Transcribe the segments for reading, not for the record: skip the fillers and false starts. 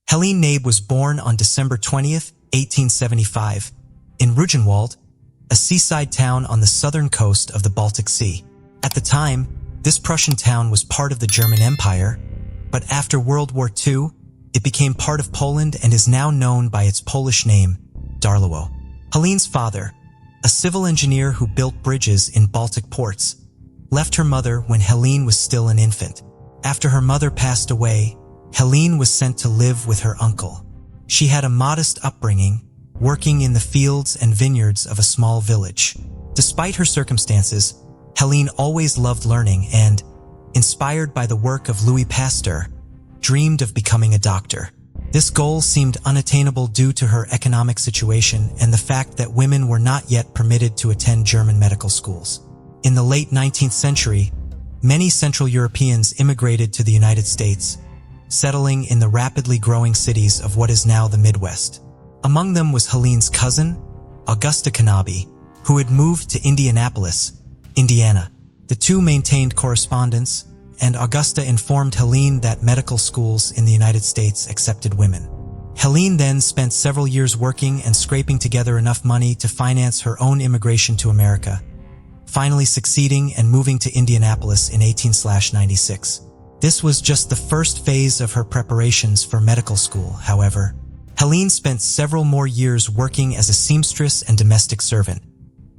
Helene Knabe was born on December 20th, 1875, in Rugenwald, a seaside town on the southern coast of the Baltic Sea. At the time, this Prussian town was part of the German Empire, but after World War II, it became part of Poland and is now known by its Polish name, Darłowo. Helene's father, a civil engineer who built bridges in Baltic ports, left her mother when Helene was still an infant. After her mother passed away, Helene was sent to live with her uncle. She had a modest upbringing, working in the fields and vineyards of a small village. Despite her circumstances, Helene always loved learning and, inspired by the work of Louis Pasteur, dreamed of becoming a doctor. This goal seemed unattainable due to her economic situation and the fact that women were not yet permitted to attend German medical schools. In the late 19th century, many Central Europeans immigrated to the United States, settling in the rapidly growing cities of what is now the Midwest. Among them was Helene's cousin, Augusta Knabe, who had moved to Indianapolis, Indiana. The two maintained correspondence, and Augusta informed Helene that medical schools in the United States accepted women. Helene then spent several years working and scraping together enough money to finance her own immigration to America, finally succeeding and moving to Indianapolis in 1896. This was just the first phase of her preparations for medical school, however. Helene spent several more years working as a seamstress and domestic servant,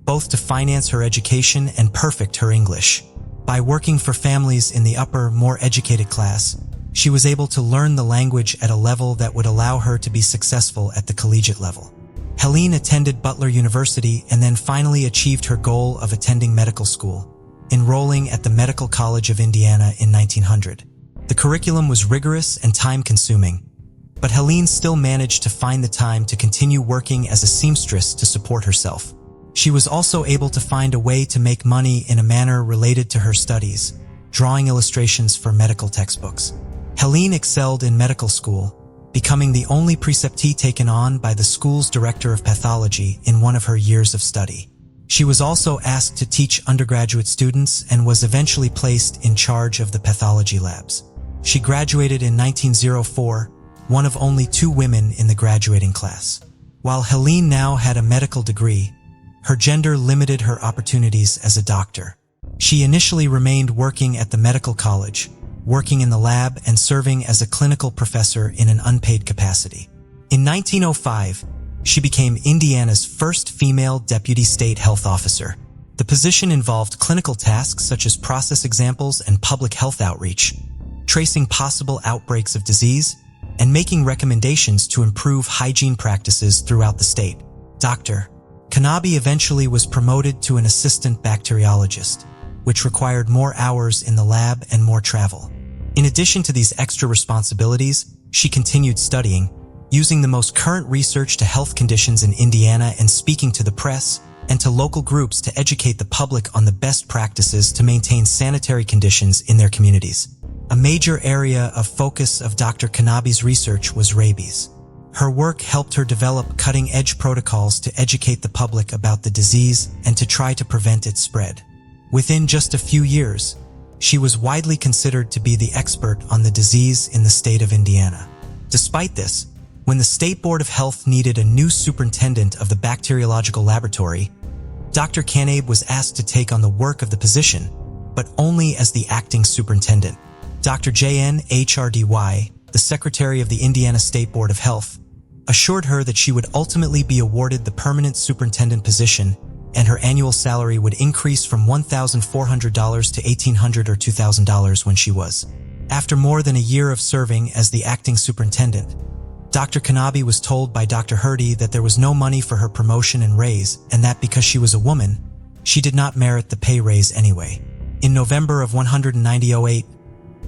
both to finance her education and perfect her English. By working for families in the upper, more educated class, she was able to learn the language at a level that would allow her to be successful at the collegiate level. Helene attended Butler University and then finally achieved her goal of attending medical school, enrolling at the Medical College of Indiana in 1900. The curriculum was rigorous and time-consuming, but Helene still managed to find the time to continue working as a seamstress to support herself. She was also able to find a way to make money in a manner related to her studies, drawing illustrations for medical textbooks. Helene excelled in medical school, becoming the only preceptee taken on by the school's director of pathology in one of her years of study. She was also asked to teach undergraduate students and was eventually placed in charge of the pathology labs. She graduated in 1904, one of only 2 women in the graduating class. While Helene now had a medical degree, her gender limited her opportunities as a doctor. She initially remained working at the medical college, working in the lab and serving as a clinical professor in an unpaid capacity. In 1905, she became Indiana's first female deputy state health officer. The position involved clinical tasks such as process examples and public health outreach, tracing possible outbreaks of disease, and making recommendations to improve hygiene practices throughout the state. Dr. Knabe eventually was promoted to an assistant bacteriologist, which required more hours in the lab and more travel. In addition to these extra responsibilities, she continued studying, using the most current research to health conditions in Indiana and speaking to the press and to local groups to educate the public on the best practices to maintain sanitary conditions in their communities. A major area of focus of Dr. Knabe's research was rabies. Her work helped her develop cutting-edge protocols to educate the public about the disease and to try to prevent its spread. Within just a few years, she was widely considered to be the expert on the disease in the state of Indiana. Despite this, when the State Board of Health needed a new superintendent of the bacteriological laboratory, Dr. Knabe was asked to take on the work of the position, but only as the acting superintendent. Dr. J.N. Hrdy, the secretary of the Indiana State Board of Health, assured her that she would ultimately be awarded the permanent superintendent position and her annual salary would increase from $1,400 to $1,800 or $2,000 when she was. After more than a year of serving as the acting superintendent, Dr. Knabe was told by Dr. Hrdy that there was no money for her promotion and raise, and that because she was a woman, she did not merit the pay raise anyway. In November of 1908,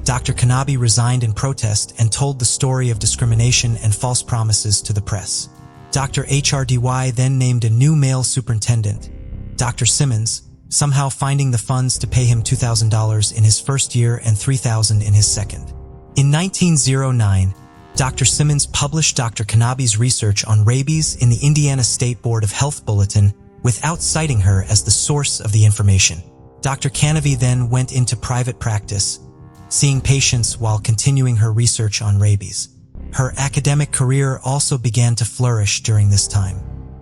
Dr. Knabe resigned in protest and told the story of discrimination and false promises to the press. Dr. Hrdy then named a new male superintendent, Dr. Simmons, somehow finding the funds to pay him $2,000 in his first year and $3,000 in his second. In 1909, Dr. Simmons published Dr. Knabe's research on rabies in the Indiana State Board of Health Bulletin without citing her as the source of the information. Dr. Knabe then went into private practice, seeing patients while continuing her research on rabies. Her academic career also began to flourish during this time.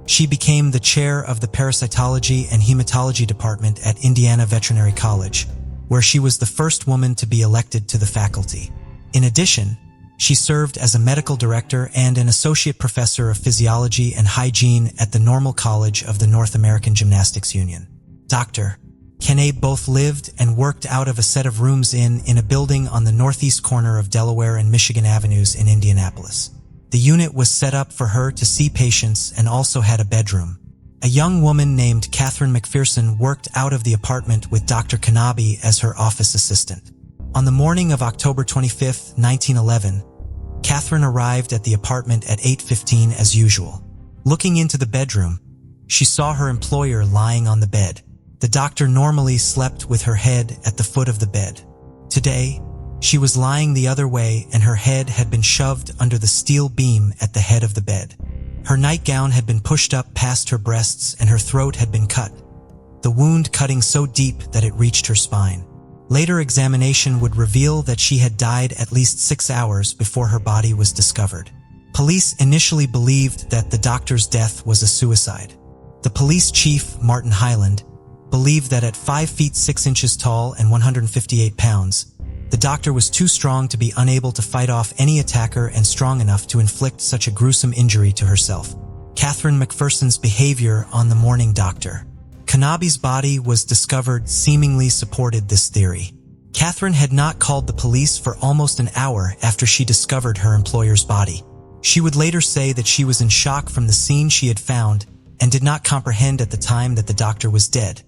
She became the chair of the parasitology and hematology department at Indiana Veterinary College, where she was the first woman to be elected to the faculty. In addition, she served as a medical director and an associate professor of physiology and hygiene at the Normal College of the North American Gymnastics Union. Dr. Kenney both lived and worked out of a set of rooms in a building on the northeast corner of Delaware and Michigan Avenues in Indianapolis. The unit was set up for her to see patients and also had a bedroom. A young woman named Catherine McPherson worked out of the apartment with Dr. Kanabe as her office assistant. On the morning of October 25, 1911, Catherine arrived at the apartment at 8:15 as usual. Looking into the bedroom, she saw her employer lying on the bed. The doctor normally slept with her head at the foot of the bed. Today, she was lying the other way and her head had been shoved under the steel beam at the head of the bed. Her nightgown had been pushed up past her breasts and her throat had been cut, the wound cutting so deep that it reached her spine. Later examination would reveal that she had died at least 6 hours before her body was discovered. Police initially believed that the doctor's death was a suicide. The police chief, Martin Hyland, believed that at 5 feet 6 inches tall and 158 pounds, the doctor was too strong to be unable to fight off any attacker and strong enough to inflict such a gruesome injury to herself. Catherine McPherson's behavior on the morning doctor. Kanabe's body was discovered seemingly supported this theory. Catherine had not called the police for almost an hour after she discovered her employer's body. She would later say that she was in shock from the scene she had found and did not comprehend at the time that the doctor was dead,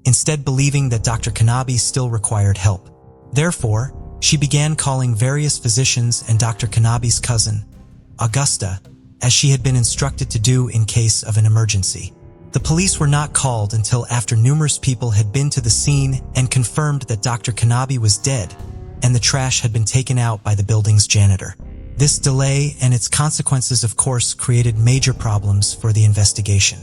instead believing that Dr. Kanabe still required help. Therefore, she began calling various physicians and Dr. Kanabe's cousin, Augusta, as she had been instructed to do in case of an emergency. The police were not called until after numerous people had been to the scene and confirmed that Dr. Kanabe was dead and the trash had been taken out by the building's janitor. This delay and its consequences, of course, created major problems for the investigation.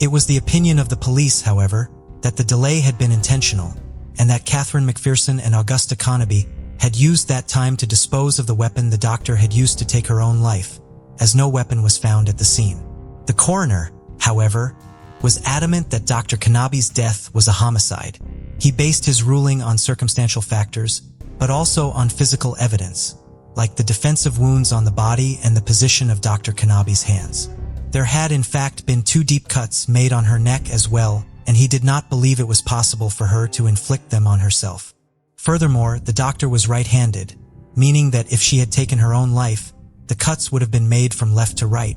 It was the opinion of the police, however, that the delay had been intentional and that Catherine McPherson and Augusta Kanabe had used that time to dispose of the weapon the doctor had used to take her own life, as no weapon was found at the scene. The coroner, however, was adamant that Dr. Kanabe's death was a homicide. He based his ruling on circumstantial factors, but also on physical evidence, like the defensive wounds on the body and the position of Dr. Kanabe's hands. There had in fact been 2 deep cuts made on her neck as well, and he did not believe it was possible for her to inflict them on herself. Furthermore, the doctor was right-handed, meaning that if she had taken her own life, the cuts would have been made from left to right,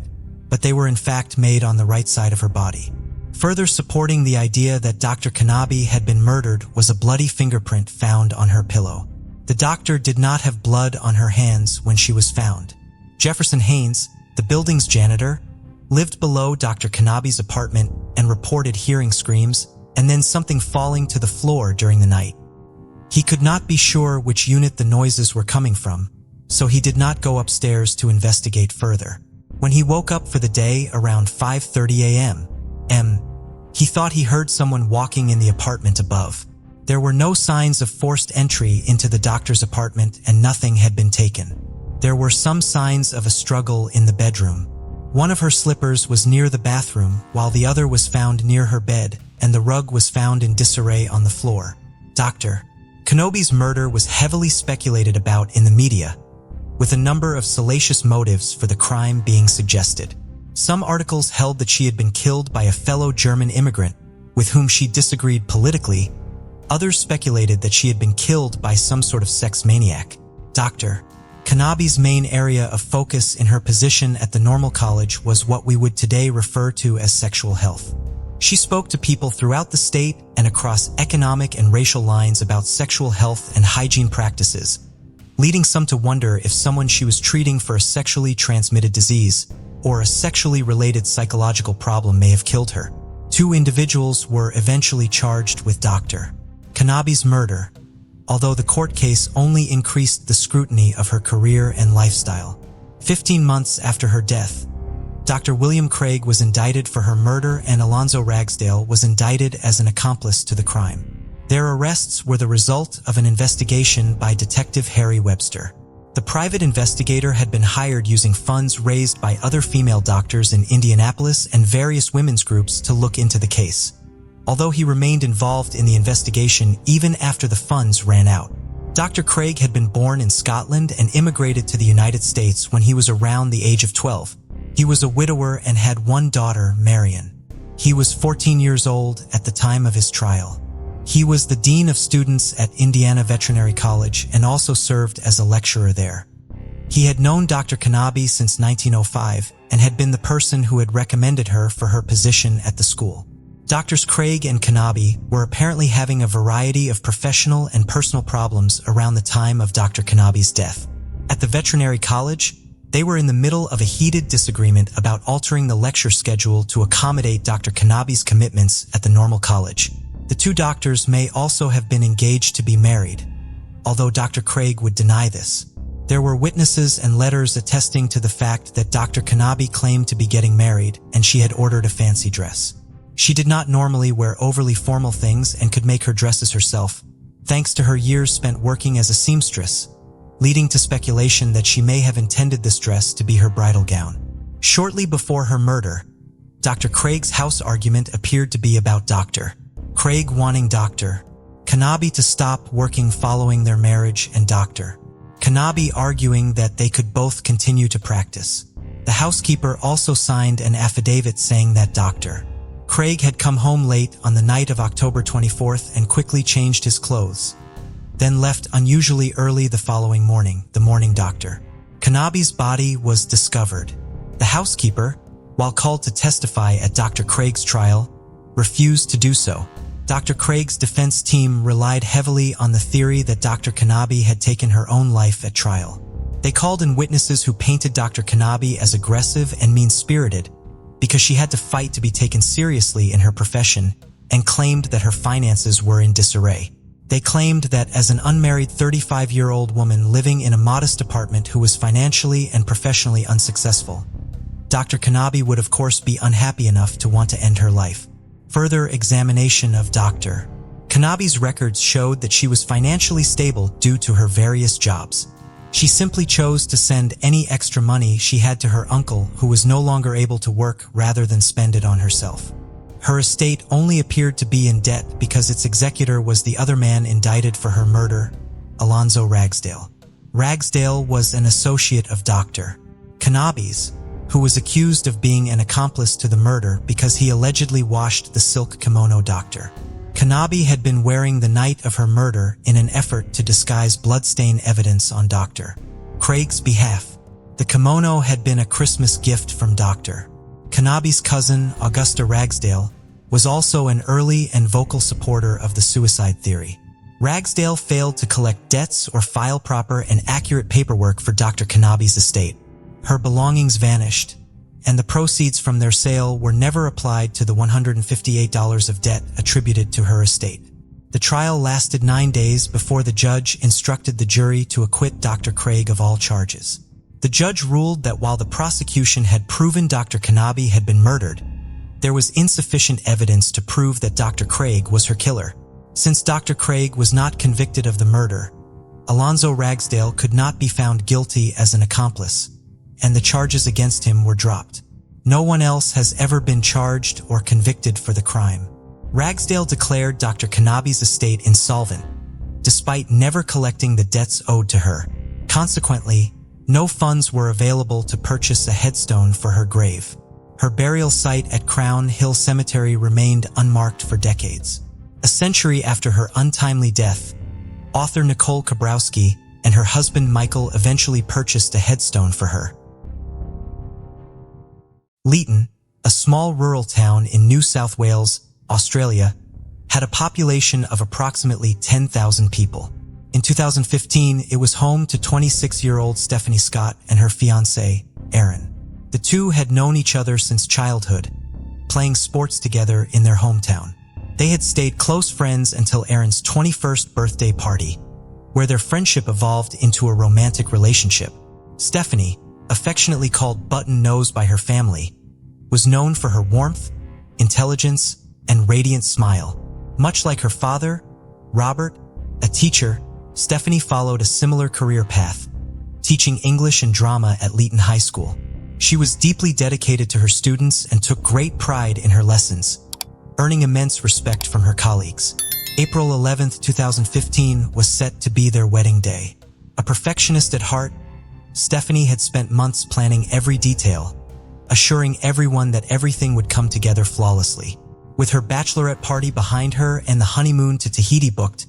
but they were in fact made on the right side of her body. Further supporting the idea that Dr. Kanabe had been murdered was a bloody fingerprint found on her pillow. The doctor did not have blood on her hands when she was found. Jefferson Haynes, the building's janitor, lived below Dr. Kanabe's apartment and reported hearing screams and then something falling to the floor during the night. He could not be sure which unit the noises were coming from, so he did not go upstairs to investigate further. When he woke up for the day around 5:30 a.m., he thought he heard someone walking in the apartment above. There were no signs of forced entry into the doctor's apartment and nothing had been taken. There were some signs of a struggle in the bedroom. One of her slippers was near the bathroom while the other was found near her bed and the rug was found in disarray on the floor. Dr. Kanabe's murder was heavily speculated about in the media, with a number of salacious motives for the crime being suggested. Some articles held that she had been killed by a fellow German immigrant with whom she disagreed politically. Others speculated that she had been killed by some sort of sex maniac. Dr. Kanabe's main area of focus in her position at the Normal College was what we would today refer to as sexual health. She spoke to people throughout the state and across economic and racial lines about sexual health and hygiene practices, leading some to wonder if someone she was treating for a sexually transmitted disease or a sexually related psychological problem may have killed her. 2 individuals were eventually charged with Dr. Kanabe's murder, although the court case only increased the scrutiny of her career and lifestyle. 15 months after her death, Dr. William Craig was indicted for her murder and Alonzo Ragsdale was indicted as an accomplice to the crime. Their arrests were the result of an investigation by Detective Harry Webster. The private investigator had been hired using funds raised by other female doctors in Indianapolis and various women's groups to look into the case, although he remained involved in the investigation even after the funds ran out. Dr. Craig had been born in Scotland and immigrated to the United States when he was around the age of 12. He was a widower and had one daughter, Marion. He was 14 years old at the time of his trial. He was the dean of students at Indiana Veterinary College and also served as a lecturer there. He had known Dr. Kanabe since 1905 and had been the person who had recommended her for her position at the school. Doctors Craig and Kanabe were apparently having a variety of professional and personal problems around the time of Dr. Kanabe's death. At the veterinary college, they were in the middle of a heated disagreement about altering the lecture schedule to accommodate Dr. Kanabe's commitments at the normal college. The two doctors may also have been engaged to be married, although Dr. Craig would deny this. There were witnesses and letters attesting to the fact that Dr. Kanabe claimed to be getting married and she had ordered a fancy dress. She did not normally wear overly formal things and could make her dresses herself, thanks to her years spent working as a seamstress, leading to speculation that she may have intended this dress to be her bridal gown. Shortly before her murder, Dr. Craig's house argument appeared to be about Dr. Craig wanting Dr. Kanabe to stop working following their marriage and Dr. Kanabe arguing that they could both continue to practice. The housekeeper also signed an affidavit saying that Dr. Craig had come home late on the night of October 24th and quickly changed his clothes, then left unusually early the following morning, the morning Dr. Kanabe's body was discovered. The housekeeper, while called to testify at Dr. Craig's trial, refused to do so. Dr. Craig's defense team relied heavily on the theory that Dr. Kanabe had taken her own life at trial. They called in witnesses who painted Dr. Kanabe as aggressive and mean-spirited because she had to fight to be taken seriously in her profession and claimed that her finances were in disarray. They claimed that as an unmarried 35-year-old woman living in a modest apartment who was financially and professionally unsuccessful, Dr. Kanabe would of course be unhappy enough to want to end her life. Further examination of Dr. Kanabe's records showed that she was financially stable due to her various jobs. She simply chose to send any extra money she had to her uncle, who was no longer able to work, rather than spend it on herself. Her estate only appeared to be in debt because its executor was the other man indicted for her murder, Alonzo Ragsdale. Ragsdale was an associate of Dr. Kanabe's, who was accused of being an accomplice to the murder because he allegedly washed the silk kimono Dr. Kanabe had been wearing the night of her murder in an effort to disguise bloodstain evidence on Dr. Craig's behalf. The kimono had been a Christmas gift from Dr. Kanabe's cousin, Augusta Ragsdale, was also an early and vocal supporter of the suicide theory. Ragsdale failed to collect debts or file proper and accurate paperwork for Dr. Kanabe's estate. Her belongings vanished, and the proceeds from their sale were never applied to the $158 of debt attributed to her estate. The trial lasted 9 days before the judge instructed the jury to acquit Dr. Craig of all charges. The judge ruled that while the prosecution had proven Dr. Kanabe had been murdered, there was insufficient evidence to prove that Dr. Craig was her killer. Since Dr. Craig was not convicted of the murder, Alonzo Ragsdale could not be found guilty as an accomplice, and the charges against him were dropped. No one else has ever been charged or convicted for the crime. Ragsdale declared Dr. Kanabe's estate insolvent, despite never collecting the debts owed to her. Consequently, no funds were available to purchase a headstone for her grave. Her burial site at Crown Hill Cemetery remained unmarked for decades. A century after her untimely death, author Nicole Kabrowski and her husband Michael eventually purchased a headstone for her. Leeton, a small rural town in New South Wales, Australia, had a population of approximately 10,000 people. In 2015, it was home to 26-year-old Stephanie Scott and her fiancé, Aaron. The two had known each other since childhood, playing sports together in their hometown. They had stayed close friends until Aaron's 21st birthday party, where their friendship evolved into a romantic relationship. Stephanie, affectionately called Button Nose by her family, was known for her warmth, intelligence, and radiant smile. Much like her father, Robert, a teacher, Stephanie followed a similar career path, teaching English and drama at Leeton High School. She was deeply dedicated to her students and took great pride in her lessons, earning immense respect from her colleagues. April 11, 2015 was set to be their wedding day. A perfectionist at heart, Stephanie had spent months planning every detail, assuring everyone that everything would come together flawlessly. With her bachelorette party behind her and the honeymoon to Tahiti booked,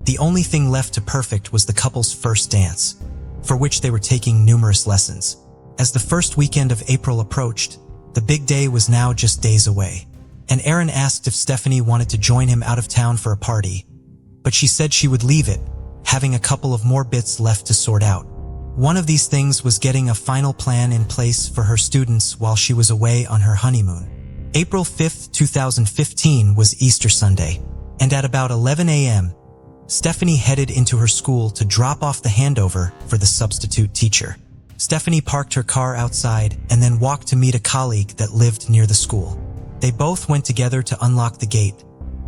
the only thing left to perfect was the couple's first dance, for which they were taking numerous lessons. As the first weekend of April approached, the big day was now just days away, and Aaron asked if Stephanie wanted to join him out of town for a party, but she said she would leave it, having a couple of more bits left to sort out. One of these things was getting a final plan in place for her students while she was away on her honeymoon. April 5, 2015 was Easter Sunday, and at about 11 a.m., Stephanie headed into her school to drop off the handover for the substitute teacher. Stephanie parked her car outside and then walked to meet a colleague that lived near the school. They both went together to unlock the gate,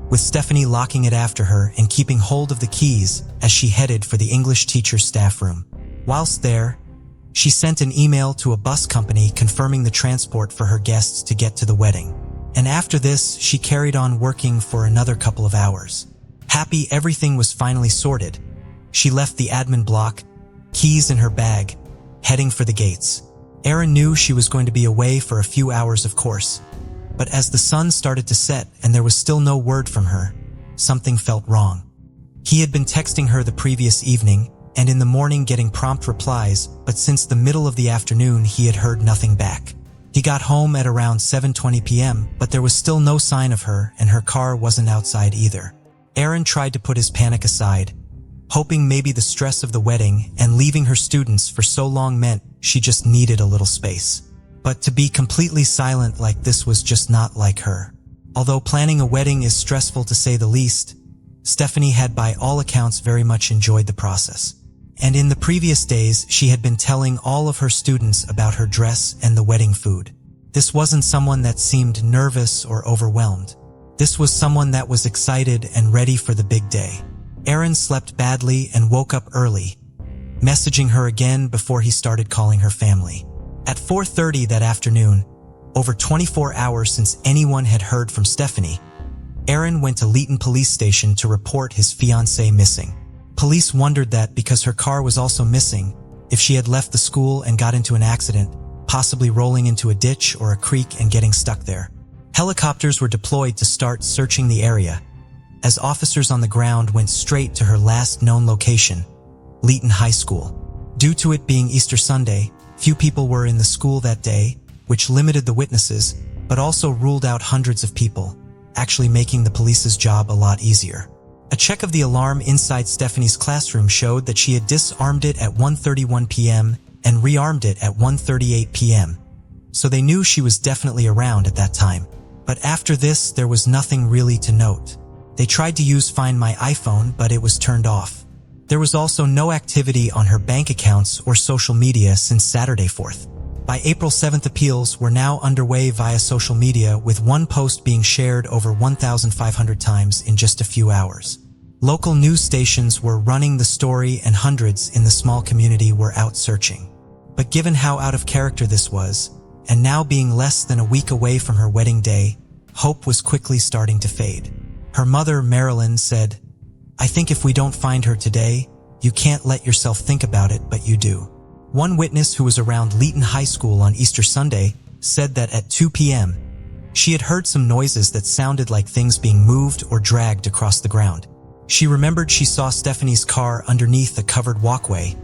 with Stephanie locking it after her and keeping hold of the keys as she headed for the English teacher's staff room. Whilst there, she sent an email to a bus company confirming the transport for her guests to get to the wedding. And after this, she carried on working for another couple of hours. Happy everything was finally sorted, she left the admin block, keys in her bag, heading for the gates. Aaron knew she was going to be away for a few hours, of course, but as the sun started to set and there was still no word from her, something felt wrong. He had been texting her the previous evening, and in the morning getting prompt replies, but since the middle of the afternoon he had heard nothing back. He got home at around 7:20 p.m., but there was still no sign of her and her car wasn't outside either. Aaron tried to put his panic aside, hoping maybe the stress of the wedding and leaving her students for so long meant she just needed a little space. But to be completely silent like this was just not like her. Although planning a wedding is stressful to say the least, Stephanie had by all accounts very much enjoyed the process. And in the previous days, she had been telling all of her students about her dress and the wedding food. This wasn't someone that seemed nervous or overwhelmed. This was someone that was excited and ready for the big day. Aaron slept badly and woke up early, messaging her again before he started calling her family. At 4:30 that afternoon, over 24 hours since anyone had heard from Stephanie, Aaron went to Leeton Police Station to report his fiancée missing. Police wondered that because her car was also missing, if she had left the school and got into an accident, possibly rolling into a ditch or a creek and getting stuck there. Helicopters were deployed to start searching the area, as officers on the ground went straight to her last known location, Leeton High School. Due to it being Easter Sunday, few people were in the school that day, which limited the witnesses, but also ruled out hundreds of people, actually making the police's job a lot easier. A check of the alarm inside Stephanie's classroom showed that she had disarmed it at 1:31 p.m. and rearmed it at 1:38 p.m., so they knew she was definitely around at that time. But after this, there was nothing really to note. They tried to use Find My iPhone, but it was turned off. There was also no activity on her bank accounts or social media since Saturday 4th. By April 7th, appeals were now underway via social media, with one post being shared over 1,500 times in just a few hours. Local news stations were running the story and hundreds in the small community were out searching. But given how out of character this was, and now being less than a week away from her wedding day, hope was quickly starting to fade. Her mother, Marilyn, said, "I think if we don't find her today, you can't let yourself think about it, but you do." One witness who was around Leeton High School on Easter Sunday said that at 2 p.m., she had heard some noises that sounded like things being moved or dragged across the ground. She remembered she saw Stephanie's car underneath a covered walkway,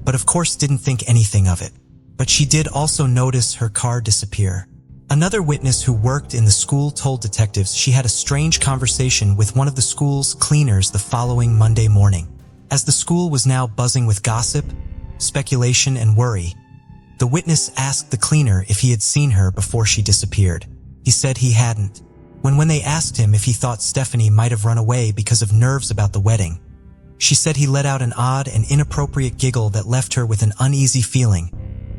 but of course didn't think anything of it. But she did also notice her car disappear. Another witness who worked in the school told detectives she had a strange conversation with one of the school's cleaners the following Monday morning. As the school was now buzzing with gossip, speculation, and worry, the witness asked the cleaner if he had seen her before she disappeared. He said he hadn't. When they asked him if he thought Stephanie might have run away because of nerves about the wedding, she said he let out an odd and inappropriate giggle that left her with an uneasy feeling,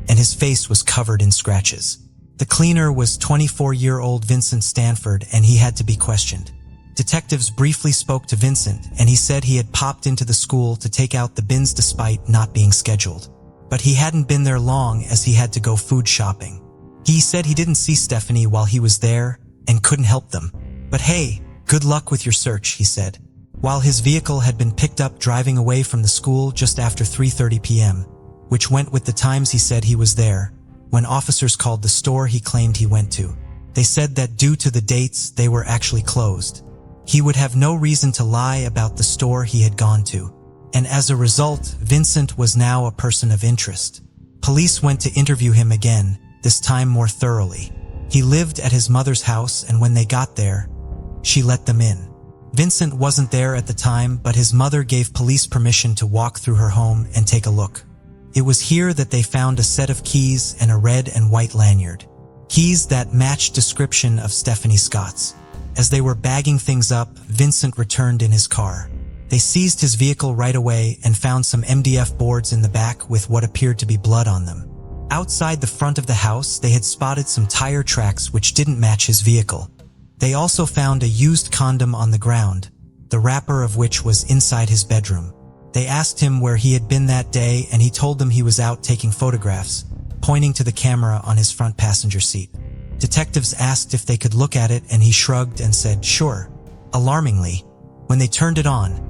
and his face was covered in scratches. The cleaner was 24-year-old Vincent Stanford, and he had to be questioned. Detectives briefly spoke to Vincent, and he said he had popped into the school to take out the bins despite not being scheduled. but he hadn't been there long as he had to go food shopping. He said he didn't see Stephanie while he was there and couldn't help them. But hey, good luck with your search, he said. While his vehicle had been picked up driving away from the school just after 3:30 p.m., which went with the times he said he was there, when officers called the store he claimed he went to. They said that due to the dates, they were actually closed. He would have no reason to lie about the store he had gone to. And as a result, Vincent was now a person of interest. Police went to interview him again, this time more thoroughly. He lived at his mother's house, and when they got there, she let them in. Vincent wasn't there at the time, but his mother gave police permission to walk through her home and take a look. It was here that they found a set of keys and a red and white lanyard. Keys that matched description of Stephanie Scott's. As they were bagging things up, Vincent returned in his car. They seized his vehicle right away and found some MDF boards in the back with what appeared to be blood on them. Outside the front of the house, they had spotted some tire tracks which didn't match his vehicle. They also found a used condom on the ground, the wrapper of which was inside his bedroom. They asked him where he had been that day, and he told them he was out taking photographs, pointing to the camera on his front passenger seat. Detectives asked if they could look at it, and he shrugged and said, sure. Alarmingly, when they turned it on,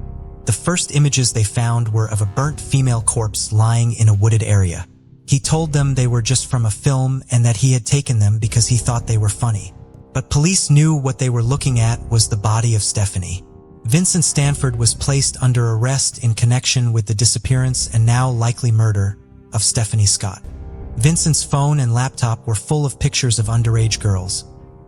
the first images they found were of a burnt female corpse lying in a wooded area. He told them they were just from a film and that he had taken them because he thought they were funny. But police knew what they were looking at was the body of Stephanie. Vincent Stanford was placed under arrest in connection with the disappearance and now likely murder of Stephanie Scott. Vincent's phone and laptop were full of pictures of underage girls,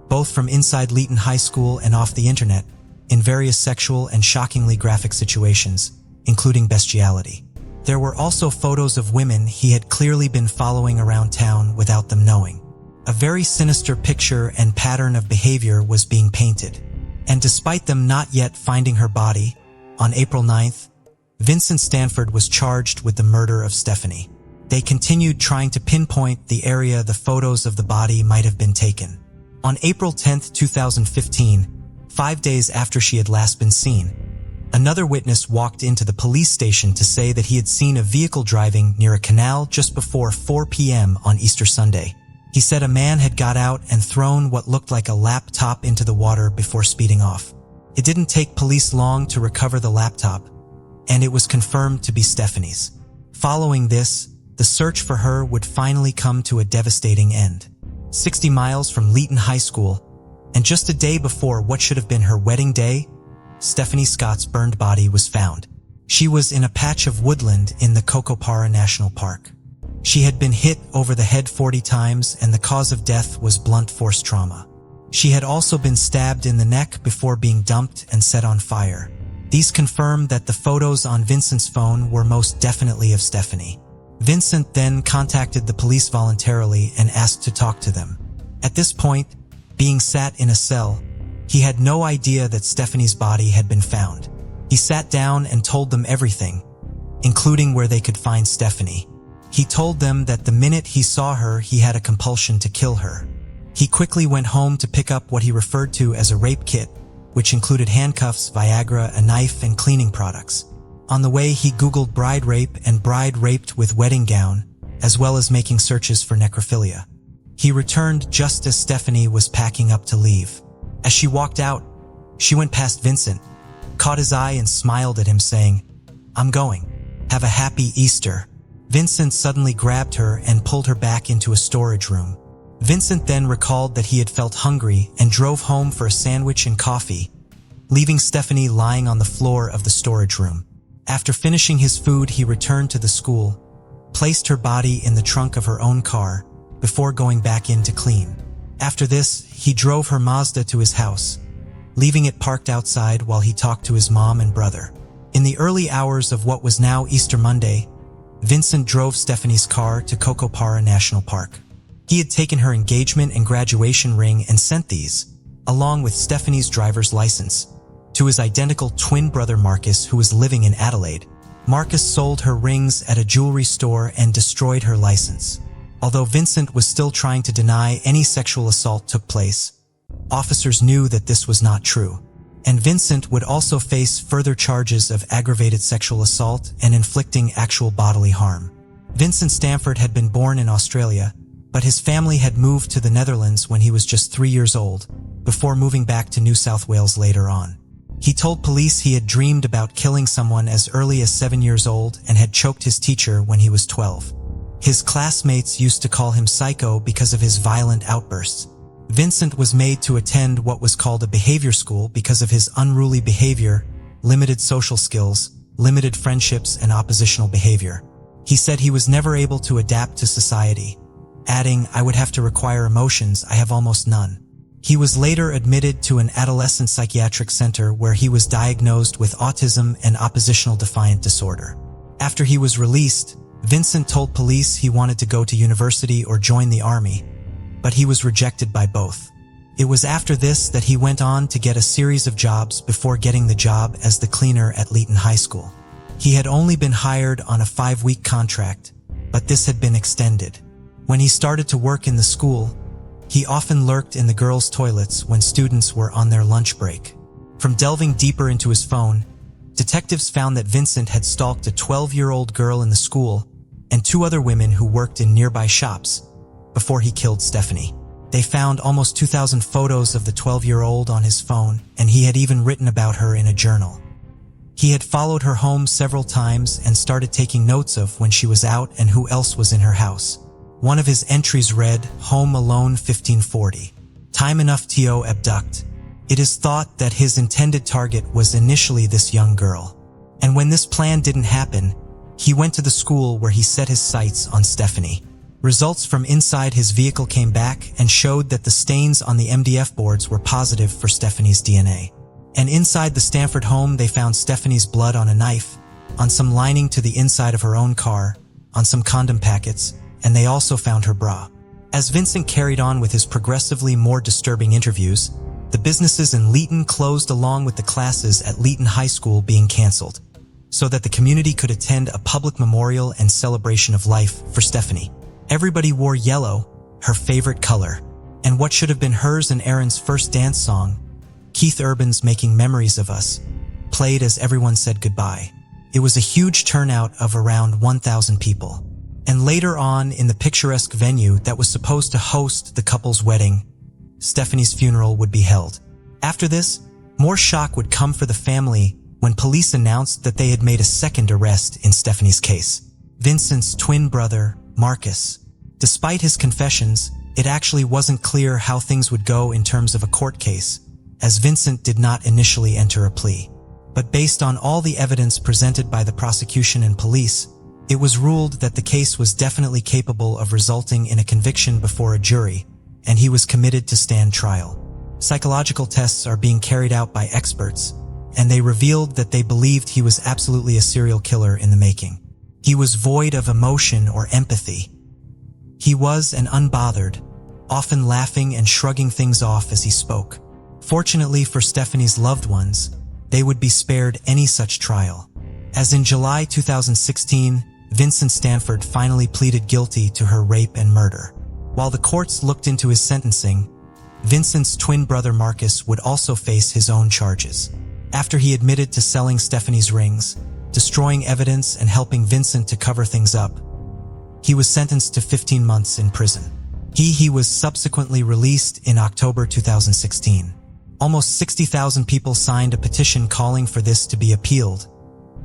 both from inside Leeton High School and off the internet, in various sexual and shockingly graphic situations, including bestiality. There were also photos of women he had clearly been following around town without them knowing. A very sinister picture and pattern of behavior was being painted. And despite them not yet finding her body, on April 9th, Vincent Stanford was charged with the murder of Stephanie. They continued trying to pinpoint the area the photos of the body might have been taken. On April 10, 2015, 5 days after she had last been seen, another witness walked into the police station to say that he had seen a vehicle driving near a canal just before 4 p.m. on Easter Sunday. He said a man had got out and thrown what looked like a laptop into the water before speeding off. It didn't take police long to recover the laptop, and it was confirmed to be Stephanie's. Following this, the search for her would finally come to a devastating end. 60 miles from Leeton High School, and just a day before what should have been her wedding day, Stephanie Scott's burned body was found. She was in a patch of woodland in the Cocopara National Park. She had been hit over the head 40 times, and the cause of death was blunt force trauma. She had also been stabbed in the neck before being dumped and set on fire. These confirmed that the photos on Vincent's phone were most definitely of Stephanie. Vincent then contacted the police voluntarily and asked to talk to them. At this point, being sat in a cell, he had no idea that Stephanie's body had been found. He sat down and told them everything, including where they could find Stephanie. He told them that the minute he saw her, he had a compulsion to kill her. He quickly went home to pick up what he referred to as a rape kit, which included handcuffs, Viagra, a knife, and cleaning products. On the way, he Googled bride rape and bride raped with wedding gown, as well as making searches for necrophilia. He returned just as Stephanie was packing up to leave. As she walked out, she went past Vincent, caught his eye and smiled at him, saying, "I'm going. Have a happy Easter." Vincent suddenly grabbed her and pulled her back into a storage room. Vincent then recalled that he had felt hungry and drove home for a sandwich and coffee, leaving Stephanie lying on the floor of the storage room. After finishing his food, he returned to the school, placed her body in the trunk of her own car, before going back in to clean. After this, he drove her Mazda to his house, leaving it parked outside while he talked to his mom and brother. In the early hours of what was now Easter Monday, Vincent drove Stephanie's car to Cocopara National Park. He had taken her engagement and graduation ring and sent these, along with Stephanie's driver's license, to his identical twin brother Marcus, who was living in Adelaide. Marcus sold her rings at a jewelry store and destroyed her license. Although Vincent was still trying to deny any sexual assault took place, officers knew that this was not true. And Vincent would also face further charges of aggravated sexual assault and inflicting actual bodily harm. Vincent Stanford had been born in Australia, but his family had moved to the Netherlands when he was just 3 years old, before moving back to New South Wales later on. He told police he had dreamed about killing someone as early as 7 years old and had choked his teacher when he was 12. His classmates used to call him psycho because of his violent outbursts. Vincent was made to attend what was called a behavior school because of his unruly behavior, limited social skills, limited friendships, and oppositional behavior. He said he was never able to adapt to society, adding, "I would have to require emotions, I have almost none." He was later admitted to an adolescent psychiatric center where he was diagnosed with autism and oppositional defiant disorder. After he was released, Vincent told police he wanted to go to university or join the army, but he was rejected by both. It was after this that he went on to get a series of jobs before getting the job as the cleaner at Leeton High School. He had only been hired on a 5-week contract, but this had been extended. When he started to work in the school, he often lurked in the girls' toilets when students were on their lunch break. From delving deeper into his phone, detectives found that Vincent had stalked a 12-year-old girl in the school and 2 other women who worked in nearby shops before he killed Stephanie. They found almost 2,000 photos of the 12-year-old on his phone, and he had even written about her in a journal. He had followed her home several times and started taking notes of when she was out and who else was in her house. One of his entries read, "Home alone 1540. Time enough to abduct." It is thought that his intended target was initially this young girl. And when this plan didn't happen, he went to the school where he set his sights on Stephanie. Results from inside his vehicle came back and showed that the stains on the MDF boards were positive for Stephanie's DNA. And inside the Stanford home, they found Stephanie's blood on a knife, on some lining to the inside of her own car, on some condom packets, and they also found her bra. As Vincent carried on with his progressively more disturbing interviews, the businesses in Leeton closed along with the classes at Leeton High School being canceled, so that the community could attend a public memorial and celebration of life for Stephanie. Everybody wore yellow, her favorite color, and what should have been hers and Aaron's first dance song, Keith Urban's Making Memories of Us, played as everyone said goodbye. It was a huge turnout of around 1,000 people. And later on, in the picturesque venue that was supposed to host the couple's wedding, Stephanie's funeral would be held. After this, more shock would come for the family when police announced that they had made a second arrest in Stephanie's case. Vincent's twin brother, Marcus. Despite his confessions, it actually wasn't clear how things would go in terms of a court case, as Vincent did not initially enter a plea. But based on all the evidence presented by the prosecution and police, it was ruled that the case was definitely capable of resulting in a conviction before a jury, and he was committed to stand trial. Psychological tests are being carried out by experts, and they revealed that they believed he was absolutely a serial killer in the making. He was void of emotion or empathy. He was an unbothered, often laughing and shrugging things off as he spoke. Fortunately for Stephanie's loved ones, they would be spared any such trial. As in July 2016, Vincent Stanford finally pleaded guilty to her rape and murder. While the courts looked into his sentencing, Vincent's twin brother Marcus would also face his own charges. After he admitted to selling Stephanie's rings, destroying evidence and helping Vincent to cover things up, he was sentenced to 15 months in prison. He was subsequently released in October 2016. Almost 60,000 people signed a petition calling for this to be appealed,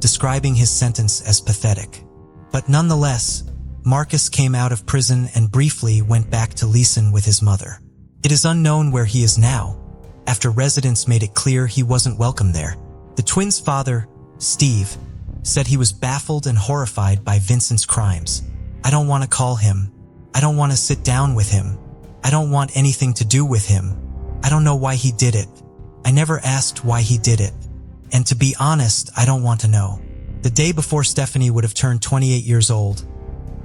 describing his sentence as pathetic. But nonetheless, Marcus came out of prison and briefly went back to Leeson with his mother. It is unknown where he is now, after residents made it clear he wasn't welcome there. The twins' father, Steve, said he was baffled and horrified by Vincent's crimes. "I don't want to call him. I don't want to sit down with him. I don't want anything to do with him. I don't know why he did it. I never asked why he did it. And to be honest, I don't want to know." The day before Stephanie would have turned 28 years old,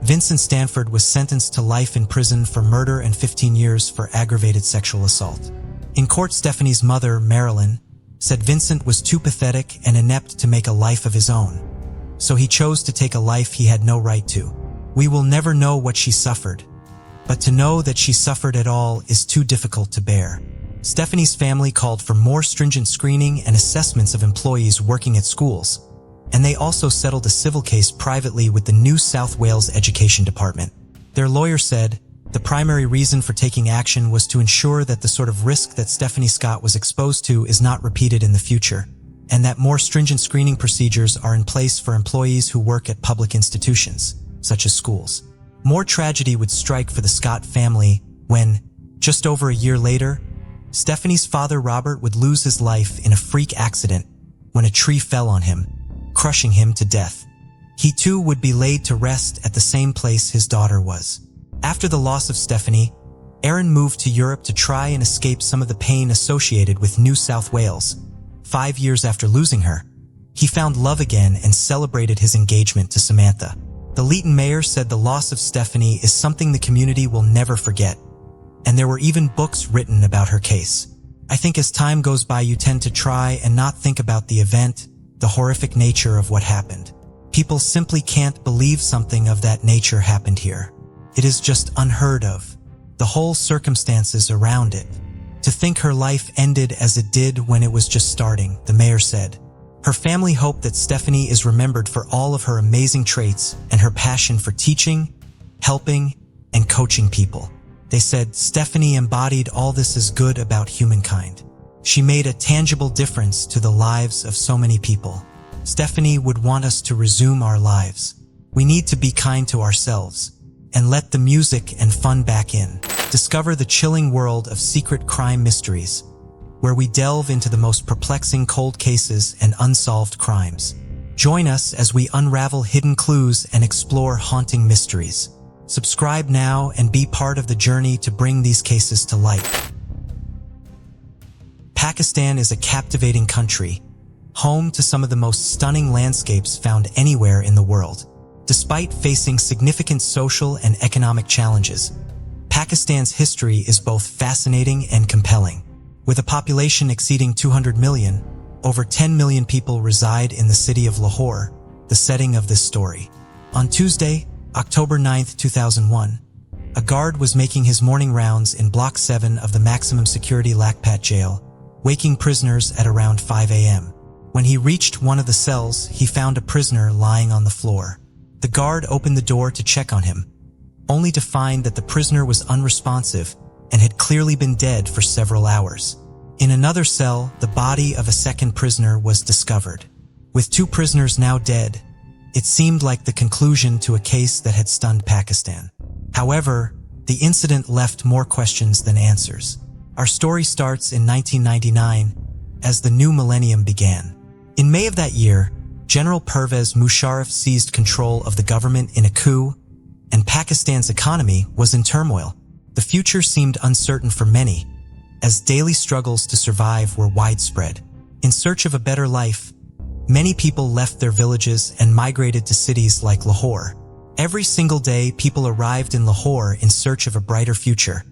Vincent Stanford was sentenced to life in prison for murder and 15 years for aggravated sexual assault. In court, Stephanie's mother, Marilyn, said Vincent was too pathetic and inept to make a life of his own, so he chose to take a life he had no right to. "We will never know what she suffered, but to know that she suffered at all is too difficult to bear." Stephanie's family called for more stringent screening and assessments of employees working at schools, and they also settled a civil case privately with the New South Wales Education Department. Their lawyer said the primary reason for taking action was to ensure that the sort of risk that Stephanie Scott was exposed to is not repeated in the future, and that more stringent screening procedures are in place for employees who work at public institutions, such as schools. More tragedy would strike for the Scott family when, just over a year later, Stephanie's father Robert would lose his life in a freak accident when a tree fell on him, crushing him to death. He too would be laid to rest at the same place his daughter was. After the loss of Stephanie, Aaron moved to Europe to try and escape some of the pain associated with New South Wales. 5 years after losing her, he found love again and celebrated his engagement to Samantha. The Leeton mayor said the loss of Stephanie is something the community will never forget, and there were even books written about her case. I think as time goes by, you tend to try and not think about the event, the horrific nature of what happened. People simply can't believe something of that nature happened here. It is just unheard of. The whole circumstances around it. To think her life ended as it did when it was just starting, the mayor said. Her family hoped that Stephanie is remembered for all of her amazing traits and her passion for teaching, helping, and coaching people. They said Stephanie embodied all this is good about humankind. She made a tangible difference to the lives of so many people. Stephanie would want us to resume our lives. We need to be kind to ourselves and let the music and fun back in. Discover the chilling world of secret crime mysteries, where we delve into the most perplexing cold cases and unsolved crimes. Join us as we unravel hidden clues and explore haunting mysteries. Subscribe now and be part of the journey to bring these cases to light. Pakistan is a captivating country, home to some of the most stunning landscapes found anywhere in the world. Despite facing significant social and economic challenges, Pakistan's history is both fascinating and compelling. With a population exceeding 200 million, over 10 million people reside in the city of Lahore, the setting of this story. On Tuesday, October 9, 2001, a guard was making his morning rounds in Block 7 of the maximum security Lakhpat jail, waking prisoners at around 5 a.m. When he reached one of the cells, he found a prisoner lying on the floor. The guard opened the door to check on him, only to find that the prisoner was unresponsive and had clearly been dead for several hours. In another cell, the body of a second prisoner was discovered. With 2 prisoners now dead, it seemed like the conclusion to a case that had stunned Pakistan. However, the incident left more questions than answers. Our story starts in 1999, as the new millennium began. In May of that year, General Pervez Musharraf seized control of the government in a coup, and Pakistan's economy was in turmoil. The future seemed uncertain for many, as daily struggles to survive were widespread. In search of a better life, many people left their villages and migrated to cities like Lahore. Every single day, people arrived in Lahore in search of a brighter future,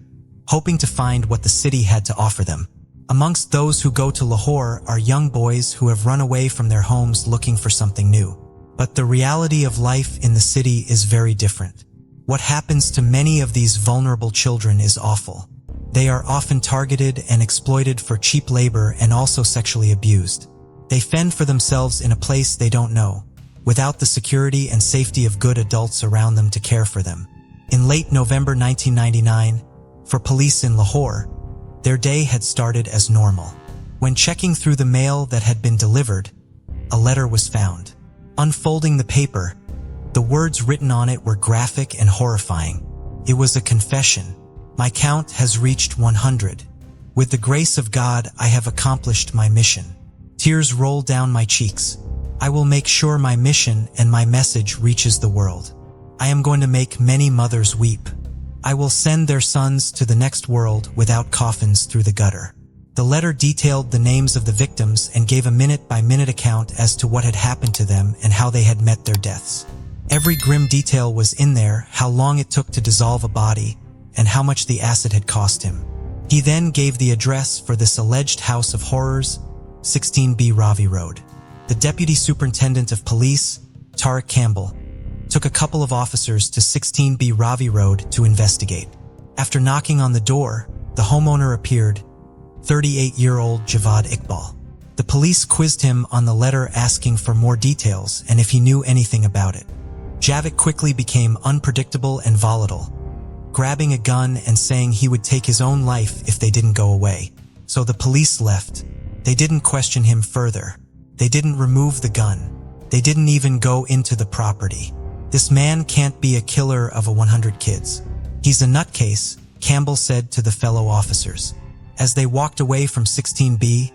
hoping to find what the city had to offer them. Amongst those who go to Lahore are young boys who have run away from their homes looking for something new. But the reality of life in the city is very different. What happens to many of these vulnerable children is awful. They are often targeted and exploited for cheap labor and also sexually abused. They fend for themselves in a place they don't know, without the security and safety of good adults around them to care for them. In late November 1999, for police in Lahore, their day had started as normal. When checking through the mail that had been delivered, a letter was found. Unfolding the paper, the words written on it were graphic and horrifying. It was a confession. My count has reached 100. With the grace of God, I have accomplished my mission. Tears roll down my cheeks. I will make sure my mission and my message reaches the world. I am going to make many mothers weep. I will send their sons to the next world without coffins through the gutter. The letter detailed the names of the victims and gave a minute-by-minute account as to what had happened to them and how they had met their deaths. Every grim detail was in there: how long it took to dissolve a body and how much the acid had cost him. He then gave the address for this alleged house of horrors, 16B Ravi Road. The Deputy Superintendent of Police, Tariq Campbell, took a couple of officers to 16B Ravi Road to investigate. After knocking on the door, the homeowner appeared, 38-year-old Javad Iqbal. The police quizzed him on the letter asking for more details and if he knew anything about it. Javik quickly became unpredictable and volatile, grabbing a gun and saying he would take his own life if they didn't go away. So the police left. They didn't question him further. They didn't remove the gun. They didn't even go into the property. This man can't be a killer of 100 kids. He's a nutcase, Campbell said to the fellow officers. As they walked away from 16B,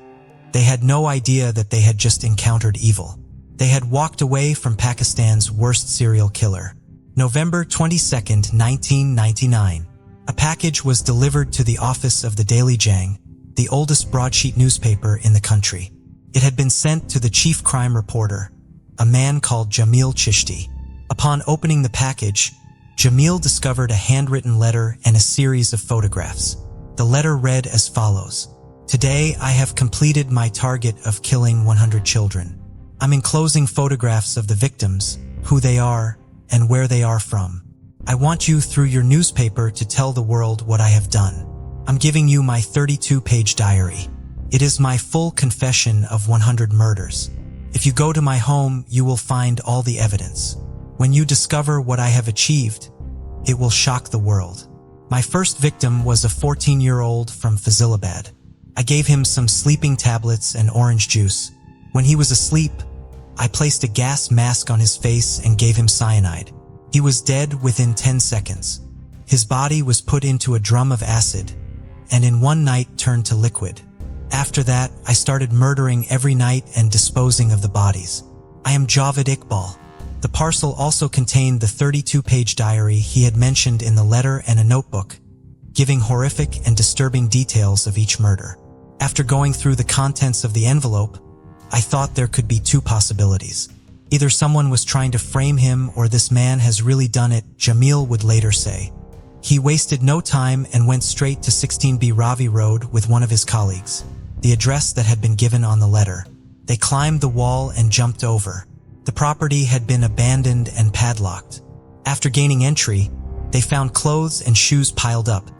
they had no idea that they had just encountered evil. They had walked away from Pakistan's worst serial killer. November 22, 1999. A package was delivered to the office of the Daily Jang, the oldest broadsheet newspaper in the country. It had been sent to the chief crime reporter, a man called Jamil Chishti. Upon opening the package, Jamil discovered a handwritten letter and a series of photographs. The letter read as follows: "Today I have completed my target of killing 100 children. I'm enclosing photographs of the victims, who they are, and where they are from. I want you through your newspaper to tell the world what I have done. I'm giving you my 32-page diary. It is my full confession of 100 murders. If you go to my home, you will find all the evidence. When you discover what I have achieved, it will shock the world. My first victim was a 14-year-old from Fazilabad. I gave him some sleeping tablets and orange juice. When he was asleep, I placed a gas mask on his face and gave him cyanide. He was dead within 10 seconds. His body was put into a drum of acid, and in one night turned to liquid. After that, I started murdering every night and disposing of the bodies. I am Javed Iqbal." The parcel also contained the 32-page diary he had mentioned in the letter and a notebook, giving horrific and disturbing details of each murder. After going through the contents of the envelope, I thought there could be two possibilities. Either someone was trying to frame him or this man has really done it, Jamil would later say. He wasted no time and went straight to 16B Ravi Road with one of his colleagues, the address that had been given on the letter. They climbed the wall and jumped over. The property had been abandoned and padlocked. After gaining entry, they found clothes and shoes piled up,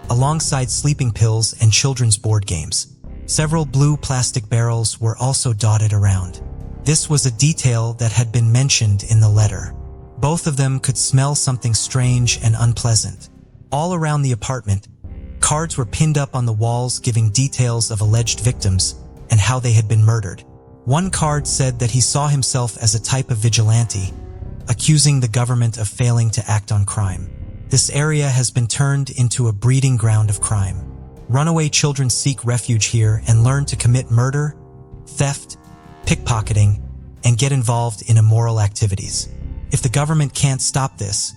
alongside sleeping pills and children's board games. Several blue plastic barrels were also dotted around. This was a detail that had been mentioned in the letter. Both of them could smell something strange and unpleasant. All around the apartment, cards were pinned up on the walls giving details of alleged victims and how they had been murdered. One card said that he saw himself as a type of vigilante, accusing the government of failing to act on crime. This area has been turned into a breeding ground of crime. Runaway children seek refuge here and learn to commit murder, theft, pickpocketing, and get involved in immoral activities. If the government can't stop this,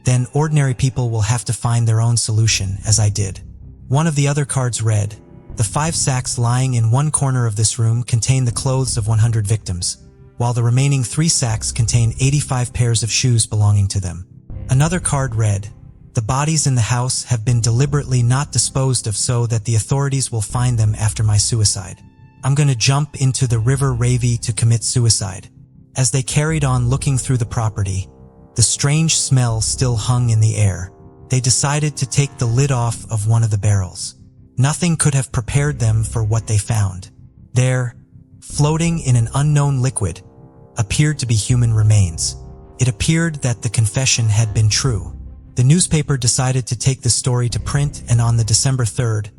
then ordinary people will have to find their own solution, as I did. One of the other cards read, "The 5 sacks lying in one corner of this room contain the clothes of 100 victims, while the remaining 3 sacks contain 85 pairs of shoes belonging to them." Another card read, "The bodies in the house have been deliberately not disposed of so that the authorities will find them after my suicide. I'm going to jump into the river Ravi to commit suicide." As they carried on looking through the property, the strange smell still hung in the air. They decided to take the lid off of one of the barrels. Nothing could have prepared them for what they found. There, floating in an unknown liquid, appeared to be human remains. It appeared that the confession had been true. The newspaper decided to take the story to print, and on the December 3rd,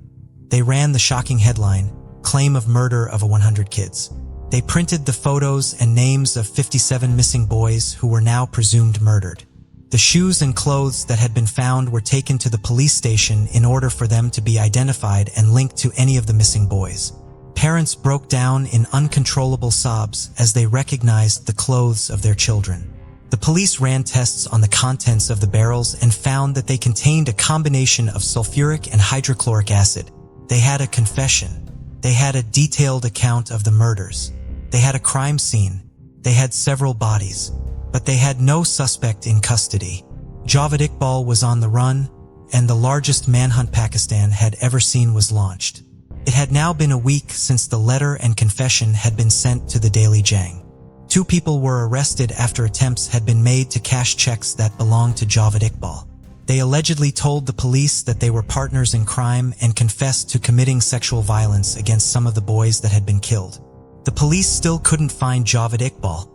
they ran the shocking headline, "Claim of Murder of 100 Kids." They printed the photos and names of 57 missing boys who were now presumed murdered. The shoes and clothes that had been found were taken to the police station in order for them to be identified and linked to any of the missing boys. Parents broke down in uncontrollable sobs as they recognized the clothes of their children. The police ran tests on the contents of the barrels and found that they contained a combination of sulfuric and hydrochloric acid. They had a confession. They had a detailed account of the murders. They had a crime scene. They had several bodies. But they had no suspect in custody. Javed Iqbal was on the run, and the largest manhunt Pakistan had ever seen was launched. It had now been a week since the letter and confession had been sent to the Daily Jang. 2 people were arrested after attempts had been made to cash checks that belonged to Javed Iqbal. They allegedly told the police that they were partners in crime and confessed to committing sexual violence against some of the boys that had been killed. The police still couldn't find Javed Iqbal,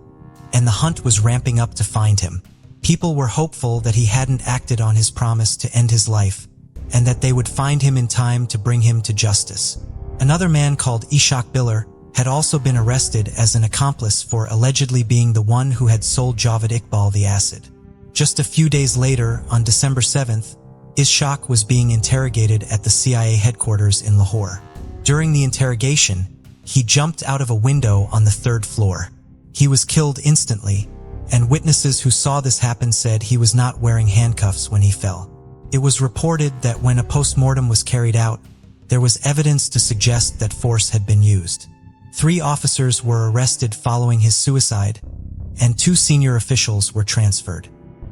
and the hunt was ramping up to find him. People were hopeful that he hadn't acted on his promise to end his life, and that they would find him in time to bring him to justice. Another man called Ishaq Biller had also been arrested as an accomplice for allegedly being the one who had sold Javed Iqbal the acid. Just a few days later, on December 7th, Ishaq was being interrogated at the CIA headquarters in Lahore. During the interrogation, he jumped out of a window on the 3rd floor. He was killed instantly, and witnesses who saw this happen said he was not wearing handcuffs when he fell. It was reported that when a post-mortem was carried out, there was evidence to suggest that force had been used. 3 officers were arrested following his suicide, and 2 senior officials were transferred.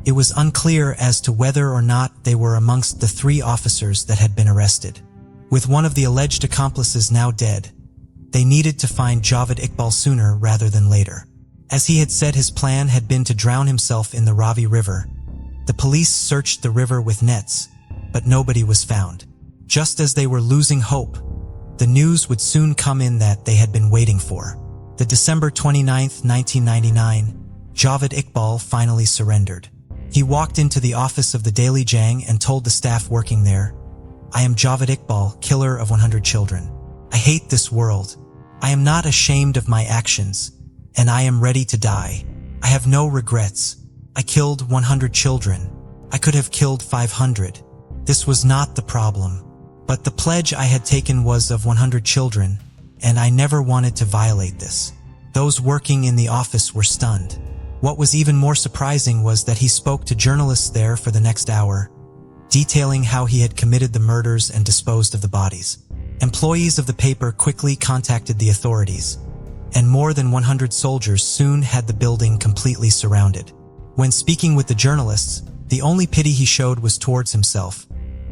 It was unclear as to whether or not they were amongst the 3 officers that had been arrested. With one of the alleged accomplices now dead, they needed to find Javed Iqbal sooner rather than later. As he had said, his plan had been to drown himself in the Ravi River. The police searched the river with nets, but nobody was found. Just as they were losing hope, the news would soon come in that they had been waiting for. The December 29, 1999, Javed Iqbal finally surrendered. He walked into the office of the Daily Jang and told the staff working there, "I am Javed Iqbal, killer of 100 children. I hate this world. I am not ashamed of my actions, and I am ready to die. I have no regrets. I killed 100 children. I could have killed 500. This was not the problem. But the pledge I had taken was of 100 children, and I never wanted to violate this." Those working in the office were stunned. What was even more surprising was that he spoke to journalists there for the next hour, detailing how he had committed the murders and disposed of the bodies. Employees of the paper quickly contacted the authorities, and more than 100 soldiers soon had the building completely surrounded. When speaking with the journalists, the only pity he showed was towards himself,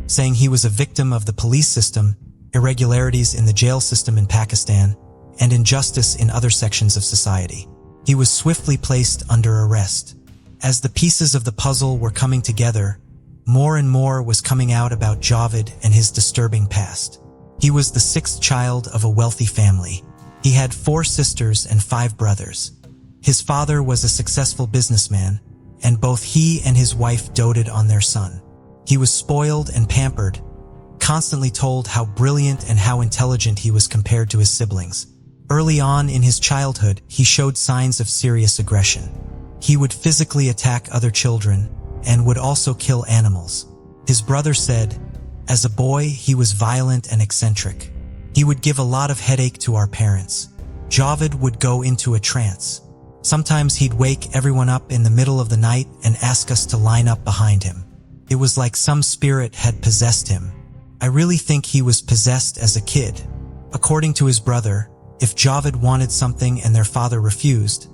saying he was a victim of the police system, irregularities in the jail system in Pakistan, and injustice in other sections of society. He was swiftly placed under arrest. As the pieces of the puzzle were coming together, more and more was coming out about Javed and his disturbing past. He was the 6th child of a wealthy family. He had 4 sisters and 5 brothers. His father was a successful businessman, and both he and his wife doted on their son. He was spoiled and pampered, constantly told how brilliant and how intelligent he was compared to his siblings. Early on in his childhood, he showed signs of serious aggression. He would physically attack other children and would also kill animals. His brother said, as a boy, he was violent and eccentric. He would give a lot of headache to our parents. Javed would go into a trance. Sometimes he'd wake everyone up in the middle of the night and ask us to line up behind him. It was like some spirit had possessed him. I really think he was possessed as a kid. According to his brother, if Javed wanted something and their father refused,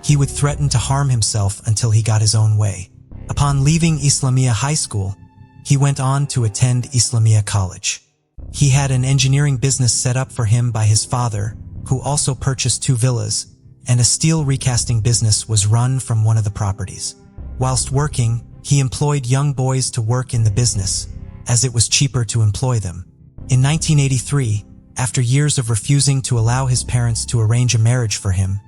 he would threaten to harm himself until he got his own way. Upon leaving Islamia High School, he went on to attend Islamia College. He had an engineering business set up for him by his father, who also purchased 2 villas, and a steel recasting business was run from one of the properties. Whilst working, he employed young boys to work in the business, as it was cheaper to employ them. In 1983, after years of refusing to allow his parents to arrange a marriage for him,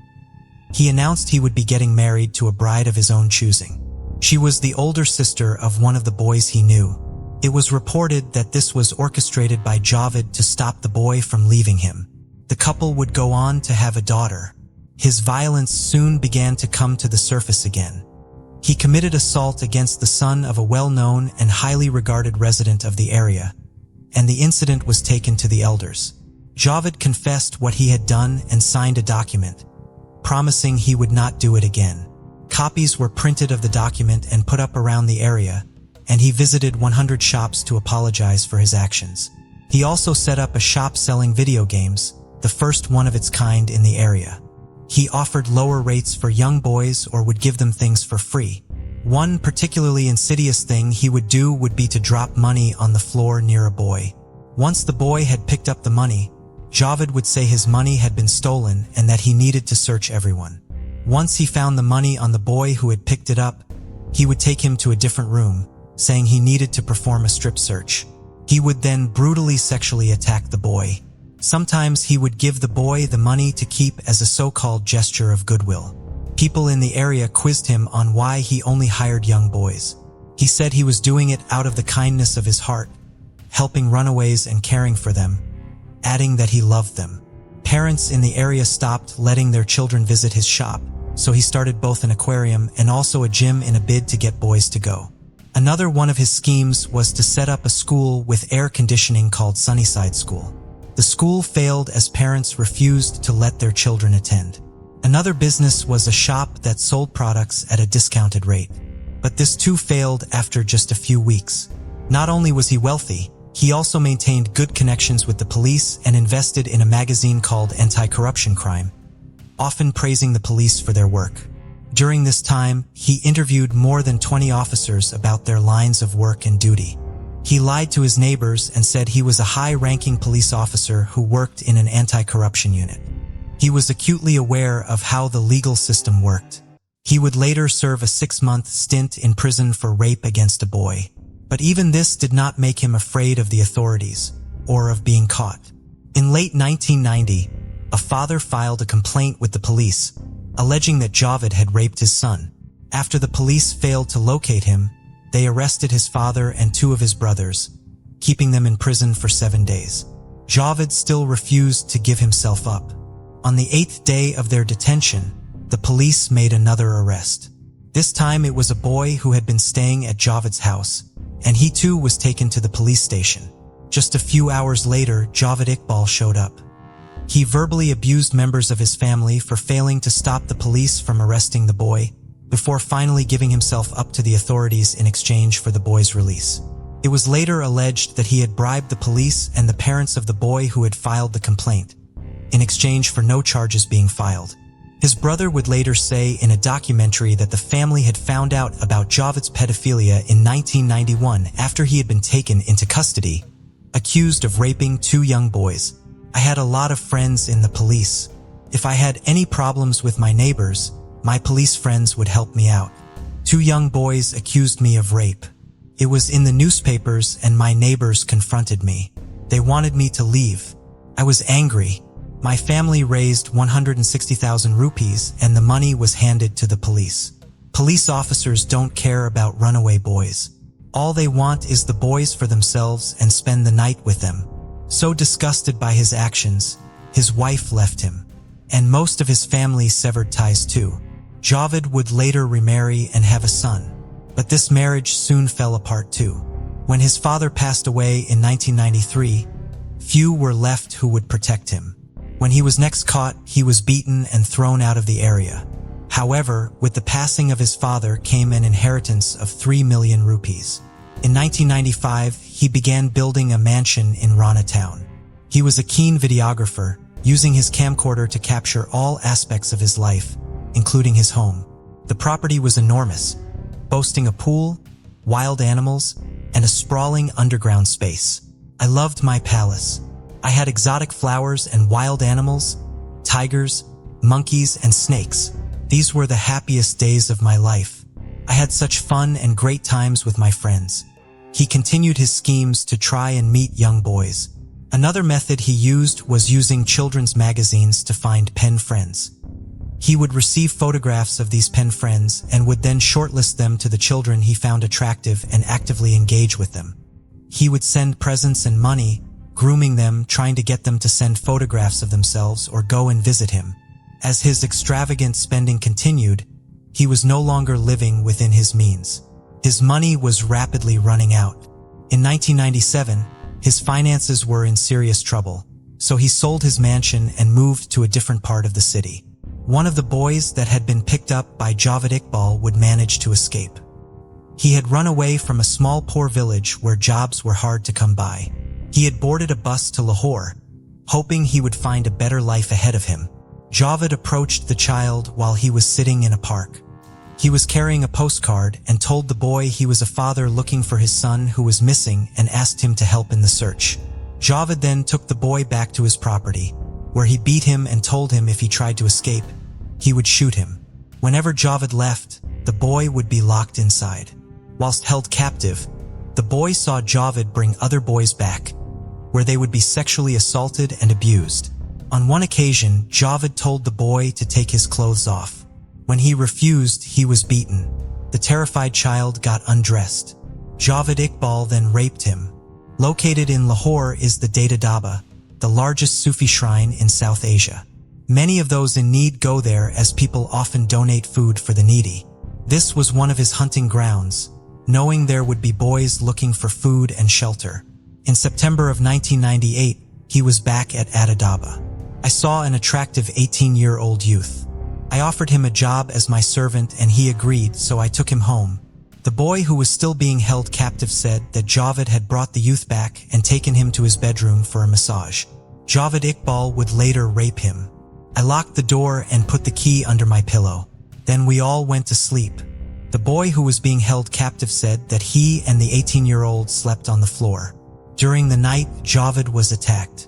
he announced he would be getting married to a bride of his own choosing. She was the older sister of one of the boys he knew. It was reported that this was orchestrated by Javed to stop the boy from leaving him. The couple would go on to have a daughter. His violence soon began to come to the surface again. He committed assault against the son of a well-known and highly regarded resident of the area, and the incident was taken to the elders. Javed confessed what he had done and signed a document, promising he would not do it again. Copies were printed of the document and put up around the area, and he visited 100 shops to apologize for his actions. He also set up a shop selling video games, the first one of its kind in the area. He offered lower rates for young boys or would give them things for free. One particularly insidious thing he would do would be to drop money on the floor near a boy. Once the boy had picked up the money, Javed would say his money had been stolen and that he needed to search everyone. Once he found the money on the boy who had picked it up, he would take him to a different room, saying he needed to perform a strip search. He would then brutally sexually attack the boy. Sometimes he would give the boy the money to keep as a so-called gesture of goodwill. People in the area quizzed him on why he only hired young boys. He said he was doing it out of the kindness of his heart, helping runaways and caring for them, adding that he loved them. Parents in the area stopped letting their children visit his shop, so he started both an aquarium and also a gym in a bid to get boys to go. Another one of his schemes was to set up a school with air conditioning called Sunnyside School. The school failed as parents refused to let their children attend. Another business was a shop that sold products at a discounted rate. But this too failed after just a few weeks. Not only was he wealthy, he also maintained good connections with the police and invested in a magazine called Anti-Corruption Crime, often praising the police for their work. During this time, he interviewed more than 20 officers about their lines of work and duty. He lied to his neighbors and said he was a high-ranking police officer who worked in an anti-corruption unit. He was acutely aware of how the legal system worked. He would later serve a 6-month stint in prison for rape against a boy. But even this did not make him afraid of the authorities or of being caught. In late 1990, a father filed a complaint with the police, alleging that Javed had raped his son. After the police failed to locate him, they arrested his father and 2 of his brothers, keeping them in prison for 7 days. Javed still refused to give himself up. On the 8th day of their detention, the police made another arrest. This time it was a boy who had been staying at Javed's house, and he too was taken to the police station. Just a few hours later, Javed Iqbal showed up. He verbally abused members of his family for failing to stop the police from arresting the boy, before finally giving himself up to the authorities in exchange for the boy's release. It was later alleged that he had bribed the police and the parents of the boy who had filed the complaint, in exchange for no charges being filed. His brother would later say in a documentary that the family had found out about Javed's pedophilia in 1991 after he had been taken into custody, accused of raping 2 young boys. "I had a lot of friends in the police. If I had any problems with my neighbors, my police friends would help me out. 2 young boys accused me of rape. It was in the newspapers and my neighbors confronted me. They wanted me to leave. I was angry. My family raised 160,000 rupees and the money was handed to the police. Police officers don't care about runaway boys. All they want is the boys for themselves and spend the night with them." So disgusted by his actions, his wife left him, and most of his family severed ties too. Javed would later remarry and have a son, but this marriage soon fell apart too. When his father passed away in 1993, few were left who would protect him. When he was next caught, he was beaten and thrown out of the area. However, with the passing of his father came an inheritance of 3 million rupees. In 1995, he began building a mansion in Rana town. He was a keen videographer, using his camcorder to capture all aspects of his life, including his home. The property was enormous, boasting a pool, wild animals, and a sprawling underground space. "I loved my palace. I had exotic flowers and wild animals, tigers, monkeys, and snakes. These were the happiest days of my life. I had such fun and great times with my friends." He continued his schemes to try and meet young boys. Another method he used was using children's magazines to find pen friends. He would receive photographs of these pen friends and would then shortlist them to the children he found attractive and actively engage with them. He would send presents and money, grooming them, trying to get them to send photographs of themselves or go and visit him. As his extravagant spending continued, he was no longer living within his means. His money was rapidly running out. In 1997, his finances were in serious trouble, so he sold his mansion and moved to a different part of the city. One of the boys that had been picked up by Javed Iqbal would manage to escape. He had run away from a small poor village where jobs were hard to come by. He had boarded a bus to Lahore, hoping he would find a better life ahead of him. Javed approached the child while he was sitting in a park. He was carrying a postcard and told the boy he was a father looking for his son who was missing and asked him to help in the search. Javed then took the boy back to his property, where he beat him and told him if he tried to escape, he would shoot him. Whenever Javed left, the boy would be locked inside. Whilst held captive, the boy saw Javed bring other boys back, where they would be sexually assaulted and abused. On one occasion, Javed told the boy to take his clothes off. When he refused, he was beaten. The terrified child got undressed. Javed Iqbal then raped him. Located in Lahore is the Data Daba, the largest Sufi shrine in South Asia. Many of those in need go there as people often donate food for the needy. This was one of his hunting grounds, knowing there would be boys looking for food and shelter. In September of 1998, he was back at Adadaba. I saw an attractive 18-year-old youth. I offered him a job as my servant and he agreed, so I took him home. The boy who was still being held captive said that Javed had brought the youth back and taken him to his bedroom for a massage. Javed Iqbal would later rape him. I locked the door and put the key under my pillow. Then we all went to sleep. The boy who was being held captive said that he and the 18-year-old slept on the floor. During the night, Javed was attacked.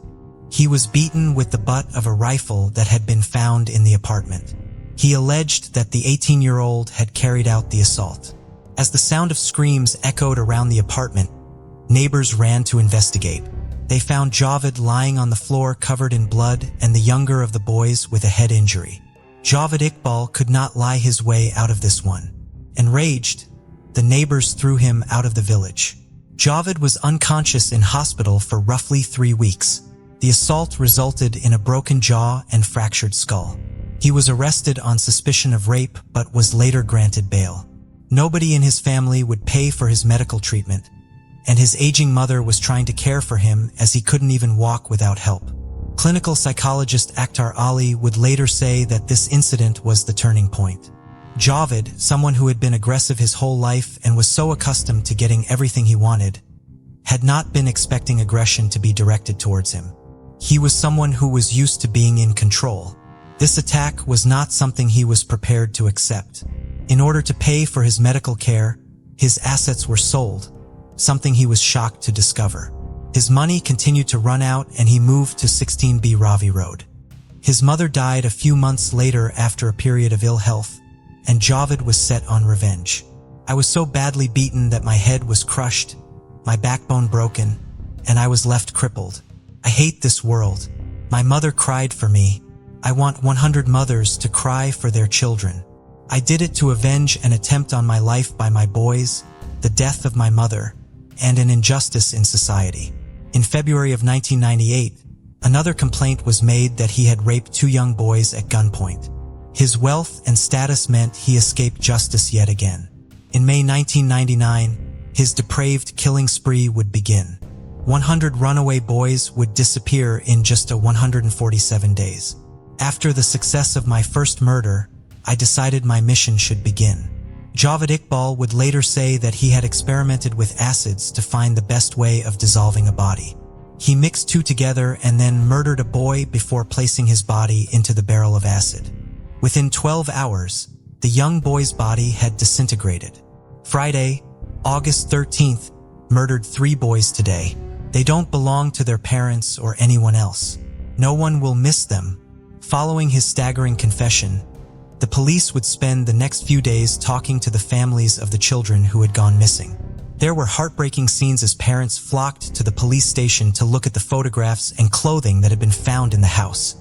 He was beaten with the butt of a rifle that had been found in the apartment. He alleged that the 18-year-old had carried out the assault. As the sound of screams echoed around the apartment, neighbors ran to investigate. They found Javed lying on the floor covered in blood and the younger of the boys with a head injury. Javed Iqbal could not lie his way out of this one. Enraged, the neighbors threw him out of the village. Javed was unconscious in hospital for roughly 3 weeks. The assault resulted in a broken jaw and fractured skull. He was arrested on suspicion of rape but was later granted bail. Nobody in his family would pay for his medical treatment, and his aging mother was trying to care for him as he couldn't even walk without help. Clinical psychologist Akhtar Ali would later say that this incident was the turning point. Javed, someone who had been aggressive his whole life and was so accustomed to getting everything he wanted, had not been expecting aggression to be directed towards him. He was someone who was used to being in control. This attack was not something he was prepared to accept. In order to pay for his medical care, his assets were sold, something he was shocked to discover. His money continued to run out and he moved to 16B Ravi Road. His mother died a few months later after a period of ill health, and Javed was set on revenge. I was so badly beaten that my head was crushed, my backbone broken, and I was left crippled. I hate this world. My mother cried for me. I want 100 mothers to cry for their children. I did it to avenge an attempt on my life by my boys, the death of my mother, and an injustice in society. In February of 1998, another complaint was made that he had raped 2 young boys at gunpoint. His wealth and status meant he escaped justice yet again. In May 1999, his depraved killing spree would begin. 100 runaway boys would disappear in just 147 days. After the success of my first murder, I decided my mission should begin. Javed Iqbal would later say that he had experimented with acids to find the best way of dissolving a body. He mixed 2 together and then murdered a boy before placing his body into the barrel of acid. Within 12 hours, the young boy's body had disintegrated. Friday, August 13th, murdered 3 boys today. They don't belong to their parents or anyone else. No one will miss them. Following his staggering confession, the police would spend the next few days talking to the families of the children who had gone missing. There were heartbreaking scenes as parents flocked to the police station to look at the photographs and clothing that had been found in the house.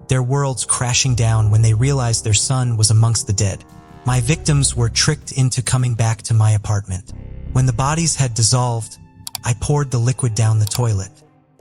Their worlds crashing down when they realized their son was amongst the dead. My victims were tricked into coming back to my apartment. When the bodies had dissolved, I poured the liquid down the toilet.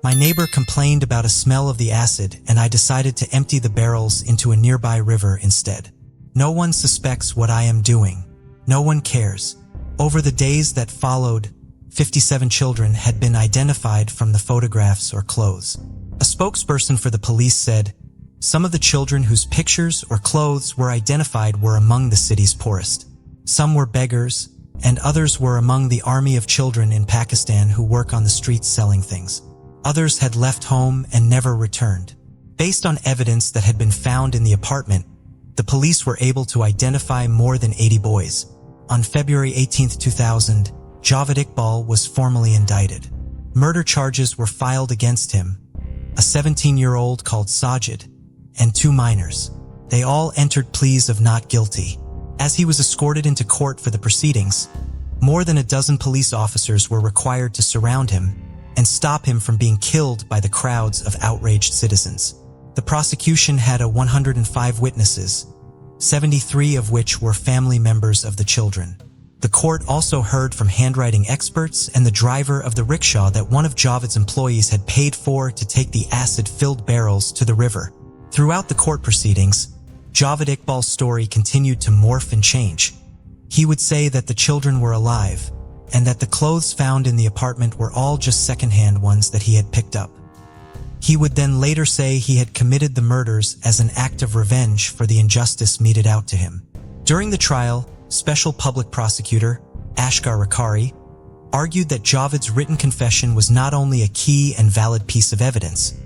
My neighbor complained about a smell of the acid, and I decided to empty the barrels into a nearby river instead. No one suspects what I am doing. No one cares. Over the days that followed, 57 children had been identified from the photographs or clothes. A spokesperson for the police said, "Some of the children whose pictures or clothes were identified were among the city's poorest. Some were beggars, and others were among the army of children in Pakistan who work on the streets selling things. Others had left home and never returned." Based on evidence that had been found in the apartment, the police were able to identify more than 80 boys. On February 18, 2000, Javed Iqbal was formally indicted. Murder charges were filed against him, a 17-year-old called Sajid, and 2 minors. They all entered pleas of not guilty. As he was escorted into court for the proceedings, more than a dozen police officers were required to surround him, and stop him from being killed by the crowds of outraged citizens. The prosecution had 105 witnesses, 73 of which were family members of the children. The court also heard from handwriting experts and the driver of the rickshaw that one of Javed's employees had paid for to take the acid-filled barrels to the river. Throughout the court proceedings, Javed Iqbal's story continued to morph and change. He would say that the children were alive, and that the clothes found in the apartment were all just second-hand ones that he had picked up. He would then later say he had committed the murders as an act of revenge for the injustice meted out to him. During the trial, Special Public Prosecutor Ashgar Rakari argued that Javed's written confession was not only a key and valid piece of evidence,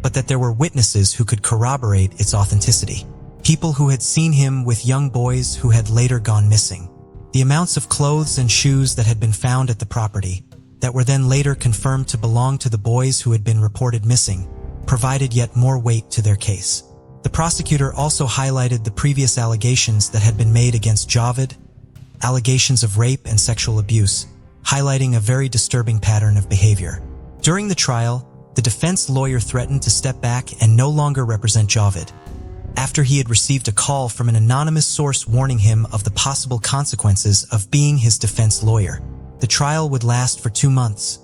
but that there were witnesses who could corroborate its authenticity. People who had seen him with young boys who had later gone missing. The amounts of clothes and shoes that had been found at the property, that were then later confirmed to belong to the boys who had been reported missing, provided yet more weight to their case. The prosecutor also highlighted the previous allegations that had been made against Javed, allegations of rape and sexual abuse, highlighting a very disturbing pattern of behavior. During the trial, the defense lawyer threatened to step back and no longer represent Javed, after he had received a call from an anonymous source warning him of the possible consequences of being his defense lawyer. The trial would last for 2 months,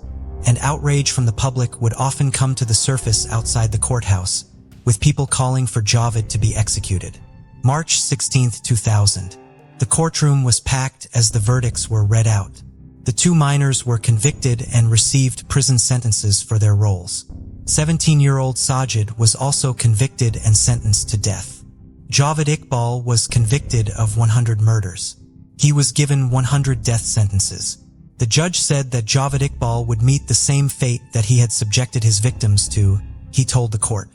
and outrage from the public would often come to the surface outside the courthouse, with people calling for Javed to be executed. March 16, 2000. The courtroom was packed as the verdicts were read out. The 2 minors were convicted and received prison sentences for their roles. 17-year-old Sajid was also convicted and sentenced to death. Javed Iqbal was convicted of 100 murders. He was given 100 death sentences. The judge said that Javed Iqbal would meet the same fate that he had subjected his victims to, he told the court.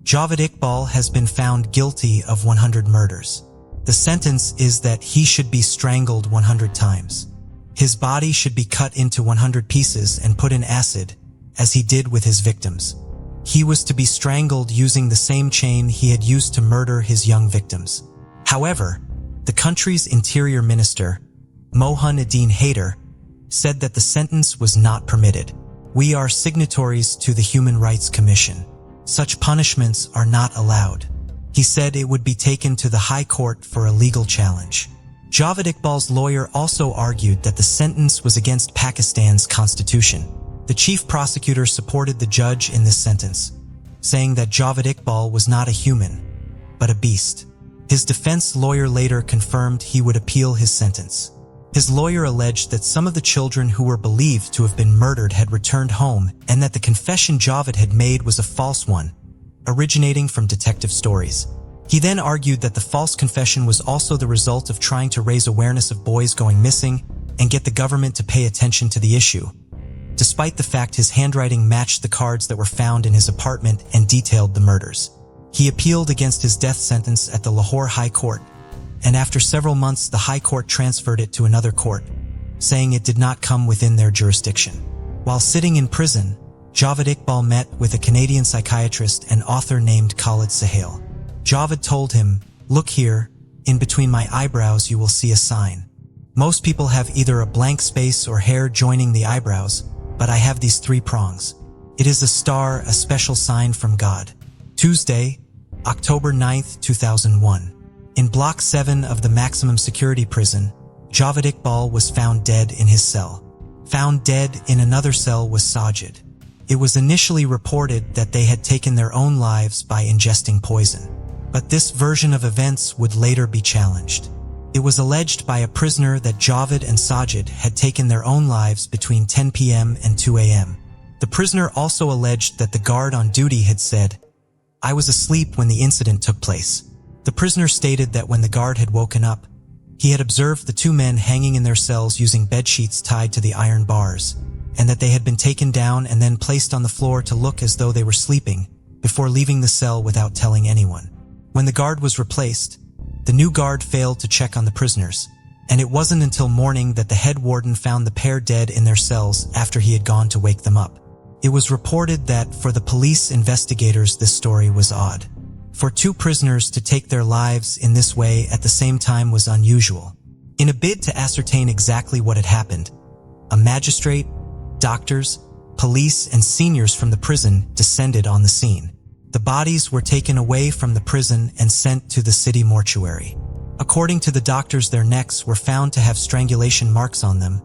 Javed Iqbal has been found guilty of 100 murders. The sentence is that he should be strangled 100 times. His body should be cut into 100 pieces and put in acid, as he did with his victims. He was to be strangled using the same chain he had used to murder his young victims. However, the country's interior minister, Mohammedine Haider, said that the sentence was not permitted. We are signatories to the Human Rights Commission. Such punishments are not allowed. He said it would be taken to the High Court for a legal challenge. Javed Iqbal's lawyer also argued that the sentence was against Pakistan's constitution. The chief prosecutor supported the judge in this sentence, saying that Javed Iqbal was not a human, but a beast. His defense lawyer later confirmed he would appeal his sentence. His lawyer alleged that some of the children who were believed to have been murdered had returned home and that the confession Javed had made was a false one, originating from detective stories. He then argued that the false confession was also the result of trying to raise awareness of boys going missing and get the government to pay attention to the issue, despite the fact his handwriting matched the cards that were found in his apartment and detailed the murders. He appealed against his death sentence at the Lahore High Court, and after several months the High Court transferred it to another court, saying it did not come within their jurisdiction. While sitting in prison, Javed Iqbal met with a Canadian psychiatrist and author named Khalid Sahel. Javed told him, "Look here, in between my eyebrows you will see a sign. Most people have either a blank space or hair joining the eyebrows, but I have these 3 prongs. It is a star, a special sign from God." Tuesday, October 9, 2001. In Block 7 of the maximum security prison, Javed Iqbal was found dead in his cell. Found dead in another cell was Sajid. It was initially reported that they had taken their own lives by ingesting poison, but this version of events would later be challenged. It was alleged by a prisoner that Javed and Sajid had taken their own lives between 10 p.m. and 2 a.m. The prisoner also alleged that the guard on duty had said, "I was asleep when the incident took place." The prisoner stated that when the guard had woken up, he had observed the 2 men hanging in their cells using bedsheets tied to the iron bars, and that they had been taken down and then placed on the floor to look as though they were sleeping, before leaving the cell without telling anyone. When the guard was replaced, the new guard failed to check on the prisoners, and it wasn't until morning that the head warden found the pair dead in their cells after he had gone to wake them up. It was reported that for the police investigators this story was odd. For 2 prisoners to take their lives in this way at the same time was unusual. In a bid to ascertain exactly what had happened, a magistrate, doctors, police and seniors from the prison descended on the scene. The bodies were taken away from the prison and sent to the city mortuary. According to the doctors, their necks were found to have strangulation marks on them,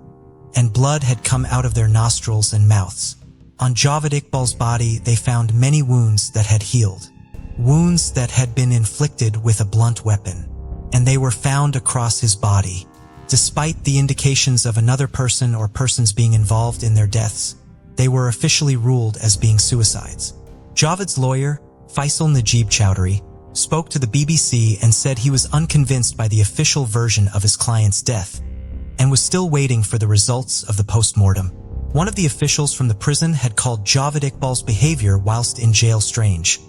and blood had come out of their nostrils and mouths. On Javed Iqbal's body, they found many wounds that had healed, wounds that had been inflicted with a blunt weapon, and they were found across his body. Despite the indications of another person or persons being involved in their deaths, they were officially ruled as being suicides. Javed's lawyer, Faisal Najib Chowdhury, spoke to the BBC and said he was unconvinced by the official version of his client's death and was still waiting for the results of the post-mortem. One of the officials from the prison had called Javed Iqbal's behavior whilst in jail strange,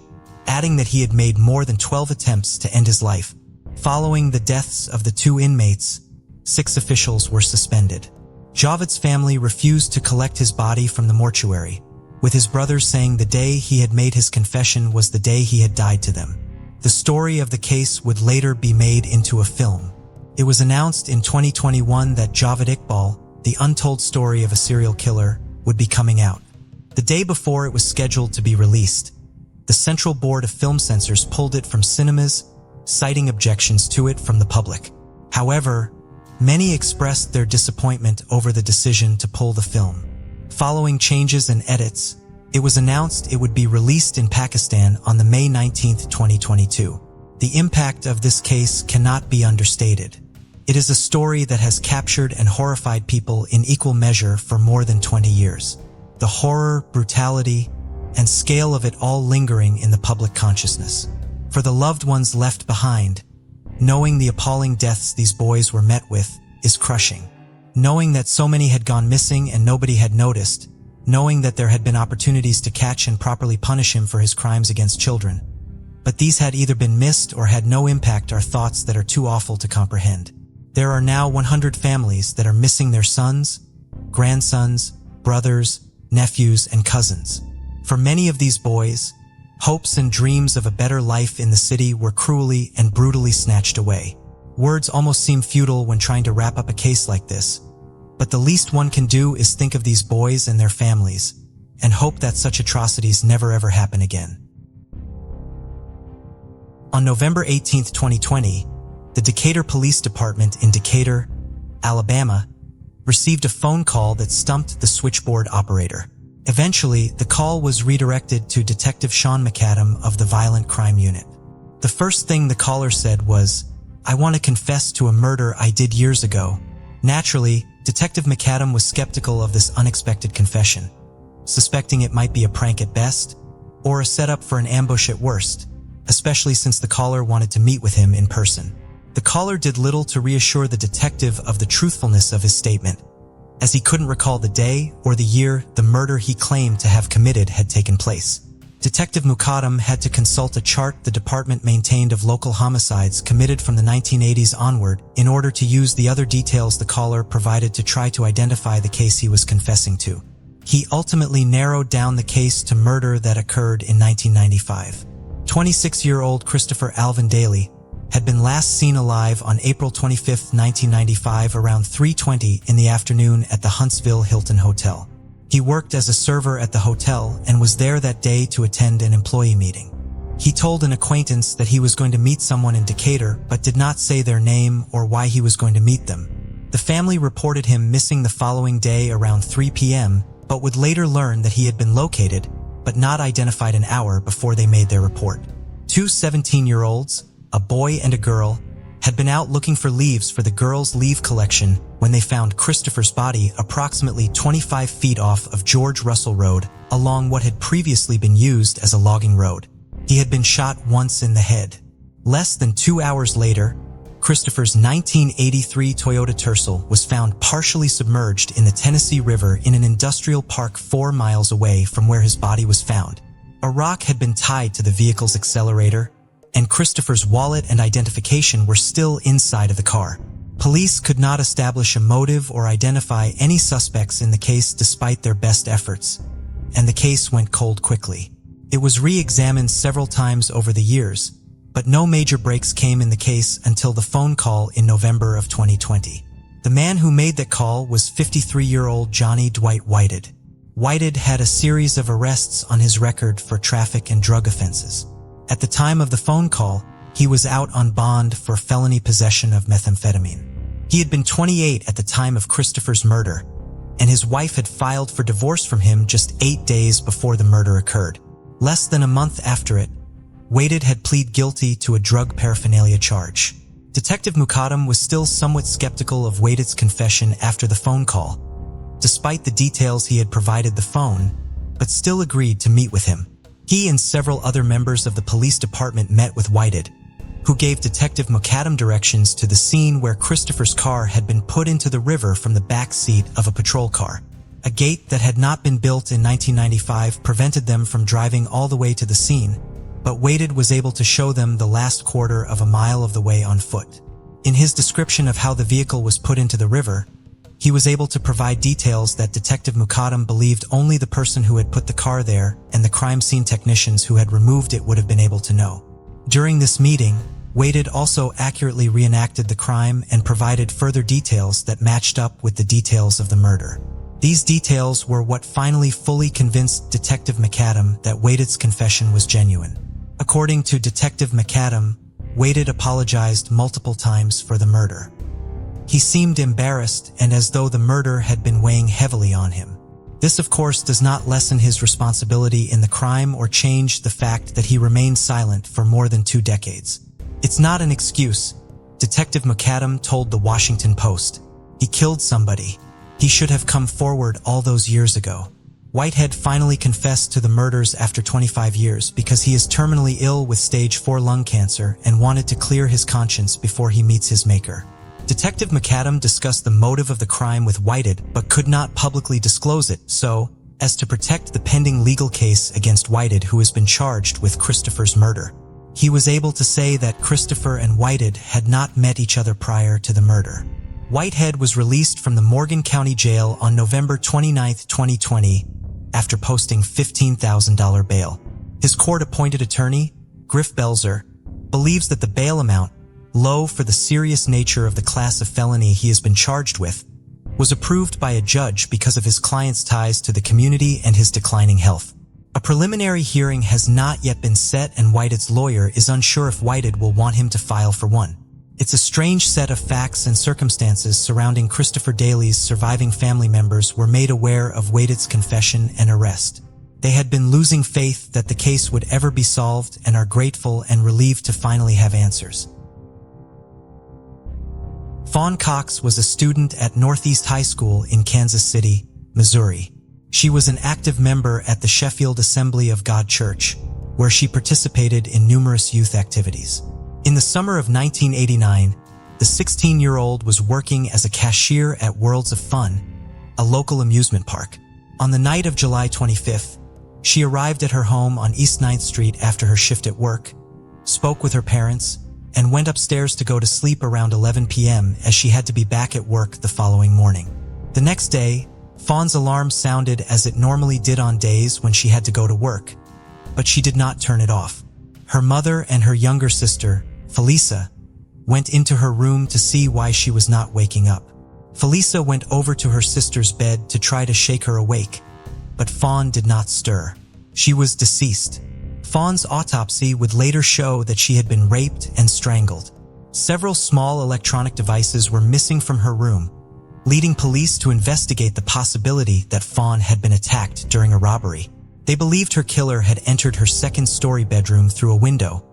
adding that he had made more than 12 attempts to end his life. Following the deaths of the 2 inmates, 6 officials were suspended. Javed's family refused to collect his body from the mortuary, with his brothers saying the day he had made his confession was the day he had died to them. The story of the case would later be made into a film. It was announced in 2021 that Javed Iqbal, the untold story of a serial killer, would be coming out. The day before it was scheduled to be released, the Central Board of Film Censors pulled it from cinemas, citing objections to it from the public. However, many expressed their disappointment over the decision to pull the film. Following changes and edits, it was announced it would be released in Pakistan on the May 19, 2022. The impact of this case cannot be understated. It is a story that has captured and horrified people in equal measure for more than 20 years. The horror, brutality, and scale of it all lingering in the public consciousness. For the loved ones left behind, knowing the appalling deaths these boys were met with is crushing. Knowing that so many had gone missing and nobody had noticed, knowing that there had been opportunities to catch and properly punish him for his crimes against children. But these had either been missed or had no impact are thoughts that are too awful to comprehend. There are now 100 families that are missing their sons, grandsons, brothers, nephews, and cousins. For many of these boys, hopes and dreams of a better life in the city were cruelly and brutally snatched away. Words almost seem futile when trying to wrap up a case like this, but the least one can do is think of these boys and their families and hope that such atrocities never ever happen again. On November 18, 2020, the Decatur Police Department in Decatur, Alabama, received a phone call that stumped the switchboard operator. Eventually, the call was redirected to Detective Sean McAdam of the Violent Crime Unit. The first thing the caller said was, "I want to confess to a murder I did years ago." Naturally, Detective McAdam was skeptical of this unexpected confession, suspecting it might be a prank at best, or a setup for an ambush at worst, especially since the caller wanted to meet with him in person. The caller did little to reassure the detective of the truthfulness of his statement, as he couldn't recall the day or the year the murder he claimed to have committed had taken place. Detective McAdam had to consult a chart the department maintained of local homicides committed from the 1980s onward in order to use the other details the caller provided to try to identify the case he was confessing to. He ultimately narrowed down the case to murder that occurred in 1995. 26-year-old Christopher Alvin Daly had been last seen alive on April 25, 1995 around 3:20 in the afternoon at the Huntsville Hilton Hotel. He worked as a server at the hotel and was there that day to attend an employee meeting. He told an acquaintance that he was going to meet someone in Decatur but did not say their name or why he was going to meet them. The family reported him missing the following day around 3 p.m. but would later learn that he had been located but not identified an hour before they made their report. 2 17-year-olds, a boy and a girl, had been out looking for leaves for the girls' leave collection when they found Christopher's body approximately 25 feet off of George Russell Road along what had previously been used as a logging road. He had been shot once in the head. Less than 2 hours later, Christopher's 1983 Toyota Tercel was found partially submerged in the Tennessee River in an industrial park 4 miles away from where his body was found. A rock had been tied to the vehicle's accelerator, and Christopher's wallet and identification were still inside of the car. Police could not establish a motive or identify any suspects in the case despite their best efforts, and the case went cold quickly. It was re-examined several times over the years, but no major breaks came in the case until the phone call in November of 2020. The man who made that call was 53-year-old Johnny Dwight Whited. Whited had a series of arrests on his record for traffic and drug offenses. At the time of the phone call, he was out on bond for felony possession of methamphetamine. He had been 28 at the time of Christopher's murder, and his wife had filed for divorce from him just 8 days before the murder occurred. Less than a month after it, Whited had pleaded guilty to a drug paraphernalia charge. Detective Mukadam was still somewhat skeptical of Whited's confession after the phone call, despite the details he had provided the phone, but still agreed to meet with him. He and several other members of the police department met with Whited, who gave Detective Mukadam directions to the scene where Christopher's car had been put into the river from the back seat of a patrol car. A gate that had not been built in 1995 prevented them from driving all the way to the scene, but Whited was able to show them the last quarter of a mile of the way on foot. In his description of how the vehicle was put into the river, he was able to provide details that Detective Mukadam believed only the person who had put the car there and the crime scene technicians who had removed it would have been able to know. During this meeting, Whited also accurately reenacted the crime and provided further details that matched up with the details of the murder. These details were what finally fully convinced Detective Mukadam that Whited's confession was genuine. According to Detective Mukadam, Whited apologized multiple times for the murder. He seemed embarrassed and as though the murder had been weighing heavily on him. This, of course, does not lessen his responsibility in the crime or change the fact that he remained silent for more than 2 decades. It's not an excuse, Detective Mukadam told the Washington Post. He killed somebody. He should have come forward all those years ago. Whitehead finally confessed to the murders after 25 years because he is terminally ill with stage 4 lung cancer and wanted to clear his conscience before he meets his maker. Detective Mukadam discussed the motive of the crime with Whited but could not publicly disclose it so as to protect the pending legal case against Whited, who has been charged with Christopher's murder. He was able to say that Christopher and Whited had not met each other prior to the murder. Whitehead was released from the Morgan County Jail on November 29, 2020, after posting $15,000 bail. His court-appointed attorney, Griff Belzer, believes that the bail amount, low for the serious nature of the class of felony he has been charged with, was approved by a judge because of his client's ties to the community and his declining health. A preliminary hearing has not yet been set and Whited's lawyer is unsure if Whited will want him to file for one. It's a strange set of facts and circumstances surrounding Christopher Daly's surviving family members were made aware of Whited's confession and arrest. They had been losing faith that the case would ever be solved and are grateful and relieved to finally have answers. Fawn Cox was a student at Northeast High School in Kansas City, Missouri. She was an active member at the Sheffield Assembly of God Church, where she participated in numerous youth activities. In the summer of 1989, the 16-year-old was working as a cashier at Worlds of Fun, a local amusement park. On the night of July 25th, she arrived at her home on East 9th Street after her shift at work, spoke with her parents, and went upstairs to go to sleep around 11 p.m. as she had to be back at work the following morning. The next day, Fawn's alarm sounded as it normally did on days when she had to go to work, but she did not turn it off. Her mother and her younger sister, Felisa, went into her room to see why she was not waking up. Felisa went over to her sister's bed to try to shake her awake, but Fawn did not stir. She was deceased. Fawn's autopsy would later show that she had been raped and strangled. Several small electronic devices were missing from her room, leading police to investigate the possibility that Fawn had been attacked during a robbery. They believed her killer had entered her second-story bedroom through a window,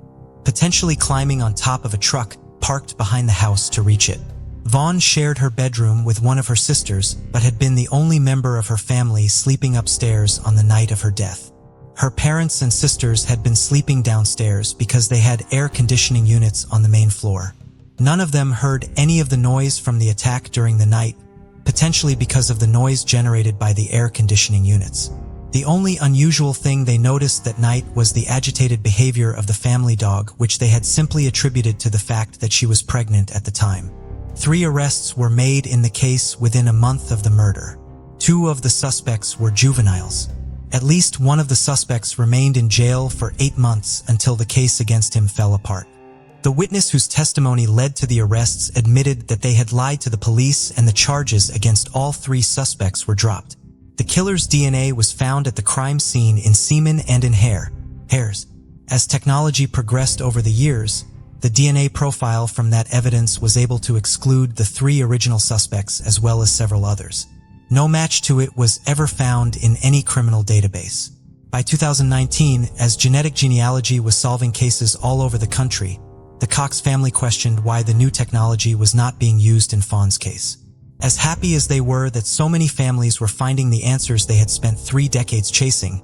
potentially climbing on top of a truck parked behind the house to reach it. Vaughn shared her bedroom with one of her sisters, but had been the only member of her family sleeping upstairs on the night of her death. Her parents and sisters had been sleeping downstairs because they had air conditioning units on the main floor. None of them heard any of the noise from the attack during the night, potentially because of the noise generated by the air conditioning units. The only unusual thing they noticed that night was the agitated behavior of the family dog, which they had simply attributed to the fact that she was pregnant at the time. 3 arrests were made in the case within a month of the murder. 2 of the suspects were juveniles. At least one of the suspects remained in jail for 8 months until the case against him fell apart. The witness whose testimony led to the arrests admitted that they had lied to the police and the charges against all 3 suspects were dropped. The killer's DNA was found at the crime scene in semen and in hairs. As technology progressed over the years, the DNA profile from that evidence was able to exclude the 3 original suspects as well as several others. No match to it was ever found in any criminal database. By 2019, as genetic genealogy was solving cases all over the country, the Cox family questioned why the new technology was not being used in Fawn's case. As happy as they were that so many families were finding the answers they had spent 3 decades chasing,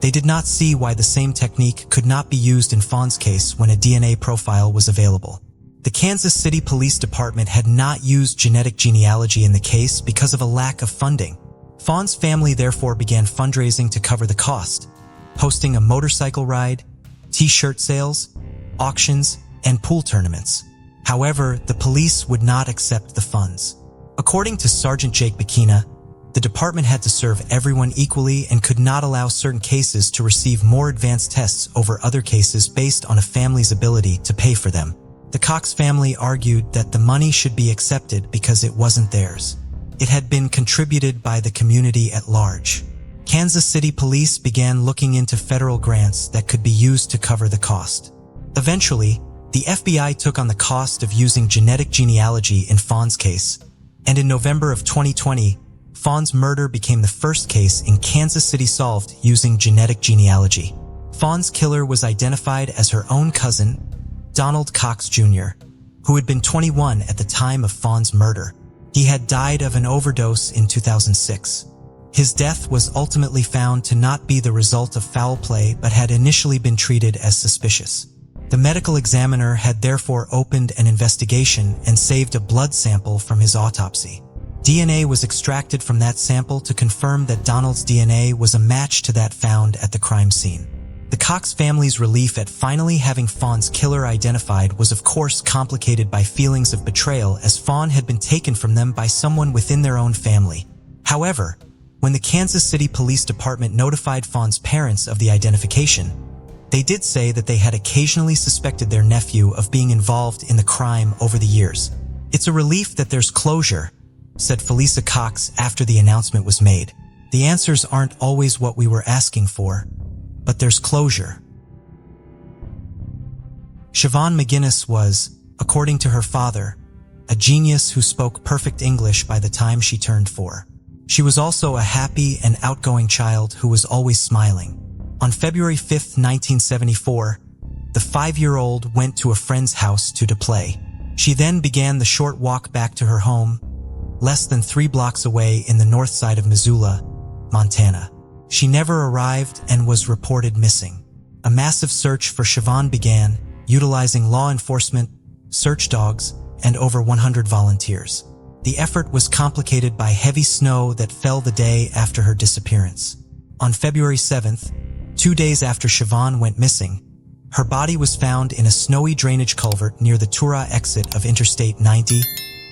they did not see why the same technique could not be used in Fawn's case when a DNA profile was available. The Kansas City Police Department had not used genetic genealogy in the case because of a lack of funding. Fawn's family therefore began fundraising to cover the cost, hosting a motorcycle ride, t-shirt sales, auctions, and pool tournaments. However, the police would not accept the funds. According to Sergeant Jake Bakina, the department had to serve everyone equally and could not allow certain cases to receive more advanced tests over other cases based on a family's ability to pay for them. The Cox family argued that the money should be accepted because it wasn't theirs. It had been contributed by the community at large. Kansas City Police began looking into federal grants that could be used to cover the cost. Eventually, the FBI took on the cost of using genetic genealogy in Fawn's case, and in November of 2020, Fawn's murder became the first case in Kansas City solved using genetic genealogy. Fawn's killer was identified as her own cousin, Donald Cox Jr., who had been 21 at the time of Fawn's murder. He had died of an overdose in 2006. His death was ultimately found to not be the result of foul play but had initially been treated as suspicious. The medical examiner had therefore opened an investigation and saved a blood sample from his autopsy. DNA was extracted from that sample to confirm that Donald's DNA was a match to that found at the crime scene. The Cox family's relief at finally having Fawn's killer identified was of course complicated by feelings of betrayal as Fawn had been taken from them by someone within their own family. However, when the Kansas City Police Department notified Fawn's parents of the identification, they did say that they had occasionally suspected their nephew of being involved in the crime over the years. "It's a relief that there's closure," said Felisa Cox after the announcement was made. "The answers aren't always what we were asking for, but there's closure." Siobhan McGinnis was, according to her father, a genius who spoke perfect English by the time she turned 4. She was also a happy and outgoing child who was always smiling. On February 5, 1974, the 5-year-old went to a friend's house to play. She then began the short walk back to her home, less than 3 blocks away in the north side of Missoula, Montana. She never arrived and was reported missing. A massive search for Siobhan began, utilizing law enforcement, search dogs, and over 100 volunteers. The effort was complicated by heavy snow that fell the day after her disappearance. On February 7th, 2 days after Siobhan went missing, her body was found in a snowy drainage culvert near the Tura exit of Interstate 90,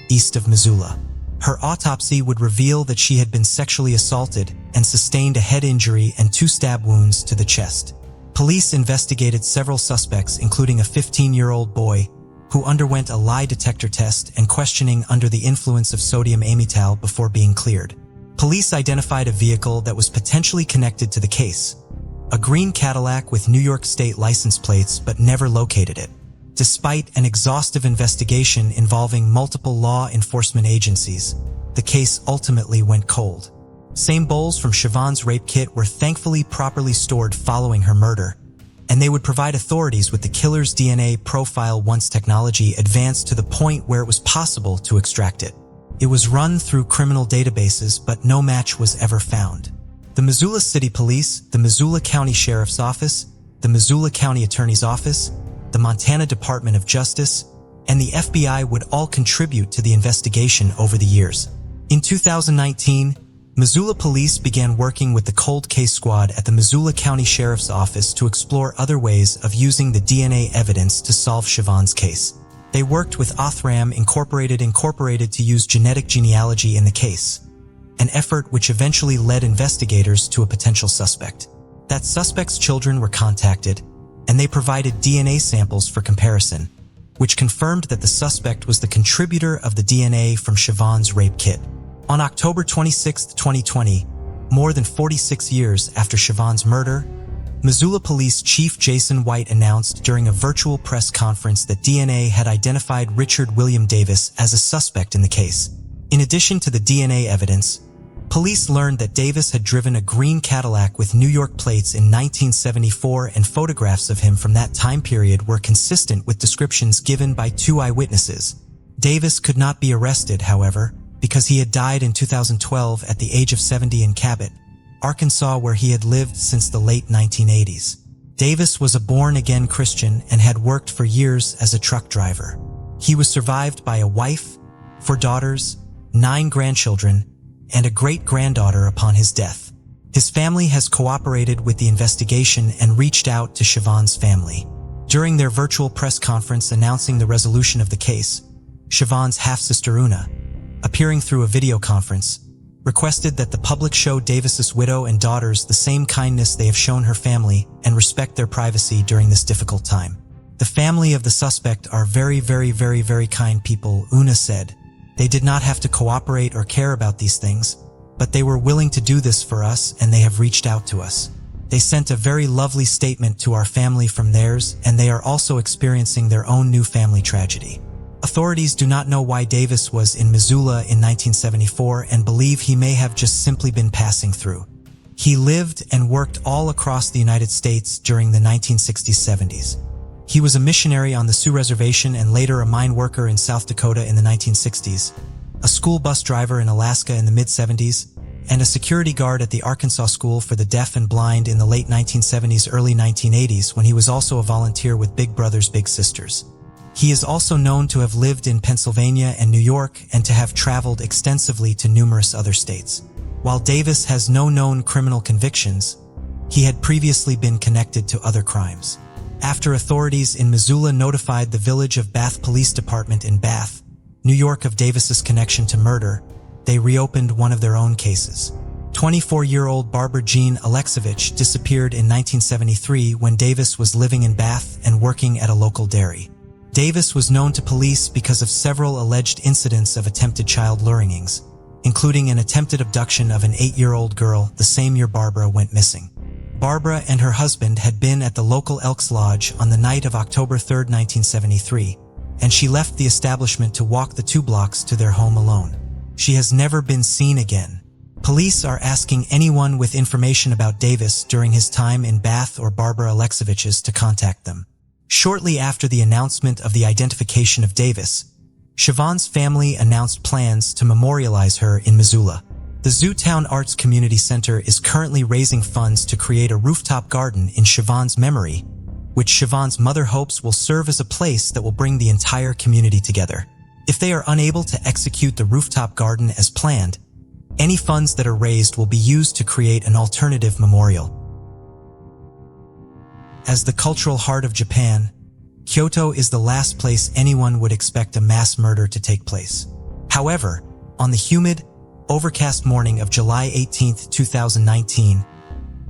east of Missoula. Her autopsy would reveal that she had been sexually assaulted and sustained a head injury and 2 stab wounds to the chest. Police investigated several suspects, including a 15-year-old boy who underwent a lie detector test and questioning under the influence of sodium amytal before being cleared. Police identified a vehicle that was potentially connected to the case, a green Cadillac with New York State license plates, but never located it. Despite an exhaustive investigation involving multiple law enforcement agencies, the case ultimately went cold. Same bowls from Siobhan's rape kit were thankfully properly stored following her murder, and they would provide authorities with the killer's DNA profile once technology advanced to the point where it was possible to extract it. It was run through criminal databases, but no match was ever found. The Missoula City Police, the Missoula County Sheriff's Office, the Missoula County Attorney's Office, the Montana Department of Justice, and the FBI would all contribute to the investigation over the years. In 2019, Missoula Police began working with the Cold Case Squad at the Missoula County Sheriff's Office to explore other ways of using the DNA evidence to solve Siobhan's case. They worked with Othram Incorporated to use genetic genealogy in the case, an effort which eventually led investigators to a potential suspect. That suspect's children were contacted, and they provided DNA samples for comparison, which confirmed that the suspect was the contributor of the DNA from Siobhan's rape kit. On October 26, 2020, More than 46 years after Siobhan's murder, Missoula Police Chief Jason White announced during a virtual press conference that DNA had identified Richard William Davis as a suspect in the case. In addition to the DNA evidence, police learned that Davis had driven a green Cadillac with New York plates in 1974, and photographs of him from that time period were consistent with descriptions given by 2 eyewitnesses. Davis could not be arrested, however, because he had died in 2012 at the age of 70 in Cabot, Arkansas, where he had lived since the late 1980s. Davis was a born-again Christian and had worked for years as a truck driver. He was survived by a wife, 4 daughters, 9 grandchildren, and a great-granddaughter upon his death. His family has cooperated with the investigation and reached out to Siobhan's family. During their virtual press conference announcing the resolution of the case, Siobhan's half-sister Una, appearing through a video conference, requested that the public show Davis's widow and daughters the same kindness they have shown her family and respect their privacy during this difficult time. The family of the suspect are very, very, very, very kind people, Una said. They did not have to cooperate or care about these things, but they were willing to do this for us, and they have reached out to us. They sent a very lovely statement to our family from theirs, and they are also experiencing their own new family tragedy. Authorities do not know why Davis was in Missoula in 1974 and believe he may have just simply been passing through. He lived and worked all across the United States during the 1960s-70s. He was a missionary on the Sioux Reservation and later a mine worker in South Dakota in the 1960s, a school bus driver in Alaska in the mid-70s, and a security guard at the Arkansas School for the Deaf and Blind in the late 1970s, early 1980s, when he was also a volunteer with Big Brothers Big Sisters. He is also known to have lived in Pennsylvania and New York and to have traveled extensively to numerous other states. While Davis has no known criminal convictions, he had previously been connected to other crimes. After authorities in Missoula notified the Village of Bath Police Department in Bath, New York, of Davis's connection to murder, they reopened one of their own cases. 24-year-old Barbara Jean Alexovich disappeared in 1973 when Davis was living in Bath and working at a local dairy. Davis was known to police because of several alleged incidents of attempted child luringings, including an attempted abduction of an 8-year-old girl the same year Barbara went missing. Barbara and her husband had been at the local Elks Lodge on the night of October 3, 1973, and she left the establishment to walk the 2 blocks to their home alone. She has never been seen again. Police are asking anyone with information about Davis during his time in Bath or Barbara Alexovich's to contact them. Shortly after the announcement of the identification of Davis, Siobhan's family announced plans to memorialize her in Missoula. The Zootown Arts Community Center is currently raising funds to create a rooftop garden in Siobhan's memory, which Siobhan's mother hopes will serve as a place that will bring the entire community together. If they are unable to execute the rooftop garden as planned, any funds that are raised will be used to create an alternative memorial. As the cultural heart of Japan, Kyoto is the last place anyone would expect a mass murder to take place. However, on the humid, overcast morning of July 18, 2019,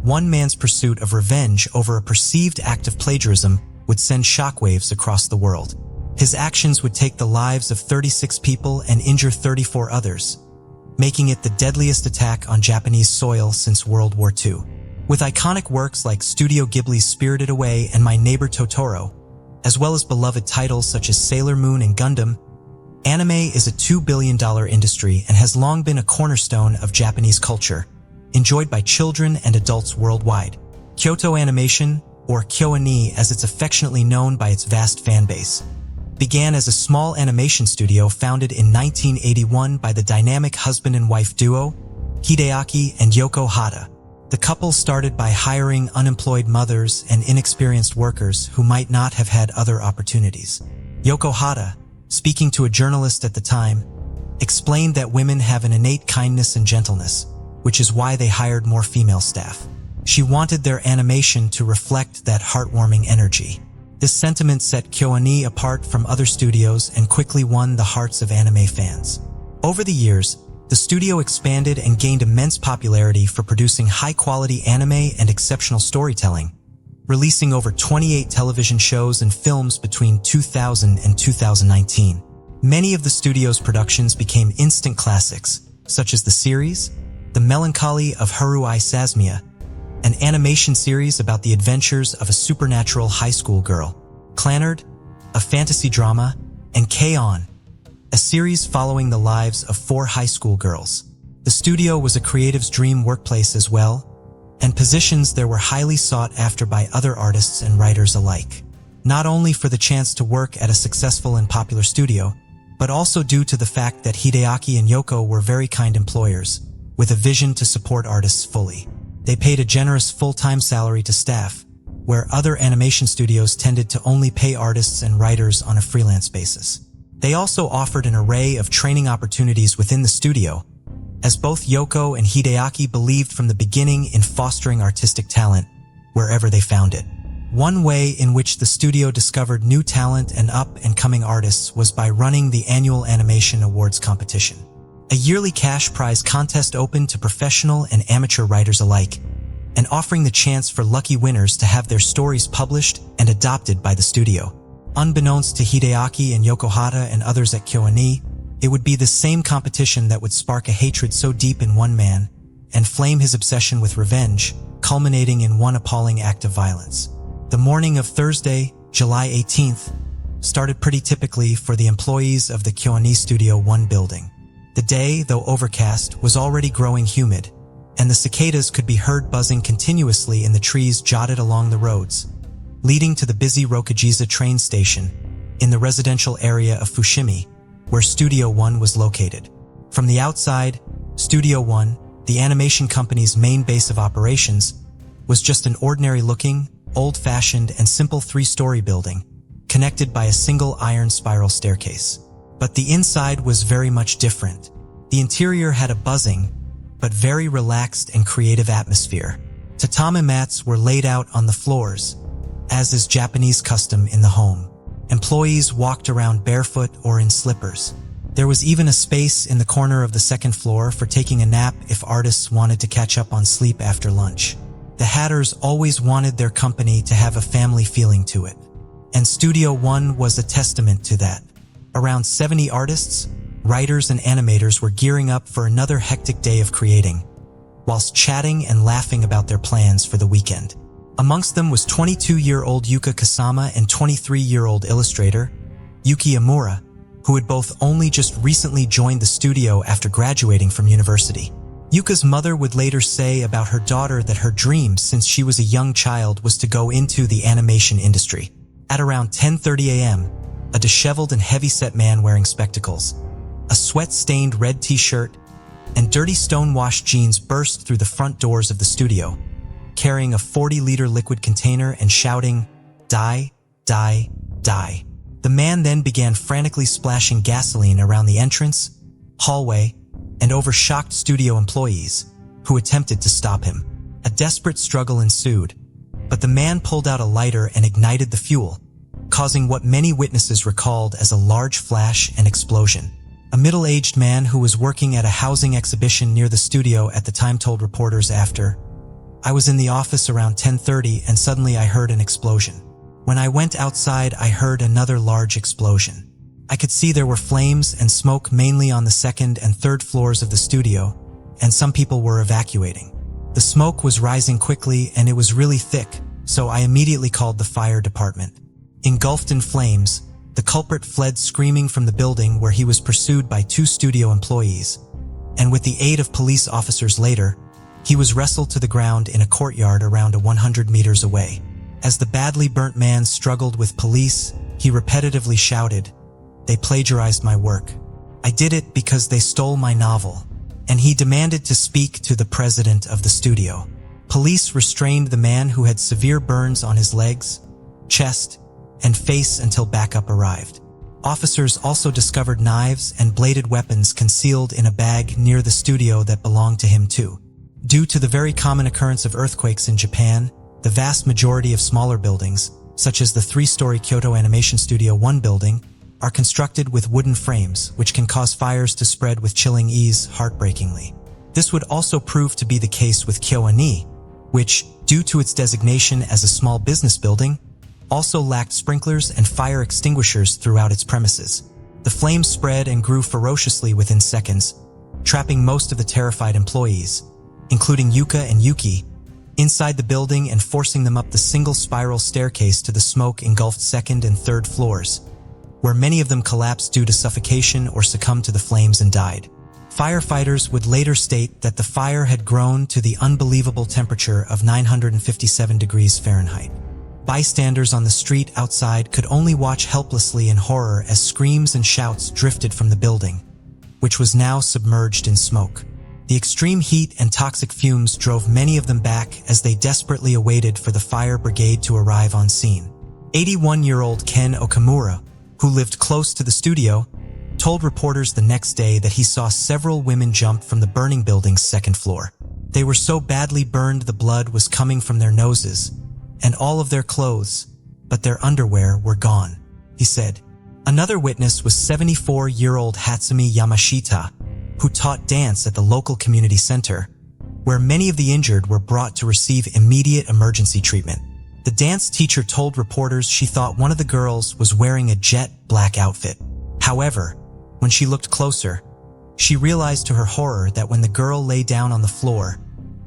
one man's pursuit of revenge over a perceived act of plagiarism would send shockwaves across the world. His actions would take the lives of 36 people and injure 34 others, making it the deadliest attack on Japanese soil since World War II. With iconic works like Studio Ghibli's Spirited Away and My Neighbor Totoro, as well as beloved titles such as Sailor Moon and Gundam, anime is a $2 billion industry and has long been a cornerstone of Japanese culture, enjoyed by children and adults worldwide. Kyoto Animation, or KyoAni as it's affectionately known by its vast fan base, began as a small animation studio founded in 1981 by the dynamic husband and wife duo, Hideaki and Yoko Hata. The couple started by hiring unemployed mothers and inexperienced workers who might not have had other opportunities. Yoko Hata, speaking to a journalist at the time, explained that women have an innate kindness and gentleness, which is why they hired more female staff. She wanted their animation to reflect that heartwarming energy. This sentiment set KyoAni apart from other studios and quickly won the hearts of anime fans. Over the years, the studio expanded and gained immense popularity for producing high-quality anime and exceptional storytelling, releasing over 28 television shows and films between 2000 and 2019. Many of the studio's productions became instant classics, such as the series, The Melancholy of Haruhi Sasmiya, an animation series about the adventures of a supernatural high school girl. Clannad, a fantasy drama, and K-On!, a series following the lives of 4 high school girls. The studio was a creative's dream workplace as well, and positions there were highly sought after by other artists and writers alike. Not only for the chance to work at a successful and popular studio, but also due to the fact that Hideaki and Yoko were very kind employers, with a vision to support artists fully. They paid a generous full-time salary to staff, where other animation studios tended to only pay artists and writers on a freelance basis. They also offered an array of training opportunities within the studio, as both Yoko and Hideaki believed from the beginning in fostering artistic talent wherever they found it. One way in which the studio discovered new talent and up-and-coming artists was by running the annual Animation Awards competition, a yearly cash prize contest open to professional and amateur writers alike, and offering the chance for lucky winners to have their stories published and adopted by the studio. Unbeknownst to Hideaki and Yoko Hata and others at KyoAni, it would be the same competition that would spark a hatred so deep in one man and flame his obsession with revenge, culminating in one appalling act of violence. The morning of Thursday, July 18th, started pretty typically for the employees of the KyoAni Studio 1 building. The day, though overcast, was already growing humid, and the cicadas could be heard buzzing continuously in the trees jotted along the roads, leading to the busy Rokajiza train station in the residential area of Fushimi, where Studio 1 was located. From the outside, Studio 1, the animation company's main base of operations, was just an ordinary-looking, old-fashioned and simple 3-story building, connected by a single iron spiral staircase. But the inside was very much different. The interior had a buzzing, but very relaxed and creative atmosphere. Tatami mats were laid out on the floors, as is Japanese custom in the home. Employees walked around barefoot or in slippers. There was even a space in the corner of the second floor for taking a nap if artists wanted to catch up on sleep after lunch. The Hatters always wanted their company to have a family feeling to it, and Studio 1 was a testament to that. Around 70 artists, writers and animators were gearing up for another hectic day of creating, whilst chatting and laughing about their plans for the weekend. Amongst them was 22-year-old Yuka Kasama and 23-year-old illustrator Yuki Amura, who had both only just recently joined the studio after graduating from university. Yuka's mother would later say about her daughter that her dream since she was a young child was to go into the animation industry. At around 10:30 a.m., a disheveled and heavy-set man wearing spectacles, a sweat-stained red t-shirt, and dirty stone-washed jeans burst through the front doors of the studio, carrying a 40-liter liquid container and shouting, "Die, die, die." The man then began frantically splashing gasoline around the entrance, hallway, and over shocked studio employees, who attempted to stop him. A desperate struggle ensued, but the man pulled out a lighter and ignited the fuel, causing what many witnesses recalled as a large flash and explosion. A middle-aged man who was working at a housing exhibition near the studio at the time told reporters after, "I was in the office around 10:30 and suddenly I heard an explosion. When I went outside, I heard another large explosion. I could see there were flames and smoke mainly on the second and third floors of the studio, and some people were evacuating. The smoke was rising quickly and it was really thick, so I immediately called the fire department. Engulfed in flames, the culprit fled screaming from the building where he was pursued by 2 studio employees, and with the aid of police officers later, he was wrestled to the ground in a courtyard around 100 meters away. As the badly burnt man struggled with police, he repetitively shouted, 'They plagiarized my work. I did it because they stole my novel,' and he demanded to speak to the president of the studio. Police restrained the man who had severe burns on his legs, chest, and face until backup arrived. Officers also discovered knives and bladed weapons concealed in a bag near the studio that belonged to him too. Due to the very common occurrence of earthquakes in Japan, the vast majority of smaller buildings, such as the 3-story Kyoto Animation Studio 1 building, are constructed with wooden frames, which can cause fires to spread with chilling ease heartbreakingly. This would also prove to be the case with KyoAni, which, due to its designation as a small business building, also lacked sprinklers and fire extinguishers throughout its premises. The flames spread and grew ferociously within seconds, trapping most of the terrified employees, including Yuka and Yuki, inside the building and forcing them up the single spiral staircase to the smoke-engulfed second and third floors, where many of them collapsed due to suffocation or succumbed to the flames and died. Firefighters would later state that the fire had grown to the unbelievable temperature of 957 degrees Fahrenheit. Bystanders on the street outside could only watch helplessly in horror as screams and shouts drifted from the building, which was now submerged in smoke. The extreme heat and toxic fumes drove many of them back as they desperately awaited for the fire brigade to arrive on scene. 81-year-old Ken Okamura, who lived close to the studio, told reporters the next day that he saw several women jump from the burning building's second floor. They were so badly burned the blood was coming from their noses, and all of their clothes, but their underwear were gone, he said. Another witness was 74-year-old Hatsumi Yamashita, who taught dance at the local community center, where many of the injured were brought to receive immediate emergency treatment. The dance teacher told reporters she thought one of the girls was wearing a jet black outfit. However, when she looked closer, she realized to her horror that when the girl lay down on the floor,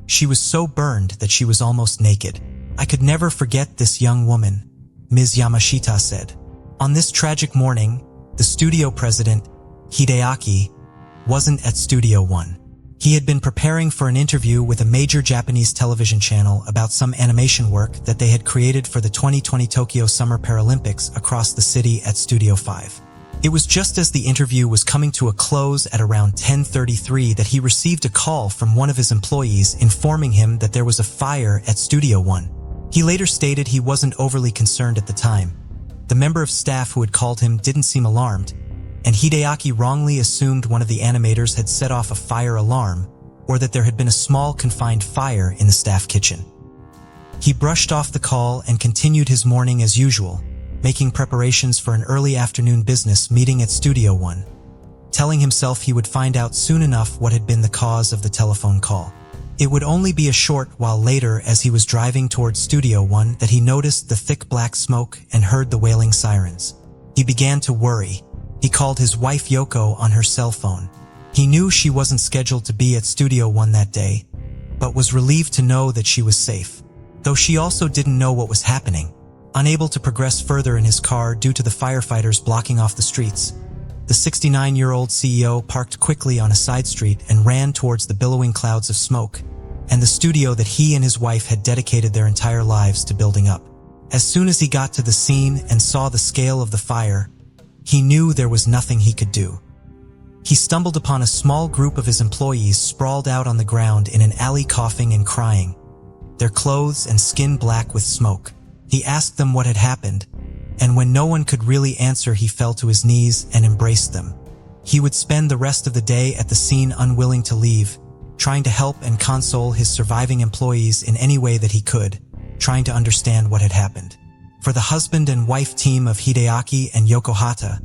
she was so burned that she was almost naked. "I could never forget this young woman," Ms. Yamashita said. On this tragic morning, the studio president, Hideaki, wasn't at Studio One. He had been preparing for an interview with a major Japanese television channel about some animation work that they had created for the 2020 Tokyo Summer Paralympics across the city at Studio 5. It was just as the interview was coming to a close at around 10:33 that he received a call from one of his employees informing him that there was a fire at Studio One. He later stated he wasn't overly concerned at the time. The member of staff who had called him didn't seem alarmed, and Hideaki wrongly assumed one of the animators had set off a fire alarm or that there had been a small confined fire in the staff kitchen. He brushed off the call and continued his morning as usual, making preparations for an early afternoon business meeting at Studio One, telling himself he would find out soon enough what had been the cause of the telephone call. It would only be a short while later as he was driving towards Studio One that he noticed the thick black smoke and heard the wailing sirens. He began to worry. He called his wife Yoko on her cell phone. He knew she wasn't scheduled to be at Studio One that day, but was relieved to know that she was safe, though she also didn't know what was happening. Unable to progress further in his car due to the firefighters blocking off the streets, the 69-year-old CEO parked quickly on a side street and ran towards the billowing clouds of smoke and the studio that he and his wife had dedicated their entire lives to building up. As soon as he got to the scene and saw the scale of the fire, he knew there was nothing he could do. He stumbled upon a small group of his employees sprawled out on the ground in an alley coughing and crying, their clothes and skin black with smoke. He asked them what had happened, and when no one could really answer, he fell to his knees and embraced them. He would spend the rest of the day at the scene unwilling to leave, trying to help and console his surviving employees in any way that he could, trying to understand what had happened. For the husband and wife team of Hideaki and Yoko Hata,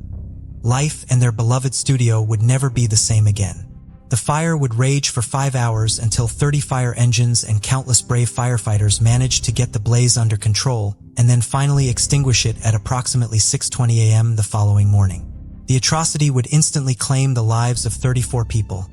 life and their beloved studio would never be the same again. The fire would rage for 5 hours until 30 fire engines and countless brave firefighters managed to get the blaze under control and then finally extinguish it at approximately 6:20 a.m. the following morning. The atrocity would instantly claim the lives of 34 people,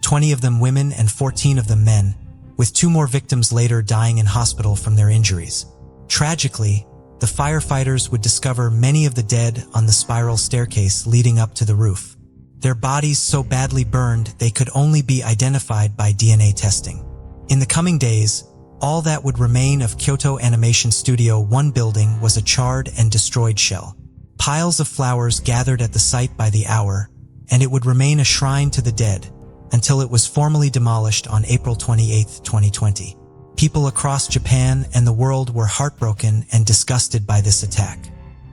20 of them women and 14 of them men, with 2 more victims later dying in hospital from their injuries. Tragically, the firefighters would discover many of the dead on the spiral staircase leading up to the roof. Their bodies so badly burned they could only be identified by DNA testing. In the coming days, all that would remain of Kyoto Animation Studio 1 building was a charred and destroyed shell. Piles of flowers gathered at the site by the hour, and it would remain a shrine to the dead until it was formally demolished on April 28, 2020. People across Japan and the world were heartbroken and disgusted by this attack.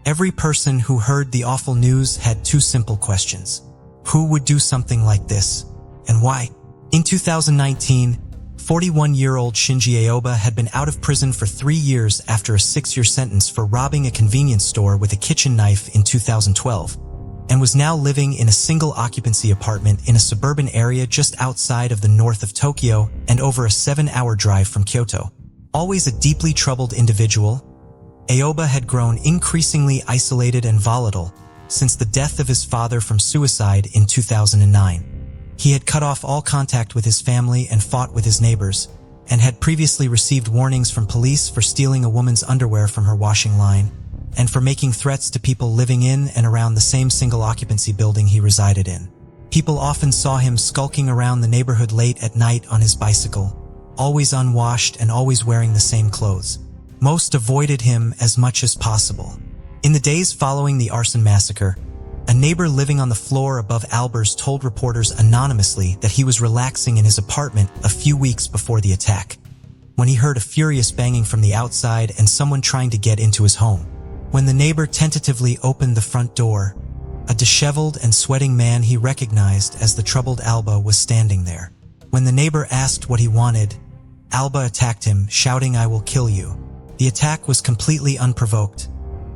Every person who heard the awful news had 2 simple questions. Who would do something like this, and why? In 2019, 41-year-old Shinji Aoba had been out of prison for 3 years after a 6-year sentence for robbing a convenience store with a kitchen knife in 2012, and was now living in a single-occupancy apartment in a suburban area just outside of the north of Tokyo and over a 7-hour drive from Kyoto. Always a deeply troubled individual, Aoba had grown increasingly isolated and volatile since the death of his father from suicide in 2009. He had cut off all contact with his family and fought with his neighbors, and had previously received warnings from police for stealing a woman's underwear from her washing line, and for making threats to people living in and around the same single-occupancy building he resided in. People often saw him skulking around the neighborhood late at night on his bicycle, always unwashed and always wearing the same clothes. Most avoided him as much as possible. In the days following the arson massacre, a neighbor living on the floor above Albers told reporters anonymously that he was relaxing in his apartment a few weeks before the attack, when he heard a furious banging from the outside and someone trying to get into his home. When the neighbor tentatively opened the front door, a disheveled and sweating man he recognized as the troubled Alba was standing there. When the neighbor asked what he wanted, Alba attacked him, shouting, "I will kill you." The attack was completely unprovoked,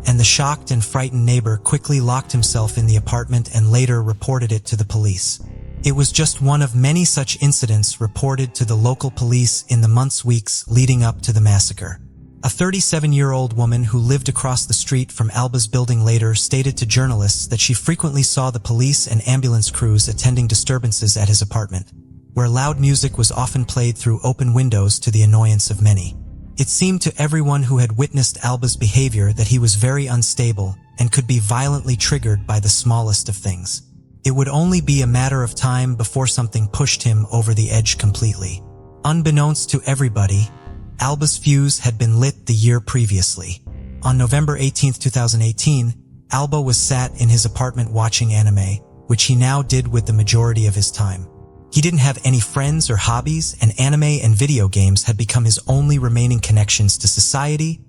and the shocked and frightened neighbor quickly locked himself in the apartment and later reported it to the police. It was just one of many such incidents reported to the local police in the weeks leading up to the massacre. A 37-year-old woman who lived across the street from Alba's building later stated to journalists that she frequently saw the police and ambulance crews attending disturbances at his apartment, where loud music was often played through open windows to the annoyance of many. It seemed to everyone who had witnessed Alba's behavior that he was very unstable and could be violently triggered by the smallest of things. It would only be a matter of time before something pushed him over the edge completely. Unbeknownst to everybody, Alba's fuse had been lit the year previously. On November 18, 2018, Alba was sat in his apartment watching anime, which he now did with the majority of his time. He didn't have any friends or hobbies, and anime and video games had become his only remaining connections to society,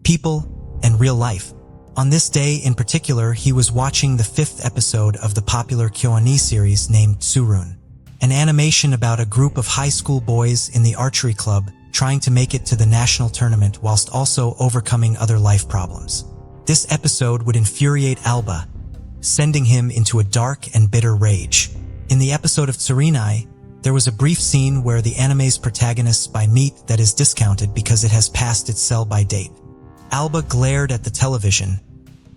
people, and real life. On this day in particular, he was watching the 5th episode of the popular KyoAni series named Tsurun, an animation about a group of high school boys in the archery club trying to make it to the national tournament whilst also overcoming other life problems. This episode would infuriate Alba, sending him into a dark and bitter rage. In the episode of Tsurinai, there was a brief scene where the anime's protagonist buy meat that is discounted because it has passed its sell-by date. Alba glared at the television,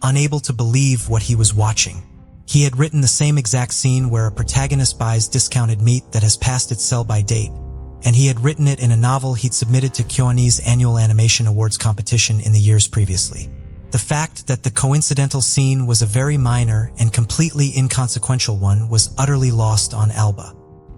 unable to believe what he was watching. He had written the same exact scene where a protagonist buys discounted meat that has passed its sell-by date, and he had written it in a novel he'd submitted to KyoAni's annual animation awards competition in the years previously. The fact that the coincidental scene was a very minor and completely inconsequential one was utterly lost on Alba.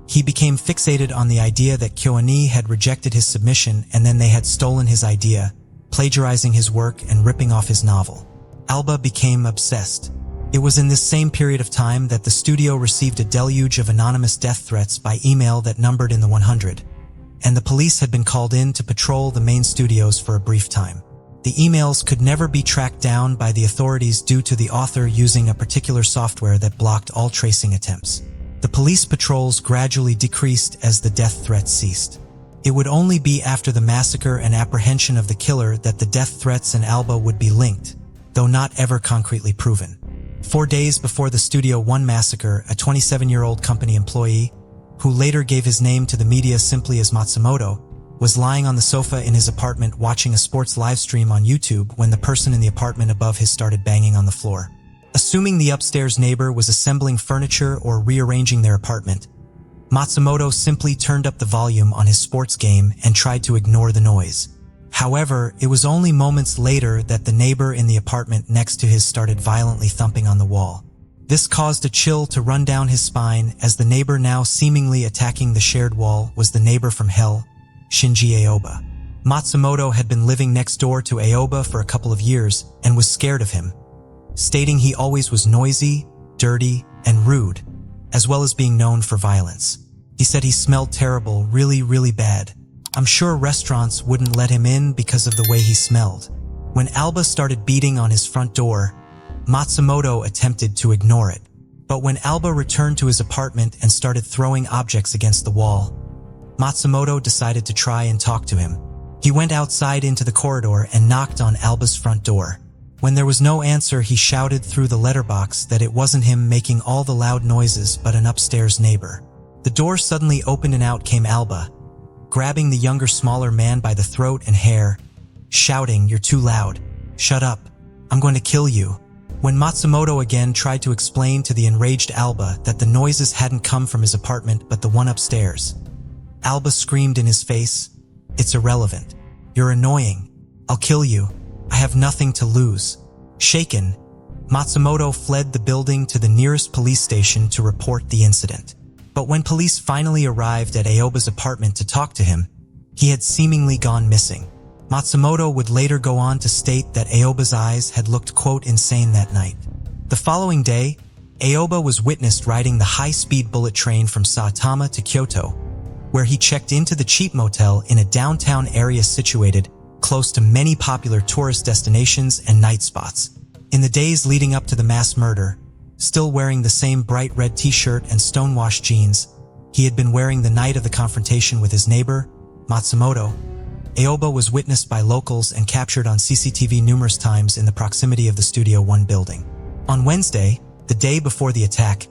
He became fixated on the idea that KyoAni had rejected his submission and then they had stolen his idea, plagiarizing his work and ripping off his novel. Alba became obsessed. It was in this same period of time that the studio received a deluge of anonymous death threats by email that numbered in the 100, and the police had been called in to patrol the main studios for a brief time. The emails could never be tracked down by the authorities due to the author using a particular software that blocked all tracing attempts. The police patrols gradually decreased as the death threats ceased. It would only be after the massacre and apprehension of the killer that the death threats and Alba would be linked, though not ever concretely proven. 4 days before the Studio One massacre, a 27-year-old company employee, who later gave his name to the media simply as Matsumoto, was lying on the sofa in his apartment watching a sports live stream on YouTube when the person in the apartment above his started banging on the floor. Assuming the upstairs neighbor was assembling furniture or rearranging their apartment, Matsumoto simply turned up the volume on his sports game and tried to ignore the noise. However, it was only moments later that the neighbor in the apartment next to his started violently thumping on the wall. This caused a chill to run down his spine, as the neighbor now seemingly attacking the shared wall was the neighbor from hell, Shinji Aoba. Matsumoto had been living next door to Aoba for a couple of years and was scared of him, stating he always was noisy, dirty, and rude, as well as being known for violence. He said he smelled terrible, really bad. I'm sure restaurants wouldn't let him in because of the way he smelled. When Alba started beating on his front door, Matsumoto attempted to ignore it. But when Alba returned to his apartment and started throwing objects against the wall, Matsumoto decided to try and talk to him. He went outside into the corridor and knocked on Alba's front door. When there was no answer, he shouted through the letterbox that it wasn't him making all the loud noises but an upstairs neighbor. The door suddenly opened and out came Alba, grabbing the younger, smaller man by the throat and hair, shouting, "You're too loud. Shut up. I'm going to kill you." When Matsumoto again tried to explain to the enraged Alba that the noises hadn't come from his apartment but the one upstairs, Alba screamed in his face, "It's irrelevant. You're annoying. I'll kill you. I have nothing to lose." Shaken, Matsumoto fled the building to the nearest police station to report the incident. But when police finally arrived at Aoba's apartment to talk to him, he had seemingly gone missing. Matsumoto would later go on to state that Aoba's eyes had looked, quote, insane that night. The following day, Aoba was witnessed riding the high-speed bullet train from Saitama to Kyoto, where he checked into the cheap motel in a downtown area situated close to many popular tourist destinations and night spots. In the days leading up to the mass murder, still wearing the same bright red t-shirt and stonewashed jeans he had been wearing the night of the confrontation with his neighbor, Matsumoto, Aoba was witnessed by locals and captured on CCTV numerous times in the proximity of the Studio One building. On Wednesday, the day before the attack,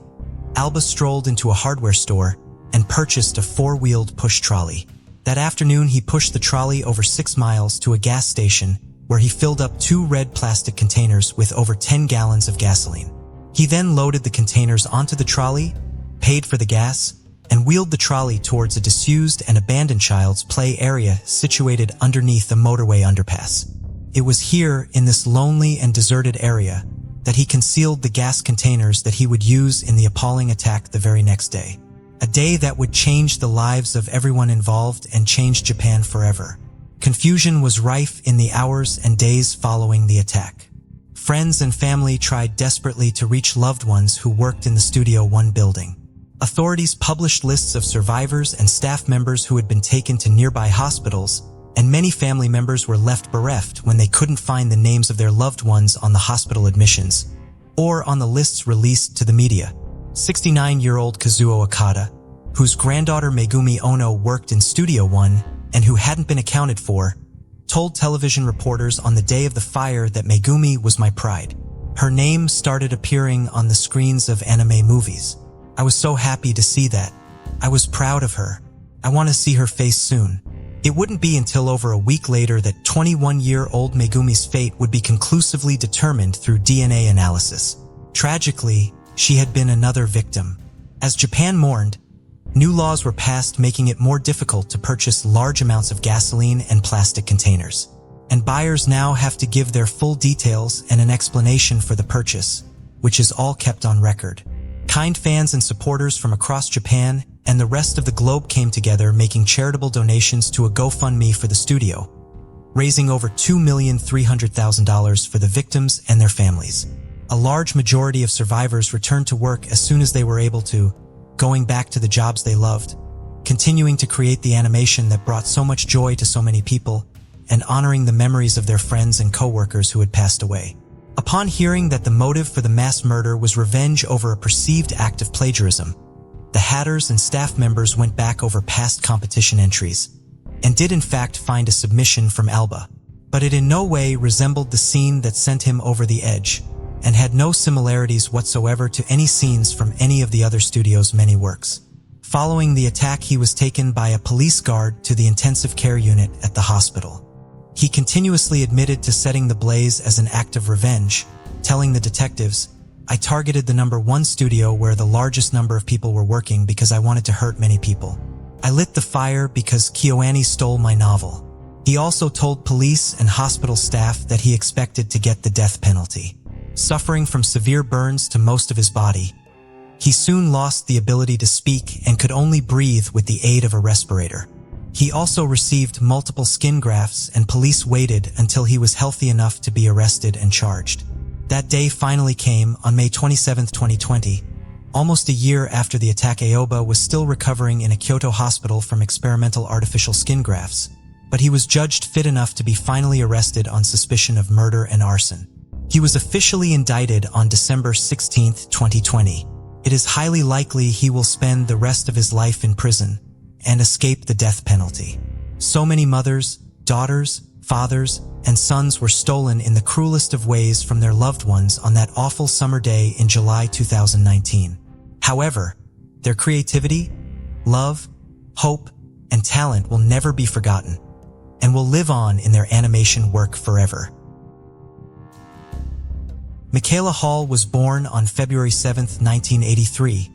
Alba strolled into a hardware store and purchased a four-wheeled push trolley. That afternoon, he pushed the trolley over 6 miles to a gas station where he filled up 2 red plastic containers with over 10 gallons of gasoline. He then loaded the containers onto the trolley, paid for the gas, and wheeled the trolley towards a disused and abandoned child's play area situated underneath a motorway underpass. It was here, in this lonely and deserted area, that he concealed the gas containers that he would use in the appalling attack the very next day. A day that would change the lives of everyone involved and change Japan forever. Confusion was rife in the hours and days following the attack. Friends and family tried desperately to reach loved ones who worked in the Studio One building. Authorities published lists of survivors and staff members who had been taken to nearby hospitals, and many family members were left bereft when they couldn't find the names of their loved ones on the hospital admissions, or on the lists released to the media. 69-year-old Kazuo Okada, whose granddaughter Megumi Ono worked in Studio One and who hadn't been accounted for, told television reporters on the day of the fire that Megumi was my pride. Her name started appearing on the screens of anime movies. I was so happy to see that. I was proud of her. I want to see her face soon. It wouldn't be until over a week later that 21-year-old Megumi's fate would be conclusively determined through DNA analysis. Tragically, she had been another victim. As Japan mourned, new laws were passed making it more difficult to purchase large amounts of gasoline and plastic containers. And buyers now have to give their full details and an explanation for the purchase, which is all kept on record. Kind fans and supporters from across Japan and the rest of the globe came together making charitable donations to a GoFundMe for the studio, raising over $2,300,000 for the victims and their families. A large majority of survivors returned to work as soon as they were able to, going back to the jobs they loved, continuing to create the animation that brought so much joy to so many people, and honoring the memories of their friends and co-workers who had passed away. Upon hearing that the motive for the mass murder was revenge over a perceived act of plagiarism, the Hatters and staff members went back over past competition entries, and did in fact find a submission from Alba. But it in no way resembled the scene that sent him over the edge, and had no similarities whatsoever to any scenes from any of the other studio's many works. Following the attack, he was taken by a police guard to the intensive care unit at the hospital. He continuously admitted to setting the blaze as an act of revenge, telling the detectives, "I targeted the #1 studio where the largest number of people were working because I wanted to hurt many people. I lit the fire because Kyoani stole my novel." He also told police and hospital staff that he expected to get the death penalty. Suffering from severe burns to most of his body, he soon lost the ability to speak and could only breathe with the aid of a respirator. He also received multiple skin grafts, and police waited until he was healthy enough to be arrested and charged. That day finally came on May 27, 2020. Almost a year after the attack, Aoba was still recovering in a Kyoto hospital from experimental artificial skin grafts, but he was judged fit enough to be finally arrested on suspicion of murder and arson. He was officially indicted on December 16, 2020. It is highly likely he will spend the rest of his life in prison and escape the death penalty. So many mothers, daughters, fathers, and sons were stolen in the cruelest of ways from their loved ones on that awful summer day in July 2019. However, their creativity, love, hope, and talent will never be forgotten, and will live on in their animation work forever. Michaela Hall was born on February 7, 1983,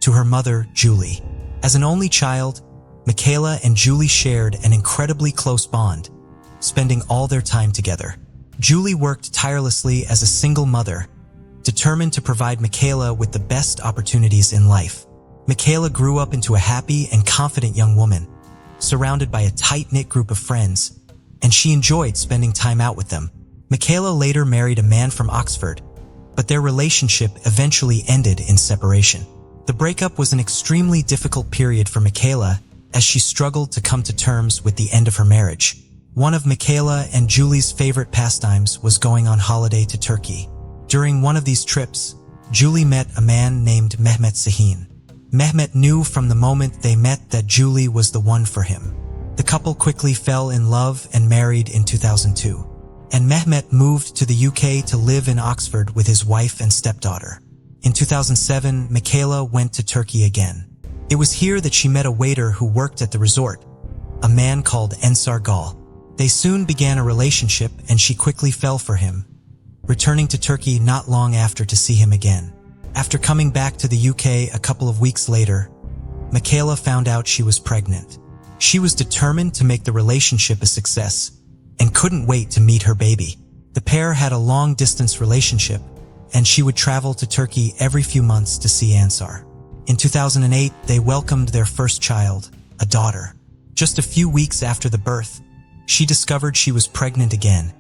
to her mother, Julie. As an only child, Michaela and Julie shared an incredibly close bond, spending all their time together. Julie worked tirelessly as a single mother, determined to provide Michaela with the best opportunities in life. Michaela grew up into a happy and confident young woman, surrounded by a tight-knit group of friends, and she enjoyed spending time out with them. Michaela later married a man from Oxford, but their relationship eventually ended in separation. The breakup was an extremely difficult period for Michaela as she struggled to come to terms with the end of her marriage. One of Michaela and Julie's favorite pastimes was going on holiday to Turkey. During one of these trips, Julie met a man named Mehmet Sahin. Mehmet knew from the moment they met that Julie was the one for him. The couple quickly fell in love and married in 2002. And Mehmet moved to the UK to live in Oxford with his wife and stepdaughter. In 2007, Michaela went to Turkey again. It was here that she met a waiter who worked at the resort, a man called Ensar Gal. They soon began a relationship and she quickly fell for him, returning to Turkey not long after to see him again. After coming back to the UK a couple of weeks later, Michaela found out she was pregnant. She was determined to make the relationship a success and couldn't wait to meet her baby. The pair had a long-distance relationship, and she would travel to Turkey every few months to see Ansar. In 2008, they welcomed their first child, a daughter. Just a few weeks after the birth, she discovered she was pregnant again,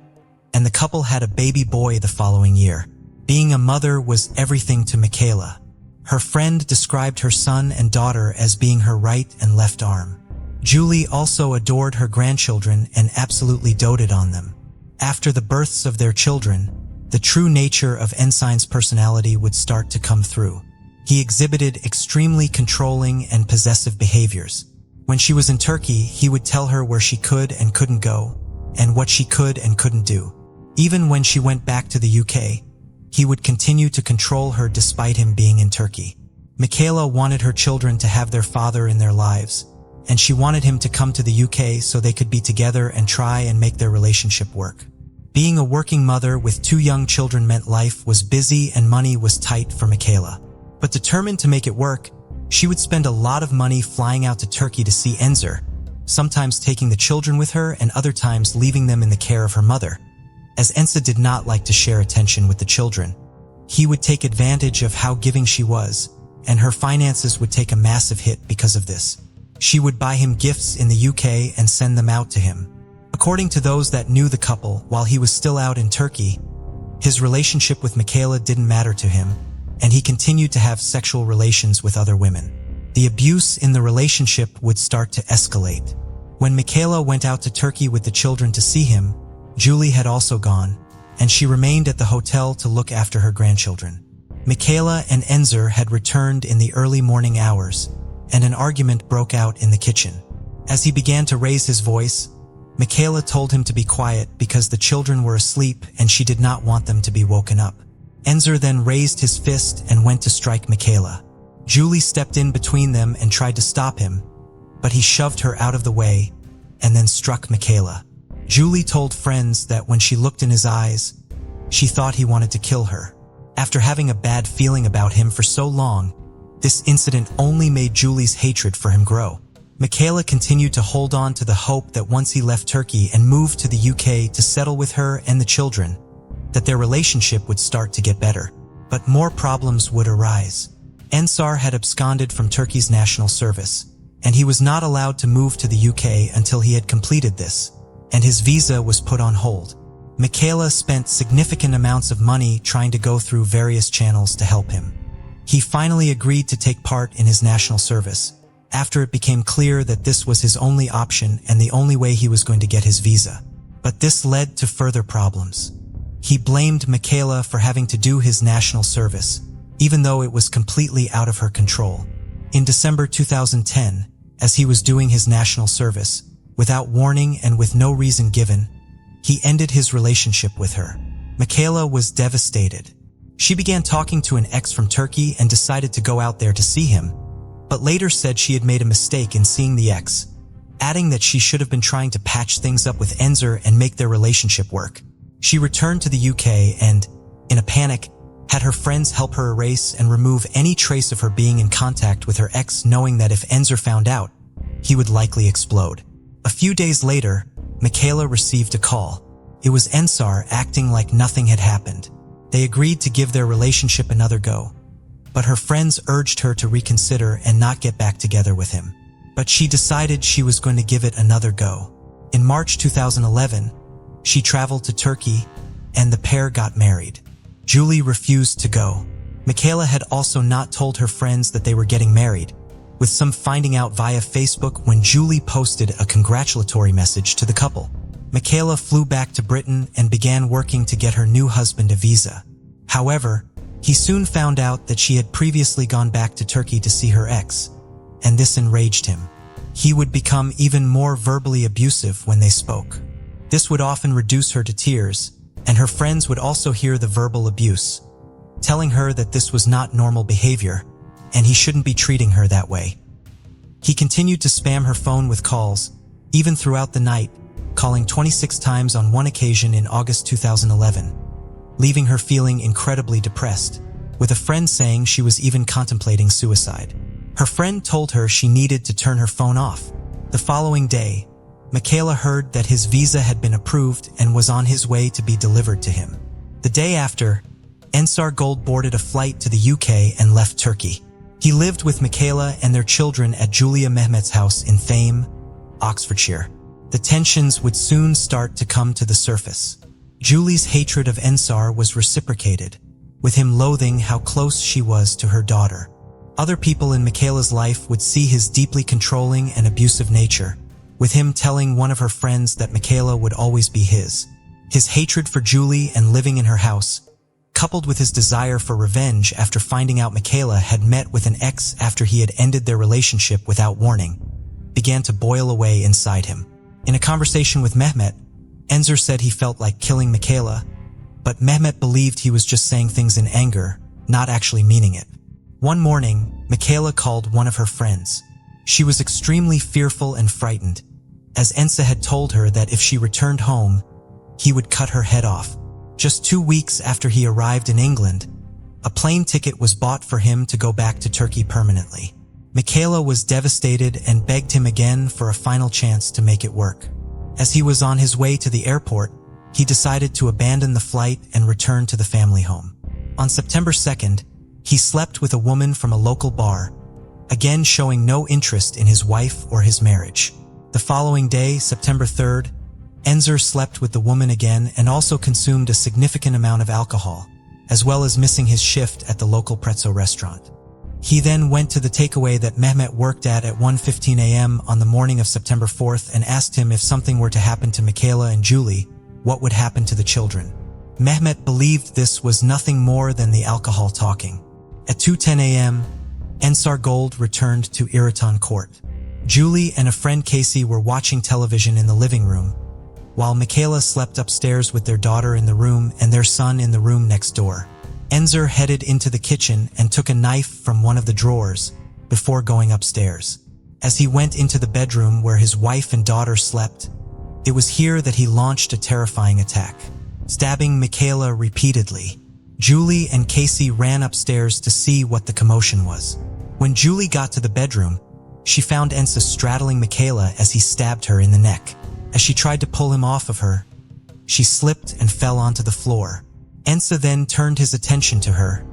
and the couple had a baby boy the following year. Being a mother was everything to Michaela. Her friend described her son and daughter as being her right and left arm. Julie also adored her grandchildren and absolutely doted on them. After the births of their children, the true nature of Ensign's personality would start to come through. He exhibited extremely controlling and possessive behaviors. When she was in Turkey, he would tell her where she could and couldn't go, and what she could and couldn't do. Even when she went back to the UK, he would continue to control her despite him being in Turkey. Michaela wanted her children to have their father in their lives, and she wanted him to come to the UK so they could be together and try and make their relationship work. Being a working mother with 2 young children meant life was busy and money was tight for Michaela. But determined to make it work, she would spend a lot of money flying out to Turkey to see Enzer, sometimes taking the children with her and other times leaving them in the care of her mother. As Enza did not like to share attention with the children, he would take advantage of how giving she was, and her finances would take a massive hit because of this. She would buy him gifts in the UK and send them out to him. According to those that knew the couple while he was still out in Turkey, his relationship with Michaela didn't matter to him, and he continued to have sexual relations with other women. The abuse in the relationship would start to escalate. When Michaela went out to Turkey with the children to see him, Julie had also gone, and she remained at the hotel to look after her grandchildren. Michaela and Enzer had returned in the early morning hours, and an argument broke out in the kitchen. As he began to raise his voice, Michaela told him to be quiet because the children were asleep and she did not want them to be woken up. Enzer then raised his fist and went to strike Michaela. Julie stepped in between them and tried to stop him, but he shoved her out of the way and then struck Michaela. Julie told friends that when she looked in his eyes, she thought he wanted to kill her. After having a bad feeling about him for so long, this incident only made Julie's hatred for him grow. Michaela continued to hold on to the hope that once he left Turkey and moved to the UK to settle with her and the children, that their relationship would start to get better. But more problems would arise. Ensar had absconded from Turkey's national service, and he was not allowed to move to the UK until he had completed this, and his visa was put on hold. Michaela spent significant amounts of money trying to go through various channels to help him. He finally agreed to take part in his national service, after it became clear that this was his only option and the only way he was going to get his visa. But this led to further problems. He blamed Michaela for having to do his national service, even though it was completely out of her control. In December 2010, as he was doing his national service, without warning and with no reason given, he ended his relationship with her. Michaela was devastated. She began talking to an ex from Turkey and decided to go out there to see him, but later said she had made a mistake in seeing the ex, adding that she should have been trying to patch things up with Enzer and make their relationship work. She returned to the UK and, in a panic, had her friends help her erase and remove any trace of her being in contact with her ex, knowing that if Enzer found out, he would likely explode. A few days later, Michaela received a call. It was Ensar acting like nothing had happened. They agreed to give their relationship another go, but her friends urged her to reconsider and not get back together with him. But she decided she was going to give it another go. In March 2011, she traveled to Turkey and the pair got married. Julie refused to go. Michaela had also not told her friends that they were getting married, with some finding out via Facebook when Julie posted a congratulatory message to the couple. Michaela flew back to Britain and began working to get her new husband a visa. However, he soon found out that she had previously gone back to Turkey to see her ex, and this enraged him. He would become even more verbally abusive when they spoke. This would often reduce her to tears, and her friends would also hear the verbal abuse, telling her that this was not normal behavior, and he shouldn't be treating her that way. He continued to spam her phone with calls, even throughout the night, calling 26 times on one occasion in August 2011, leaving her feeling incredibly depressed, with a friend saying she was even contemplating suicide. Her friend told her she needed to turn her phone off. The following day, Michaela heard that his visa had been approved and was on his way to be delivered to him. The day after, Ensar Gold boarded a flight to the UK and left Turkey. He lived with Michaela and their children at Julia Mehmet's house in Thame, Oxfordshire. The tensions would soon start to come to the surface. Julie's hatred of Ensar was reciprocated, with him loathing how close she was to her daughter. Other people in Michaela's life would see his deeply controlling and abusive nature, with him telling one of her friends that Michaela would always be his. His hatred for Julie and living in her house, coupled with his desire for revenge after finding out Michaela had met with an ex after he had ended their relationship without warning, began to boil away inside him. In a conversation with Mehmet, Enzer said he felt like killing Michaela, but Mehmet believed he was just saying things in anger, not actually meaning it. One morning, Michaela called one of her friends. She was extremely fearful and frightened, as Enza had told her that if she returned home, he would cut her head off. Just 2 weeks after he arrived in England, a plane ticket was bought for him to go back to Turkey permanently. Michaela was devastated and begged him again for a final chance to make it work. As he was on his way to the airport, he decided to abandon the flight and return to the family home. On September 2nd, he slept with a woman from a local bar, again showing no interest in his wife or his marriage. The following day, September 3rd, Enzer slept with the woman again and also consumed a significant amount of alcohol, as well as missing his shift at the local pretzel restaurant. He then went to the takeaway that Mehmet worked at 1:15 a.m. on the morning of September 4th and asked him if something were to happen to Michaela and Julie, what would happen to the children. Mehmet believed this was nothing more than the alcohol talking. At 2:10 a.m., Ensar Gold returned to Iriton Court. Julie and a friend Casey were watching television in the living room, while Michaela slept upstairs with their daughter in the room and their son in the room next door. Enzer headed into the kitchen and took a knife from one of the drawers before going upstairs. As he went into the bedroom where his wife and daughter slept, it was here that he launched a terrifying attack, stabbing Michaela repeatedly. Julie and Casey ran upstairs to see what the commotion was. When Julie got to the bedroom, she found Enza straddling Michaela as he stabbed her in the neck. As she tried to pull him off of her, she slipped and fell onto the floor. Enza then turned his attention to her,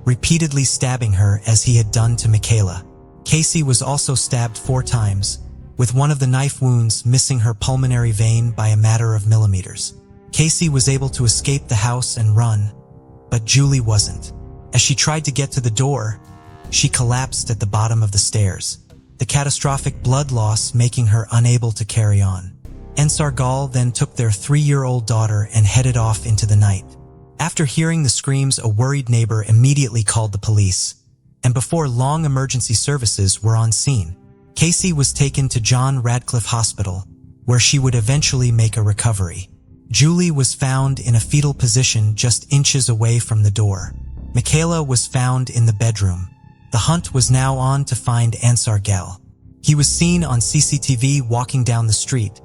repeatedly stabbing her as he had done to Michaela. Casey was also stabbed 4 times, with one of the knife wounds missing her pulmonary vein by a matter of millimeters. Casey was able to escape the house and run, but Julie wasn't. As she tried to get to the door, she collapsed at the bottom of the stairs, the catastrophic blood loss making her unable to carry on. Ensar Gal then took their 3-year-old daughter and headed off into the night. After hearing the screams, a worried neighbor immediately called the police, and before long emergency services were on scene. Casey was taken to John Radcliffe Hospital, where she would eventually make a recovery. Julie was found in a fetal position just inches away from the door. Michaela was found in the bedroom. The hunt was now on to find Ensar Gal. He was seen on CCTV walking down the street,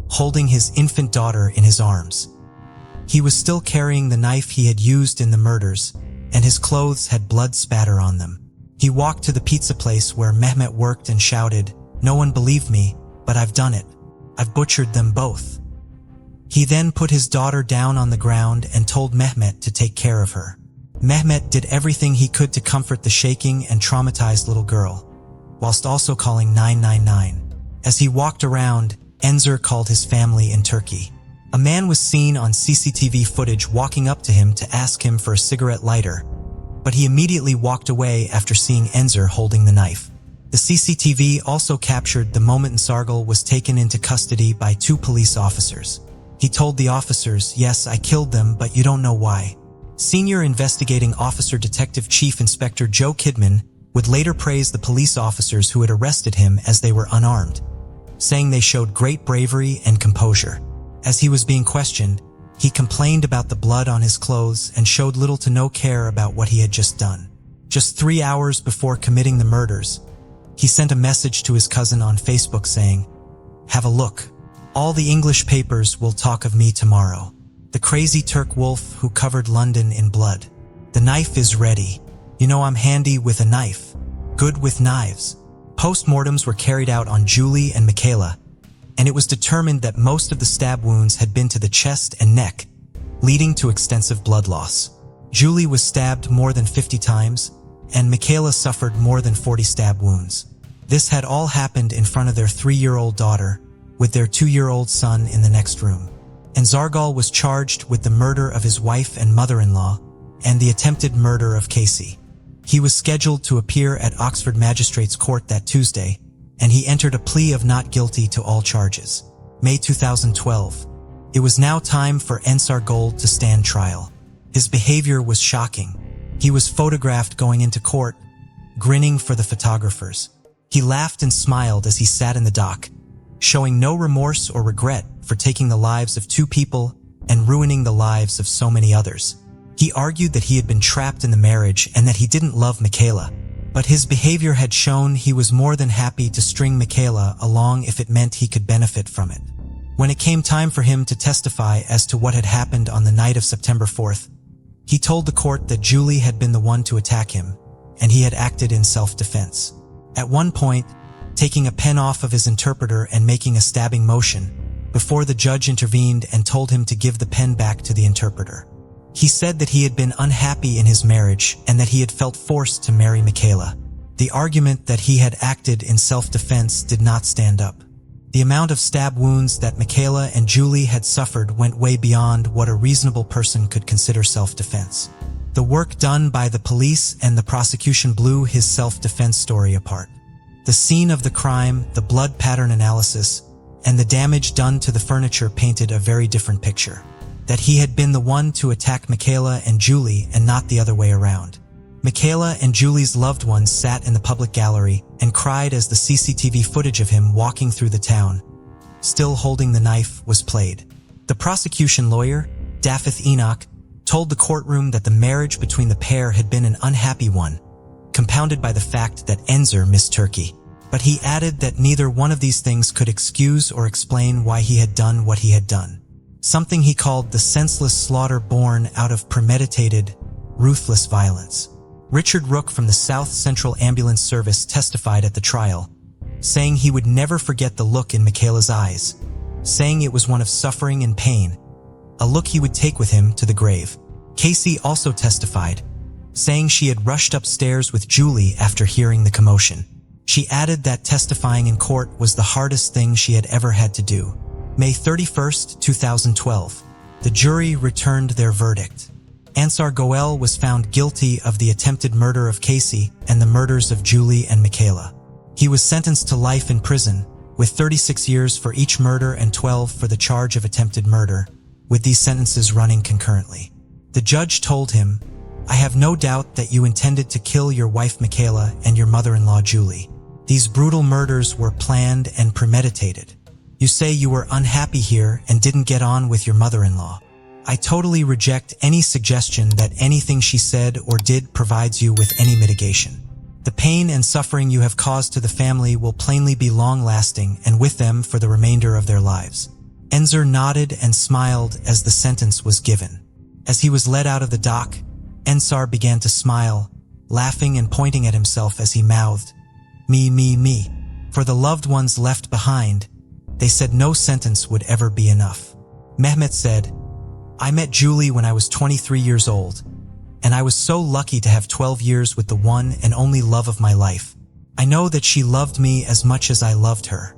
holding his infant daughter in his arms. He was still carrying the knife he had used in the murders, and his clothes had blood spatter on them. He walked to the pizza place where Mehmet worked and shouted, "No one believed me, but I've done it. I've butchered them both." He then put his daughter down on the ground and told Mehmet to take care of her. Mehmet did everything he could to comfort the shaking and traumatized little girl, whilst also calling 999. As he walked around, Enzer called his family in Turkey. A man was seen on CCTV footage walking up to him to ask him for a cigarette lighter, but he immediately walked away after seeing Enzer holding the knife. The CCTV also captured the moment Nsargal was taken into custody by 2 police officers. He told the officers, "Yes, I killed them, but you don't know why." Senior Investigating Officer Detective Chief Inspector Joe Kidman would later praise the police officers who had arrested him as they were unarmed, saying they showed great bravery and composure. As he was being questioned, he complained about the blood on his clothes and showed little to no care about what he had just done. Just 3 hours before committing the murders, he sent a message to his cousin on Facebook saying, "Have a look. All the English papers will talk of me tomorrow. The crazy Turk wolf who covered London in blood. The knife is ready. You know I'm handy with a knife. Good with knives." Postmortems were carried out on Julie and Michaela, and it was determined that most of the stab wounds had been to the chest and neck, leading to extensive blood loss. Julie was stabbed more than 50 times, and Michaela suffered more than 40 stab wounds. This had all happened in front of their 3-year-old daughter, with their 2-year-old son in the next room. And Nsargal was charged with the murder of his wife and mother-in-law and the attempted murder of Casey. He was scheduled to appear at Oxford Magistrates Court that Tuesday, and he entered a plea of not guilty to all charges. May 2012. It was now time for Nsargal to stand trial. His behavior was shocking. He was photographed going into court, grinning for the photographers. He laughed and smiled as he sat in the dock, showing no remorse or regret for taking the lives of 2 people and ruining the lives of so many others. He argued that he had been trapped in the marriage and that he didn't love Michaela, but his behavior had shown he was more than happy to string Michaela along if it meant he could benefit from it. When it came time for him to testify as to what had happened on the night of September 4th, he told the court that Julie had been the one to attack him, and he had acted in self-defense. At one point, taking a pen off of his interpreter and making a stabbing motion, before the judge intervened and told him to give the pen back to the interpreter. He said that he had been unhappy in his marriage and that he had felt forced to marry Michaela. The argument that he had acted in self-defense did not stand up. The amount of stab wounds that Michaela and Julie had suffered went way beyond what a reasonable person could consider self-defense. The work done by the police and the prosecution blew his self-defense story apart. The scene of the crime, the blood pattern analysis, and the damage done to the furniture painted a very different picture. That he had been the one to attack Michaela and Julie and not the other way around. Michaela and Julie's loved ones sat in the public gallery and cried as the CCTV footage of him walking through the town, still holding the knife, was played. The prosecution lawyer, Dafith Enoch, told the courtroom that the marriage between the pair had been an unhappy one, compounded by the fact that Enzer missed Turkey. But he added that neither one of these things could excuse or explain why he had done what he had done. Something he called the senseless slaughter born out of premeditated, ruthless violence. Richard Rook from the South Central Ambulance Service testified at the trial, saying he would never forget the look in Michaela's eyes, saying it was one of suffering and pain, a look he would take with him to the grave. Casey also testified, saying she had rushed upstairs with Julie after hearing the commotion. She added that testifying in court was the hardest thing she had ever had to do. May 31st, 2012. The jury returned their verdict. Nsargal was found guilty of the attempted murder of Casey and the murders of Julie and Michaela. He was sentenced to life in prison, with 36 years for each murder and 12 for the charge of attempted murder, with these sentences running concurrently. The judge told him, "I have no doubt that you intended to kill your wife Michaela and your mother-in-law Julie. These brutal murders were planned and premeditated. You say you were unhappy here and didn't get on with your mother-in-law. I totally reject any suggestion that anything she said or did provides you with any mitigation. The pain and suffering you have caused to the family will plainly be long-lasting and with them for the remainder of their lives. Enzer nodded and smiled as the sentence was given. As he was led out of the dock, Ensar began to smile, laughing and pointing at himself as he mouthed, "Me, me, me." For the loved ones left behind, they said no sentence would ever be enough. Mehmet said, "I met Julie when I was 23 years old, and I was so lucky to have 12 years with the one and only love of my life. I know that she loved me as much as I loved her."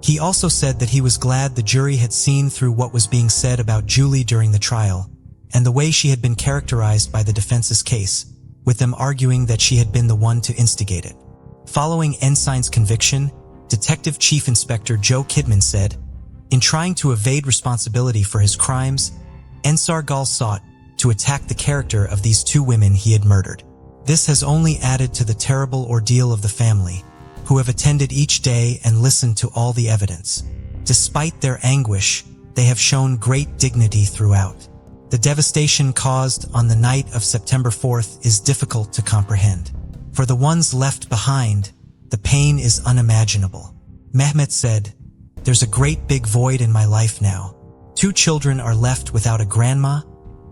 He also said that he was glad the jury had seen through what was being said about Julie during the trial, and the way she had been characterized by the defense's case, with them arguing that she had been the one to instigate it. Following Ensign's conviction, Detective Chief Inspector Joe Kidman said, "In trying to evade responsibility for his crimes, Ensar Gal sought to attack the character of these two women he had murdered. This has only added to the terrible ordeal of the family, who have attended each day and listened to all the evidence. Despite their anguish, they have shown great dignity throughout. The devastation caused on the night of September 4th is difficult to comprehend. For the ones left behind, the pain is unimaginable." Mehmet said, "There's a great big void in my life now. 2 children are left without a grandma,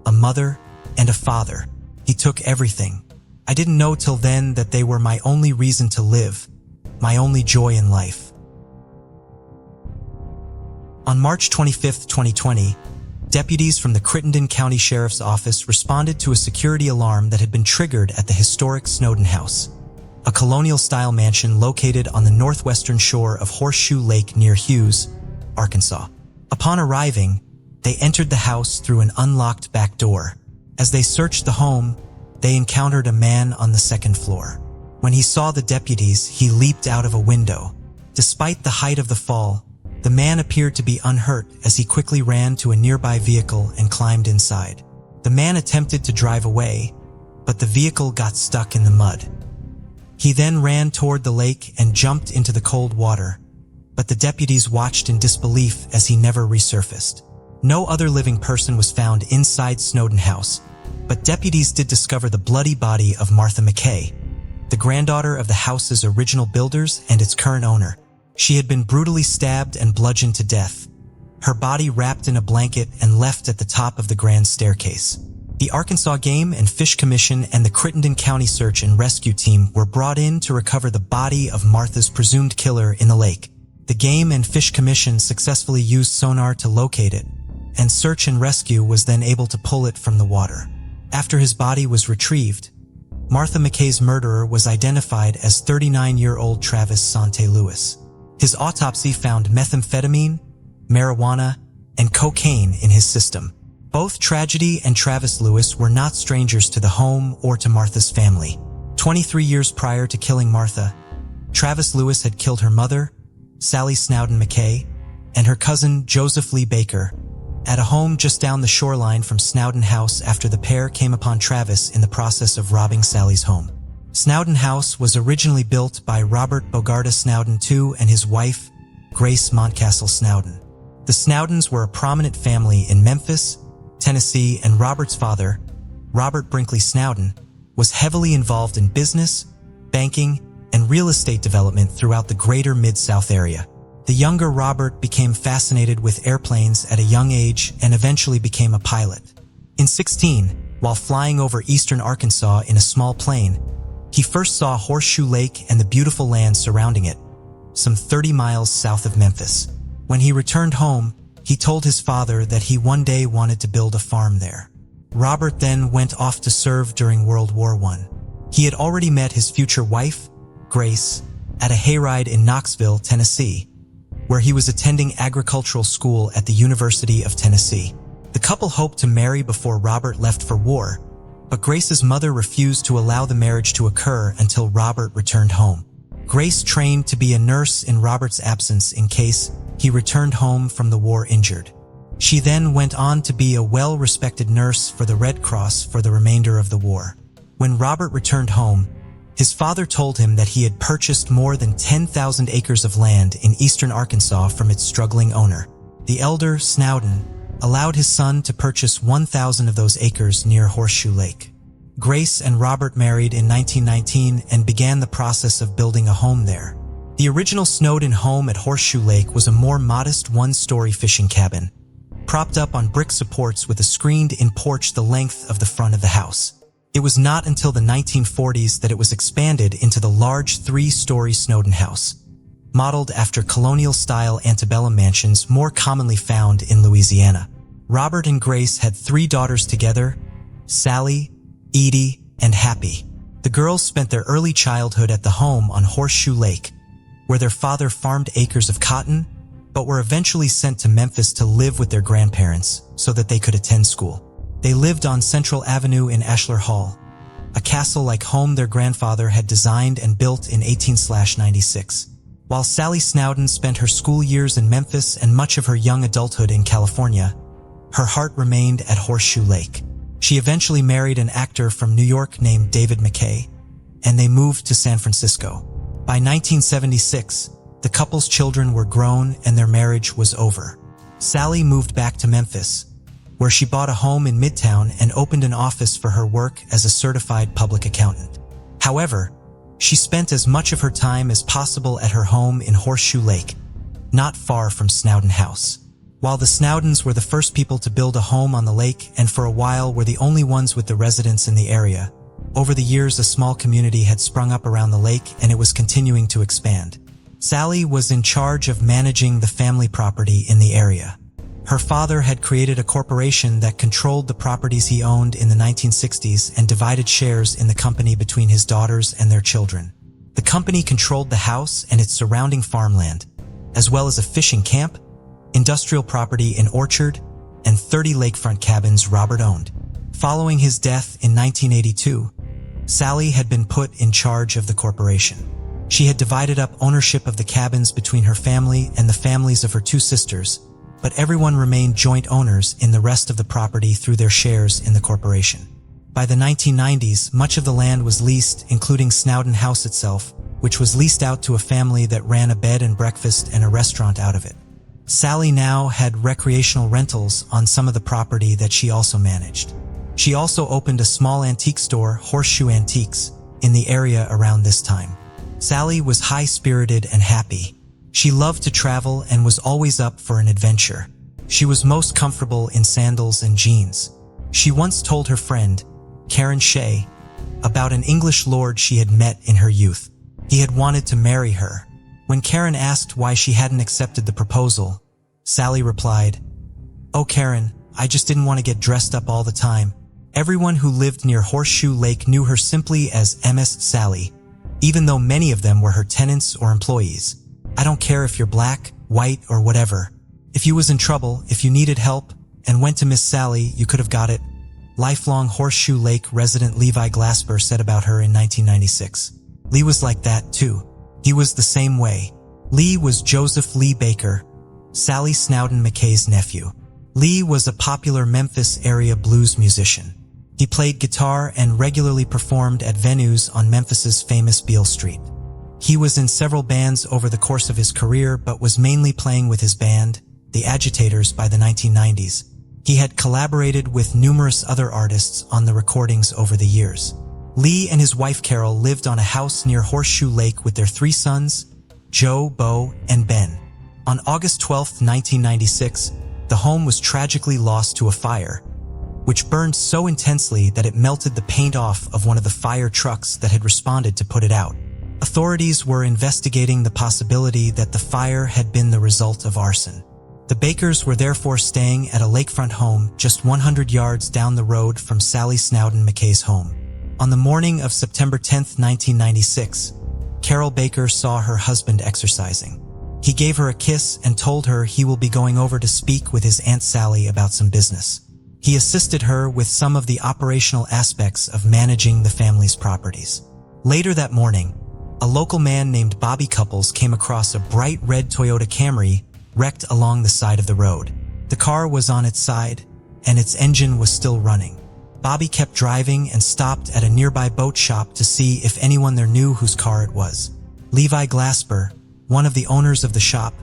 a mother, and a father. He took everything. I didn't know till then that they were my only reason to live, my only joy in life." On March 25, 2020, deputies from the Crittenden County Sheriff's Office responded to a security alarm that had been triggered at the historic Snowden House, a colonial-style mansion located on the northwestern shore of Horseshoe Lake near Hughes, Arkansas. Upon arriving, they entered the house through an unlocked back door. As they searched the home, they encountered a man on the second floor. When he saw the deputies, he leaped out of a window. Despite the height of the fall, the man appeared to be unhurt as he quickly ran to a nearby vehicle and climbed inside. The man attempted to drive away, but the vehicle got stuck in the mud. He then ran toward the lake and jumped into the cold water, but the deputies watched in disbelief as he never resurfaced. No other living person was found inside Snowden House, but deputies did discover the bloody body of Martha McKay, the granddaughter of the house's original builders and its current owner. She had been brutally stabbed and bludgeoned to death, her body wrapped in a blanket and left at the top of the grand staircase. The Arkansas Game and Fish Commission and the Crittenden County Search and Rescue Team were brought in to recover the body of Martha's presumed killer in the lake. The Game and Fish Commission successfully used sonar to locate it, and Search and Rescue was then able to pull it from the water. After his body was retrieved, Martha McKay's murderer was identified as 39-year-old Travis Sante Lewis. His autopsy found methamphetamine, marijuana, and cocaine in his system. Both Tragedy and Travis Lewis were not strangers to the home or to Martha's family. 23 years prior to killing Martha, Travis Lewis had killed her mother, Sally Snowden McKay, and her cousin Joseph Lee Baker at a home just down the shoreline from Snowden House after the pair came upon Travis in the process of robbing Sally's home. Snowden House was originally built by Robert Bogarda Snowden II and his wife, Grace Montcastle Snowden. The Snowdens were a prominent family in Memphis, Tennessee, and Robert's father, Robert Brinkley Snowden, was heavily involved in business, banking, and real estate development throughout the greater Mid-South area. The younger Robert became fascinated with airplanes at a young age and eventually became a pilot. In 16, while flying over eastern Arkansas in a small plane, he first saw Horseshoe Lake and the beautiful land surrounding it, some 30 miles south of Memphis. When he returned home, he told his father that he one day wanted to build a farm there. Robert then went off to serve during World War I. He had already met his future wife, Grace, at a hayride in Knoxville, Tennessee, where he was attending agricultural school at the University of Tennessee. The couple hoped to marry before Robert left for war, but Grace's mother refused to allow the marriage to occur until Robert returned home. Grace trained to be a nurse in Robert's absence in case he returned home from the war injured. She then went on to be a well-respected nurse for the Red Cross for the remainder of the war. When Robert returned home, his father told him that he had purchased more than 10,000 acres of land in eastern Arkansas from its struggling owner. The elder, Snowden, allowed his son to purchase 1,000 of those acres near Horseshoe Lake. Grace and Robert married in 1919 and began the process of building a home there. The original Snowden home at Horseshoe Lake was a more modest one-story fishing cabin, propped up on brick supports with a screened-in porch the length of the front of the house. It was not until the 1940s that it was expanded into the large three-story Snowden house, modeled after colonial-style antebellum mansions more commonly found in Louisiana. Robert and Grace had 3 daughters together: Sally, Edie, and Happy. The girls spent their early childhood at the home on Horseshoe Lake, where their father farmed acres of cotton, but were eventually sent to Memphis to live with their grandparents so that they could attend school. They lived on Central Avenue in Ashler Hall, a castle-like home their grandfather had designed and built in 1896. While Sally Snowden spent her school years in Memphis and much of her young adulthood in California, her heart remained at Horseshoe Lake. She eventually married an actor from New York named David McKay, and they moved to San Francisco. By 1976, the couple's children were grown and their marriage was over. Sally moved back to Memphis, where she bought a home in Midtown and opened an office for her work as a certified public accountant. However, she spent as much of her time as possible at her home in Horseshoe Lake, not far from Snowden House. While the Snowdens were the first people to build a home on the lake and for a while were the only ones with the residents in the area, over the years a small community had sprung up around the lake and it was continuing to expand. Sally was in charge of managing the family property in the area. Her father had created a corporation that controlled the properties he owned in the 1960s and divided shares in the company between his daughters and their children. The company controlled the house and its surrounding farmland, as well as a fishing camp, industrial property in Orchard, and 30 lakefront cabins Robert owned. Following his death in 1982, Sally had been put in charge of the corporation. She had divided up ownership of the cabins between her family and the families of her 2 sisters, but everyone remained joint owners in the rest of the property through their shares in the corporation. By the 1990s, much of the land was leased, including Snowden House itself, which was leased out to a family that ran a bed and breakfast and a restaurant out of it. Sally now had recreational rentals on some of the property that she also managed. She also opened a small antique store, Horseshoe Antiques, in the area around this time. Sally was high-spirited and happy. She loved to travel and was always up for an adventure. She was most comfortable in sandals and jeans. She once told her friend, Karen Shea, about an English lord she had met in her youth. He had wanted to marry her. When Karen asked why she hadn't accepted the proposal, Sally replied, "Oh Karen, I just didn't want to get dressed up all the time." Everyone who lived near Horseshoe Lake knew her simply as MS Sally, even though many of them were her tenants or employees. "I don't care if you're black, white, or whatever. If you was in trouble, if you needed help, and went to Miss Sally, you could have got it," lifelong Horseshoe Lake resident Levi Glasper said about her in 1996. Lee was like that too. He was the same way. Lee was Joseph Lee Baker, Sally Snowden McKay's nephew. Lee was a popular Memphis area blues musician. He played guitar and regularly performed at venues on Memphis's famous Beale Street. He was in several bands over the course of his career but was mainly playing with his band, The Agitators, by the 1990s. He had collaborated with numerous other artists on the recordings over the years. Lee and his wife Carol lived on a house near Horseshoe Lake with their 3 sons, Joe, Bo, and Ben. On August 12, 1996, the home was tragically lost to a fire, which burned so intensely that it melted the paint off of one of the fire trucks that had responded to put it out. Authorities were investigating the possibility that the fire had been the result of arson. The Bakers were therefore staying at a lakefront home just 100 yards down the road from Sally Snowden McKay's home. On the morning of September 10, 1996, Carol Baker saw her husband exercising. He gave her a kiss and told her he will be going over to speak with his Aunt Sally about some business. He assisted her with some of the operational aspects of managing the family's properties. Later that morning, a local man named Bobby Couples came across a bright red Toyota Camry wrecked along the side of the road. The car was on its side, and its engine was still running. Bobby kept driving and stopped at a nearby boat shop to see if anyone there knew whose car it was. Levi Glasper, one of the owners of the shop,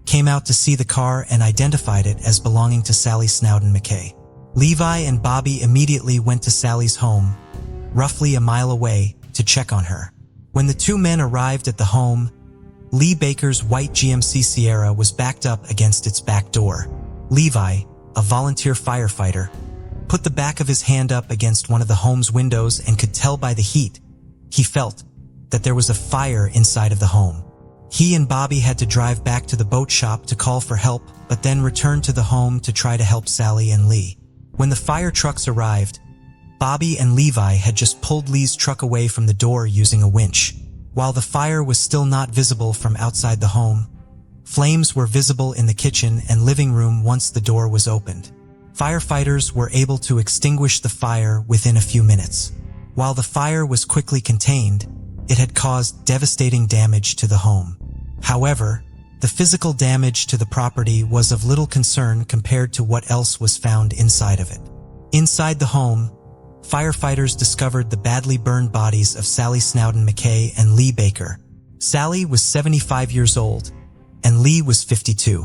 came out to see the car and identified it as belonging to Sally Snowden McKay. Levi and Bobby immediately went to Sally's home, roughly a mile away, to check on her. When the 2 men arrived at the home, Lee Baker's white GMC Sierra was backed up against its back door. Levi, a volunteer firefighter, put the back of his hand up against one of the home's windows and could tell by the heat he felt that there was a fire inside of the home. He and Bobby had to drive back to the boat shop to call for help, but then returned to the home to try to help Sally and Lee. When the fire trucks arrived, Bobby and Levi had just pulled Lee's truck away from the door using a winch. While the fire was still not visible from outside the home, flames were visible in the kitchen and living room once the door was opened. Firefighters were able to extinguish the fire within a few minutes. While the fire was quickly contained, it had caused devastating damage to the home. However, the physical damage to the property was of little concern compared to what else was found inside of it. Inside the home, firefighters discovered the badly burned bodies of Sally Snowden McKay and Lee Baker. Sally was 75 years old, and Lee was 52.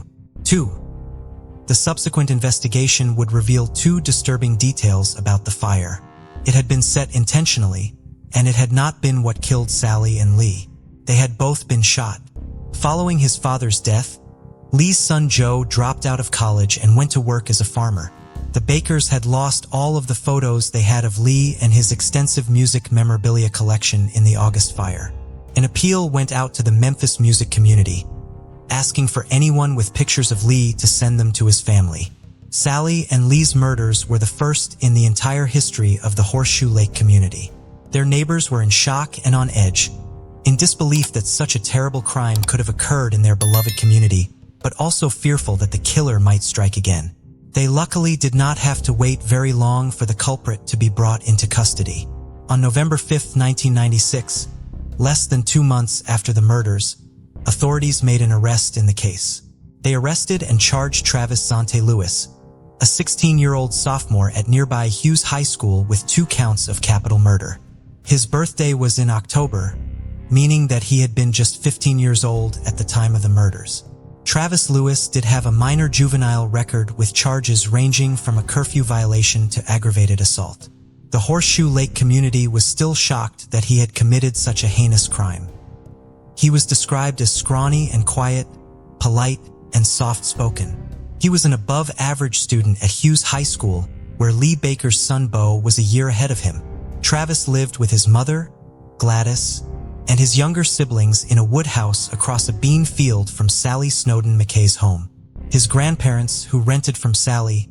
The subsequent investigation would reveal two disturbing details about the fire. It had been set intentionally, and it had not been what killed Sally and Lee. They had both been shot. Following his father's death, Lee's son Joe dropped out of college and went to work as a farmer. The Bakers had lost all of the photos they had of Lee and his extensive music memorabilia collection in the August fire. An appeal went out to the Memphis music community, asking for anyone with pictures of Lee to send them to his family. Sally and Lee's murders were the first in the entire history of the Horseshoe Lake community. Their neighbors were in shock and on edge, in disbelief that such a terrible crime could have occurred in their beloved community, but also fearful that the killer might strike again. They luckily did not have to wait very long for the culprit to be brought into custody. On November 5, 1996, less than 2 months after the murders, authorities made an arrest in the case. They arrested and charged Travis Zonte Lewis, a 16-year-old sophomore at nearby Hughes High School, with 2 counts of capital murder. His birthday was in October, meaning that he had been just 15 years old at the time of the murders. Travis Lewis did have a minor juvenile record with charges ranging from a curfew violation to aggravated assault. The Horseshoe Lake community was still shocked that he had committed such a heinous crime. He was described as scrawny and quiet, polite, and soft-spoken. He was an above-average student at Hughes High School, where Lee Baker's son Bo was a year ahead of him. Travis lived with his mother, Gladys, and his younger siblings in a wood house across a bean field from Sally Snowden McKay's home. His grandparents, who rented from Sally,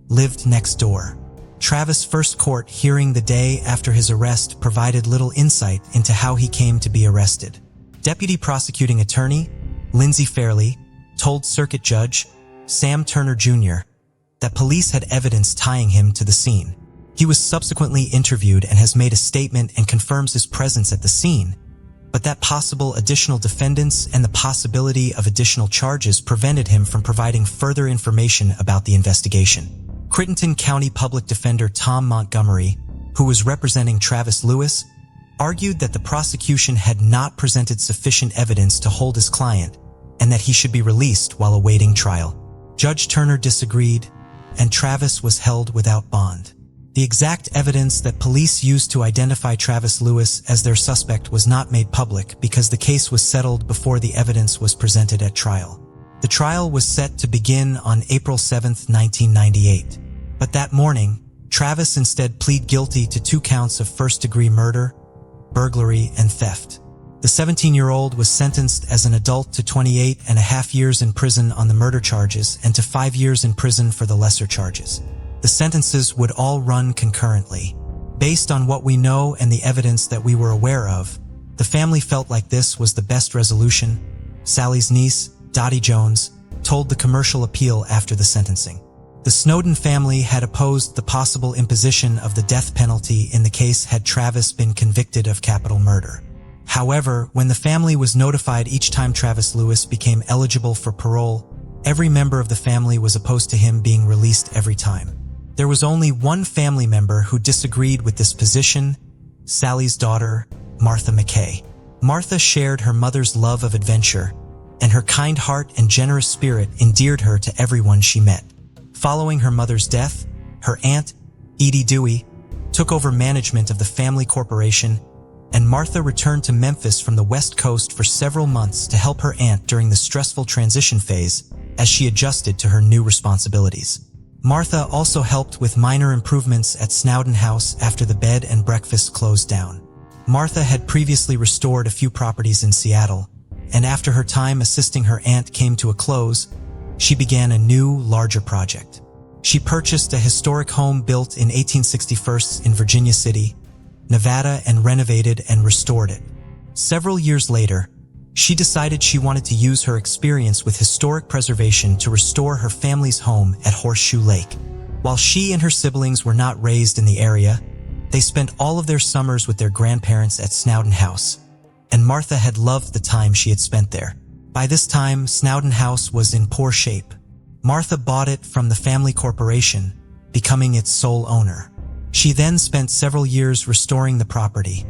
lived next door. Travis' first court hearing the day after his arrest provided little insight into how he came to be arrested. Deputy Prosecuting Attorney Lindsay Fairley told Circuit Judge Sam Turner Jr. that police had evidence tying him to the scene. He was subsequently interviewed and has made a statement and confirms his presence at the scene, but that possible additional defendants and the possibility of additional charges prevented him from providing further information about the investigation. Crittenton County Public Defender Tom Montgomery, who was representing Travis Lewis, argued that the prosecution had not presented sufficient evidence to hold his client and that he should be released while awaiting trial. Judge Turner disagreed, and Travis was held without bond. The exact evidence that police used to identify Travis Lewis as their suspect was not made public because the case was settled before the evidence was presented at trial. The trial was set to begin on April 7, 1998. But that morning, Travis instead pleaded guilty to 2 counts of first-degree murder, burglary, and theft. The 17-year-old was sentenced as an adult to 28.5 years in prison on the murder charges and to 5 years in prison for the lesser charges. The sentences would all run concurrently. Based on what we know and the evidence that we were aware of, the family felt like this was the best resolution. Sally's niece, Dottie Jones, told the Commercial Appeal after the sentencing. The Snowden family had opposed the possible imposition of the death penalty in the case had Travis been convicted of capital murder. However, when the family was notified each time Travis Lewis became eligible for parole, every member of the family was opposed to him being released every time. There was only one family member who disagreed with this position: Sally's daughter, Martha McKay. Martha shared her mother's love of adventure, and her kind heart and generous spirit endeared her to everyone she met. Following her mother's death, her aunt, Edie Dewey, took over management of the family corporation and Martha returned to Memphis from the West Coast for several months to help her aunt during the stressful transition phase as she adjusted to her new responsibilities. Martha also helped with minor improvements at Snowden House after the bed and breakfast closed down. Martha had previously restored a few properties in Seattle, and after her time assisting her aunt came to a close, she began a new, larger project. She purchased a historic home built in 1861 in Virginia City, Nevada, and renovated and restored it. Several years later, she decided she wanted to use her experience with historic preservation to restore her family's home at Horseshoe Lake. While she and her siblings were not raised in the area, they spent all of their summers with their grandparents at Snowden House, and Martha had loved the time she had spent there. By this time, Snowden House was in poor shape. Martha bought it from the family corporation, becoming its sole owner. She then spent several years restoring the property,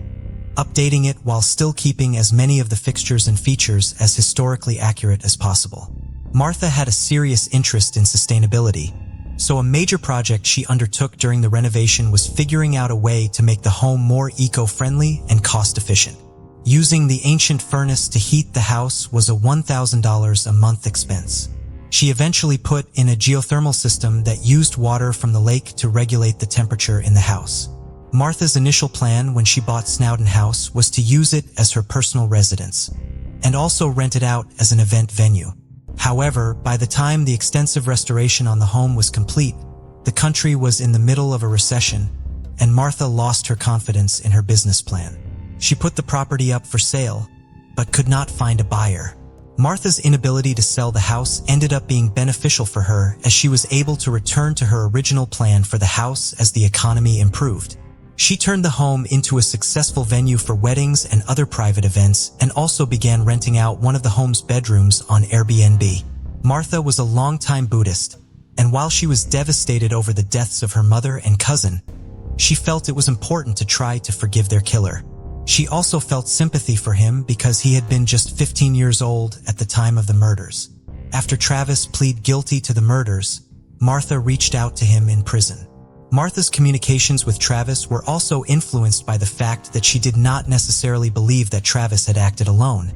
updating it while still keeping as many of the fixtures and features as historically accurate as possible. Martha had a serious interest in sustainability, so a major project she undertook during the renovation was figuring out a way to make the home more eco-friendly and cost-efficient. Using the ancient furnace to heat the house was a $1,000 a month expense. She eventually put in a geothermal system that used water from the lake to regulate the temperature in the house. Martha's initial plan when she bought Snowden House was to use it as her personal residence, and also rent it out as an event venue. However, by the time the extensive restoration on the home was complete, the country was in the middle of a recession, and Martha lost her confidence in her business plan. She put the property up for sale, but could not find a buyer. Martha's inability to sell the house ended up being beneficial for her as she was able to return to her original plan for the house as the economy improved. She turned the home into a successful venue for weddings and other private events and also began renting out one of the home's bedrooms on Airbnb. Martha was a longtime Buddhist, and while she was devastated over the deaths of her mother and cousin, she felt it was important to try to forgive their killer. She also felt sympathy for him because he had been just 15 years old at the time of the murders. After Travis pleaded guilty to the murders, Martha reached out to him in prison. Martha's communications with Travis were also influenced by the fact that she did not necessarily believe that Travis had acted alone,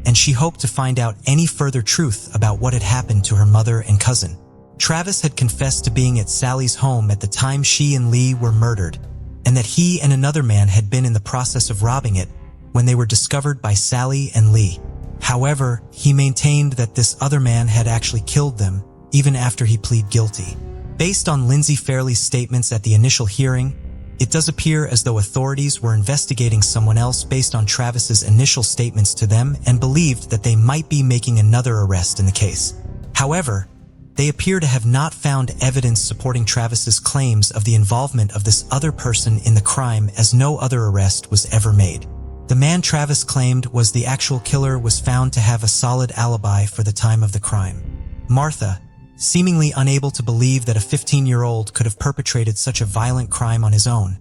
and she hoped to find out any further truth about what had happened to her mother and cousin. Travis had confessed to being at Sally's home at the time she and Lee were murdered, and that he and another man had been in the process of robbing it when they were discovered by Sally and Lee. However, he maintained that this other man had actually killed them, even after he pleaded guilty. Based on Lindsay Fairley's statements at the initial hearing, it does appear as though authorities were investigating someone else based on Travis's initial statements to them and believed that they might be making another arrest in the case. However, they appear to have not found evidence supporting Travis's claims of the involvement of this other person in the crime, as no other arrest was ever made. The man Travis claimed was the actual killer was found to have a solid alibi for the time of the crime. Martha, seemingly unable to believe that a 15-year-old could have perpetrated such a violent crime on his own,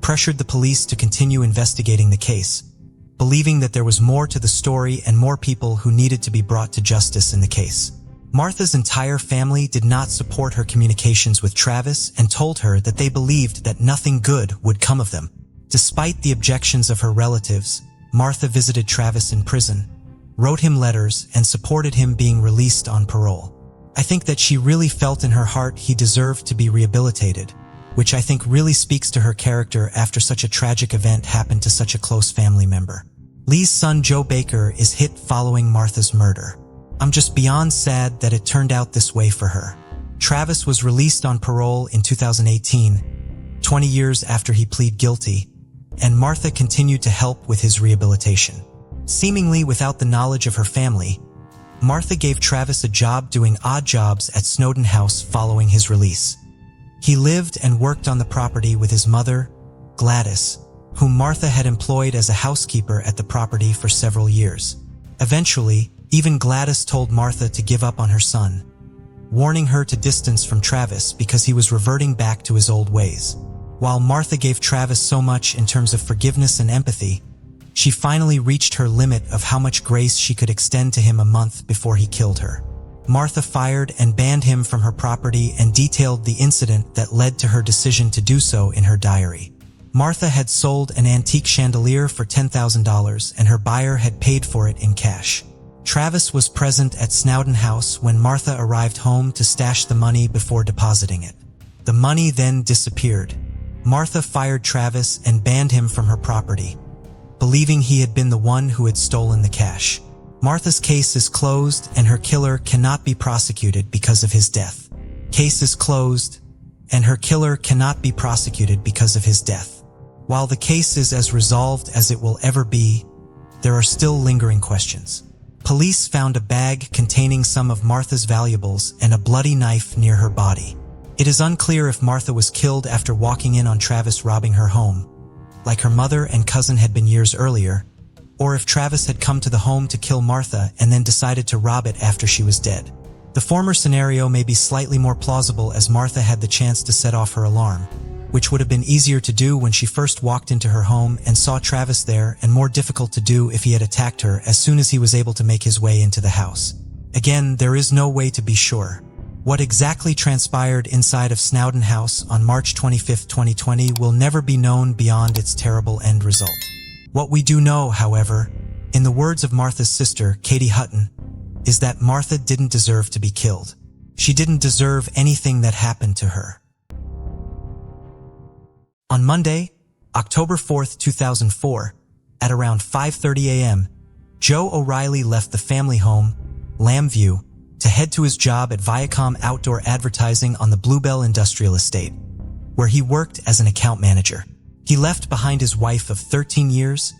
pressured the police to continue investigating the case, believing that there was more to the story and more people who needed to be brought to justice in the case. Martha's entire family did not support her communications with Travis and told her that they believed that nothing good would come of them. Despite the objections of her relatives, Martha visited Travis in prison, wrote him letters, and supported him being released on parole. I think that she really felt in her heart he deserved to be rehabilitated, which I think really speaks to her character after such a tragic event happened to such a close family member. Lee's son Joe Baker is hit following Martha's murder. I'm just beyond sad that it turned out this way for her. Travis was released on parole in 2018, 20 years after he pleaded guilty, and Martha continued to help with his rehabilitation. Seemingly without the knowledge of her family, Martha gave Travis a job doing odd jobs at Snowden House following his release. He lived and worked on the property with his mother, Gladys, whom Martha had employed as a housekeeper at the property for several years. Eventually, even Gladys told Martha to give up on her son, warning her to distance from Travis because he was reverting back to his old ways. While Martha gave Travis so much in terms of forgiveness and empathy, she finally reached her limit of how much grace she could extend to him a month before he killed her. Martha fired and banned him from her property and detailed the incident that led to her decision to do so in her diary. Martha had sold an antique chandelier for $10,000 and her buyer had paid for it in cash. Travis was present at Snowden House when Martha arrived home to stash the money before depositing it. The money then disappeared. Martha fired Travis and banned him from her property, believing he had been the one who had stolen the cash. Martha's case is closed and her killer cannot be prosecuted because of his death. Case is closed and her killer cannot be prosecuted because of his death. While the case is as resolved as it will ever be, there are still lingering questions. Police found a bag containing some of Martha's valuables and a bloody knife near her body. It is unclear if Martha was killed after walking in on Travis robbing her home, like her mother and cousin had been years earlier, or if Travis had come to the home to kill Martha and then decided to rob it after she was dead. The former scenario may be slightly more plausible as Martha had the chance to set off her alarm, which would have been easier to do when she first walked into her home and saw Travis there and more difficult to do if he had attacked her as soon as he was able to make his way into the house. Again, there is no way to be sure. What exactly transpired inside of Snowden House on March 25, 2020 will never be known beyond its terrible end result. What we do know, however, in the words of Martha's sister, Katie Hutton, is that Martha didn't deserve to be killed. She didn't deserve anything that happened to her. On Monday, October 4, 2004, at around 5:30 a.m., Joe O'Reilly left the family home, Lambview, to head to his job at Viacom Outdoor Advertising on the Bluebell Industrial Estate, where he worked as an account manager. He left behind his wife of 13 years,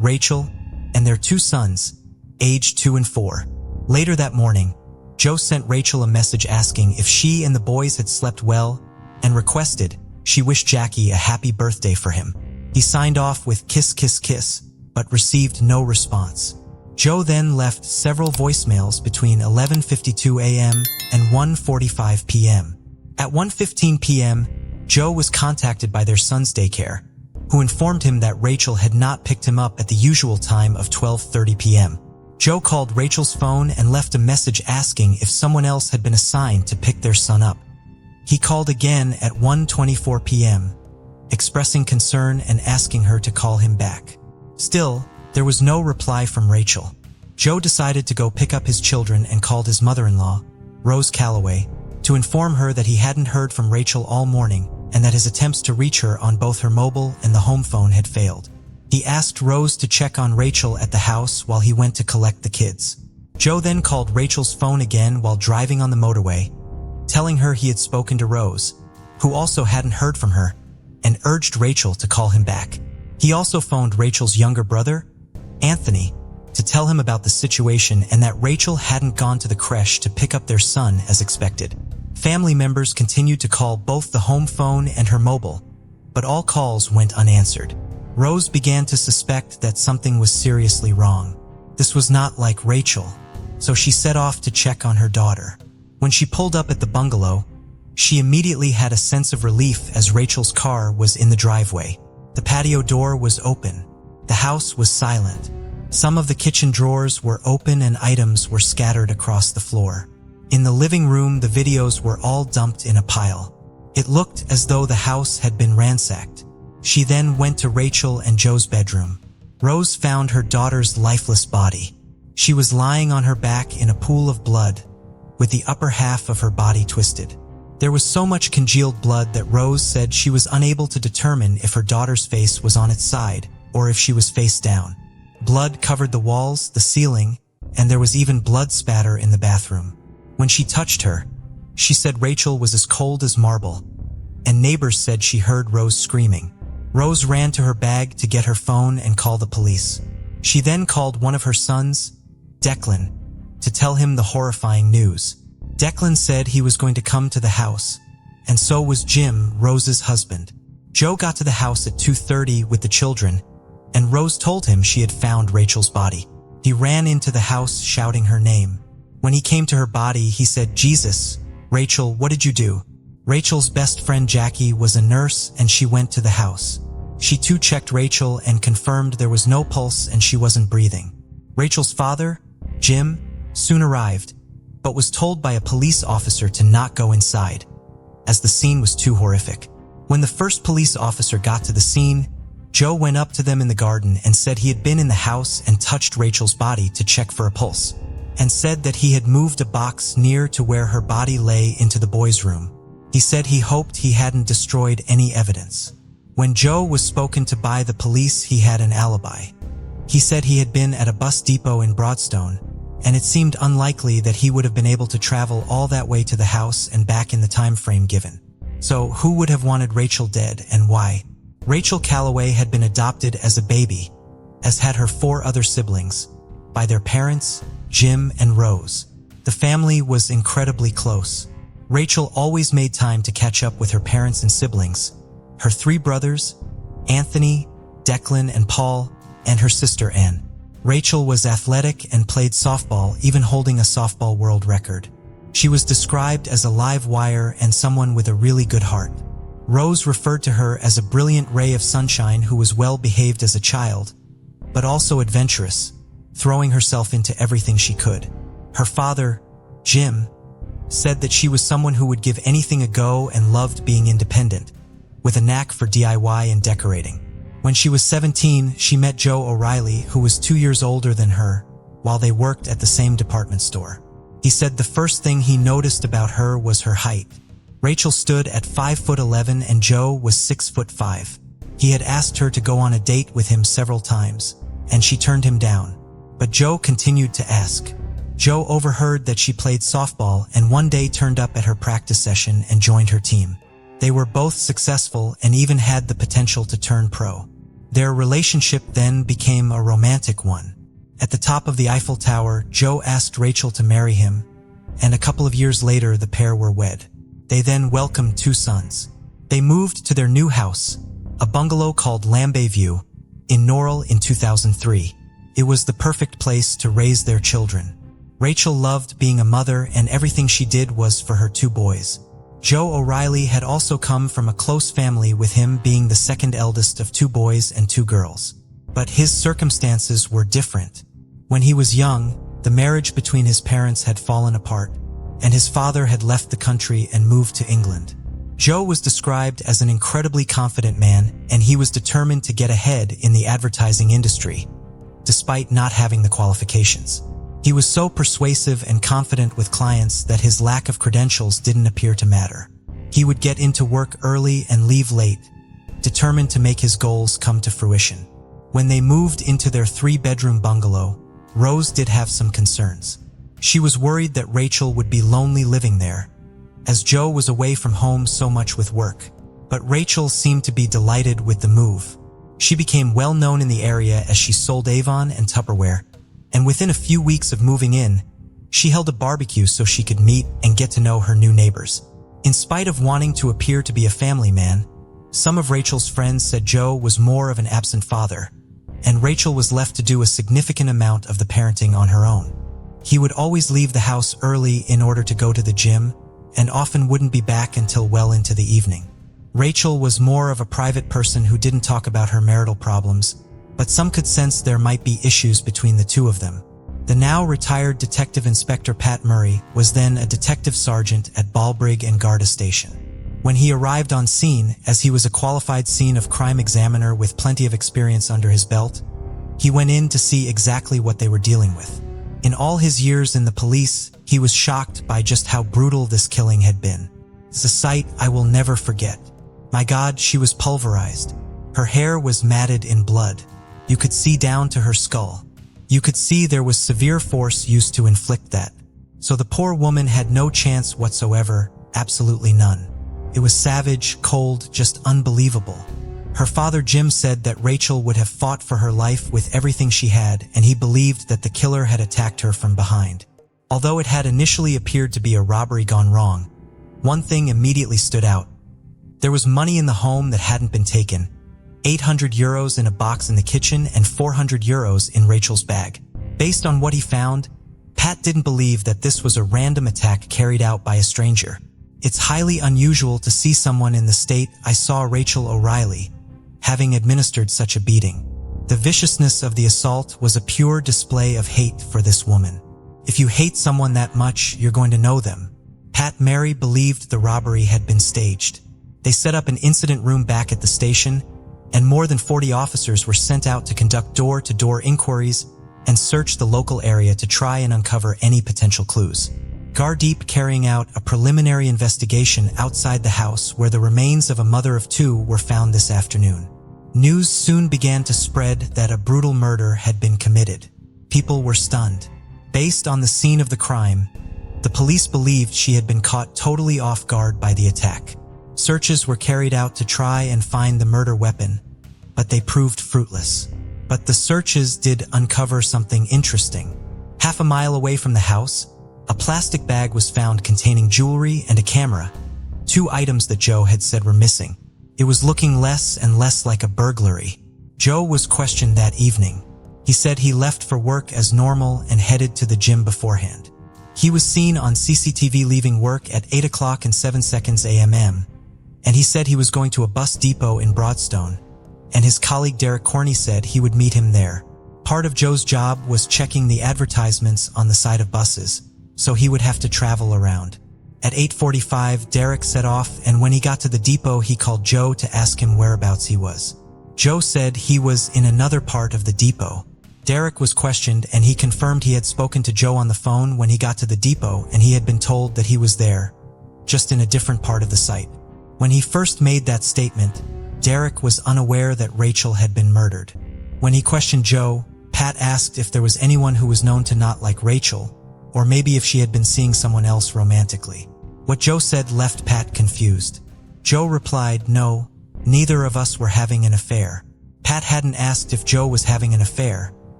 Rachel, and their 2 sons, aged 2 and 4. Later that morning, Joe sent Rachel a message asking if she and the boys had slept well and requested she wished Jackie a happy birthday for him. He signed off with kiss kiss kiss, but received no response. Joe then left several voicemails between 11:52 a.m. and 1:45 p.m. At 1:15 p.m., Joe was contacted by their son's daycare, who informed him that Rachel had not picked him up at the usual time of 12:30 p.m. Joe called Rachel's phone and left a message asking if someone else had been assigned to pick their son up. He called again at 1:24 p.m., expressing concern and asking her to call him back. Still, there was no reply from Rachel. Joe decided to go pick up his children and called his mother-in-law, Rose Calloway, to inform her that he hadn't heard from Rachel all morning and that his attempts to reach her on both her mobile and the home phone had failed. He asked Rose to check on Rachel at the house while he went to collect the kids. Joe then called Rachel's phone again while driving on the motorway, telling her he had spoken to Rose, who also hadn't heard from her, and urged Rachel to call him back. He also phoned Rachel's younger brother, Anthony, to tell him about the situation and that Rachel hadn't gone to the creche to pick up their son as expected. Family members continued to call both the home phone and her mobile, but all calls went unanswered. Rose began to suspect that something was seriously wrong. This was not like Rachel, so she set off to check on her daughter. When she pulled up at the bungalow, she immediately had a sense of relief as Rachel's car was in the driveway. The patio door was open. The house was silent. Some of the kitchen drawers were open and items were scattered across the floor. In the living room, the videos were all dumped in a pile. It looked as though the house had been ransacked. She then went to Rachel and Joe's bedroom. Rose found her daughter's lifeless body. She was lying on her back in a pool of blood, with the upper half of her body twisted. There was so much congealed blood that Rose said she was unable to determine if her daughter's face was on its side or if she was face down. Blood covered the walls, the ceiling, and there was even blood spatter in the bathroom. When she touched her, she said Rachel was as cold as marble, and neighbors said she heard Rose screaming. Rose ran to her bag to get her phone and call the police. She then called one of her sons, Declan, to tell him the horrifying news. Declan said he was going to come to the house, and so was Jim, Rose's husband. Joe got to the house at 2:30 with the children, and Rose told him she had found Rachel's body. He ran into the house shouting her name. When he came to her body, he said, "Jesus, Rachel, what did you do?" Rachel's best friend Jackie was a nurse and she went to the house. She too checked Rachel and confirmed there was no pulse and she wasn't breathing. Rachel's father, Jim, soon arrived, but was told by a police officer to not go inside, as the scene was too horrific. When the first police officer got to the scene, Joe went up to them in the garden and said he had been in the house and touched Rachel's body to check for a pulse, and said that he had moved a box near to where her body lay into the boys' room. He said he hoped he hadn't destroyed any evidence. When Joe was spoken to by the police, he had an alibi. He said he had been at a bus depot in Broadstone, and it seemed unlikely that he would have been able to travel all that way to the house and back in the time frame given. So who would have wanted Rachel dead and why? Rachel Calloway had been adopted as a baby, as had her 4 other siblings, by their parents, Jim and Rose. The family was incredibly close. Rachel always made time to catch up with her parents and siblings, her 3 brothers, Anthony, Declan, and Paul, and her sister Anne. Rachel was athletic and played softball, even holding a softball world record. She was described as a live wire and someone with a really good heart. Rose referred to her as a brilliant ray of sunshine who was well behaved as a child, but also adventurous, throwing herself into everything she could. Her father, Jim, said that she was someone who would give anything a go and loved being independent, with a knack for DIY and decorating. When she was 17, she met Joe O'Reilly, who was 2 years older than her, while they worked at the same department store. He said the first thing he noticed about her was her height. Rachel stood at 5'11" and Joe was 6'5". He had asked her to go on a date with him several times, and she turned him down. But Joe continued to ask. Joe overheard that she played softball and one day turned up at her practice session and joined her team. They were both successful and even had the potential to turn pro. Their relationship then became a romantic one. At the top of the Eiffel Tower, Joe asked Rachel to marry him, and a couple of years later the pair were wed. They then welcomed 2 sons. They moved to their new house, a bungalow called Lambay View, in Norrell in 2003. It was the perfect place to raise their children. Rachel loved being a mother and everything she did was for her 2 boys. Joe O'Reilly had also come from a close family, with him being the second eldest of 2 boys and 2 girls. But his circumstances were different. When he was young, the marriage between his parents had fallen apart, and his father had left the country and moved to England. Joe was described as an incredibly confident man, and he was determined to get ahead in the advertising industry, despite not having the qualifications. He was so persuasive and confident with clients that his lack of credentials didn't appear to matter. He would get into work early and leave late, determined to make his goals come to fruition. When they moved into their 3-bedroom bungalow, Rose did have some concerns. She was worried that Rachel would be lonely living there, as Joe was away from home so much with work. But Rachel seemed to be delighted with the move. She became well known in the area as she sold Avon and Tupperware, and within a few weeks of moving in, she held a barbecue so she could meet and get to know her new neighbors. In spite of wanting to appear to be a family man, some of Rachel's friends said Joe was more of an absent father, and Rachel was left to do a significant amount of the parenting on her own. He would always leave the house early in order to go to the gym, and often wouldn't be back until well into the evening. Rachel was more of a private person who didn't talk about her marital problems, but some could sense there might be issues between the 2 of them. The now retired Detective Inspector Pat Murray was then a detective sergeant at Balbrigg and Garda Station. When he arrived on scene, as he was a qualified scene of crime examiner with plenty of experience under his belt, he went in to see exactly what they were dealing with. In all his years in the police, he was shocked by just how brutal this killing had been. It's a sight I will never forget. My God, she was pulverized. Her hair was matted in blood. You could see down to her skull. You could see there was severe force used to inflict that. So the poor woman had no chance whatsoever, absolutely none. It was savage, cold, just unbelievable. Her father Jim said that Rachel would have fought for her life with everything she had, and he believed that the killer had attacked her from behind. Although it had initially appeared to be a robbery gone wrong, one thing immediately stood out. There was money in the home that hadn't been taken. 800 euros in a box in the kitchen and 400 euros in Rachel's bag. Based on what he found, Pat didn't believe that this was a random attack carried out by a stranger. It's highly unusual to see someone in the state I saw Rachel O'Reilly having administered such a beating. The viciousness of the assault was a pure display of hate for this woman. If you hate someone that much, you're going to know them. Pat Murray believed the robbery had been staged. They set up an incident room back at the station, and more than 40 officers were sent out to conduct door-to-door inquiries and search the local area to try and uncover any potential clues. Gardeep carrying out a preliminary investigation outside the house where the remains of a mother of two were found this afternoon. News soon began to spread that a brutal murder had been committed. People were stunned. Based on the scene of the crime, the police believed she had been caught totally off guard by the attack. Searches were carried out to try and find the murder weapon, but they proved fruitless. But the searches did uncover something interesting. Half a mile away from the house, a plastic bag was found containing jewelry and a camera, two items that Joe had said were missing. It was looking less and less like a burglary. Joe was questioned that evening. He said he left for work as normal and headed to the gym beforehand. He was seen on CCTV leaving work at 8 o'clock and 7 seconds a.m. and he said he was going to a bus depot in Broadstone, and his colleague Derek Corney said he would meet him there. Part of Joe's job was checking the advertisements on the side of buses, so he would have to travel around. At 8:45, Derek set off, and when he got to the depot, he called Joe to ask him whereabouts he was. Joe said he was in another part of the depot. Derek was questioned, and he confirmed he had spoken to Joe on the phone when he got to the depot, and he had been told that he was there, just in a different part of the site. When he first made that statement, Derek was unaware that Rachel had been murdered. When he questioned Joe, Pat asked if there was anyone who was known to not like Rachel, or maybe if she had been seeing someone else romantically. What Joe said left Pat confused. Joe replied, "No, neither of us were having an affair." Pat hadn't asked if Joe was having an affair,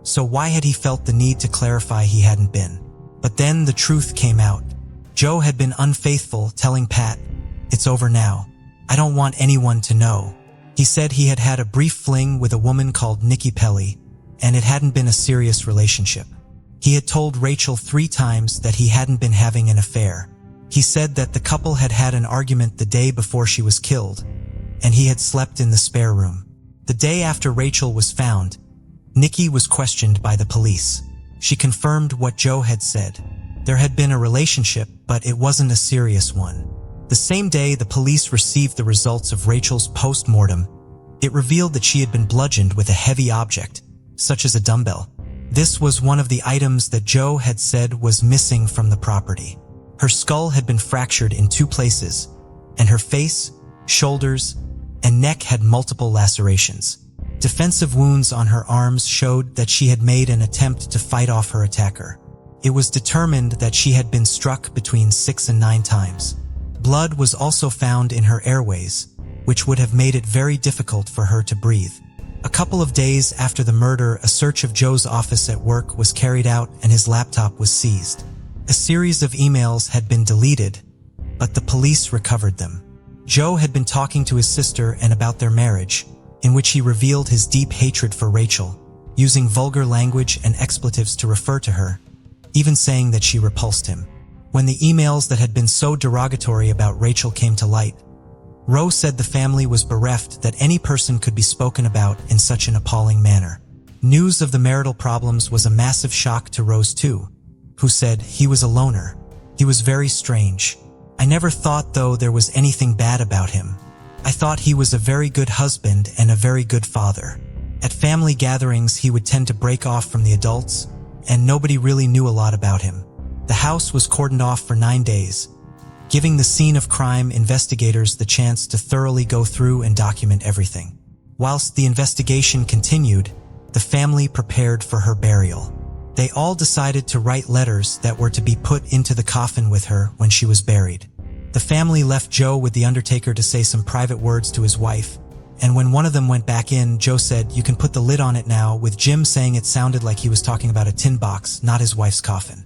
so why had he felt the need to clarify he hadn't been? But then the truth came out. Joe had been unfaithful, telling Pat, "It's over now. I don't want anyone to know." He said he had had a brief fling with a woman called Nikki Pelly, and it hadn't been a serious relationship. He had told Rachel 3 times that he hadn't been having an affair. He said that the couple had had an argument the day before she was killed, and he had slept in the spare room. The day after Rachel was found, Nikki was questioned by the police. She confirmed what Joe had said. There had been a relationship, but it wasn't a serious one. The same day the police received the results of Rachel's post-mortem, it revealed that she had been bludgeoned with a heavy object, such as a dumbbell. This was one of the items that Joe had said was missing from the property. Her skull had been fractured in 2 places, and her face, shoulders, and neck had multiple lacerations. Defensive wounds on her arms showed that she had made an attempt to fight off her attacker. It was determined that she had been struck between 6 and 9 times. Blood was also found in her airways, which would have made it very difficult for her to breathe. A couple of days after the murder, a search of Joe's office at work was carried out and his laptop was seized. A series of emails had been deleted, but the police recovered them. Joe had been talking to his sister and about their marriage, in which he revealed his deep hatred for Rachel, using vulgar language and expletives to refer to her, even saying that she repulsed him. When the emails that had been so derogatory about Rachel came to light, Rowe said the family was bereft that any person could be spoken about in such an appalling manner. News of the marital problems was a massive shock to Rose too, who said he was a loner. He was very strange. I never thought, though, there was anything bad about him. I thought he was a very good husband and a very good father. At family gatherings, he would tend to break off from the adults, and nobody really knew a lot about him. The house was cordoned off for 9 days, giving the scene of crime investigators the chance to thoroughly go through and document everything. Whilst the investigation continued, the family prepared for her burial. They all decided to write letters that were to be put into the coffin with her when she was buried. The family left Joe with the undertaker to say some private words to his wife, and when one of them went back in, Joe said, "You can put the lid on it now," with Jim saying it sounded like he was talking about a tin box, not his wife's coffin.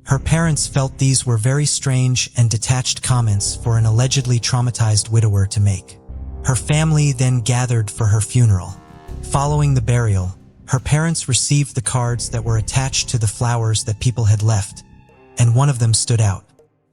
Her parents felt these were very strange and detached comments for an allegedly traumatized widower to make. Her family then gathered for her funeral. Following the burial, her parents received the cards that were attached to the flowers that people had left, and one of them stood out.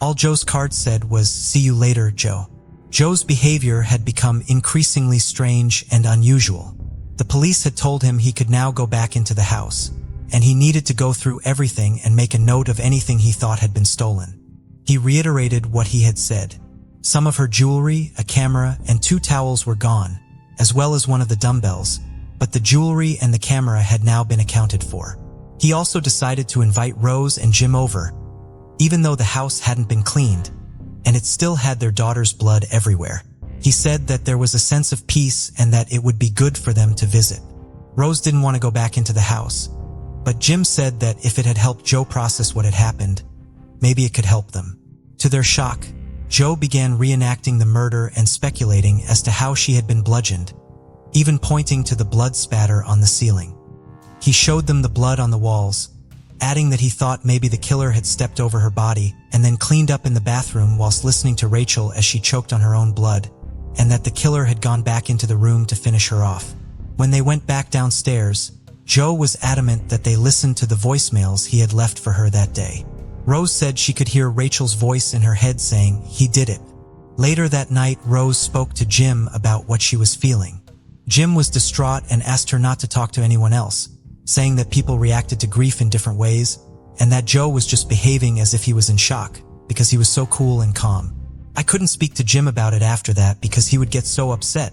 All Joe's card said was, "See you later, Joe." Joe's behavior had become increasingly strange and unusual. The police had told him he could now go back into the house, and he needed to go through everything and make a note of anything he thought had been stolen. He reiterated what he had said. Some of her jewelry, a camera, and 2 towels were gone, as well as one of the dumbbells, but the jewelry and the camera had now been accounted for. He also decided to invite Rose and Jim over, even though the house hadn't been cleaned, and it still had their daughter's blood everywhere. He said that there was a sense of peace and that it would be good for them to visit. Rose didn't want to go back into the house, but Jim said that if it had helped Joe process what had happened, maybe it could help them. To their shock, Joe began reenacting the murder and speculating as to how she had been bludgeoned, even pointing to the blood spatter on the ceiling. He showed them the blood on the walls, adding that he thought maybe the killer had stepped over her body and then cleaned up in the bathroom whilst listening to Rachel as she choked on her own blood, and that the killer had gone back into the room to finish her off. When they went back downstairs, Joe was adamant that they listened to the voicemails he had left for her that day. Rose said she could hear Rachel's voice in her head saying, "He did it." Later that night, Rose spoke to Jim about what she was feeling. Jim was distraught and asked her not to talk to anyone else, saying that people reacted to grief in different ways, and that Joe was just behaving as if he was in shock, because he was so cool and calm. I couldn't speak to Jim about it after that because he would get so upset,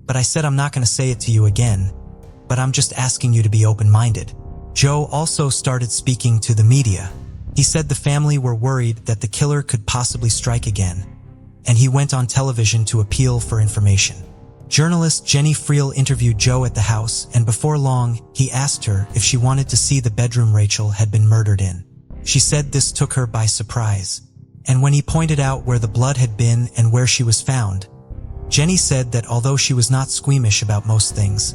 but I said I'm not going to say it to you again, but I'm just asking you to be open-minded. Joe also started speaking to the media. He said the family were worried that the killer could possibly strike again, and he went on television to appeal for information. Journalist Jenny Friel interviewed Joe at the house, and before long, he asked her if she wanted to see the bedroom Rachel had been murdered in. She said this took her by surprise, and when he pointed out where the blood had been and where she was found, Jenny said that although she was not squeamish about most things,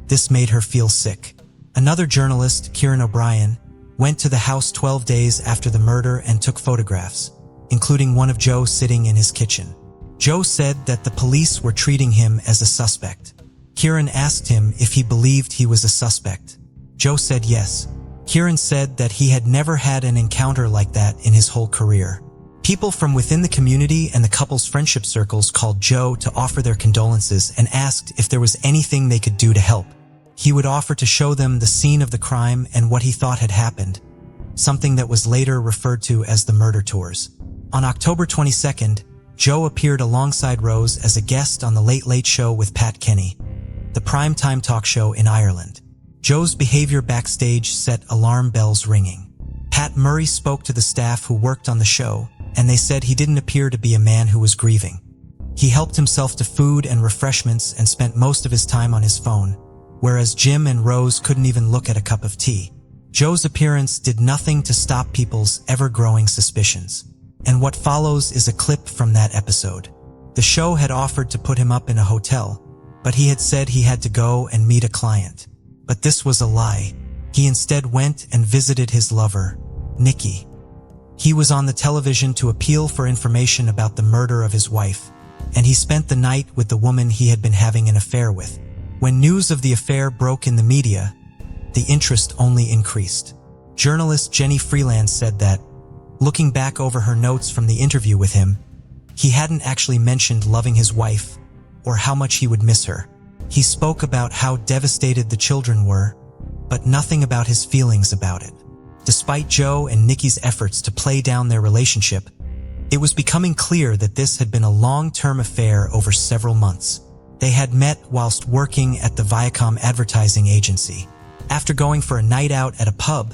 this made her feel sick. Another journalist, Kieran O'Brien, went to the house 12 days after the murder and took photographs, including one of Joe sitting in his kitchen. Joe said that the police were treating him as a suspect. Kieran asked him if he believed he was a suspect. Joe said yes. Kieran said that he had never had an encounter like that in his whole career. People from within the community and the couple's friendship circles called Joe to offer their condolences and asked if there was anything they could do to help. He would offer to show them the scene of the crime and what he thought had happened, something that was later referred to as the murder tours. On October 22nd, Joe appeared alongside Rose as a guest on The Late Late Show with Pat Kenny, the primetime talk show in Ireland. Joe's behavior backstage set alarm bells ringing. Pat Murray spoke to the staff who worked on the show, and they said he didn't appear to be a man who was grieving. He helped himself to food and refreshments and spent most of his time on his phone, whereas Jim and Rose couldn't even look at a cup of tea. Joe's appearance did nothing to stop people's ever-growing suspicions. And what follows is a clip from that episode. The show had offered to put him up in a hotel, but he had said he had to go and meet a client. But this was a lie. He instead went and visited his lover, Nikki. He was on the television to appeal for information about the murder of his wife, and he spent the night with the woman he had been having an affair with. When news of the affair broke in the media, the interest only increased. Journalist Jenny Freeland said that, looking back over her notes from the interview with him, he hadn't actually mentioned loving his wife or how much he would miss her. He spoke about how devastated the children were, but nothing about his feelings about it. Despite Joe and Nikki's efforts to play down their relationship, it was becoming clear that this had been a long-term affair over several months. They had met whilst working at the Viacom advertising agency. After going for a night out at a pub,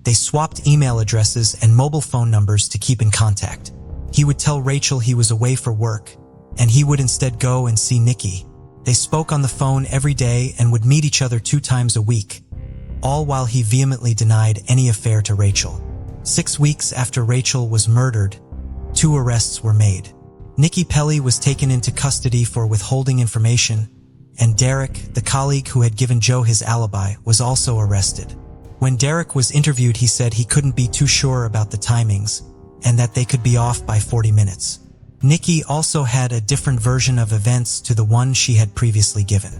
they swapped email addresses and mobile phone numbers to keep in contact. He would tell Rachel he was away for work, and he would instead go and see Nikki. They spoke on the phone every day and would meet each other 2 times a week, all while he vehemently denied any affair to Rachel. 6 weeks after Rachel was murdered, 2 arrests were made. Nikki Pelly was taken into custody for withholding information, and Derek, the colleague who had given Joe his alibi, was also arrested. When Derek was interviewed, he said he couldn't be too sure about the timings, and that they could be off by 40 minutes. Nikki also had a different version of events to the one she had previously given.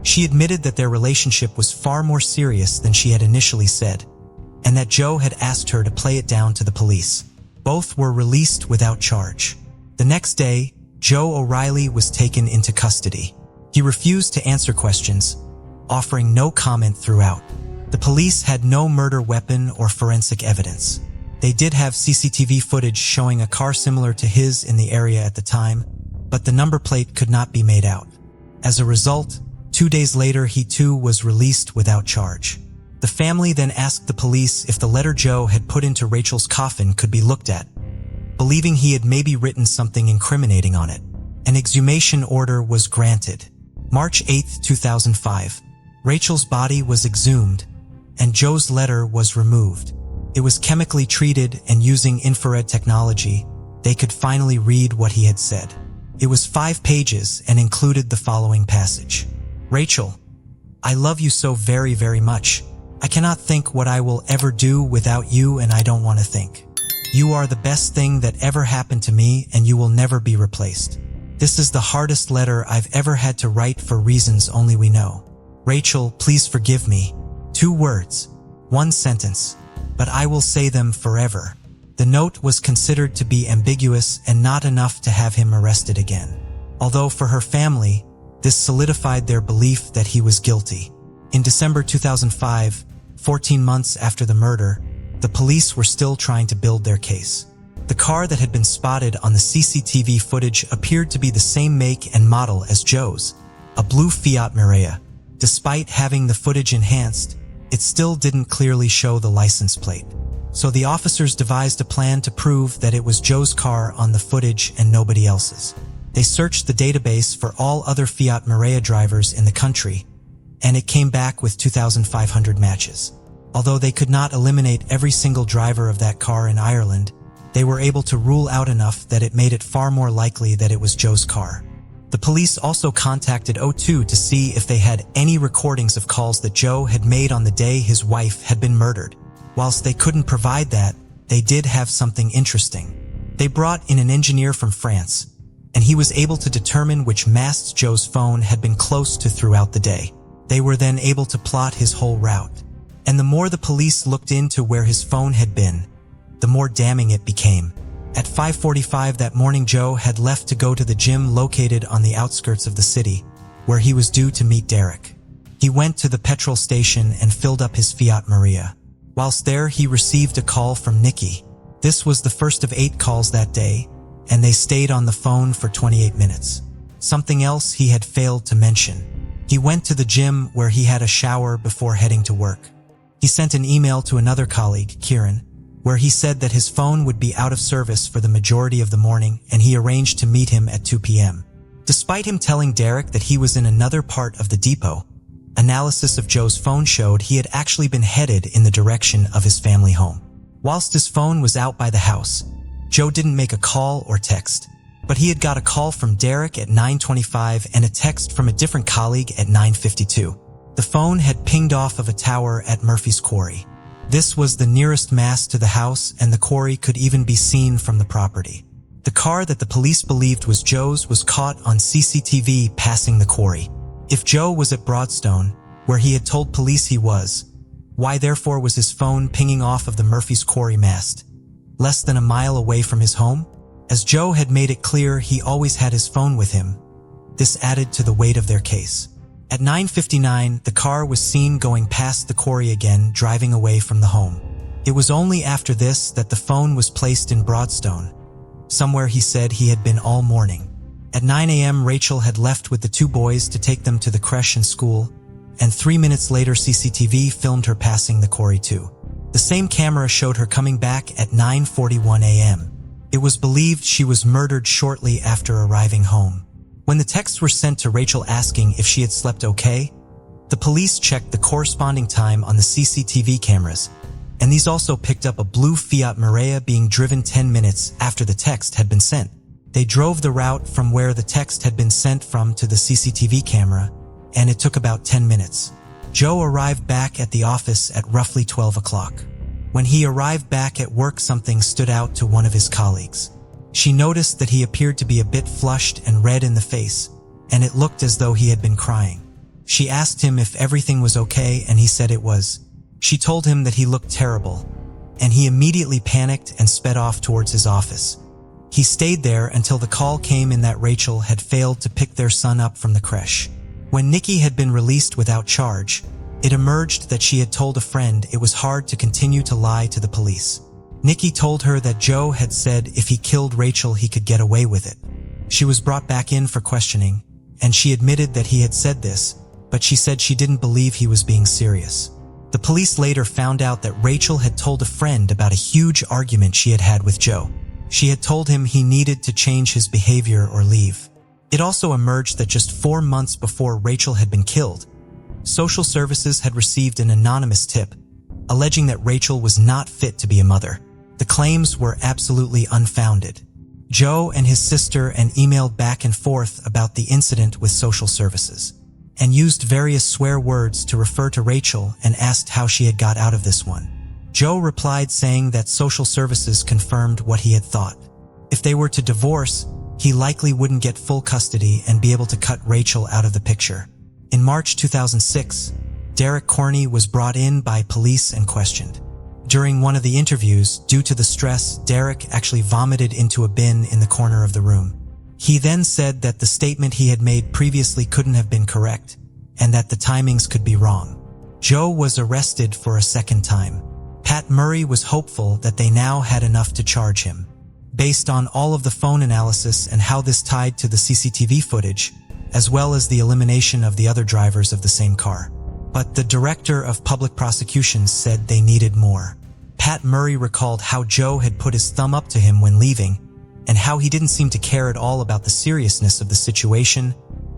She admitted that their relationship was far more serious than she had initially said, and that Joe had asked her to play it down to the police. Both were released without charge. The next day, Joe O'Reilly was taken into custody. He refused to answer questions, offering no comment throughout. The police had no murder weapon or forensic evidence. They did have CCTV footage showing a car similar to his in the area at the time, but the number plate could not be made out. As a result, 2 days later he too was released without charge. The family then asked the police if the letter Joe had put into Rachel's coffin could be looked at, believing he had maybe written something incriminating on it. An exhumation order was granted. March 8, 2005. Rachel's body was exhumed, and Joe's letter was removed. It was chemically treated, and using infrared technology, they could finally read what he had said. It was 5 pages and included the following passage. Rachel, I love you so very, very much. I cannot think what I will ever do without you, and I don't want to think. You are the best thing that ever happened to me, and you will never be replaced. This is the hardest letter I've ever had to write for reasons only we know. Rachel, please forgive me. 2 words, 1 sentence, but I will say them forever. The note was considered to be ambiguous and not enough to have him arrested again. Although for her family, this solidified their belief that he was guilty. In December 2005, 14 months after the murder, the police were still trying to build their case. The car that had been spotted on the CCTV footage appeared to be the same make and model as Joe's, a blue Fiat Mirai. Despite having the footage enhanced, it still didn't clearly show the license plate. So the officers devised a plan to prove that it was Joe's car on the footage and nobody else's. They searched the database for all other Fiat Mirai drivers in the country, and it came back with 2,500 matches. Although they could not eliminate every single driver of that car in Ireland, they were able to rule out enough that it made it far more likely that it was Joe's car. The police also contacted O2 to see if they had any recordings of calls that Joe had made on the day his wife had been murdered. Whilst they couldn't provide that, they did have something interesting. They brought in an engineer from France, and he was able to determine which masts Joe's phone had been close to throughout the day. They were then able to plot his whole route. And the more the police looked into where his phone had been, the more damning it became. At 5:45 that morning, Joe had left to go to the gym located on the outskirts of the city, where he was due to meet Derek. He went to the petrol station and filled up his Fiat Mirai. Whilst there, he received a call from Nikki. This was the first of 8 calls that day, and they stayed on the phone for 28 minutes. Something else he had failed to mention. He went to the gym where he had a shower before heading to work. He sent an email to another colleague, Kieran, where he said that his phone would be out of service for the majority of the morning, and he arranged to meet him at 2 p.m. Despite him telling Derek that he was in another part of the depot, analysis of Joe's phone showed he had actually been headed in the direction of his family home. Whilst his phone was out by the house, Joe didn't make a call or text, but he had got a call from Derek at 9:25 and a text from a different colleague at 9:52. The phone had pinged off of a tower at Murphy's Quarry. This was the nearest mast to the house, and the quarry could even be seen from the property. The car that the police believed was Joe's was caught on CCTV passing the quarry. If Joe was at Broadstone, where he had told police he was, why therefore was his phone pinging off of the Murphy's Quarry mast, less than a mile away from his home? As Joe had made it clear he always had his phone with him, this added to the weight of their case. At 9:59, the car was seen going past the quarry again, driving away from the home. It was only after this that the phone was placed in Broadstone, somewhere he said he had been all morning. At 9 a.m., Rachel had left with the 2 boys to take them to the creche and school, and 3 minutes later CCTV filmed her passing the quarry too. The same camera showed her coming back at 9:41 a.m. It was believed she was murdered shortly after arriving home. When the texts were sent to Rachel asking if she had slept okay, the police checked the corresponding time on the CCTV cameras, and these also picked up a blue Fiat Mirai being driven 10 minutes after the text had been sent. They drove the route from where the text had been sent from to the CCTV camera, and it took about 10 minutes. Joe arrived back at the office at roughly 12 o'clock. When he arrived back at work, something stood out to one of his colleagues. She noticed that he appeared to be a bit flushed and red in the face, and it looked as though he had been crying. She asked him if everything was okay, and he said it was. She told him that he looked terrible, and he immediately panicked and sped off towards his office. He stayed there until the call came in that Rachel had failed to pick their son up from the creche. When Nikki had been released without charge, it emerged that she had told a friend it was hard to continue to lie to the police. Nikki told her that Joe had said if he killed Rachel he could get away with it. She was brought back in for questioning, and she admitted that he had said this, but she said she didn't believe he was being serious. The police later found out that Rachel had told a friend about a huge argument she had had with Joe. She had told him he needed to change his behavior or leave. It also emerged that just 4 months before Rachel had been killed, social services had received an anonymous tip, alleging that Rachel was not fit to be a mother. The claims were absolutely unfounded. Joe and his sister emailed back and forth about the incident with social services, and used various swear words to refer to Rachel and asked how she had got out of this one. Joe replied saying that social services confirmed what he had thought. If they were to divorce, he likely wouldn't get full custody and be able to cut Rachel out of the picture. In March 2006, Derek Corney was brought in by police and questioned. During one of the interviews, due to the stress, Derek actually vomited into a bin in the corner of the room. He then said that the statement he had made previously couldn't have been correct, and that the timings could be wrong. Joe was arrested for a second time. Pat Murray was hopeful that they now had enough to charge him, based on all of the phone analysis and how this tied to the CCTV footage, as well as the elimination of the other drivers of the same car. But the director of public prosecutions said they needed more. Pat Murray recalled how Joe had put his thumb up to him when leaving, and how he didn't seem to care at all about the seriousness of the situation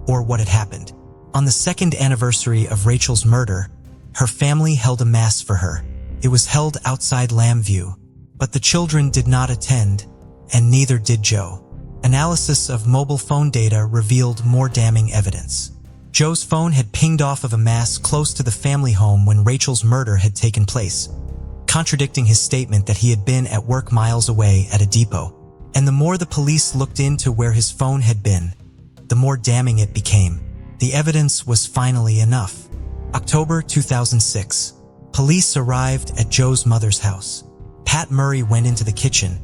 or what had happened. On the second anniversary of Rachel's murder, her family held a mass for her. It was held outside Lambview, but the children did not attend, and neither did Joe. Analysis of mobile phone data revealed more damning evidence. Joe's phone had pinged off of a mass close to the family home when Rachel's murder had taken place, contradicting his statement that he had been at work miles away at a depot. And the more the police looked into where his phone had been, the more damning it became. The evidence was finally enough. October 2006. Police arrived at Joe's mother's house. Pat Murray went into the kitchen,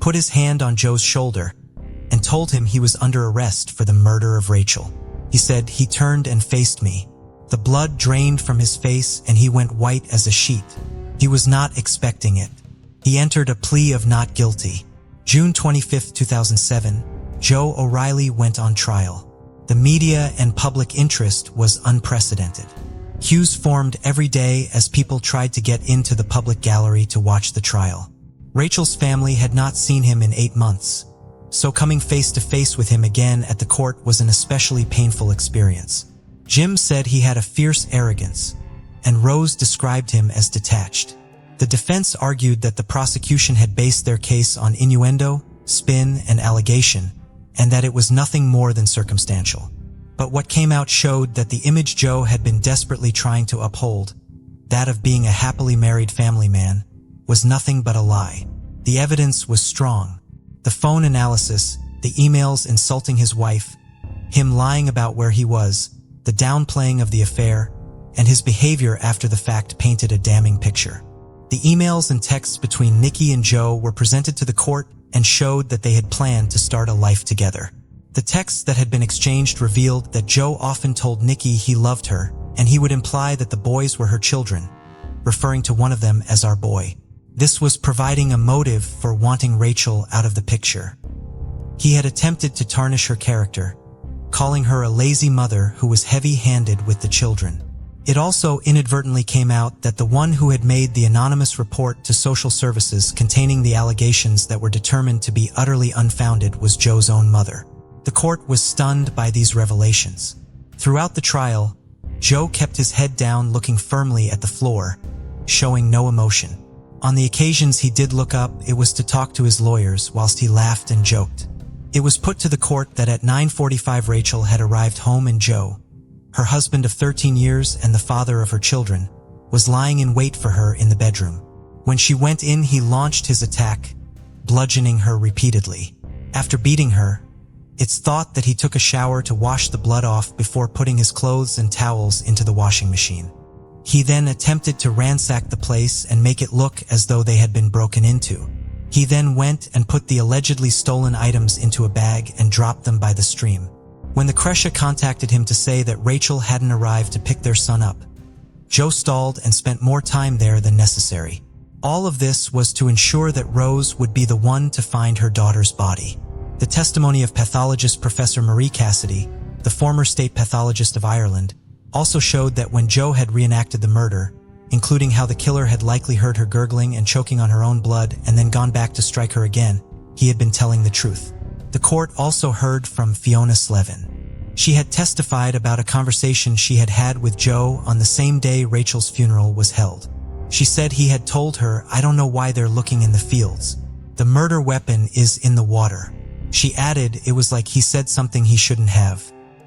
put his hand on Joe's shoulder, and told him he was under arrest for the murder of Rachel. He said, "He turned and faced me. The blood drained from his face and he went white as a sheet. He was not expecting it. He entered a plea of not guilty." June 25, 2007, Joe O'Reilly went on trial. The media and public interest was unprecedented. Queues formed every day as people tried to get into the public gallery to watch the trial. Rachel's family had not seen him in 8 months, so coming face to face with him again at the court was an especially painful experience. Jim said he had a fierce arrogance, and Rose described him as detached. The defense argued that the prosecution had based their case on innuendo, spin, and allegation, and that it was nothing more than circumstantial. But what came out showed that the image Joe had been desperately trying to uphold, that of being a happily married family man, was nothing but a lie. The evidence was strong. The phone analysis, the emails insulting his wife, him lying about where he was, the downplaying of the affair, and his behavior after the fact painted a damning picture. The emails and texts between Nikki and Joe were presented to the court and showed that they had planned to start a life together. The texts that had been exchanged revealed that Joe often told Nikki he loved her, and he would imply that the boys were her children, referring to one of them as our boy. This was providing a motive for wanting Rachel out of the picture. He had attempted to tarnish her character, calling her a lazy mother who was heavy-handed with the children. It also inadvertently came out that the one who had made the anonymous report to social services containing the allegations that were determined to be utterly unfounded was Joe's own mother. The court was stunned by these revelations. Throughout the trial, Joe kept his head down, looking firmly at the floor, showing no emotion. On the occasions he did look up, it was to talk to his lawyers whilst he laughed and joked. It was put to the court that at 9:45 Rachel had arrived home and Joe, her husband of 13 years and the father of her children, was lying in wait for her in the bedroom. When she went in, he launched his attack, bludgeoning her repeatedly. After beating her, it's thought that he took a shower to wash the blood off before putting his clothes and towels into the washing machine. He then attempted to ransack the place and make it look as though they had been broken into. He then went and put the allegedly stolen items into a bag and dropped them by the stream. When the Kresha contacted him to say that Rachel hadn't arrived to pick their son up, Joe stalled and spent more time there than necessary. All of this was to ensure that Rose would be the one to find her daughter's body. The testimony of pathologist Professor Marie Cassidy, the former state pathologist of Ireland, also showed that when Jo had reenacted the murder, including how the killer had likely heard her gurgling and choking on her own blood and then gone back to strike her again, he had been telling the truth. The court also heard from Fiona Slevin. She had testified about a conversation she had had with Jo on the same day Rachel's funeral was held. She said he had told her, "I don't know why they're looking in the fields. The murder weapon is in the water." She added it was like he said something he shouldn't have.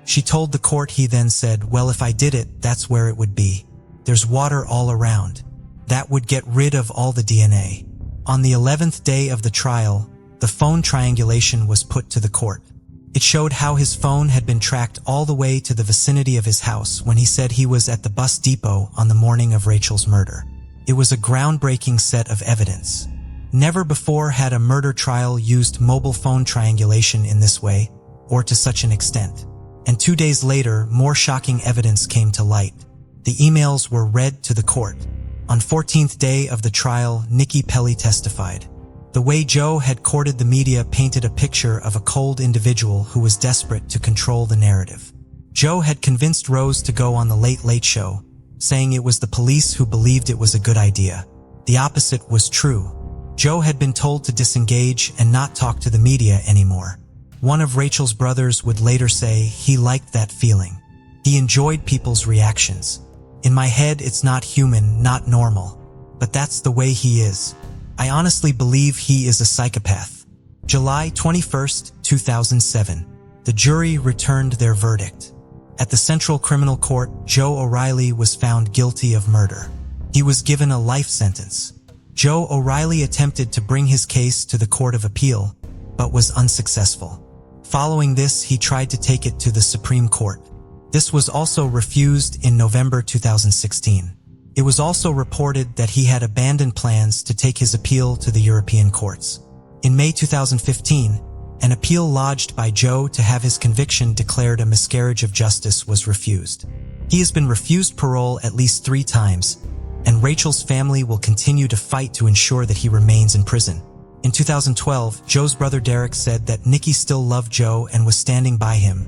She told the court he then said, "Well, if I did it, that's where it would be. There's water all around. That would get rid of all the DNA." On the 11th day of the trial, the phone triangulation was put to the court. It showed how his phone had been tracked all the way to the vicinity of his house when he said he was at the bus depot on the morning of Rachel's murder. It was a groundbreaking set of evidence. Never before had a murder trial used mobile phone triangulation in this way, or to such an extent. And 2 days later, more shocking evidence came to light. The emails were read to the court. On 14th day of the trial, Nikki Pelly testified. The way Jo had courted the media painted a picture of a cold individual who was desperate to control the narrative. Jo had convinced Rose to go on the Late Late Show, saying it was the police who believed it was a good idea. The opposite was true. Jo had been told to disengage and not talk to the media anymore. One of Rachel's brothers would later say he liked that feeling. He enjoyed people's reactions. "In my head, it's not human, not normal. But that's the way he is. I honestly believe he is a psychopath." July 21st, 2007. The jury returned their verdict. At the Central Criminal Court, Joe O'Reilly was found guilty of murder. He was given a life sentence. Joe O'Reilly attempted to bring his case to the Court of Appeal, but was unsuccessful. Following this, he tried to take it to the Supreme Court. This was also refused in November 2016. It was also reported that he had abandoned plans to take his appeal to the European courts. In May 2015, an appeal lodged by Joe to have his conviction declared a miscarriage of justice was refused. He has been refused parole at least 3 times, and Rachel's family will continue to fight to ensure that he remains in prison. In 2012, Joe's brother Derek said that Nikki still loved Joe and was standing by him,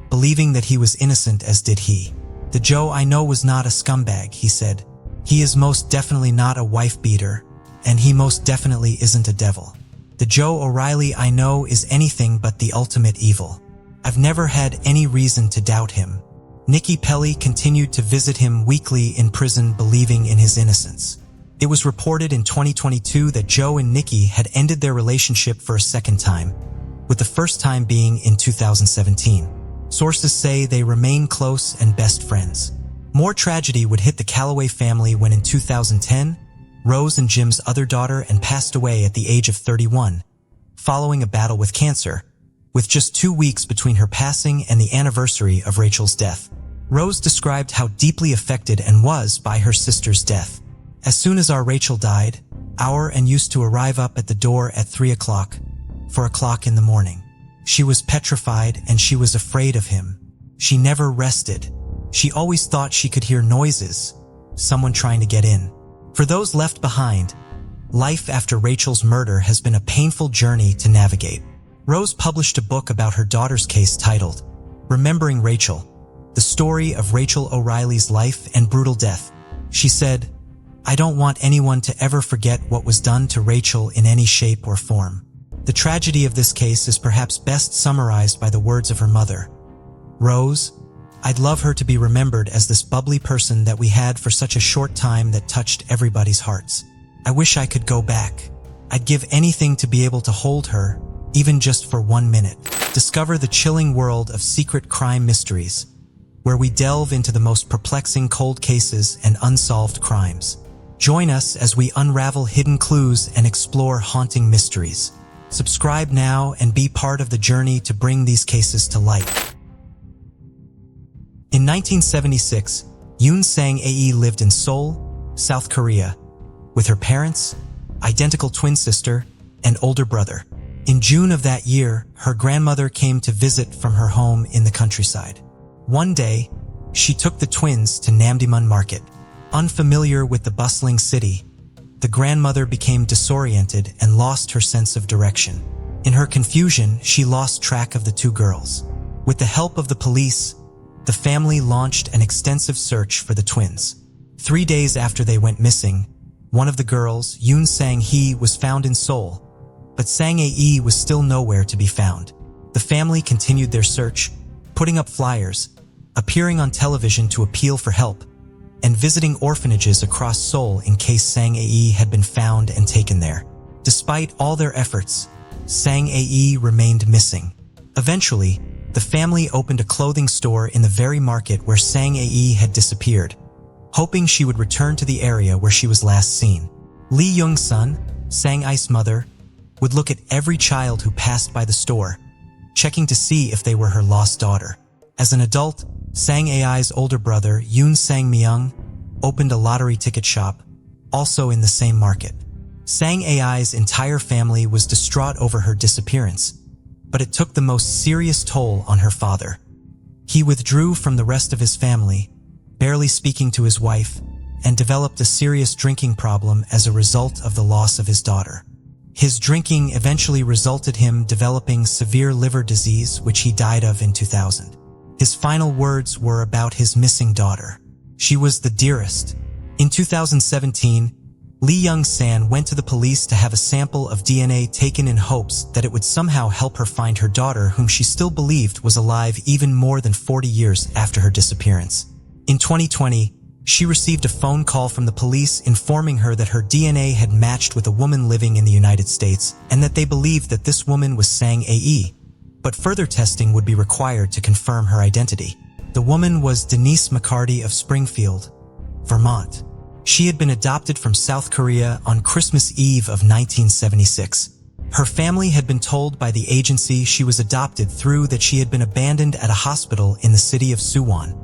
believing that he was innocent, as did he. "The Joe I know was not a scumbag," he said. "He is most definitely not a wife beater, and he most definitely isn't a devil. The Joe O'Reilly I know is anything but the ultimate evil. I've never had any reason to doubt him." Nikki Pelly continued to visit him weekly in prison, believing in his innocence. It was reported in 2022 that Joe and Nikki had ended their relationship for a second time, with the first time being in 2017. Sources say they remain close and best friends. More tragedy would hit the Calloway family when in 2010, Rose and Jim's other daughter passed away at the age of 31, following a battle with cancer, with just 2 weeks between her passing and the anniversary of Rachel's death. Rose described how deeply affected and was by her sister's death. "As soon as our Rachel died, and used to arrive up at the door at 3 o'clock, 4 o'clock in the morning. She was petrified and she was afraid of him. She never rested. She always thought she could hear noises, someone trying to get in." For those left behind, life after Rachel's murder has been a painful journey to navigate. Rose published a book about her daughter's case titled Remembering Rachel, the story of Rachel O'Reilly's life and brutal death. She said, "I don't want anyone to ever forget what was done to Rachel in any shape or form." The tragedy of this case is perhaps best summarized by the words of her mother. "Rose, I'd love her to be remembered as this bubbly person that we had for such a short time that touched everybody's hearts. I wish I could go back. I'd give anything to be able to hold her, even just for 1 minute." Discover the chilling world of secret crime mysteries, where we delve into the most perplexing cold cases and unsolved crimes. Join us as we unravel hidden clues and explore haunting mysteries. Subscribe now and be part of the journey to bring these cases to light. In 1976, Yoon Sang-ae lived in Seoul, South Korea, with her parents, identical twin sister, and older brother. In June of that year, her grandmother came to visit from her home in the countryside. One day, she took the twins to Namdaemun Market. Unfamiliar with the bustling city, the grandmother became disoriented and lost her sense of direction. In her confusion, she lost track of the two girls. With the help of the police, the family launched an extensive search for the twins. 3 days after they went missing, one of the girls, Yoon Sang-hee, was found in Seoul, but Sang-ae was still nowhere to be found. The family continued their search, putting up flyers, appearing on television to appeal for help, and visiting orphanages across Seoul in case Sang-ae had been found and taken there. Despite all their efforts, Sang-ae remained missing. Eventually, the family opened a clothing store in the very market where Sang-ae had disappeared, hoping she would return to the area where she was last seen. Lee Young-sun, Sang-ae's mother, would look at every child who passed by the store, checking to see if they were her lost daughter. As an adult, Sang-ae's older brother, Yoon Sang-myung, opened a lottery ticket shop, also in the same market. Sang-ae's entire family was distraught over her disappearance, but it took the most serious toll on her father. He withdrew from the rest of his family, barely speaking to his wife, and developed a serious drinking problem as a result of the loss of his daughter. His drinking eventually resulted him developing severe liver disease, which he died of in 2000. His final words were about his missing daughter. She was the dearest. In 2017, Lee Young-san went to the police to have a sample of DNA taken in hopes that it would somehow help her find her daughter, whom she still believed was alive even more than 40 years after her disappearance. In 2020, she received a phone call from the police informing her that her DNA had matched with a woman living in the United States and that they believed that this woman was Sang-ae, but further testing would be required to confirm her identity. The woman was Denise McCarty of Springfield, Vermont. She had been adopted from South Korea on Christmas Eve of 1976. Her family had been told by the agency she was adopted through that she had been abandoned at a hospital in the city of Suwon,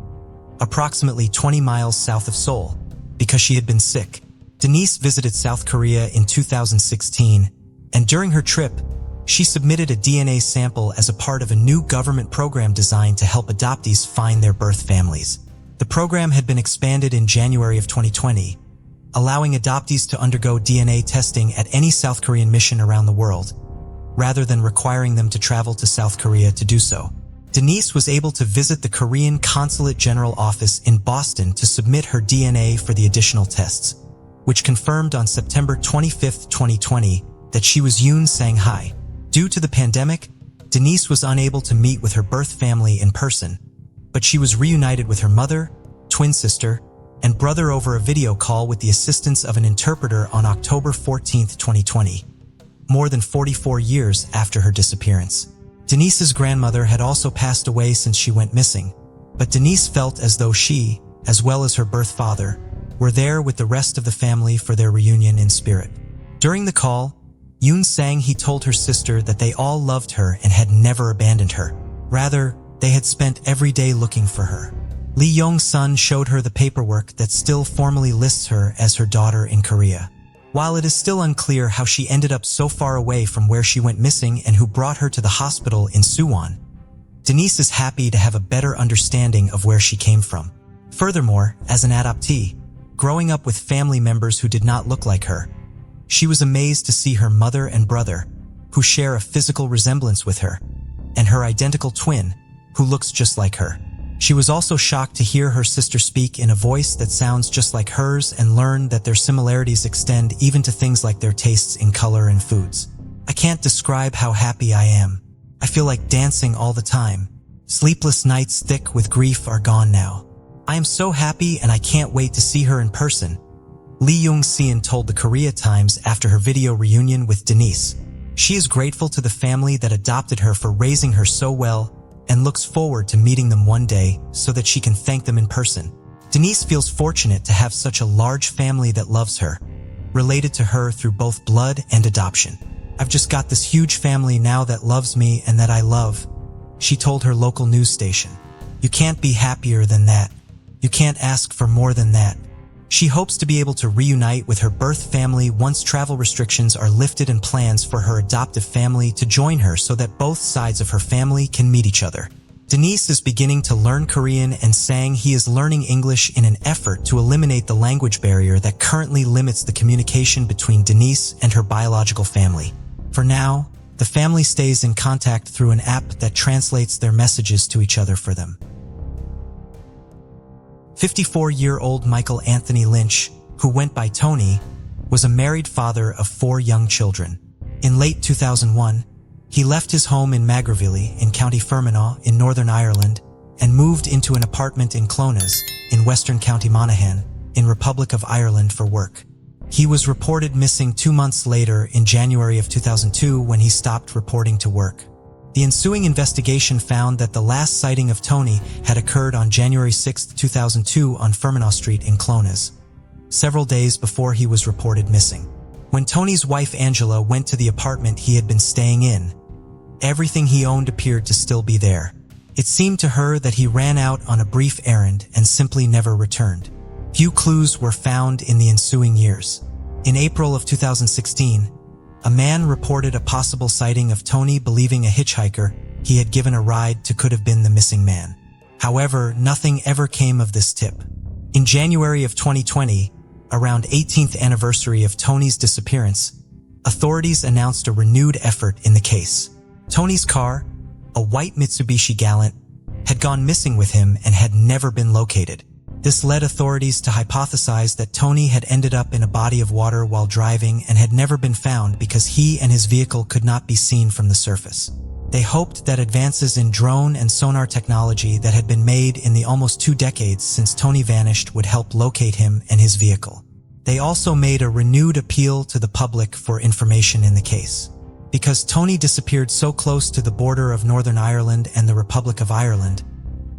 approximately 20 miles south of Seoul, because she had been sick. Denise visited South Korea in 2016, and during her trip, she submitted a DNA sample as a part of a new government program designed to help adoptees find their birth families. The program had been expanded in January of 2020, allowing adoptees to undergo DNA testing at any South Korean mission around the world, rather than requiring them to travel to South Korea to do so. Denise was able to visit the Korean Consulate General Office in Boston to submit her DNA for the additional tests, which confirmed on September 25, 2020, that she was Yoon Sang-hee. Due to the pandemic, Denise was unable to meet with her birth family in person, but she was reunited with her mother, twin sister, and brother over a video call with the assistance of an interpreter on October 14, 2020, more than 44 years after her disappearance. Denise's grandmother had also passed away since she went missing, but Denise felt as though she, as well as her birth father, were there with the rest of the family for their reunion in spirit. During the call, Yoon Sang-hee told her sister that they all loved her and had never abandoned her. Rather, they had spent every day looking for her. Lee Young-sun showed her the paperwork that still formally lists her as her daughter in Korea. While it is still unclear how she ended up so far away from where she went missing and who brought her to the hospital in Suwon, Denise is happy to have a better understanding of where she came from. Furthermore, as an adoptee, growing up with family members who did not look like her, she was amazed to see her mother and brother, who share a physical resemblance with her, and her identical twin, who looks just like her. She was also shocked to hear her sister speak in a voice that sounds just like hers and learn that their similarities extend even to things like their tastes in color and foods. I can't describe how happy I am. I feel like dancing all the time. Sleepless nights thick with grief are gone now. I am so happy and I can't wait to see her in person, Lee Young-seon told the Korea Times after her video reunion with Denise. She is grateful to the family that adopted her for raising her so well and looks forward to meeting them one day so that she can thank them in person. Denise feels fortunate to have such a large family that loves her, related to her through both blood and adoption. I've just got this huge family now that loves me and that I love, she told her local news station. You can't be happier than that. You can't ask for more than that. She hopes to be able to reunite with her birth family once travel restrictions are lifted and plans for her adoptive family to join her so that both sides of her family can meet each other. Denise is beginning to learn Korean and saying he is learning English in an effort to eliminate the language barrier that currently limits the communication between Denise and her biological family. For now, the family stays in contact through an app that translates their messages to each other for them. 54-year-old Michael Anthony Lynch, who went by Tony, was a married father of 4 young children. In late 2001, he left his home in Maghervilly in County Fermanagh in Northern Ireland and moved into an apartment in Clones in Western County Monaghan in Republic of Ireland for work. He was reported missing 2 months later in January of 2002 when he stopped reporting to work. The ensuing investigation found that the last sighting of Tony had occurred on January 6, 2002 on Fermanagh Street in Clones, several days before he was reported missing. When Tony's wife Angela went to the apartment he had been staying in, everything he owned appeared to still be there. It seemed to her that he ran out on a brief errand and simply never returned. Few clues were found in the ensuing years. In April of 2016, a man reported a possible sighting of Tony, believing a hitchhiker he had given a ride to could have been the missing man. However, nothing ever came of this tip. In January of 2020, around 18th anniversary of Tony's disappearance, authorities announced a renewed effort in the case. Tony's car, a white Mitsubishi Galant, had gone missing with him and had never been located. This led authorities to hypothesize that Tony had ended up in a body of water while driving and had never been found because he and his vehicle could not be seen from the surface. They hoped that advances in drone and sonar technology that had been made in the almost 2 decades since Tony vanished would help locate him and his vehicle. They also made a renewed appeal to the public for information in the case. Because Tony disappeared so close to the border of Northern Ireland and the Republic of Ireland,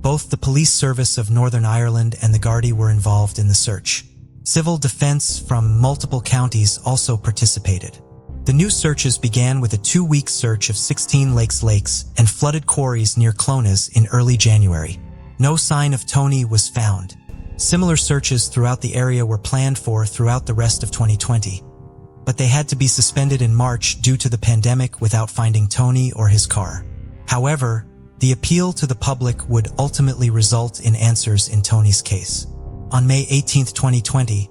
both the Police Service of Northern Ireland and the Gardaí were involved in the search. Civil defense from multiple counties also participated. The new searches began with a 2-week search of 16 lakes and flooded quarries near Clones in early January. No sign of Tony was found. Similar searches throughout the area were planned for throughout the rest of 2020. But they had to be suspended in March due to the pandemic without finding Tony or his car. However, the appeal to the public would ultimately result in answers in Tony's case. On May 18, 2020,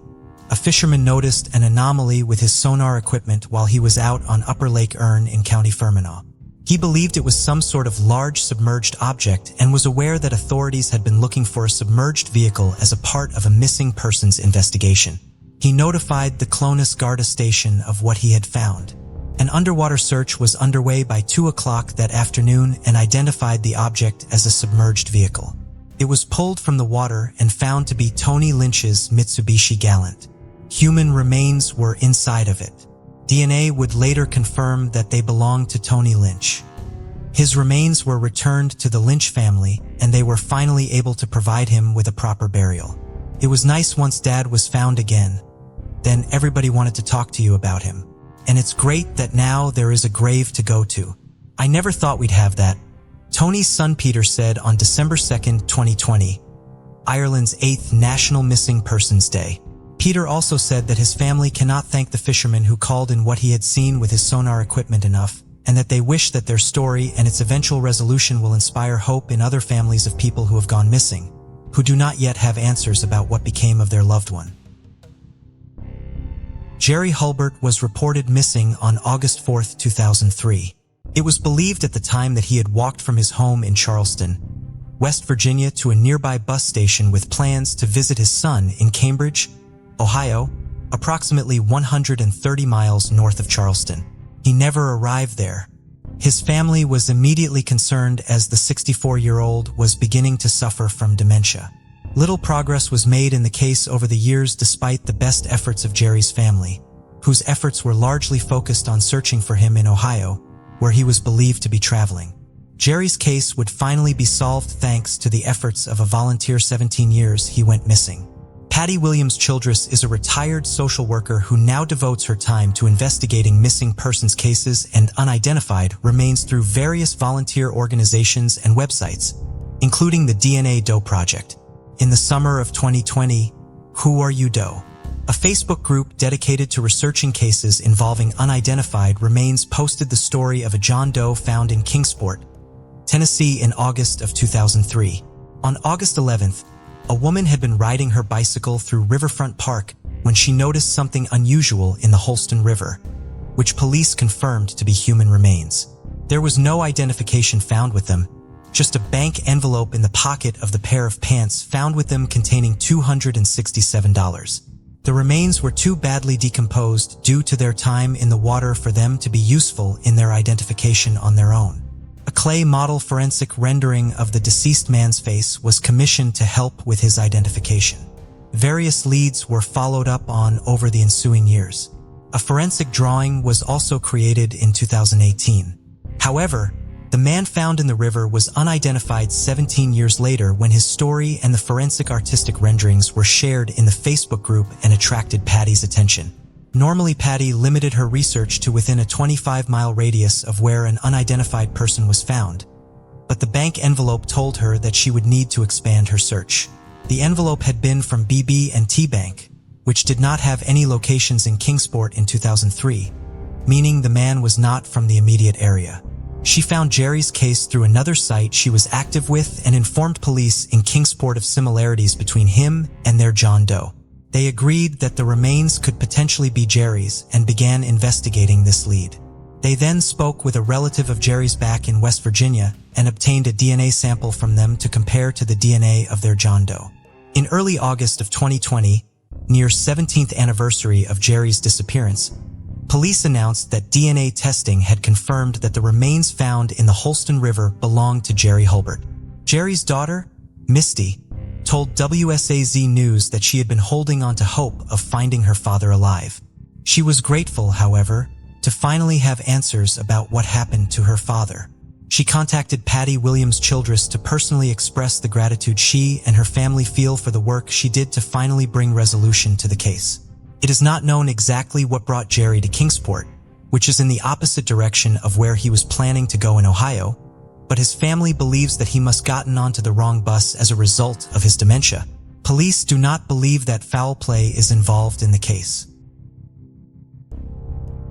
a fisherman noticed an anomaly with his sonar equipment while he was out on Upper Lake Erne in County Fermanagh. He believed it was some sort of large submerged object and was aware that authorities had been looking for a submerged vehicle as a part of a missing persons investigation. He notified the Clones Garda station of what he had found. An underwater search was underway by 2 o'clock that afternoon and identified the object as a submerged vehicle. It was pulled from the water and found to be Tony Lynch's Mitsubishi Galant. Human remains were inside of it. DNA would later confirm that they belonged to Tony Lynch. His remains were returned to the Lynch family, and they were finally able to provide him with a proper burial. It was nice once Dad was found again. Then everybody wanted to talk to you about him. And it's great that now there is a grave to go to. I never thought we'd have that. Tony's son Peter said on December 2, 2020, Ireland's 8th National Missing Persons Day. Peter also said that his family cannot thank the fisherman who called in what he had seen with his sonar equipment enough, and that they wish that their story and its eventual resolution will inspire hope in other families of people who have gone missing, who do not yet have answers about what became of their loved one. Jerry Hulbert was reported missing on August 4, 2003. It was believed at the time that he had walked from his home in Charleston, West Virginia, to a nearby bus station with plans to visit his son in Cambridge, Ohio, approximately 130 miles north of Charleston. He never arrived there. His family was immediately concerned as the 64-year-old was beginning to suffer from dementia. Little progress was made in the case over the years despite the best efforts of Jerry's family, whose efforts were largely focused on searching for him in Ohio, where he was believed to be traveling. Jerry's case would finally be solved thanks to the efforts of a volunteer 17 years he went missing. Patty Williams Childress is a retired social worker who now devotes her time to investigating missing persons cases and unidentified remains through various volunteer organizations and websites, including the DNA Doe Project. In the summer of 2020, Who Are You Doe? A Facebook group dedicated to researching cases involving unidentified remains posted the story of a John Doe found in Kingsport, Tennessee in August of 2003. On August 11th, a woman had been riding her bicycle through Riverfront Park when she noticed something unusual in the Holston River, which police confirmed to be human remains. There was no identification found with them, just a bank envelope in the pocket of the pair of pants found with them containing $267. The remains were too badly decomposed due to their time in the water for them to be useful in their identification on their own. A clay model forensic rendering of the deceased man's face was commissioned to help with his identification. Various leads were followed up on over the ensuing years. A forensic drawing was also created in 2018. However, the man found in the river was unidentified 17 years later when his story and the forensic artistic renderings were shared in the Facebook group and attracted Patty's attention. Normally, Patty limited her research to within a 25-mile radius of where an unidentified person was found, but the bank envelope told her that she would need to expand her search. The envelope had been from BB&T Bank, which did not have any locations in Kingsport in 2003, meaning the man was not from the immediate area. She found Jerry's case through another site she was active with and informed police in Kingsport of similarities between him and their John Doe. They agreed that the remains could potentially be Jerry's and began investigating this lead. They then spoke with a relative of Jerry's back in West Virginia and obtained a DNA sample from them to compare to the DNA of their John Doe. In early August of 2020, near 17th anniversary of Jerry's disappearance, police announced that DNA testing had confirmed that the remains found in the Holston River belonged to Jerry Hulbert. Jerry's daughter, Misty, told WSAZ News that she had been holding on to hope of finding her father alive. She was grateful, however, to finally have answers about what happened to her father. She contacted Patty Williams-Childress to personally express the gratitude she and her family feel for the work she did to finally bring resolution to the case. It is not known exactly what brought Jerry to Kingsport, which is in the opposite direction of where he was planning to go in Ohio, but his family believes that he must have gotten onto the wrong bus as a result of his dementia. Police do not believe that foul play is involved in the case.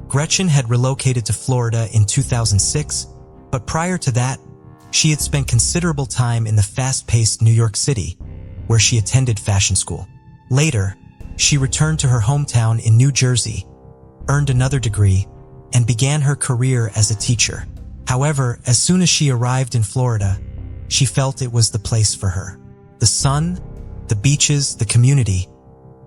Gretchen had relocated to Florida in 2006, but prior to that, she had spent considerable time in the fast-paced New York City, where she attended fashion school. Later, she returned to her hometown in New Jersey, earned another degree, and began her career as a teacher. However, as soon as she arrived in Florida, she felt it was the place for her. The sun, the beaches, the community,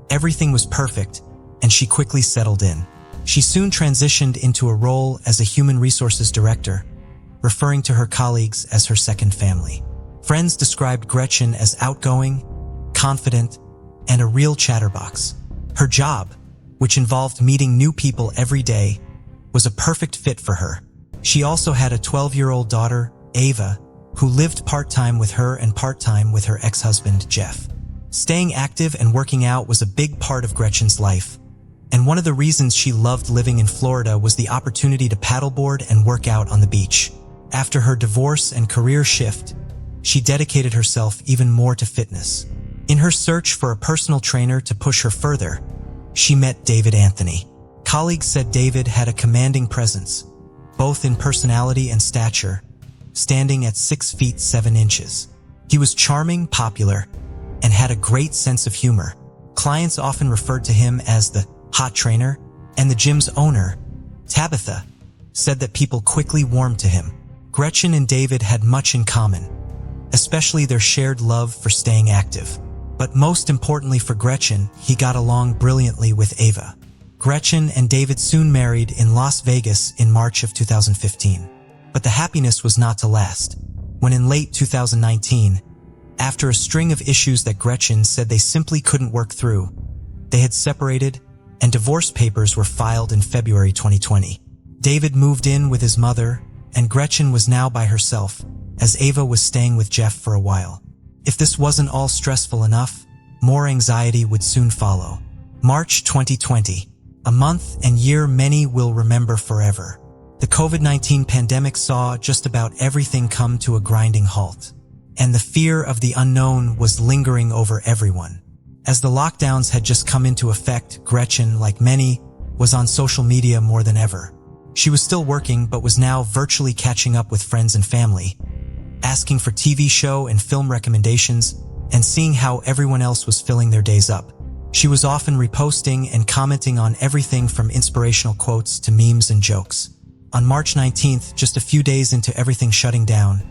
everything was perfect, and she quickly settled in. She soon transitioned into a role as a human resources director, referring to her colleagues as her second family. Friends described Gretchen as outgoing, confident, and a real chatterbox. Her job, which involved meeting new people every day, was a perfect fit for her. She also had a 12-year-old daughter, Ava, who lived part-time with her and part-time with her ex-husband, Jeff. Staying active and working out was a big part of Gretchen's life, and one of the reasons she loved living in Florida was the opportunity to paddleboard and work out on the beach. After her divorce and career shift, she dedicated herself even more to fitness. In her search for a personal trainer to push her further, she met David Anthony. Colleagues said David had a commanding presence, both in personality and stature, standing at 6 feet 7 inches. He was charming, popular, and had a great sense of humor. Clients often referred to him as the hot trainer, and the gym's owner, Tabitha, said that people quickly warmed to him. Gretchen and David had much in common, especially their shared love for staying active. But most importantly for Gretchen, he got along brilliantly with Ava. Gretchen and David soon married in Las Vegas in March of 2015. But the happiness was not to last, when in late 2019, after a string of issues that Gretchen said they simply couldn't work through, they had separated and divorce papers were filed in February 2020. David moved in with his mother, and Gretchen was now by herself, as Ava was staying with Jeff for a while. If this wasn't all stressful enough, more anxiety would soon follow. March 2020, a month and year many will remember forever. The COVID-19 pandemic saw just about everything come to a grinding halt, and the fear of the unknown was lingering over everyone. As the lockdowns had just come into effect, Gretchen, like many, was on social media more than ever. She was still working but was now virtually catching up with friends and family, asking for TV show and film recommendations, and seeing how everyone else was filling their days up. She was often reposting and commenting on everything from inspirational quotes to memes and jokes. On March 19th, just a few days into everything shutting down,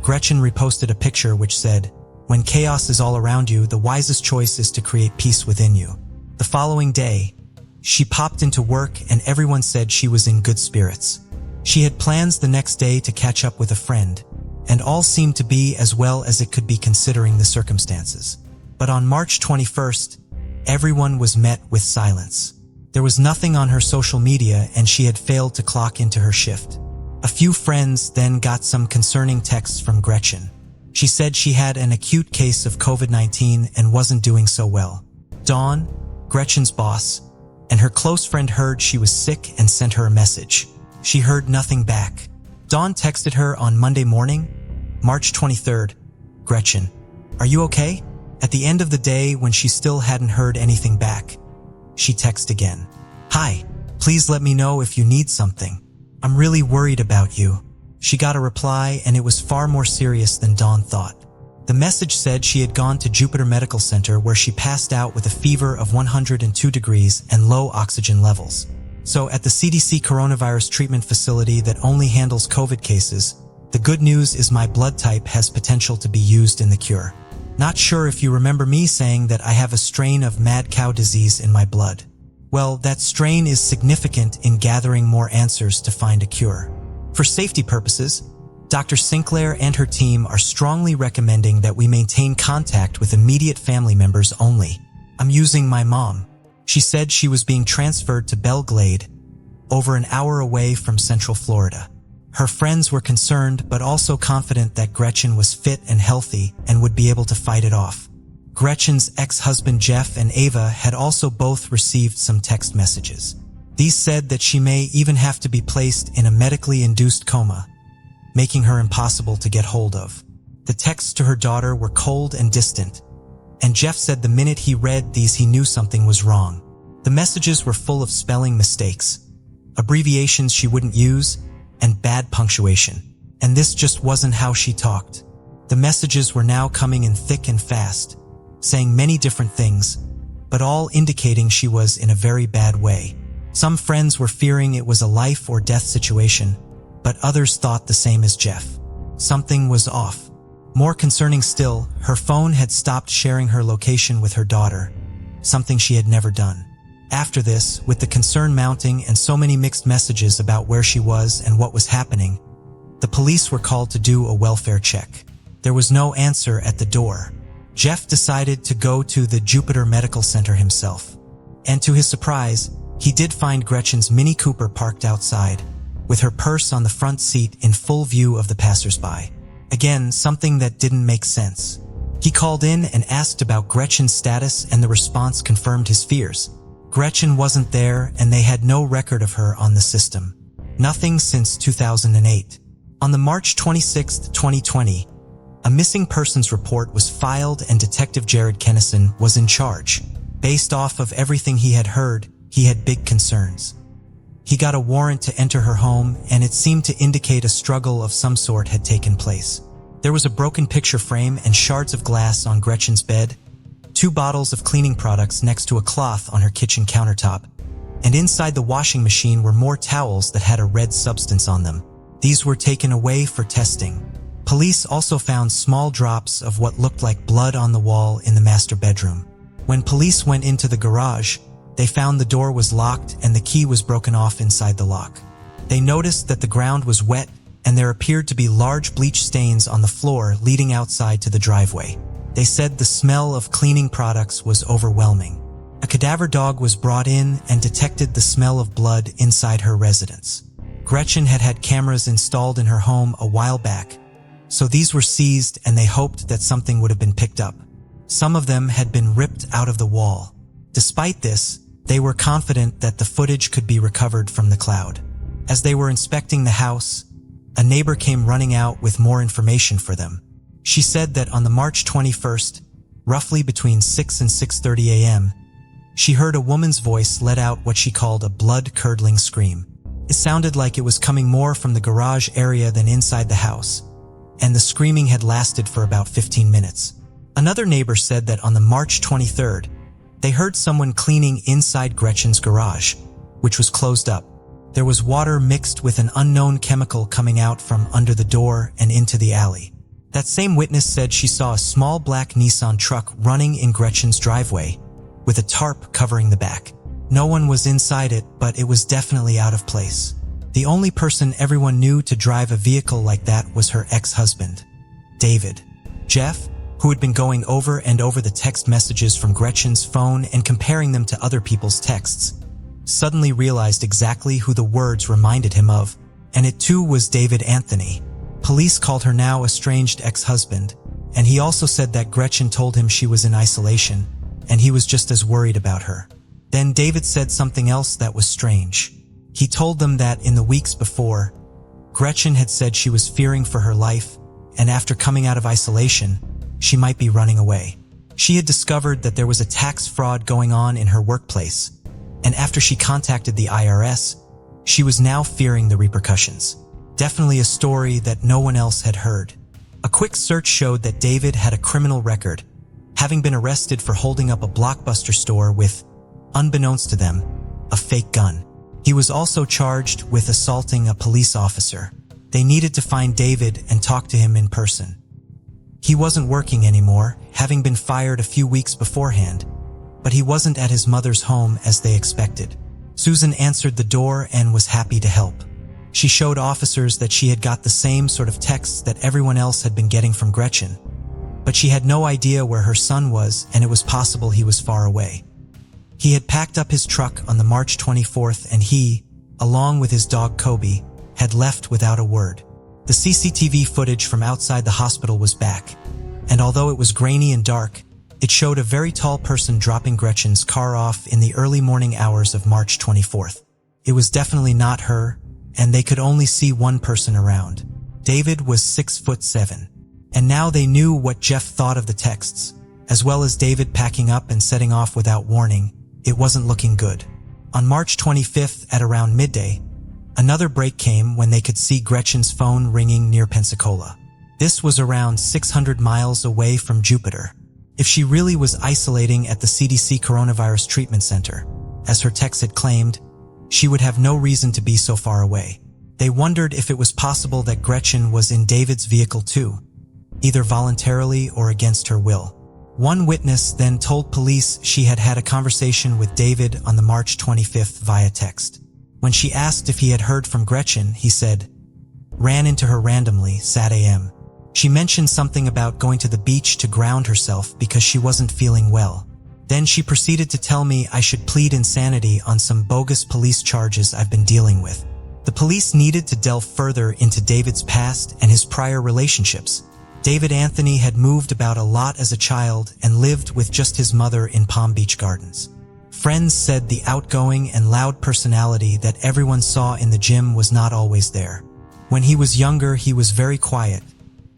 Gretchen reposted a picture which said, "When chaos is all around you, the wisest choice is to create peace within you." The following day, she popped into work and everyone said she was in good spirits. She had plans the next day to catch up with a friend, and all seemed to be as well as it could be considering the circumstances. But on March 21st, everyone was met with silence. There was nothing on her social media and she had failed to clock into her shift. A few friends then got some concerning texts from Gretchen. She said she had an acute case of COVID-19 and wasn't doing so well. Dawn, Gretchen's boss, and her close friend heard she was sick and sent her a message. She heard nothing back. Dawn texted her on Monday morning, March 23rd, "Gretchen, are you okay?" At the end of the day, when she still hadn't heard anything back, she texted again. "Hi, please let me know if you need something. I'm really worried about you." She got a reply and it was far more serious than Dawn thought. The message said she had gone to Jupiter Medical Center where she passed out with a fever of 102 degrees and low oxygen levels. So at the CDC coronavirus treatment facility that only handles COVID cases, the good news is my blood type has potential to be used in the cure. Not sure if you remember me saying that I have a strain of mad cow disease in my blood. Well, that strain is significant in gathering more answers to find a cure. For safety purposes, Dr. Sinclair and her team are strongly recommending that we maintain contact with immediate family members only. I'm using my mom. She said she was being transferred to Belle Glade, over an hour away from Central Florida. Her friends were concerned but also confident that Gretchen was fit and healthy and would be able to fight it off. Gretchen's ex-husband Jeff and Ava had also both received some text messages. These said that she may even have to be placed in a medically induced coma, making her impossible to get hold of. The texts to her daughter were cold and distant, and Jeff said the minute he read these he knew something was wrong. The messages were full of spelling mistakes, abbreviations she wouldn't use, and bad punctuation. And this just wasn't how she talked. The messages were now coming in thick and fast, saying many different things, but all indicating she was in a very bad way. Some friends were fearing it was a life or death situation, but others thought the same as Jeff. Something was off. More concerning still, her phone had stopped sharing her location with her daughter, something she had never done. After this, with the concern mounting and so many mixed messages about where she was and what was happening, the police were called to do a welfare check. There was no answer at the door. Jeff decided to go to the Jupiter Medical Center himself. And to his surprise, he did find Gretchen's Mini Cooper parked outside, with her purse on the front seat in full view of the passersby. Again, something that didn't make sense. He called in and asked about Gretchen's status and the response confirmed his fears. Gretchen wasn't there and they had no record of her on the system. Nothing since 2008. On the March 26, 2020, a missing persons report was filed and Detective Jared Kennison was in charge. Based off of everything he had heard, he had big concerns. He got a warrant to enter her home and it seemed to indicate a struggle of some sort had taken place. There was a broken picture frame and shards of glass on Gretchen's bed, 2 bottles of cleaning products next to a cloth on her kitchen countertop, and inside the washing machine were more towels that had a red substance on them. These were taken away for testing. Police also found small drops of what looked like blood on the wall in the master bedroom. When police went into the garage, they found the door was locked and the key was broken off inside the lock. They noticed that the ground was wet and there appeared to be large bleach stains on the floor leading outside to the driveway. They said the smell of cleaning products was overwhelming. A cadaver dog was brought in and detected the smell of blood inside her residence. Gretchen had had cameras installed in her home a while back, so these were seized and they hoped that something would have been picked up. Some of them had been ripped out of the wall. Despite this, they were confident that the footage could be recovered from the cloud. As they were inspecting the house, a neighbor came running out with more information for them. She said that on the March 21st, roughly between 6 and 6:30 a.m., she heard a woman's voice let out what she called a blood-curdling scream. It sounded like it was coming more from the garage area than inside the house, and the screaming had lasted for about 15 minutes. Another neighbor said that on the March 23rd, they heard someone cleaning inside Gretchen's garage, which was closed up. There was water mixed with an unknown chemical coming out from under the door and into the alley. That same witness said she saw a small black Nissan truck running in Gretchen's driveway, with a tarp covering the back. No one was inside it, but it was definitely out of place. The only person everyone knew to drive a vehicle like that was her ex-husband, David. Jeff, who had been going over and over the text messages from Gretchen's phone and comparing them to other people's texts, suddenly realized exactly who the words reminded him of, and it too was David Anthony. Police called her now estranged ex-husband, and he also said that Gretchen told him she was in isolation, and he was just as worried about her. Then David said something else that was strange. He told them that in the weeks before, Gretchen had said she was fearing for her life, and after coming out of isolation, she might be running away. She had discovered that there was a tax fraud going on in her workplace, and after she contacted the IRS, she was now fearing the repercussions. Definitely a story that no one else had heard. A quick search showed that David had a criminal record, having been arrested for holding up a Blockbuster store with, unbeknownst to them, a fake gun. He was also charged with assaulting a police officer. They needed to find David and talk to him in person. He wasn't working anymore, having been fired a few weeks beforehand, but he wasn't at his mother's home as they expected. Susan answered the door and was happy to help. She showed officers that she had got the same sort of texts that everyone else had been getting from Gretchen, but she had no idea where her son was, and it was possible he was far away. He had packed up his truck on the March 24th, and he, along with his dog Kobe, had left without a word. The CCTV footage from outside the hospital was back, and although it was grainy and dark, it showed a very tall person dropping Gretchen's car off in the early morning hours of March 24th. It was definitely not her, and they could only see one person around. David was 6'7", and now they knew what Jeff thought of the texts, as well as David packing up and setting off without warning. It wasn't looking good. On March 25th at around midday, another break came when they could see Gretchen's phone ringing near Pensacola. This was around 600 miles away from Jupiter. If she really was isolating at the CDC Coronavirus Treatment Center, as her text had claimed, she would have no reason to be so far away. They wondered if it was possible that Gretchen was in David's vehicle too, either voluntarily or against her will. One witness then told police she had had a conversation with David on the March 25th via text. When she asked if he had heard from Gretchen, he said, "Ran into her randomly, Sat AM. She mentioned something about going to the beach to ground herself because she wasn't feeling well. Then she proceeded to tell me I should plead insanity on some bogus police charges I've been dealing with." The police needed to delve further into David's past and his prior relationships. David Anthony had moved about a lot as a child and lived with just his mother in Palm Beach Gardens. Friends said the outgoing and loud personality that everyone saw in the gym was not always there. When he was younger, he was very quiet,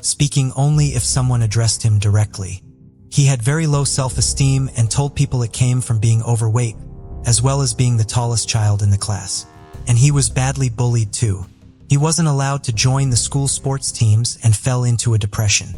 speaking only if someone addressed him directly. He had very low self-esteem and told people it came from being overweight, as well as being the tallest child in the class. And he was badly bullied too. He wasn't allowed to join the school sports teams and fell into a depression.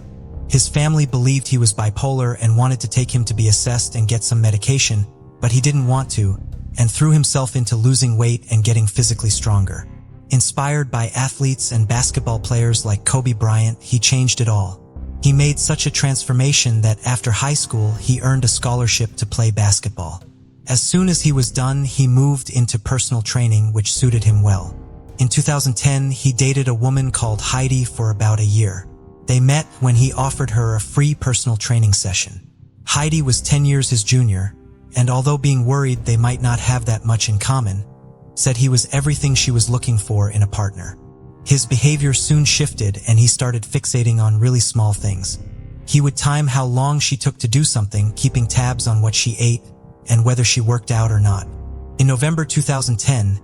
His family believed he was bipolar and wanted to take him to be assessed and get some medication, but he didn't want to, and threw himself into losing weight and getting physically stronger. Inspired by athletes and basketball players like Kobe Bryant, he changed it all. He made such a transformation that after high school, he earned a scholarship to play basketball. As soon as he was done, he moved into personal training, which suited him well. In 2010, he dated a woman called Heidi for about a year. They met when he offered her a free personal training session. Heidi was 10 years his junior, and although being worried they might not have that much in common, said he was everything she was looking for in a partner. His behavior soon shifted and he started fixating on really small things. He would time how long she took to do something, keeping tabs on what she ate and whether she worked out or not. In November 2010,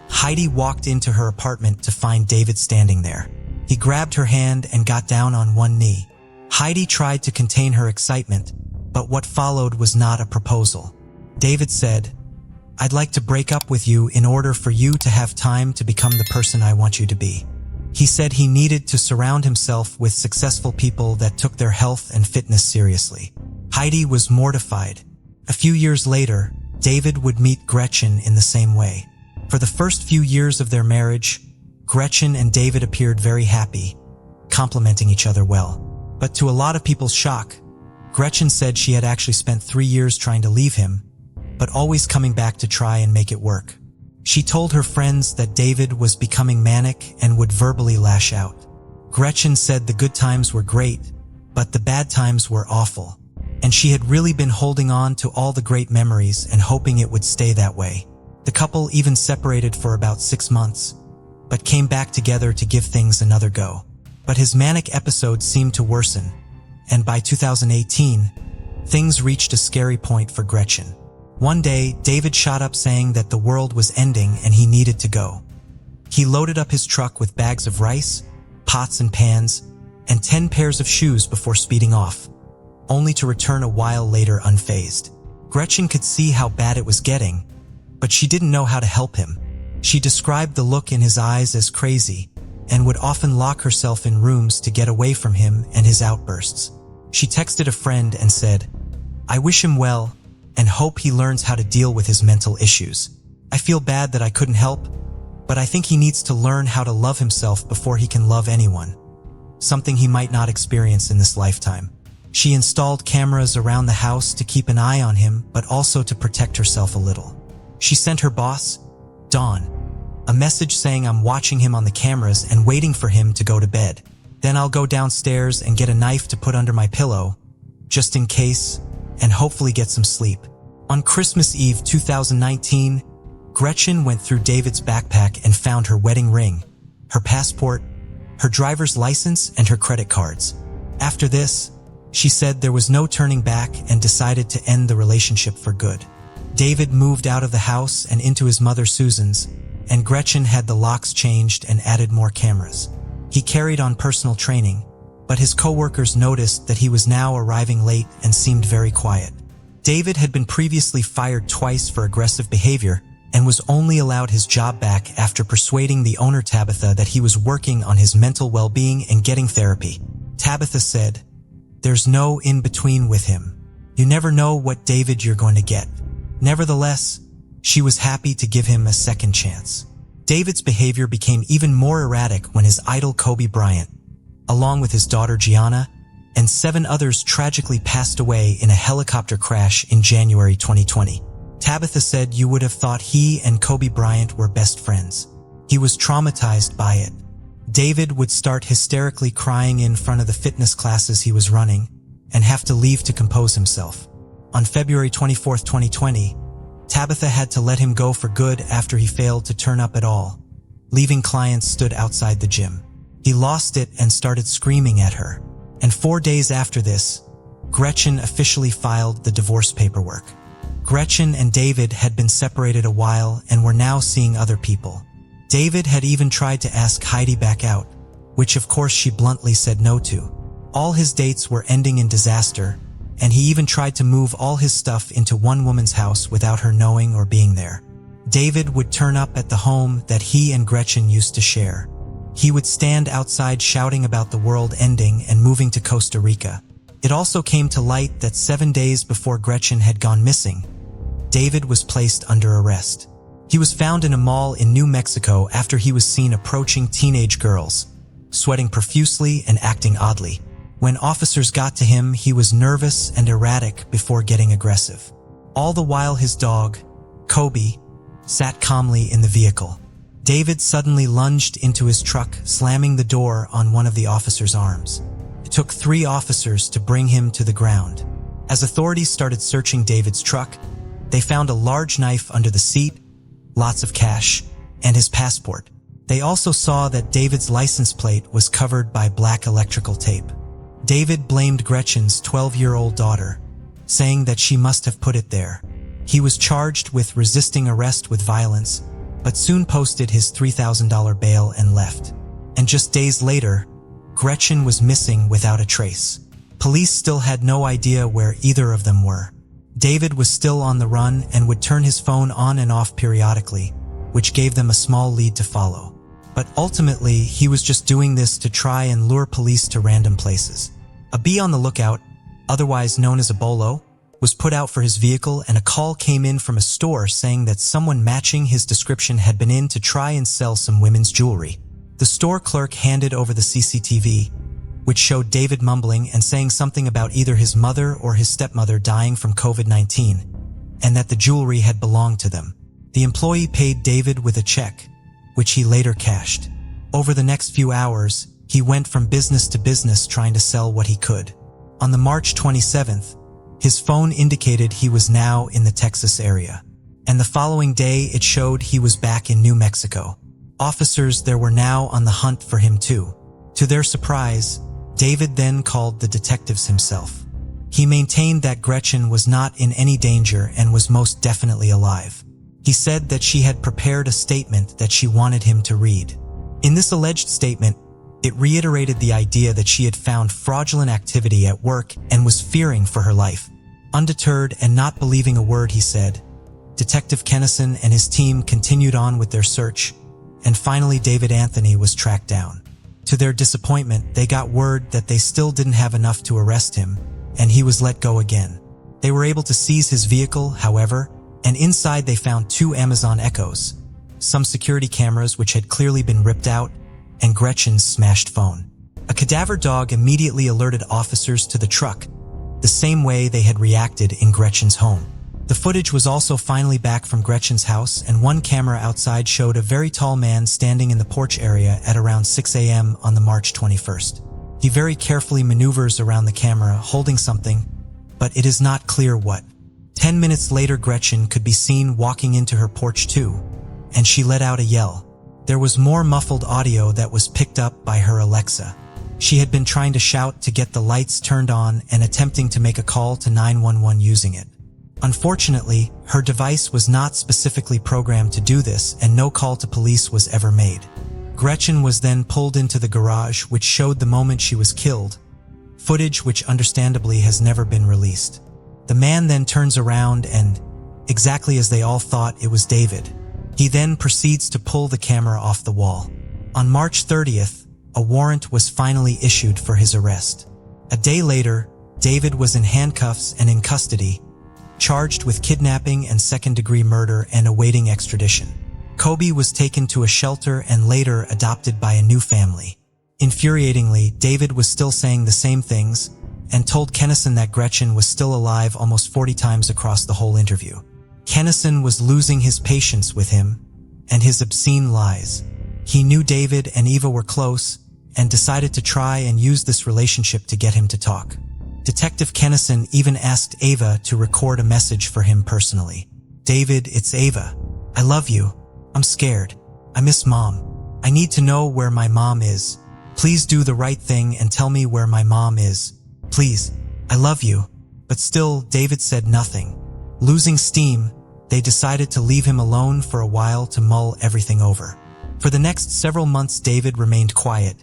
Heidi walked into her apartment to find David standing there. He grabbed her hand and got down on one knee. Heidi tried to contain her excitement, but what followed was not a proposal. David said, "I'd like to break up with you in order for you to have time to become the person I want you to be." He said he needed to surround himself with successful people that took their health and fitness seriously. Heidi was mortified. A few years later, David would meet Gretchen in the same way. For the first few years of their marriage, Gretchen and David appeared very happy, complimenting each other well. But to a lot of people's shock, Gretchen said she had actually spent 3 years trying to leave him, but always coming back to try and make it work. She told her friends that David was becoming manic and would verbally lash out. Gretchen said the good times were great, but the bad times were awful, and she had really been holding on to all the great memories and hoping it would stay that way. The couple even separated for about 6 months, but came back together to give things another go. But his manic episodes seemed to worsen, and by 2018, things reached a scary point for Gretchen. One day, David shot up saying that the world was ending and he needed to go. He loaded up his truck with bags of rice, pots and pans, and 10 pairs of shoes before speeding off, only to return a while later unfazed. Gretchen could see how bad it was getting, but she didn't know how to help him. She described the look in his eyes as crazy and would often lock herself in rooms to get away from him and his outbursts. She texted a friend and said, "I wish him well and hope he learns how to deal with his mental issues. I feel bad that I couldn't help, but I think he needs to learn how to love himself before he can love anyone, something he might not experience in this lifetime." She installed cameras around the house to keep an eye on him, but also to protect herself a little. She sent her boss, Dawn, a message saying, "I'm watching him on the cameras and waiting for him to go to bed. Then I'll go downstairs and get a knife to put under my pillow, just in case, and hopefully get some sleep." On Christmas Eve 2019, Gretchen went through David's backpack and found her wedding ring, her passport, her driver's license, and her credit cards. After this, she said there was no turning back and decided to end the relationship for good. David moved out of the house and into his mother Susan's, and Gretchen had the locks changed and added more cameras. He carried on personal training, but his co-workers noticed that he was now arriving late and seemed very quiet. David had been previously fired twice for aggressive behavior and was only allowed his job back after persuading the owner Tabitha that he was working on his mental well-being and getting therapy. Tabitha said, "There's no in-between with him. You never know what David you're going to get." Nevertheless, she was happy to give him a second chance. David's behavior became even more erratic when his idol Kobe Bryant, along with his daughter Gianna, and 7 others tragically passed away in a helicopter crash in January 2020. Tabitha said you would have thought he and Kobe Bryant were best friends. He was traumatized by it. David would start hysterically crying in front of the fitness classes he was running and have to leave to compose himself. On February 24, 2020, Tabitha had to let him go for good after he failed to turn up at all, leaving clients stood outside the gym. He lost it and started screaming at her. And 4 days after this, Gretchen officially filed the divorce paperwork. Gretchen and David had been separated a while and were now seeing other people. David had even tried to ask Heidi back out, which of course she bluntly said no to. All his dates were ending in disaster, and he even tried to move all his stuff into one woman's house without her knowing or being there. David would turn up at the home that he and Gretchen used to share. He would stand outside shouting about the world ending and moving to Costa Rica. It also came to light that 7 days before Gretchen had gone missing, David was placed under arrest. He was found in a mall in New Mexico after he was seen approaching teenage girls, sweating profusely and acting oddly. When officers got to him, he was nervous and erratic before getting aggressive. All the while his dog, Kobe, sat calmly in the vehicle. David suddenly lunged into his truck, slamming the door on one of the officers' arms. It took 3 officers to bring him to the ground. As authorities started searching David's truck, they found a large knife under the seat, lots of cash, and his passport. They also saw that David's license plate was covered by black electrical tape. David blamed Gretchen's 12-year-old daughter, saying that she must have put it there. He was charged with resisting arrest with violence, but soon posted his $3,000 bail and left. And just days later, Gretchen was missing without a trace. Police still had no idea where either of them were. David was still on the run and would turn his phone on and off periodically, which gave them a small lead to follow. But ultimately, he was just doing this to try and lure police to random places. A be on the lookout, otherwise known as a bolo, was put out for his vehicle, and a call came in from a store saying that someone matching his description had been in to try and sell some women's jewelry. The store clerk handed over the CCTV, which showed David mumbling and saying something about either his mother or his stepmother dying from COVID-19, and that the jewelry had belonged to them. The employee paid David with a check, which he later cashed. Over the next few hours, he went from business to business trying to sell what he could. On the March 27th, his phone indicated he was now in the Texas area, and the following day it showed he was back in New Mexico. Officers there were now on the hunt for him too. To their surprise, David then called the detectives himself. He maintained that Gretchen was not in any danger and was most definitely alive. He said that she had prepared a statement that she wanted him to read. In this alleged statement, it reiterated the idea that she had found fraudulent activity at work and was fearing for her life. Undeterred and not believing a word he said, Detective Kennison and his team continued on with their search, and finally David Anthony was tracked down. To their disappointment, they got word that they still didn't have enough to arrest him, and he was let go again. They were able to seize his vehicle, however, and inside they found 2 Amazon Echoes, some security cameras which had clearly been ripped out, and Gretchen's smashed phone. A cadaver dog immediately alerted officers to the truck, the same way they had reacted in Gretchen's home. The footage was also finally back from Gretchen's house, and one camera outside showed a very tall man standing in the porch area at around 6 a.m. on the March 21st. He very carefully maneuvers around the camera, holding something, but it is not clear what. 10 minutes later, Gretchen could be seen walking into her porch too, and she let out a yell. There was more muffled audio that was picked up by her Alexa. She had been trying to shout to get the lights turned on and attempting to make a call to 911 using it. Unfortunately, her device was not specifically programmed to do this, and no call to police was ever made. Gretchen was then pulled into the garage, which showed the moment she was killed, footage which understandably has never been released. The man then turns around and, exactly as they all thought, it was David. He then proceeds to pull the camera off the wall. On March 30th, a warrant was finally issued for his arrest. A day later, David was in handcuffs and in custody, charged with kidnapping and second-degree murder and awaiting extradition. Kobe was taken to a shelter and later adopted by a new family. Infuriatingly, David was still saying the same things and told Kennison that Gretchen was still alive almost 40 times across the whole interview. Kennison was losing his patience with him and his obscene lies. He knew David and Eva were close and decided to try and use this relationship to get him to talk. Detective Kennison even asked Ava to record a message for him personally. "David, it's Ava. I love you. I'm scared. I miss Mom. I need to know where my mom is. Please do the right thing and tell me where my mom is. Please. I love you." But still, David said nothing. Losing steam, they decided to leave him alone for a while to mull everything over. For the next several months, David remained quiet,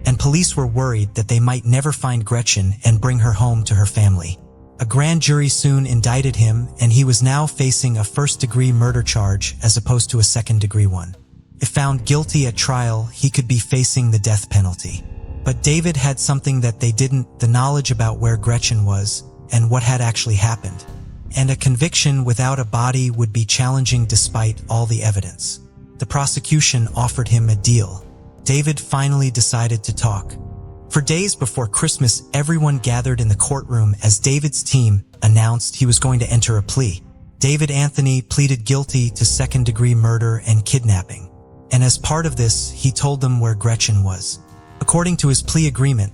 and police were worried that they might never find Gretchen and bring her home to her family. A grand jury soon indicted him, and he was now facing a first-degree murder charge as opposed to a second-degree one. If found guilty at trial, he could be facing the death penalty. But David had something that they didn't: the knowledge about where Gretchen was and what had actually happened. And a conviction without a body would be challenging despite all the evidence. The prosecution offered him a deal. David finally decided to talk. For days before Christmas, everyone gathered in the courtroom as David's team announced he was going to enter a plea. David Anthony pleaded guilty to second-degree murder and kidnapping. And as part of this, he told them where Gretchen was. According to his plea agreement,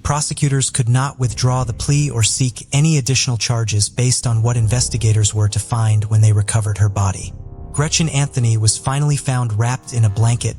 prosecutors could not withdraw the plea or seek any additional charges based on what investigators were to find when they recovered her body. Gretchen Anthony was finally found wrapped in a blanket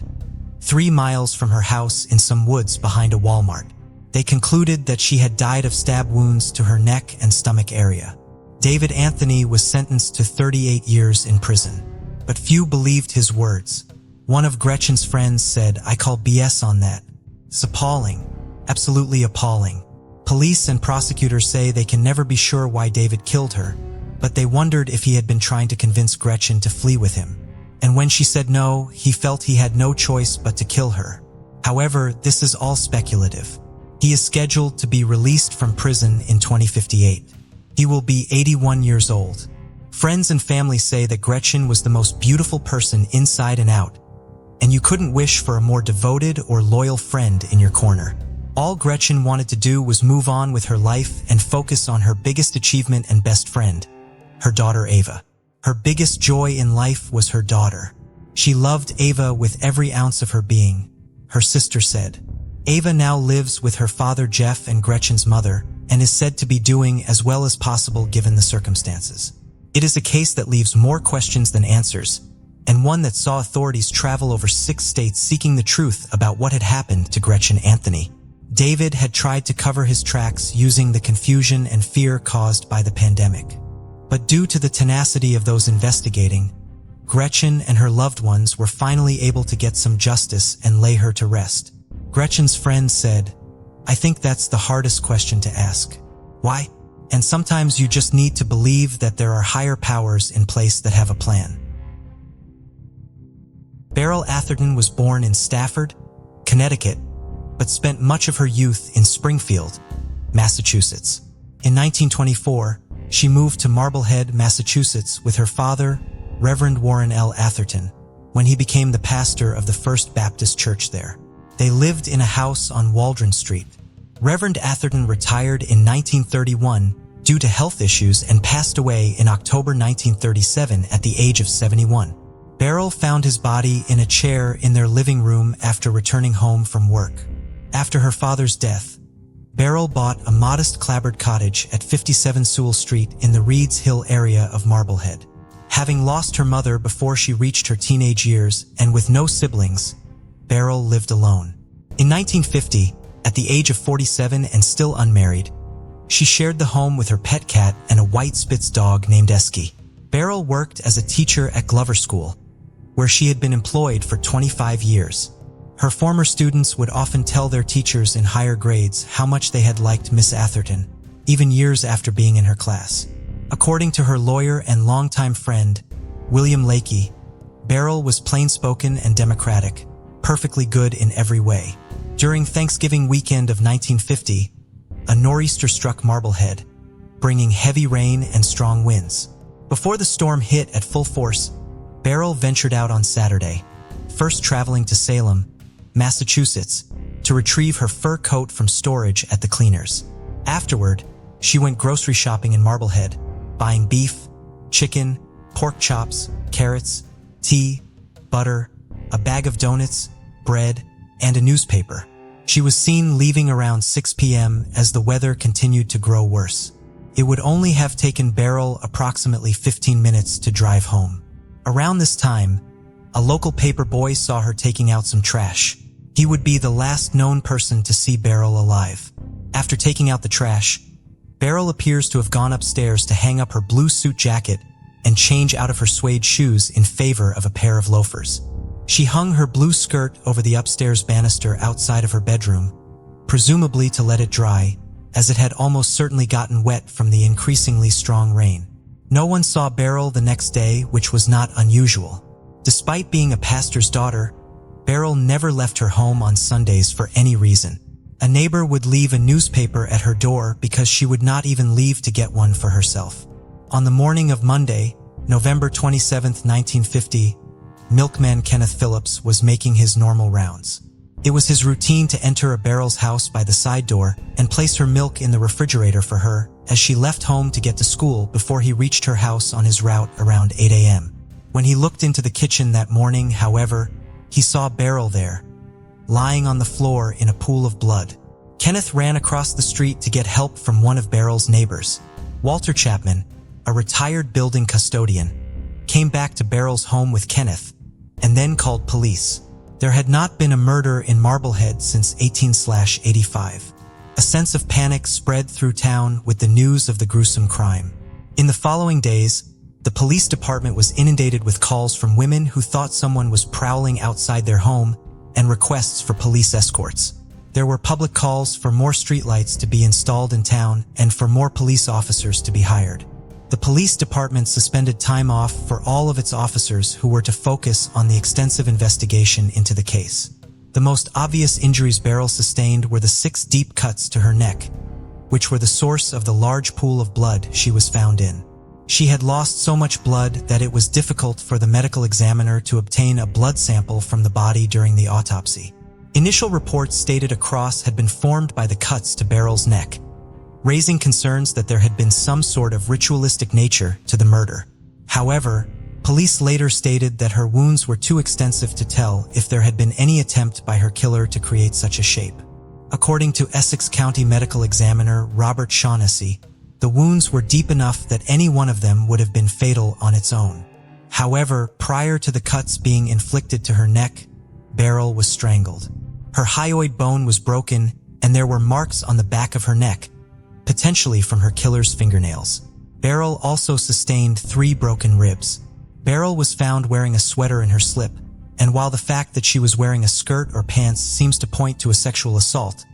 3 miles from her house in some woods behind a Walmart. They concluded that she had died of stab wounds to her neck and stomach area. David Anthony was sentenced to 38 years in prison. But few believed his words. One of Gretchen's friends said, "I call BS on that. It's appalling. Absolutely appalling." Police and prosecutors say they can never be sure why David killed her, but they wondered if he had been trying to convince Gretchen to flee with him. and when she said no, he felt he had no choice but to kill her. However, this is all speculative. He is scheduled to be released from prison in 2058. He will be 81 years old. Friends and family say that Gretchen was the most beautiful person inside and out, and you couldn't wish for a more devoted or loyal friend in your corner. All Gretchen wanted to do was move on with her life and focus on her biggest achievement and best friend, her daughter Ava. Her biggest joy in life was her daughter. She loved Ava with every ounce of her being, her sister said. Ava now lives with her father Jeff and Gretchen's mother, and is said to be doing as well as possible given the circumstances. It is a case that leaves more questions than answers, and one that saw authorities travel over 6 states seeking the truth about what had happened to Gretchen Anthony. David had tried to cover his tracks using the confusion and fear caused by the pandemic. But due to the tenacity of those investigating, Gretchen and her loved ones were finally able to get some justice and lay her to rest. Gretchen's friend said, "I think that's the hardest question to ask. Why? And sometimes you just need to believe that there are higher powers in place that have a plan." Beryl Atherton was born in Stafford, Connecticut, but spent much of her youth in Springfield, Massachusetts. In 1924, she moved to Marblehead, Massachusetts with her father, Reverend Warren L. Atherton, when he became the pastor of the First Baptist Church there. They lived in a house on Waldron Street. Reverend Atherton retired in 1931 due to health issues and passed away in October 1937 at the age of 71. Beryl found his body in a chair in their living room after returning home from work. After her father's death, Beryl bought a modest clapboard cottage at 57 Sewell Street in the Reeds Hill area of Marblehead. Having lost her mother before she reached her teenage years and with no siblings, Beryl lived alone. In 1950, at the age of 47 and still unmarried, she shared the home with her pet cat and a white Spitz dog named Esky. Beryl worked as a teacher at Glover School, where she had been employed for 25 years. Her former students would often tell their teachers in higher grades how much they had liked Miss Atherton, even years after being in her class. According to her lawyer and longtime friend, William Lakey, Beryl was plain-spoken and democratic, perfectly good in every way. During Thanksgiving weekend of 1950, a nor'easter struck Marblehead, bringing heavy rain and strong winds. Before the storm hit at full force, Beryl ventured out on Saturday, first traveling to Salem, Massachusetts, to retrieve her fur coat from storage at the cleaners. Afterward, she went grocery shopping in Marblehead, buying beef, chicken, pork chops, carrots, tea, butter, a bag of donuts, bread, and a newspaper. She was seen leaving around 6 p.m. as the weather continued to grow worse. It would only have taken Beryl approximately 15 minutes to drive home. Around this time, a local paper boy saw her taking out some trash. He would be the last known person to see Beryl alive. After taking out the trash, Beryl appears to have gone upstairs to hang up her blue suit jacket and change out of her suede shoes in favor of a pair of loafers. She hung her blue skirt over the upstairs banister outside of her bedroom, presumably to let it dry, as it had almost certainly gotten wet from the increasingly strong rain. No one saw Beryl the next day, which was not unusual. Despite being a pastor's daughter, Beryl never left her home on Sundays for any reason. A neighbor would leave a newspaper at her door because she would not even leave to get one for herself. On the morning of Monday, November 27, 1950, milkman Kenneth Phillips was making his normal rounds. It was his routine to enter a Beryl's house by the side door and place her milk in the refrigerator for her as she left home to get to school before he reached her house on his route around 8 a.m. When he looked into the kitchen that morning, however, he saw Beryl there, lying on the floor in a pool of blood. Kenneth ran across the street to get help from one of Beryl's neighbors. Walter Chapman, a retired building custodian, came back to Beryl's home with Kenneth and then called police. There had not been a murder in Marblehead since 18/85. A sense of panic spread through town with the news of the gruesome crime. In the following days, the police department was inundated with calls from women who thought someone was prowling outside their home and requests for police escorts. There were public calls for more streetlights to be installed in town and for more police officers to be hired. The police department suspended time off for all of its officers who were to focus on the extensive investigation into the case. The most obvious injuries Beryl sustained were the 6 deep cuts to her neck, which were the source of the large pool of blood she was found in. She had lost so much blood that it was difficult for the medical examiner to obtain a blood sample from the body during the autopsy. Initial reports stated a cross had been formed by the cuts to Beryl's neck, raising concerns that there had been some sort of ritualistic nature to the murder. However, police later stated that her wounds were too extensive to tell if there had been any attempt by her killer to create such a shape. According to Essex County Medical Examiner Robert Shaughnessy, the wounds were deep enough that any one of them would have been fatal on its own. However, prior to the cuts being inflicted to her neck, Beryl was strangled. Her hyoid bone was broken and there were marks on the back of her neck, potentially from her killer's fingernails. Beryl also sustained 3 broken ribs. Beryl was found wearing a sweater in her slip, and while the fact that she was wearing a skirt or pants seems to point to a sexual assault,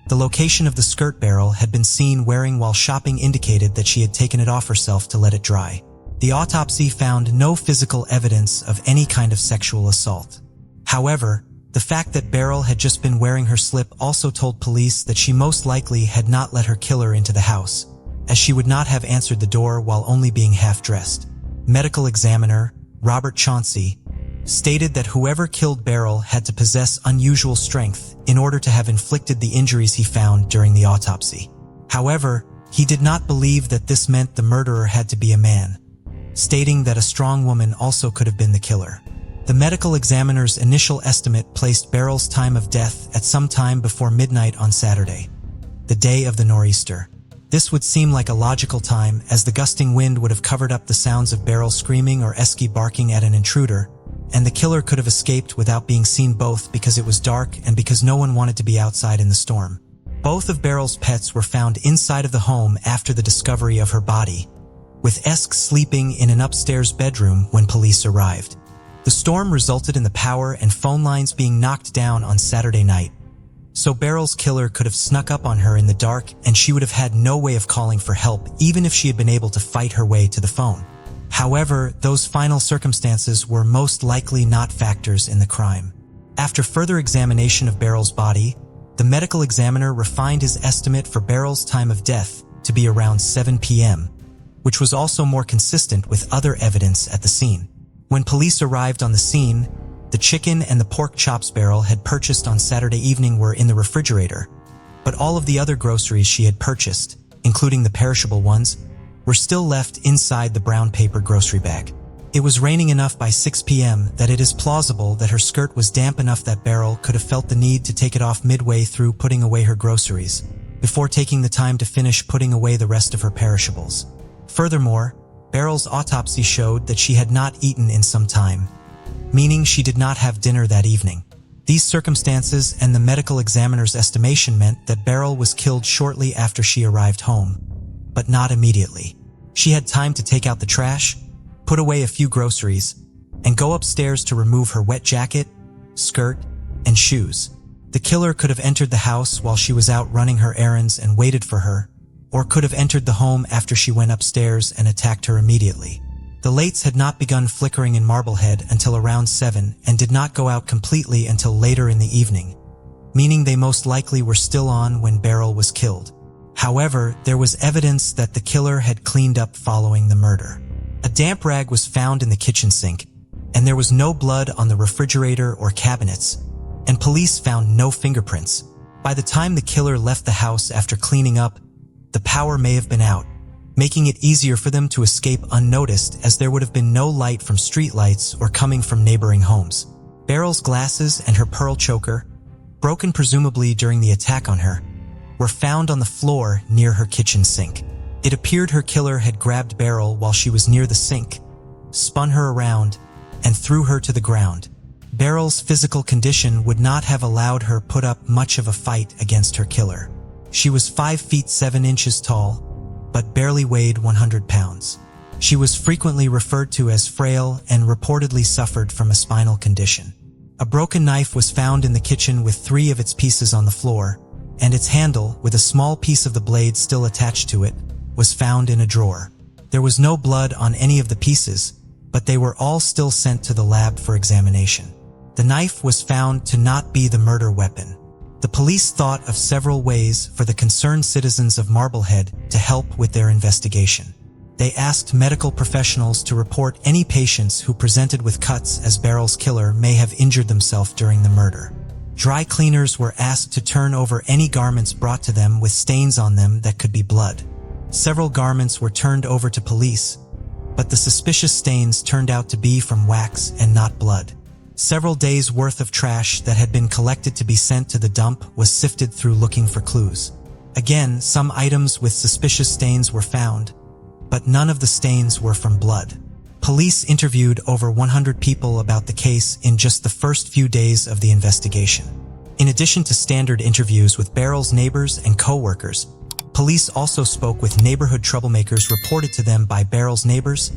the location of the skirt Beryl had been seen wearing while shopping indicated that she had taken it off herself to let it dry. The autopsy found no physical evidence of any kind of sexual assault. However, the fact that Beryl had just been wearing her slip also told police that she most likely had not let her killer into the house, as she would not have answered the door while only being half-dressed. Medical examiner Robert Chauncey stated that whoever killed Beryl had to possess unusual strength in order to have inflicted the injuries he found during the autopsy. However, he did not believe that this meant the murderer had to be a man, stating that a strong woman also could have been the killer. The medical examiner's initial estimate placed Beryl's time of death at some time before midnight on Saturday, the day of the nor'easter. This would seem like a logical time, as the gusting wind would have covered up the sounds of Beryl screaming or Esky barking at an intruder, and the killer could have escaped without being seen, both because it was dark and because no one wanted to be outside in the storm. Both of Beryl's pets were found inside of the home after the discovery of her body, with Esk sleeping in an upstairs bedroom when police arrived. The storm resulted in the power and phone lines being knocked down on Saturday night, so Beryl's killer could have snuck up on her in the dark and she would have had no way of calling for help even if she had been able to fight her way to the phone. However, those final circumstances were most likely not factors in the crime. After further examination of Beryl's body, the medical examiner refined his estimate for Beryl's time of death to be around 7 p.m., which was also more consistent with other evidence at the scene. When police arrived on the scene, the chicken and the pork chops Beryl had purchased on Saturday evening were in the refrigerator, but all of the other groceries she had purchased, including the perishable ones, were still left inside the brown paper grocery bag. It was raining enough by 6 p.m. that it is plausible that her skirt was damp enough that Beryl could have felt the need to take it off midway through putting away her groceries, before taking the time to finish putting away the rest of her perishables. Furthermore, Beryl's autopsy showed that she had not eaten in some time, meaning she did not have dinner that evening. These circumstances and the medical examiner's estimation meant that Beryl was killed shortly after she arrived home, but not immediately. She had time to take out the trash, put away a few groceries, and go upstairs to remove her wet jacket, skirt, and shoes. The killer could have entered the house while she was out running her errands and waited for her, or could have entered the home after she went upstairs and attacked her immediately. The lights had not begun flickering in Marblehead until around 7 and did not go out completely until later in the evening, meaning they most likely were still on when Beryl was killed. However, there was evidence that the killer had cleaned up following the murder. A damp rag was found in the kitchen sink, and there was no blood on the refrigerator or cabinets, and police found no fingerprints. By the time the killer left the house after cleaning up, the power may have been out, making it easier for them to escape unnoticed, as there would have been no light from streetlights or coming from neighboring homes. Beryl's glasses and her pearl choker, broken presumably during the attack on her, were found on the floor near her kitchen sink. It appeared her killer had grabbed Beryl while she was near the sink, spun her around, and threw her to the ground. Beryl's physical condition would not have allowed her put up much of a fight against her killer. She was 5 feet 7 inches tall, but barely weighed 100 pounds. She was frequently referred to as frail and reportedly suffered from a spinal condition. A broken knife was found in the kitchen with 3 of its pieces on the floor, and its handle, with a small piece of the blade still attached to it, was found in a drawer. There was no blood on any of the pieces, but they were all still sent to the lab for examination. The knife was found to not be the murder weapon. The police thought of several ways for the concerned citizens of Marblehead to help with their investigation. They asked medical professionals to report any patients who presented with cuts, as Beryl's killer may have injured themselves during the murder. Dry cleaners were asked to turn over any garments brought to them with stains on them that could be blood. Several garments were turned over to police, but the suspicious stains turned out to be from wax and not blood. Several days' worth of trash that had been collected to be sent to the dump was sifted through looking for clues. Again, some items with suspicious stains were found, but none of the stains were from blood. Police interviewed over 100 people about the case in just the first few days of the investigation. In addition to standard interviews with Beryl's neighbors and co-workers, police also spoke with neighborhood troublemakers reported to them by Beryl's neighbors,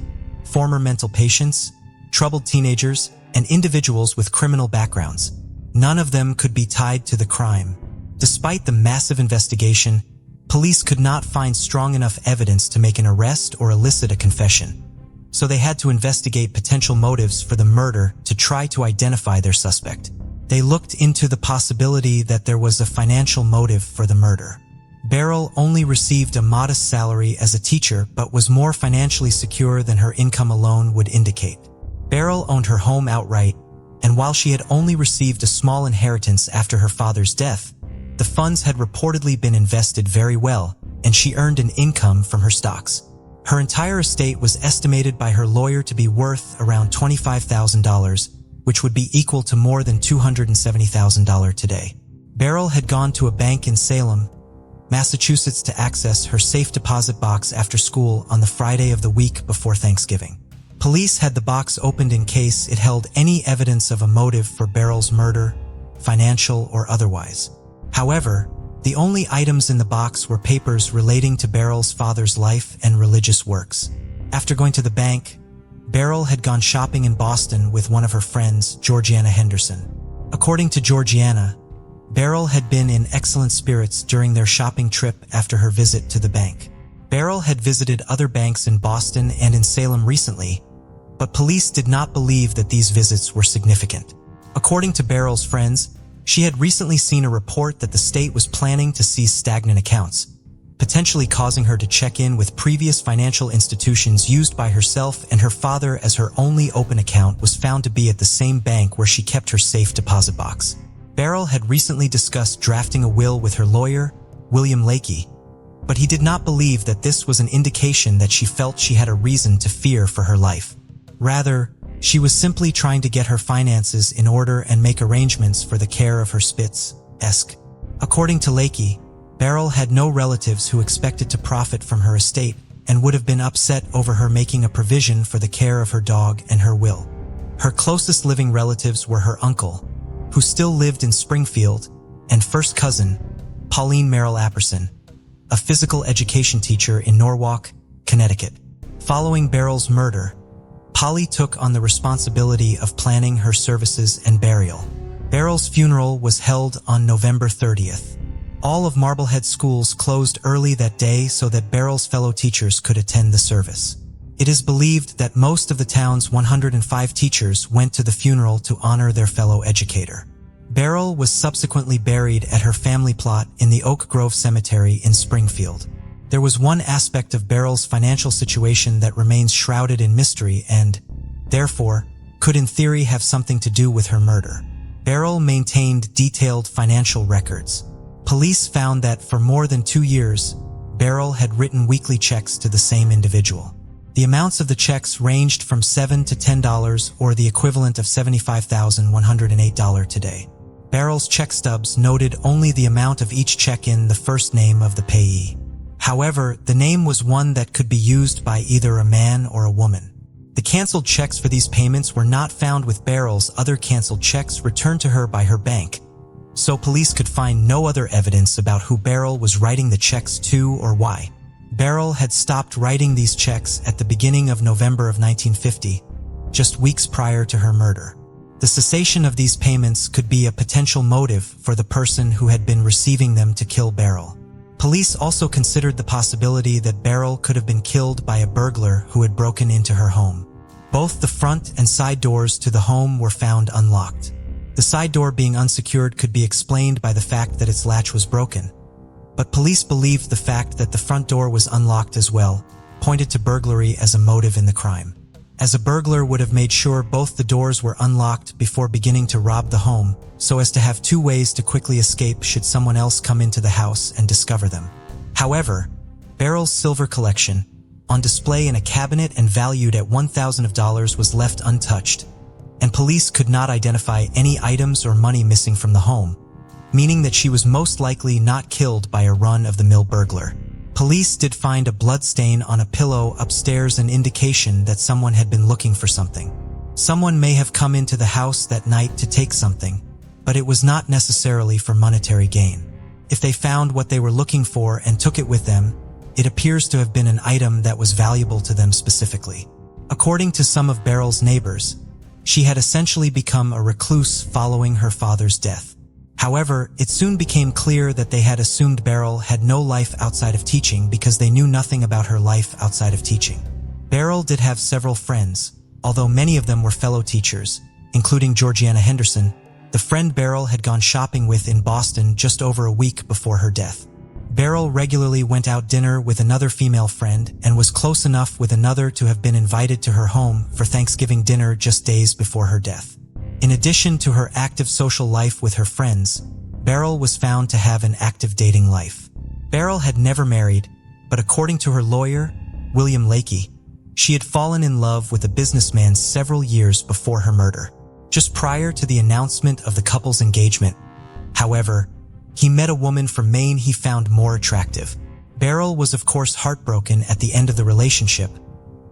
former mental patients, troubled teenagers, and individuals with criminal backgrounds. None of them could be tied to the crime. Despite the massive investigation, police could not find strong enough evidence to make an arrest or elicit a confession, so they had to investigate potential motives for the murder to try to identify their suspect. They looked into the possibility that there was a financial motive for the murder. Beryl only received a modest salary as a teacher but was more financially secure than her income alone would indicate. Beryl owned her home outright, and while she had only received a small inheritance after her father's death, the funds had reportedly been invested very well, and she earned an income from her stocks. Her entire estate was estimated by her lawyer to be worth around $25,000, which would be equal to more than $270,000 today. Beryl had gone to a bank in Salem, Massachusetts to access her safe deposit box after school on the Friday of the week before Thanksgiving. Police had the box opened in case it held any evidence of a motive for Beryl's murder, financial or otherwise. However, the only items in the box were papers relating to Beryl's father's life and religious works. After going to the bank, Beryl had gone shopping in Boston with one of her friends, Georgiana Henderson. According to Georgiana, Beryl had been in excellent spirits during their shopping trip after her visit to the bank. Beryl had visited other banks in Boston and in Salem recently, but police did not believe that these visits were significant. According to Beryl's friends, she had recently seen a report that the state was planning to seize stagnant accounts, potentially causing her to check in with previous financial institutions used by herself and her father, as her only open account was found to be at the same bank where she kept her safe deposit box. Beryl had recently discussed drafting a will with her lawyer, William Lakey, but he did not believe that this was an indication that she felt she had a reason to fear for her life. Rather, she was simply trying to get her finances in order and make arrangements for the care of her Spitz-esque. According to Lakey, Beryl had no relatives who expected to profit from her estate and would have been upset over her making a provision for the care of her dog and her will. Her closest living relatives were her uncle, who still lived in Springfield, and first cousin, Pauline Merrill Apperson, a physical education teacher in Norwalk, Connecticut. Following Beryl's murder, Polly took on the responsibility of planning her services and burial. Beryl's funeral was held on November 30th. All of Marblehead schools closed early that day so that Beryl's fellow teachers could attend the service. It is believed that most of the town's 105 teachers went to the funeral to honor their fellow educator. Beryl was subsequently buried at her family plot in the Oak Grove Cemetery in Springfield. There was one aspect of Beryl's financial situation that remains shrouded in mystery and, therefore, could in theory have something to do with her murder. Beryl maintained detailed financial records. Police found that for more than 2 years, Beryl had written weekly checks to the same individual. The amounts of the checks ranged from $7 to $10, or the equivalent of $75,108 today. Beryl's check stubs noted only the amount of each check in the first name of the payee. However, the name was one that could be used by either a man or a woman. The canceled checks for these payments were not found with Beryl's other canceled checks returned to her by her bank, so police could find no other evidence about who Beryl was writing the checks to or why. Beryl had stopped writing these checks at the beginning of November of 1950, just weeks prior to her murder. The cessation of these payments could be a potential motive for the person who had been receiving them to kill Beryl. Police also considered the possibility that Beryl could have been killed by a burglar who had broken into her home. Both the front and side doors to the home were found unlocked. The side door being unsecured could be explained by the fact that its latch was broken, but police believed the fact that the front door was unlocked as well pointed to burglary as a motive in the crime, as a burglar would have made sure both the doors were unlocked before beginning to rob the home so as to have two ways to quickly escape should someone else come into the house and discover them. However, Beryl's silver collection, on display in a cabinet and valued at $1,000, was left untouched, and police could not identify any items or money missing from the home, meaning that she was most likely not killed by a run-of-the-mill burglar. Police did find a blood stain on a pillow upstairs, an indication that someone had been looking for something. Someone may have come into the house that night to take something, but it was not necessarily for monetary gain. If they found what they were looking for and took it with them, it appears to have been an item that was valuable to them specifically. According to some of Beryl's neighbors, she had essentially become a recluse following her father's death. However, it soon became clear that they had assumed Beryl had no life outside of teaching because they knew nothing about her life outside of teaching. Beryl did have several friends, although many of them were fellow teachers, including Georgiana Henderson, the friend Beryl had gone shopping with in Boston just over a week before her death. Beryl regularly went out dinner with another female friend and was close enough with another to have been invited to her home for Thanksgiving dinner just days before her death. In addition to her active social life with her friends, Beryl was found to have an active dating life. Beryl had never married, but according to her lawyer, William Lakey, she had fallen in love with a businessman several years before her murder, just prior to the announcement of the couple's engagement. However, he met a woman from Maine he found more attractive. Beryl was of course heartbroken at the end of the relationship,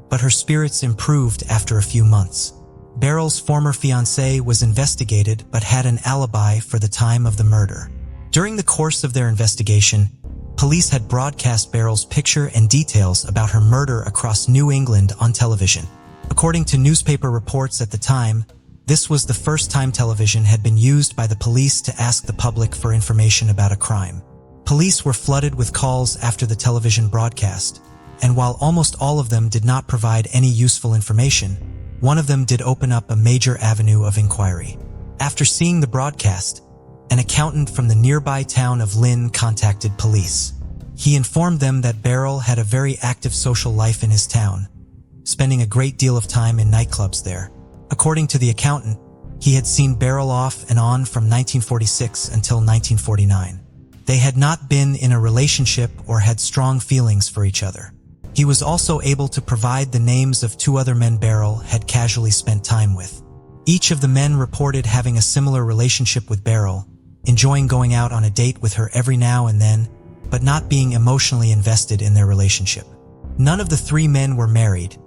but her spirits improved after a few months. Beryl's former fiancé was investigated but had an alibi for the time of the murder. During the course of their investigation, police had broadcast Beryl's picture and details about her murder across New England on television. According to newspaper reports at the time, this was the first time television had been used by the police to ask the public for information about a crime. Police were flooded with calls after the television broadcast, and while almost all of them did not provide any useful information, one of them did open up a major avenue of inquiry. After seeing the broadcast, an accountant from the nearby town of Lynn contacted police. He informed them that Beryl had a very active social life in his town, spending a great deal of time in nightclubs there. According to the accountant, he had seen Beryl off and on from 1946 until 1949. They had not been in a relationship or had strong feelings for each other. He was also able to provide the names of two other men Beryl had casually spent time with. Each of the men reported having a similar relationship with Beryl, enjoying going out on a date with her every now and then, but not being emotionally invested in their relationship. None of the three men were married,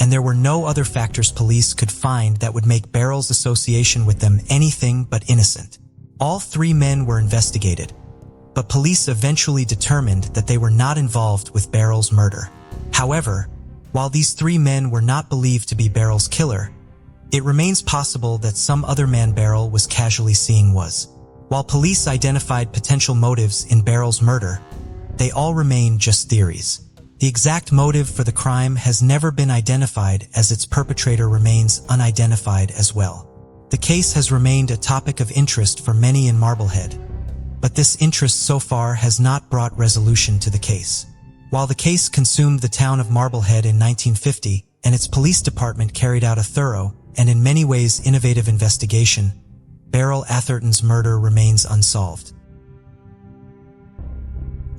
and there were no other factors police could find that would make Beryl's association with them anything but innocent. All three men were investigated, but police eventually determined that they were not involved with Beryl's murder. However, while these three men were not believed to be Beryl's killer, it remains possible that some other man Beryl was casually seeing was. While police identified potential motives in Beryl's murder, they all remain just theories. The exact motive for the crime has never been identified, as its perpetrator remains unidentified as well. The case has remained a topic of interest for many in Marblehead, but this interest so far has not brought resolution to the case. While the case consumed the town of Marblehead in 1950, and its police department carried out a thorough and in many ways innovative investigation, Beryl Atherton's murder remains unsolved.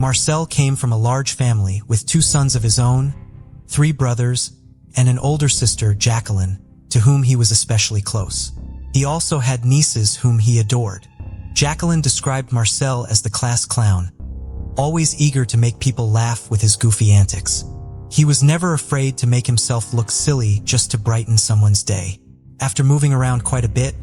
Marcel came from a large family with 2 sons of his own, 3 brothers, and an older sister, Jacqueline, to whom he was especially close. He also had nieces whom he adored. Jacqueline described Marcel as the class clown, always eager to make people laugh with his goofy antics. He was never afraid to make himself look silly just to brighten someone's day. After moving around quite a bit,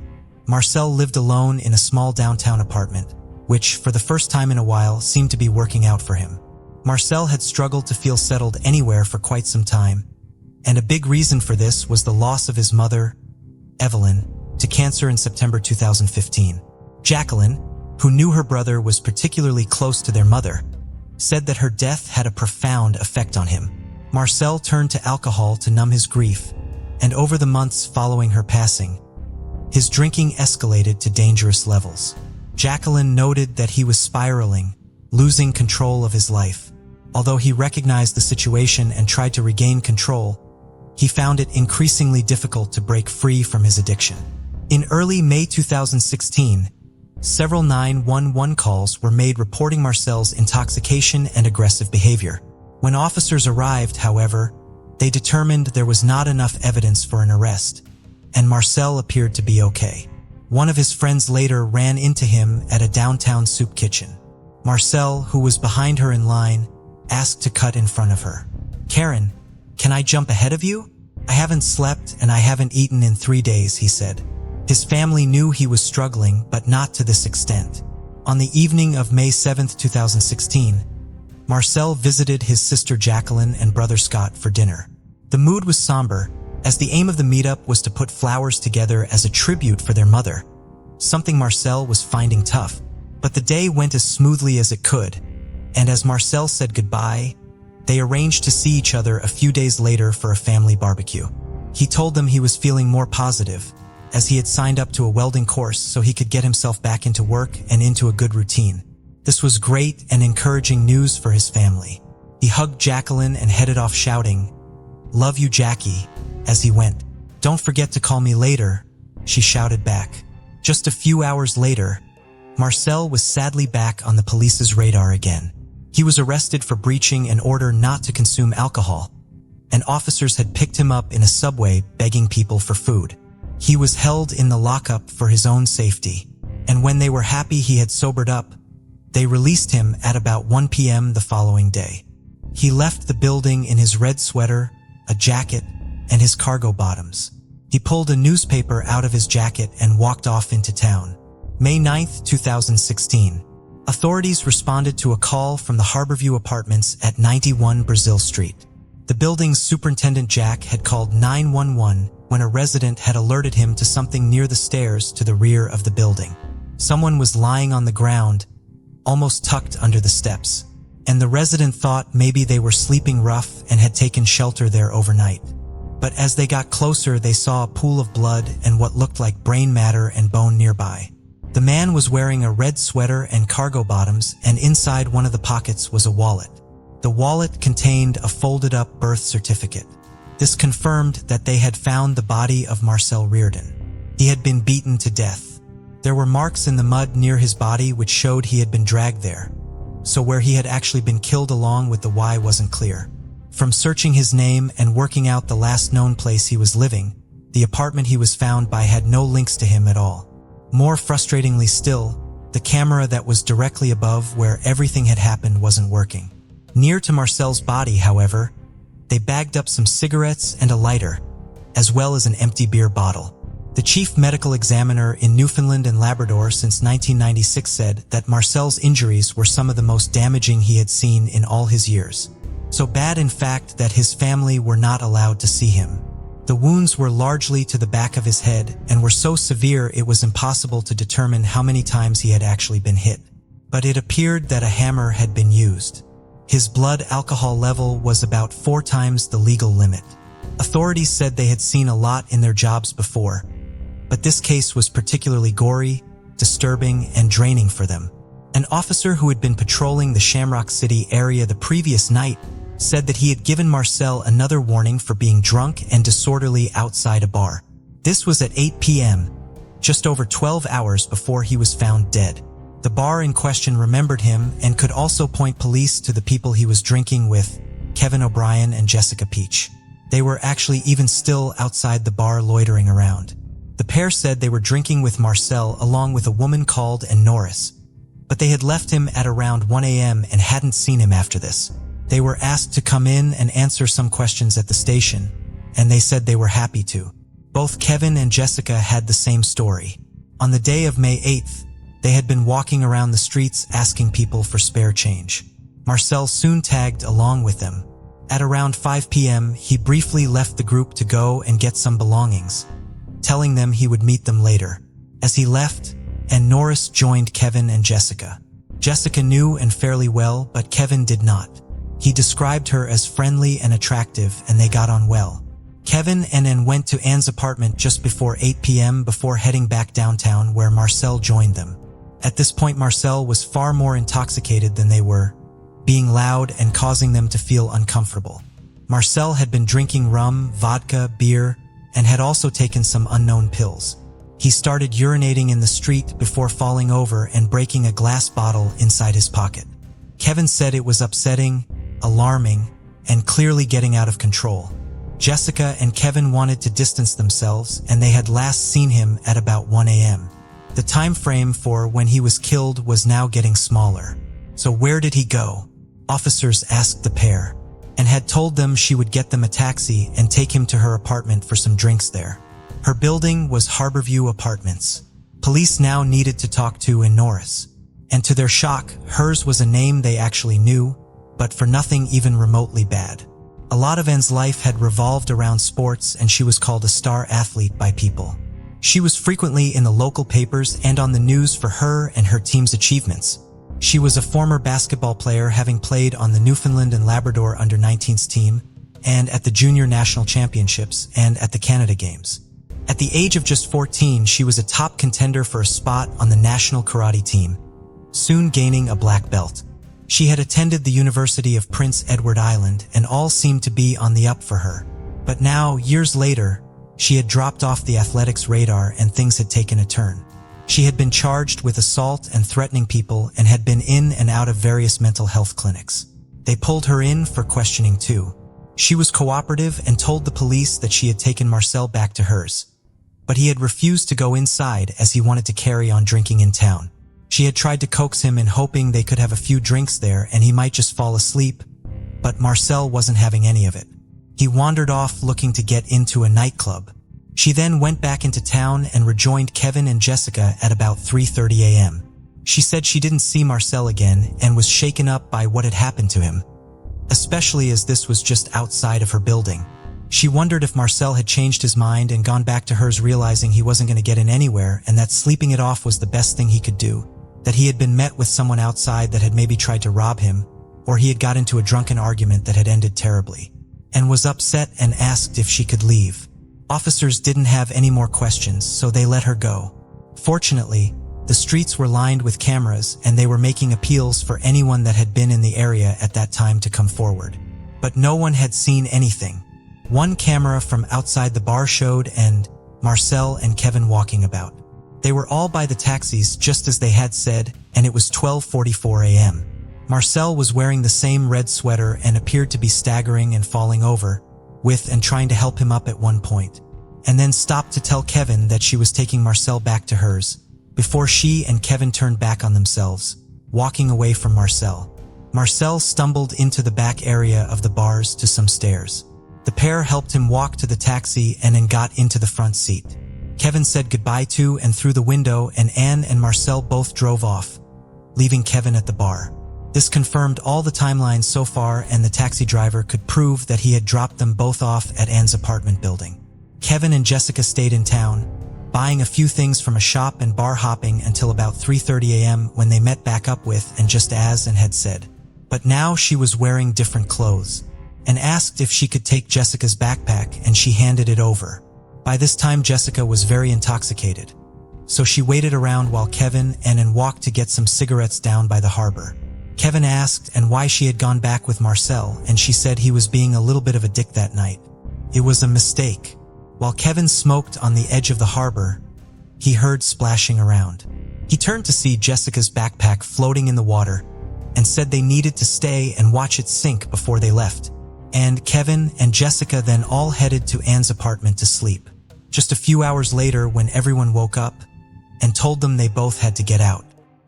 Marcel lived alone in a small downtown apartment, which, for the first time in a while, seemed to be working out for him. Marcel had struggled to feel settled anywhere for quite some time, and a big reason for this was the loss of his mother, Evelyn, to cancer in September 2015. Jacqueline, who knew her brother was particularly close to their mother, said that her death had a profound effect on him. Marcel turned to alcohol to numb his grief, and over the months following her passing, his drinking escalated to dangerous levels. Jacqueline noted that he was spiraling, losing control of his life. Although he recognized the situation and tried to regain control, he found it increasingly difficult to break free from his addiction. In early May 2016, several 911 calls were made reporting Marcel's intoxication and aggressive behavior. When officers arrived, however, they determined there was not enough evidence for an arrest, and Marcel appeared to be okay. One of his friends later ran into him at a downtown soup kitchen. Marcel, who was behind her in line, asked to cut in front of her. "Karen, can I jump ahead of you? I haven't slept and I haven't eaten in 3 days," he said. His family knew he was struggling, but not to this extent. On the evening of May 7, 2016, Marcel visited his sister Jacqueline and brother Scott for dinner. The mood was somber, as the aim of the meetup was to put flowers together as a tribute for their mother, something Marcel was finding tough. But the day went as smoothly as it could, and as Marcel said goodbye, they arranged to see each other a few days later for a family barbecue. He told them he was feeling more positive, as he had signed up to a welding course so he could get himself back into work and into a good routine. This was great and encouraging news for his family. He hugged Jacqueline and headed off shouting, "Love you, Jackie," as he went. "Don't forget to call me later," she shouted back. Just a few hours later, Marcel was sadly back on the police's radar again. He was arrested for breaching an order not to consume alcohol, and officers had picked him up in a subway begging people for food. He was held in the lockup for his own safety, and when they were happy he had sobered up, they released him at about 1 p.m. the following day. He left the building in his red sweater, a jacket, and his cargo bottoms. He pulled a newspaper out of his jacket and walked off into town. May 9, 2016. Authorities responded to a call from the Harborview Apartments at 91 Brazil Street. The building's superintendent Jack had called 911 when a resident had alerted him to something near the stairs to the rear of the building. Someone was lying on the ground, almost tucked under the steps, and the resident thought maybe they were sleeping rough and had taken shelter there overnight. But as they got closer, they saw a pool of blood and what looked like brain matter and bone nearby. The man was wearing a red sweater and cargo bottoms, and inside one of the pockets was a wallet. The wallet contained a folded-up birth certificate. This confirmed that they had found the body of Marcel Reardon. He had been beaten to death. There were marks in the mud near his body which showed he had been dragged there, so where he had actually been killed along with the why wasn't clear. From searching his name and working out the last known place he was living, the apartment he was found by had no links to him at all. More frustratingly still, the camera that was directly above where everything had happened wasn't working. Near to Marcel's body, however, they bagged up some cigarettes and a lighter, as well as an empty beer bottle. The chief medical examiner in Newfoundland and Labrador since 1996 said that Marcel's injuries were some of the most damaging he had seen in all his years. So bad, in fact, that his family were not allowed to see him. The wounds were largely to the back of his head and were so severe it was impossible to determine how many times he had actually been hit. But it appeared that a hammer had been used. His blood alcohol level was about 4 times the legal limit. Authorities said they had seen a lot in their jobs before, but this case was particularly gory, disturbing, and draining for them. An officer who had been patrolling the Shamrock City area the previous night said that he had given Marcel another warning for being drunk and disorderly outside a bar. This was at 8 p.m., just over 12 hours before he was found dead. The bar in question remembered him and could also point police to the people he was drinking with, Kevin O'Brien and Jessica Peach. They were actually even still outside the bar loitering around. The pair said they were drinking with Marcel along with a woman called Norris, but they had left him at around 1 a.m. and hadn't seen him after this. They were asked to come in and answer some questions at the station, and they said they were happy to. Both Kevin and Jessica had the same story. On the day of May 8th, they had been walking around the streets asking people for spare change. Marcel soon tagged along with them. At around 5 p.m., he briefly left the group to go and get some belongings, telling them he would meet them later. As he left, Norris joined Kevin and Jessica. Jessica knew and fairly well, but Kevin did not. He described her as friendly and attractive, and they got on well. Kevin and Anne went to Anne's apartment just before 8 p.m. before heading back downtown, where Marcel joined them. At this point, Marcel was far more intoxicated than they were, being loud and causing them to feel uncomfortable. Marcel had been drinking rum, vodka, beer, and had also taken some unknown pills. He started urinating in the street before falling over and breaking a glass bottle inside his pocket. Kevin said it was upsetting, alarming, and clearly getting out of control. Jessica and Kevin wanted to distance themselves, and they had last seen him at about 1 a.m. The time frame for when he was killed was now getting smaller. So where did he go? Officers asked the pair, and had told them she would get them a taxi and take him to her apartment for some drinks there. Her building was Harborview Apartments. Police now needed to talk to in Norris, and to their shock, hers was a name they actually knew, but for nothing even remotely bad. A lot of Anne's life had revolved around sports, and she was called a star athlete by people. She was frequently in the local papers and on the news for her and her team's achievements. She was a former basketball player, having played on the Newfoundland and Labrador under-19s team, and at the Junior National Championships and at the Canada Games. At the age of just 14, she was a top contender for a spot on the national karate team, soon gaining a black belt. She had attended the University of Prince Edward Island, and all seemed to be on the up for her. But now, years later, she had dropped off the athletics radar and things had taken a turn. She had been charged with assault and threatening people and had been in and out of various mental health clinics. They pulled her in for questioning too. She was cooperative and told the police that she had taken Marcel back to hers. But he had refused to go inside as he wanted to carry on drinking in town. She had tried to coax him in hoping they could have a few drinks there and he might just fall asleep, but Marcel wasn't having any of it. He wandered off looking to get into a nightclub. She then went back into town and rejoined Kevin and Jessica at about 3:30 a.m. She said she didn't see Marcel again and was shaken up by what had happened to him, especially as this was just outside of her building. She wondered if Marcel had changed his mind and gone back to hers, realizing he wasn't going to get in anywhere and that sleeping it off was the best thing he could do, that he had been met with someone outside that had maybe tried to rob him, or he had got into a drunken argument that had ended terribly, and was upset and asked if she could leave. Officers didn't have any more questions, so they let her go. Fortunately, the streets were lined with cameras and they were making appeals for anyone that had been in the area at that time to come forward. But no one had seen anything. One camera from outside the bar showed Marcel and Kevin walking about. They were all by the taxis just as they had said, and it was 12:44 a.m. Marcel was wearing the same red sweater and appeared to be staggering and falling over, with and trying to help him up at one point, and then stopped to tell Kevin that she was taking Marcel back to hers, before she and Kevin turned back on themselves, walking away from Marcel. Marcel stumbled into the back area of the bars to some stairs. The pair helped him walk to the taxi and then got into the front seat. Kevin said goodbye to and through the window, and Anne and Marcel both drove off, leaving Kevin at the bar. This confirmed all the timelines so far, and the taxi driver could prove that he had dropped them both off at Anne's apartment building. Kevin and Jessica stayed in town, buying a few things from a shop and bar hopping until about 3:30 a.m. when they met back up with and just as Anne had said. But now she was wearing different clothes, and asked if she could take Jessica's backpack, and she handed it over. By this time, Jessica was very intoxicated, so she waited around while Kevin and Anne walked to get some cigarettes down by the harbor. Kevin asked Anne why she had gone back with Marcel, and she said he was being a little bit of a dick that night. It was a mistake. While Kevin smoked on the edge of the harbor, he heard splashing around. He turned to see Jessica's backpack floating in the water and said they needed to stay and watch it sink before they left. And Kevin and Jessica then all headed to Anne's apartment to sleep. Just a few hours later, when everyone woke up and told them they both had to get out.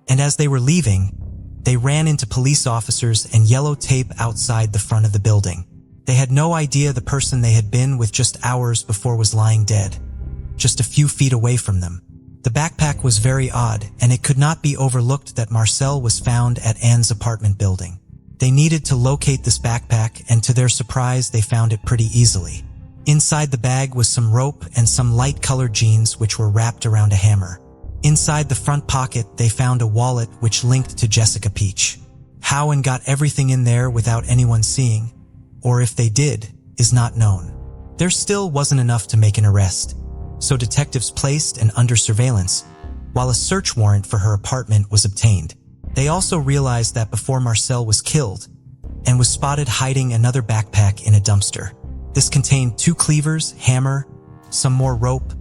And as they were leaving, they ran into police officers and yellow tape outside the front of the building. They had no idea the person they had been with just hours before was lying dead, just a few feet away from them. The backpack was very odd, and it could not be overlooked that Marcel was found at Anne's apartment building. They needed to locate this backpack, and to their surprise, they found it pretty easily. Inside the bag was some rope and some light-colored jeans which were wrapped around a hammer. Inside the front pocket, they found a wallet which linked to Jessica Peach. How and got everything in there without anyone seeing, or if they did, is not known. There still wasn't enough to make an arrest, so detectives placed an under surveillance, while a search warrant for her apartment was obtained. They also realized that before Marcel was killed, and was spotted hiding another backpack in a dumpster. This contained 2 cleavers, hammer, some more rope,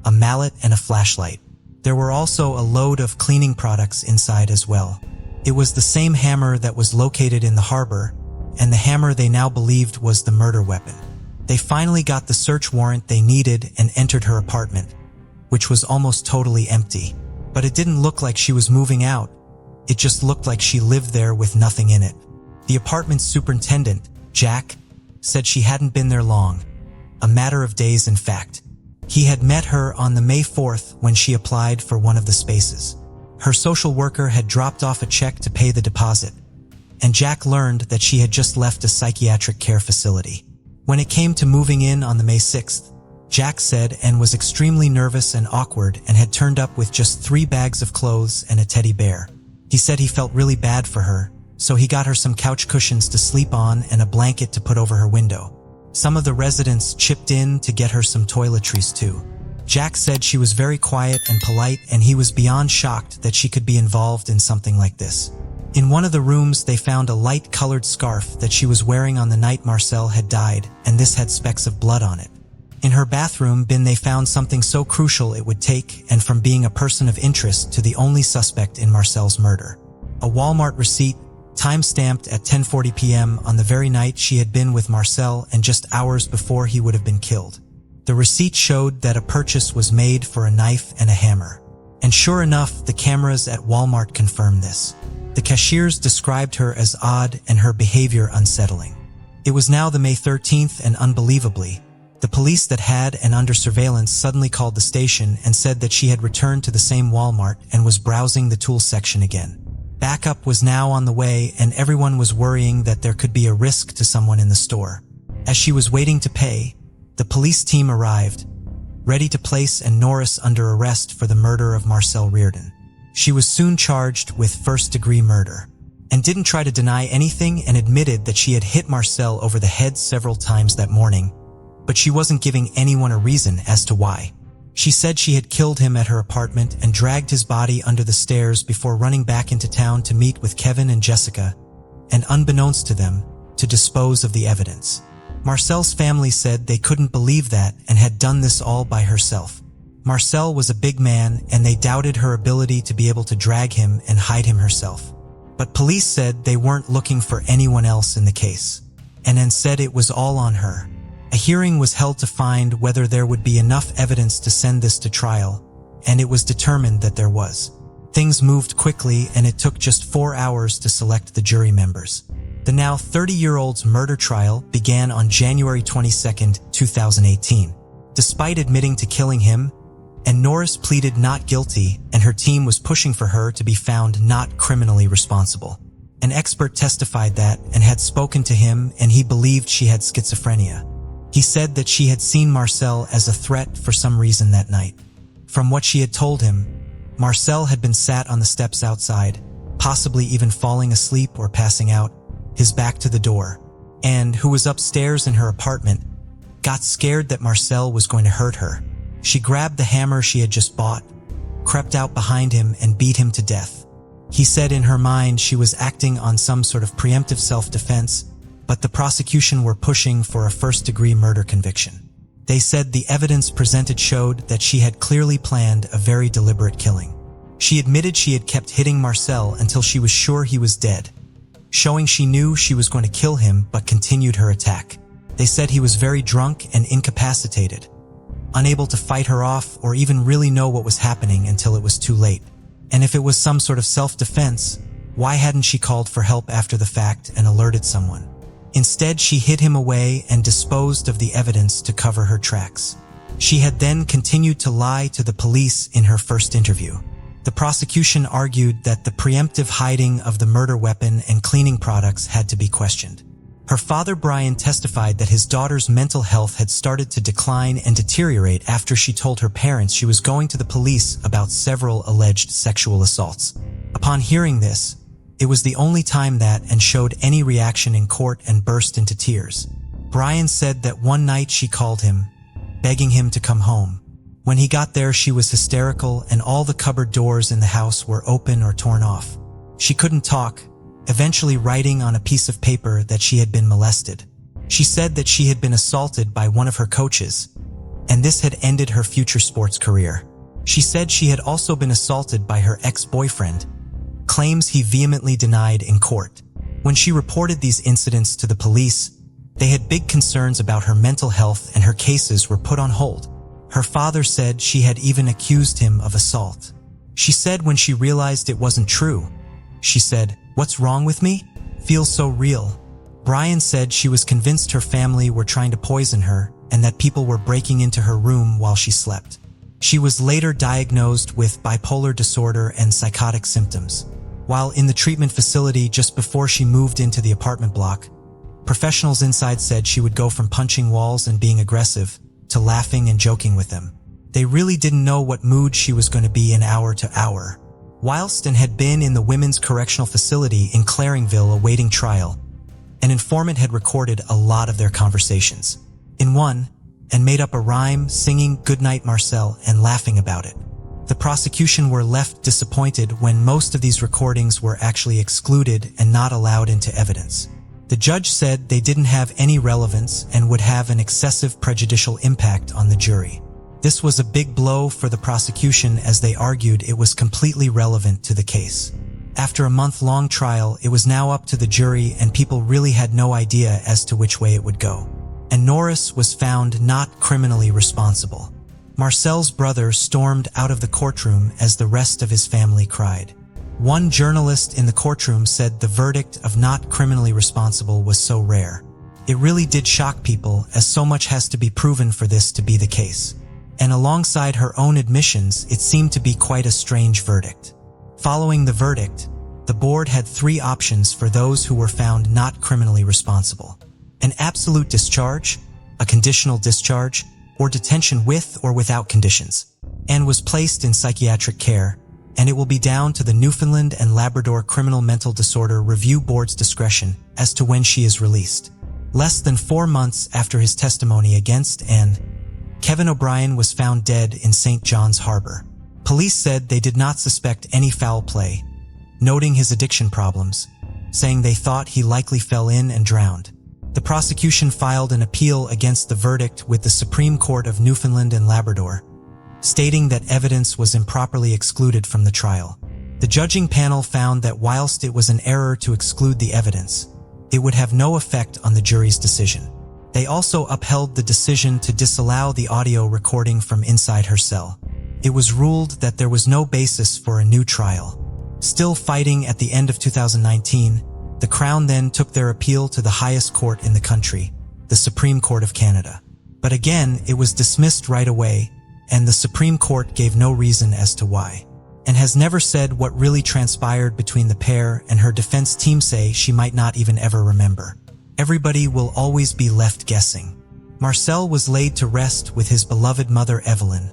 a mallet, and a flashlight. There were also a load of cleaning products inside as well. It was the same hammer that was located in the harbor, and the hammer they now believed was the murder weapon. They finally got the search warrant they needed and entered her apartment, which was almost totally empty. But it didn't look like she was moving out. It just looked like she lived there with nothing in it. The apartment's superintendent, Jack, said she hadn't been there long, a matter of days in fact. He had met her on the May 4th when she applied for one of the spaces. Her social worker had dropped off a check to pay the deposit, and Jack learned that she had just left a psychiatric care facility. When it came to moving in on the May 6th, Jack said and was extremely nervous and awkward and had turned up with just 3 bags of clothes and a teddy bear. He said he felt really bad for her, so he got her some couch cushions to sleep on and a blanket to put over her window. Some of the residents chipped in to get her some toiletries too. Jack said she was very quiet and polite, and he was beyond shocked that she could be involved in something like this. In one of the rooms, they found a light-colored scarf that she was wearing on the night Marcel had died, and this had specks of blood on it. In her bathroom bin, they found something so crucial it would take, and from being a person of interest to the only suspect in Marcel's murder. A Walmart receipt, time-stamped at 10:40 p.m. on the very night she had been with Marcel and just hours before he would have been killed. The receipt showed that a purchase was made for a knife and a hammer. And sure enough, the cameras at Walmart confirmed this. The cashiers described her as odd and her behavior unsettling. It was now the May 13th, and unbelievably, the police that had and under surveillance suddenly called the station and said that she had returned to the same Walmart and was browsing the tools section again. Backup was now on the way, and everyone was worrying that there could be a risk to someone in the store. As she was waiting to pay, the police team arrived, ready to place Norris under arrest for the murder of Marcel Reardon. She was soon charged with first-degree murder, and didn't try to deny anything and admitted that she had hit Marcel over the head several times that morning, but she wasn't giving anyone a reason as to why. She said she had killed him at her apartment and dragged his body under the stairs before running back into town to meet with Kevin and Jessica, and unbeknownst to them, to dispose of the evidence. Marcel's family said they couldn't believe that and had done this all by herself. Marcel was a big man, and they doubted her ability to be able to drag him and hide him herself. But police said they weren't looking for anyone else in the case, and then said it was all on her. A hearing was held to find whether there would be enough evidence to send this to trial, and it was determined that there was. Things moved quickly, and it took just 4 hours to select the jury members. The now 30-year-old's murder trial began on January 22, 2018. Despite admitting to killing him, Norris pleaded not guilty, and her team was pushing for her to be found not criminally responsible. An expert testified that and had spoken to him, and he believed she had schizophrenia. He said that she had seen Marcel as a threat for some reason that night. From what she had told him, Marcel had been sat on the steps outside, possibly even falling asleep or passing out, his back to the door, and, who was upstairs in her apartment, got scared that Marcel was going to hurt her. She grabbed the hammer she had just bought, crept out behind him, and beat him to death. He said in her mind she was acting on some sort of preemptive self-defense, but the prosecution were pushing for a first-degree murder conviction. They said the evidence presented showed that she had clearly planned a very deliberate killing. She admitted she had kept hitting Marcel until she was sure he was dead, showing she knew she was going to kill him but continued her attack. They said he was very drunk and incapacitated, unable to fight her off or even really know what was happening until it was too late. And if it was some sort of self-defense, why hadn't she called for help after the fact and alerted someone? Instead, she hid him away and disposed of the evidence to cover her tracks. She had then continued to lie to the police in her first interview. The prosecution argued that the preemptive hiding of the murder weapon and cleaning products had to be questioned. Her father Brian testified that his daughter's mental health had started to decline and deteriorate after she told her parents she was going to the police about several alleged sexual assaults. Upon hearing this, it was the only time that and showed any reaction in court and burst into tears. Brian said that one night she called him, begging him to come home. When he got there, she was hysterical and all the cupboard doors in the house were open or torn off. She couldn't talk, eventually writing on a piece of paper that she had been molested. She said that she had been assaulted by one of her coaches, and this had ended her future sports career. She said she had also been assaulted by her ex-boyfriend, claims he vehemently denied in court. When she reported these incidents to the police, they had big concerns about her mental health and her cases were put on hold. Her father said she had even accused him of assault. She said when she realized it wasn't true, she said, "What's wrong with me? Feels so real." Brian said she was convinced her family were trying to poison her and that people were breaking into her room while she slept. She was later diagnosed with bipolar disorder and psychotic symptoms. While in the treatment facility just before she moved into the apartment block, professionals inside said she would go from punching walls and being aggressive to laughing and joking with them. They really didn't know what mood she was going to be in hour to hour. Wilston had been in the women's correctional facility in Claringville awaiting trial. An informant had recorded a lot of their conversations. In one, and made up a rhyme singing "Goodnight Marcel" and laughing about it. The prosecution were left disappointed when most of these recordings were actually excluded and not allowed into evidence. The judge said they didn't have any relevance and would have an excessive prejudicial impact on the jury. This was a big blow for the prosecution as they argued it was completely relevant to the case. After a month-long trial, it was now up to the jury and people really had no idea as to which way it would go. And Norris was found not criminally responsible. Marcel's brother stormed out of the courtroom as the rest of his family cried. One journalist in the courtroom said the verdict of not criminally responsible was so rare. It really did shock people as so much has to be proven for this to be the case. And alongside her own admissions, it seemed to be quite a strange verdict. Following the verdict, the board had three options for those who were found not criminally responsible: an absolute discharge, a conditional discharge, or detention with or without conditions. Anne was placed in psychiatric care, and it will be down to the Newfoundland and Labrador Criminal Mental Disorder Review Board's discretion as to when she is released. Less than 4 months after his testimony against Anne, Kevin O'Brien was found dead in St. John's Harbor. Police said they did not suspect any foul play, noting his addiction problems, saying they thought he likely fell in and drowned. The prosecution filed an appeal against the verdict with the Supreme Court of Newfoundland and Labrador, stating that evidence was improperly excluded from the trial. The judging panel found that whilst it was an error to exclude the evidence, it would have no effect on the jury's decision. They also upheld the decision to disallow the audio recording from inside her cell. It was ruled that there was no basis for a new trial. Still fighting at the end of 2019, the Crown then took their appeal to the highest court in the country, the Supreme Court of Canada. But again, it was dismissed right away, and the Supreme Court gave no reason as to why, and has never said what really transpired between the pair, and her defense team say she might not even ever remember. Everybody will always be left guessing. Marcel was laid to rest with his beloved mother Evelyn,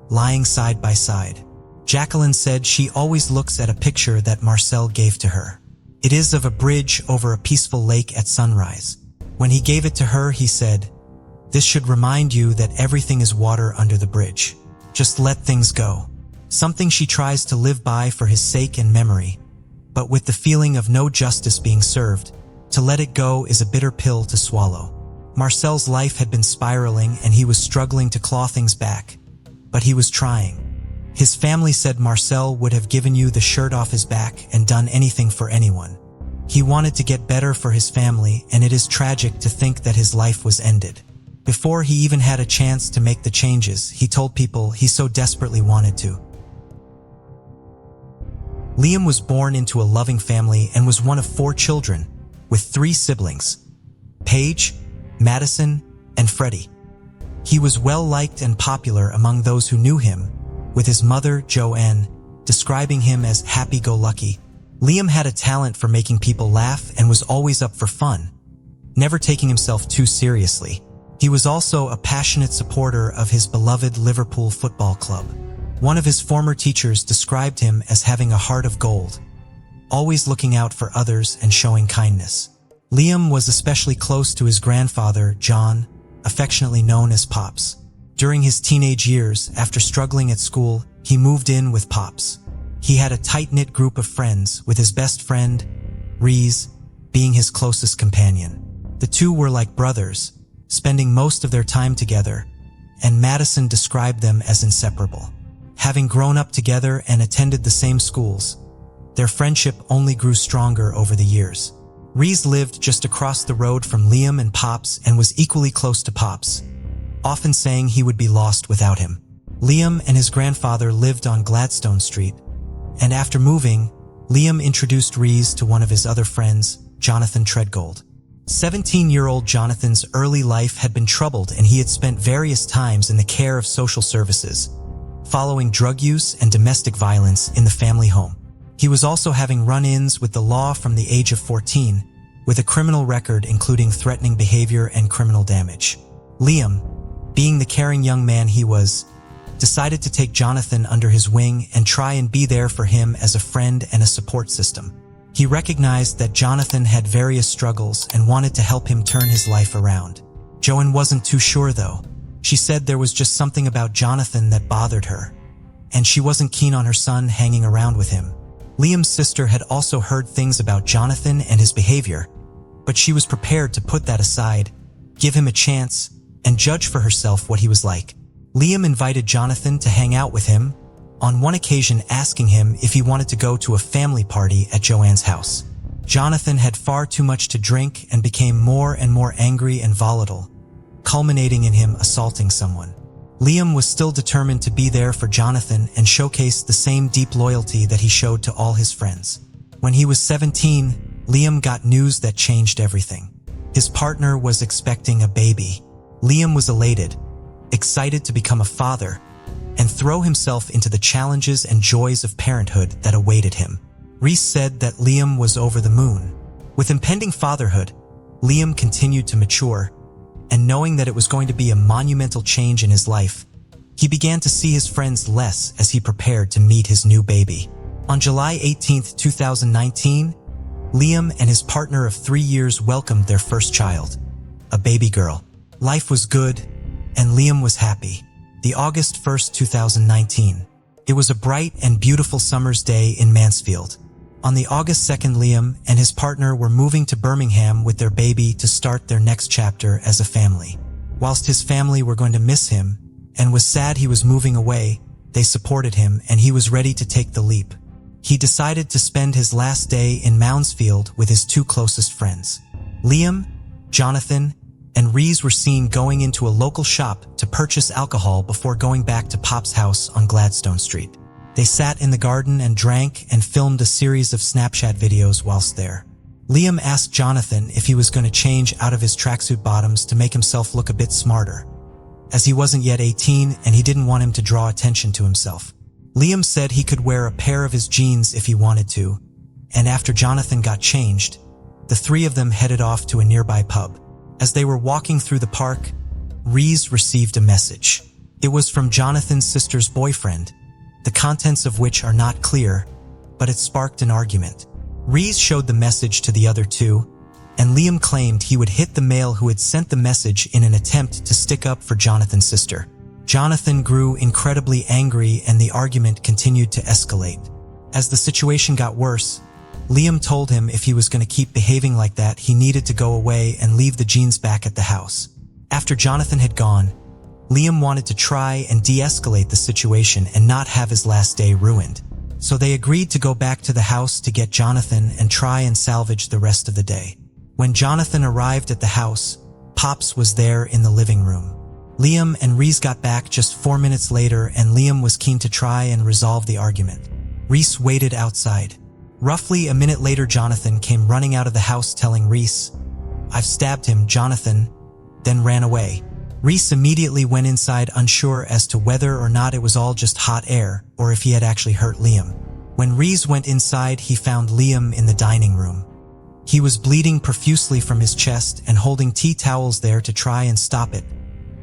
lying side by side. Jacqueline said she always looks at a picture that Marcel gave to her. It is of a bridge over a peaceful lake at sunrise. When he gave it to her, he said, "This should remind you that everything is water under the bridge. Just let things go." Something she tries to live by for his sake and memory, but with the feeling of no justice being served, to let it go is a bitter pill to swallow. Marcel's life had been spiraling and he was struggling to claw things back, but he was trying. His family said Marcel would have given you the shirt off his back and done anything for anyone. He wanted to get better for his family, and it is tragic to think that his life was ended. Before he even had a chance to make the changes, he told people he so desperately wanted to. Liam was born into a loving family and was one of 4 children, with 3 siblings: Paige, Madison, and Freddie. He was well-liked and popular among those who knew him, with his mother, Joanne, describing him as happy-go-lucky. Liam had a talent for making people laugh and was always up for fun, never taking himself too seriously. He was also a passionate supporter of his beloved Liverpool Football Club. One of his former teachers described him as having a heart of gold, always looking out for others and showing kindness. Liam was especially close to his grandfather, John, affectionately known as Pops. During his teenage years, after struggling at school, he moved in with Pops. He had a tight-knit group of friends, with his best friend, Rees, being his closest companion. The two were like brothers, spending most of their time together, and Madison described them as inseparable. Having grown up together and attended the same schools, their friendship only grew stronger over the years. Rees lived just across the road from Liam and Pops and was equally close to Pops, often saying he would be lost without him. Liam and his grandfather lived on Gladstone Street, and after moving, Liam introduced Rees to one of his other friends, Jonathan Treadgold. 17-year-old Jonathan's early life had been troubled, and he had spent various times in the care of social services, following drug use and domestic violence in the family home. He was also having run-ins with the law from the age of 14, with a criminal record including threatening behavior and criminal damage. Liam, being the caring young man he was, decided to take Jonathan under his wing and try and be there for him as a friend and a support system. He recognized that Jonathan had various struggles and wanted to help him turn his life around. Joan wasn't too sure though. She said there was just something about Jonathan that bothered her, and she wasn't keen on her son hanging around with him. Liam's sister had also heard things about Jonathan and his behavior, but she was prepared to put that aside, give him a chance, and judge for herself what he was like. Liam invited Jonathan to hang out with him, on one occasion asking him if he wanted to go to a family party at Joanne's house. Jonathan had far too much to drink and became more and more angry and volatile, culminating in him assaulting someone. Liam was still determined to be there for Jonathan and showcased the same deep loyalty that he showed to all his friends. When he was 17, Liam got news that changed everything. His partner was expecting a baby. Liam was elated, excited to become a father, and throw himself into the challenges and joys of parenthood that awaited him. Rees said that Liam was over the moon. With impending fatherhood, Liam continued to mature, and knowing that it was going to be a monumental change in his life, he began to see his friends less as he prepared to meet his new baby. On July 18, 2019, Liam and his partner of 3 years welcomed their first child, a baby girl. Life was good, and Liam was happy. The August 1st, 2019. It was a bright and beautiful summer's day in Mansfield. On the August 2nd, Liam and his partner were moving to Birmingham with their baby to start their next chapter as a family. Whilst his family were going to miss him and was sad he was moving away, they supported him and he was ready to take the leap. He decided to spend his last day in Mansfield with his two closest friends. Liam, Jonathan, and Rees were seen going into a local shop to purchase alcohol before going back to Pop's house on Gladstone Street. They sat in the garden and drank and filmed a series of Snapchat videos whilst there. Liam asked Jonathan if he was going to change out of his tracksuit bottoms to make himself look a bit smarter, as he wasn't yet 18 and he didn't want him to draw attention to himself. Liam said he could wear a pair of his jeans if he wanted to, and after Jonathan got changed, the three of them headed off to a nearby pub. As they were walking through the park, Rees received a message. It was from Jonathan's sister's boyfriend, the contents of which are not clear, but it sparked an argument. Rees showed the message to the other two, and Liam claimed he would hit the male who had sent the message in an attempt to stick up for Jonathan's sister. Jonathan grew incredibly angry and the argument continued to escalate. As the situation got worse, Liam told him if he was going to keep behaving like that, he needed to go away and leave the jeans back at the house. After Jonathan had gone, Liam wanted to try and de-escalate the situation and not have his last day ruined. So they agreed to go back to the house to get Jonathan and try and salvage the rest of the day. When Jonathan arrived at the house, Pops was there in the living room. Liam and Rees got back just 4 minutes later and Liam was keen to try and resolve the argument. Rees waited outside. Roughly a minute later, Jonathan came running out of the house telling Rees, "I've stabbed him, Jonathan," then ran away. Rees immediately went inside, unsure as to whether or not it was all just hot air or if he had actually hurt Liam. When Rees went inside, he found Liam in the dining room. He was bleeding profusely from his chest and holding tea towels there to try and stop it,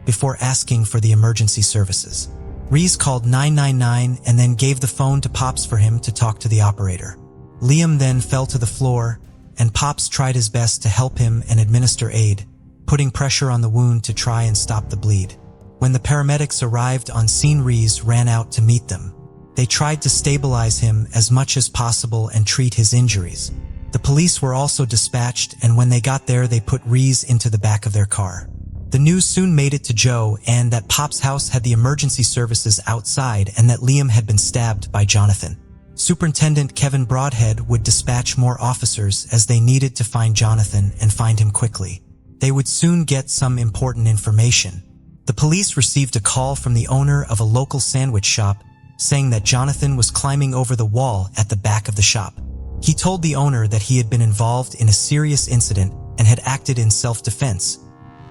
before asking for the emergency services. Reese called 999 and then gave the phone to Pops for him to talk to the operator. Liam then fell to the floor, and Pops tried his best to help him and administer aid, putting pressure on the wound to try and stop the bleed. When the paramedics arrived on scene, Reese ran out to meet them. They tried to stabilize him as much as possible and treat his injuries. The police were also dispatched, and when they got there, they put Reese into the back of their car. The news soon made it to Joe and that Pop's house had the emergency services outside and that Liam had been stabbed by Jonathan. Superintendent Kevin Broadhead would dispatch more officers as they needed to find Jonathan and find him quickly. They would soon get some important information. The police received a call from the owner of a local sandwich shop saying that Jonathan was climbing over the wall at the back of the shop. He told the owner that he had been involved in a serious incident and had acted in self-defense,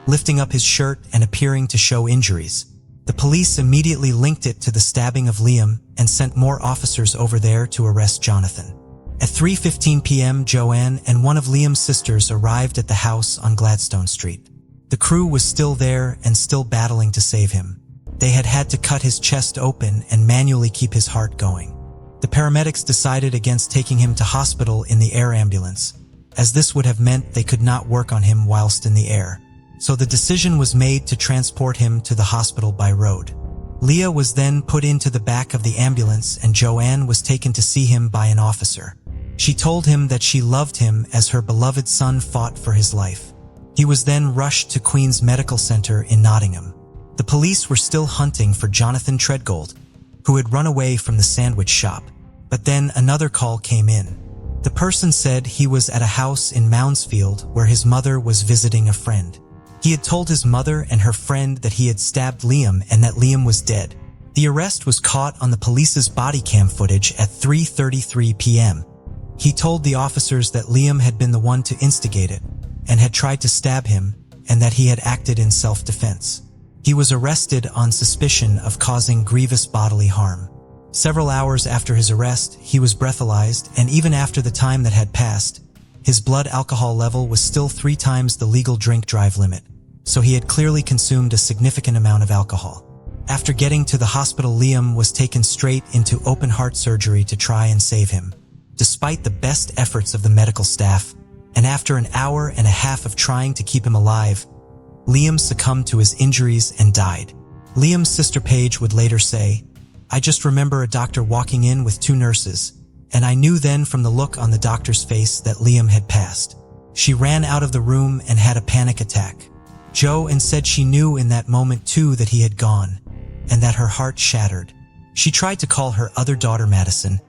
lifting up his shirt and appearing to show injuries. The police immediately linked it to the stabbing of Liam and sent more officers over there to arrest Jonathan. At 3:15 p.m., Joanne and one of Liam's sisters arrived at the house on Gladstone Street. The crew was still there and still battling to save him. They had had to cut his chest open and manually keep his heart going. The paramedics decided against taking him to hospital in the air ambulance, as this would have meant they could not work on him whilst in the air. So the decision was made to transport him to the hospital by road. Leah was then put into the back of the ambulance and Joanne was taken to see him by an officer. She told him that she loved him as her beloved son fought for his life. He was then rushed to Queen's Medical Center in Nottingham. The police were still hunting for Jonathan Treadgold, who had run away from the sandwich shop. But then another call came in. The person said he was at a house in Moundsfield where his mother was visiting a friend. He had told his mother and her friend that he had stabbed Liam and that Liam was dead. The arrest was caught on the police's body cam footage at 3:33 p.m. He told the officers that Liam had been the one to instigate it and had tried to stab him and that he had acted in self-defense. He was arrested on suspicion of causing grievous bodily harm. Several hours after his arrest, he was breathalyzed, and even after the time that had passed, his blood alcohol level was still 3 times the legal drink-drive limit, so he had clearly consumed a significant amount of alcohol. After getting to the hospital, Liam was taken straight into open-heart surgery to try and save him. Despite the best efforts of the medical staff, and after an hour and a half of trying to keep him alive, Liam succumbed to his injuries and died. Liam's sister Paige would later say, "I just remember a doctor walking in with 2 nurses, and I knew then from the look on the doctor's face that Liam had passed. She ran out of the room and had a panic attack. Joanne said she knew in that moment too that he had gone, and that her heart shattered. She tried to call her other daughter Madison,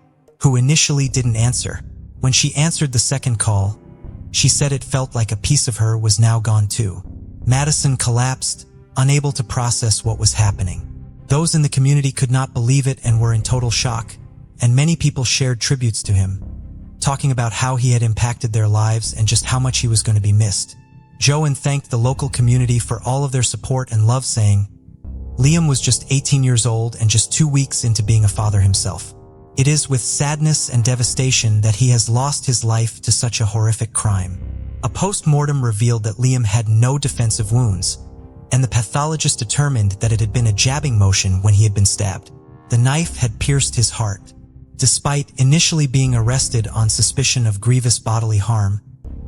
who initially didn't answer. When she answered the second call, she said it felt like a piece of her was now gone too. Madison collapsed, unable to process what was happening. Those in the community could not believe it and were in total shock, and many people shared tributes to him, talking about how he had impacted their lives and just how much he was going to be missed. Joanne thanked the local community for all of their support and love, saying, "Liam was just 18 years old and just 2 weeks into being a father himself. It is with sadness and devastation that he has lost his life to such a horrific crime." A post-mortem revealed that Liam had no defensive wounds, and the pathologist determined that it had been a jabbing motion when he had been stabbed. The knife had pierced his heart. Despite initially being arrested on suspicion of grievous bodily harm,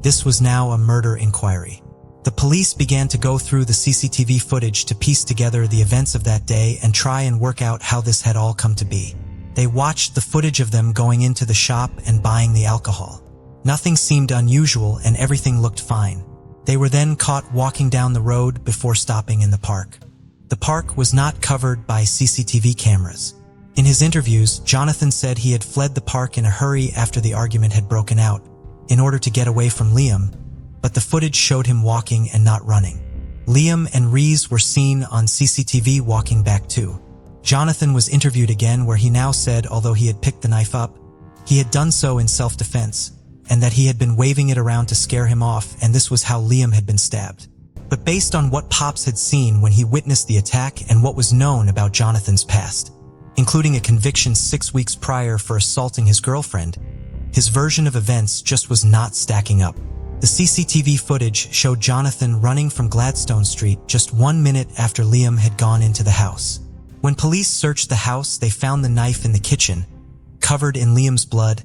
this was now a murder inquiry. The police began to go through the CCTV footage to piece together the events of that day and try and work out how this had all come to be. They watched the footage of them going into the shop and buying the alcohol. Nothing seemed unusual and everything looked fine. They were then caught walking down the road before stopping in the park. The park was not covered by CCTV cameras. In his interviews, Jonathan said he had fled the park in a hurry after the argument had broken out, in order to get away from Liam, but the footage showed him walking and not running. Liam and Reese were seen on CCTV walking back too. Jonathan was interviewed again, where he now said although he had picked the knife up, he had done so in self-defense, and that he had been waving it around to scare him off, and this was how Liam had been stabbed. But based on what Pops had seen when he witnessed the attack and what was known about Jonathan's past, including a conviction 6 weeks prior for assaulting his girlfriend, His version of events just was not stacking up. The CCTV footage showed Jonathan running from Gladstone Street just 1 minute after Liam had gone into the house. When police searched the house, they found the knife in the kitchen, covered in Liam's blood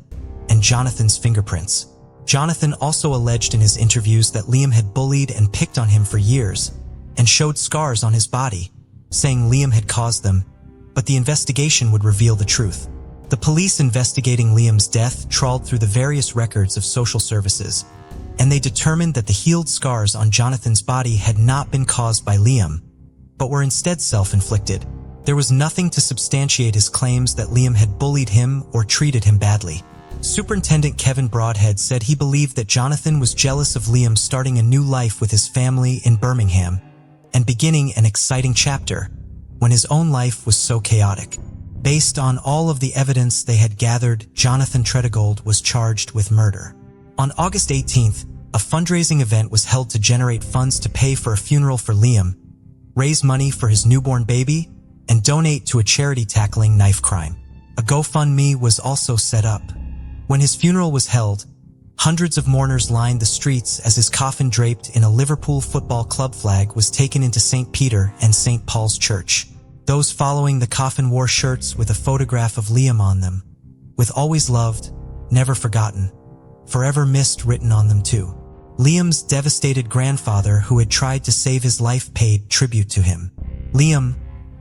and Jonathan's fingerprints. Jonathan also alleged in his interviews that Liam had bullied and picked on him for years and showed scars on his body, saying Liam had caused them, but the investigation would reveal the truth. The police investigating Liam's death trawled through the various records of social services, and they determined that the healed scars on Jonathan's body had not been caused by Liam, but were instead self-inflicted. There was nothing to substantiate his claims that Liam had bullied him or treated him badly. Superintendent Kevin Broadhead said he believed that Jonathan was jealous of Liam starting a new life with his family in Birmingham and beginning an exciting chapter when his own life was so chaotic. Based on all of the evidence they had gathered, Jonathan Treadgold was charged with murder. On August 18th, a fundraising event was held to generate funds to pay for a funeral for Liam, raise money for his newborn baby, and donate to a charity tackling knife crime. A GoFundMe was also set up. When his funeral was held, hundreds of mourners lined the streets as his coffin draped in a Liverpool Football Club flag was taken into St. Peter and St. Paul's Church. Those following the coffin wore shirts with a photograph of Liam on them, with "Always loved, never forgotten, forever missed" written on them too. Liam's devastated grandfather, who had tried to save his life, paid tribute to him. "Liam,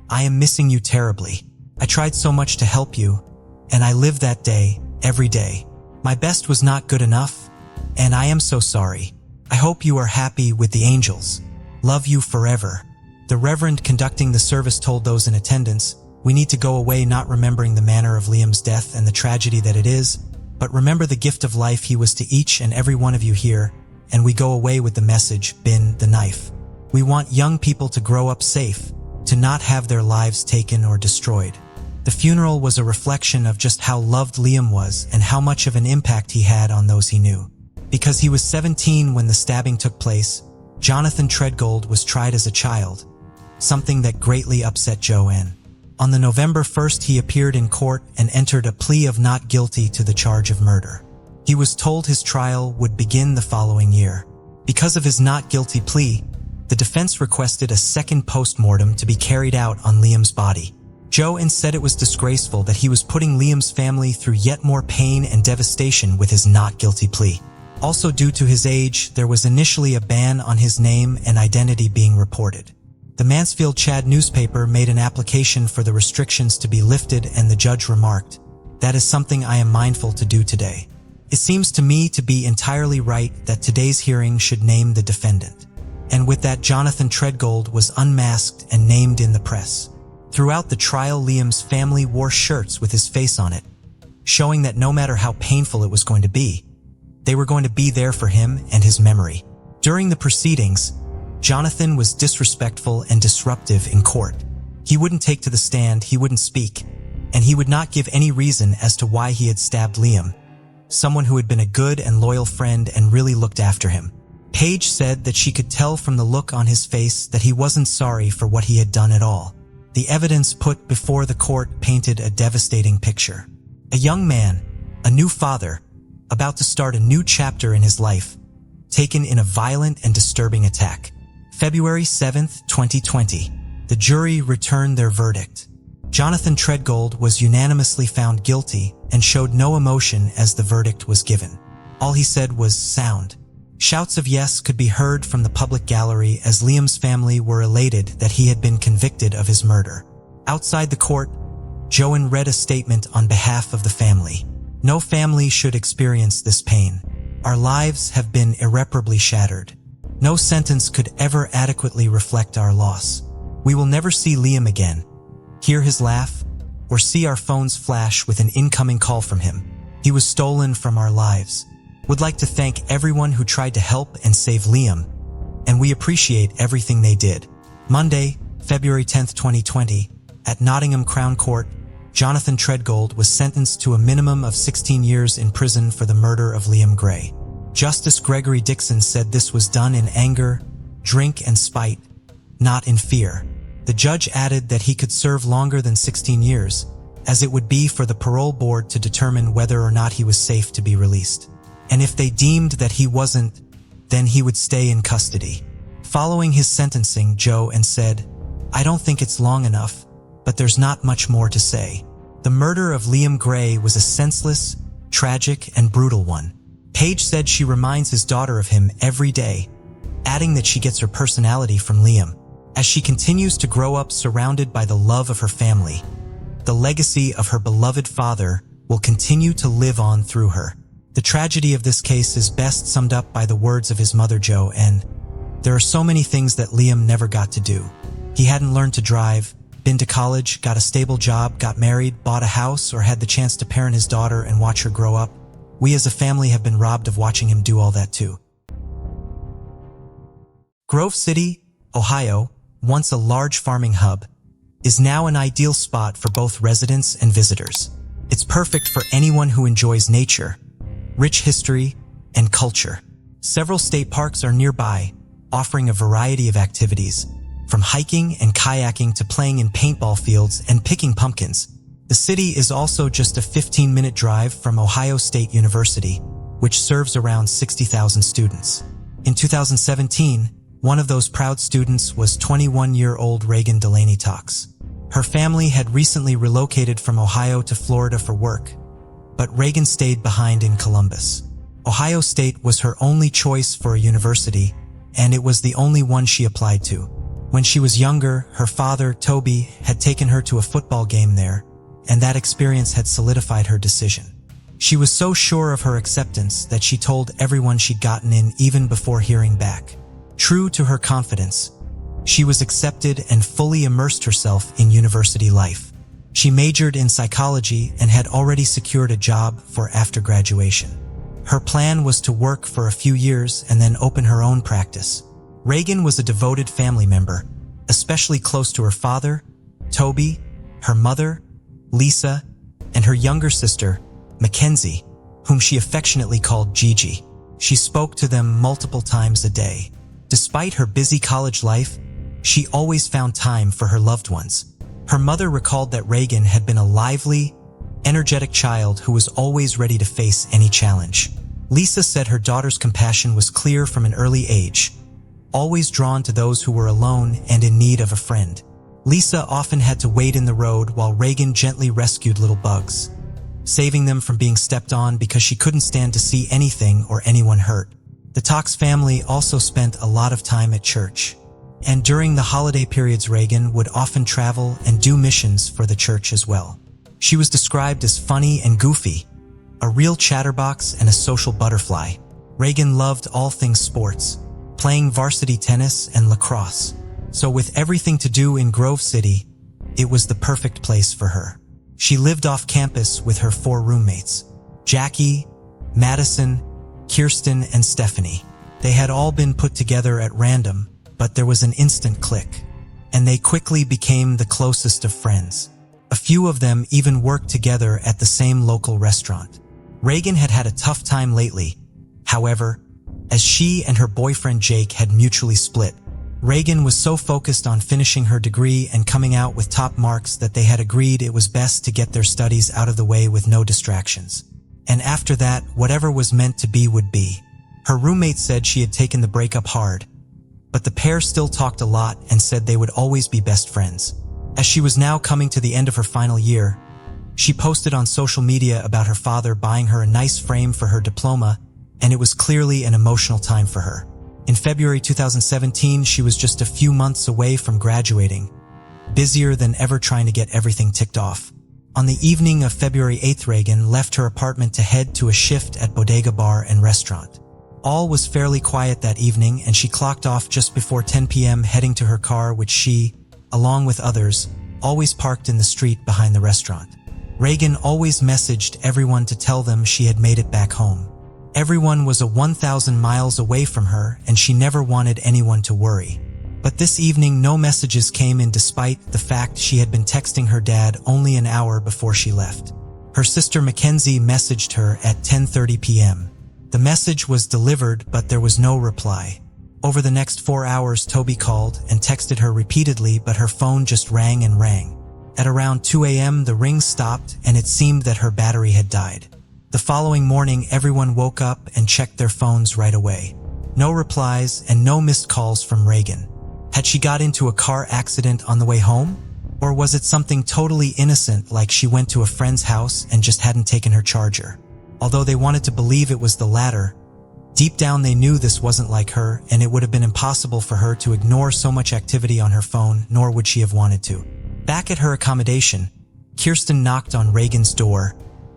I am missing you terribly. I tried so much to help you, and I lived that day, every day. My best was not good enough, and I am so sorry. I hope you are happy with the angels. Love you forever." The reverend conducting the service told those in attendance, "We need to go away not remembering the manner of Liam's death and the tragedy that it is, but remember the gift of life he was to each and every one of you here, and we go away with the message, bin the knife. We want young people to grow up safe, to not have their lives taken or destroyed." The funeral was a reflection of just how loved Liam was and how much of an impact he had on those he knew. Because he was 17 when the stabbing took place, Jonathan Treadgold was tried as a child, something that greatly upset Joanne. On the November 1st, he appeared in court and entered a plea of not guilty to the charge of murder. He was told his trial would begin the following year. Because of his not guilty plea, the defense requested a second post-mortem to be carried out on Liam's body. Joanne said it was disgraceful that he was putting Liam's family through yet more pain and devastation with his not guilty plea. Also, due to his age, there was initially a ban on his name and identity being reported. The Mansfield Chad newspaper made an application for the restrictions to be lifted, and the judge remarked, "That is something I am mindful to do today. It seems to me to be entirely right that today's hearing should name the defendant." And with that, Jonathan Treadgold was unmasked and named in the press. Throughout the trial, Liam's family wore shirts with his face on it, showing that no matter how painful it was going to be, they were going to be there for him and his memory. During the proceedings, Jonathan was disrespectful and disruptive in court. He wouldn't take to the stand, he wouldn't speak, and he would not give any reason as to why he had stabbed Liam, someone who had been a good and loyal friend and really looked after him. Paige said that she could tell from the look on his face that he wasn't sorry for what he had done at all. The evidence put before the court painted a devastating picture. A young man, a new father, about to start a new chapter in his life, taken in a violent and disturbing attack. February 7th, 2020, the jury returned their verdict. Jonathan Treadgold was unanimously found guilty and showed no emotion as the verdict was given. All he said was "sound." Shouts of yes could be heard from the public gallery as Liam's family were elated that he had been convicted of his murder. Outside the court, Joanne read a statement on behalf of the family. "No family should experience this pain. Our lives have been irreparably shattered. No sentence could ever adequately reflect our loss. We will never see Liam again, hear his laugh, or see our phones flash with an incoming call from him. He was stolen from our lives. Would like to thank everyone who tried to help and save Liam, and we appreciate everything they did." Monday, February 10th, 2020, at Nottingham Crown Court, Jonathan Treadgold was sentenced to a minimum of 16 years in prison for the murder of Liam Gray. Justice Gregory Dixon said this was done in anger, drink, and spite, not in fear. The judge added that he could serve longer than 16 years, as it would be for the parole board to determine whether or not he was safe to be released. And if they deemed that he wasn't, then he would stay in custody. Following his sentencing, Joe and said, "I don't think it's long enough, but there's not much more to say." The murder of Liam Gray was a senseless, tragic, and brutal one. Paige said she reminds his daughter of him every day, adding that she gets her personality from Liam. As she continues to grow up surrounded by the love of her family, the legacy of her beloved father will continue to live on through her. The tragedy of this case is best summed up by the words of his mother, Jo, and there are so many things that Liam never got to do. He hadn't learned to drive, been to college, got a stable job, got married, bought a house, or had the chance to parent his daughter and watch her grow up. We as a family have been robbed of watching him do all that too. Grove City, Ohio, once a large farming hub, is now an ideal spot for both residents and visitors. It's perfect for anyone who enjoys nature, rich history, and culture. Several state parks are nearby, offering a variety of activities, from hiking and kayaking to playing in paintball fields and picking pumpkins. The city is also just a 15-minute drive from Ohio State University, which serves around 60,000 students. In 2017, one of those proud students was 21-year-old Reagan Delaney Tox. Her family had recently relocated from Ohio to Florida for work, but Reagan stayed behind in Columbus. Ohio State was her only choice for a university, and it was the only one she applied to. When she was younger, her father, Toby, had taken her to a football game there, and that experience had solidified her decision. She was so sure of her acceptance that she told everyone she'd gotten in even before hearing back. True to her confidence, she was accepted and fully immersed herself in university life. She majored in psychology and had already secured a job for after graduation. Her plan was to work for a few years and then open her own practice. Reagan was a devoted family member, especially close to her father, Toby, her mother, Lisa, and her younger sister, Mackenzie, whom she affectionately called Gigi. She spoke to them multiple times a day. Despite her busy college life, she always found time for her loved ones. Her mother recalled that Reagan had been a lively, energetic child who was always ready to face any challenge. Lisa said her daughter's compassion was clear from an early age, always drawn to those who were alone and in need of a friend. Lisa often had to wait in the road while Reagan gently rescued little bugs, saving them from being stepped on because she couldn't stand to see anything or anyone hurt. The Tox family also spent a lot of time at church, and during the holiday periods Reagan would often travel and do missions for the church as well. She was described as funny and goofy, a real chatterbox and a social butterfly. Reagan loved all things sports, playing varsity tennis and lacrosse. So with everything to do in Grove City, it was the perfect place for her. She lived off campus with her 4 roommates, Jackie, Madison, Kirsten, and Stephanie. They had all been put together at random, but there was an instant click, and they quickly became the closest of friends. A few of them even worked together at the same local restaurant. Reagan had had a tough time lately, however, as she and her boyfriend Jake had mutually split. Reagan was so focused on finishing her degree and coming out with top marks that they had agreed it was best to get their studies out of the way with no distractions. And after that, whatever was meant to be would be. Her roommate said she had taken the breakup hard, but the pair still talked a lot and said they would always be best friends. As she was now coming to the end of her final year, she posted on social media about her father buying her a nice frame for her diploma, and it was clearly an emotional time for her. In February 2017, she was just a few months away from graduating, busier than ever trying to get everything ticked off. On the evening of February 8th, Reagan left her apartment to head to a shift at Bodega Bar and Restaurant. All was fairly quiet that evening, and she clocked off just before 10 p.m. heading to her car, which she, along with others, always parked in the street behind the restaurant. Reagan always messaged everyone to tell them she had made it back home. Everyone was 1,000 miles away from her, and she never wanted anyone to worry. But this evening, no messages came in despite the fact she had been texting her dad only an hour before she left. Her sister Mackenzie messaged her at 10:30 p.m. The message was delivered, but there was no reply. Over the next 4 hours, Toby called and texted her repeatedly, but her phone just rang and rang. At around 2 a.m., the ring stopped and it seemed that her battery had died. The following morning, everyone woke up and checked their phones right away. No replies and no missed calls from Reagan. Had she got into a car accident on the way home? Or was it something totally innocent, like she went to a friend's house and just hadn't taken her charger? Although they wanted to believe it was the latter, deep down they knew this wasn't like her, and it would have been impossible for her to ignore so much activity on her phone, nor would she have wanted to. Back at her accommodation, Kirsten knocked on Reagan's door,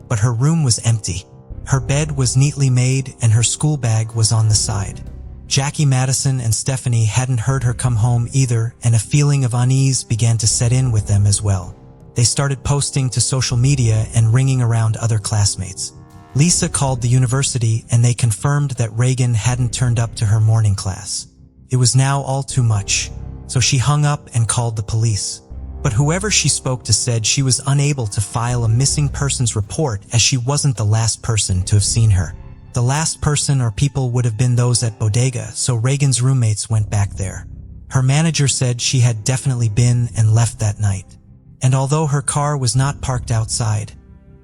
but her room was empty. Her bed was neatly made and her school bag was on the side. Jackie, Madison, and Stephanie hadn't heard her come home either, and a feeling of unease began to set in with them as well. They started posting to social media and ringing around other classmates. Lisa called the university and they confirmed that Reagan hadn't turned up to her morning class. It was now all too much, so she hung up and called the police. But whoever she spoke to said she was unable to file a missing persons report as she wasn't the last person to have seen her. The last person or people would have been those at Bodega, so Reagan's roommates went back there. Her manager said she had definitely been and left that night. And although her car was not parked outside,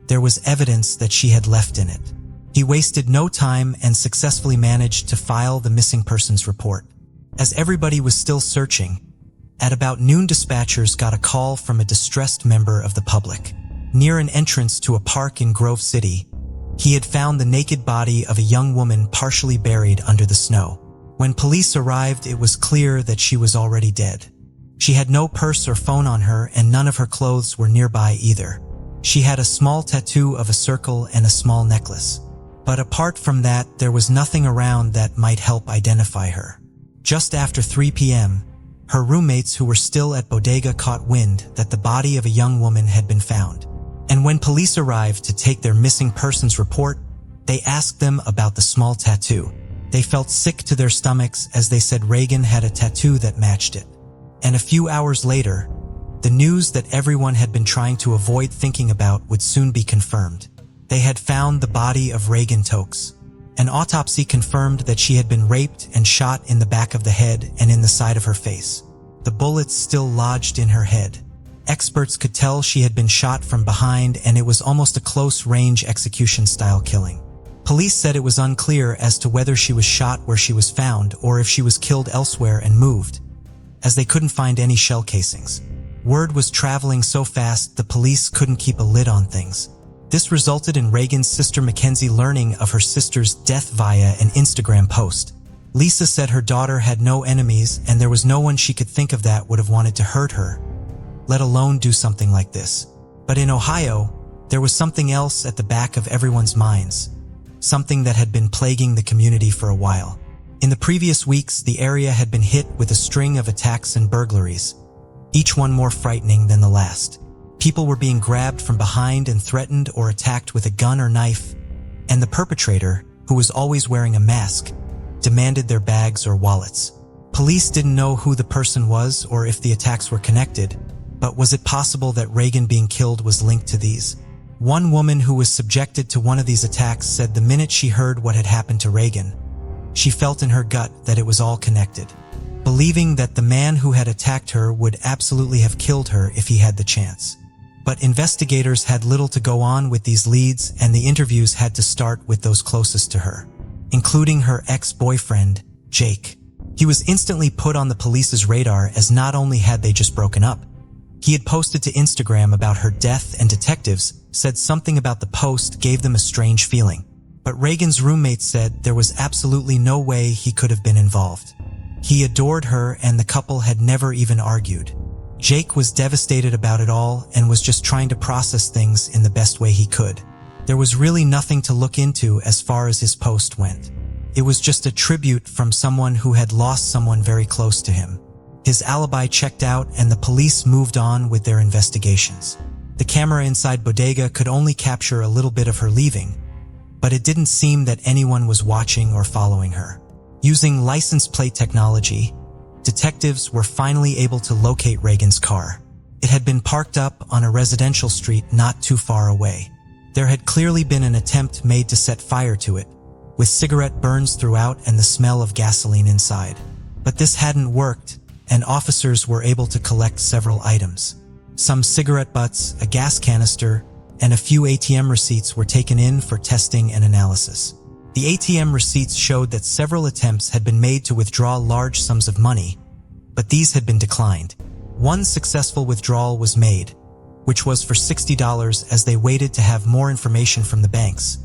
there was evidence that she had left in it. He wasted no time and successfully managed to file the missing persons report. As everybody was still searching, at about noon, dispatchers got a call from a distressed member of the public. Near an entrance to a park in Grove City, he had found the naked body of a young woman partially buried under the snow. When police arrived, it was clear that she was already dead. She had no purse or phone on her, and none of her clothes were nearby either. She had a small tattoo of a circle and a small necklace. But apart from that, there was nothing around that might help identify her. Just after 3 p.m., her roommates who were still at Bodega caught wind that the body of a young woman had been found. And when police arrived to take their missing persons report, they asked them about the small tattoo. They felt sick to their stomachs as they said Reagan had a tattoo that matched it. And a few hours later, the news that everyone had been trying to avoid thinking about would soon be confirmed. They had found the body of Reagan Tokes. An autopsy confirmed that she had been raped and shot in the back of the head and in the side of her face. The bullets still lodged in her head. Experts could tell she had been shot from behind, and it was almost a close-range execution-style killing. Police said it was unclear as to whether she was shot where she was found or if she was killed elsewhere and moved, as they couldn't find any shell casings. Word was traveling so fast the police couldn't keep a lid on things. This resulted in Reagan's sister Mackenzie learning of her sister's death via an Instagram post. Lisa said her daughter had no enemies and there was no one she could think of that would have wanted to hurt her, let alone do something like this. But in Ohio, there was something else at the back of everyone's minds, something that had been plaguing the community for a while. In the previous weeks, the area had been hit with a string of attacks and burglaries, each one more frightening than the last. People were being grabbed from behind and threatened or attacked with a gun or knife, and the perpetrator, who was always wearing a mask, demanded their bags or wallets. Police didn't know who the person was or if the attacks were connected, but was it possible that Reagan being killed was linked to these? One woman who was subjected to one of these attacks said the minute she heard what had happened to Reagan, she felt in her gut that it was all connected, believing that the man who had attacked her would absolutely have killed her if he had the chance. But investigators had little to go on with these leads, and the interviews had to start with those closest to her, including her ex-boyfriend, Jake. He was instantly put on the police's radar, as not only had they just broken up, he had posted to Instagram about her death, and detectives said something about the post gave them a strange feeling. But Reagan's roommate said there was absolutely no way he could have been involved. He adored her and the couple had never even argued. Jake was devastated about it all and was just trying to process things in the best way he could. There was really nothing to look into as far as his post went. It was just a tribute from someone who had lost someone very close to him. His alibi checked out and the police moved on with their investigations. The camera inside Bodega could only capture a little bit of her leaving, but it didn't seem that anyone was watching or following her. Using license plate technology, detectives were finally able to locate Reagan's car. It had been parked up on a residential street not too far away. There had clearly been an attempt made to set fire to it, with cigarette burns throughout and the smell of gasoline inside. But this hadn't worked, and officers were able to collect several items. Some cigarette butts, a gas canister, and a few ATM receipts were taken in for testing and analysis. The ATM receipts showed that several attempts had been made to withdraw large sums of money, but these had been declined. One successful withdrawal was made, which was for $60 as they waited to have more information from the banks.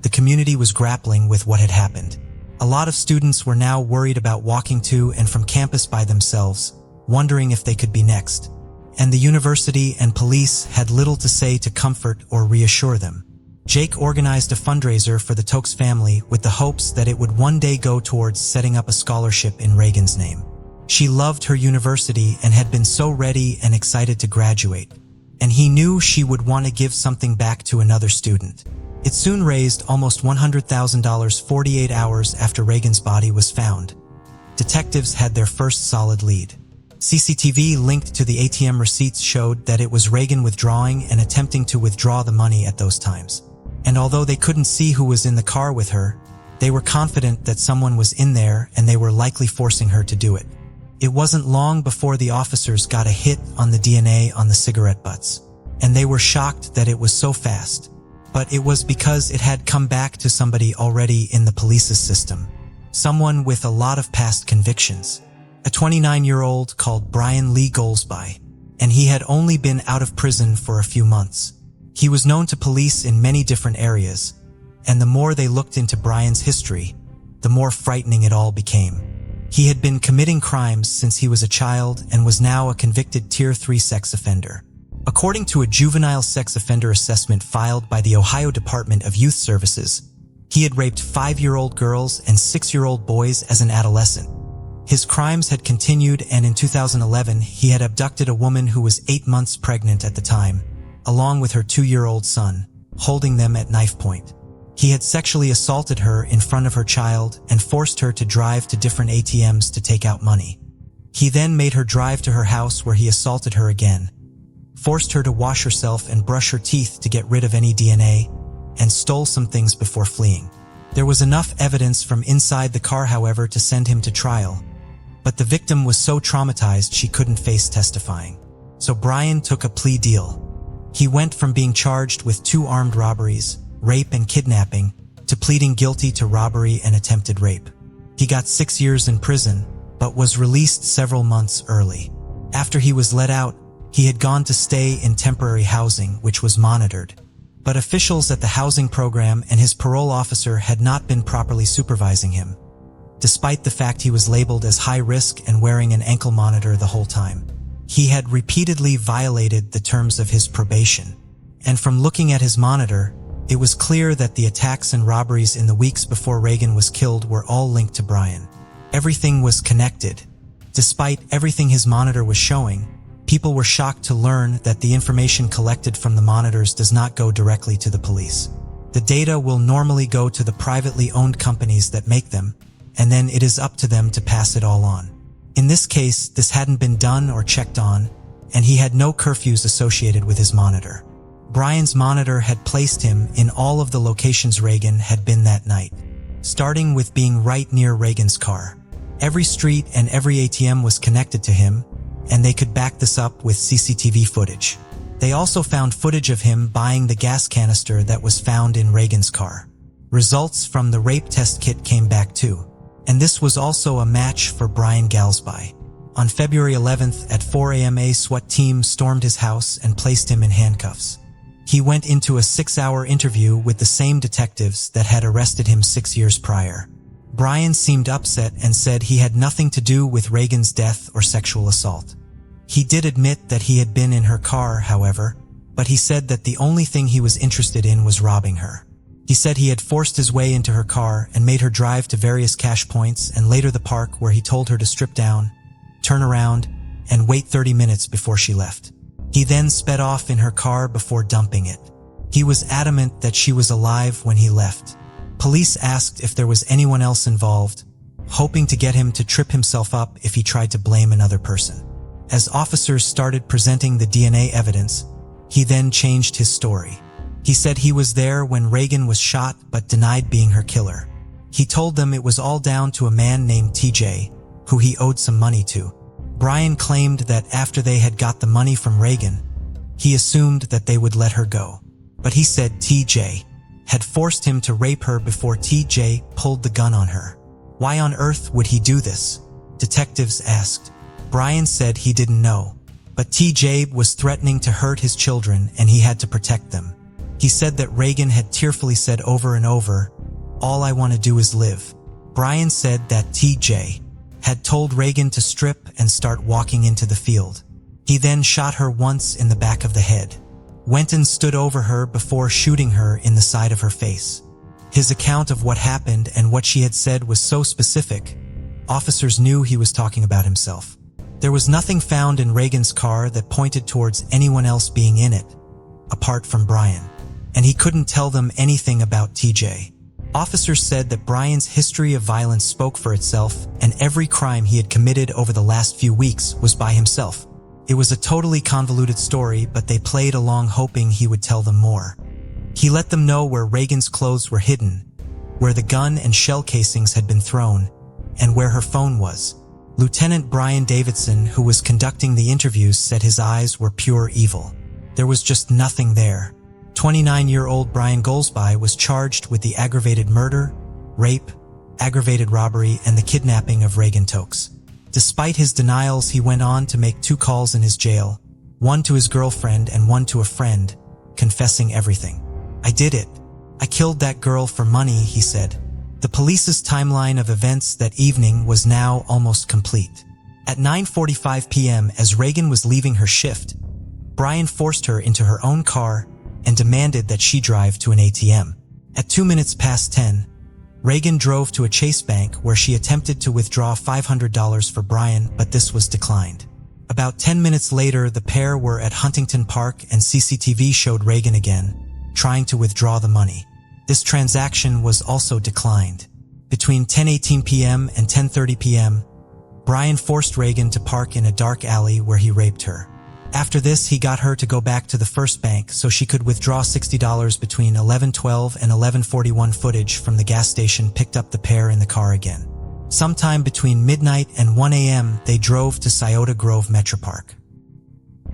The community was grappling with what had happened. A lot of students were now worried about walking to and from campus by themselves, wondering if they could be next. And the university and police had little to say to comfort or reassure them. Jake organized a fundraiser for the Tokes family with the hopes that it would one day go towards setting up a scholarship in Reagan's name. She loved her university and had been so ready and excited to graduate, and he knew she would want to give something back to another student. It soon raised almost $100,000 48 hours after Reagan's body was found. Detectives had their first solid lead. CCTV linked to the ATM receipts showed that it was Reagan withdrawing and attempting to withdraw the money at those times. And although they couldn't see who was in the car with her, they were confident that someone was in there and they were likely forcing her to do it. It wasn't long before the officers got a hit on the DNA on the cigarette butts, and they were shocked that it was so fast. But it was because it had come back to somebody already in the police's system. Someone with a lot of past convictions. A 29-year-old called Brian Lee Goldsby, and he had only been out of prison for a few months. He was known to police in many different areas, and the more they looked into Brian's history, the more frightening it all became. He had been committing crimes since he was a child and was now a convicted Tier 3 sex offender. According to a juvenile sex offender assessment filed by the Ohio Department of Youth Services, he had raped 5-year-old girls and 6-year-old boys as an adolescent. His crimes had continued, and in 2011, he had abducted a woman who was 8 months pregnant at the time, along with her 2-year-old son, holding them at knife point. He had sexually assaulted her in front of her child and forced her to drive to different ATMs to take out money. He then made her drive to her house where he assaulted her again, forced her to wash herself and brush her teeth to get rid of any DNA, and stole some things before fleeing. There was enough evidence from inside the car, however, to send him to trial. But the victim was so traumatized she couldn't face testifying. So Brian took a plea deal. He went from being charged with 2 armed robberies, rape and kidnapping, to pleading guilty to robbery and attempted rape. He got 6 years in prison, but was released several months early. After he was let out, he had gone to stay in temporary housing, which was monitored. But officials at the housing program and his parole officer had not been properly supervising him, despite the fact he was labeled as high risk and wearing an ankle monitor the whole time. He had repeatedly violated the terms of his probation. And from looking at his monitor, it was clear that the attacks and robberies in the weeks before Reagan was killed were all linked to Brian. Everything was connected. Despite everything his monitor was showing, people were shocked to learn that the information collected from the monitors does not go directly to the police. The data will normally go to the privately owned companies that make them, and then it is up to them to pass it all on. In this case, this hadn't been done or checked on, and he had no curfews associated with his monitor. Brian's monitor had placed him in all of the locations Reagan had been that night, starting with being right near Reagan's car. Every street and every ATM was connected to him, and they could back this up with CCTV footage. They also found footage of him buying the gas canister that was found in Reagan's car. Results from the rape test kit came back too, and this was also a match for Brian Goldsby. On February 11th at 4 a.m. a SWAT team stormed his house and placed him in handcuffs. He went into a 6-hour interview with the same detectives that had arrested him 6 years prior. Brian seemed upset and said he had nothing to do with Reagan's death or sexual assault. He did admit that he had been in her car, however, but he said that the only thing he was interested in was robbing her. He said he had forced his way into her car and made her drive to various cash points and later the park, where he told her to strip down, turn around, and wait 30 minutes before she left. He then sped off in her car before dumping it. He was adamant that she was alive when he left. Police asked if there was anyone else involved, hoping to get him to trip himself up if he tried to blame another person. As officers started presenting the DNA evidence, he then changed his story. He said he was there when Reagan was shot but denied being her killer. He told them it was all down to a man named TJ, who he owed some money to. Brian claimed that after they had got the money from Reagan, He assumed that they would let her go. But he said TJ had forced him to rape her before TJ pulled the gun on her. Why on earth would he do this? Detectives asked. Brian said he didn't know, but TJ was threatening to hurt his children and he had to protect them. He said that Reagan had tearfully said over and over, "All I want to do is live." Brian said that TJ had told Reagan to strip and start walking into the field. He then shot her once in the back of the head, went and stood over her before shooting her in the side of her face. His account of what happened and what she had said was so specific, officers knew he was talking about himself. There was nothing found in Reagan's car that pointed towards anyone else being in it, apart from Brian, and he couldn't tell them anything about TJ. Officers said that Brian's history of violence spoke for itself, and every crime he had committed over the last few weeks was by himself. It was a totally convoluted story, but they played along hoping he would tell them more. He let them know where Reagan's clothes were hidden, where the gun and shell casings had been thrown, and where her phone was. Lieutenant Brian Davidson, who was conducting the interviews, said his eyes were pure evil. There was just nothing there. 29-year-old Brian Goldsby was charged with the aggravated murder, rape, aggravated robbery, and the kidnapping of Reagan Tokes. Despite his denials, he went on to make 2 calls in his jail, one to his girlfriend and one to a friend, confessing everything. "I did it. I killed that girl for money," he said. The police's timeline of events that evening was now almost complete. At 9:45 p.m., as Reagan was leaving her shift, Brian forced her into her own car and demanded that she drive to an ATM. At 2 minutes past 10, Reagan drove to a Chase Bank where she attempted to withdraw $500 for Brian, but this was declined. About 10 minutes later, the pair were at Huntington Park and CCTV showed Reagan again, trying to withdraw the money. This transaction was also declined. Between 10:18 p.m. and 10:30 p.m., Brian forced Reagan to park in a dark alley where he raped her. After this, he got her to go back to the first bank so she could withdraw $60. Between 11:12 and 11:41, footage from the gas station picked up the pair in the car again. Sometime between midnight and 1 a.m., they drove to Scioto Grove Metropark.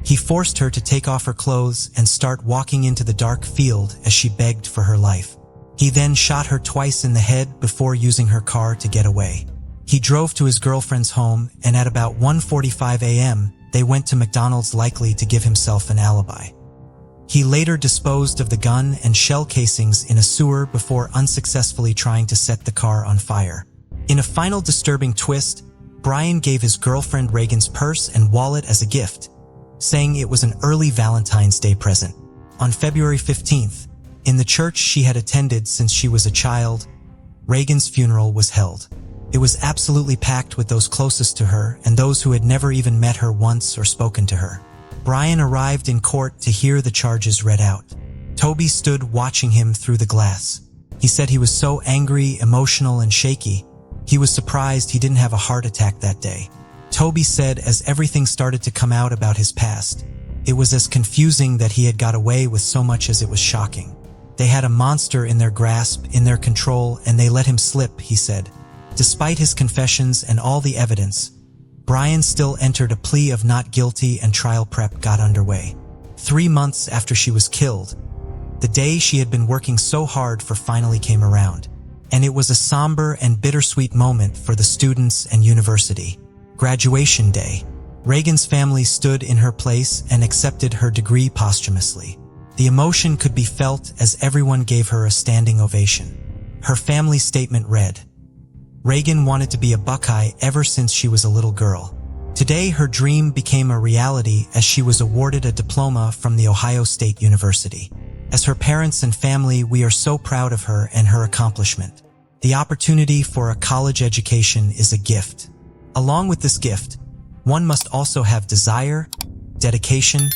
He forced her to take off her clothes and start walking into the dark field as she begged for her life. He then shot her twice in the head before using her car to get away. He drove to his girlfriend's home, and at about 1:45 a.m., they went to McDonald's, likely to give himself an alibi. He later disposed of the gun and shell casings in a sewer before unsuccessfully trying to set the car on fire. In a final disturbing twist, Brian gave his girlfriend Reagan's purse and wallet as a gift, saying it was an early Valentine's Day present. On February 15th, in the church she had attended since she was a child, Reagan's funeral was held. It was absolutely packed with those closest to her and those who had never even met her once or spoken to her. Brian arrived in court to hear the charges read out. Toby stood watching him through the glass. He said he was so angry, emotional, and shaky, he was surprised he didn't have a heart attack that day. Toby said as everything started to come out about his past, it was as confusing that he had got away with so much as it was shocking. They had a monster in their grasp, in their control, and they let him slip, he said. Despite his confessions and all the evidence, Brian still entered a plea of not guilty and trial prep got underway. 3 months after she was killed, the day she had been working so hard for finally came around, and it was a somber and bittersweet moment for the students and university. Graduation day. Reagan's family stood in her place and accepted her degree posthumously. The emotion could be felt as everyone gave her a standing ovation. Her family statement read, "Reagan wanted to be a Buckeye ever since she was a little girl. Today her dream became a reality as she was awarded a diploma from the Ohio State University. As her parents and family, we are so proud of her and her accomplishment. The opportunity for a college education is a gift. Along with this gift, one must also have desire, dedication,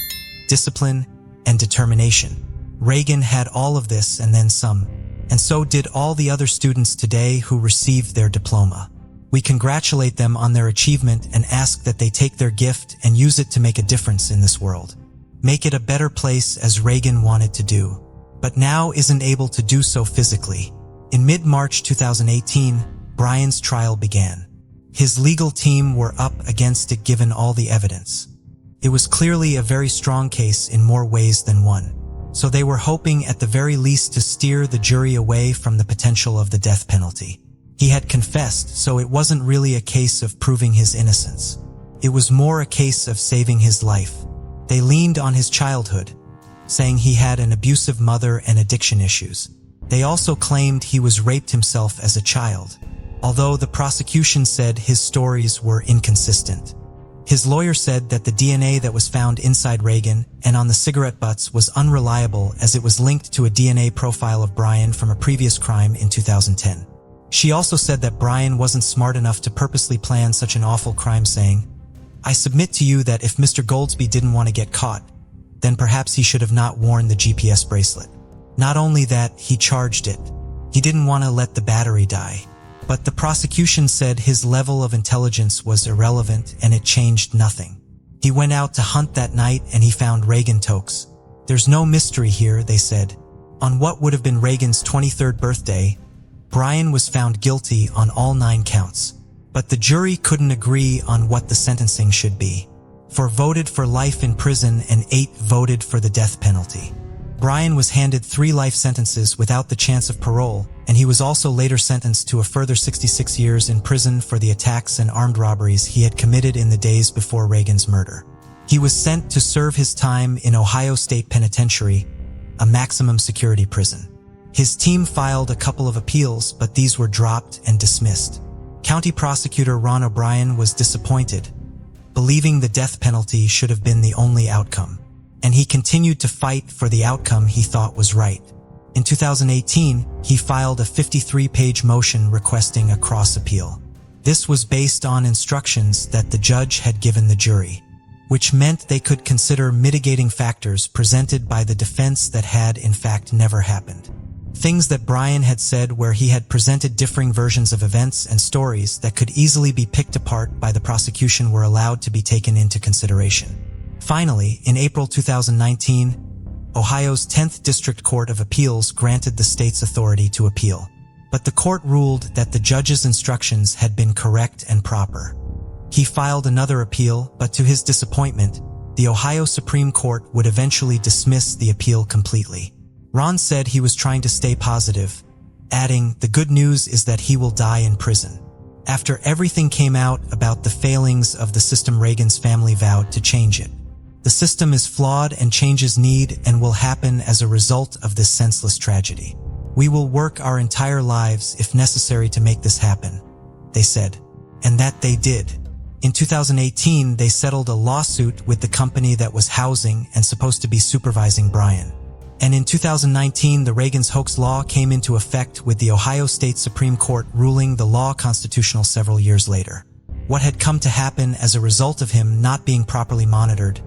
discipline, and determination. Reagan had all of this and then some, and so did all the other students today who received their diploma. We congratulate them on their achievement and ask that they take their gift and use it to make a difference in this world. Make it a better place as Reagan wanted to do, but now isn't able to do so physically." In mid-March 2018, Brian's trial began. His legal team were up against it given all the evidence. It was clearly a very strong case in more ways than one. So they were hoping at the very least to steer the jury away from the potential of the death penalty. He had confessed, so it wasn't really a case of proving his innocence. It was more a case of saving his life. They leaned on his childhood, saying he had an abusive mother and addiction issues. They also claimed he was raped himself as a child, although the prosecution said his stories were inconsistent. His lawyer said that the DNA that was found inside Reagan and on the cigarette butts was unreliable as it was linked to a DNA profile of Brian from a previous crime in 2010. She also said that Brian wasn't smart enough to purposely plan such an awful crime, saying, "I submit to you that if Mr. Goldsby didn't want to get caught, then perhaps he should have not worn the GPS bracelet. Not only that, he charged it. He didn't want to let the battery die." But the prosecution said his level of intelligence was irrelevant and it changed nothing. He went out to hunt that night and he found Reagan Tokes. There's no mystery here, they said. On what would have been Reagan's 23rd birthday, Brian was found guilty on all 9 counts. But the jury couldn't agree on what the sentencing should be. 4 voted for life in prison and 8 voted for the death penalty. Brian was handed 3 life sentences without the chance of parole, and he was also later sentenced to a further 66 years in prison for the attacks and armed robberies he had committed in the days before Reagan's murder. He was sent to serve his time in Ohio State Penitentiary, a maximum security prison. His team filed a couple of appeals, but these were dropped and dismissed. County Prosecutor Ron O'Brien was disappointed, believing the death penalty should have been the only outcome. And he continued to fight for the outcome he thought was right. In 2018, he filed a 53-page motion requesting a cross appeal. This was based on instructions that the judge had given the jury, which meant they could consider mitigating factors presented by the defense that had in fact never happened. Things that Brian had said where he had presented differing versions of events and stories that could easily be picked apart by the prosecution were allowed to be taken into consideration. Finally, in April 2019, Ohio's 10th District Court of Appeals granted the state's authority to appeal. But the court ruled that the judge's instructions had been correct and proper. He filed another appeal, but to his disappointment, the Ohio Supreme Court would eventually dismiss the appeal completely. Ron said he was trying to stay positive, adding, "The good news is that he will die in prison." After everything came out about the failings of the system, Reagan's family vowed to change it. The system is flawed and changes need and will happen as a result of this senseless tragedy. We will work our entire lives if necessary to make this happen, they said. And that they did. In 2018, they settled a lawsuit with the company that was housing and supposed to be supervising Brian. And in 2019, the Reagan's hoax law came into effect with the Ohio State Supreme Court ruling the law constitutional several years later. What had come to happen as a result of him not being properly monitored,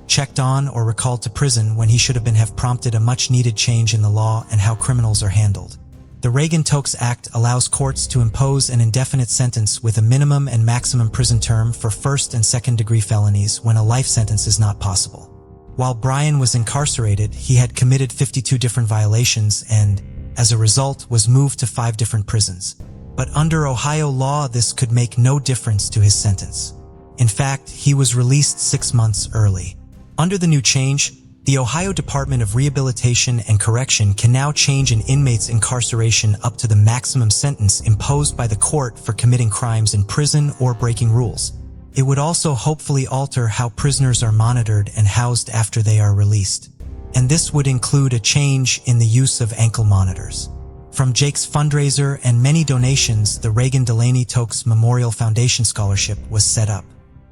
checked on, or recalled to prison when he should have prompted a much-needed change in the law and how criminals are handled. The Reagan-Tokes Act allows courts to impose an indefinite sentence with a minimum and maximum prison term for first- and second-degree felonies when a life sentence is not possible. While Brian was incarcerated, he had committed 52 different violations and, as a result, was moved to 5 different prisons. But under Ohio law, this could make no difference to his sentence. In fact, he was released 6 months early. Under the new change, the Ohio Department of Rehabilitation and Correction can now change an inmate's incarceration up to the maximum sentence imposed by the court for committing crimes in prison or breaking rules. It would also hopefully alter how prisoners are monitored and housed after they are released. And this would include a change in the use of ankle monitors. From Jake's fundraiser and many donations, the Reagan Delaney Tokes Memorial Foundation Scholarship was set up.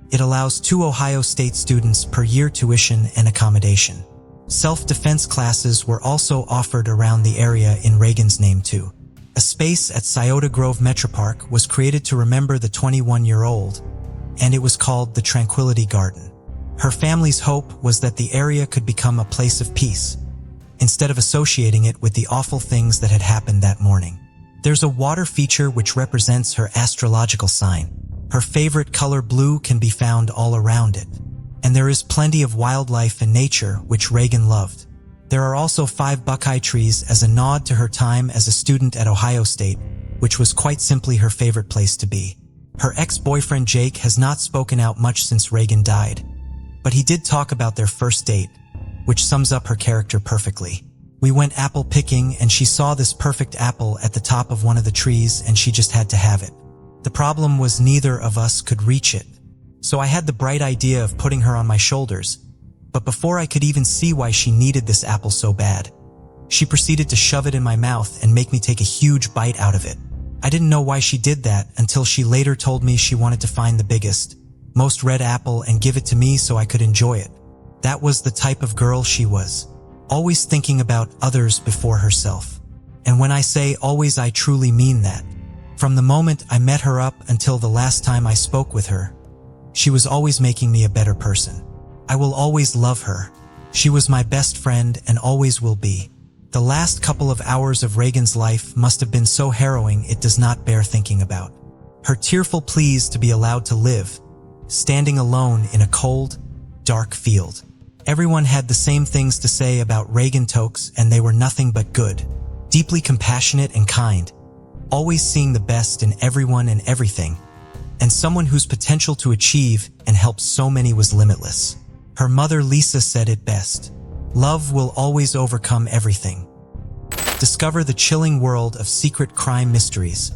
It allows 2 Ohio State students per year tuition and accommodation. Self-defense classes were also offered around the area in Reagan's name too. A space at Scioto Grove Metropark was created to remember the 21-year-old, and it was called the Tranquility Garden. Her family's hope was that the area could become a place of peace, instead of associating it with the awful things that had happened that morning. There's a water feature which represents her astrological sign. Her favorite color blue can be found all around it. And there is plenty of wildlife and nature, which Reagan loved. There are also 5 Buckeye trees as a nod to her time as a student at Ohio State, which was quite simply her favorite place to be. Her ex-boyfriend Jake has not spoken out much since Reagan died, but he did talk about their first date, which sums up her character perfectly. We went apple picking and she saw this perfect apple at the top of one of the trees and she just had to have it. The problem was neither of us could reach it. So I had the bright idea of putting her on my shoulders, but before I could even see why she needed this apple so bad, she proceeded to shove it in my mouth and make me take a huge bite out of it. I didn't know why she did that until she later told me she wanted to find the biggest, most red apple and give it to me so I could enjoy it. That was the type of girl she was, always thinking about others before herself. And when I say always, I truly mean that. From the moment I met her up until the last time I spoke with her, she was always making me a better person. I will always love her. She was my best friend and always will be. The last couple of hours of Reagan's life must have been so harrowing it does not bear thinking about. Her tearful pleas to be allowed to live, standing alone in a cold, dark field. Everyone had the same things to say about Reagan Tokes, and they were nothing but good, deeply compassionate and kind, always seeing the best in everyone and everything, and someone whose potential to achieve and help so many was limitless. Her mother Lisa said it best: "Love will always overcome everything." Discover the chilling world of secret crime mysteries,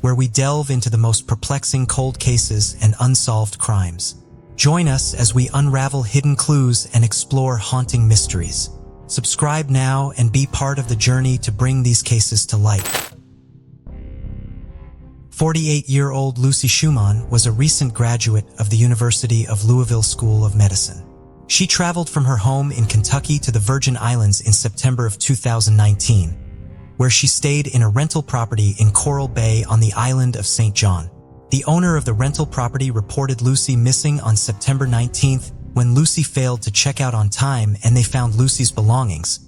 where we delve into the most perplexing cold cases and unsolved crimes. Join us as we unravel hidden clues and explore haunting mysteries. Subscribe now and be part of the journey to bring these cases to light. 48-year-old Lucy Schumann was a recent graduate of the University of Louisville School of Medicine. She traveled from her home in Kentucky to the Virgin Islands in September of 2019, where she stayed in a rental property in Coral Bay on the island of St. John. The owner of the rental property reported Lucy missing on September 19th when Lucy failed to check out on time, and they found Lucy's belongings,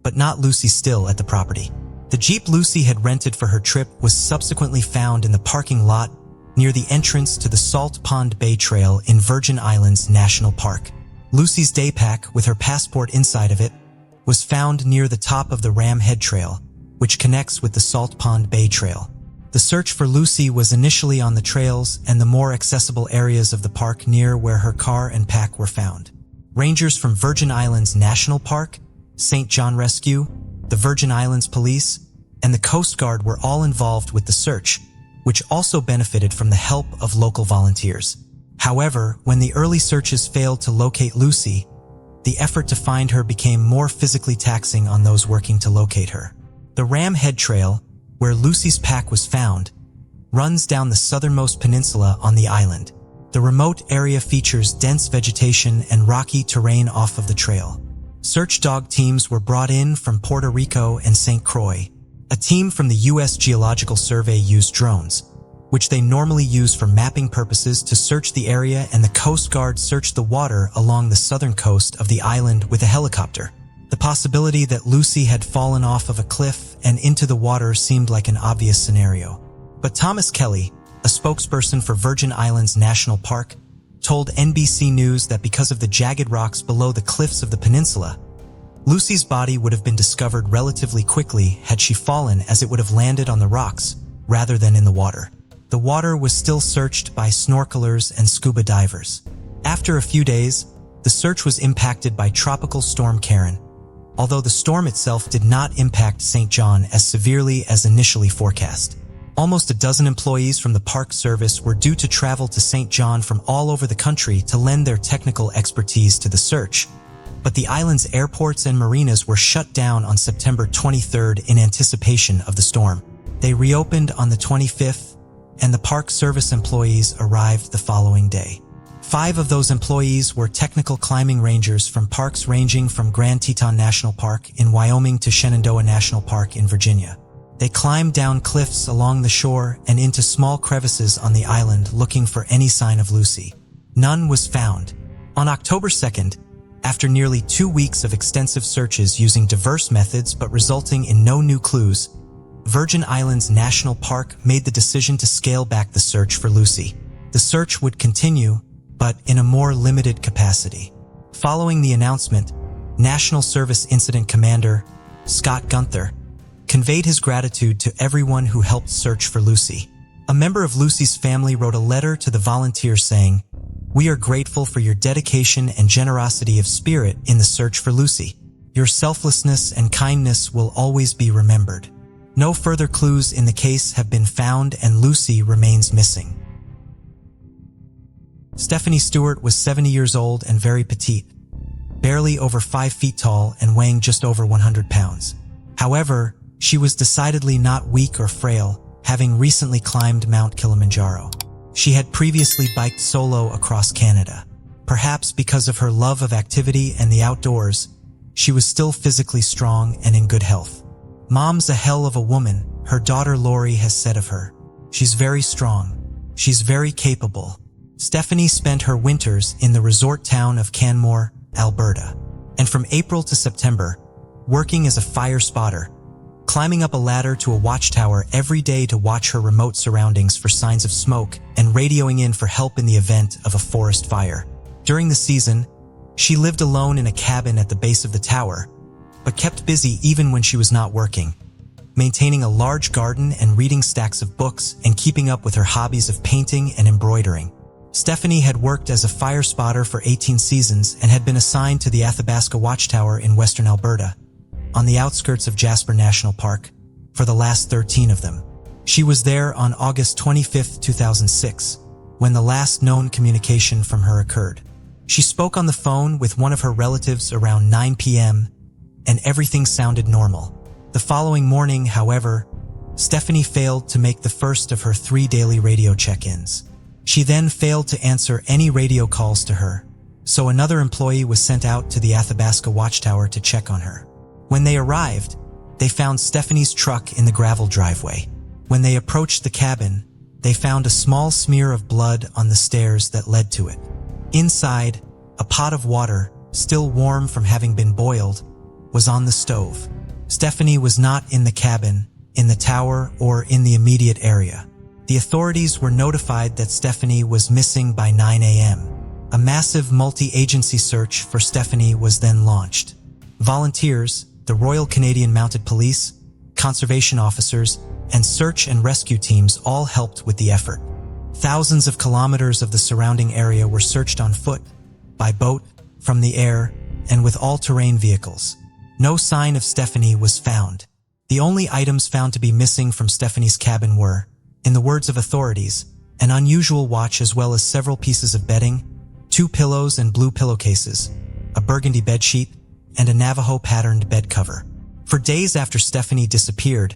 but not Lucy still at the property. The Jeep Lucy had rented for her trip was subsequently found in the parking lot near the entrance to the Salt Pond Bay Trail in Virgin Islands National Park. Lucy's day pack, with her passport inside of it, was found near the top of the Ram Head Trail, which connects with the Salt Pond Bay Trail. The search for Lucy was initially on the trails and the more accessible areas of the park near where her car and pack were found. Rangers from Virgin Islands National Park, St. John Rescue, the Virgin Islands Police, and the Coast Guard were all involved with the search, which also benefited from the help of local volunteers. However, when the early searches failed to locate Lucy, the effort to find her became more physically taxing on those working to locate her. The Ram Head Trail, where Lucy's pack was found, runs down the southernmost peninsula on the island. The remote area features dense vegetation and rocky terrain off of the trail. Search dog teams were brought in from Puerto Rico and St. Croix. A team from the U.S. Geological Survey used drones, which they normally use for mapping purposes, to search the area, and the Coast Guard searched the water along the southern coast of the island with a helicopter. The possibility that Lucy had fallen off of a cliff and into the water seemed like an obvious scenario. But Thomas Kelly, a spokesperson for Virgin Islands National Park, told NBC News that because of the jagged rocks below the cliffs of the peninsula, Lucy's body would have been discovered relatively quickly had she fallen, as it would have landed on the rocks rather than in the water. The water was still searched by snorkelers and scuba divers. After a few days, the search was impacted by Tropical Storm Karen, although the storm itself did not impact St. John as severely as initially forecast. Almost a dozen employees from the Park Service were due to travel to St. John from all over the country to lend their technical expertise to the search, but the island's airports and marinas were shut down on September 23rd in anticipation of the storm. They reopened on the 25th, and the Park Service employees arrived the following day. 5 of those employees were technical climbing rangers from parks ranging from Grand Teton National Park in Wyoming to Shenandoah National Park in Virginia. They climbed down cliffs along the shore and into small crevices on the island looking for any sign of Lucy. None was found. On October 2nd, after nearly 2 weeks of extensive searches using diverse methods but resulting in no new clues, Virgin Islands National Park made the decision to scale back the search for Lucy. The search would continue, but in a more limited capacity. Following the announcement, National Service Incident Commander Scott Gunther conveyed his gratitude to everyone who helped search for Lucy. A member of Lucy's family wrote a letter to the volunteers saying, We are grateful for your dedication and generosity of spirit in the search for Lucy. Your selflessness and kindness will always be remembered. No further clues in the case have been found and Lucy remains missing. Stephanie Stewart was 70 years old and very petite, barely over 5 feet tall and weighing just over 100 pounds. However, she was decidedly not weak or frail, having recently climbed Mount Kilimanjaro. She had previously biked solo across Canada. Perhaps because of her love of activity and the outdoors, she was still physically strong and in good health. "Mom's a hell of a woman," her daughter Lori has said of her. "She's very strong. She's very capable." Stephanie spent her winters in the resort town of Canmore, Alberta, and from April to September, working as a fire spotter, climbing up a ladder to a watchtower every day to watch her remote surroundings for signs of smoke and radioing in for help in the event of a forest fire. During the season, she lived alone in a cabin at the base of the tower, but kept busy even when she was not working, maintaining a large garden and reading stacks of books and keeping up with her hobbies of painting and embroidering. Stephanie had worked as a fire spotter for 18 seasons and had been assigned to the Athabasca Watchtower in western Alberta, on the outskirts of Jasper National Park, for the last 13 of them. She was there on August 25, 2006, when the last known communication from her occurred. She spoke on the phone with one of her relatives around 9 p.m., and everything sounded normal. The following morning, however, Stephanie failed to make the first of her 3 daily radio check-ins. She then failed to answer any radio calls to her, so another employee was sent out to the Athabasca Watchtower to check on her. When they arrived, they found Stephanie's truck in the gravel driveway. When they approached the cabin, they found a small smear of blood on the stairs that led to it. Inside, a pot of water, still warm from having been boiled, was on the stove. Stephanie was not in the cabin, in the tower, or in the immediate area. The authorities were notified that Stephanie was missing by 9 a.m. A massive multi-agency search for Stephanie was then launched. Volunteers, the Royal Canadian Mounted Police, conservation officers, and search and rescue teams all helped with the effort. Thousands of kilometers of the surrounding area were searched on foot, by boat, from the air, and with all-terrain vehicles. No sign of Stephanie was found. The only items found to be missing from Stephanie's cabin were, in the words of authorities, an unusual watch as well as several pieces of bedding, 2 pillows and blue pillowcases, a burgundy bedsheet, and a Navajo-patterned bed cover. For days after Stephanie disappeared,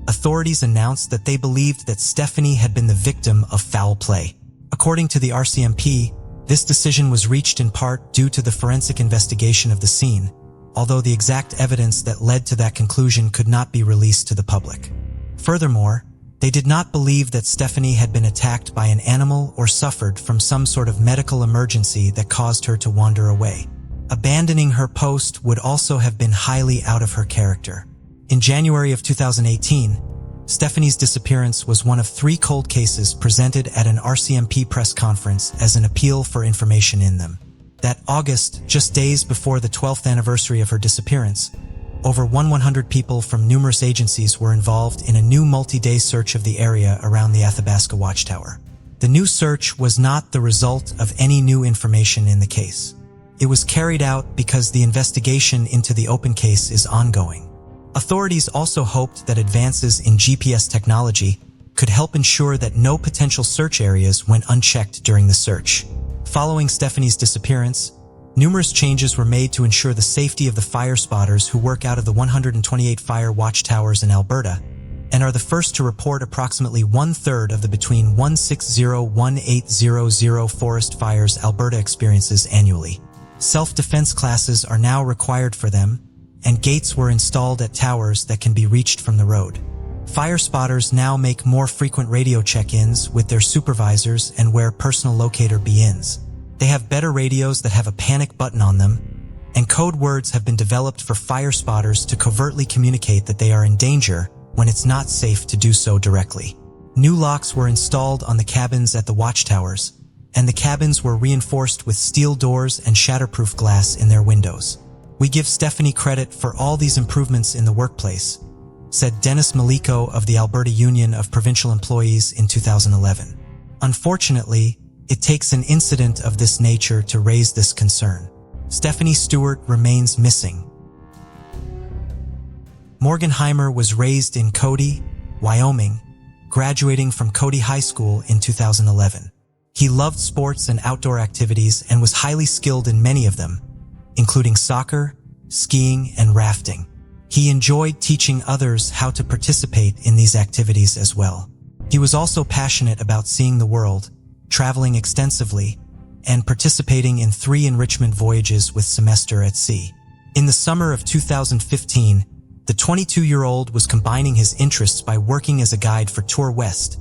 authorities announced that they believed that Stephanie had been the victim of foul play. According to the RCMP, this decision was reached in part due to the forensic investigation of the scene, although the exact evidence that led to that conclusion could not be released to the public. Furthermore, they did not believe that Stephanie had been attacked by an animal or suffered from some sort of medical emergency that caused her to wander away. Abandoning her post would also have been highly out of her character. In January of 2018, Stephanie's disappearance was one of 3 cold cases presented at an RCMP press conference as an appeal for information in them. That August, just days before the 12th anniversary of her disappearance, over 100 people from numerous agencies were involved in a new multi-day search of the area around the Athabasca Watchtower. The new search was not the result of any new information in the case. It was carried out because the investigation into the open case is ongoing. Authorities also hoped that advances in GPS technology could help ensure that no potential search areas went unchecked during the search. Following Stephanie's disappearance, numerous changes were made to ensure the safety of the fire spotters who work out of the 128 fire watchtowers in Alberta and are the first to report approximately 1/3 of the between 160–1800 forest fires Alberta experiences annually. Self-defense classes are now required for them, and gates were installed at towers that can be reached from the road. Fire spotters now make more frequent radio check-ins with their supervisors and wear personal locator be-ins. They have better radios that have a panic button on them, and code words have been developed for fire spotters to covertly communicate that they are in danger when it's not safe to do so directly. New locks were installed on the cabins at the watchtowers, and the cabins were reinforced with steel doors and shatterproof glass in their windows. "We give Stephanie credit for all these improvements in the workplace," said Dennis Maliko of the Alberta Union of Provincial Employees in 2011. "Unfortunately, It takes an incident of this nature to raise this concern. Stephanie Stewart remains missing. Morgan Heimer was raised in Cody, Wyoming, graduating from Cody High School in 2011. He loved sports and outdoor activities and was highly skilled in many of them, including soccer, skiing, and rafting. He enjoyed teaching others how to participate in these activities as well. He was also passionate about seeing the world, traveling extensively, and participating in 3 enrichment voyages with semester at sea. In the summer of 2015, the 22-year-old was combining his interests by working as a guide for Tour West,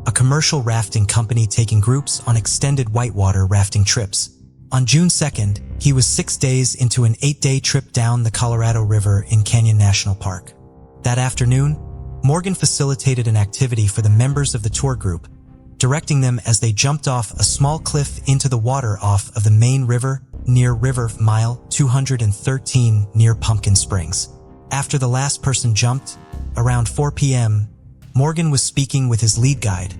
a commercial rafting company taking groups on extended whitewater rafting trips. On June 2nd, he was 6 days into an 8-day trip down the Colorado River in Canyon National Park. That afternoon, Morgan facilitated an activity for the members of the tour group, directing them as they jumped off a small cliff into the water off of the main river near River Mile 213 near Pumpkin Springs. After the last person jumped, around 4 p.m., Morgan was speaking with his lead guide,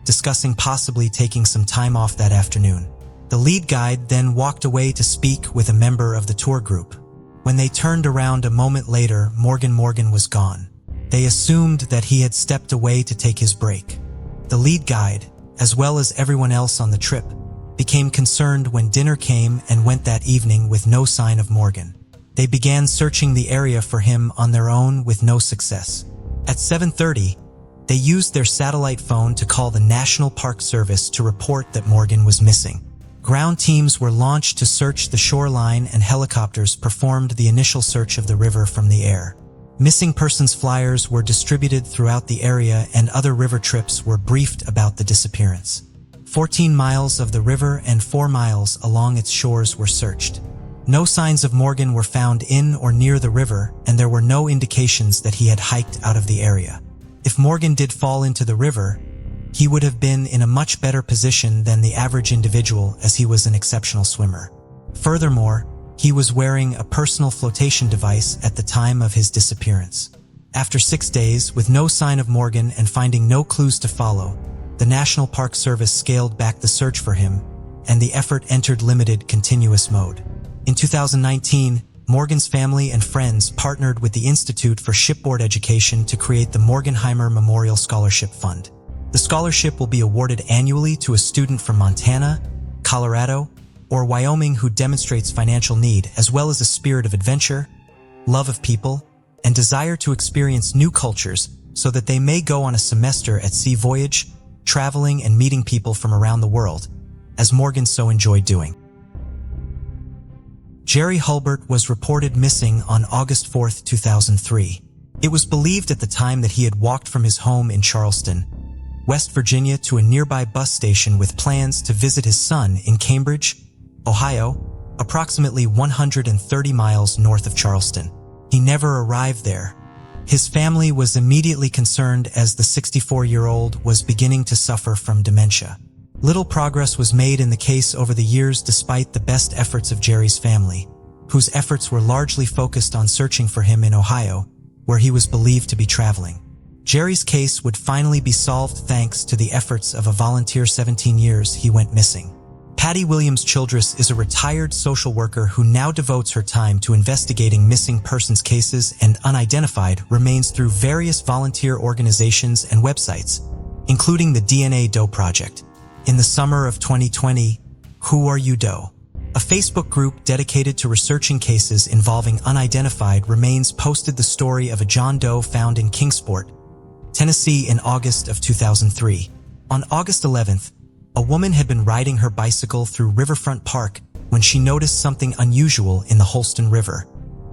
discussing possibly taking some time off that afternoon. The lead guide then walked away to speak with a member of the tour group. When they turned around a moment later, Morgan was gone. They assumed that he had stepped away to take his break. The lead guide, as well as everyone else on the trip, became concerned when dinner came and went that evening with no sign of Morgan. They began searching the area for him on their own with no success. At 7:30, they used their satellite phone to call the National Park Service to report that Morgan was missing. Ground teams were launched to search the shoreline and helicopters performed the initial search of the river from the air. Missing persons flyers were distributed throughout the area and other river trips were briefed about the disappearance. 14 miles of the river and 4 miles along its shores were searched. No signs of Morgan were found in or near the river, and there were no indications that he had hiked out of the area. If Morgan did fall into the river, he would have been in a much better position than the average individual as he was an exceptional swimmer. Furthermore, he was wearing a personal flotation device at the time of his disappearance. After 6 days, with no sign of Morgan and finding no clues to follow, the National Park Service scaled back the search for him, and the effort entered limited continuous mode. In 2019, Morgan's family and friends partnered with the Institute for Shipboard Education to create the Morgan Heimer Memorial Scholarship Fund. The scholarship will be awarded annually to a student from Montana, Colorado, or Wyoming who demonstrates financial need as well as a spirit of adventure, love of people, and desire to experience new cultures so that they may go on a semester at sea voyage, traveling and meeting people from around the world, as Morgan so enjoyed doing. Jerry Hulbert was reported missing on August 4, 2003. It was believed at the time that he had walked from his home in Charleston, West Virginia to a nearby bus station with plans to visit his son in Cambridge, Ohio, approximately 130 miles north of Charleston. He never arrived there. His family was immediately concerned as the 64-year-old was beginning to suffer from dementia. Little progress was made in the case over the years despite the best efforts of Jerry's family, whose efforts were largely focused on searching for him in Ohio, where he was believed to be traveling. Jerry's case would finally be solved thanks to the efforts of a volunteer 17 years he went missing. Patty Williams-Childress is a retired social worker who now devotes her time to investigating missing persons cases and unidentified remains through various volunteer organizations and websites, including the DNA Doe Project. In the summer of 2020, Who Are You Doe? A Facebook group dedicated to researching cases involving unidentified remains posted the story of a John Doe found in Kingsport, Tennessee in August of 2003. On August 11th, a woman had been riding her bicycle through Riverfront Park when she noticed something unusual in the Holston River,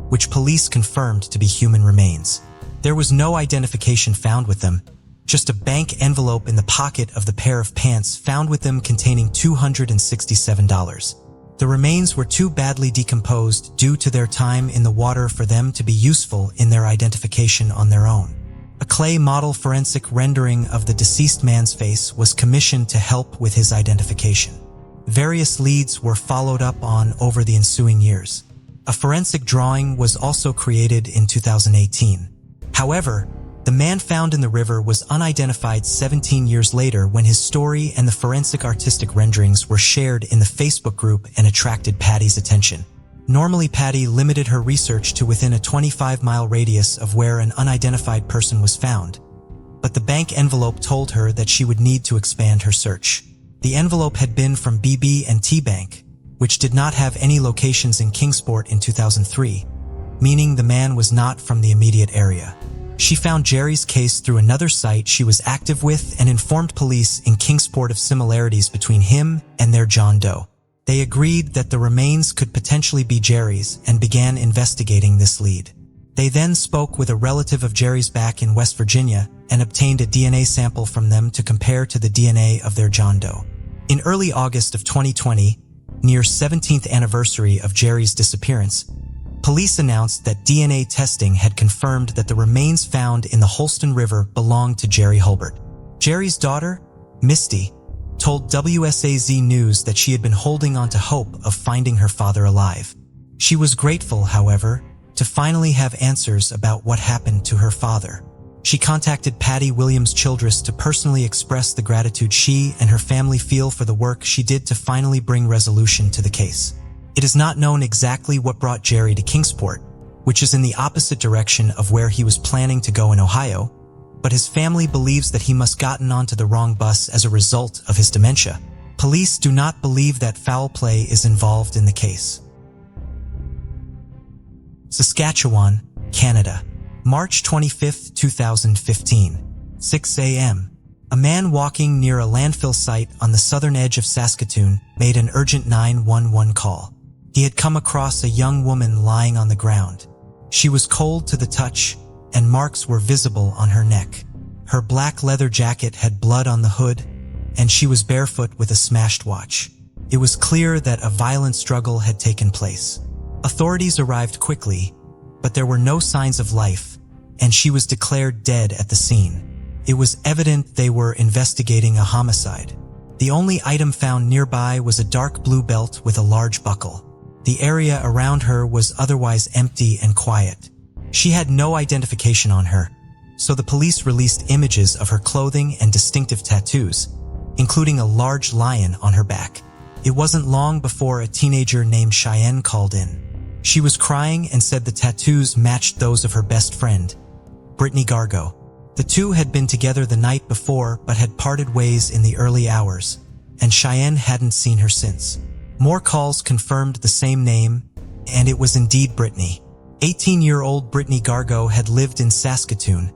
which police confirmed to be human remains. There was no identification found with them, just a bank envelope in the pocket of the pair of pants found with them containing $267. The remains were too badly decomposed due to their time in the water for them to be useful in their identification on their own. A clay model forensic rendering of the deceased man's face was commissioned to help with his identification. Various leads were followed up on over the ensuing years. A forensic drawing was also created in 2018. However, the The man found in the river was unidentified 17 years later when his story and the forensic artistic renderings were shared in the Facebook group and attracted Patty's attention. Normally, Patty limited her research to within a 25-mile radius of where an unidentified person was found, but the bank envelope told her that she would need to expand her search. The envelope had been from BB&T Bank, which did not have any locations in Kingsport in 2003, meaning the man was not from the immediate area. She found Jerry's case through another site she was active with and informed police in Kingsport of similarities between him and their John Doe. They agreed that the remains could potentially be Jerry's and began investigating this lead. They then spoke with a relative of Jerry's back in West Virginia and obtained a DNA sample from them to compare to the DNA of their John Doe. In early August of 2020, near 17th anniversary of Jerry's disappearance, police announced that DNA testing had confirmed that the remains found in the Holston River belonged to Jerry Hulbert. Jerry's daughter, Misty, told WSAZ News that she had been holding on to hope of finding her father alive. She was grateful, however, to finally have answers about what happened to her father. She contacted Patty Williams-Childress to personally express the gratitude she and her family feel for the work she did to finally bring resolution to the case. It is not known exactly what brought Jerry to Kingsport, which is in the opposite direction of where he was planning to go in Ohio, but his family believes that he must have gotten onto the wrong bus as a result of his dementia. Police do not believe that foul play is involved in the case. Saskatchewan, Canada. March 25, 2015, 6 a.m. A man walking near a landfill site on the southern edge of Saskatoon made an urgent 911 call. He had come across a young woman lying on the ground. She was cold to the touch, and marks were visible on her neck. Her black leather jacket had blood on the hood, and she was barefoot with a smashed watch. It was clear that a violent struggle had taken place. Authorities arrived quickly, but there were no signs of life, and she was declared dead at the scene. It was evident they were investigating a homicide. The only item found nearby was a dark blue belt with a large buckle. The area around her was otherwise empty and quiet. She had no identification on her, so the police released images of her clothing and distinctive tattoos, including a large lion on her back. It wasn't long before a teenager named Cheyenne called in. She was crying and said the tattoos matched those of her best friend, Brittany Gargo. The two had been together the night before but had parted ways in the early hours, and Cheyenne hadn't seen her since. More calls confirmed the same name, and it was indeed Brittany. 18-year-old Brittany Gargo had lived in Saskatoon,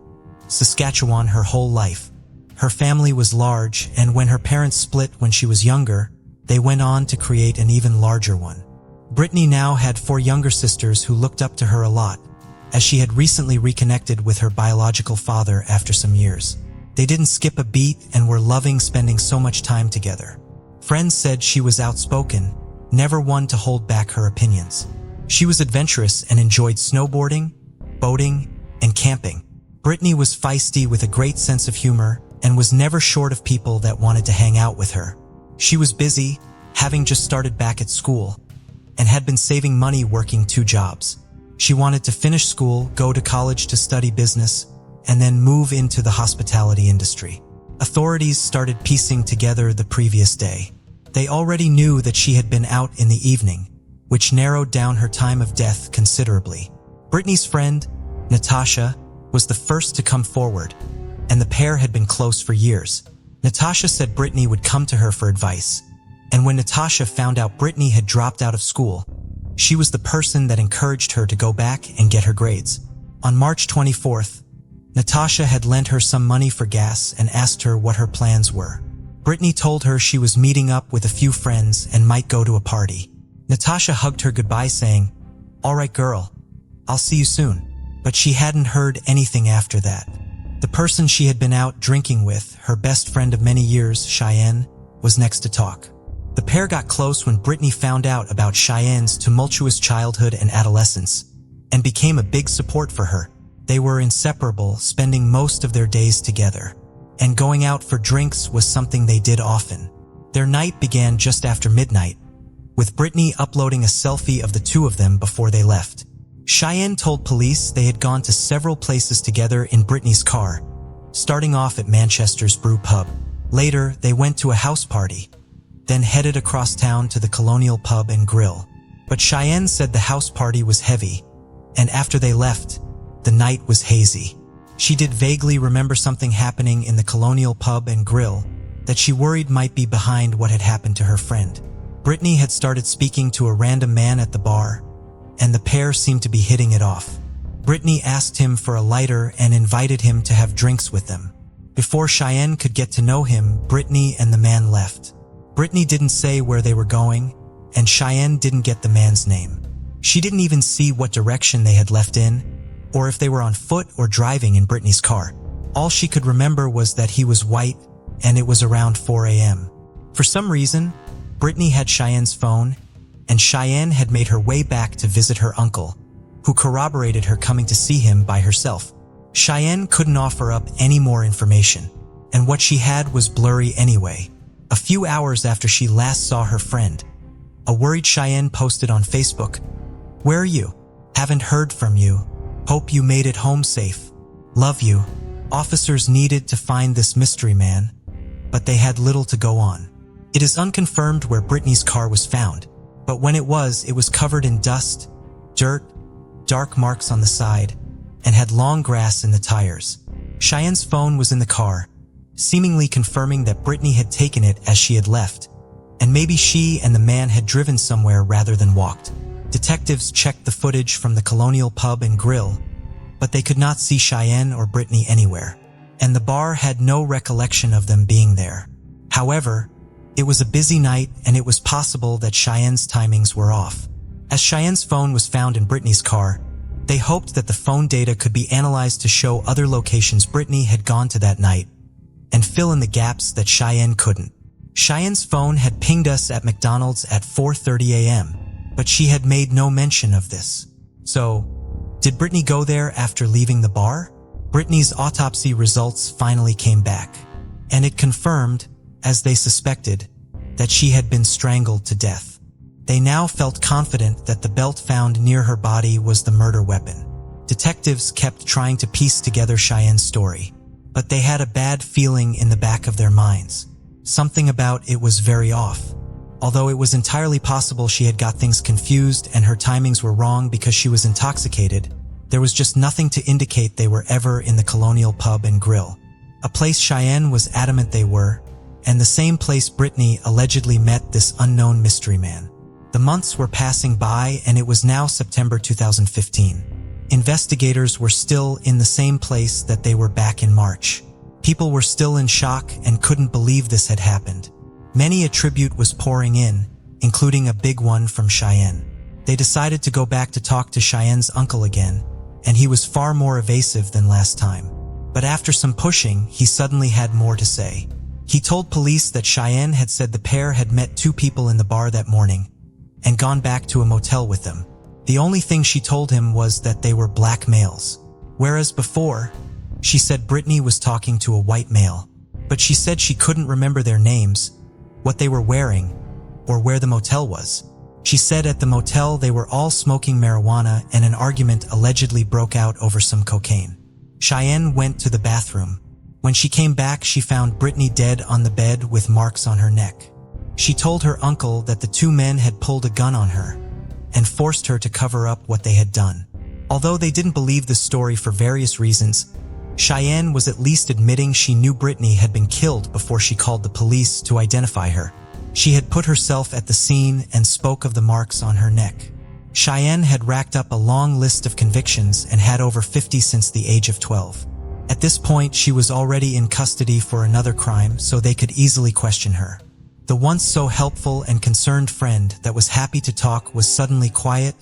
Saskatchewan her whole life. Her family was large, and when her parents split when she was younger, they went on to create an even larger one. Brittany now had 4 younger sisters who looked up to her a lot, as she had recently reconnected with her biological father after some years. They didn't skip a beat and were loving spending so much time together. Friends said she was outspoken, never one to hold back her opinions. She was adventurous and enjoyed snowboarding, boating, and camping. Brittany was feisty with a great sense of humor and was never short of people that wanted to hang out with her. She was busy, having just started back at school, and had been saving money working 2 jobs. She wanted to finish school, go to college to study business, and then move into the hospitality industry. Authorities started piecing together the previous day. They already knew that she had been out in the evening, which narrowed down her time of death considerably. Brittany's friend, Natasha, was the first to come forward, and the pair had been close for years. Natasha said Brittany would come to her for advice, and when Natasha found out Brittany had dropped out of school, she was the person that encouraged her to go back and get her grades. On March 24th, Natasha had lent her some money for gas and asked her what her plans were. Brittany told her she was meeting up with a few friends and might go to a party. Natasha hugged her goodbye saying, "All right, girl, I'll see you soon." But she hadn't heard anything after that. The person she had been out drinking with, her best friend of many years, Cheyenne, was next to talk. The pair got close when Brittany found out about Cheyenne's tumultuous childhood and adolescence, and became a big support for her. They were inseparable, spending most of their days together, and going out for drinks was something they did often. Their night began just after midnight, with Brittany uploading a selfie of the two of them before they left. Cheyenne told police they had gone to several places together in Brittany's car, starting off at Manchester's Brew Pub. Later, they went to a house party, then headed across town to the Colonial Pub and Grill. But Cheyenne said the house party was heavy, and after they left, the night was hazy. She did vaguely remember something happening in the Colonial Pub and Grill that she worried might be behind what had happened to her friend. Brittany had started speaking to a random man at the bar, and the pair seemed to be hitting it off. Brittany asked him for a lighter and invited him to have drinks with them. Before Cheyenne could get to know him, Brittany and the man left. Brittany didn't say where they were going, and Cheyenne didn't get the man's name. She didn't even see what direction they had left in, or if they were on foot or driving in Brittany's car. All she could remember was that he was white, and it was around 4 a.m. For some reason, Brittany had Cheyenne's phone, and Cheyenne had made her way back to visit her uncle, who corroborated her coming to see him by herself. Cheyenne couldn't offer up any more information, and what she had was blurry anyway. A few hours after she last saw her friend, a worried Cheyenne posted on Facebook, "Where are you? Haven't heard from you. Hope you made it home safe. Love you." Officers needed to find this mystery man, but they had little to go on. It is unconfirmed where Brittany's car was found, but when it was covered in dust, dirt, dark marks on the side, and had long grass in the tires. Cheyenne's phone was in the car, seemingly confirming that Brittany had taken it as she had left, and maybe she and the man had driven somewhere rather than walked. Detectives checked the footage from the Colonial Pub and Grill, but they could not see Cheyenne or Brittany anywhere, and the bar had no recollection of them being there. However, it was a busy night and it was possible that Cheyenne's timings were off. As Cheyenne's phone was found in Brittany's car, they hoped that the phone data could be analyzed to show other locations Brittany had gone to that night and fill in the gaps that Cheyenne couldn't. Cheyenne's phone had pinged us at McDonald's at 4:30 a.m., but she had made no mention of this. So, did Brittany go there after leaving the bar? Brittany's autopsy results finally came back, and it confirmed, as they suspected, that she had been strangled to death. They now felt confident that the belt found near her body was the murder weapon. Detectives kept trying to piece together Cheyenne's story, but they had a bad feeling in the back of their minds. Something about it was very off. Although it was entirely possible she had got things confused and her timings were wrong because she was intoxicated, there was just nothing to indicate they were ever in the Colonial Pub and Grill, a place Cheyenne was adamant they were, and the same place Brittany allegedly met this unknown mystery man. The months were passing by and it was now September 2015. Investigators were still in the same place that they were back in March. People were still in shock and couldn't believe this had happened. Many a tribute was pouring in, including a big one from Cheyenne. They decided to go back to talk to Cheyenne's uncle again, and he was far more evasive than last time. But after some pushing, he suddenly had more to say. He told police that Cheyenne had said the pair had met two people in the bar that morning and gone back to a motel with them. The only thing she told him was that they were black males, whereas before, she said Brittany was talking to a white male. But she said she couldn't remember their names, what they were wearing, or where the motel was. She said at the motel they were all smoking marijuana and an argument allegedly broke out over some cocaine. Cheyenne went to the bathroom. When she came back, she found Brittany dead on the bed with marks on her neck. She told her uncle that the two men had pulled a gun on her and forced her to cover up what they had done. Although they didn't believe the story for various reasons, Cheyenne was at least admitting she knew Brittany had been killed before she called the police to identify her. She had put herself at the scene and spoke of the marks on her neck. Cheyenne had racked up a long list of convictions and had over 50 since the age of 12. At this point, she was already in custody for another crime, so they could easily question her. The once so helpful and concerned friend that was happy to talk was suddenly quiet,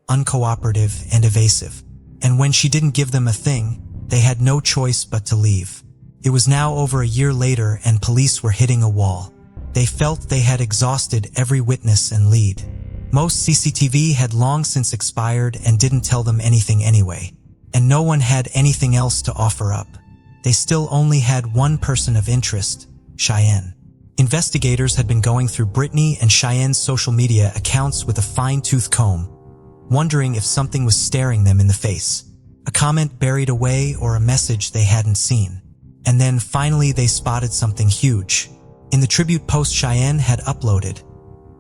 uncooperative, and evasive. And when she didn't give them a thing, they had no choice but to leave. It was now over a year later and police were hitting a wall. They felt they had exhausted every witness and lead. Most CCTV had long since expired and didn't tell them anything anyway. And no one had anything else to offer up. They still only had one person of interest, Cheyenne. Investigators had been going through Brittany and Cheyenne's social media accounts with a fine-tooth comb, wondering if something was staring them in the face. A comment buried away or a message they hadn't seen. And then finally they spotted something huge. In the tribute post Cheyenne had uploaded,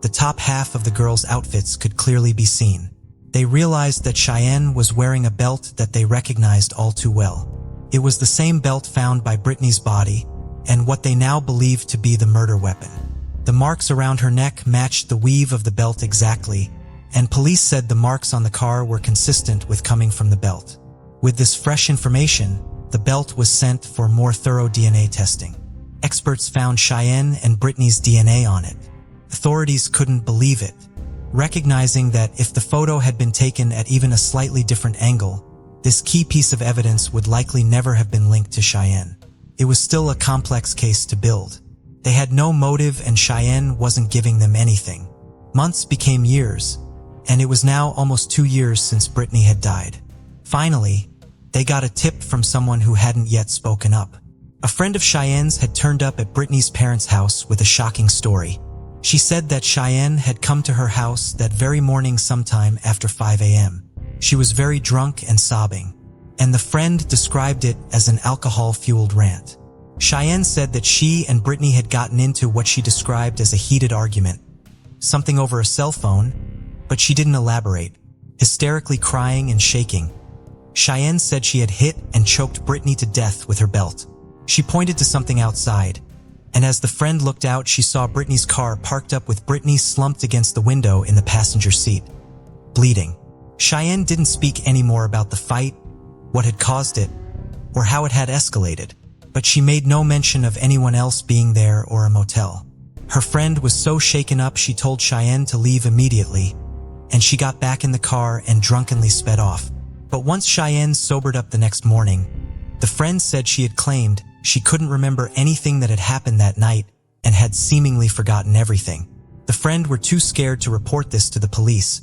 the top half of the girls' outfits could clearly be seen. They realized that Cheyenne was wearing a belt that they recognized all too well. It was the same belt found by Brittany's body and what they now believed to be the murder weapon. The marks around her neck matched the weave of the belt exactly, and police said the marks on the car were consistent with coming from the belt. With this fresh information, the belt was sent for more thorough DNA testing. Experts found Cheyenne and Brittany's DNA on it. Authorities couldn't believe it, recognizing that if the photo had been taken at even a slightly different angle, this key piece of evidence would likely never have been linked to Cheyenne. It was still a complex case to build. They had no motive and Cheyenne wasn't giving them anything. Months became years, and it was now almost 2 years since Brittany had died. Finally, they got a tip from someone who hadn't yet spoken up. A friend of Cheyenne's had turned up at Brittany's parents' house with a shocking story. She said that Cheyenne had come to her house that very morning sometime after 5 a.m. She was very drunk and sobbing, and the friend described it as an alcohol-fueled rant. Cheyenne said that she and Brittany had gotten into what she described as a heated argument, something over a cell phone, but she didn't elaborate, hysterically crying and shaking. Cheyenne said she had hit and choked Brittany to death with her belt. She pointed to something outside, and as the friend looked out, she saw Brittany's car parked up with Brittany slumped against the window in the passenger seat, bleeding. Cheyenne didn't speak anymore about the fight, what had caused it, or how it had escalated, but she made no mention of anyone else being there or a motel. Her friend was so shaken up she told Cheyenne to leave immediately, and she got back in the car and drunkenly sped off. But once Cheyenne sobered up the next morning, the friend said she had claimed she couldn't remember anything that had happened that night and had seemingly forgotten everything. The friend were too scared to report this to the police,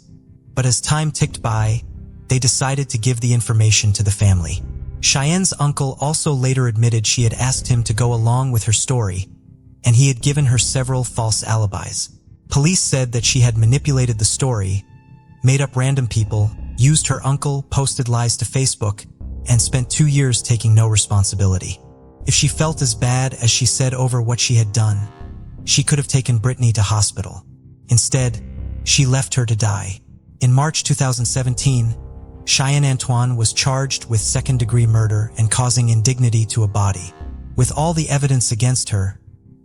but as time ticked by, they decided to give the information to the family. Cheyenne's uncle also later admitted she had asked him to go along with her story, and he had given her several false alibis. Police said that she had manipulated the story, made up random people, used her uncle, posted lies to Facebook, and spent 2 years taking no responsibility. If she felt as bad as she said over what she had done, she could have taken Brittany to hospital. Instead, she left her to die. In March 2017, Cheyenne Antoine was charged with second-degree murder and causing indignity to a body. With all the evidence against her,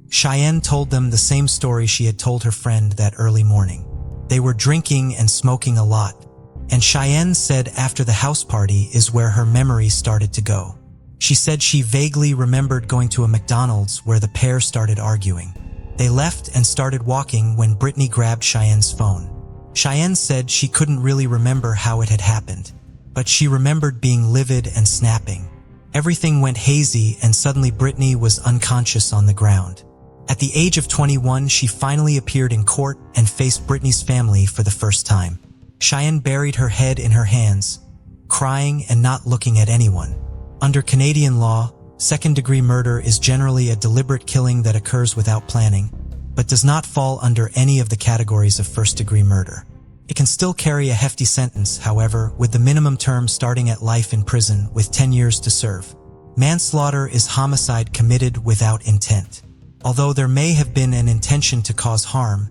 Cheyenne told them the same story she had told her friend that early morning. They were drinking and smoking a lot, and Cheyenne said after the house party is where her memory started to go. She said she vaguely remembered going to a McDonald's where the pair started arguing. They left and started walking when Brittany grabbed Cheyenne's phone. Cheyenne said she couldn't really remember how it had happened, but she remembered being livid and snapping. Everything went hazy and suddenly Brittany was unconscious on the ground. At the age of 21, she finally appeared in court and faced Brittany's family for the first time. Cheyenne buried her head in her hands, crying and not looking at anyone. Under Canadian law, second-degree murder is generally a deliberate killing that occurs without planning, but does not fall under any of the categories of first-degree murder. It can still carry a hefty sentence, however, with the minimum term starting at life in prison with 10 years to serve. Manslaughter is homicide committed without intent. Although there may have been an intention to cause harm,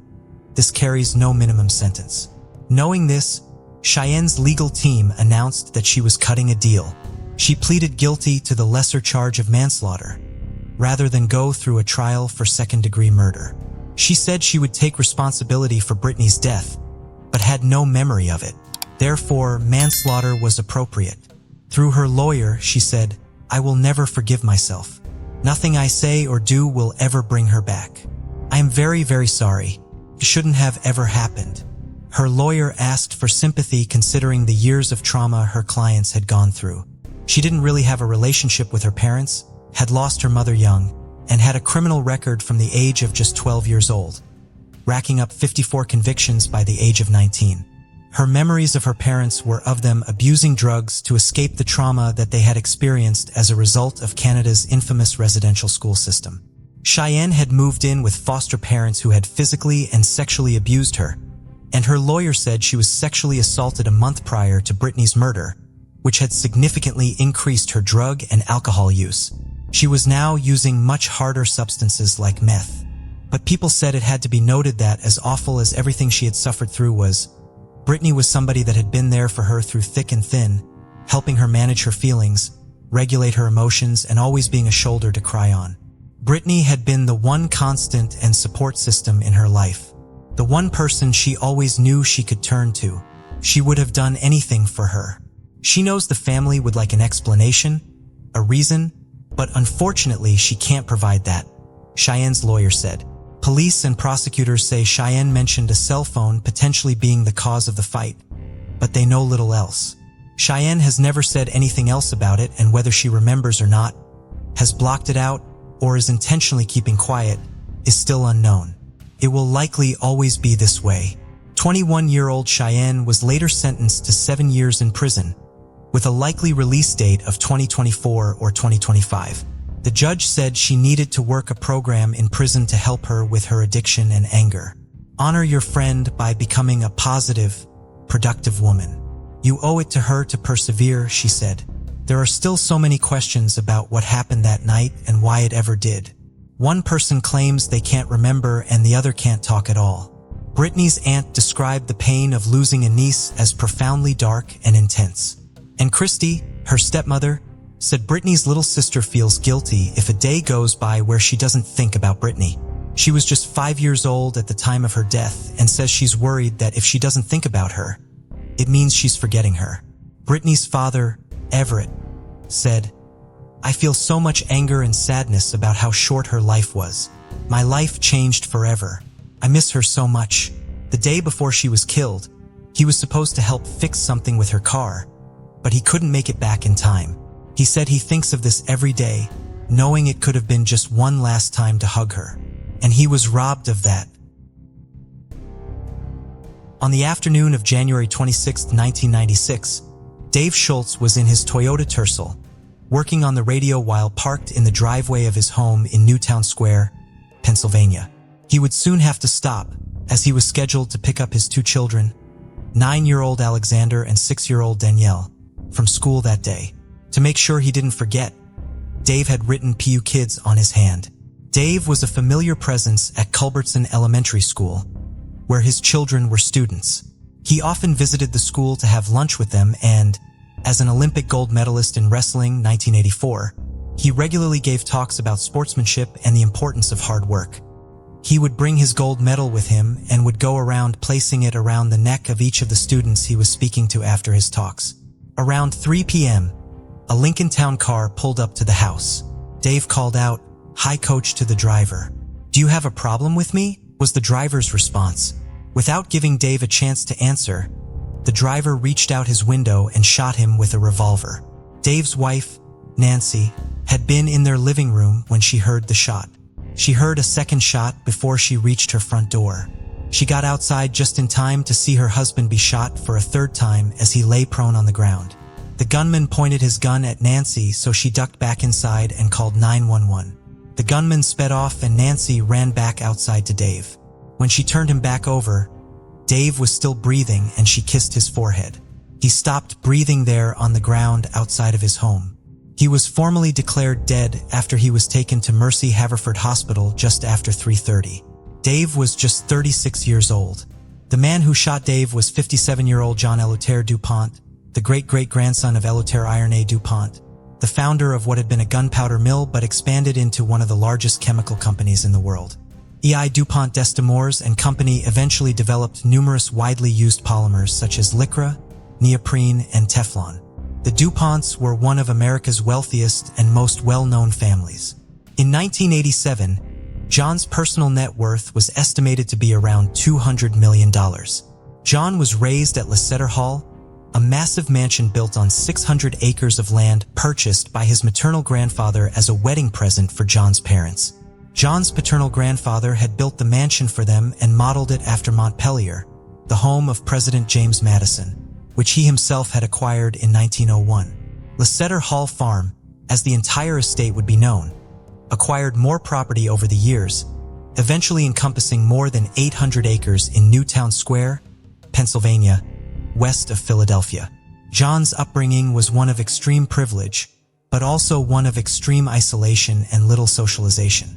this carries no minimum sentence. Knowing this, Cheyenne's legal team announced that she was cutting a deal. She pleaded guilty to the lesser charge of manslaughter, rather than go through a trial for second-degree murder. She said she would take responsibility for Brittany's death, but had no memory of it. Therefore, manslaughter was appropriate. Through her lawyer, she said, "I will never forgive myself. Nothing I say or do will ever bring her back. I am very, very sorry. It shouldn't have ever happened." Her lawyer asked for sympathy considering the years of trauma her clients had gone through. She didn't really have a relationship with her parents, had lost her mother young, and had a criminal record from the age of just 12 years old, racking up 54 convictions by the age of 19. Her memories of her parents were of them abusing drugs to escape the trauma that they had experienced as a result of Canada's infamous residential school system. Cheyenne had moved in with foster parents who had physically and sexually abused her, and her lawyer said she was sexually assaulted a month prior to Brittany's murder, which had significantly increased her drug and alcohol use. She was now using much harder substances like meth. But people said it had to be noted that, as awful as everything she had suffered through was, Brittany was somebody that had been there for her through thick and thin, helping her manage her feelings, regulate her emotions, and always being a shoulder to cry on. Brittany had been the one constant and support system in her life, the one person she always knew she could turn to. She would have done anything for her. She knows the family would like an explanation, a reason, but unfortunately she can't provide that, Cheyenne's lawyer said. Police and prosecutors say Cheyenne mentioned a cell phone potentially being the cause of the fight, but they know little else. Cheyenne has never said anything else about it, and whether she remembers or not, has blocked it out, or is intentionally keeping quiet, is still unknown. It will likely always be this way. 21-year-old Cheyenne was later sentenced to 7 years in prison, with a likely release date of 2024 or 2025. The judge said she needed to work a program in prison to help her with her addiction and anger. Honor your friend by becoming a positive, productive woman. You owe it to her to persevere, she said. There are still so many questions about what happened that night and why it ever did. One person claims they can't remember and the other can't talk at all. Brittany's aunt described the pain of losing a niece as profoundly dark and intense. And Christy, her stepmother, said Brittany's little sister feels guilty if a day goes by where she doesn't think about Brittany. She was just 5 years old at the time of her death and says she's worried that if she doesn't think about her, it means she's forgetting her. Brittany's father, Everett, said, "I feel so much anger and sadness about how short her life was. My life changed forever. I miss her so much." The day before she was killed, he was supposed to help fix something with her car, but he couldn't make it back in time. He said he thinks of this every day, knowing it could have been just one last time to hug her, and he was robbed of that. On the afternoon of January 26, 1996, Dave Schultz was in his Toyota Tercel, working on the radio while parked in the driveway of his home in Newtown Square, Pennsylvania. He would soon have to stop, as he was scheduled to pick up his 2 children, 9-year-old Alexander and 6-year-old Danielle, from school that day. To make sure he didn't forget, Dave had written PU Kids on his hand. Dave was a familiar presence at Culbertson Elementary School, where his children were students. He often visited the school to have lunch with them, and, as an Olympic gold medalist in wrestling 1984, he regularly gave talks about sportsmanship and the importance of hard work. He would bring his gold medal with him and would go around placing it around the neck of each of the students he was speaking to after his talks. Around 3 p.m., a Lincoln Town car pulled up to the house. Dave called out, "Hi, Coach," to the driver. "Do you have a problem with me?" was the driver's response. Without giving Dave a chance to answer, the driver reached out his window and shot him with a revolver. Dave's wife, Nancy, had been in their living room when she heard the shot. She heard a second shot before she reached her front door. She got outside just in time to see her husband be shot for a third time as he lay prone on the ground. The gunman pointed his gun at Nancy, so she ducked back inside and called 911. The gunman sped off and Nancy ran back outside to Dave. When she turned him back over, Dave was still breathing and she kissed his forehead. He stopped breathing there on the ground outside of his home. He was formally declared dead after he was taken to Mercy Haverford Hospital just after 3:30. Dave was just 36 years old. The man who shot Dave was 57-year-old John Eleuthère DuPont, the great-great-grandson of Eleuthère Irene DuPont, the founder of what had been a gunpowder mill but expanded into one of the largest chemical companies in the world. E.I. DuPont d'Estimores and Company eventually developed numerous widely used polymers such as Lycra, neoprene, and Teflon. The DuPonts were one of America's wealthiest and most well-known families. In 1987, John's personal net worth was estimated to be around $200 million. John was raised at Lecceter Hall, a massive mansion built on 600 acres of land purchased by his maternal grandfather as a wedding present for John's parents. John's paternal grandfather had built the mansion for them and modeled it after Montpelier, the home of President James Madison, which he himself had acquired in 1901. Lecceter Hall Farm, as the entire estate would be known, acquired more property over the years, eventually encompassing more than 800 acres in Newtown Square, Pennsylvania, west of Philadelphia. John's upbringing was one of extreme privilege, but also one of extreme isolation and little socialization.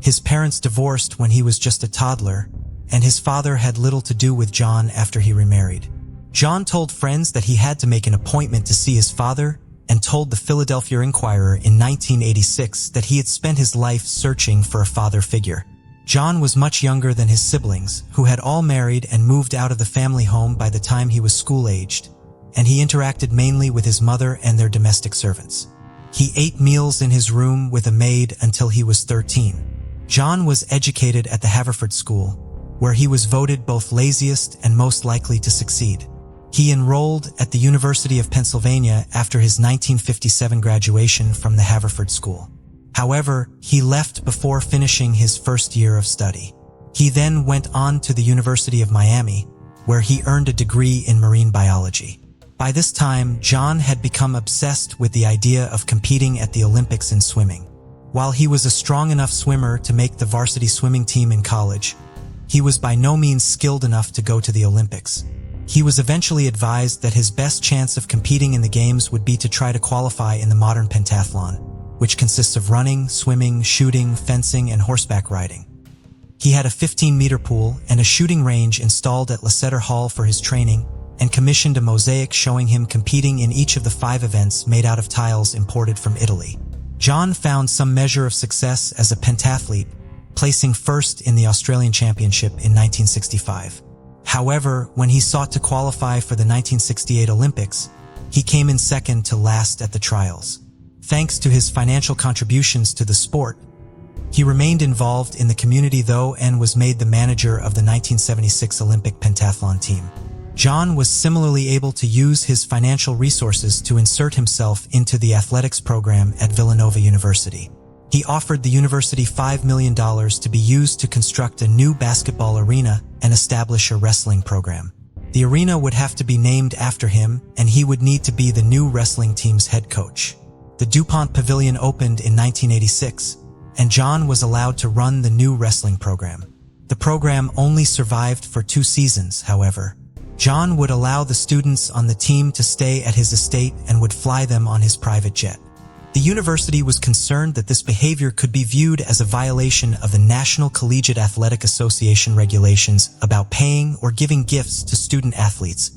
His parents divorced when he was just a toddler, and his father had little to do with John after he remarried. John told friends that he had to make an appointment to see his father and told the Philadelphia Inquirer in 1986 that he had spent his life searching for a father figure. John was much younger than his siblings, who had all married and moved out of the family home by the time he was school-aged, and he interacted mainly with his mother and their domestic servants. He ate meals in his room with a maid until he was 13. John was educated at the Haverford School, where he was voted both laziest and most likely to succeed. He enrolled at the University of Pennsylvania after his 1957 graduation from the Haverford School. However, he left before finishing his first year of study. He then went on to the University of Miami, where he earned a degree in marine biology. By this time, John had become obsessed with the idea of competing at the Olympics in swimming. While he was a strong enough swimmer to make the varsity swimming team in college, he was by no means skilled enough to go to the Olympics. He was eventually advised that his best chance of competing in the games would be to try to qualify in the modern pentathlon, which consists of running, swimming, shooting, fencing, and horseback riding. He had a 15-meter pool and a shooting range installed at Lecceter Hall for his training, and commissioned a mosaic showing him competing in each of the 5 events made out of tiles imported from Italy. John found some measure of success as a pentathlete, placing first in the Australian Championship in 1965. However, when he sought to qualify for the 1968 Olympics, he came in second to last at the trials. Thanks to his financial contributions to the sport, he remained involved in the community though and was made the manager of the 1976 Olympic pentathlon team. John was similarly able to use his financial resources to insert himself into the athletics program at Villanova University. He offered the university $5 million to be used to construct a new basketball arena and establish a wrestling program. The arena would have to be named after him, and he would need to be the new wrestling team's head coach. The DuPont Pavilion opened in 1986, and John was allowed to run the new wrestling program. The program only survived for 2 seasons, however. John would allow the students on the team to stay at his estate and would fly them on his private jet. The university was concerned that this behavior could be viewed as a violation of the National Collegiate Athletic Association regulations about paying or giving gifts to student athletes,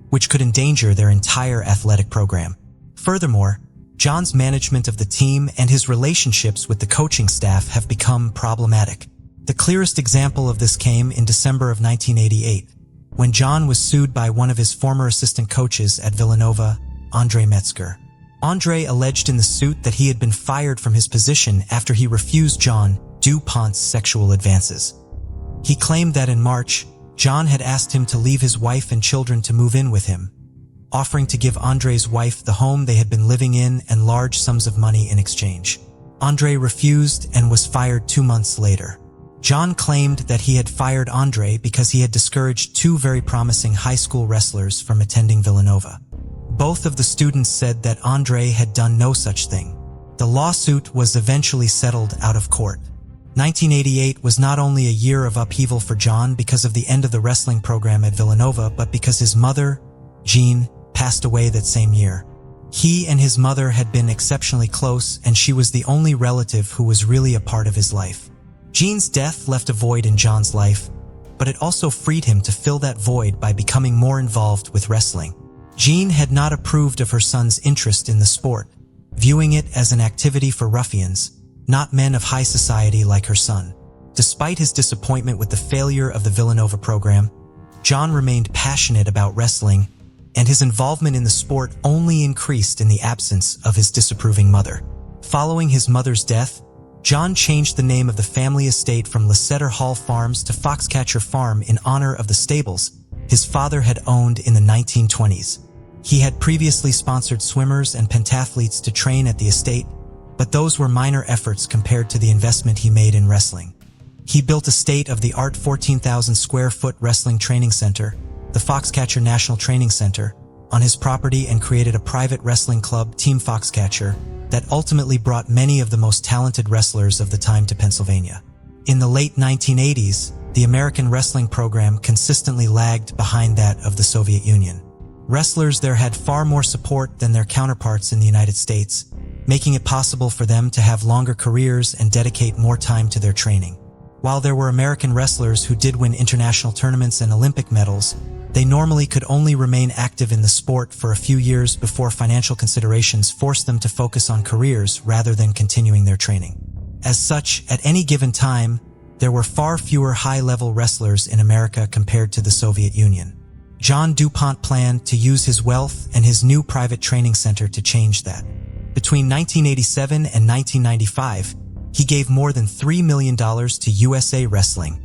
which could endanger their entire athletic program. Furthermore, John's management of the team and his relationships with the coaching staff have become problematic. The clearest example of this came in December of 1988, when John was sued by one of his former assistant coaches at Villanova, Andre Metzger. Andre alleged in the suit that he had been fired from his position after he refused John DuPont's sexual advances. He claimed that in March, John had asked him to leave his wife and children to move in with him, offering to give Andre's wife the home they had been living in and large sums of money in exchange. Andre refused and was fired 2 months later. John claimed that he had fired Andre because he had discouraged 2 very promising high school wrestlers from attending Villanova. Both of the students said that Andre had done no such thing. The lawsuit was eventually settled out of court. 1988 was not only a year of upheaval for John because of the end of the wrestling program at Villanova, but because his mother, Jean, passed away that same year. He and his mother had been exceptionally close, and she was the only relative who was really a part of his life. Jean's death left a void in John's life, but it also freed him to fill that void by becoming more involved with wrestling. Jean had not approved of her son's interest in the sport, viewing it as an activity for ruffians, not men of high society like her son. Despite his disappointment with the failure of the Villanova program, John remained passionate about wrestling, and his involvement in the sport only increased in the absence of his disapproving mother. Following his mother's death, John changed the name of the family estate from Lecceter Hall Farms to Foxcatcher Farm in honor of the stables his father had owned in the 1920s. He had previously sponsored swimmers and pentathletes to train at the estate, but those were minor efforts compared to the investment he made in wrestling. He built a state-of-the-art 14,000-square-foot wrestling training center, the Foxcatcher National Training Center, on his property and created a private wrestling club, Team Foxcatcher, that ultimately brought many of the most talented wrestlers of the time to Pennsylvania. In the late 1980s, the American wrestling program consistently lagged behind that of the Soviet Union. Wrestlers there had far more support than their counterparts in the United States, making it possible for them to have longer careers and dedicate more time to their training. While there were American wrestlers who did win international tournaments and Olympic medals, they normally could only remain active in the sport for a few years before financial considerations forced them to focus on careers rather than continuing their training. As such, at any given time, there were far fewer high-level wrestlers in America compared to the Soviet Union. John DuPont planned to use his wealth and his new private training center to change that. Between 1987 and 1995, he gave more than $3 million to USA Wrestling,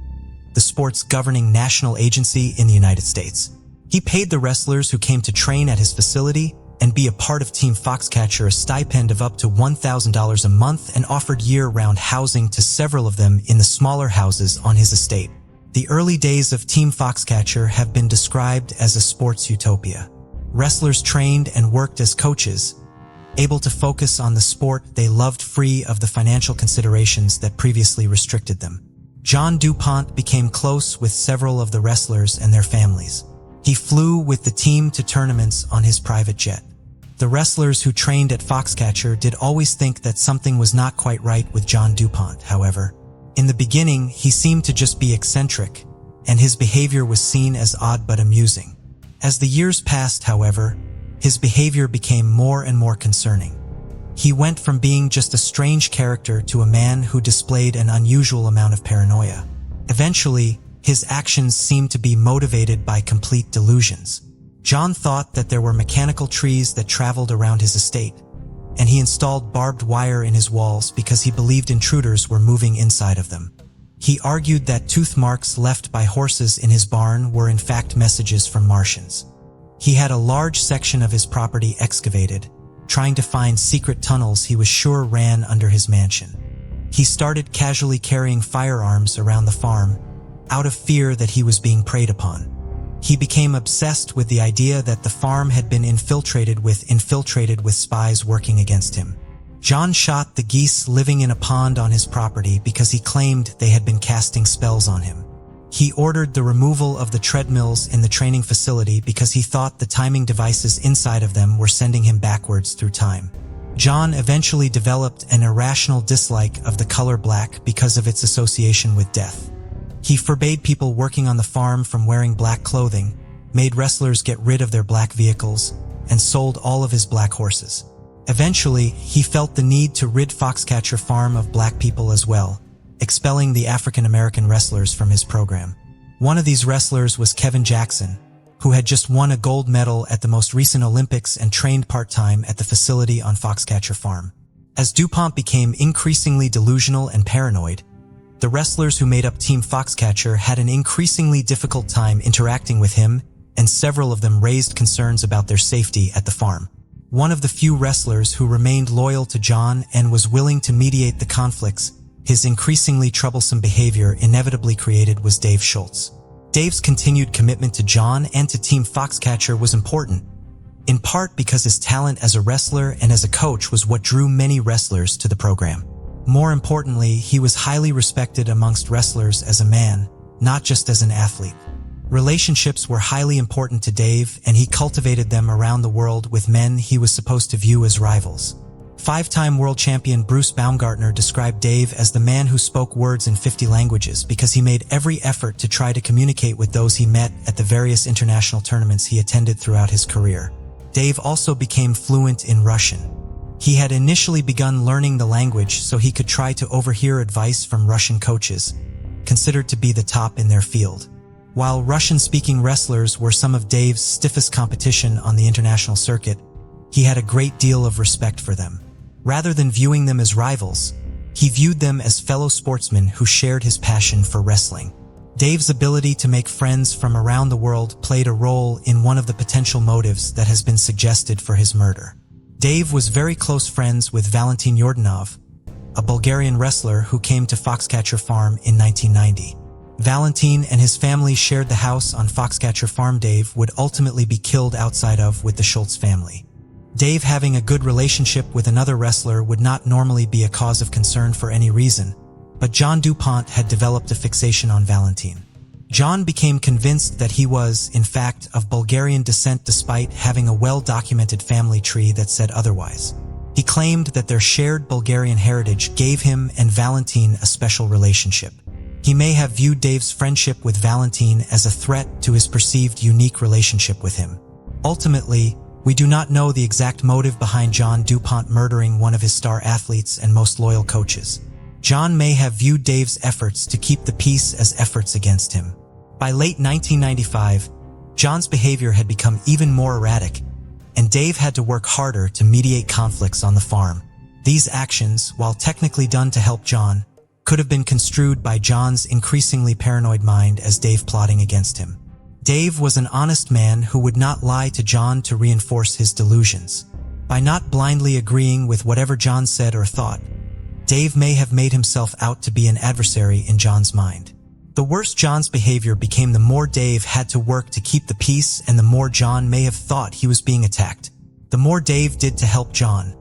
the sport's governing national agency in the United States. He paid the wrestlers who came to train at his facility and be a part of Team Foxcatcher a stipend of up to $1,000 a month and offered year-round housing to several of them in the smaller houses on his estate. The early days of Team Foxcatcher have been described as a sports utopia. Wrestlers trained and worked as coaches, able to focus on the sport they loved free of the financial considerations that previously restricted them. John DuPont became close with several of the wrestlers and their families. He flew with the team to tournaments on his private jet. The wrestlers who trained at Foxcatcher did always think that something was not quite right with John DuPont, however. In the beginning, he seemed to just be eccentric, and his behavior was seen as odd but amusing. As the years passed, however, his behavior became more and more concerning. He went from being just a strange character to a man who displayed an unusual amount of paranoia. Eventually, his actions seemed to be motivated by complete delusions. John thought that there were mechanical trees that traveled around his estate, and he installed barbed wire in his walls because he believed intruders were moving inside of them. He argued that tooth marks left by horses in his barn were in fact messages from Martians. He had a large section of his property excavated, trying to find secret tunnels he was sure ran under his mansion. He started casually carrying firearms around the farm, out of fear that he was being preyed upon. He became obsessed with the idea that the farm had been infiltrated with spies working against him. John shot the geese living in a pond on his property because he claimed they had been casting spells on him. He ordered the removal of the treadmills in the training facility because he thought the timing devices inside of them were sending him backwards through time. John eventually developed an irrational dislike of the color black because of its association with death. He forbade people working on the farm from wearing black clothing, made wrestlers get rid of their black vehicles, and sold all of his black horses. Eventually, he felt the need to rid Foxcatcher Farm of black people as well, expelling the African-American wrestlers from his program. One of these wrestlers was Kevin Jackson, who had just won a gold medal at the most recent Olympics and trained part-time at the facility on Foxcatcher Farm. As DuPont became increasingly delusional and paranoid, the wrestlers who made up Team Foxcatcher had an increasingly difficult time interacting with him, and several of them raised concerns about their safety at the farm. One of the few wrestlers who remained loyal to John and was willing to mediate the conflicts his increasingly troublesome behavior inevitably created was Dave Schultz. Dave's continued commitment to John and to Team Foxcatcher was important, in part because his talent as a wrestler and as a coach was what drew many wrestlers to the program. More importantly, he was highly respected amongst wrestlers as a man, not just as an athlete. Relationships were highly important to Dave, and he cultivated them around the world with men he was supposed to view as rivals. Five-time world champion Bruce Baumgartner described Dave as the man who spoke words in 50 languages because he made every effort to try to communicate with those he met at the various international tournaments he attended throughout his career. Dave also became fluent in Russian. He had initially begun learning the language so he could try to overhear advice from Russian coaches, considered to be the top in their field. While Russian-speaking wrestlers were some of Dave's stiffest competition on the international circuit, he had a great deal of respect for them. Rather than viewing them as rivals, he viewed them as fellow sportsmen who shared his passion for wrestling. Dave's ability to make friends from around the world played a role in one of the potential motives that has been suggested for his murder. Dave was very close friends with Valentin Yordanov, a Bulgarian wrestler who came to Foxcatcher Farm in 1990. Valentin and his family shared the house on Foxcatcher Farm. Dave would ultimately be killed outside of with the Schultz family. Dave having a good relationship with another wrestler would not normally be a cause of concern for any reason, but John DuPont had developed a fixation on Valentine. John became convinced that he was, in fact, of Bulgarian descent despite having a well-documented family tree that said otherwise. He claimed that their shared Bulgarian heritage gave him and Valentine a special relationship. He may have viewed Dave's friendship with Valentine as a threat to his perceived unique relationship with him. Ultimately, we do not know the exact motive behind John DuPont murdering one of his star athletes and most loyal coaches. John may have viewed Dave's efforts to keep the peace as efforts against him. By late 1995, John's behavior had become even more erratic, and Dave had to work harder to mediate conflicts on the farm. These actions, while technically done to help John, could have been construed by John's increasingly paranoid mind as Dave plotting against him. Dave was an honest man who would not lie to John to reinforce his delusions. By not blindly agreeing with whatever John said or thought, Dave may have made himself out to be an adversary in John's mind. The worse John's behavior became, the more Dave had to work to keep the peace, and the more John may have thought he was being attacked. The more Dave did to help John,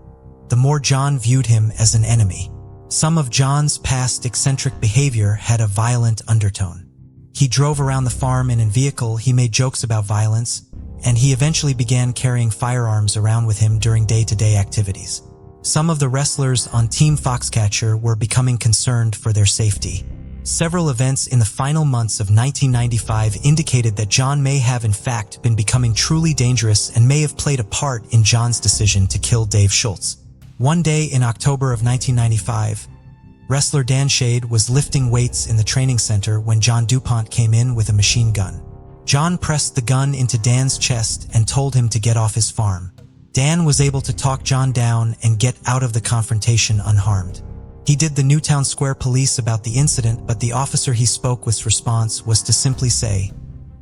the more John viewed him as an enemy. Some of John's past eccentric behavior had a violent undertone. He drove around the farm in a vehicle, he made jokes about violence, and he eventually began carrying firearms around with him during day-to-day activities. Some of the wrestlers on Team Foxcatcher were becoming concerned for their safety. Several events in the final months of 1995 indicated that John may have in fact been becoming truly dangerous and may have played a part in John's decision to kill Dave Schultz. One day in October of 1995, wrestler Dan Shade was lifting weights in the training center when John DuPont came in with a machine gun. John pressed the gun into Dan's chest and told him to get off his farm. Dan was able to talk John down and get out of the confrontation unharmed. He did the Newtown Square police about the incident, but the officer he spoke with's response was to simply say,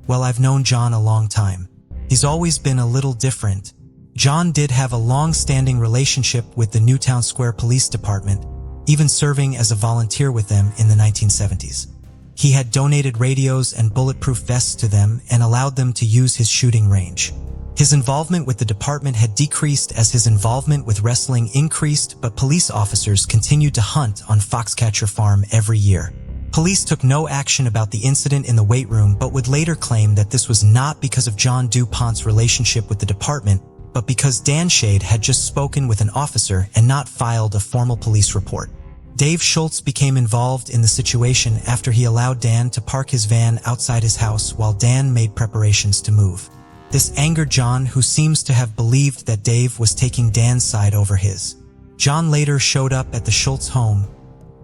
"Well, I've known John a long time. He's always been a little different." John did have a long-standing relationship with the Newtown Square Police Department, even serving as a volunteer with them in the 1970s. He had donated radios and bulletproof vests to them and allowed them to use his shooting range. His involvement with the department had decreased as his involvement with wrestling increased, but police officers continued to hunt on Foxcatcher Farm every year. Police took no action about the incident in the weight room, but would later claim that this was not because of John DuPont's relationship with the department, but because Dan Shade had just spoken with an officer and not filed a formal police report. Dave Schultz became involved in the situation after he allowed Dan to park his van outside his house while Dan made preparations to move. This angered John, who seems to have believed that Dave was taking Dan's side over his. John later showed up at the Schultz home,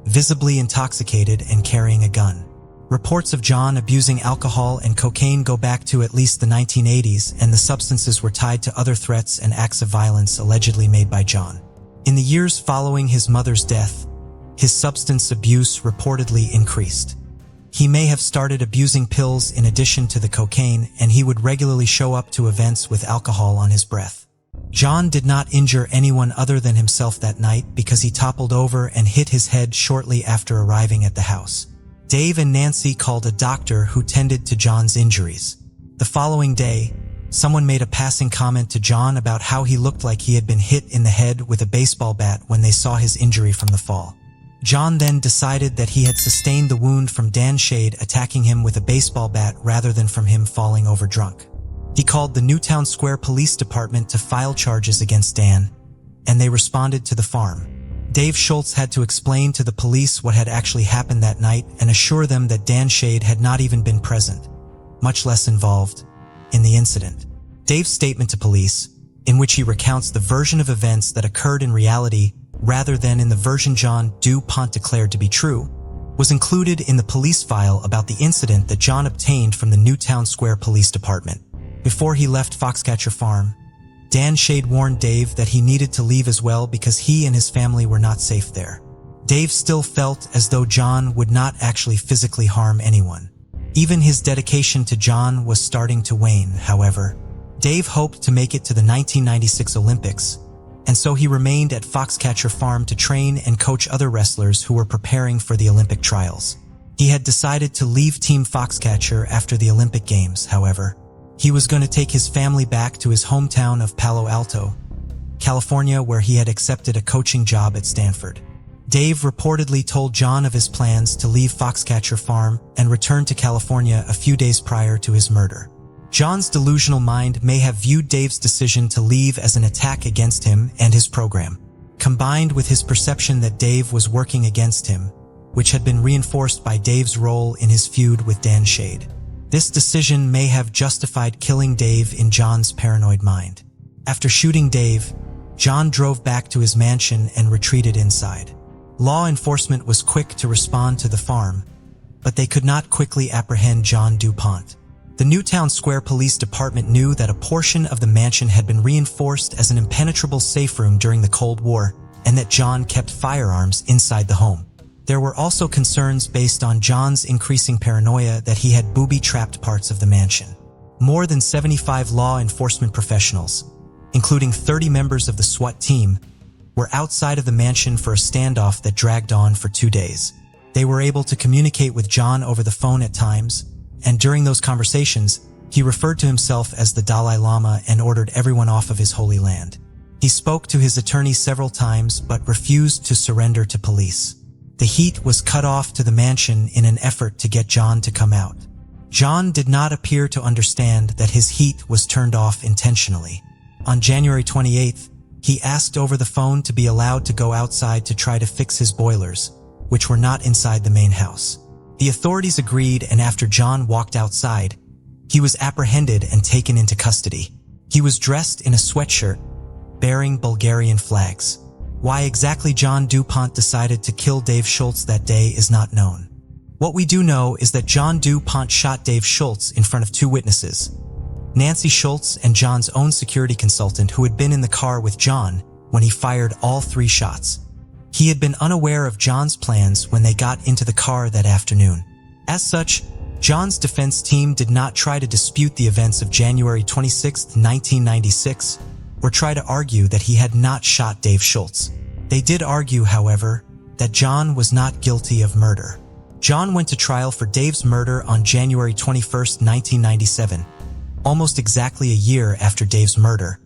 visibly intoxicated and carrying a gun. Reports of John abusing alcohol and cocaine go back to at least the 1980s, and the substances were tied to other threats and acts of violence allegedly made by John. In the years following his mother's death, his substance abuse reportedly increased. He may have started abusing pills in addition to the cocaine, and he would regularly show up to events with alcohol on his breath. John did not injure anyone other than himself that night because he toppled over and hit his head shortly after arriving at the house. Dave and Nancy called a doctor who tended to John's injuries. The following day, someone made a passing comment to John about how he looked like he had been hit in the head with a baseball bat when they saw his injury from the fall. John then decided that he had sustained the wound from Dan Shade attacking him with a baseball bat rather than from him falling over drunk. He called the Newtown Square Police Department to file charges against Dan, and they responded to the farm. Dave Schultz had to explain to the police what had actually happened that night and assure them that Dan Shade had not even been present, much less involved, in the incident. Dave's statement to police, in which he recounts the version of events that occurred in reality rather than in the version John DuPont declared to be true, was included in the police file about the incident that John obtained from the Newtown Square Police Department. Before he left Foxcatcher Farm, Dan Shade warned Dave that he needed to leave as well because he and his family were not safe there. Dave still felt as though John would not actually physically harm anyone. Even his dedication to John was starting to wane, however. Dave hoped to make it to the 1996 Olympics, and so he remained at Foxcatcher Farm to train and coach other wrestlers who were preparing for the Olympic trials. He had decided to leave Team Foxcatcher after the Olympic Games, however. He was going to take his family back to his hometown of Palo Alto, California, where he had accepted a coaching job at Stanford. Dave reportedly told John of his plans to leave Foxcatcher Farm and return to California a few days prior to his murder. John's delusional mind may have viewed Dave's decision to leave as an attack against him and his program, combined with his perception that Dave was working against him, which had been reinforced by Dave's role in his feud with Dan Shade. This decision may have justified killing Dave in John's paranoid mind. After shooting Dave, John drove back to his mansion and retreated inside. Law enforcement was quick to respond to the farm, but they could not quickly apprehend John DuPont. The Newtown Square Police Department knew that a portion of the mansion had been reinforced as an impenetrable safe room during the Cold War and that John kept firearms inside the home. There were also concerns based on John's increasing paranoia that he had booby-trapped parts of the mansion. More than 75 law enforcement professionals, including 30 members of the SWAT team, were outside of the mansion for a standoff that dragged on for 2 days. They were able to communicate with John over the phone at times, and during those conversations, he referred to himself as the Dalai Lama and ordered everyone off of his holy land. He spoke to his attorney several times but refused to surrender to police. The heat was cut off to the mansion in an effort to get John to come out. John did not appear to understand that his heat was turned off intentionally. On January 28th, he asked over the phone to be allowed to go outside to try to fix his boilers, which were not inside the main house. The authorities agreed, and after John walked outside, he was apprehended and taken into custody. He was dressed in a sweatshirt, bearing Bulgarian flags. Why exactly John DuPont decided to kill Dave Schultz that day is not known. What we do know is that John DuPont shot Dave Schultz in front of 2 witnesses, Nancy Schultz and John's own security consultant, who had been in the car with John when he fired all 3 shots. He had been unaware of John's plans when they got into the car that afternoon. As such, John's defense team did not try to dispute the events of January 26, 1996, or try to argue that he had not shot Dave Schultz. They did argue, however, that John was not guilty of murder. John went to trial for Dave's murder on January 21, 1997, almost exactly a year after Dave's murder,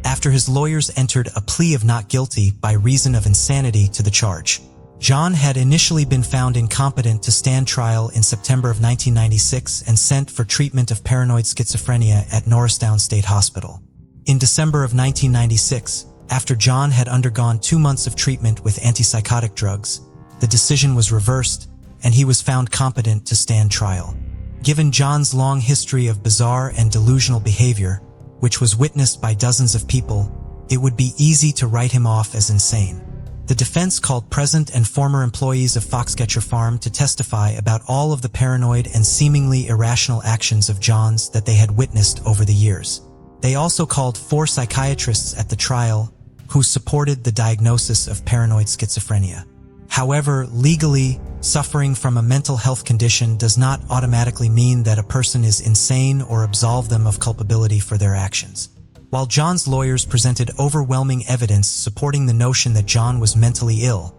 after his lawyers entered a plea of not guilty by reason of insanity to the charge. John had initially been found incompetent to stand trial in September of 1996 and sent for treatment of paranoid schizophrenia at Norristown State Hospital. In December of 1996, after John had undergone 2 months of treatment with antipsychotic drugs, the decision was reversed and he was found competent to stand trial. Given John's long history of bizarre and delusional behavior, which was witnessed by dozens of people, it would be easy to write him off as insane. The defense called present and former employees of Foxcatcher Farm to testify about all of the paranoid and seemingly irrational actions of John's that they had witnessed over the years. They also called 4 psychiatrists at the trial who supported the diagnosis of paranoid schizophrenia. However, legally, suffering from a mental health condition does not automatically mean that a person is insane or absolve them of culpability for their actions. While John's lawyers presented overwhelming evidence supporting the notion that John was mentally ill,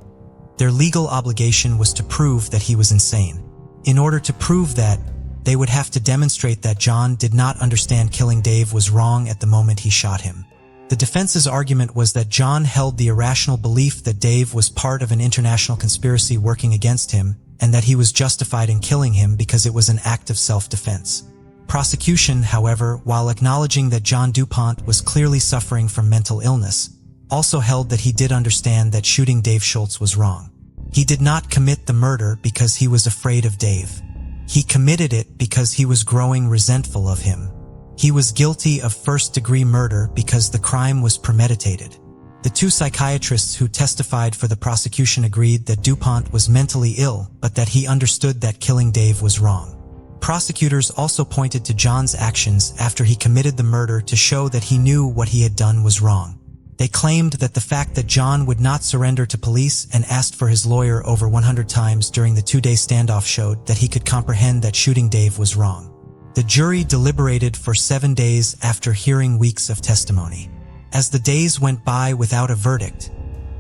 their legal obligation was to prove that he was insane. In order to prove that, they would have to demonstrate that John did not understand killing Dave was wrong at the moment he shot him. The defense's argument was that John held the irrational belief that Dave was part of an international conspiracy working against him, and that he was justified in killing him because it was an act of self-defense. Prosecution, however, while acknowledging that John DuPont was clearly suffering from mental illness, also held that he did understand that shooting Dave Schultz was wrong. He did not commit the murder because he was afraid of Dave. He committed it because he was growing resentful of him. He was guilty of first-degree murder because the crime was premeditated. The 2 psychiatrists who testified for the prosecution agreed that DuPont was mentally ill, but that he understood that killing Dave was wrong. Prosecutors also pointed to John's actions after he committed the murder to show that he knew what he had done was wrong. They claimed that the fact that John would not surrender to police and asked for his lawyer over 100 times during the 2-day standoff showed that he could comprehend that shooting Dave was wrong. The jury deliberated for 7 days after hearing weeks of testimony. As the days went by without a verdict,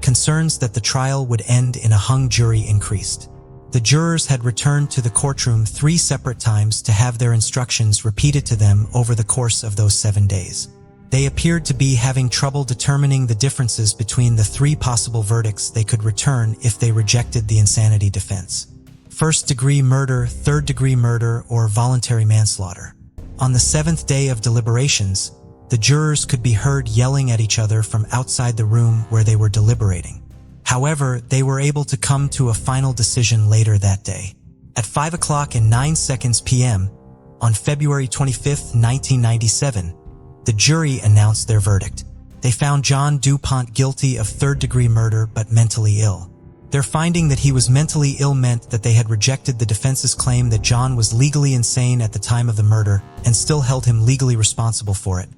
concerns that the trial would end in a hung jury increased. The jurors had returned to the courtroom 3 separate times to have their instructions repeated to them over the course of those 7 days. They appeared to be having trouble determining the differences between the three possible verdicts they could return if they rejected the insanity defense: first-degree murder, third-degree murder, or voluntary manslaughter. On the seventh day of deliberations, the jurors could be heard yelling at each other from outside the room where they were deliberating. However, they were able to come to a final decision later that day. At 5:09 p.m., on February 25, 1997, the jury announced their verdict. They found John DuPont guilty of third-degree murder but mentally ill. Their finding that he was mentally ill meant that they had rejected the defense's claim that John was legally insane at the time of the murder and still held him legally responsible for it,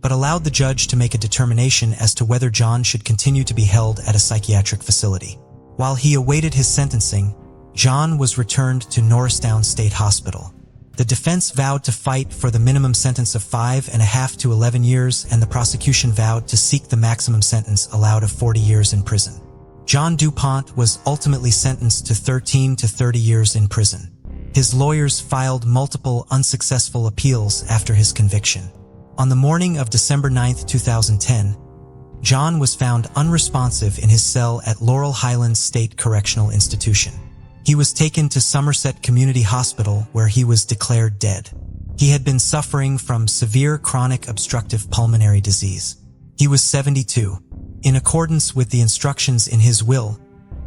but allowed the judge to make a determination as to whether John should continue to be held at a psychiatric facility. While he awaited his sentencing, John was returned to Norristown State Hospital. The defense vowed to fight for the minimum sentence of 5.5 to 11 years, and the prosecution vowed to seek the maximum sentence allowed of 40 years in prison. John DuPont was ultimately sentenced to 13 to 30 years in prison. His lawyers filed multiple unsuccessful appeals after his conviction. On the morning of December 9, 2010, John was found unresponsive in his cell at Laurel Highlands State Correctional Institution. He was taken to Somerset Community Hospital, where he was declared dead. He had been suffering from severe chronic obstructive pulmonary disease. He was 72. In accordance with the instructions in his will,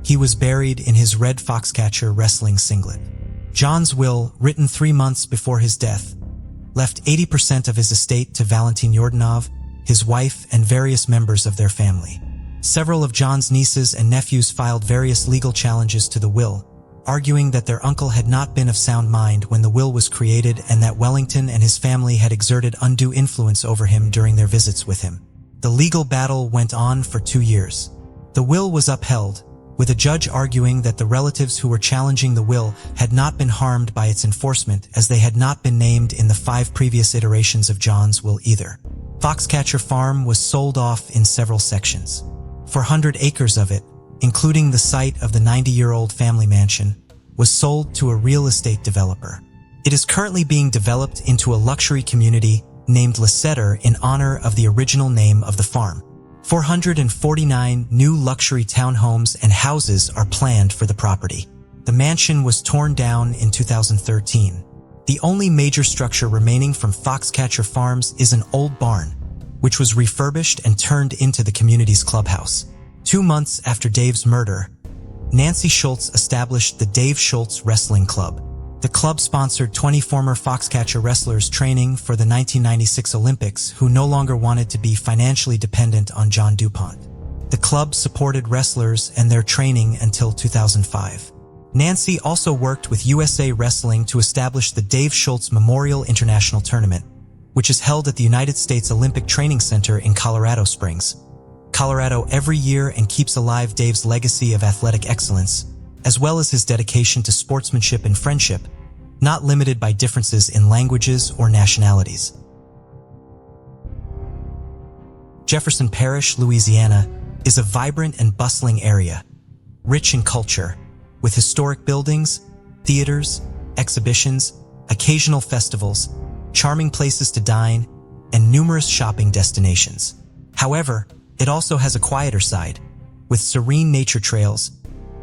he was buried in his red Foxcatcher wrestling singlet. John's will, written 3 months before his death, left 80% of his estate to Valentin Yordanov, his wife, and various members of their family. Several of John's nieces and nephews filed various legal challenges to the will, arguing that their uncle had not been of sound mind when the will was created and that Wellington and his family had exerted undue influence over him during their visits with him. The legal battle went on for 2 years. The will was upheld, with a judge arguing that the relatives who were challenging the will had not been harmed by its enforcement, as they had not been named in the 5 previous iterations of John's will either. Foxcatcher Farm was sold off in several sections. 400 acres of it, including the site of the 90-year-old family mansion, was sold to a real estate developer. It is currently being developed into a luxury community named Lecedar in honor of the original name of the farm. 449 new luxury townhomes and houses are planned for the property. The mansion was torn down in 2013. The only major structure remaining from Foxcatcher Farms is an old barn, which was refurbished and turned into the community's clubhouse. 2 months after Dave's murder, Nancy Schultz established the Dave Schultz Wrestling Club. The club sponsored 20 former Foxcatcher wrestlers training for the 1996 Olympics who no longer wanted to be financially dependent on John DuPont. The club supported wrestlers and their training until 2005. Nancy also worked with USA Wrestling to establish the Dave Schultz Memorial International Tournament, which is held at the United States Olympic Training Center in Colorado Springs, Colorado every year, and keeps alive Dave's legacy of athletic excellence, as well as his dedication to sportsmanship and friendship, not limited by differences in languages or nationalities. Jefferson Parish, Louisiana, is a vibrant and bustling area, rich in culture, with historic buildings, theaters, exhibitions, occasional festivals, charming places to dine, and numerous shopping destinations. However, it also has a quieter side, with serene nature trails,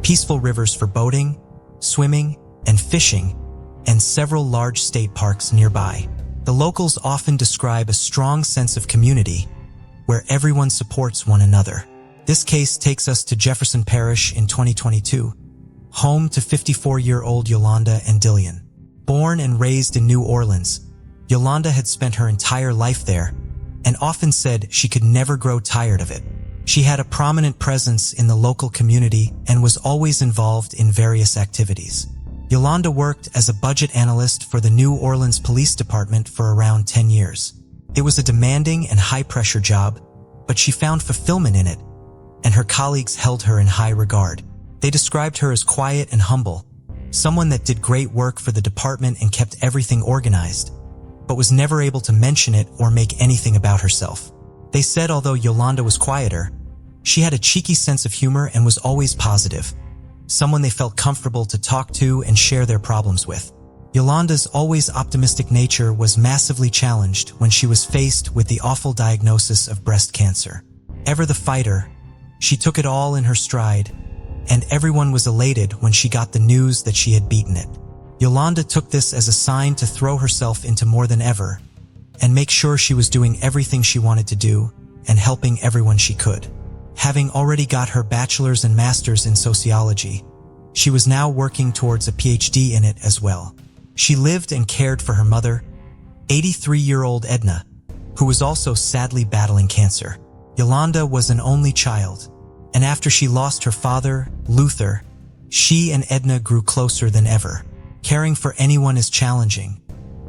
peaceful rivers for boating, swimming, and fishing, and several large state parks nearby. The locals often describe a strong sense of community, where everyone supports one another. This case takes us to Jefferson Parish in 2022, home to 54-year-old Yolanda and Dillian. Born and raised in New Orleans, Yolanda had spent her entire life there and often said she could never grow tired of it. She had a prominent presence in the local community and was always involved in various activities. Yolanda worked as a budget analyst for the New Orleans Police Department for around 10 years. It was a demanding and high-pressure job, but she found fulfillment in it, and her colleagues held her in high regard. They described her as quiet and humble, someone that did great work for the department and kept everything organized, but was never able to mention it or make anything about herself. They said although Yolanda was quieter, she had a cheeky sense of humor and was always positive, someone they felt comfortable to talk to and share their problems with. Yolanda's always optimistic nature was massively challenged when she was faced with the awful diagnosis of breast cancer. Ever the fighter, she took it all in her stride, and everyone was elated when she got the news that she had beaten it. Yolanda took this as a sign to throw herself into more than ever and make sure she was doing everything she wanted to do and helping everyone she could. Having already got her bachelor's and master's in sociology, she was now working towards a PhD in it as well. She lived and cared for her mother, 83-year-old Edna, who was also sadly battling cancer. Yolanda was an only child, and after she lost her father, Luther, she and Edna grew closer than ever. Caring for anyone is challenging,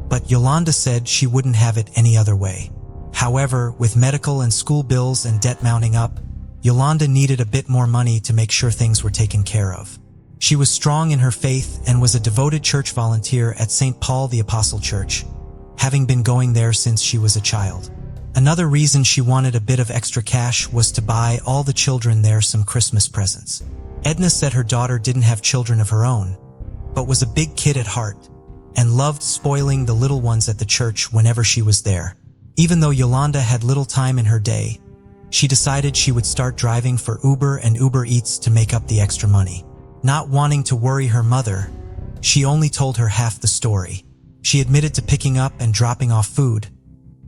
but Yolanda said she wouldn't have it any other way. However, with medical and school bills and debt mounting up, Yolanda needed a bit more money to make sure things were taken care of. She was strong in her faith and was a devoted church volunteer at St. Paul the Apostle Church, having been going there since she was a child. Another reason she wanted a bit of extra cash was to buy all the children there some Christmas presents. Edna said her daughter didn't have children of her own, but was a big kid at heart and loved spoiling the little ones at the church whenever she was there. Even though Yolanda had little time in her day, she decided she would start driving for Uber and Uber Eats to make up the extra money. Not wanting to worry her mother, she only told her half the story. She admitted to picking up and dropping off food,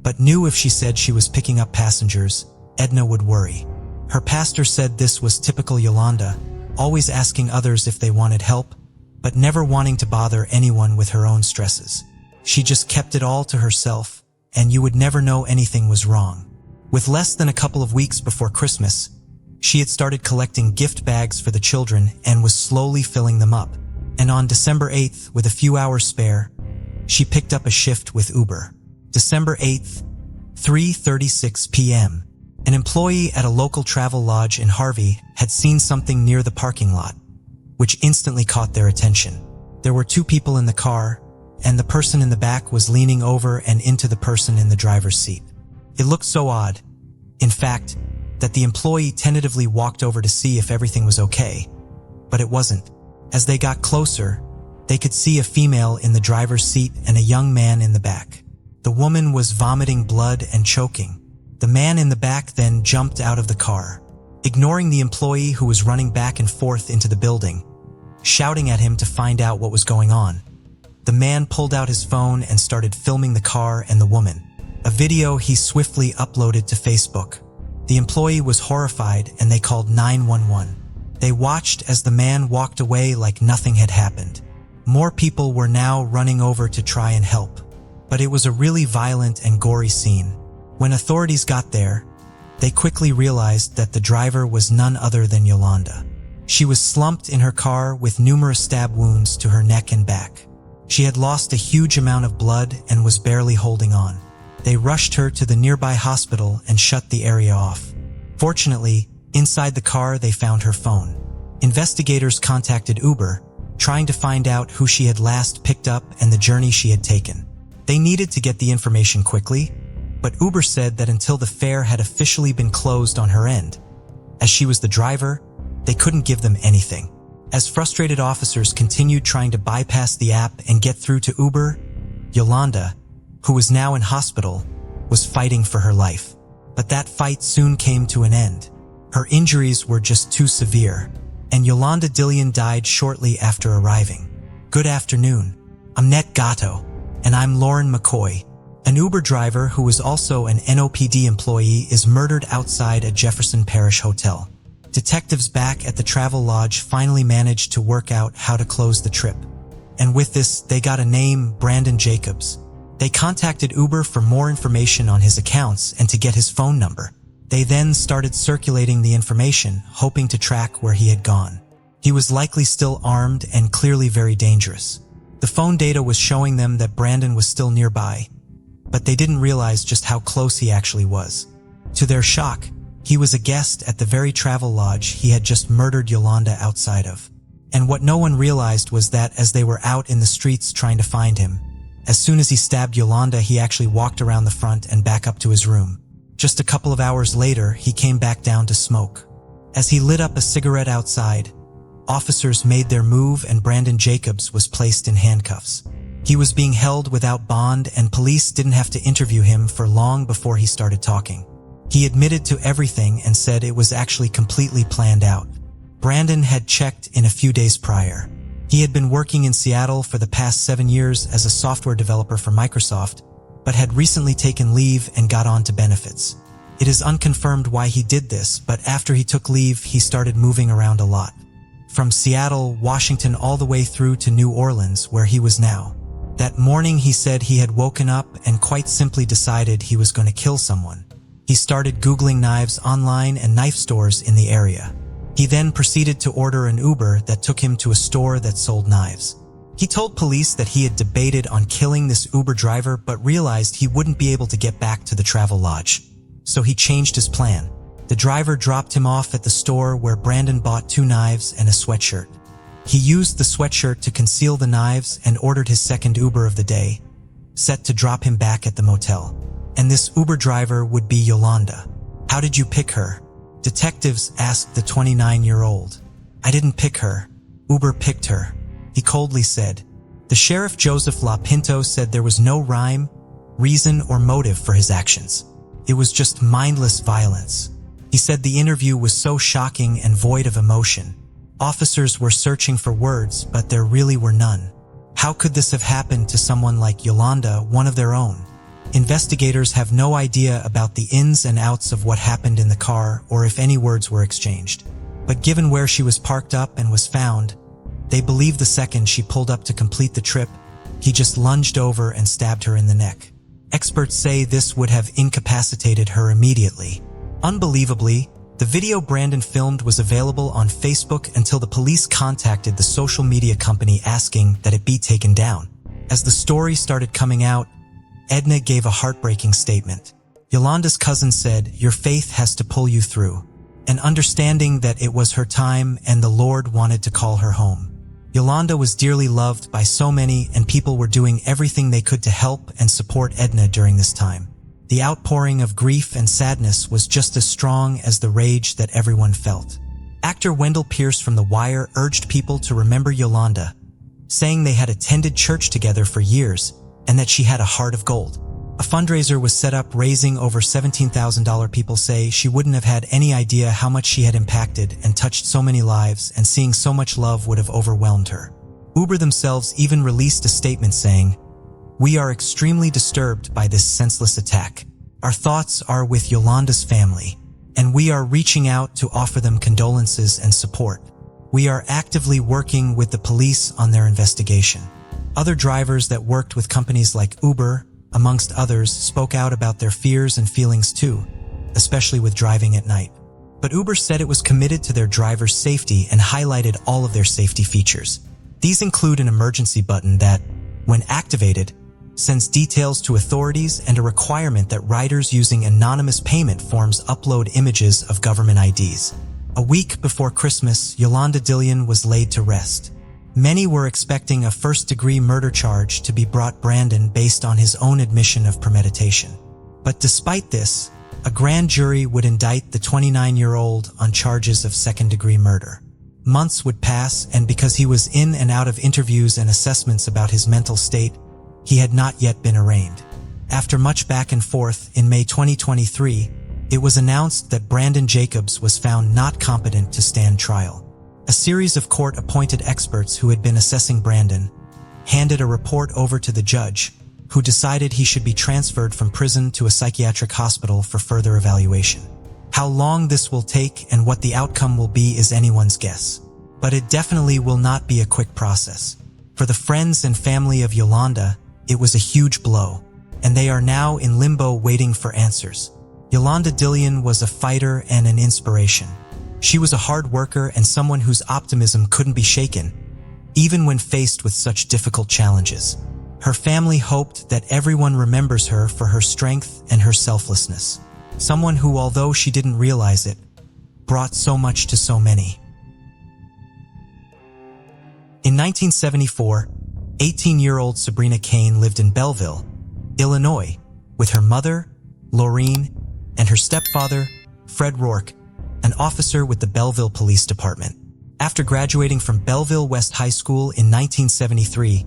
but knew if she said she was picking up passengers, Edna would worry. Her pastor said this was typical Yolanda, always asking others if they wanted help, but never wanting to bother anyone with her own stresses. She just kept it all to herself, and you would never know anything was wrong. With less than a couple of weeks before Christmas, she had started collecting gift bags for the children and was slowly filling them up. And on December 8th, with a few hours spare, she picked up a shift with Uber. December 8th, 3:36 p.m. An employee at a local travel lodge in Harvey had seen something near the parking lot, which instantly caught their attention. There were two people in the car, and the person in the back was leaning over and into the person in the driver's seat. It looked so odd, in fact, that the employee tentatively walked over to see if everything was okay, but it wasn't. As they got closer, they could see a female in the driver's seat and a young man in the back. The woman was vomiting blood and choking. The man in the back then jumped out of the car, ignoring the employee who was running back and forth into the building, shouting at him to find out what was going on. The man pulled out his phone and started filming the car and the woman, a video he swiftly uploaded to Facebook. The employee was horrified and they called 911. They watched as the man walked away like nothing had happened. More people were now running over to try and help, but it was a really violent and gory scene. When authorities got there, they quickly realized that the driver was none other than Yolanda. She was slumped in her car with numerous stab wounds to her neck and back. She had lost a huge amount of blood and was barely holding on. They rushed her to the nearby hospital and shut the area off. Fortunately, inside the car they found her phone. Investigators contacted Uber, trying to find out who she had last picked up and the journey she had taken. They needed to get the information quickly, but Uber said that until the fare had officially been closed on her end, as she was the driver, they couldn't give them anything. As frustrated officers continued trying to bypass the app and get through to Uber, Yolanda, who was now in hospital, was fighting for her life. But that fight soon came to an end. Her injuries were just too severe, and Yolanda Dillion died shortly after arriving. Good afternoon. I'm Net Gatto, and I'm Lauren McCoy. An Uber driver who was also an NOPD employee is murdered outside a Jefferson Parish hotel. Detectives back at the travel lodge finally managed to work out how to close the trip. And with this, they got a name, Brandon Jacobs. They contacted Uber for more information on his accounts and to get his phone number. They then started circulating the information, hoping to track where he had gone. He was likely still armed and clearly very dangerous. The phone data was showing them that Brandon was still nearby, but they didn't realize just how close he actually was. To their shock, he was a guest at the very travel lodge he had just murdered Yolanda outside of. And what no one realized was that as they were out in the streets trying to find him, as soon as he stabbed Yolanda, he actually walked around the front and back up to his room. Just a couple of hours later, he came back down to smoke. As he lit up a cigarette outside, officers made their move and Brandon Jacobs was placed in handcuffs. He was being held without bond, and police didn't have to interview him for long before he started talking. He admitted to everything and said it was actually completely planned out. Brandon had checked in a few days prior. He had been working in Seattle for the past 7 years as a software developer for Microsoft, but had recently taken leave and got on to benefits. It is unconfirmed why he did this, but after he took leave, he started moving around a lot. From Seattle, Washington, all the way through to New Orleans, where he was now. That morning, he said he had woken up and quite simply decided he was going to kill someone. He started Googling knives online and knife stores in the area. He then proceeded to order an Uber that took him to a store that sold knives. He told police that he had debated on killing this Uber driver but realized he wouldn't be able to get back to the travel lodge. So he changed his plan. The driver dropped him off at the store where Brandon bought 2 knives and a sweatshirt. He used the sweatshirt to conceal the knives and ordered his second Uber of the day, set to drop him back at the motel. And this Uber driver would be Yolanda. How did you pick her? Detectives asked the 29-year-old. I didn't pick her. Uber picked her, he coldly said. The sheriff Joseph La Pinto said there was no rhyme, reason, or motive for his actions. It was just mindless violence. He said the interview was so shocking and void of emotion. Officers were searching for words, but there really were none. How could this have happened to someone like Yolanda, one of their own? Investigators have no idea about the ins and outs of what happened in the car or if any words were exchanged. But given where she was parked up and was found, they believe the second she pulled up to complete the trip, he just lunged over and stabbed her in the neck. Experts say this would have incapacitated her immediately. Unbelievably, the video Brandon filmed was available on Facebook until the police contacted the social media company asking that it be taken down. As the story started coming out, Edna gave a heartbreaking statement. Yolanda's cousin said, "Your faith has to pull you through," and understanding that it was her time and the Lord wanted to call her home. Yolanda was dearly loved by so many, and people were doing everything they could to help and support Edna during this time. The outpouring of grief and sadness was just as strong as the rage that everyone felt. Actor Wendell Pierce from The Wire urged people to remember Yolanda, saying they had attended church together for years and that she had a heart of gold. A fundraiser was set up raising over $17,000. People say she wouldn't have had any idea how much she had impacted and touched so many lives, and seeing so much love would have overwhelmed her. Uber themselves even released a statement saying, "We are extremely disturbed by this senseless attack. Our thoughts are with Yolanda's family, and we are reaching out to offer them condolences and support. We are actively working with the police on their investigation." Other drivers that worked with companies like Uber, amongst others, spoke out about their fears and feelings too, especially with driving at night. But Uber said it was committed to their drivers' safety and highlighted all of their safety features. These include an emergency button that, when activated, sends details to authorities, and a requirement that riders using anonymous payment forms upload images of government IDs. A week before Christmas, Yolanda Dillion was laid to rest. Many were expecting a first-degree murder charge to be brought Brandon based on his own admission of premeditation. But despite this, a grand jury would indict the 29-year-old on charges of second-degree murder. Months would pass, and because he was in and out of interviews and assessments about his mental state, he had not yet been arraigned. After much back and forth, in May 2023, it was announced that Brandon Jacobs was found not competent to stand trial. A series of court-appointed experts who had been assessing Brandon handed a report over to the judge, who decided he should be transferred from prison to a psychiatric hospital for further evaluation. How long this will take and what the outcome will be is anyone's guess. But it definitely will not be a quick process. For the friends and family of Yolanda, it was a huge blow, and they are now in limbo waiting for answers. Yolanda Dillion was a fighter and an inspiration. She was a hard worker and someone whose optimism couldn't be shaken, even when faced with such difficult challenges. Her family hoped that everyone remembers her for her strength and her selflessness. Someone who, although she didn't realize it, brought so much to so many. In 1974, 18-year-old Sabrina Kane lived in Belleville, Illinois, with her mother, Laureen, and her stepfather, Fred Rourke, an officer with the Belleville Police Department. After graduating from Belleville West High School in 1973,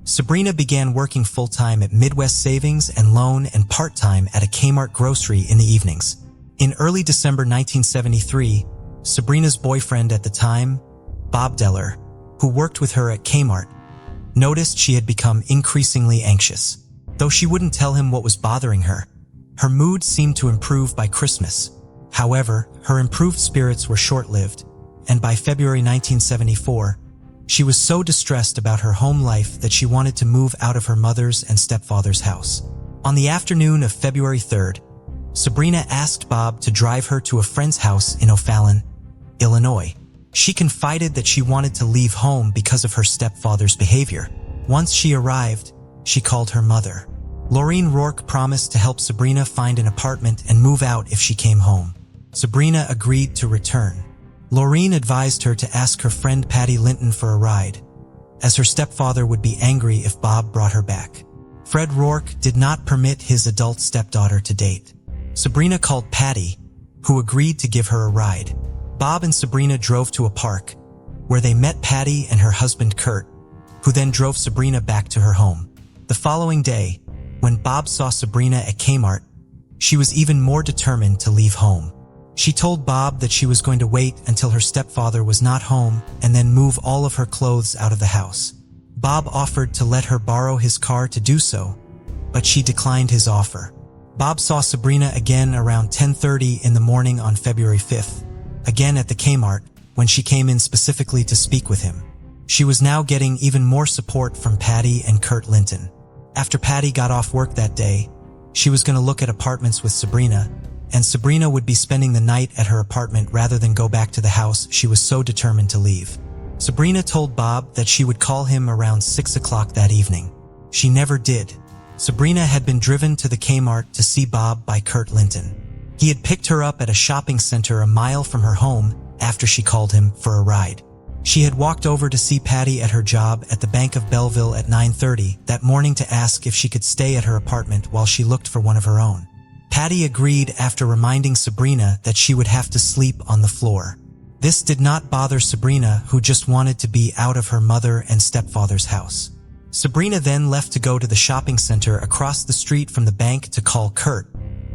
Sabrina began working full-time at Midwest Savings and Loan and part-time at a Kmart grocery in the evenings. In early December 1973, Sabrina's boyfriend at the time, Bob Deller, who worked with her at Kmart, noticed she had become increasingly anxious. Though she wouldn't tell him what was bothering her, her mood seemed to improve by Christmas. However, her improved spirits were short-lived, and by February 1974, she was so distressed about her home life that she wanted to move out of her mother's and stepfather's house. On the afternoon of February 3rd, Sabrina asked Bob to drive her to a friend's house in O'Fallon, Illinois. She confided that she wanted to leave home because of her stepfather's behavior. Once she arrived, she called her mother. Laureen Rourke promised to help Sabrina find an apartment and move out if she came home. Sabrina agreed to return. Laureen advised her to ask her friend Patty Linton for a ride, as her stepfather would be angry if Bob brought her back. Fred Rourke did not permit his adult stepdaughter to date. Sabrina called Patty, who agreed to give her a ride. Bob and Sabrina drove to a park, where they met Patty and her husband Kurt, who then drove Sabrina back to her home. The following day, when Bob saw Sabrina at Kmart, she was even more determined to leave home. She told Bob that she was going to wait until her stepfather was not home and then move all of her clothes out of the house. Bob offered to let her borrow his car to do so, but she declined his offer. Bob saw Sabrina again around 10:30 in the morning on February 5th, again at the Kmart, when she came in specifically to speak with him. She was now getting even more support from Patty and Kurt Linton. After Patty got off work that day, she was going to look at apartments with Sabrina, and Sabrina would be spending the night at her apartment rather than go back to the house. She was so determined to leave. Sabrina told Bob that she would call him around 6 o'clock that evening. She never did. Sabrina had been driven to the Kmart to see Bob by Kurt Linton. He had picked her up at a shopping center a mile from her home after she called him for a ride. She had walked over to see Patty at her job at the Bank of Belleville at 9:30 that morning to ask if she could stay at her apartment while she looked for one of her own. Patty agreed after reminding Sabrina that she would have to sleep on the floor. This did not bother Sabrina, who just wanted to be out of her mother and stepfather's house. Sabrina then left to go to the shopping center across the street from the bank to call Kurt,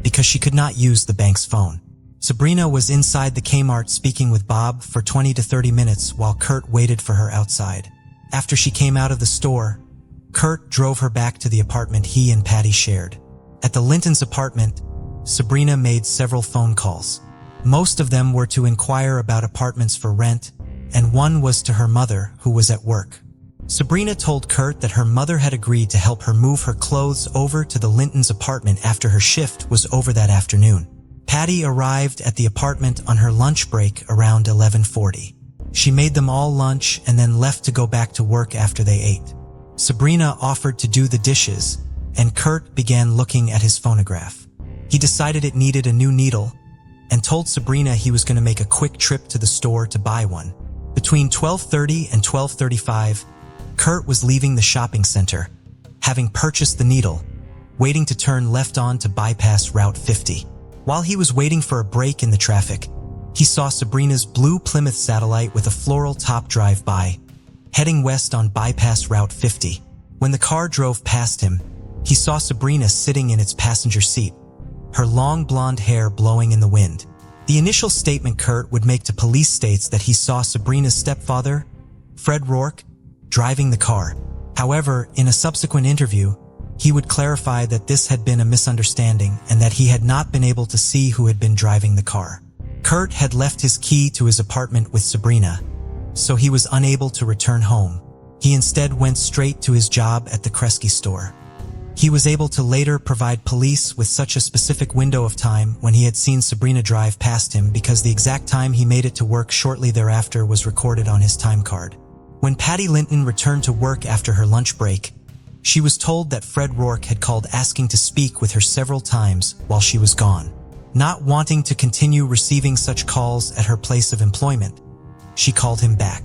because she could not use the bank's phone. Sabrina was inside the Kmart speaking with Bob for 20 to 30 minutes while Kurt waited for her outside. After she came out of the store, Kurt drove her back to the apartment he and Patty shared. At the Lintons' apartment, Sabrina made several phone calls. Most of them were to inquire about apartments for rent, and one was to her mother, who was at work. Sabrina told Kurt that her mother had agreed to help her move her clothes over to the Lintons' apartment after her shift was over that afternoon. Patty arrived at the apartment on her lunch break around 11:40. She made them all lunch and then left to go back to work after they ate. Sabrina offered to do the dishes, and Kurt began looking at his phonograph. He decided it needed a new needle and told Sabrina he was going to make a quick trip to the store to buy one. Between 12:30 and 12:35, Kurt was leaving the shopping center, having purchased the needle, waiting to turn left on to bypass Route 50. While he was waiting for a break in the traffic, he saw Sabrina's blue Plymouth Satellite with a floral top drive by, heading west on bypass Route 50. When the car drove past him, he saw Sabrina sitting in its passenger seat, her long blonde hair blowing in the wind. The initial statement Kurt would make to police states that he saw Sabrina's stepfather, Fred Rourke, driving the car. However, in a subsequent interview, he would clarify that this had been a misunderstanding and that he had not been able to see who had been driving the car. Kurt had left his key to his apartment with Sabrina, so he was unable to return home. He instead went straight to his job at the Kresge store. He was able to later provide police with such a specific window of time when he had seen Sabrina drive past him because the exact time he made it to work shortly thereafter was recorded on his time card. When Patty Linton returned to work after her lunch break, she was told that Fred Rourke had called asking to speak with her several times while she was gone. Not wanting to continue receiving such calls at her place of employment, she called him back.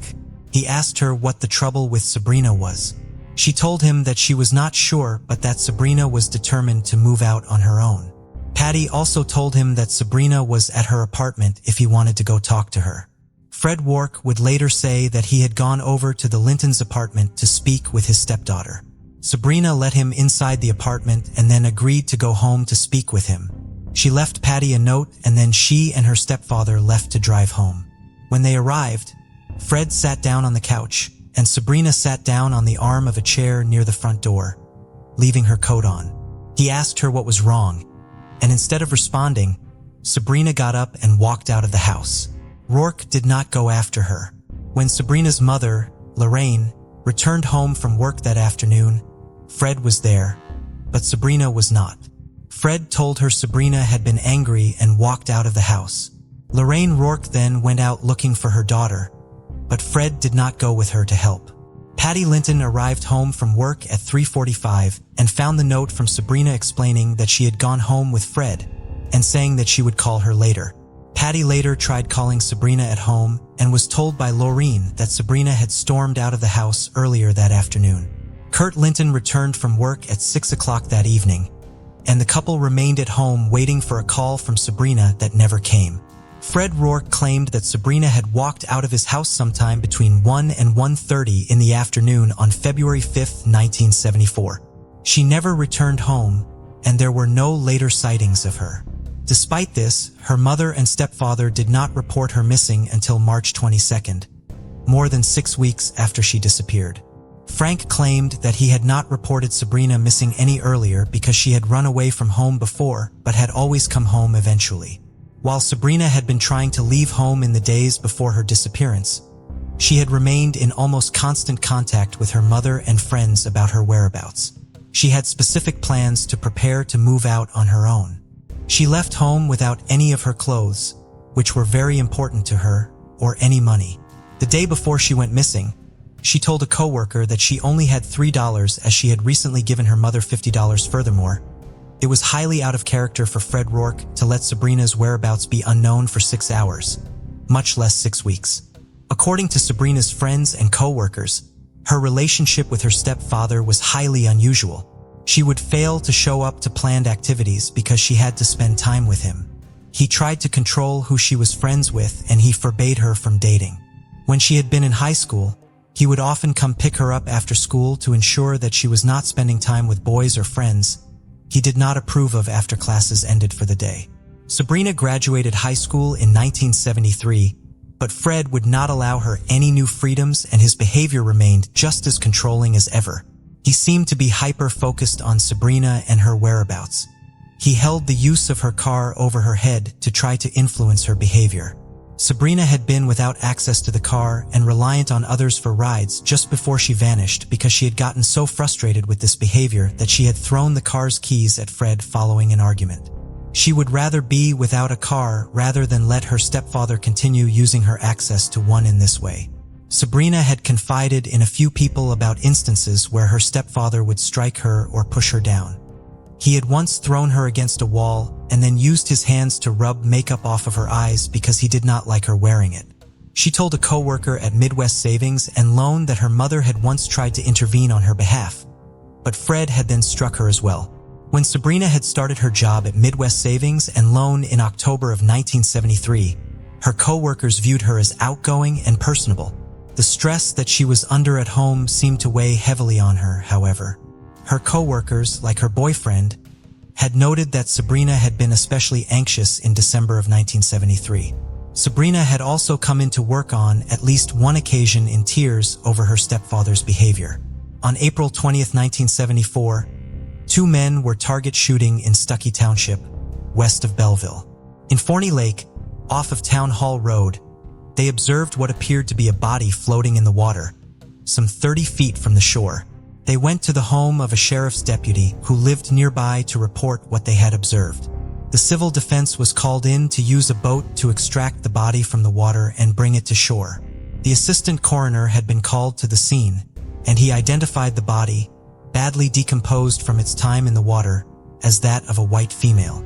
He asked her what the trouble with Sabrina was. She told him that she was not sure, but that Sabrina was determined to move out on her own. Patty also told him that Sabrina was at her apartment if he wanted to go talk to her. Fred Rourke would later say that he had gone over to the Lintons' apartment to speak with his stepdaughter. Sabrina let him inside the apartment and then agreed to go home to speak with him. She left Patty a note and then she and her stepfather left to drive home. When they arrived, Fred sat down on the couch and Sabrina sat down on the arm of a chair near the front door, leaving her coat on. He asked her what was wrong, and instead of responding, Sabrina got up and walked out of the house. Rourke did not go after her. When Sabrina's mother, Lorraine, returned home from work that afternoon, Fred was there, but Sabrina was not. Fred told her Sabrina had been angry and walked out of the house. Lorraine Rourke then went out looking for her daughter, but Fred did not go with her to help. Patty Linton arrived home from work at 3:45 and found the note from Sabrina explaining that she had gone home with Fred and saying that she would call her later. Patty later tried calling Sabrina at home and was told by Lorraine that Sabrina had stormed out of the house earlier that afternoon. Kurt Linton returned from work at 6 o'clock that evening, and the couple remained at home waiting for a call from Sabrina that never came. Fred Rourke claimed that Sabrina had walked out of his house sometime between 1 and 1:30 in the afternoon on February 5, 1974. She never returned home, and there were no later sightings of her. Despite this, her mother and stepfather did not report her missing until March 22nd, more than 6 weeks after she disappeared. Frank claimed that he had not reported Sabrina missing any earlier because she had run away from home before but had always come home eventually. While Sabrina had been trying to leave home in the days before her disappearance, she had remained in almost constant contact with her mother and friends about her whereabouts. She had specific plans to prepare to move out on her own. She left home without any of her clothes, which were very important to her, or any money. The day before she went missing, she told a coworker that she only had $3 as she had recently given her mother $50. Furthermore, it was highly out of character for Fred Rourke to let Sabrina's whereabouts be unknown for 6 hours, much less 6 weeks. According to Sabrina's friends and coworkers, her relationship with her stepfather was highly unusual. She would fail to show up to planned activities because she had to spend time with him. He tried to control who she was friends with and he forbade her from dating. When she had been in high school, he would often come pick her up after school to ensure that she was not spending time with boys or friends he did not approve of after classes ended for the day. Sabrina graduated high school in 1973, but Fred would not allow her any new freedoms and his behavior remained just as controlling as ever. He seemed to be hyper-focused on Sabrina and her whereabouts. He held the use of her car over her head to try to influence her behavior. Sabrina had been without access to the car and reliant on others for rides just before she vanished because she had gotten so frustrated with this behavior that she had thrown the car's keys at Fred following an argument. She would rather be without a car rather than let her stepfather continue using her access to one in this way. Sabrina had confided in a few people about instances where her stepfather would strike her or push her down. He had once thrown her against a wall and then used his hands to rub makeup off of her eyes because he did not like her wearing it. She told a coworker at Midwest Savings and Loan that her mother had once tried to intervene on her behalf, but Fred had then struck her as well. When Sabrina had started her job at Midwest Savings and Loan in October of 1973, her coworkers viewed her as outgoing and personable. The stress that she was under at home seemed to weigh heavily on her, however. Her coworkers, like her boyfriend, had noted that Sabrina had been especially anxious in December of 1973. Sabrina had also come into work on at least one occasion in tears over her stepfather's behavior. On April 20, 1974, 2 men were target shooting in Stuckey Township, west of Belleville. In Forney Lake, off of Town Hall Road, they observed what appeared to be a body floating in the water, some 30 feet from the shore. They went to the home of a sheriff's deputy who lived nearby to report what they had observed. The civil defense was called in to use a boat to extract the body from the water and bring it to shore. The assistant coroner had been called to the scene, and he identified the body, badly decomposed from its time in the water, as that of a white female.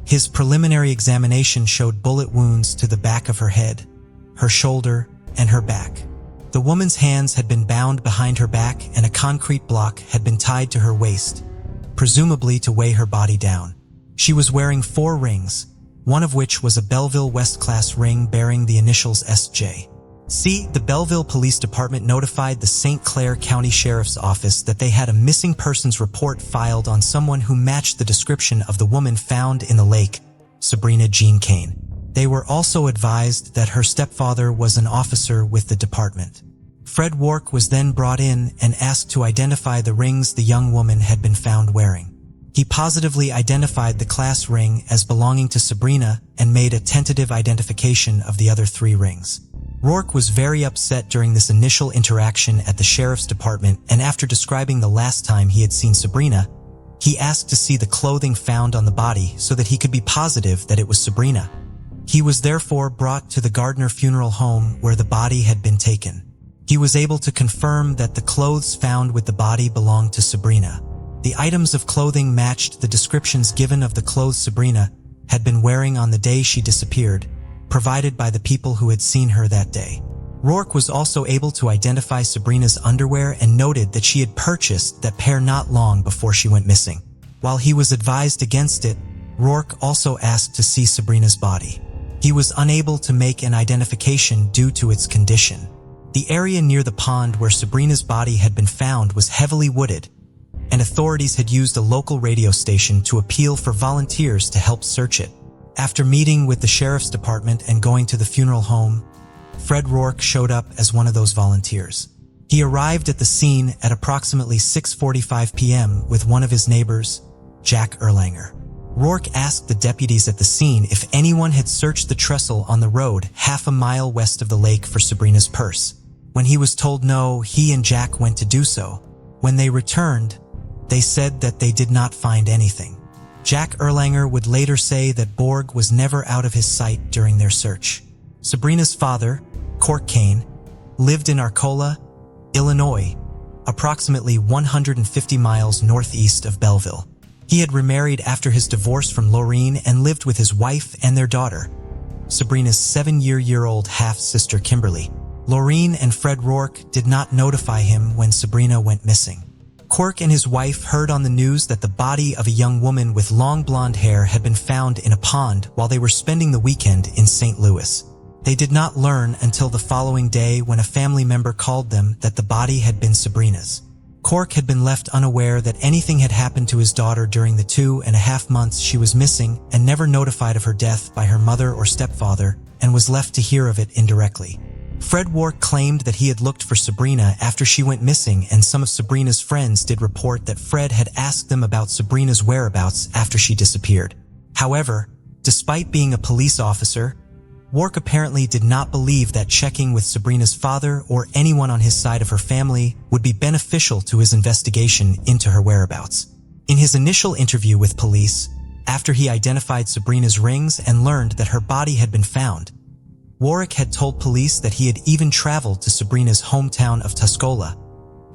His preliminary examination showed bullet wounds to the back of her head, her shoulder, and her back. The woman's hands had been bound behind her back and a concrete block had been tied to her waist, presumably to weigh her body down. She was wearing 4 rings, one of which was a Belleville West class ring bearing the initials SJ. See, the Belleville Police Department notified the St. Clair County Sheriff's Office that they had a missing persons report filed on someone who matched the description of the woman found in the lake, Sabrina Jean Kane. They were also advised that her stepfather was an officer with the department. Fred Rourke was then brought in and asked to identify the rings the young woman had been found wearing. He positively identified the class ring as belonging to Sabrina and made a tentative identification of the other 3 rings. Rourke was very upset during this initial interaction at the sheriff's department, and after describing the last time he had seen Sabrina, he asked to see the clothing found on the body so that he could be positive that it was Sabrina. He was therefore brought to the Gardner Funeral Home where the body had been taken. He was able to confirm that the clothes found with the body belonged to Sabrina. The items of clothing matched the descriptions given of the clothes Sabrina had been wearing on the day she disappeared, provided by the people who had seen her that day. Rourke was also able to identify Sabrina's underwear and noted that she had purchased that pair not long before she went missing. While he was advised against it, Rourke also asked to see Sabrina's body. He was unable to make an identification due to its condition. The area near the pond where Sabrina's body had been found was heavily wooded, and authorities had used a local radio station to appeal for volunteers to help search it. After meeting with the sheriff's department and going to the funeral home, Fred Rourke showed up as one of those volunteers. He arrived at the scene at approximately 6:45 p.m. with one of his neighbors, Jack Erlanger. Rourke asked the deputies at the scene if anyone had searched the trestle on the road half a mile west of the lake for Sabrina's purse. When he was told no, he and Jack went to do so. When they returned, they said that they did not find anything. Jack Erlanger would later say that Borg was never out of his sight during their search. Sabrina's father, Cork Kane, lived in Arcola, Illinois, approximately 150 miles northeast of Belleville. He had remarried after his divorce from Laureen and lived with his wife and their daughter, Sabrina's 7-year-old half-sister Kimberly. Laureen and Fred Rourke did not notify him when Sabrina went missing. Cork and his wife heard on the news that the body of a young woman with long blonde hair had been found in a pond while they were spending the weekend in St. Louis. They did not learn until the following day when a family member called them that the body had been Sabrina's. Cork had been left unaware that anything had happened to his daughter during the 2.5 months she was missing and never notified of her death by her mother or stepfather, and was left to hear of it indirectly. Fred Rourke claimed that he had looked for Sabrina after she went missing, and some of Sabrina's friends did report that Fred had asked them about Sabrina's whereabouts after she disappeared. However, despite being a police officer, Rourke apparently did not believe that checking with Sabrina's father or anyone on his side of her family would be beneficial to his investigation into her whereabouts. In his initial interview with police, after he identified Sabrina's rings and learned that her body had been found, Rourke had told police that he had even traveled to Sabrina's hometown of Tuscola,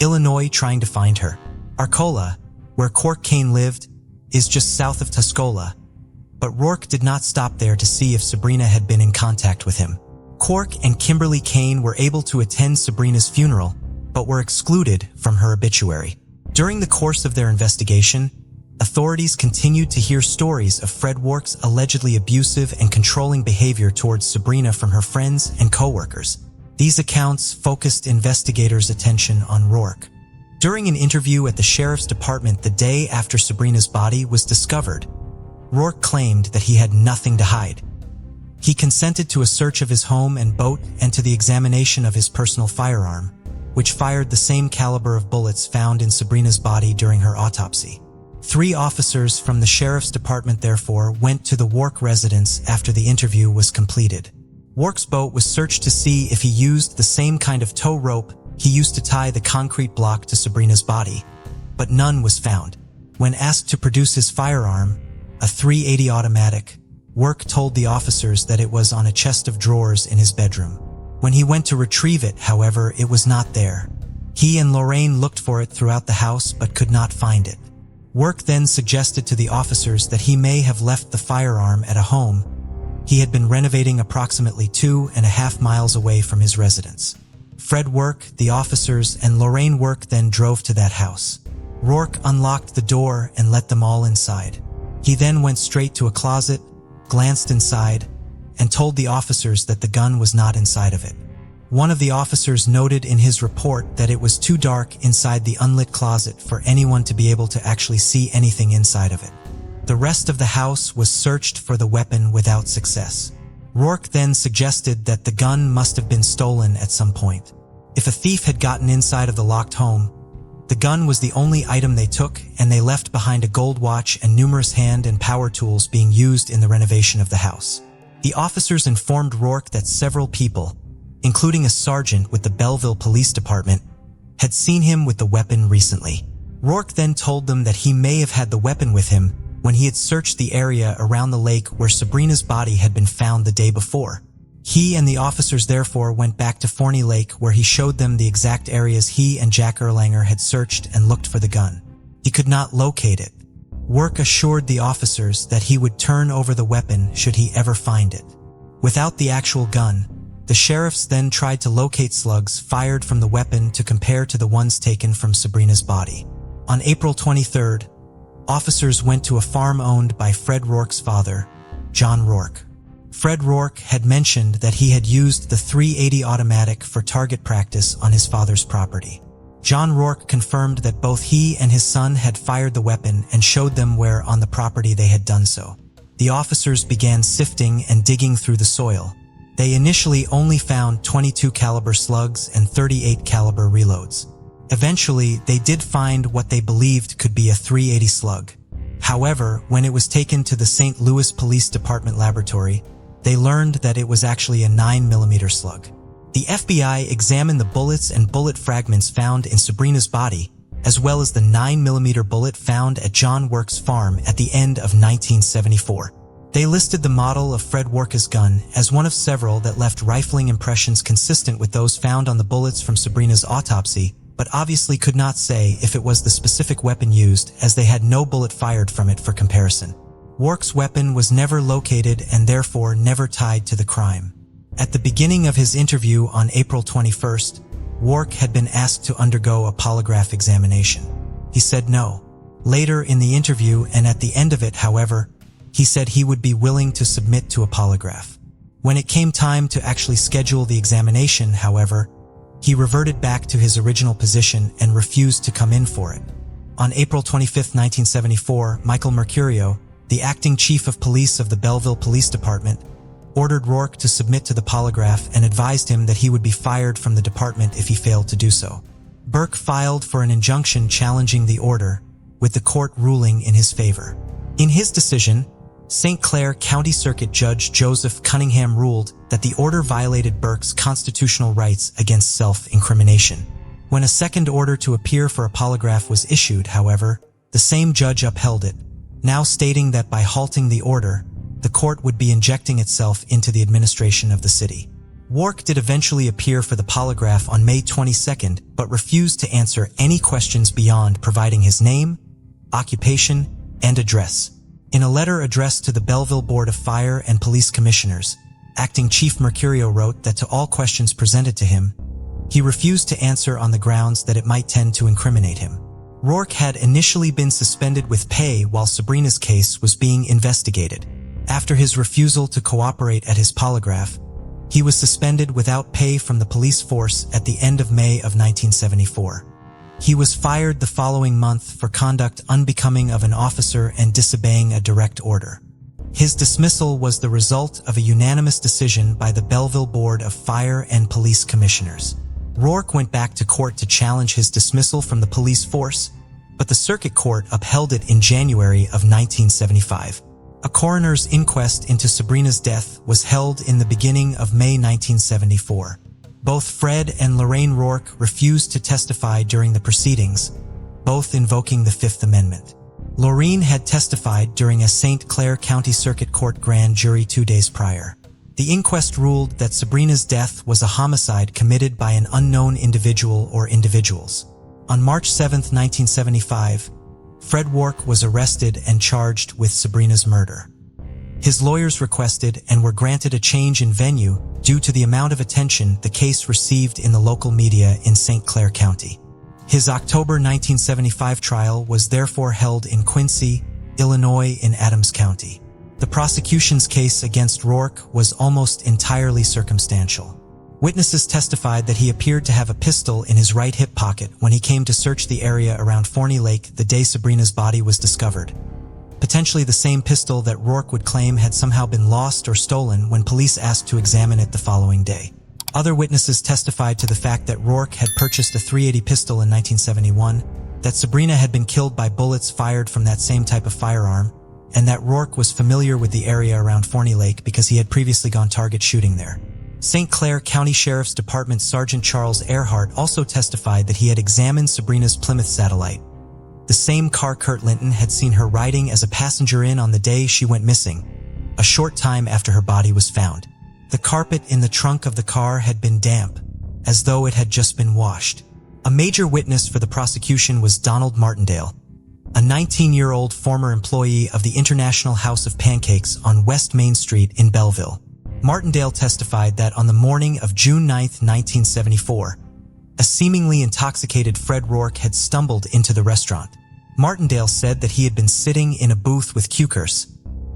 Illinois, trying to find her. Arcola, where Cork Kane lived, is just south of Tuscola, but Rourke did not stop there to see if Sabrina had been in contact with him. Cork and Kimberly Kane were able to attend Sabrina's funeral, but were excluded from her obituary. During the course of their investigation, authorities continued to hear stories of Fred Rourke's allegedly abusive and controlling behavior towards Sabrina from her friends and co-workers. These accounts focused investigators' attention on Rourke. During an interview at the sheriff's department the day after Sabrina's body was discovered, Rourke claimed that he had nothing to hide. He consented to a search of his home and boat and to the examination of his personal firearm, which fired the same caliber of bullets found in Sabrina's body during her autopsy. 3 officers from the sheriff's department therefore went to the Rourke residence after the interview was completed. Rourke's boat was searched to see if he used the same kind of tow rope he used to tie the concrete block to Sabrina's body, but none was found. When asked to produce his firearm, a .380 automatic, Rourke told the officers that it was on a chest of drawers in his bedroom. When he went to retrieve it, however, it was not there. He and Lorraine looked for it throughout the house but could not find it. Rourke then suggested to the officers that he may have left the firearm at a home he had been renovating approximately 2.5 miles away from his residence. Fred Rourke, the officers, and Lorraine Rourke then drove to that house. Rourke unlocked the door and let them all inside. He then went straight to a closet, glanced inside, and told the officers that the gun was not inside of it. One of the officers noted in his report that it was too dark inside the unlit closet for anyone to be able to actually see anything inside of it. The rest of the house was searched for the weapon without success. Rourke then suggested that the gun must have been stolen at some point. If a thief had gotten inside of the locked home, the gun was the only item they took, and they left behind a gold watch and numerous hand and power tools being used in the renovation of the house. The officers informed Rourke that several people, including a sergeant with the Belleville Police Department, had seen him with the weapon recently. Rourke then told them that he may have had the weapon with him when he had searched the area around the lake where Sabrina's body had been found the day before. He and the officers therefore went back to Forney Lake, where he showed them the exact areas he and Jack Erlanger had searched and looked for the gun. He could not locate it. Rourke assured the officers that he would turn over the weapon should he ever find it. Without the actual gun, the sheriffs then tried to locate slugs fired from the weapon to compare to the ones taken from Sabrina's body. On April 23rd, officers went to a farm owned by Fred Rourke's father, John Rourke. Fred Rourke had mentioned that he had used the .380 automatic for target practice on his father's property. John Rourke confirmed that both he and his son had fired the weapon and showed them where on the property they had done so. The officers began sifting and digging through the soil. They initially only found .22 caliber slugs and .38 caliber reloads. Eventually, they did find what they believed could be a .380 slug. However, when it was taken to the St. Louis Police Department laboratory, they learned that it was actually a 9mm slug. The FBI examined the bullets and bullet fragments found in Sabrina's body, as well as the 9mm bullet found at John Rourke's farm at the end of 1974. They listed the model of Fred Rourke's gun as one of several that left rifling impressions consistent with those found on the bullets from Sabrina's autopsy, but obviously could not say if it was the specific weapon used, as they had no bullet fired from it for comparison. Rourke's weapon was never located and therefore never tied to the crime. At the beginning of his interview on April 21st, Rourke had been asked to undergo a polygraph examination. He said no. Later in the interview and at the end of it, however, he said he would be willing to submit to a polygraph. When it came time to actually schedule the examination, however, he reverted back to his original position and refused to come in for it. On April 25, 1974, Michael Mercurio, the acting chief of police of the Belleville Police Department, ordered Rourke to submit to the polygraph and advised him that he would be fired from the department if he failed to do so. Burke filed for an injunction challenging the order, with the court ruling in his favor. In his decision, St. Clair County Circuit Judge Joseph Cunningham ruled that the order violated Burke's constitutional rights against self-incrimination. When a second order to appear for a polygraph was issued, however, the same judge upheld it, now stating that by halting the order, the court would be injecting itself into the administration of the city. Rourke did eventually appear for the polygraph on May 22nd, but refused to answer any questions beyond providing his name, occupation, and address. In a letter addressed to the Belleville Board of Fire and Police Commissioners, acting Chief Mercurio wrote that to all questions presented to him, he refused to answer on the grounds that it might tend to incriminate him. Rourke had initially been suspended with pay while Sabrina's case was being investigated. After his refusal to cooperate at his polygraph, he was suspended without pay from the police force at the end of May of 1974. He was fired the following month for conduct unbecoming of an officer and disobeying a direct order. His dismissal was the result of a unanimous decision by the Belleville Board of Fire and Police Commissioners. Rourke went back to court to challenge his dismissal from the police force, but the circuit court upheld it in January of 1975. A coroner's inquest into Sabrina's death was held in the beginning of May 1974. Both Fred and Lorraine Rourke refused to testify during the proceedings, both invoking the Fifth Amendment. Lorraine had testified during a St. Clair County Circuit Court grand jury 2 days prior. The inquest ruled that Sabrina's death was a homicide committed by an unknown individual or individuals. On March 7, 1975, Fred Rourke was arrested and charged with Sabrina's murder. His lawyers requested and were granted a change in venue due to the amount of attention the case received in the local media in St. Clair County. His October 1975 trial was therefore held in Quincy, Illinois in Adams County. The prosecution's case against Rourke was almost entirely circumstantial. Witnesses testified that he appeared to have a pistol in his right hip pocket when he came to search the area around Forney Lake the day Sabrina's body was discovered. Potentially the same pistol that Rourke would claim had somehow been lost or stolen when police asked to examine it the following day. Other witnesses testified to the fact that Rourke had purchased a .380 pistol in 1971, that Sabrina had been killed by bullets fired from that same type of firearm, and that Rourke was familiar with the area around Forney Lake because he had previously gone target shooting there. St. Clair County Sheriff's Department Sergeant Charles Earhart also testified that he had examined Sabrina's Plymouth Satellite, the same car Kurt Linton had seen her riding as a passenger in on the day she went missing, a short time after her body was found. The carpet in the trunk of the car had been damp, as though it had just been washed. A major witness for the prosecution was Donald Martindale, a 19-year-old former employee of the International House of Pancakes on West Main Street in Belleville. Martindale testified that on the morning of June 9, 1974, a seemingly intoxicated Fred Rourke had stumbled into the restaurant. Martindale said that he had been sitting in a booth with Cukers,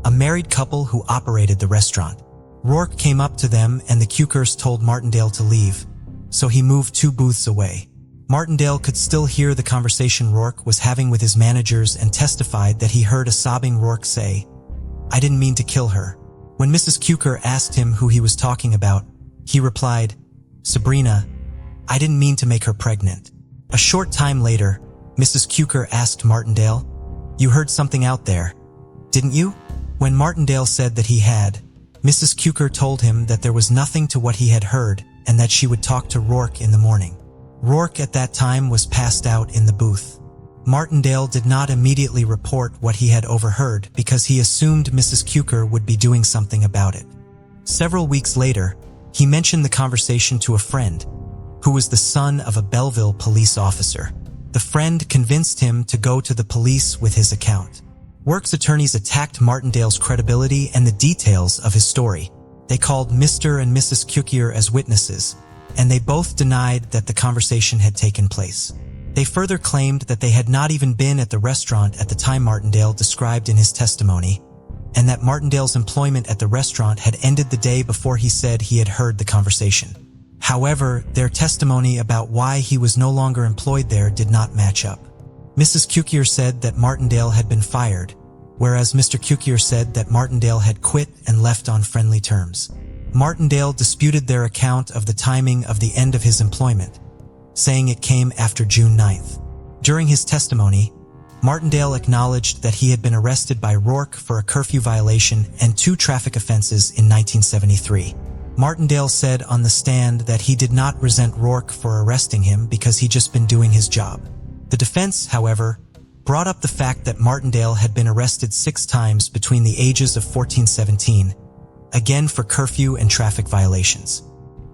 a married couple who operated the restaurant. Rourke came up to them and the Cukers told Martindale to leave, so he moved 2 booths away. Martindale could still hear the conversation Rourke was having with his managers and testified that he heard a sobbing Rourke say, "I didn't mean to kill her." When Mrs. Cuker asked him who he was talking about, he replied, "Sabrina, I didn't mean to make her pregnant." A short time later, Mrs. Cuker asked Martindale, "You heard something out there, didn't you?" When Martindale said that he had, Mrs. Cuker told him that there was nothing to what he had heard and that she would talk to Rourke in the morning. Rourke at that time was passed out in the booth. Martindale did not immediately report what he had overheard because he assumed Mrs. Cuker would be doing something about it. Several weeks later, he mentioned the conversation to a friend, who was the son of a Belleville police officer. The friend convinced him to go to the police with his account. Rourke's attorneys attacked Martindale's credibility and the details of his story. They called Mr. and Mrs. Cukier as witnesses, and they both denied that the conversation had taken place. They further claimed that they had not even been at the restaurant at the time Martindale described in his testimony, and that Martindale's employment at the restaurant had ended the day before he said he had heard the conversation. However, their testimony about why he was no longer employed there did not match up. Mrs. Cukier said that Martindale had been fired, whereas Mr. Cukier said that Martindale had quit and left on friendly terms. Martindale disputed their account of the timing of the end of his employment, saying it came after June 9th. During his testimony, Martindale acknowledged that he had been arrested by Rourke for a curfew violation and 2 traffic offenses in 1973. Martindale said on the stand that he did not resent Rourke for arresting him because he'd just been doing his job. The defense, however, brought up the fact that Martindale had been arrested 6 times between the ages of 14 and 17, again for curfew and traffic violations.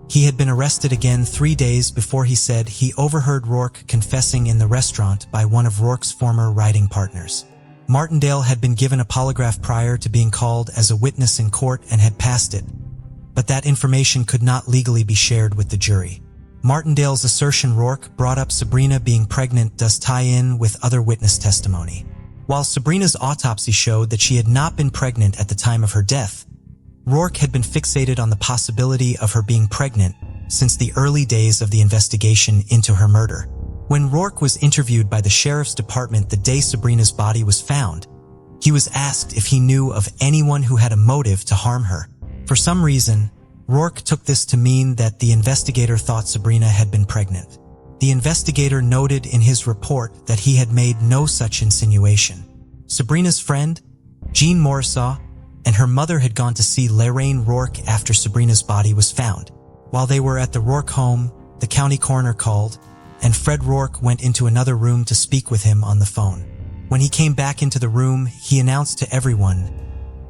He had been arrested again 3 days before he said he overheard Rourke confessing in the restaurant by one of Rourke's former riding partners. Martindale had been given a polygraph prior to being called as a witness in court and had passed it, but that information could not legally be shared with the jury. Martindale's assertion Rourke brought up Sabrina being pregnant does tie in with other witness testimony. While Sabrina's autopsy showed that she had not been pregnant at the time of her death, Rourke had been fixated on the possibility of her being pregnant since the early days of the investigation into her murder. When Rourke was interviewed by the sheriff's department the day Sabrina's body was found, he was asked if he knew of anyone who had a motive to harm her. For some reason, Rourke took this to mean that the investigator thought Sabrina had been pregnant. The investigator noted in his report that he had made no such insinuation. Sabrina's friend, Jean Morrisaw, and her mother had gone to see Lorraine Rourke after Sabrina's body was found. While they were at the Rourke home, the county coroner called, and Fred Rourke went into another room to speak with him on the phone. When he came back into the room, he announced to everyone,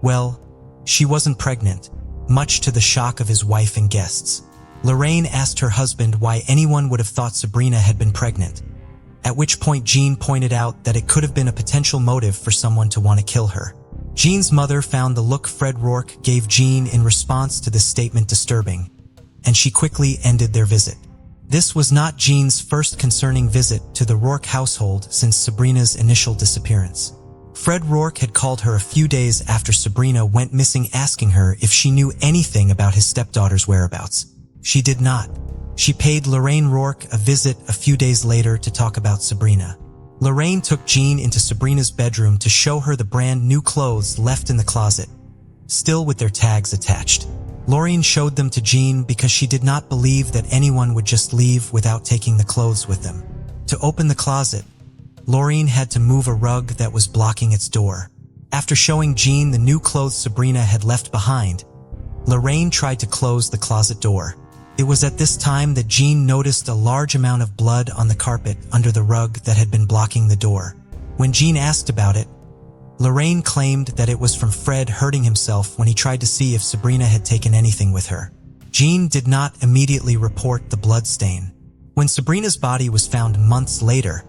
well, she wasn't pregnant, much to the shock of his wife and guests. Lorraine asked her husband why anyone would have thought Sabrina had been pregnant, at which point Jean pointed out that it could have been a potential motive for someone to want to kill her. Jean's mother found the look Fred Rourke gave Jean in response to this statement disturbing, and she quickly ended their visit. This was not Jean's first concerning visit to the Rourke household since Sabrina's initial disappearance. Fred Rourke had called her a few days after Sabrina went missing asking her if she knew anything about his stepdaughter's whereabouts. She did not. She paid Lorraine Rourke a visit a few days later to talk about Sabrina. Lorraine took Jean into Sabrina's bedroom to show her the brand new clothes left in the closet, still with their tags attached. Lorraine showed them to Jean because she did not believe that anyone would just leave without taking the clothes with them. To open the closet, Lorraine had to move a rug that was blocking its door. After showing Jean the new clothes Sabrina had left behind, Lorraine tried to close the closet door. It was at this time that Jean noticed a large amount of blood on the carpet under the rug that had been blocking the door. When Jean asked about it, Lorraine claimed that it was from Fred hurting himself when he tried to see if Sabrina had taken anything with her. Jean did not immediately report the blood stain. When Sabrina's body was found months later,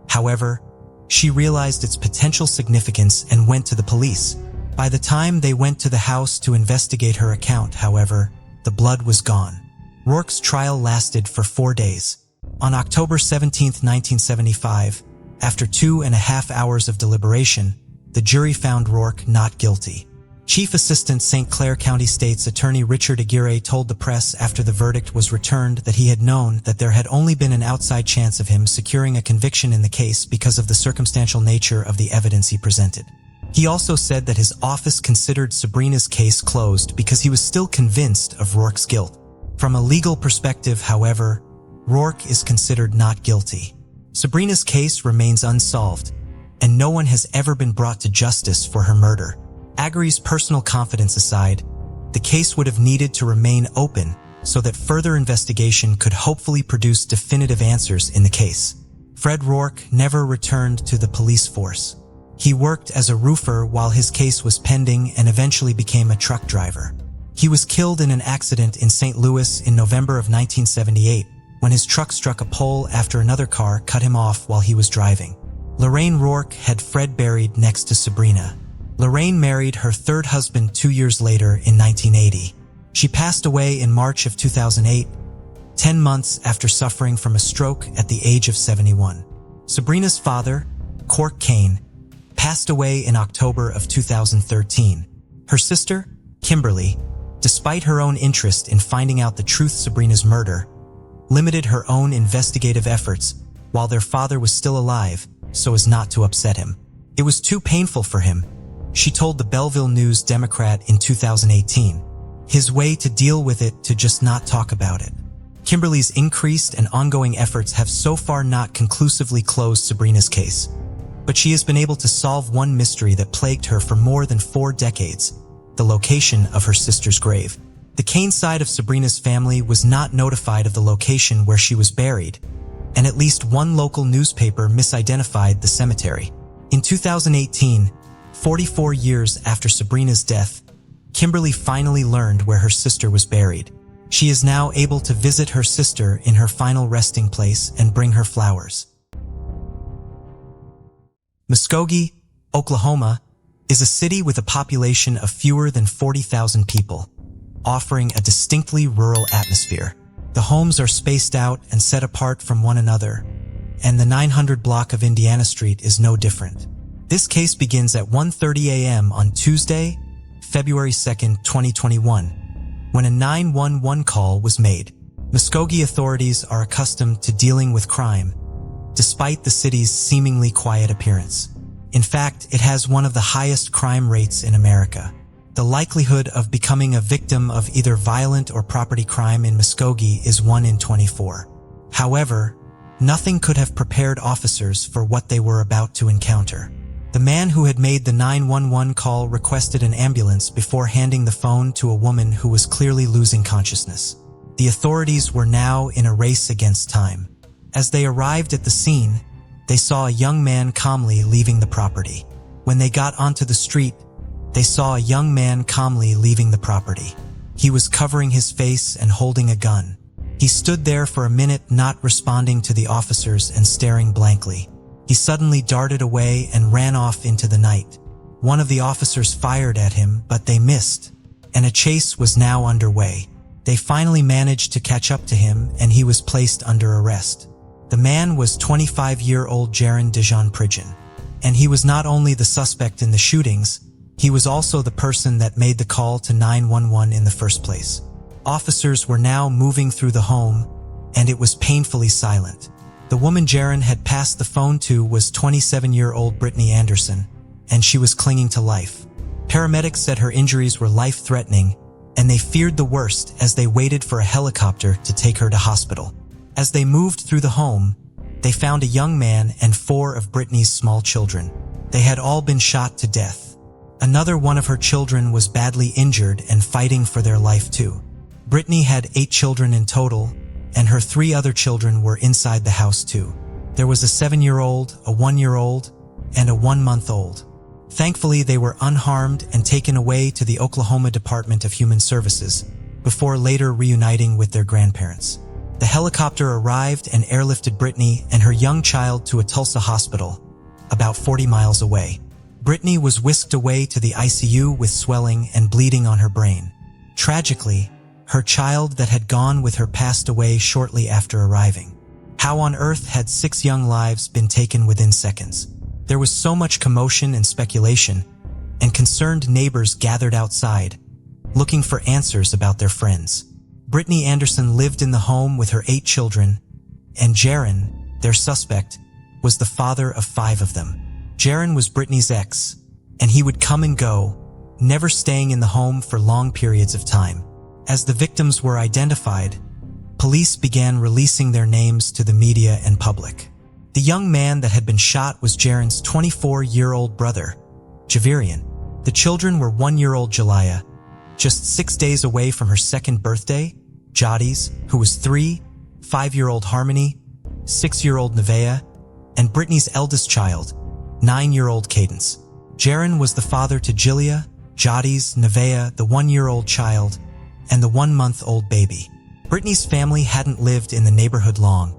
however, she realized its potential significance and went to the police. By the time they went to the house to investigate her account, however, the blood was gone. Rourke's trial lasted for 4 days. On October 17, 1975, after 2.5 hours of deliberation, the jury found Rourke not guilty. Chief Assistant St. Clair County State's Attorney Richard Aguirre told the press after the verdict was returned that he had known that there had only been an outside chance of him securing a conviction in the case because of the circumstantial nature of the evidence he presented. He also said that his office considered Sabrina's case closed because he was still convinced of Rourke's guilt. From a legal perspective, however, Rourke is considered not guilty. Sabrina's case remains unsolved, and no one has ever been brought to justice for her murder. Aguirre's personal confidence aside, the case would have needed to remain open so that further investigation could hopefully produce definitive answers in the case. Fred Rourke never returned to the police force. He worked as a roofer while his case was pending and eventually became a truck driver. He was killed in an accident in St. Louis in November of 1978 when his truck struck a pole after another car cut him off while he was driving. Lorraine Rourke had Fred buried next to Sabrina. Lorraine married her third husband 2 years later in 1980. She passed away in March of 2008, 10 months after suffering from a stroke at the age of 71. Sabrina's father, Cork Kane, passed away in October of 2013. Her sister, Kimberly, despite her own interest in finding out the truth of Sabrina's murder, limited her own investigative efforts while their father was still alive so as not to upset him. It was too painful for him, she told the Belleville News-Democrat in 2018. His way to deal with it to just not talk about it. Kimberly's increased and ongoing efforts have so far not conclusively closed Sabrina's case, but she has been able to solve one mystery that plagued her for more than 4 decades, the location of her sister's grave. The Kane side of Sabrina's family was not notified of the location where she was buried, and at least one local newspaper misidentified the cemetery. In 2018, 44 years after Sabrina's death, Kimberly finally learned where her sister was buried. She is now able to visit her sister in her final resting place and bring her flowers. Muskogee, Oklahoma, is a city with a population of fewer than 40,000 people, offering a distinctly rural atmosphere. The homes are spaced out and set apart from one another, and the 900 block of Indiana Street is no different. This case begins at 1:30 a.m. on Tuesday, February 2, 2021, when a 911 call was made. Muskogee authorities are accustomed to dealing with crime, despite the city's seemingly quiet appearance. In fact, it has one of the highest crime rates in America. The likelihood of becoming a victim of either violent or property crime in Muskogee is 1 in 24. However, nothing could have prepared officers for what they were about to encounter. The man who had made the 911 call requested an ambulance before handing the phone to a woman who was clearly losing consciousness. The authorities were now in a race against time. As they arrived at the scene, they saw a young man calmly leaving the property. When they got onto the street, they saw a young man calmly leaving the property. He was covering his face and holding a gun. He stood there for a minute, not responding to the officers and staring blankly. He suddenly darted away and ran off into the night. One of the officers fired at him, but they missed, and a chase was now underway. They finally managed to catch up to him, and he was placed under arrest. The man was 25-year-old Jaron Dijon Pridgeon, and he was not only the suspect in the shootings, he was also the person that made the call to 911 in the first place. Officers were now moving through the home, and it was painfully silent. The woman Jaren had passed the phone to was 27-year-old Brittany Anderson, and she was clinging to life. Paramedics said her injuries were life-threatening, and they feared the worst as they waited for a helicopter to take her to hospital. As they moved through the home, they found a young man and 4 of Brittany's small children. They had all been shot to death. Another one of her children was badly injured and fighting for their life too. Brittany had 8 children in total, and her 3 other children were inside the house too. There was a 7-year-old, a 1-year-old, and a 1-month-old. Thankfully, they were unharmed and taken away to the Oklahoma Department of Human Services, before later reuniting with their grandparents. The helicopter arrived and airlifted Brittany and her young child to a Tulsa hospital, about 40 miles away. Brittany was whisked away to the ICU with swelling and bleeding on her brain. Tragically, her child that had gone with her passed away shortly after arriving. How on earth had 6 young lives been taken within seconds? There was so much commotion and speculation, and concerned neighbors gathered outside, looking for answers about their friends. Brittany Anderson lived in the home with her 8 children, and Jaren, their suspect, was the father of 5 of them. Jaren was Brittany's ex, and he would come and go, never staying in the home for long periods of time. As the victims were identified, police began releasing their names to the media and public. The young man that had been shot was Jaren's 24-year-old brother, Javerian. The children were 1-year-old Jaliyah, just 6 days away from her 2nd birthday, Jadi's, who was 3, 5-year-old Harmony, 6-year-old Nevaeh, and Brittany's eldest child, 9-year-old Cadence. Jaren was the father to Jillia, Jadi's, Nevaeh, the 1-year-old child, and the 1-month-old baby. Brittany's family hadn't lived in the neighborhood long,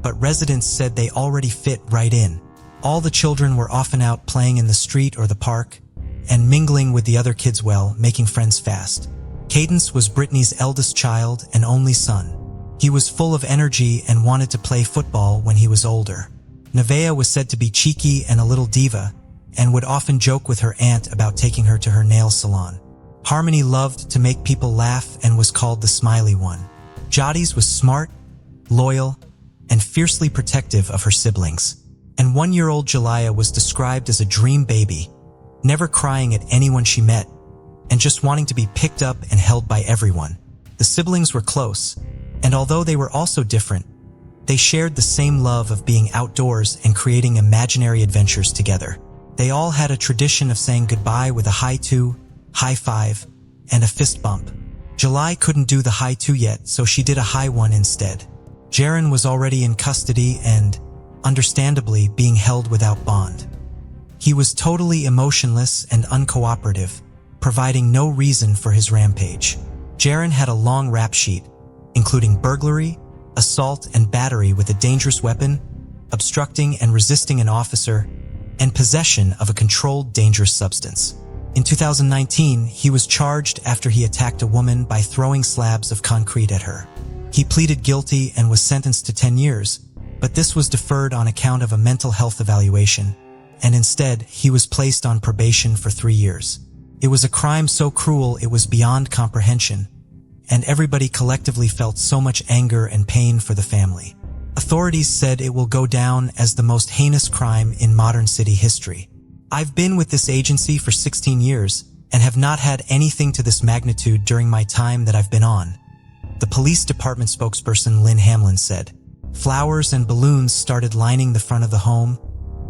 but residents said they already fit right in. All the children were often out playing in the street or the park, and mingling with the other kids well, making friends fast. Cadence was Brittany's eldest child and only son. He was full of energy and wanted to play football when he was older. Nevaeh was said to be cheeky and a little diva, and would often joke with her aunt about taking her to her nail salon. Harmony loved to make people laugh and was called the smiley one. Jadi's was smart, loyal, and fiercely protective of her siblings. And 1-year-old Jaliyah was described as a dream baby, never crying at anyone she met, and just wanting to be picked up and held by everyone. The siblings were close, and although they were also different, they shared the same love of being outdoors and creating imaginary adventures together. They all had a tradition of saying goodbye with a high 2, high 5, and a fist bump. Jaliyah couldn't do the high 2 yet, so she did a high 1 instead. Jaren was already in custody and, understandably, being held without bond. He was totally emotionless and uncooperative, providing no reason for his rampage. Jaren had a long rap sheet, including burglary, assault and battery with a dangerous weapon, obstructing and resisting an officer, and possession of a controlled dangerous substance. In 2019, he was charged after he attacked a woman by throwing slabs of concrete at her. He pleaded guilty and was sentenced to 10 years, but this was deferred on account of a mental health evaluation, and instead, he was placed on probation for 3 years. It was a crime so cruel it was beyond comprehension, and everybody collectively felt so much anger and pain for the family. Authorities said it will go down as the most heinous crime in modern city history. I've been with this agency for 16 years and have not had anything to this magnitude during my time that I've been on, the police department spokesperson Lynn Hamlin said. Flowers and balloons started lining the front of the home,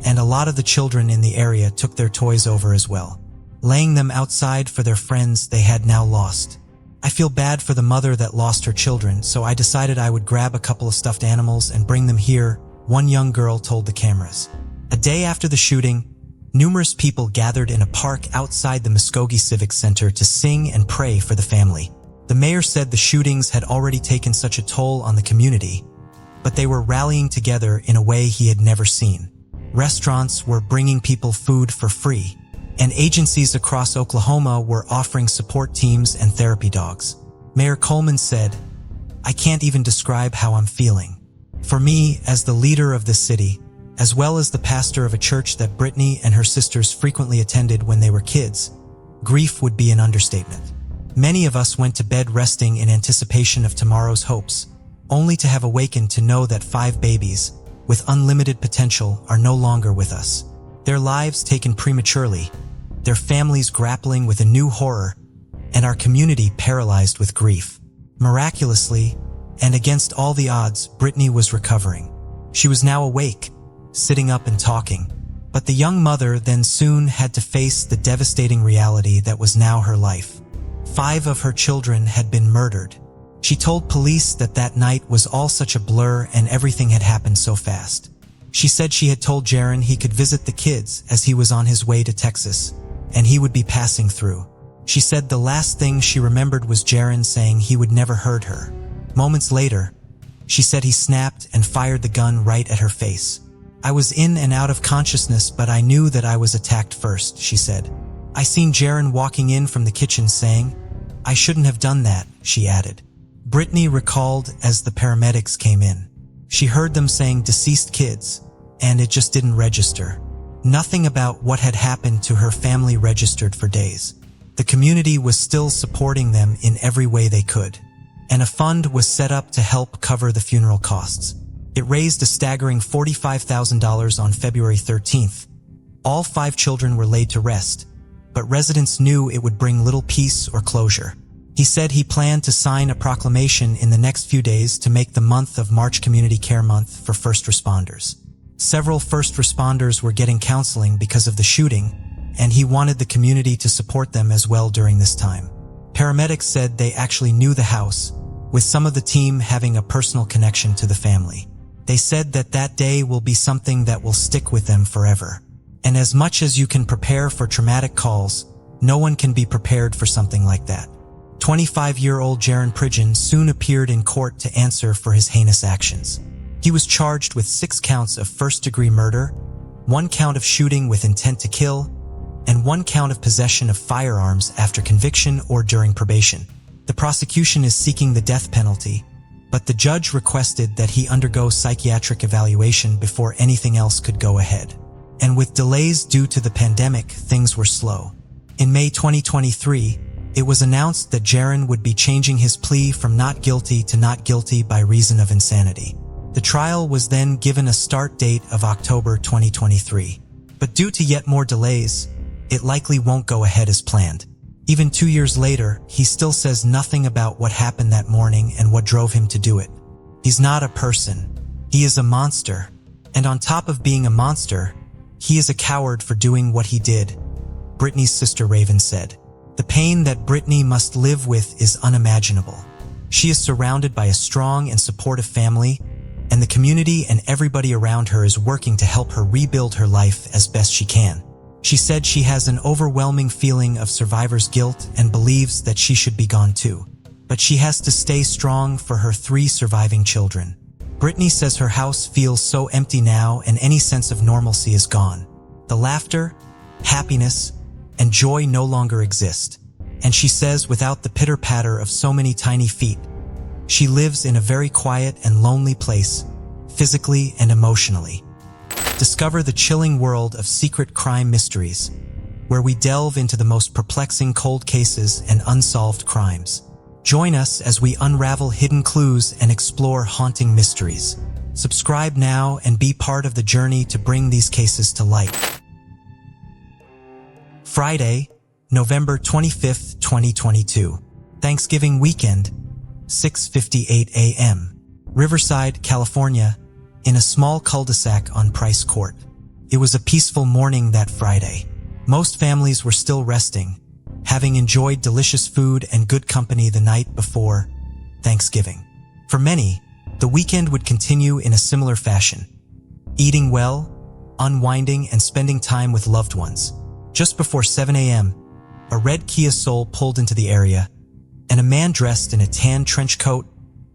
and a lot of the children in the area took their toys over as well, laying them outside for their friends they had now lost. I feel bad for the mother that lost her children, so I decided I would grab a couple of stuffed animals and bring them here, one young girl told the cameras. A day after the shooting, numerous people gathered in a park outside the Muskogee Civic Center to sing and pray for the family. The mayor said the shootings had already taken such a toll on the community, but they were rallying together in a way he had never seen. Restaurants were bringing people food for free, and agencies across Oklahoma were offering support teams and therapy dogs. Mayor Coleman said, "I can't even describe how I'm feeling. For me, as the leader of this city, as well as the pastor of a church that Brittany and her sisters frequently attended when they were kids, grief would be an understatement. Many of us went to bed resting in anticipation of tomorrow's hopes, only to have awakened to know that 5 babies, with unlimited potential, are no longer with us. Their lives taken prematurely, their families grappling with a new horror, and our community paralyzed with grief. Miraculously, and against all the odds, Brittany was recovering. She was now awake, sitting up and talking. But the young mother then soon had to face the devastating reality that was now her life. 5 of her children had been murdered. She told police that that night was all such a blur and everything had happened so fast. She said she had told Jaron he could visit the kids as he was on his way to Texas, and he would be passing through. She said the last thing she remembered was Jaron saying he would never hurt her. Moments later, she said he snapped and fired the gun right at her face. I was in and out of consciousness, but I knew that I was attacked first, she said. I seen Jaron walking in from the kitchen saying, I shouldn't have done that, she added. Brittany recalled as the paramedics came in. She heard them saying deceased kids, and it just didn't register. Nothing about what had happened to her family registered for days. The community was still supporting them in every way they could, and a fund was set up to help cover the funeral costs. It raised a staggering $45,000 on February 13th. All 5 children were laid to rest, but residents knew it would bring little peace or closure. He said he planned to sign a proclamation in the next few days to make the month of March Community Care Month for first responders. Several first responders were getting counseling because of the shooting, and he wanted the community to support them as well during this time. Paramedics said they actually knew the house, with some of the team having a personal connection to the family. They said that that day will be something that will stick with them forever. And as much as you can prepare for traumatic calls, no one can be prepared for something like that. 25-year-old Jaron Pridgeon soon appeared in court to answer for his heinous actions. He was charged with 6 counts of first-degree murder, 1 count of shooting with intent to kill, and 1 count of possession of firearms after conviction or during probation. The prosecution is seeking the death penalty, but the judge requested that he undergo psychiatric evaluation before anything else could go ahead. And with delays due to the pandemic, things were slow. In May 2023, it was announced that Jaron would be changing his plea from not guilty to not guilty by reason of insanity. The trial was then given a start date of October 2023. But due to yet more delays, it likely won't go ahead as planned. Even 2 years later, he still says nothing about what happened that morning and what drove him to do it. He's not a person. He is a monster. And on top of being a monster, he is a coward for doing what he did, Brittany's sister Raven said. The pain that Brittany must live with is unimaginable. She is surrounded by a strong and supportive family, and the community and everybody around her is working to help her rebuild her life as best she can. She said she has an overwhelming feeling of survivor's guilt and believes that she should be gone too. But she has to stay strong for her 3 surviving children. Brittany says her house feels so empty now and any sense of normalcy is gone. The laughter, happiness, and joy no longer exist. And she says without the pitter-patter of so many tiny feet, she lives in a very quiet and lonely place, physically and emotionally. Discover the chilling world of secret crime mysteries, where we delve into the most perplexing cold cases and unsolved crimes. Join us as we unravel hidden clues and explore haunting mysteries. Subscribe now and be part of the journey to bring these cases to light. Friday, November 25th, 2022. Thanksgiving weekend, 6:58 a.m. Riverside, California, in a small cul-de-sac on Price Court. It was a peaceful morning that Friday. Most families were still resting, having enjoyed delicious food and good company the night before Thanksgiving. For many, the weekend would continue in a similar fashion, eating well, unwinding, and spending time with loved ones. Just before 7 a.m., a red Kia Soul pulled into the area, and a man dressed in a tan trench coat,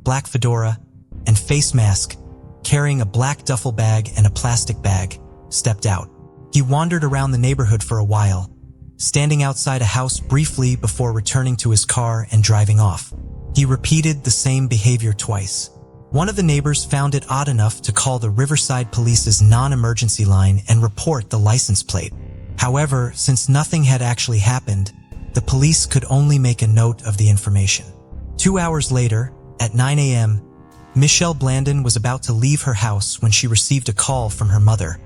black fedora, and face mask, carrying a black duffel bag and a plastic bag, stepped out. He wandered around the neighborhood for a while, standing outside a house briefly before returning to his car and driving off. He repeated the same behavior twice. One of the neighbors found it odd enough to call the Riverside Police's non-emergency line and report the license plate. However, since nothing had actually happened, The police could only make a note of the information. 2 hours later, at 9 a.m., Michelle Blandon was about to leave her house when she received a call from her mother,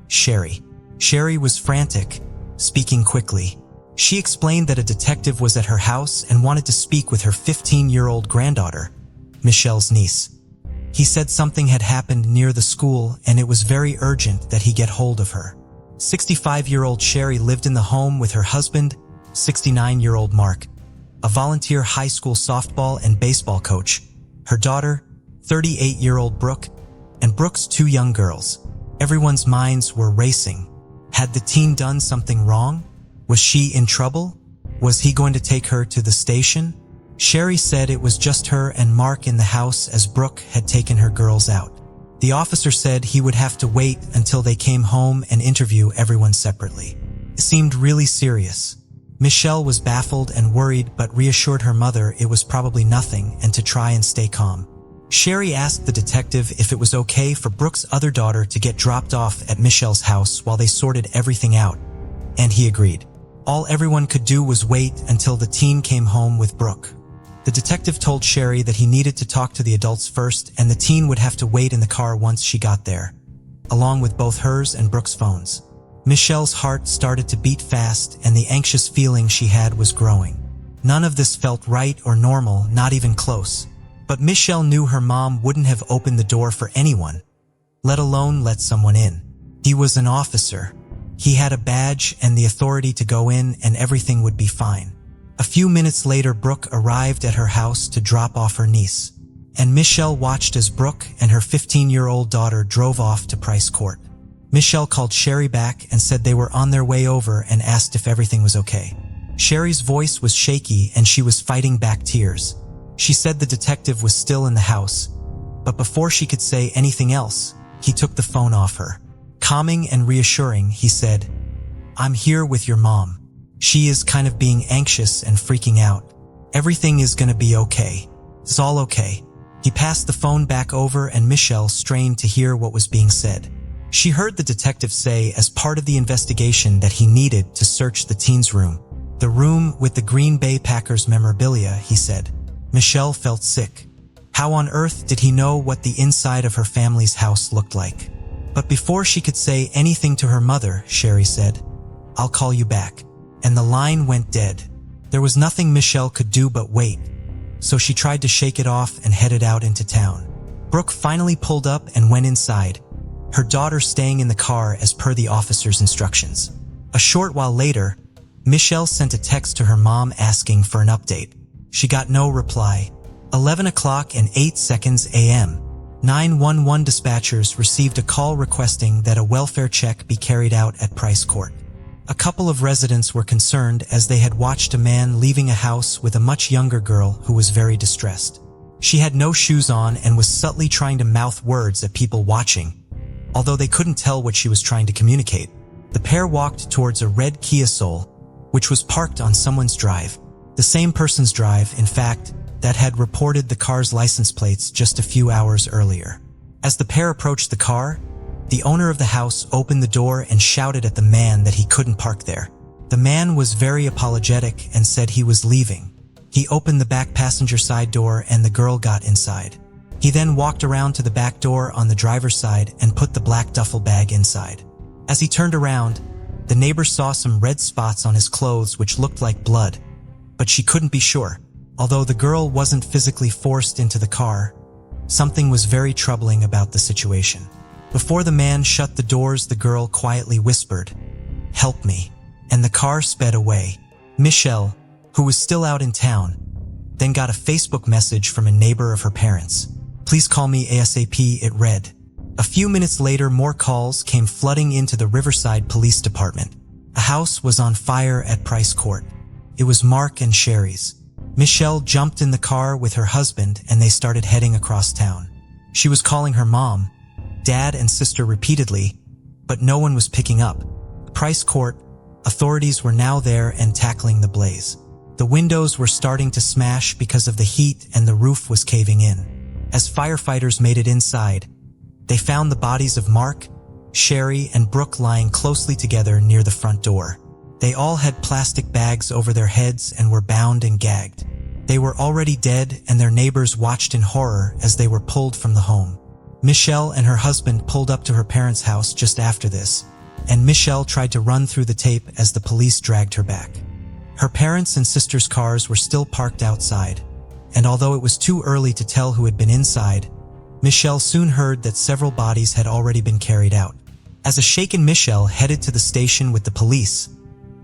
Sherry. Sherry was frantic, speaking quickly. She explained that a detective was at her house and wanted to speak with her 15-year-old granddaughter, Michelle's niece. He said something had happened near the school and it was very urgent that he get hold of her. 65-year-old Sherry lived in the home with her husband, 69-year-old Mark, a volunteer high school softball and baseball coach, her daughter, 38-year-old Brooke, and Brooke's 2 young girls. Everyone's minds were racing. Had the teen done something wrong? Was she in trouble? Was he going to take her to the station? Sherry said it was just her and Mark in the house as Brooke had taken her girls out. The officer said he would have to wait until they came home and interview everyone separately. It seemed really serious. Michelle was baffled and worried but reassured her mother it was probably nothing and to try and stay calm. Sherry asked the detective if it was okay for Brooke's other daughter to get dropped off at Michelle's house while they sorted everything out, and he agreed. All everyone could do was wait until the teen came home with Brooke. The detective told Sherry that he needed to talk to the adults first and the teen would have to wait in the car once she got there, along with both hers and Brooke's phones. Michelle's heart started to beat fast and the anxious feeling she had was growing. None of this felt right or normal, not even close. But Michelle knew her mom wouldn't have opened the door for anyone, let alone let someone in. He was an officer. He had a badge and the authority to go in and everything would be fine. A few minutes later, Brooke arrived at her house to drop off her niece, and Michelle watched as Brooke and her 15-year-old daughter drove off to Price Court. Michelle called Sherry back and said they were on their way over and asked if everything was okay. Sherry's voice was shaky and she was fighting back tears. She said the detective was still in the house, but before she could say anything else, he took the phone off her. Calming and reassuring, he said, "I'm here with your mom. She is kind of being anxious and freaking out. Everything is gonna be okay. It's all okay." He passed the phone back over and Michelle strained to hear what was being said. She heard the detective say as part of the investigation that he needed to search the teen's room. The room with the Green Bay Packers memorabilia, he said. Michelle felt sick. How on earth did he know what the inside of her family's house looked like? But before she could say anything to her mother, Sherry said, "I'll call you back." And the line went dead. There was nothing Michelle could do but wait, so she tried to shake it off and headed out into town. Brooke finally pulled up and went inside, her daughter staying in the car as per the officer's instructions. A short while later, Michelle sent a text to her mom asking for an update. She got no reply. 11 o'clock and 8 seconds a.m. 911 dispatchers received a call requesting that a welfare check be carried out at Price Court. A couple of residents were concerned as they had watched a man leaving a house with a much younger girl who was very distressed. She had no shoes on and was subtly trying to mouth words at people watching, although they couldn't tell what she was trying to communicate. The pair walked towards a red Kia Soul, which was parked on someone's drive. The same person's drive, in fact, that had reported the car's license plates just a few hours earlier. As the pair approached the car, the owner of the house opened the door and shouted at the man that he couldn't park there. The man was very apologetic and said he was leaving. He opened the back passenger side door and the girl got inside. He then walked around to the back door on the driver's side and put the black duffel bag inside. As he turned around, the neighbor saw some red spots on his clothes which looked like blood, but she couldn't be sure. Although the girl wasn't physically forced into the car, something was very troubling about the situation. Before the man shut the doors, the girl quietly whispered, "Help me," and the car sped away. Michelle, who was still out in town, then got a Facebook message from a neighbor of her parents. "Please call me ASAP," it read. A few minutes later, more calls came flooding into the Riverside Police Department. A house was on fire at Price Court. It was Mark and Sherry's. Michelle jumped in the car with her husband and they started heading across town. She was calling her mom, dad, and sister repeatedly, but no one was picking up. Price Court, authorities were now there and tackling the blaze. The windows were starting to smash because of the heat and the roof was caving in. As firefighters made it inside, they found the bodies of Mark, Sherry, and Brooke lying closely together near the front door. They all had plastic bags over their heads and were bound and gagged. They were already dead, and their neighbors watched in horror as they were pulled from the home. Michelle and her husband pulled up to her parents' house just after this, and Michelle tried to run through the tape as the police dragged her back. Her parents' and sister's cars were still parked outside, and although it was too early to tell who had been inside, Michelle soon heard that several bodies had already been carried out. As a shaken Michelle headed to the station with the police,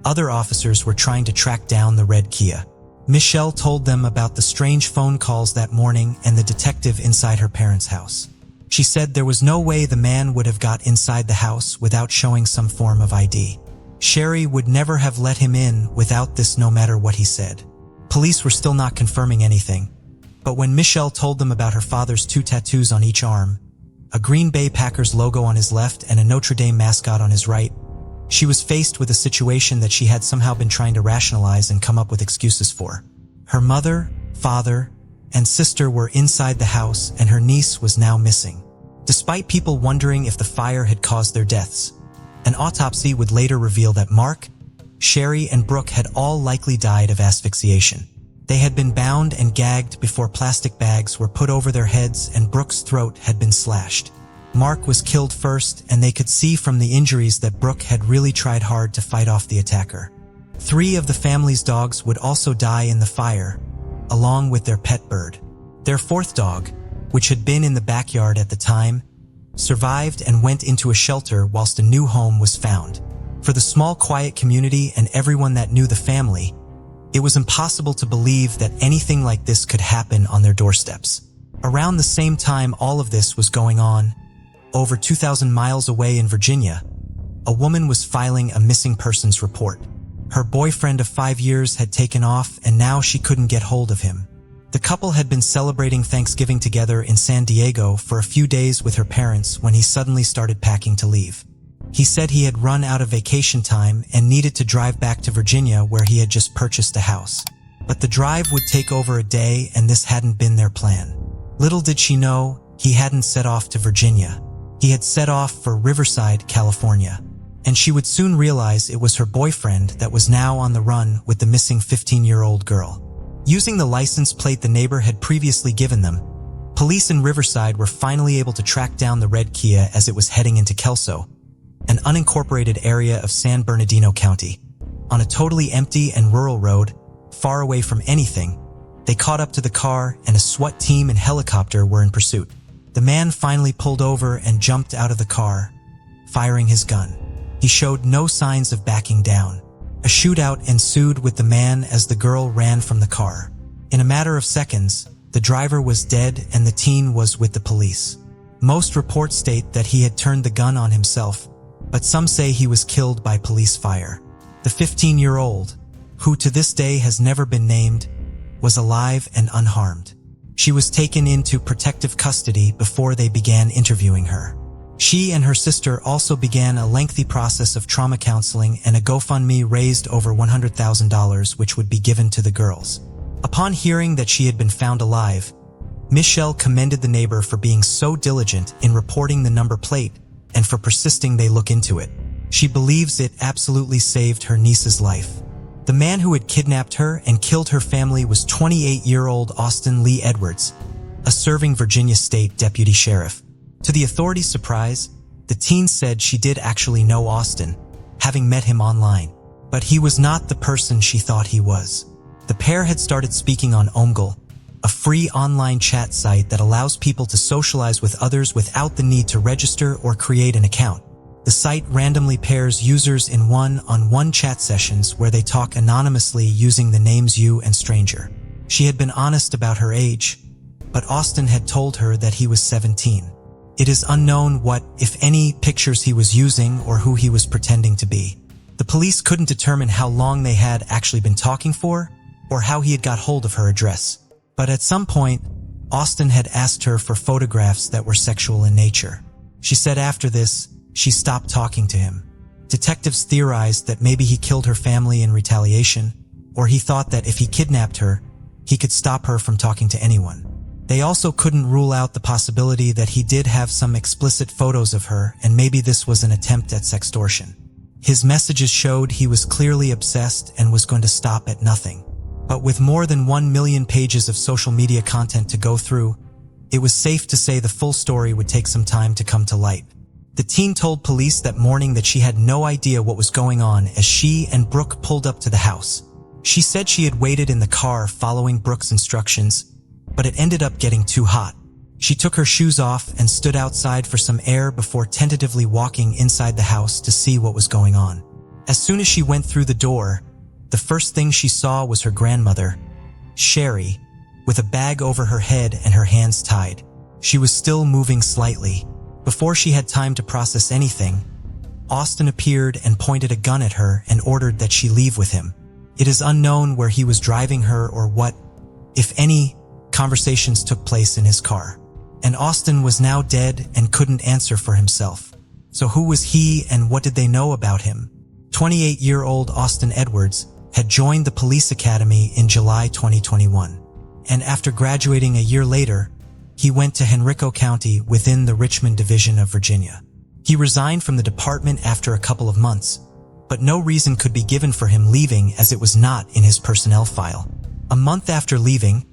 other officers were trying to track down the red Kia. Michelle told them about the strange phone calls that morning and the detective inside her parents' house. She said there was no way the man would have got inside the house without showing some form of ID. Sherry would never have let him in without this, no matter what he said. Police were still not confirming anything, but when Michelle told them about her father's 2 tattoos on each arm, a Green Bay Packers logo on his left and a Notre Dame mascot on his right, she was faced with a situation that she had somehow been trying to rationalize and come up with excuses for. Her mother, father, and sister were inside the house, and her niece was now missing. Despite people wondering if the fire had caused their deaths, an autopsy would later reveal that Mark, Sherry, and Brooke had all likely died of asphyxiation. They had been bound and gagged before plastic bags were put over their heads, and Brooke's throat had been slashed. Mark was killed first, and they could see from the injuries that Brooke had really tried hard to fight off the attacker. 3 of the family's dogs would also die in the fire, along with their pet bird. Their 4th dog, which had been in the backyard at the time, survived and went into a shelter whilst a new home was found. For the small, quiet community and everyone that knew the family, it was impossible to believe that anything like this could happen on their doorsteps. Around the same time all of this was going on, over 2,000 miles away in Virginia, a woman was filing a missing persons report. Her boyfriend of 5 years had taken off, and now she couldn't get hold of him. The couple had been celebrating Thanksgiving together in San Diego for a few days with her parents when he suddenly started packing to leave. He said he had run out of vacation time and needed to drive back to Virginia, where he had just purchased a house. But the drive would take over a day, and this hadn't been their plan. Little did she know, he hadn't set off to Virginia. He had set off for Riverside, California, and she would soon realize it was her boyfriend that was now on the run with the missing 15-year-old girl. Using the license plate the neighbor had previously given them, police in Riverside were finally able to track down the red Kia as it was heading into Kelso, an unincorporated area of San Bernardino County. On a totally empty and rural road, far away from anything, they caught up to the car, and a SWAT team and helicopter were in pursuit. The man finally pulled over and jumped out of the car, firing his gun. He showed no signs of backing down. A shootout ensued with the man as the girl ran from the car. In a matter of seconds, the driver was dead and the teen was with the police. Most reports state that he had turned the gun on himself, but some say he was killed by police fire. The 15-year-old, who to this day has never been named, was alive and unharmed. She was taken into protective custody before they began interviewing her. She and her sister also began a lengthy process of trauma counseling, and a GoFundMe raised over $100,000, which would be given to the girls. Upon hearing that she had been found alive, Michelle commended the neighbor for being so diligent in reporting the number plate and for persisting they look into it. She believes it absolutely saved her niece's life. The man who had kidnapped her and killed her family was 28-year-old Austin Lee Edwards, a serving Virginia State Deputy Sheriff. To the authorities' surprise, the teen said she did actually know Austin, having met him online, but he was not the person she thought he was. The pair had started speaking on Omegle, a free online chat site that allows people to socialize with others without the need to register or create an account. The site randomly pairs users in one-on-one chat sessions where they talk anonymously using the names you and stranger. She had been honest about her age, but Austin had told her that he was 17. It is unknown what, if any, pictures he was using or who he was pretending to be. The police couldn't determine how long they had actually been talking for or how he had got hold of her address. But at some point, Austin had asked her for photographs that were sexual in nature. She said after this, she stopped talking to him. Detectives theorized that maybe he killed her family in retaliation, or he thought that if he kidnapped her, he could stop her from talking to anyone. They also couldn't rule out the possibility that he did have some explicit photos of her, and maybe this was an attempt at sextortion. His messages showed he was clearly obsessed and was going to stop at nothing. But with more than 1 million pages of social media content to go through, it was safe to say the full story would take some time to come to light. The teen told police that morning that she had no idea what was going on as she and Brooke pulled up to the house. She said she had waited in the car following Brooke's instructions, but it ended up getting too hot. She took her shoes off and stood outside for some air before tentatively walking inside the house to see what was going on. As soon as she went through the door, the first thing she saw was her grandmother, Sherry, with a bag over her head and her hands tied. She was still moving slightly. Before she had time to process anything, Austin appeared and pointed a gun at her and ordered that she leave with him. It is unknown where he was driving her or what, if any, conversations took place in his car. And Austin was now dead and couldn't answer for himself. So who was he and what did they know about him? 28-year-old Austin Edwards had joined the police academy in July 2021. And after graduating a year later, he went to Henrico County within the Richmond Division of Virginia. He resigned from the department after a couple of months, but no reason could be given for him leaving as it was not in his personnel file. A month after leaving,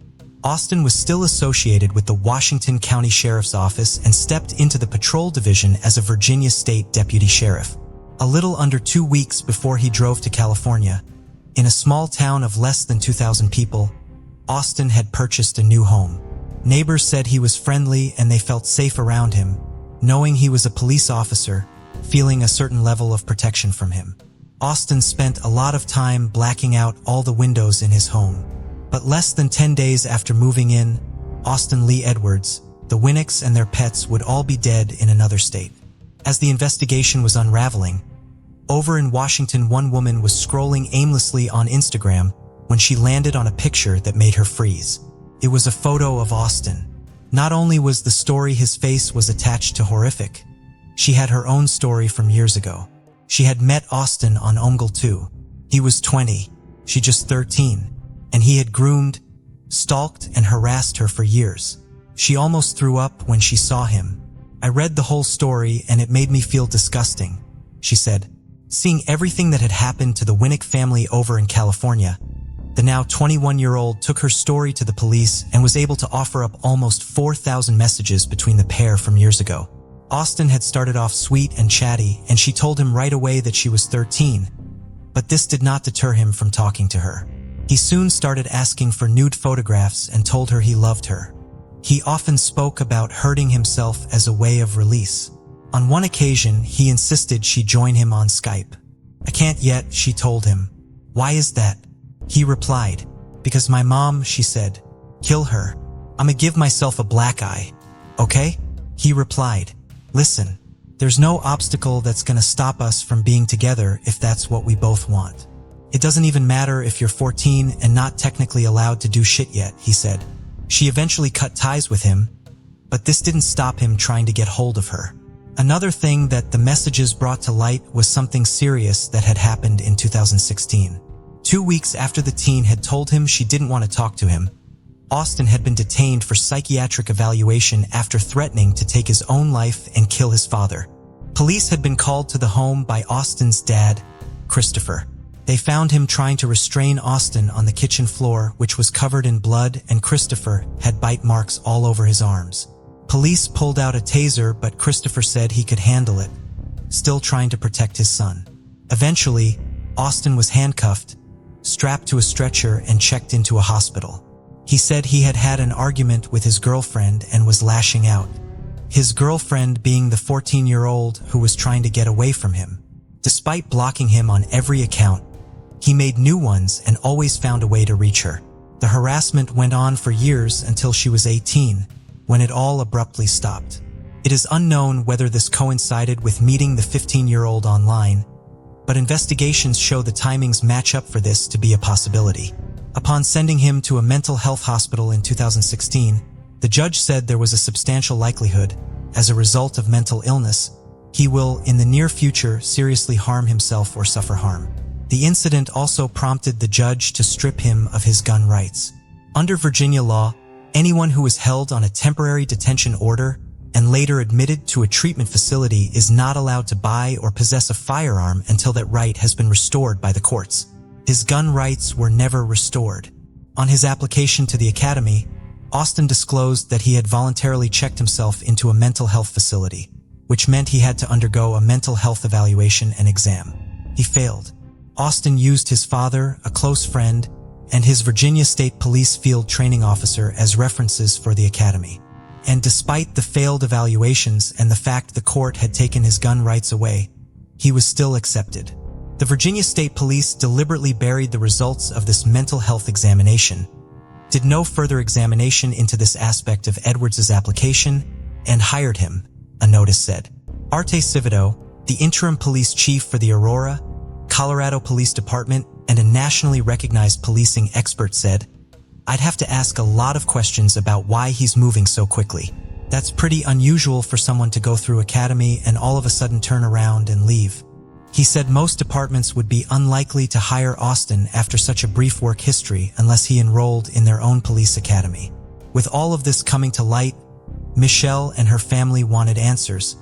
Austin was still associated with the Washington County Sheriff's Office and stepped into the Patrol Division as a Virginia State Deputy Sheriff. A little under 2 weeks before he drove to California, in a small town of less than 2,000 people, Austin had purchased a new home. Neighbors said he was friendly and they felt safe around him, knowing he was a police officer, feeling a certain level of protection from him. Austin spent a lot of time blacking out all the windows in his home. But less than 10 days after moving in, Austin Lee Edwards, the Winnecks and their pets would all be dead in another state. As the investigation was unraveling, over in Washington, one woman was scrolling aimlessly on Instagram when she landed on a picture that made her freeze. It was a photo of Austin. Not only was the story his face was attached to horrific, she had her own story from years ago. She had met Austin on Omegle 2. He was 20, she just 13. And he had groomed, stalked, and harassed her for years. She almost threw up when she saw him. I read the whole story and it made me feel disgusting, she said. Seeing everything that had happened to the Winnick family over in California, the now 21-year-old took her story to the police and was able to offer up almost 4,000 messages between the pair from years ago. Austin had started off sweet and chatty, and she told him right away that she was 13, but this did not deter him from talking to her. He soon started asking for nude photographs and told her he loved her. He often spoke about hurting himself as a way of release. On one occasion, he insisted she join him on Skype. I can't yet, she told him. Why is that? He replied, because my mom, she said. Kill her. I'ma give myself a black eye. Okay? He replied, listen, there's no obstacle that's gonna stop us from being together if that's what we both want. It doesn't even matter if you're 14 and not technically allowed to do shit yet, he said. She eventually cut ties with him, but this didn't stop him trying to get hold of her. Another thing that the messages brought to light was something serious that had happened in 2016. 2 weeks after the teen had told him she didn't want to talk to him, Austin had been detained for psychiatric evaluation after threatening to take his own life and kill his father. Police had been called to the home by Austin's dad, Christopher. They found him trying to restrain Austin on the kitchen floor, which was covered in blood, and Christopher had bite marks all over his arms. Police pulled out a taser, but Christopher said he could handle it, still trying to protect his son. Eventually, Austin was handcuffed, strapped to a stretcher, and checked into a hospital. He said he had had an argument with his girlfriend and was lashing out. His girlfriend being the 14-year-old who was trying to get away from him. Despite blocking him on every account, he made new ones and always found a way to reach her. The harassment went on for years until she was 18, when it all abruptly stopped. It is unknown whether this coincided with meeting the 15-year-old online, but investigations show the timings match up for this to be a possibility. Upon sending him to a mental health hospital in 2016, the judge said there was a substantial likelihood, as a result of mental illness, he will, in the near future, seriously harm himself or suffer harm. The incident also prompted the judge to strip him of his gun rights. Under Virginia law, anyone who is held on a temporary detention order and later admitted to a treatment facility, is not allowed to buy or possess a firearm until that right has been restored by the courts. His gun rights were never restored. On his application to the academy, Austin disclosed that he had voluntarily checked himself into a mental health facility, which meant he had to undergo a mental health evaluation and exam. He failed. Austin used his father, a close friend, and his Virginia State Police field training officer as references for the academy. And despite the failed evaluations and the fact the court had taken his gun rights away, he was still accepted. The Virginia State Police deliberately buried the results of this mental health examination, did no further examination into this aspect of Edwards's application, and hired him, a notice said. Arte Civito, the interim police chief for the Aurora, Colorado Police Department, and a nationally recognized policing expert, said, "I'd have to ask a lot of questions about why he's moving so quickly. That's pretty unusual for someone to go through academy and all of a sudden turn around and leave." He said most departments would be unlikely to hire Austin after such a brief work history unless he enrolled in their own police academy. With all of this coming to light, Michelle and her family wanted answers,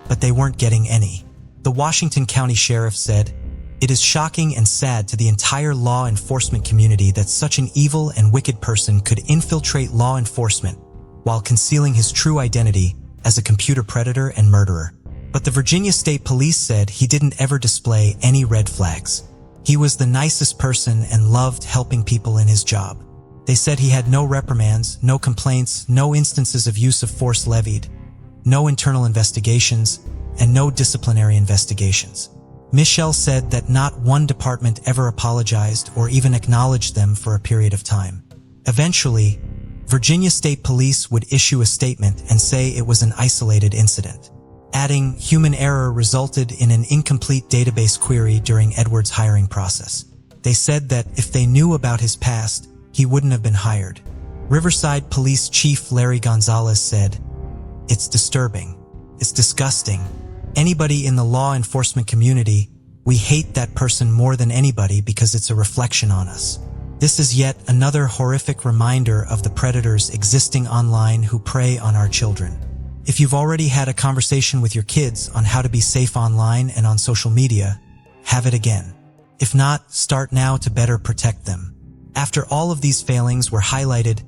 but they weren't getting any. The Washington County Sheriff said, "It is shocking and sad to the entire law enforcement community that such an evil and wicked person could infiltrate law enforcement while concealing his true identity as a computer predator and murderer." But the Virginia State Police said he didn't ever display any red flags. He was the nicest person and loved helping people in his job. They said he had no reprimands, no complaints, no instances of use of force levied, no internal investigations, and no disciplinary investigations. Michelle said that not one department ever apologized or even acknowledged them for a period of time. Eventually, Virginia State Police would issue a statement and say it was an isolated incident, adding human error resulted in an incomplete database query during Edwards' hiring process. They said that if they knew about his past, he wouldn't have been hired. Riverside Police Chief Larry Gonzalez said, "It's disturbing. It's disgusting. Anybody in the law enforcement community, we hate that person more than anybody because it's a reflection on us. This is yet another horrific reminder of the predators existing online who prey on our children. If you've already had a conversation with your kids on how to be safe online and on social media, have it again. If not, start now to better protect them." After all of these failings were highlighted,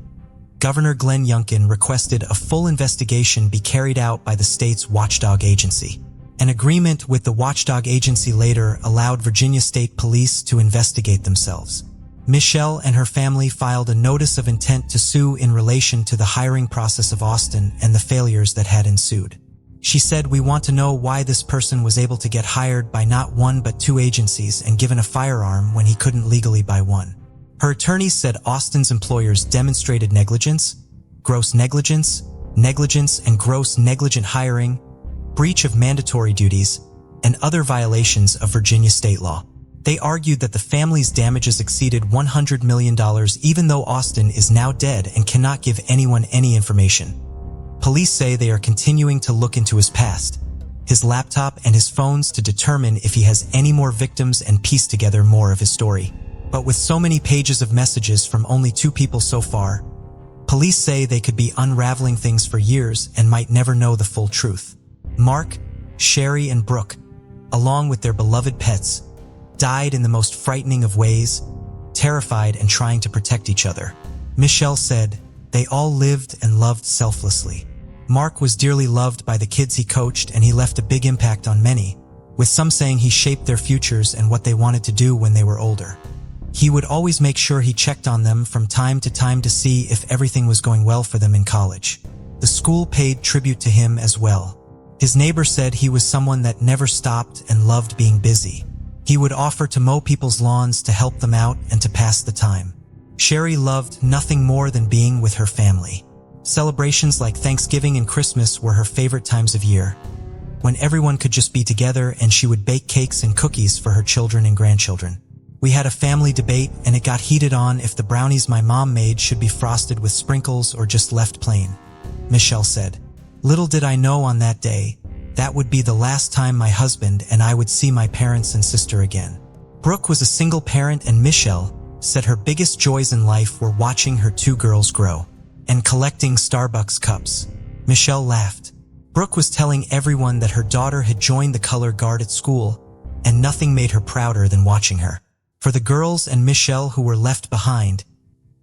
Governor Glenn Youngkin requested a full investigation be carried out by the state's watchdog agency. An agreement with the watchdog agency later allowed Virginia State Police to investigate themselves. Michelle and her family filed a notice of intent to sue in relation to the hiring process of Austin and the failures that had ensued. She said, "We want to know why this person was able to get hired by not one but two agencies and given a firearm when he couldn't legally buy one." Her attorneys said Austin's employers demonstrated negligence, gross negligence, negligence and gross negligent hiring, breach of mandatory duties, and other violations of Virginia state law. They argued that the family's damages exceeded $100 million even though Austin is now dead and cannot give anyone any information. Police say they are continuing to look into his past, his laptop and his phones to determine if he has any more victims and piece together more of his story. But with so many pages of messages from only two people so far, police say they could be unraveling things for years and might never know the full truth. Mark, Sherry, and Brooke, along with their beloved pets, died in the most frightening of ways, terrified and trying to protect each other. Michelle said, "They all lived and loved selflessly. Mark was dearly loved by the kids he coached and he left a big impact on many, with some saying he shaped their futures and what they wanted to do when they were older. He would always make sure he checked on them from time to time to see if everything was going well for them in college." The school paid tribute to him as well. His neighbor said he was someone that never stopped and loved being busy. He would offer to mow people's lawns to help them out and to pass the time. Sherry loved nothing more than being with her family. Celebrations like Thanksgiving and Christmas were her favorite times of year, when everyone could just be together and she would bake cakes and cookies for her children and grandchildren. "We had a family debate and it got heated on if the brownies my mom made should be frosted with sprinkles or just left plain," Michelle said. "Little did I know on that day, that would be the last time my husband and I would see my parents and sister again." Brooke was a single parent and Michelle said her biggest joys in life were watching her two girls grow and collecting Starbucks cups. Michelle laughed. Brooke was telling everyone that her daughter had joined the color guard at school, and nothing made her prouder than watching her. For the girls and Michelle who were left behind,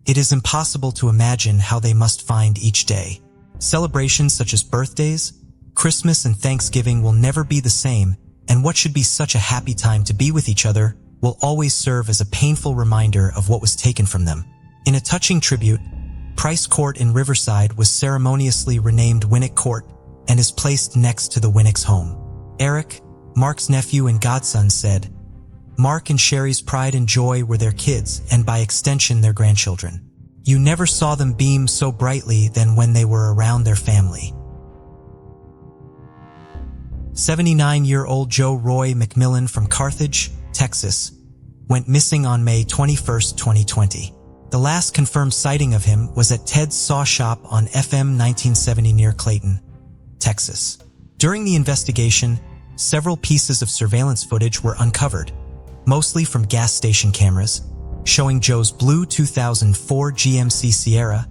it is impossible to imagine how they must find each day. Celebrations such as birthdays, Christmas, and Thanksgiving will never be the same, and what should be such a happy time to be with each other will always serve as a painful reminder of what was taken from them. In a touching tribute, Price Court in Riverside was ceremoniously renamed Winnick Court and is placed next to the Winnick's home. Eric, Mark's nephew and godson, said, "Mark and Sherry's pride and joy were their kids and by extension their grandchildren. You never saw them beam so brightly than when they were around their family." 79-year-old Joe Roy McMillan from Carthage, Texas, went missing on May 21, 2020. The last confirmed sighting of him was at Ted's Saw Shop on FM 1970 near Clayton, Texas. During the investigation, several pieces of surveillance footage were uncovered, mostly from gas station cameras, showing Joe's blue 2004 GMC Sierra,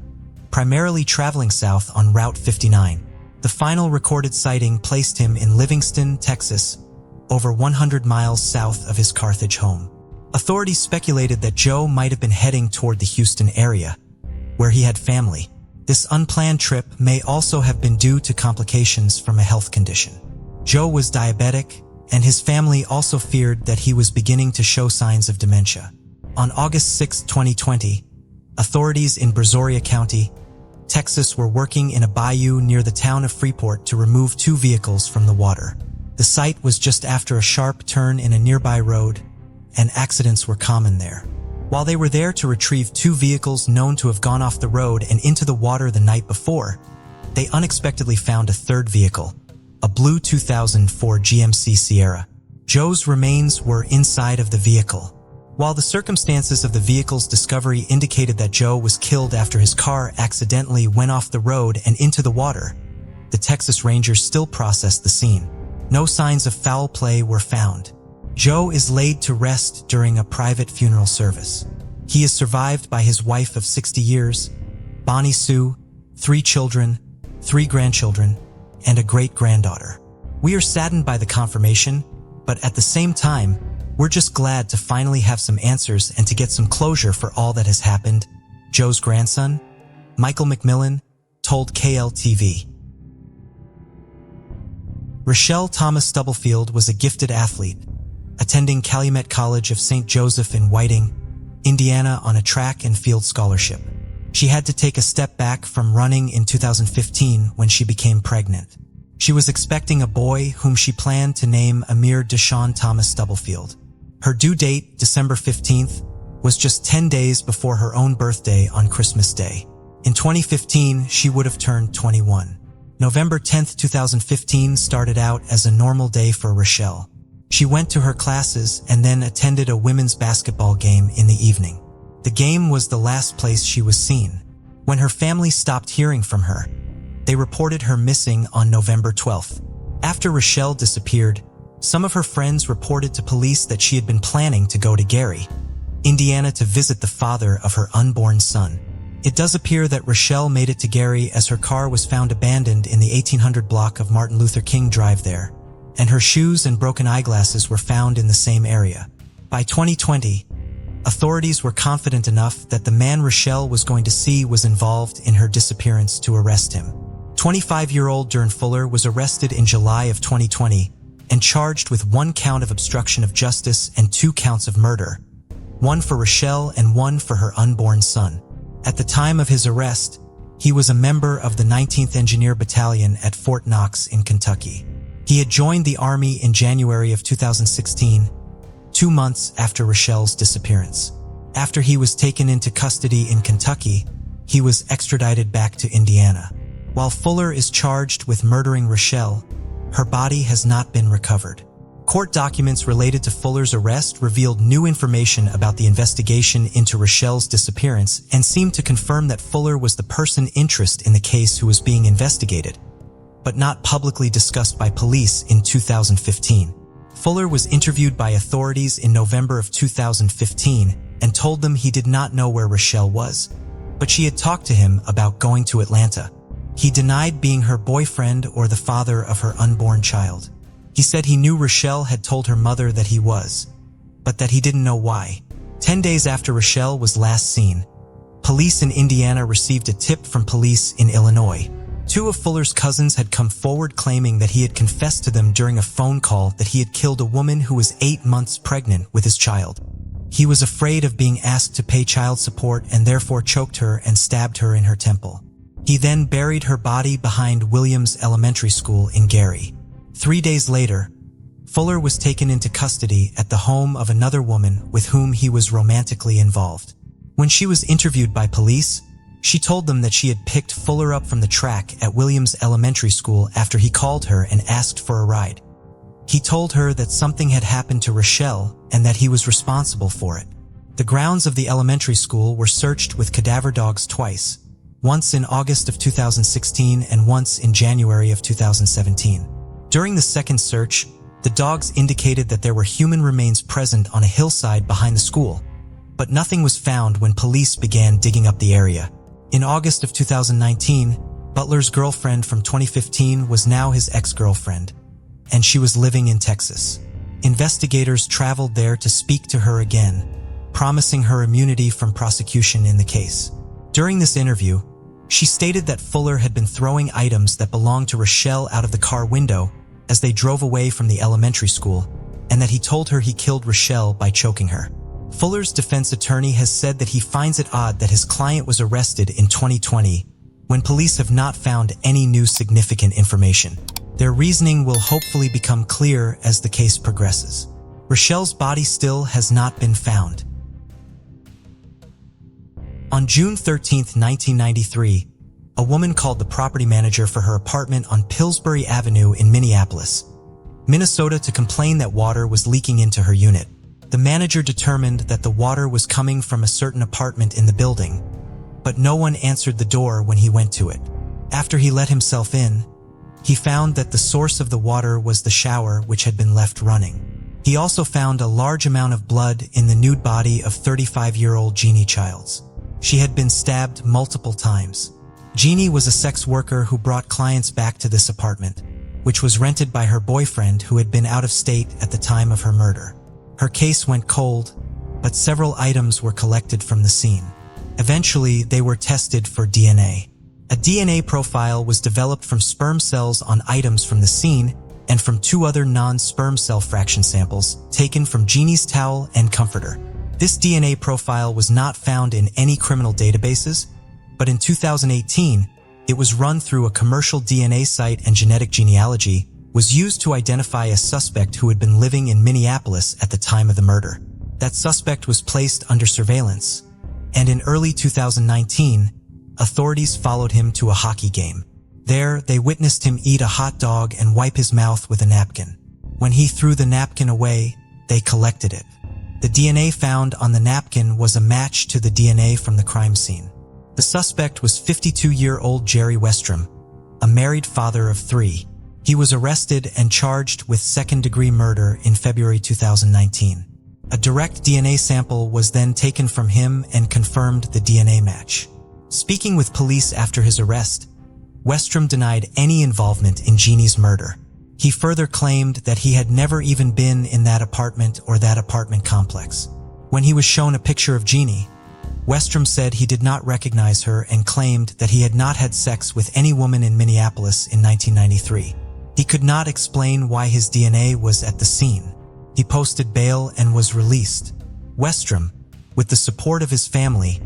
primarily traveling south on Route 59. The final recorded sighting placed him in Livingston, Texas, over 100 miles south of his Carthage home. Authorities speculated that Joe might have been heading toward the Houston area, where he had family. This unplanned trip may also have been due to complications from a health condition. Joe was diabetic, and his family also feared that he was beginning to show signs of dementia. On August 6, 2020, authorities in Brazoria County, Texas were working in a bayou near the town of Freeport to remove 2 vehicles from the water. The site was just after a sharp turn in a nearby road, and accidents were common there. While they were there to retrieve 2 vehicles known to have gone off the road and into the water the night before, they unexpectedly found a 3rd vehicle, a blue 2004 GMC Sierra. Joe's remains were inside of the vehicle. While the circumstances of the vehicle's discovery indicated that Joe was killed after his car accidentally went off the road and into the water, the Texas Rangers still processed the scene. No signs of foul play were found. Joe is laid to rest during a private funeral service. He is survived by his wife of 60 years, Bonnie Sue, 3 children, 3 grandchildren, and a great-granddaughter. We are saddened by the confirmation, but at the same time, we're just glad to finally have some answers and to get some closure for all that has happened, Joe's grandson, Michael McMillan, told KLTV. Rochelle Thomas Stubblefield was a gifted athlete, attending Calumet College of St. Joseph in Whiting, Indiana on a track and field scholarship. She had to take a step back from running in 2015 when she became pregnant. She was expecting a boy whom she planned to name Amir Deshaun Thomas Stubblefield. Her due date, December 15th, was just 10 days before her own birthday on Christmas Day. In 2015, she would have turned 21. November 10th, 2015 started out as a normal day for Rochelle. She went to her classes and then attended a women's basketball game in the evening. The game was the last place she was seen. When her family stopped hearing from her, they reported her missing on November 12th. After Rochelle disappeared, some of her friends reported to police that she had been planning to go to Gary, Indiana to visit the father of her unborn son. It does appear that Rochelle made it to Gary as her car was found abandoned in the 1800 block of Martin Luther King Drive there, and her shoes and broken eyeglasses were found in the same area. By 2020, authorities were confident enough that the man Rochelle was going to see was involved in her disappearance to arrest him. 25-year-old Dern Fuller was arrested in July of 2020 and charged with 1 count of obstruction of justice and 2 counts of murder, 1 for Rochelle and 1 for her unborn son. At the time of his arrest, he was a member of the 19th Engineer Battalion at Fort Knox in Kentucky. He had joined the Army in January of 2016, 2 months after Rochelle's disappearance. After he was taken into custody in Kentucky, he was extradited back to Indiana. While Fuller is charged with murdering Rochelle, her body has not been recovered. Court documents related to Fuller's arrest revealed new information about the investigation into Rochelle's disappearance and seemed to confirm that Fuller was the person in interest in the case who was being investigated, but not publicly discussed by police in 2015. Fuller was interviewed by authorities in November of 2015 and told them he did not know where Rochelle was, but she had talked to him about going to Atlanta. He denied being her boyfriend or the father of her unborn child. He said he knew Rochelle had told her mother that he was, but that he didn't know why. 10 days after Rochelle was last seen, police in Indiana received a tip from police in Illinois. Two of Fuller's cousins had come forward claiming that he had confessed to them during a phone call that he had killed a woman who was 8 months pregnant with his child. He was afraid of being asked to pay child support and therefore choked her and stabbed her in her temple. He then buried her body behind Williams Elementary School in Gary. 3 days later, Fuller was taken into custody at the home of another woman with whom he was romantically involved. When she was interviewed by police, she told them that she had picked Fuller up from the track at Williams Elementary School after he called her and asked for a ride. He told her that something had happened to Rochelle and that he was responsible for it. The grounds of the elementary school were searched with cadaver dogs twice, once in August of 2016 and once in January of 2017. During the second search, the dogs indicated that there were human remains present on a hillside behind the school, but nothing was found when police began digging up the area. In August of 2019, Butler's girlfriend from 2015 was now his ex-girlfriend, and she was living in Texas. Investigators traveled there to speak to her again, promising her immunity from prosecution in the case. During this interview, she stated that Fuller had been throwing items that belonged to Rochelle out of the car window as they drove away from the elementary school, and that he told her he killed Rochelle by choking her. Fuller's defense attorney has said that he finds it odd that his client was arrested in 2020 when police have not found any new significant information. Their reasoning will hopefully become clear as the case progresses. Rochelle's body still has not been found. On June 13, 1993, a woman called the property manager for her apartment on Pillsbury Avenue in Minneapolis, Minnesota, to complain that water was leaking into her unit. The manager determined that the water was coming from a certain apartment in the building, but no one answered the door when he went to it. After he let himself in, he found that the source of the water was the shower, which had been left running. He also found a large amount of blood in the nude body of 35-year-old Jeannie Childs. She had been stabbed multiple times. Jeannie was a sex worker who brought clients back to this apartment, which was rented by her boyfriend who had been out of state at the time of her murder. Her case went cold, but several items were collected from the scene. Eventually, they were tested for DNA. A DNA profile was developed from sperm cells on items from the scene and from 2 other non-sperm cell fraction samples taken from Jeannie's towel and comforter. This DNA profile was not found in any criminal databases, but in 2018, it was run through a commercial DNA site, and genetic genealogy was used to identify a suspect who had been living in Minneapolis at the time of the murder. That suspect was placed under surveillance, and in early 2019, authorities followed him to a hockey game. There, they witnessed him eat a hot dog and wipe his mouth with a napkin. When he threw the napkin away, they collected it. The DNA found on the napkin was a match to the DNA from the crime scene. The suspect was 52-year-old Jerry Westrom, a married father of 3. He was arrested and charged with second-degree murder in February 2019. A direct DNA sample was then taken from him and confirmed the DNA match. Speaking with police after his arrest, Westrom denied any involvement in Jeannie's murder. He further claimed that he had never even been in that apartment or that apartment complex. When he was shown a picture of Jeannie, Westrom said he did not recognize her and claimed that he had not had sex with any woman in Minneapolis in 1993. He could not explain why his DNA was at the scene. He posted bail and was released. Westrom, with the support of his family,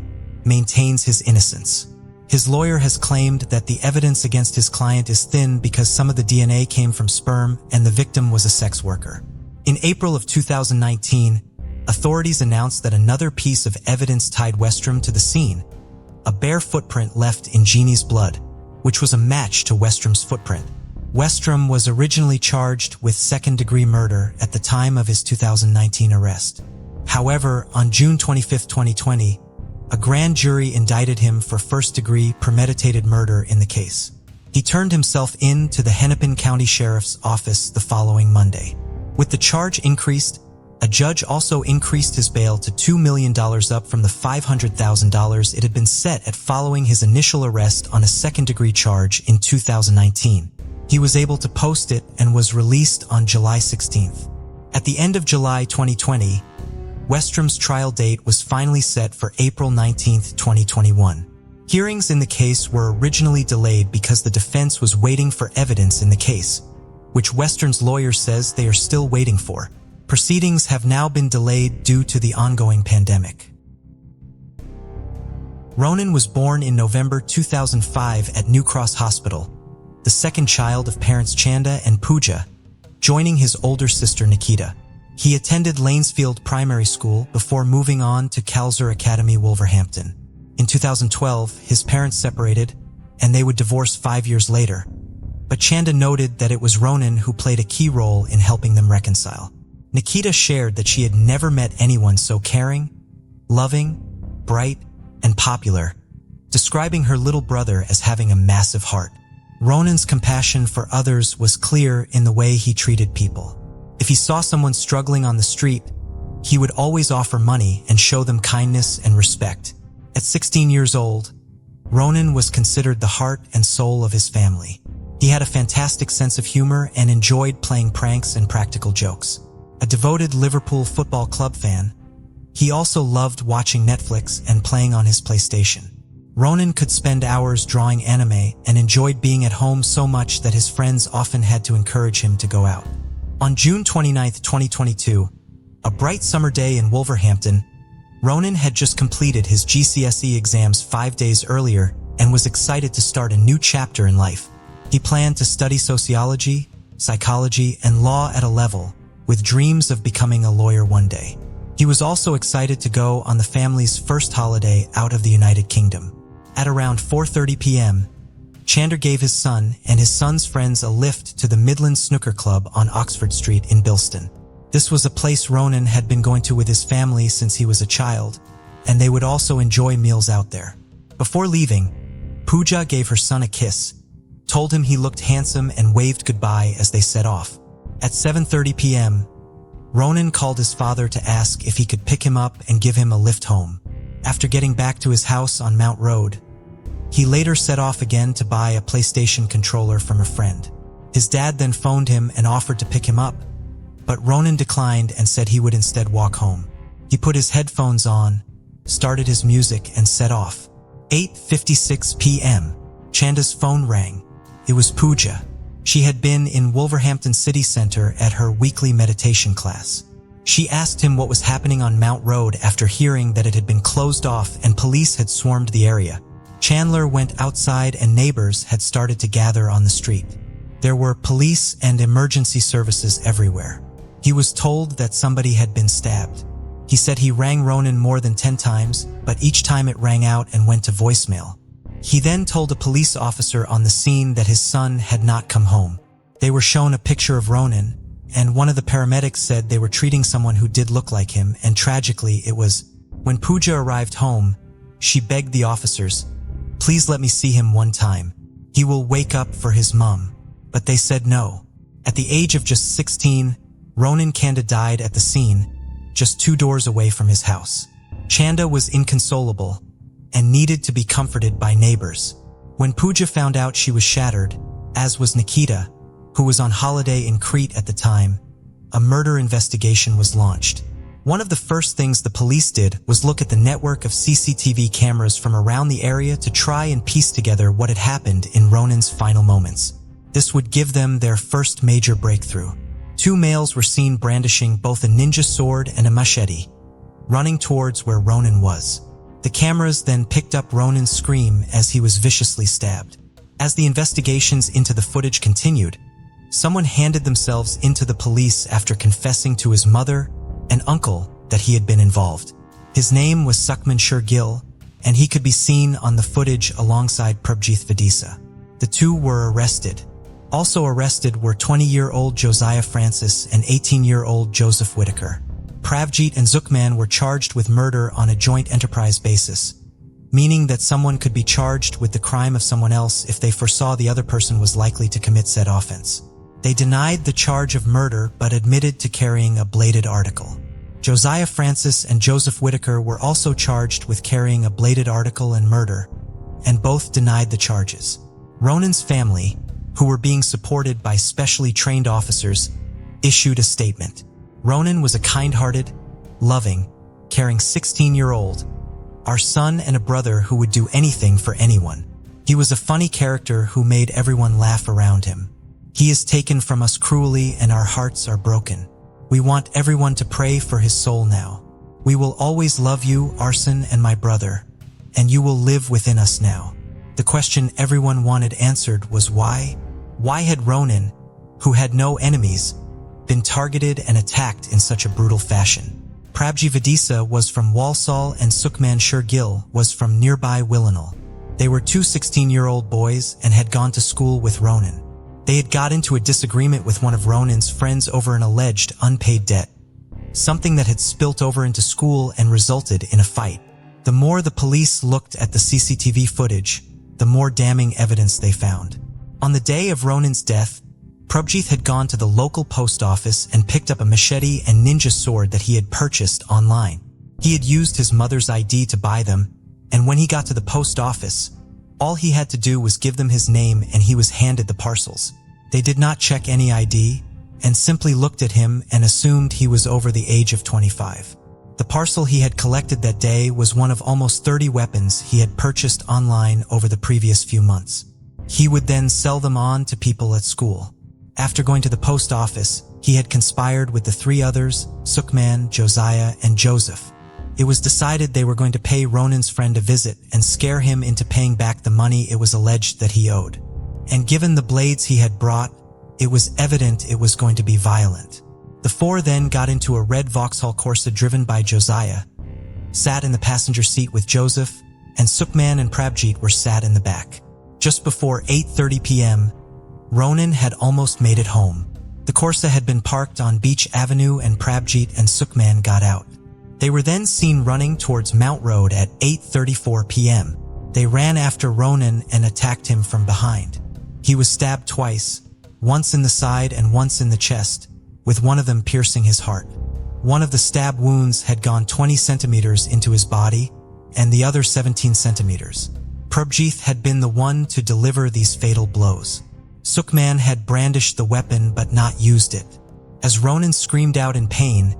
maintains his innocence. His lawyer has claimed that the evidence against his client is thin because some of the DNA came from sperm and the victim was a sex worker. In April of 2019, authorities announced that another piece of evidence tied Westrom to the scene, a bare footprint left in Jeannie's blood, which was a match to Westrom's footprint. Westrom was originally charged with second-degree murder at the time of his 2019 arrest. However, on June 25, 2020, a grand jury indicted him for first-degree premeditated murder in the case. He turned himself in to the Hennepin County Sheriff's Office the following Monday. With the charge increased, A judge also increased his bail to $2 million, up from the $500,000 it had been set at following his initial arrest on a second-degree charge in 2019. He was able to post it and was released on July 16th. At the end of July 2020, Westrum's trial date was finally set for April 19, 2021. Hearings in the case were originally delayed because the defense was waiting for evidence in the case, which Westrum's lawyer says they are still waiting for. Proceedings have now been delayed due to the ongoing pandemic. Ronan was born in November 2005 at New Cross Hospital, the second child of parents Chanda and Pooja, joining his older sister Nikita. He attended Lanesfield Primary School before moving on to Calzer Academy, Wolverhampton. In 2012, his parents separated, and they would divorce 5 years later. But Chanda noted that it was Ronan who played a key role in helping them reconcile. Nikita shared that she had never met anyone so caring, loving, bright, and popular, describing her little brother as having a massive heart. Ronan's compassion for others was clear in the way he treated people. If he saw someone struggling on the street, he would always offer money and show them kindness and respect. At 16 years old, Ronan was considered the heart and soul of his family. He had a fantastic sense of humor and enjoyed playing pranks and practical jokes. A devoted Liverpool Football Club fan, he also loved watching Netflix and playing on his PlayStation. Ronan could spend hours drawing anime and enjoyed being at home so much that his friends often had to encourage him to go out. On June 29, 2022, a bright summer day in Wolverhampton, Ronan had just completed his GCSE exams 5 days earlier and was excited to start a new chapter in life. He planned to study sociology, psychology, and law at a level, with dreams of becoming a lawyer one day. He was also excited to go on the family's first holiday out of the United Kingdom. At around 4:30 p.m., Chandler gave his son and his son's friends a lift to the Midland Snooker Club on Oxford Street in Bilston. This was a place Ronan had been going to with his family since he was a child, and they would also enjoy meals out there. Before leaving, Pooja gave her son a kiss, told him he looked handsome, and waved goodbye as they set off. At 7:30 p.m., Ronan called his father to ask if he could pick him up and give him a lift home. After getting back to his house on Mount Road, he later set off again to buy a PlayStation controller from a friend. His dad then phoned him and offered to pick him up, but Ronan declined and said he would instead walk home. He put his headphones on, started his music, and set off. 8:56 p.m. Chanda's phone rang. It was Pooja. She had been in Wolverhampton City Centre at her weekly meditation class. She asked him what was happening on Mount Road after hearing that it had been closed off and police had swarmed the area. Chandler went outside and neighbors had started to gather on the street. There were police and emergency services everywhere. He was told that somebody had been stabbed. He said he rang Ronan more than 10 times, but each time it rang out and went to voicemail. He then told a police officer on the scene that his son had not come home. They were shown a picture of Ronan, and one of the paramedics said they were treating someone who did look like him, and tragically it was. When Pooja arrived home, she begged the officers, "Please let me see him one time. He will wake up for his mum." But they said no. At the age of just 16, Ronan Kanda died at the scene, just 2 doors away from his house. Chanda was inconsolable and needed to be comforted by neighbors. When Pooja found out she was shattered, as was Nikita, who was on holiday in Crete at the time, a murder investigation was launched. One of the first things the police did was look at the network of CCTV cameras from around the area to try and piece together what had happened in Ronan's final moments. This would give them their first major breakthrough. 2 males were seen brandishing both a ninja sword and a machete, running towards where Ronan was. The cameras then picked up Ronan's scream as he was viciously stabbed. As the investigations into the footage continued, someone handed themselves into the police after confessing to his mother and uncle that he had been involved. His name was Sukhman Gill, and he could be seen on the footage alongside Prabjit Vidisa. The 2 were arrested. Also arrested were 20-year-old Josiah Francis and 18-year-old Joseph Whitaker. Pravjit and Sukhman were charged with murder on a joint enterprise basis, meaning that someone could be charged with the crime of someone else if they foresaw the other person was likely to commit said offense. They denied the charge of murder but admitted to carrying a bladed article. Josiah Francis and Joseph Whitaker were also charged with carrying a bladed article and murder, and both denied the charges. Ronan's family, who were being supported by specially trained officers, issued a statement. Ronan was a kind-hearted, loving, caring 16-year-old, our son and a brother who would do anything for anyone. He was a funny character who made everyone laugh around him. He is taken from us cruelly and our hearts are broken. We want everyone to pray for his soul now. We will always love you, Arson and my brother, and you will live within us now. The question everyone wanted answered was why? Why had Ronan, who had no enemies, been targeted and attacked in such a brutal fashion? Prabji Vidisa was from Walsall and Sukhman Shergill was from nearby Willenhall. They were two 16-year-old boys and had gone to school with Ronan. They had got into a disagreement with one of Ronan's friends over an alleged unpaid debt, something that had spilt over into school and resulted in a fight. The more the police looked at the CCTV footage, the more damning evidence they found. On the day of Ronan's death, Prabjit had gone to the local post office and picked up a machete and ninja sword that he had purchased online. He had used his mother's ID to buy them, and when he got to the post office, all he had to do was give them his name and he was handed the parcels. They did not check any ID and simply looked at him and assumed he was over the age of 25. The parcel he had collected that day was one of almost 30 weapons he had purchased online over the previous few months. He would then sell them on to people at school. After going to the post office, he had conspired with the three others, Sukhman, Josiah, and Joseph. It was decided they were going to pay Ronan's friend a visit and scare him into paying back the money it was alleged that he owed. And given the blades he had brought, it was evident it was going to be violent. The four then got into a red Vauxhall Corsa driven by Josiah, sat in the passenger seat with Joseph, and Sukhman and Prabjit were sat in the back. Just before 8:30 p.m., Ronan had almost made it home. The Corsa had been parked on Beach Avenue and Prabjit and Sukhman got out. They were then seen running towards Mount Road at 8:34 p.m. They ran after Ronan and attacked him from behind. He was stabbed twice, once in the side and once in the chest, with one of them piercing his heart. One of the stab wounds had gone 20 centimeters into his body, and the other 17 centimeters. Prabjit had been the one to deliver these fatal blows. Sukhman had brandished the weapon but not used it. As Ronan screamed out in pain,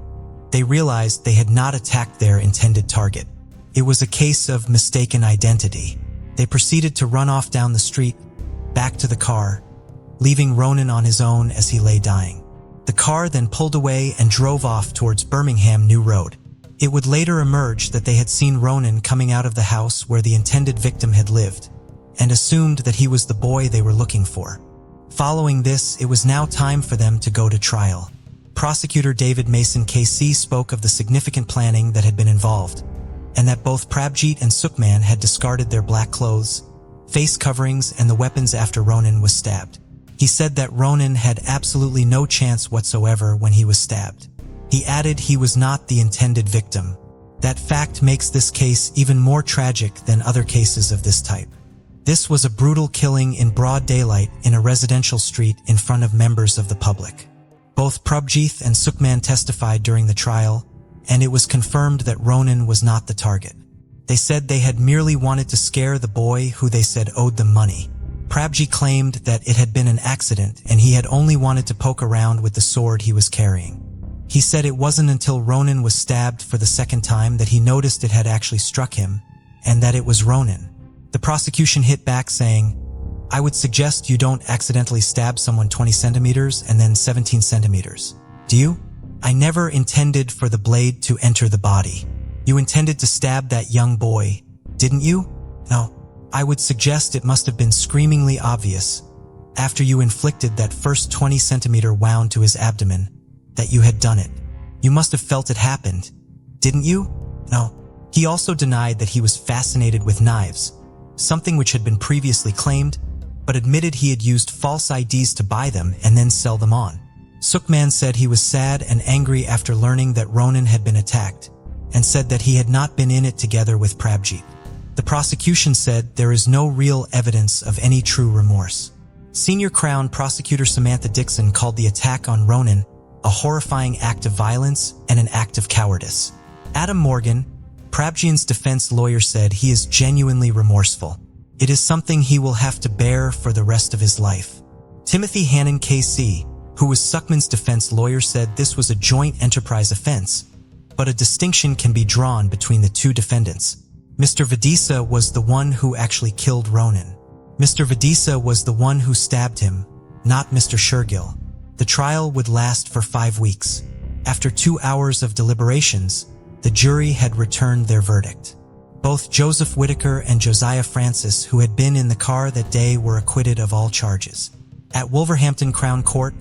they realized they had not attacked their intended target. It was a case of mistaken identity. They proceeded to run off down the street, back to the car, leaving Ronan on his own as he lay dying. The car then pulled away and drove off towards Birmingham New Road. It would later emerge that they had seen Ronan coming out of the house where the intended victim had lived, and assumed that he was the boy they were looking for. Following this, it was now time for them to go to trial. Prosecutor David Mason KC spoke of the significant planning that had been involved, and that both Prabjit and Sukhman had discarded their black clothes, face coverings, and the weapons after Ronan was stabbed. He said that Ronan had absolutely no chance whatsoever when he was stabbed. He added he was not the intended victim. That fact makes this case even more tragic than other cases of this type. This was a brutal killing in broad daylight in a residential street in front of members of the public. Both Prabjit and Sukhman testified during the trial, and it was confirmed that Ronan was not the target. They said they had merely wanted to scare the boy who they said owed them money. Prabjit claimed that it had been an accident and he had only wanted to poke around with the sword he was carrying. He said it wasn't until Ronan was stabbed for the second time that he noticed it had actually struck him, and that it was Ronan. The prosecution hit back saying, "I would suggest you don't accidentally stab someone 20 centimeters and then 17 centimeters. Do you? I never intended for the blade to enter the body. You intended to stab that young boy, didn't you? No. I would suggest it must have been screamingly obvious, after you inflicted that first 20-centimeter wound to his abdomen, that you had done it. You must have felt it happened, didn't you? No." He also denied that he was fascinated with knives, something which had been previously claimed, but admitted he had used false IDs to buy them and then sell them on. Sukhman said he was sad and angry after learning that Ronan had been attacked, and said that he had not been in it together with Prabjit. The prosecution said there is no real evidence of any true remorse. Senior Crown Prosecutor Samantha Dixon called the attack on Ronan a horrifying act of violence and an act of cowardice. Adam Morgan, Prabjian's defense lawyer, said he is genuinely remorseful. It is something he will have to bear for the rest of his life. Timothy Hannon KC, who was Suckman's defense lawyer, said this was a joint enterprise offense, but a distinction can be drawn between the two defendants. Mr. Vidisa was the one who actually killed Ronan. Mr. Vidisa was the one who stabbed him, not Mr. Shergill. The trial would last for 5 weeks. After 2 hours of deliberations, the jury had returned their verdict. Both Joseph Whitaker and Josiah Francis, who had been in the car that day, were acquitted of all charges. At Wolverhampton Crown Court,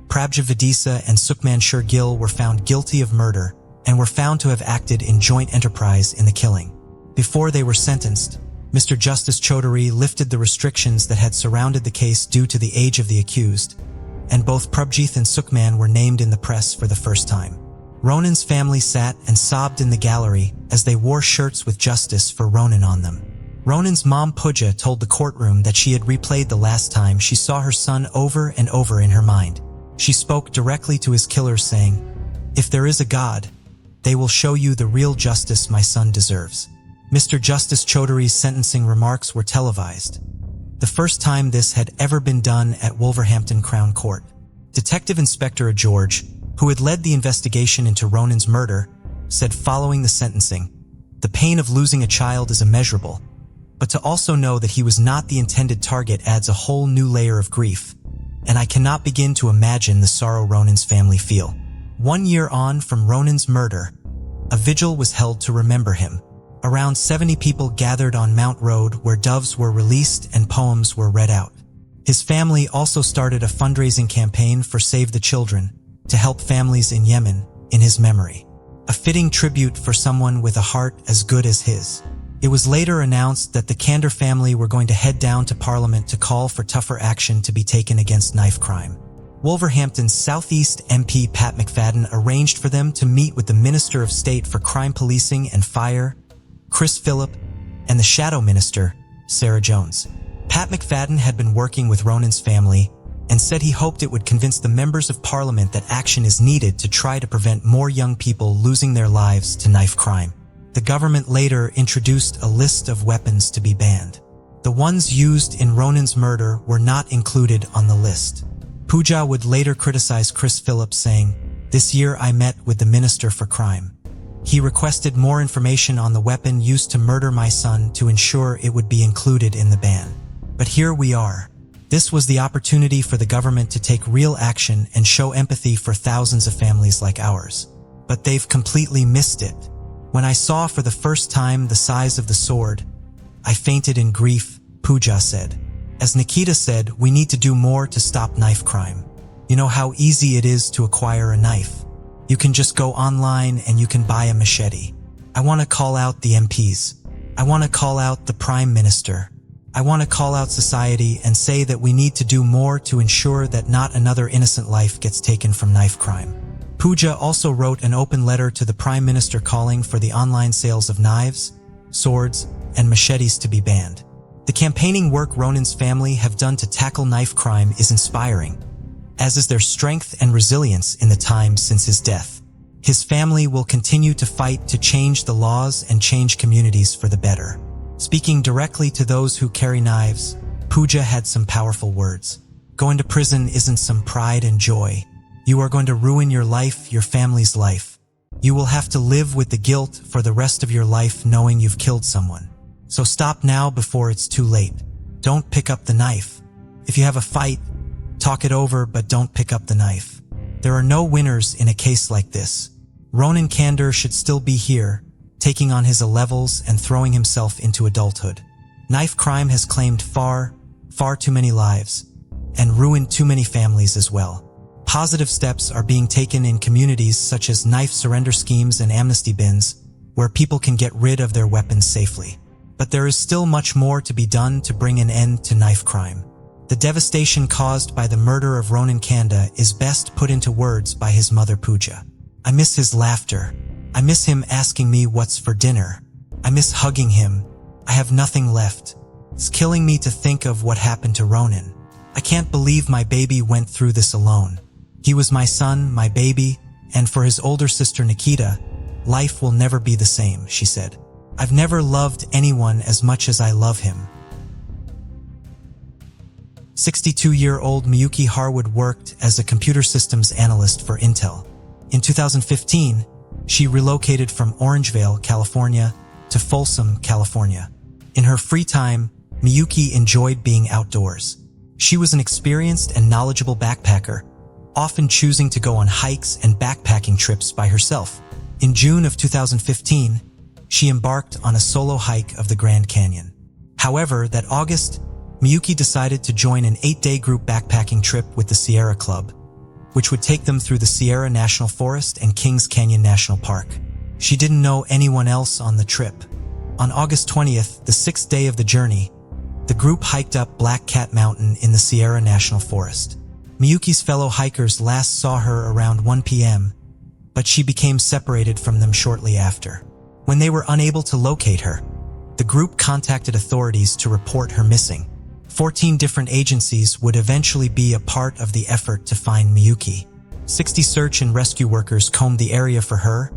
Prabja Vidisa and Sukhman Shergill were found guilty of murder and were found to have acted in joint enterprise in the killing. Before they were sentenced, Mr. Justice Chaudhary lifted the restrictions that had surrounded the case due to the age of the accused, and both Prabjit and Sukhman were named in the press for the first time. Ronan's family sat and sobbed in the gallery as they wore shirts with justice for Ronan on them. Ronan's mom Pooja told the courtroom that she had replayed the last time she saw her son over and over in her mind. She spoke directly to his killers, saying, "If there is a God, they will show you the real justice my son deserves." Mr. Justice Chaudhary's sentencing remarks were televised, the first time this had ever been done at Wolverhampton Crown Court. Detective Inspector George, who had led the investigation into Ronan's murder, said following the sentencing, "The pain of losing a child is immeasurable, but to also know that he was not the intended target adds a whole new layer of grief, and I cannot begin to imagine the sorrow Ronan's family feel." 1 year on from Ronan's murder, a vigil was held to remember him. Around 70 people gathered on Mount Road, where doves were released and poems were read out. His family also started a fundraising campaign for Save the Children to help families in Yemen in his memory. A fitting tribute for someone with a heart as good as his. It was later announced that the Kander family were going to head down to Parliament to call for tougher action to be taken against knife crime. Wolverhampton's Southeast MP Pat McFadden arranged for them to meet with the Minister of State for Crime Policing and Fire, Chris Phillip, and the Shadow Minister, Sarah Jones. Pat McFadden had been working with Ronan's family and said he hoped it would convince the members of Parliament that action is needed to try to prevent more young people losing their lives to knife crime. The government later introduced a list of weapons to be banned. The ones used in Ronan's murder were not included on the list. Pooja would later criticize Chris Phillips, saying, "This year I met with the Minister for Crime. He requested more information on the weapon used to murder my son to ensure it would be included in the ban. But here we are. This was the opportunity for the government to take real action and show empathy for thousands of families like ours. But they've completely missed it. When I saw for the first time the size of the sword, I fainted in grief," Pooja said. As Nikita said, "We need to do more to stop knife crime. You know how easy it is to acquire a knife. You can just go online and you can buy a machete. I want to call out the MPs. I want to call out the Prime Minister. I want to call out society and say that we need to do more to ensure that not another innocent life gets taken from knife crime." Pooja also wrote an open letter to the Prime Minister calling for the online sales of knives, swords, and machetes to be banned. The campaigning work Ronan's family have done to tackle knife crime is inspiring, as is their strength and resilience in the time since his death. His family will continue to fight to change the laws and change communities for the better. Speaking directly to those who carry knives, Pooja had some powerful words. "Going to prison isn't some pride and joy. You are going to ruin your life, your family's life. You will have to live with the guilt for the rest of your life knowing you've killed someone. So stop now before it's too late. Don't pick up the knife. If you have a fight, talk it over, but don't pick up the knife. There are no winners in a case like this. Ronan Kander should still be here, taking on his levels and throwing himself into adulthood. Knife crime has claimed far, far too many lives, and ruined too many families as well. Positive steps are being taken in communities such as knife surrender schemes and amnesty bins, where people can get rid of their weapons safely. But there is still much more to be done to bring an end to knife crime. The devastation caused by the murder of Ronan Kanda is best put into words by his mother Pooja. "I miss his laughter. I miss him asking me what's for dinner. I miss hugging him. I have nothing left. It's killing me to think of what happened to Ronan. I can't believe my baby went through this alone. He was my son, my baby, and for his older sister Nikita, life will never be the same, she said. I've never loved anyone as much as I love him. 62-year-old Miyuki Harwood worked as a computer systems analyst for Intel. In 2015, she relocated from Orangevale, California, to Folsom, California. In her free time, Miyuki enjoyed being outdoors. She was an experienced and knowledgeable backpacker, often choosing to go on hikes and backpacking trips by herself. In June of 2015, she embarked on a solo hike of the Grand Canyon. However, that August, Miyuki decided to join an 8-day group backpacking trip with the Sierra Club, which would take them through the Sierra National Forest and Kings Canyon National Park. She didn't know anyone else on the trip. On August 20th, the 6th day of the journey, the group hiked up Black Cat Mountain in the Sierra National Forest. Miyuki's fellow hikers last saw her around 1 p.m., but she became separated from them shortly after. When they were unable to locate her, the group contacted authorities to report her missing. 14 different agencies would eventually be a part of the effort to find Miyuki. 60 search and rescue workers combed the area for her,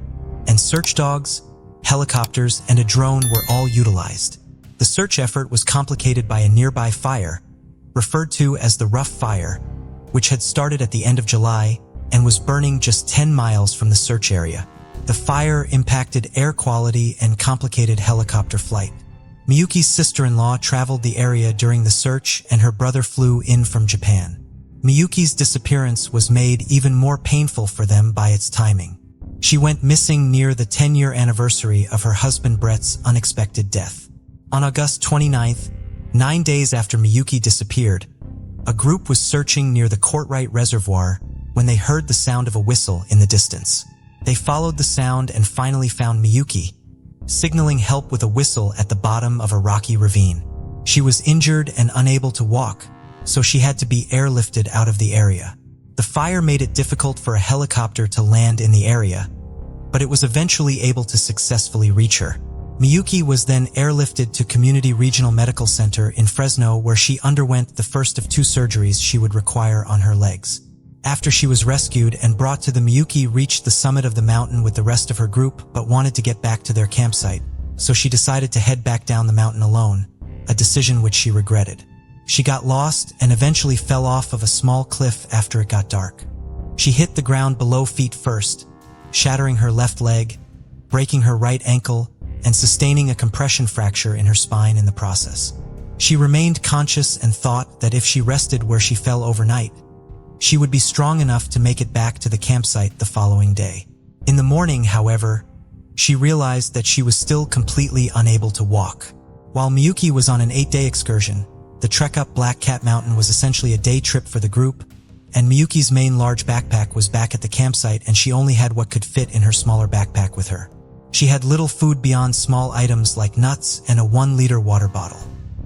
and search dogs, helicopters, and a drone were all utilized. The search effort was complicated by a nearby fire, referred to as the Rough Fire, which had started at the end of July and was burning just 10 miles from the search area. The fire impacted air quality and complicated helicopter flight. Miyuki's sister-in-law traveled the area during the search, and her brother flew in from Japan. Miyuki's disappearance was made even more painful for them by its timing. She went missing near the 10-year anniversary of her husband Brett's unexpected death. On August 29th, 9 days after Miyuki disappeared, a group was searching near the Courtright Reservoir when they heard the sound of a whistle in the distance. They followed the sound and finally found Miyuki, signaling help with a whistle at the bottom of a rocky ravine. She was injured and unable to walk, so she had to be airlifted out of the area. The fire made it difficult for a helicopter to land in the area, but it was eventually able to successfully reach her. Miyuki was then airlifted to Community Regional Medical Center in Fresno, where she underwent the first of 2 surgeries she would require on her legs. After she was rescued and brought to the Miyuki reached the summit of the mountain with the rest of her group but wanted to get back to their campsite, so she decided to head back down the mountain alone, a decision which she regretted. She got lost and eventually fell off of a small cliff after it got dark. She hit the ground below feet first, shattering her left leg, breaking her right ankle, and sustaining a compression fracture in her spine in the process. She remained conscious and thought that if she rested where she fell overnight, she would be strong enough to make it back to the campsite the following day. In the morning, however, she realized that she was still completely unable to walk. While Miyuki was on an 8-day excursion, the trek up Black Cat Mountain was essentially a day trip for the group, and Miyuki's main large backpack was back at the campsite, and she only had what could fit in her smaller backpack with her. She had little food beyond small items like nuts and a 1-liter water bottle.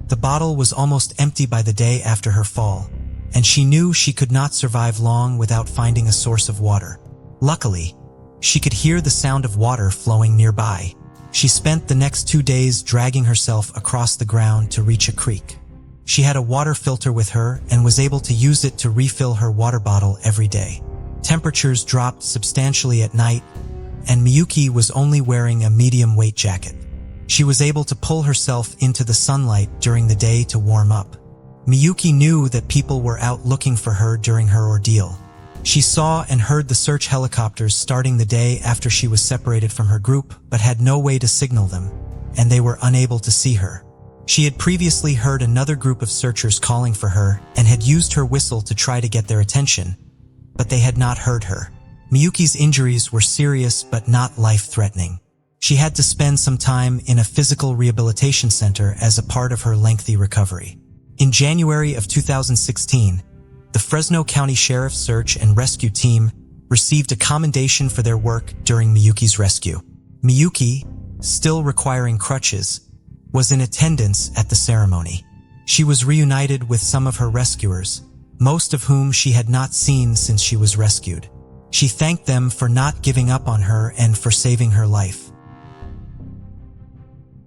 The bottle was almost empty by the day after her fall, and she knew she could not survive long without finding a source of water. Luckily, she could hear the sound of water flowing nearby. She spent the next 2 days dragging herself across the ground to reach a creek. She had a water filter with her and was able to use it to refill her water bottle every day. Temperatures dropped substantially at night, and Miyuki was only wearing a medium-weight jacket. She was able to pull herself into the sunlight during the day to warm up. Miyuki knew that people were out looking for her during her ordeal. She saw and heard the search helicopters starting the day after she was separated from her group, but had no way to signal them, and they were unable to see her. She had previously heard another group of searchers calling for her and had used her whistle to try to get their attention, but they had not heard her. Miyuki's injuries were serious but not life-threatening. She had to spend some time in a physical rehabilitation center as a part of her lengthy recovery. In January of 2016, the Fresno County Sheriff's Search and Rescue Team received a commendation for their work during Miyuki's rescue. Miyuki, still requiring crutches, was in attendance at the ceremony. She was reunited with some of her rescuers, most of whom she had not seen since she was rescued. She thanked them for not giving up on her and for saving her life.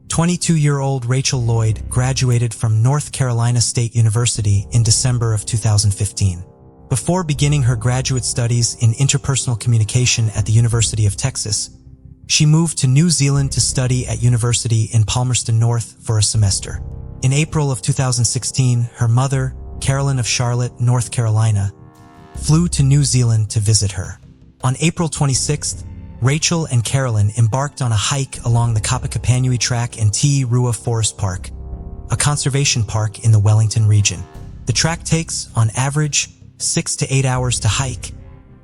22-year-old Rachel Lloyd graduated from North Carolina State University in December of 2015. Before beginning her graduate studies in interpersonal communication at the University of Texas, she moved to New Zealand to study at University in Palmerston North for a semester. In April of 2016, her mother, Carolyn of Charlotte, North Carolina, flew to New Zealand to visit her. On April 26th, Rachel and Carolyn embarked on a hike along the Kapakapanui Track and Te Rua Forest Park, a conservation park in the Wellington region. The track takes, on average, 6 to 8 hours to hike,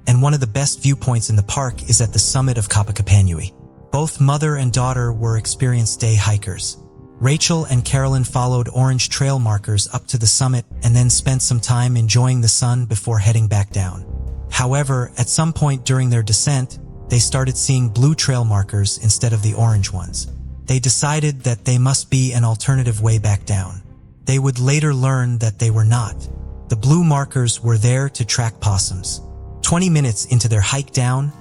and one of the best viewpoints in the park is at the summit of Kapakapanui. Both mother and daughter were experienced day hikers. Rachel and Carolyn followed orange trail markers up to the summit and then spent some time enjoying the sun before heading back down. However, at some point during their descent, they started seeing blue trail markers instead of the orange ones. They decided that they must be an alternative way back down. They would later learn that they were not. The blue markers were there to track possums. 20 minutes into their hike down,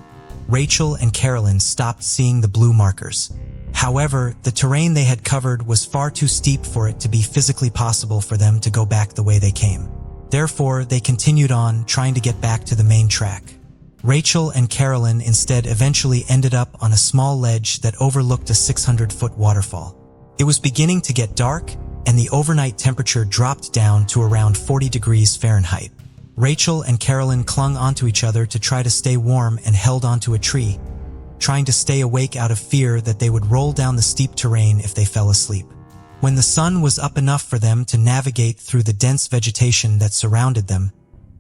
Rachel and Carolyn stopped seeing the blue markers. However, the terrain they had covered was far too steep for it to be physically possible for them to go back the way they came. Therefore, they continued on, trying to get back to the main track. Rachel and Carolyn instead eventually ended up on a small ledge that overlooked a 600-foot waterfall. It was beginning to get dark, and the overnight temperature dropped down to around 40 degrees Fahrenheit. Rachel and Carolyn clung onto each other to try to stay warm and held onto a tree, trying to stay awake out of fear that they would roll down the steep terrain if they fell asleep. When the sun was up enough for them to navigate through the dense vegetation that surrounded them,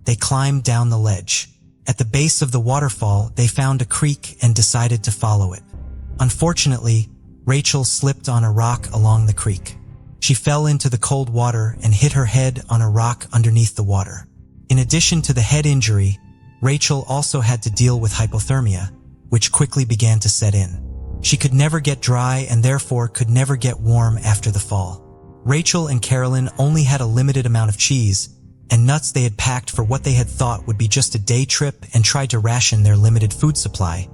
they climbed down the ledge. At the base of the waterfall, they found a creek and decided to follow it. Unfortunately, Rachel slipped on a rock along the creek. She fell into the cold water and hit her head on a rock underneath the water. In addition to the head injury, Rachel also had to deal with hypothermia, which quickly began to set in. She could never get dry and therefore could never get warm after the fall. Rachel and Carolyn only had a limited amount of cheese and nuts they had packed for what they had thought would be just a day trip and tried to ration their limited food supply.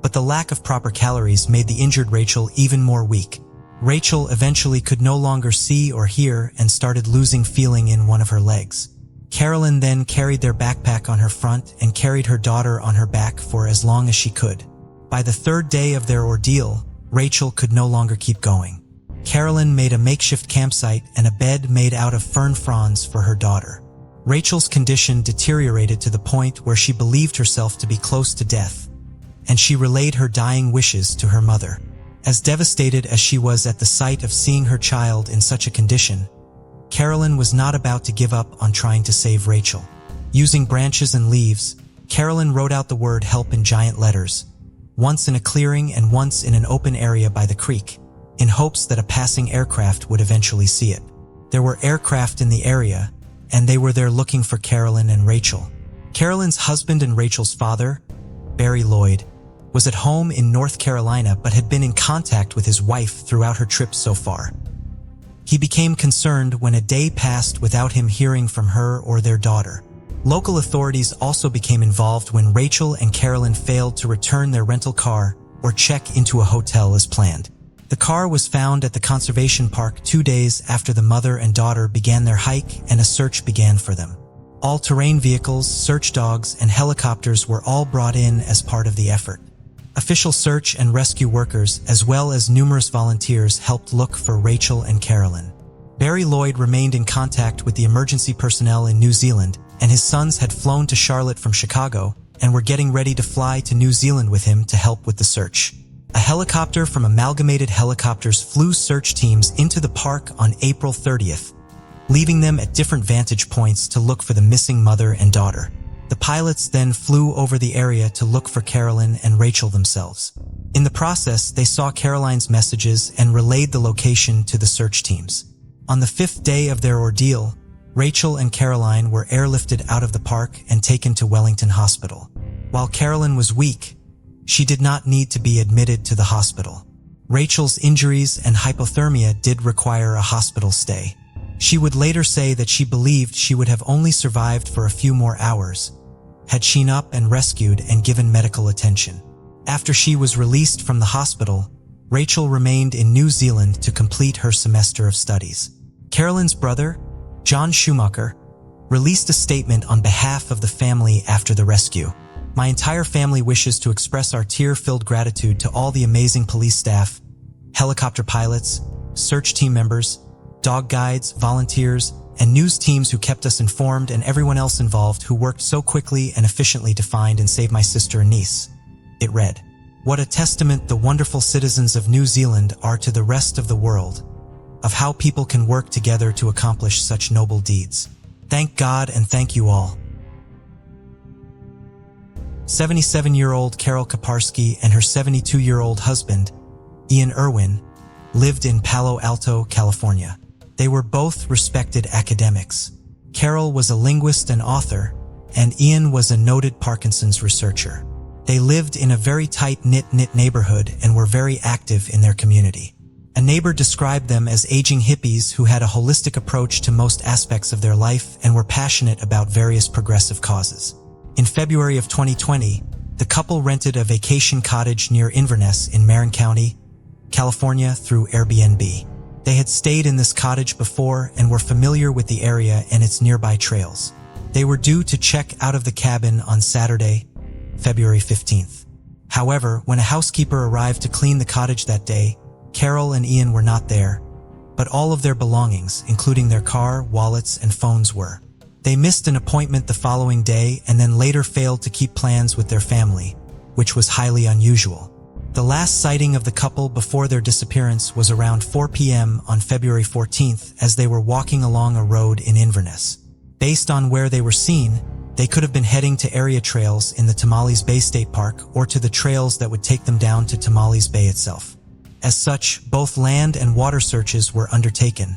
But the lack of proper calories made the injured Rachel even more weak. Rachel eventually could no longer see or hear and started losing feeling in one of her legs. Carolyn then carried their backpack on her front and carried her daughter on her back for as long as she could. By the third day of their ordeal, Rachel could no longer keep going. Carolyn made a makeshift campsite and a bed made out of fern fronds for her daughter. Rachel's condition deteriorated to the point where she believed herself to be close to death, and she relayed her dying wishes to her mother. As devastated as she was at the sight of seeing her child in such a condition, Carolyn was not about to give up on trying to save Rachel. Using branches and leaves, Carolyn wrote out the word help in giant letters, once in a clearing and once in an open area by the creek, in hopes that a passing aircraft would eventually see it. There were aircraft in the area, and they were there looking for Carolyn and Rachel. Carolyn's husband and Rachel's father, Barry Lloyd, was at home in North Carolina but had been in contact with his wife throughout her trip so far. He became concerned when a day passed without him hearing from her or their daughter. Local authorities also became involved when Rachel and Carolyn failed to return their rental car or check into a hotel as planned. The car was found at the conservation park 2 days after the mother and daughter began their hike and a search began for them. All-terrain vehicles, search dogs, and helicopters were all brought in as part of the effort. Official search and rescue workers, as well as numerous volunteers, helped look for Rachel and Carolyn. Barry Lloyd remained in contact with the emergency personnel in New Zealand, and his sons had flown to Charlotte from Chicago and were getting ready to fly to New Zealand with him to help with the search. A helicopter from Amalgamated Helicopters flew search teams into the park on April 30th, leaving them at different vantage points to look for the missing mother and daughter. The pilots then flew over the area to look for Carolyn and Rachel themselves. In the process, they saw Caroline's messages and relayed the location to the search teams. On the 5th day of their ordeal, Rachel and Caroline were airlifted out of the park and taken to Wellington Hospital. While Carolyn was weak, she did not need to be admitted to the hospital. Rachel's injuries and hypothermia did require a hospital stay. She would later say that she believed she would have only survived for a few more hours had she not been rescued and given medical attention. After she was released from the hospital, Rachel remained in New Zealand to complete her semester of studies. Carolyn's brother, John Schumacher, released a statement on behalf of the family after the rescue. My entire family wishes to express our tear-filled gratitude to all the amazing police staff, helicopter pilots, search team members, dog guides, volunteers, and news teams who kept us informed, and everyone else involved who worked so quickly and efficiently to find and save my sister and niece. It read, "What a testament the wonderful citizens of New Zealand are to the rest of the world, of how people can work together to accomplish such noble deeds. Thank God and thank you all." 77-year-old Carol Kaparsky and her 72-year-old husband, Ian Irwin, lived in Palo Alto, California. They were both respected academics. Carol was a linguist and author, and Ian was a noted Parkinson's researcher. They lived in a very tight-knit neighborhood and were very active in their community. A neighbor described them as aging hippies who had a holistic approach to most aspects of their life and were passionate about various progressive causes. In February of 2020, the couple rented a vacation cottage near Inverness in Marin County, California through Airbnb. They had stayed in this cottage before and were familiar with the area and its nearby trails. They were due to check out of the cabin on Saturday, February 15th. However, when a housekeeper arrived to clean the cottage that day, Carol and Ian were not there, but all of their belongings, including their car, wallets, and phones were. They missed an appointment the following day and then later failed to keep plans with their family, which was highly unusual. The last sighting of the couple before their disappearance was around 4 p.m. on February 14th as they were walking along a road in Inverness. Based on where they were seen, they could have been heading to area trails in the Tamales Bay State Park or to the trails that would take them down to Tamales Bay itself. As such, both land and water searches were undertaken,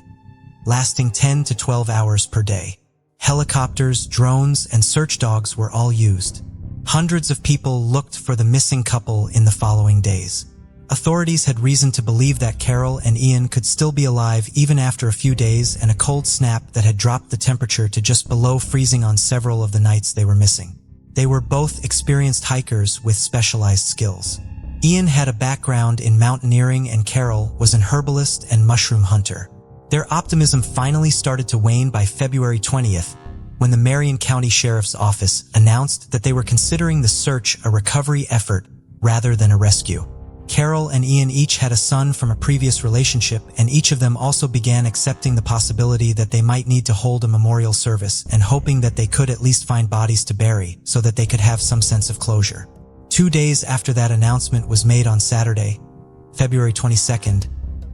lasting 10 to 12 hours per day. Helicopters, drones, and search dogs were all used. Hundreds of people looked for the missing couple in the following days. Authorities had reason to believe that Carol and Ian could still be alive even after a few days and a cold snap that had dropped the temperature to just below freezing on several of the nights they were missing. They were both experienced hikers with specialized skills. Ian had a background in mountaineering and Carol was an herbalist and mushroom hunter. Their optimism finally started to wane by February 20th, when the Marion County Sheriff's Office announced that they were considering the search a recovery effort rather than a rescue. Carol and Ian each had a son from a previous relationship, and each of them also began accepting the possibility that they might need to hold a memorial service and hoping that they could at least find bodies to bury so that they could have some sense of closure. 2 days after that announcement was made on Saturday, February 22nd,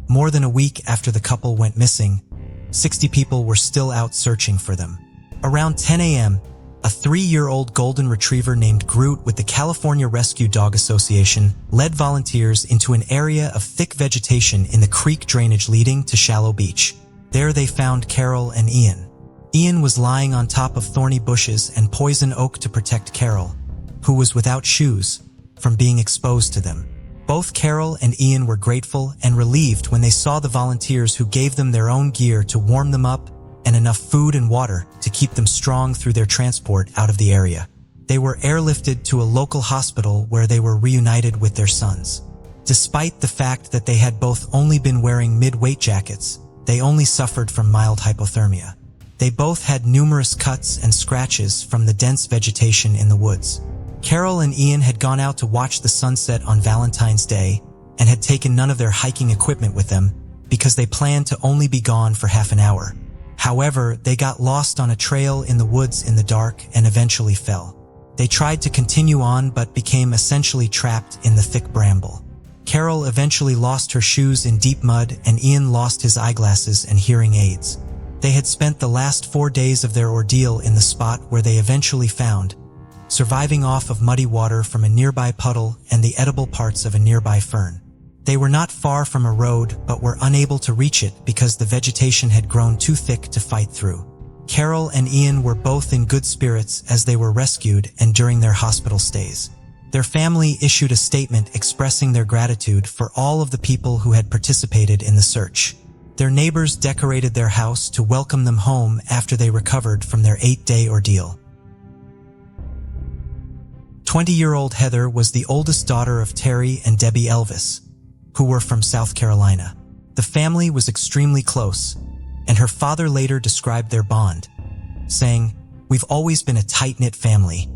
more than a week after the couple went missing, 60 people were still out searching for them. Around 10 a.m., a 3-year-old golden retriever named Groot with the California Rescue Dog Association led volunteers into an area of thick vegetation in the creek drainage leading to Shallow Beach. There they found Carol and Ian. Ian was lying on top of thorny bushes and poison oak to protect Carol, who was without shoes, from being exposed to them. Both Carol and Ian were grateful and relieved when they saw the volunteers who gave them their own gear to warm them up and enough food and water to keep them strong through their transport out of the area. They were airlifted to a local hospital where they were reunited with their sons. Despite the fact that they had both only been wearing mid-weight jackets, they only suffered from mild hypothermia. They both had numerous cuts and scratches from the dense vegetation in the woods. Carol and Ian had gone out to watch the sunset on Valentine's Day and had taken none of their hiking equipment with them because they planned to only be gone for half an hour. However, they got lost on a trail in the woods in the dark and eventually fell. They tried to continue on but became essentially trapped in the thick bramble. Carol eventually lost her shoes in deep mud and Ian lost his eyeglasses and hearing aids. They had spent the last 4 days of their ordeal in the spot where they eventually found, surviving off of muddy water from a nearby puddle and the edible parts of a nearby fern. They were not far from a road but were unable to reach it because the vegetation had grown too thick to fight through. Carol and Ian were both in good spirits as they were rescued and during their hospital stays. Their family issued a statement expressing their gratitude for all of the people who had participated in the search. Their neighbors decorated their house to welcome them home after they recovered from their 8-day ordeal. 20-year-old Heather was the oldest daughter of Terry and Debbie Elvis, who were from South Carolina. The family was extremely close, and her father later described their bond. saying, "We've always been a tight-knit family,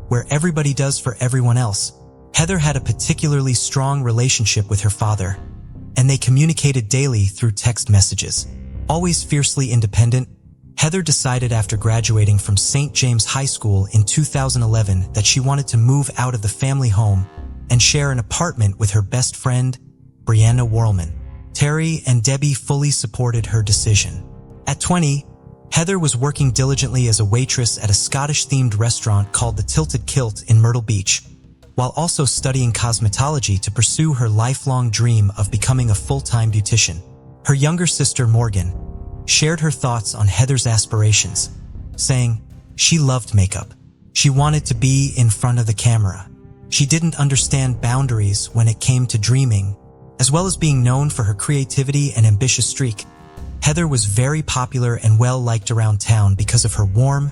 where everybody does for everyone else." Heather had a particularly strong relationship with her father, and they communicated daily through text messages. Always fiercely independent, Heather decided after graduating from St. James High School in 2011 that she wanted to move out of the family home and share an apartment with her best friend, Brianna Worlman. Terry and Debbie fully supported her decision. At 20, Heather was working diligently as a waitress at a Scottish-themed restaurant called the Tilted Kilt in Myrtle Beach, while also studying cosmetology to pursue her lifelong dream of becoming a full-time beautician. Her younger sister, Morgan, shared her thoughts on Heather's aspirations, saying she loved makeup. She wanted to be in front of the camera. She didn't understand boundaries when it came to dreaming, as well as being known for her creativity and ambitious streak. Heather was very popular and well-liked around town because of her warm,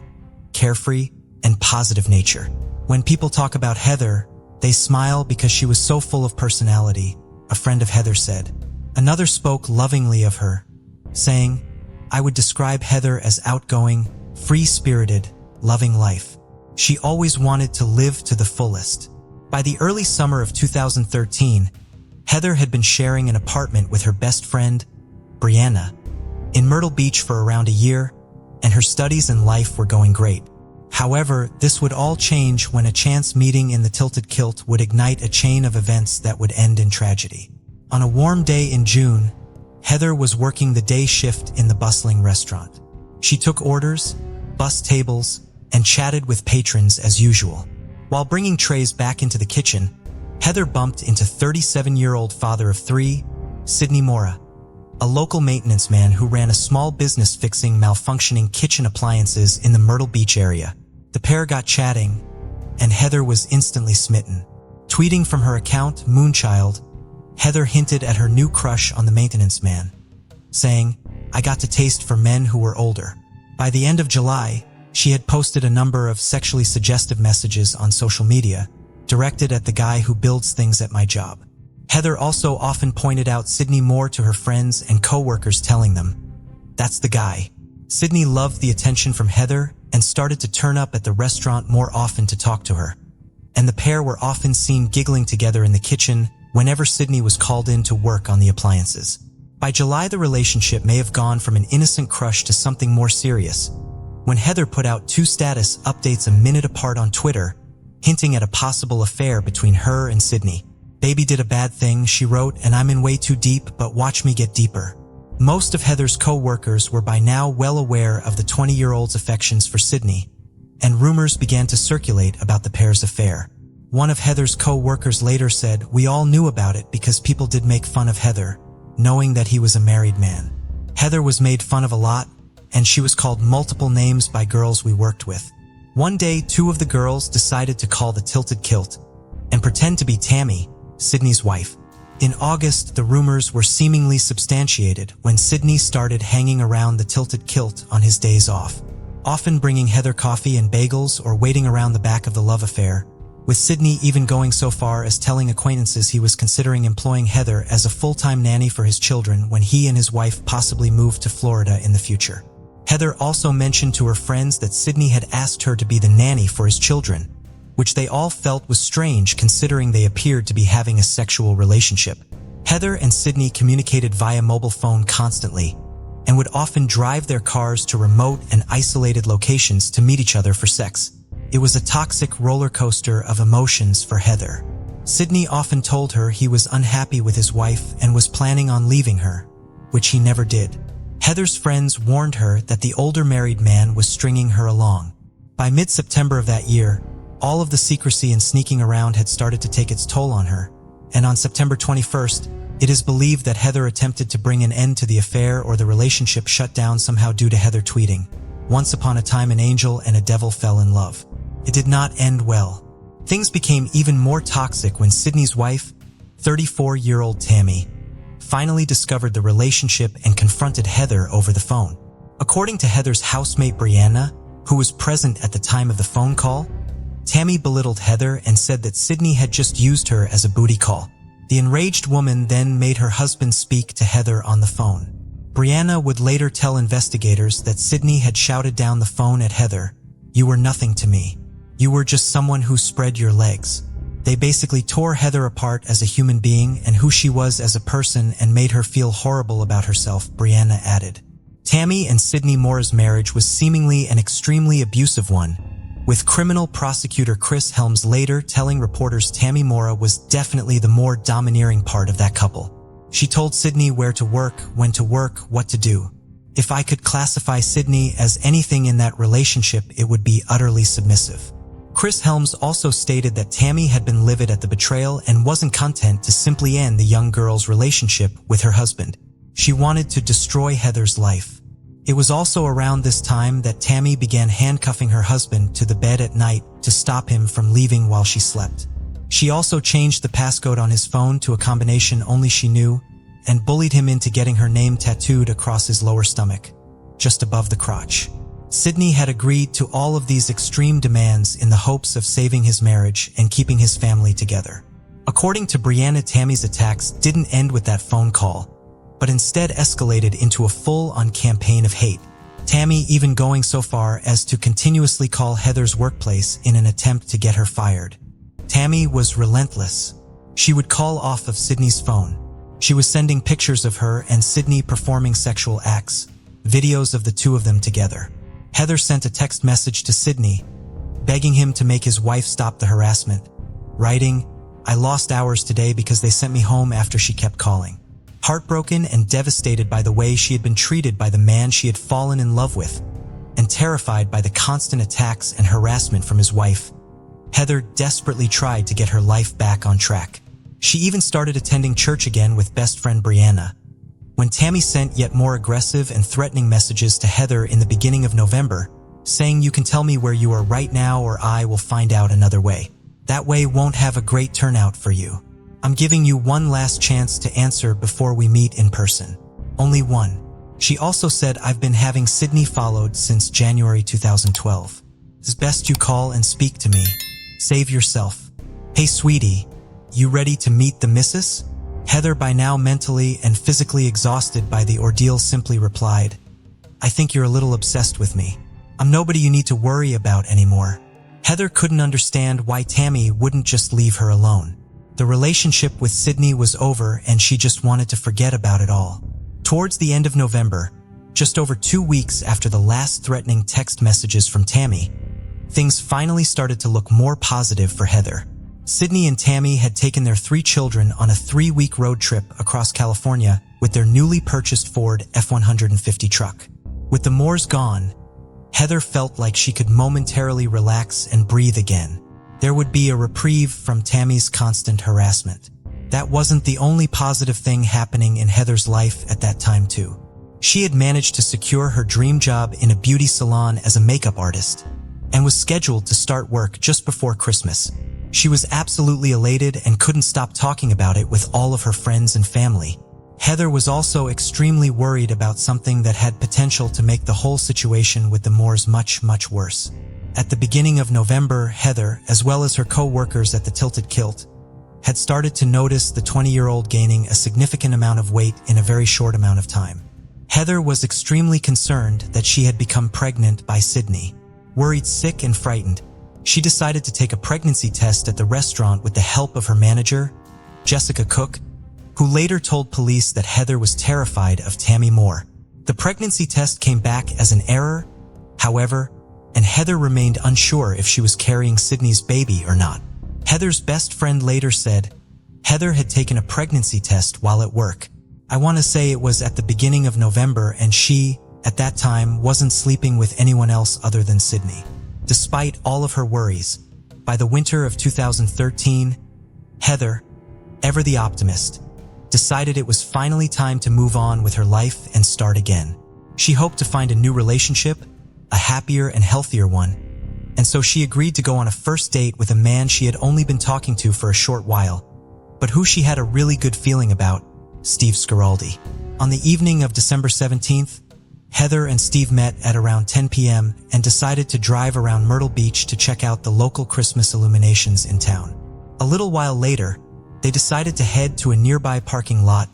carefree, and positive nature. When people talk about Heather, they smile because she was so full of personality, a friend of Heather said. Another spoke lovingly of her, saying, "I would describe Heather as outgoing, free-spirited, loving life. She always wanted to live to the fullest." By the early summer of 2013, Heather had been sharing an apartment with her best friend, Brianna, in Myrtle Beach for around a year, and her studies and life were going great. However, this would all change when a chance meeting in the Tilted Kilt would ignite a chain of events that would end in tragedy. On a warm day in June, Heather was working the day shift in the bustling restaurant. She took orders, bussed tables, and chatted with patrons as usual. While bringing trays back into the kitchen, Heather bumped into 37-year-old father of three, Sidney Mora, a local maintenance man who ran a small business fixing malfunctioning kitchen appliances in the Myrtle Beach area. The pair got chatting, and Heather was instantly smitten. Tweeting from her account, Moonchild, Heather hinted at her new crush on the maintenance man, saying, "I got to taste for men who were older." By the end of July, she had posted a number of sexually suggestive messages on social media, directed at the guy who builds things at my job. Heather also often pointed out Sidney Moore to her friends and co-workers, telling them, "That's the guy." Sidney loved the attention from Heather and started to turn up at the restaurant more often to talk to her, and the pair were often seen giggling together in the kitchen whenever Sidney was called in to work on the appliances. By July, the relationship may have gone from an innocent crush to something more serious, when Heather put out 2 status updates a minute apart on Twitter, hinting at a possible affair between her and Sidney. "Baby did a bad thing," she wrote, "and I'm in way too deep, but watch me get deeper." Most of Heather's co-workers were by now well aware of the 20-year-old's affections for Sidney, and rumors began to circulate about the pair's affair. One of Heather's co-workers later said, "We all knew about it because people did make fun of Heather, knowing that he was a married man. Heather was made fun of a lot, and she was called multiple names by girls we worked with." One day, 2 of the girls decided to call the Tilted Kilt and pretend to be Tammy, Sidney's wife. In August, the rumors were seemingly substantiated when Sidney started hanging around the Tilted Kilt on his days off, often bringing Heather coffee and bagels or waiting around the back of the love affair, with Sidney even going so far as telling acquaintances he was considering employing Heather as a full-time nanny for his children when he and his wife possibly moved to Florida in the future. Heather also mentioned to her friends that Sidney had asked her to be the nanny for his children, which they all felt was strange considering they appeared to be having a sexual relationship. Heather and Sidney communicated via mobile phone constantly and would often drive their cars to remote and isolated locations to meet each other for sex. It was a toxic roller coaster of emotions for Heather. Sidney often told her he was unhappy with his wife and was planning on leaving her, which he never did. Heather's friends warned her that the older married man was stringing her along. By mid-September of that year, all of the secrecy and sneaking around had started to take its toll on her, and on September 21st, it is believed that Heather attempted to bring an end to the affair or the relationship shut down somehow due to Heather tweeting, "Once upon a time an angel and a devil fell in love." It did not end well. Things became even more toxic when Sidney's wife, 34-year-old Tammy, finally discovered the relationship and confronted Heather over the phone. According to Heather's housemate Brianna, who was present at the time of the phone call, Tammy belittled Heather and said that Sidney had just used her as a booty call. The enraged woman then made her husband speak to Heather on the phone. Brianna would later tell investigators that Sydney had shouted down the phone at Heather, "You were nothing to me. You were just someone who spread your legs." They basically tore Heather apart as a human being and who she was as a person and made her feel horrible about herself, Brianna added. Tammy and Sydney Moore's marriage was seemingly an extremely abusive one, with criminal prosecutor Chris Helms later telling reporters Tammy Moore was definitely the more domineering part of that couple. She told Sydney where to work, when to work, what to do. If I could classify Sydney as anything in that relationship, it would be utterly submissive. Chris Helms also stated that Tammy had been livid at the betrayal and wasn't content to simply end the young girl's relationship with her husband. She wanted to destroy Heather's life. It was also around this time that Tammy began handcuffing her husband to the bed at night to stop him from leaving while she slept. She also changed the passcode on his phone to a combination only she knew and bullied him into getting her name tattooed across his lower stomach, just above the crotch. Sydney had agreed to all of these extreme demands in the hopes of saving his marriage and keeping his family together. According to Brianna, Tammy's attacks didn't end with that phone call, but instead escalated into a full-on campaign of hate, Tammy even going so far as to continuously call Heather's workplace in an attempt to get her fired. Tammy was relentless. She would call off of Sydney's phone. She was sending pictures of her and Sydney performing sexual acts, videos of the two of them together. Heather sent a text message to Sydney, begging him to make his wife stop the harassment, writing, "I lost hours today because they sent me home after she kept calling." Heartbroken and devastated by the way she had been treated by the man she had fallen in love with, and terrified by the constant attacks and harassment from his wife, Heather desperately tried to get her life back on track. She even started attending church again with best friend Brianna. When Tammy sent yet more aggressive and threatening messages to Heather in the beginning of November, saying, "You can tell me where you are right now or I will find out another way. That way won't have a great turnout for you. I'm giving you one last chance to answer before we meet in person. Only one." She also said, "I've been having Sydney followed since January 2012. It's best you call and speak to me. Save yourself. Hey sweetie, you ready to meet the missus?" Heather, by now mentally and physically exhausted by the ordeal, simply replied, "I think you're a little obsessed with me. I'm nobody you need to worry about anymore." Heather couldn't understand why Tammy wouldn't just leave her alone. The relationship with Sydney was over and she just wanted to forget about it all. Towards the end of November, just over 2 weeks after the last threatening text messages from Tammy, things finally started to look more positive for Heather. Sydney and Tammy had taken their 3 children on a 3-week road trip across California with their newly purchased Ford F-150 truck. With the Moores gone, Heather felt like she could momentarily relax and breathe again. There would be a reprieve from Tammy's constant harassment. That wasn't the only positive thing happening in Heather's life at that time too. She had managed to secure her dream job in a beauty salon as a makeup artist and was scheduled to start work just before Christmas. She was absolutely elated and couldn't stop talking about it with all of her friends and family. Heather was also extremely worried about something that had potential to make the whole situation with the Moores much, much worse. At the beginning of November, Heather, as well as her co-workers at the Tilted Kilt, had started to notice the 20-year-old gaining a significant amount of weight in a very short amount of time. Heather was extremely concerned that she had become pregnant by Sydney. Worried, sick, and frightened, she decided to take a pregnancy test at the restaurant with the help of her manager, Jessica Cook, who later told police that Heather was terrified of Tammy Moore. The pregnancy test came back as an error, however, and Heather remained unsure if she was carrying Sydney's baby or not. Heather's best friend later said, Heather had taken a pregnancy test while at work. I want to say it was at the beginning of November, and she, at that time, wasn't sleeping with anyone else other than Sydney. Despite all of her worries, by the winter of 2013, Heather, ever the optimist, decided it was finally time to move on with her life and start again. She hoped to find a new relationship, a happier and healthier one, and so she agreed to go on a first date with a man she had only been talking to for a short while, but who she had a really good feeling about, Steve Scaraldi. On the evening of December 17th, Heather and Steve met at around 10 p.m. and decided to drive around Myrtle Beach to check out the local Christmas illuminations in town. A little while later, they decided to head to a nearby parking lot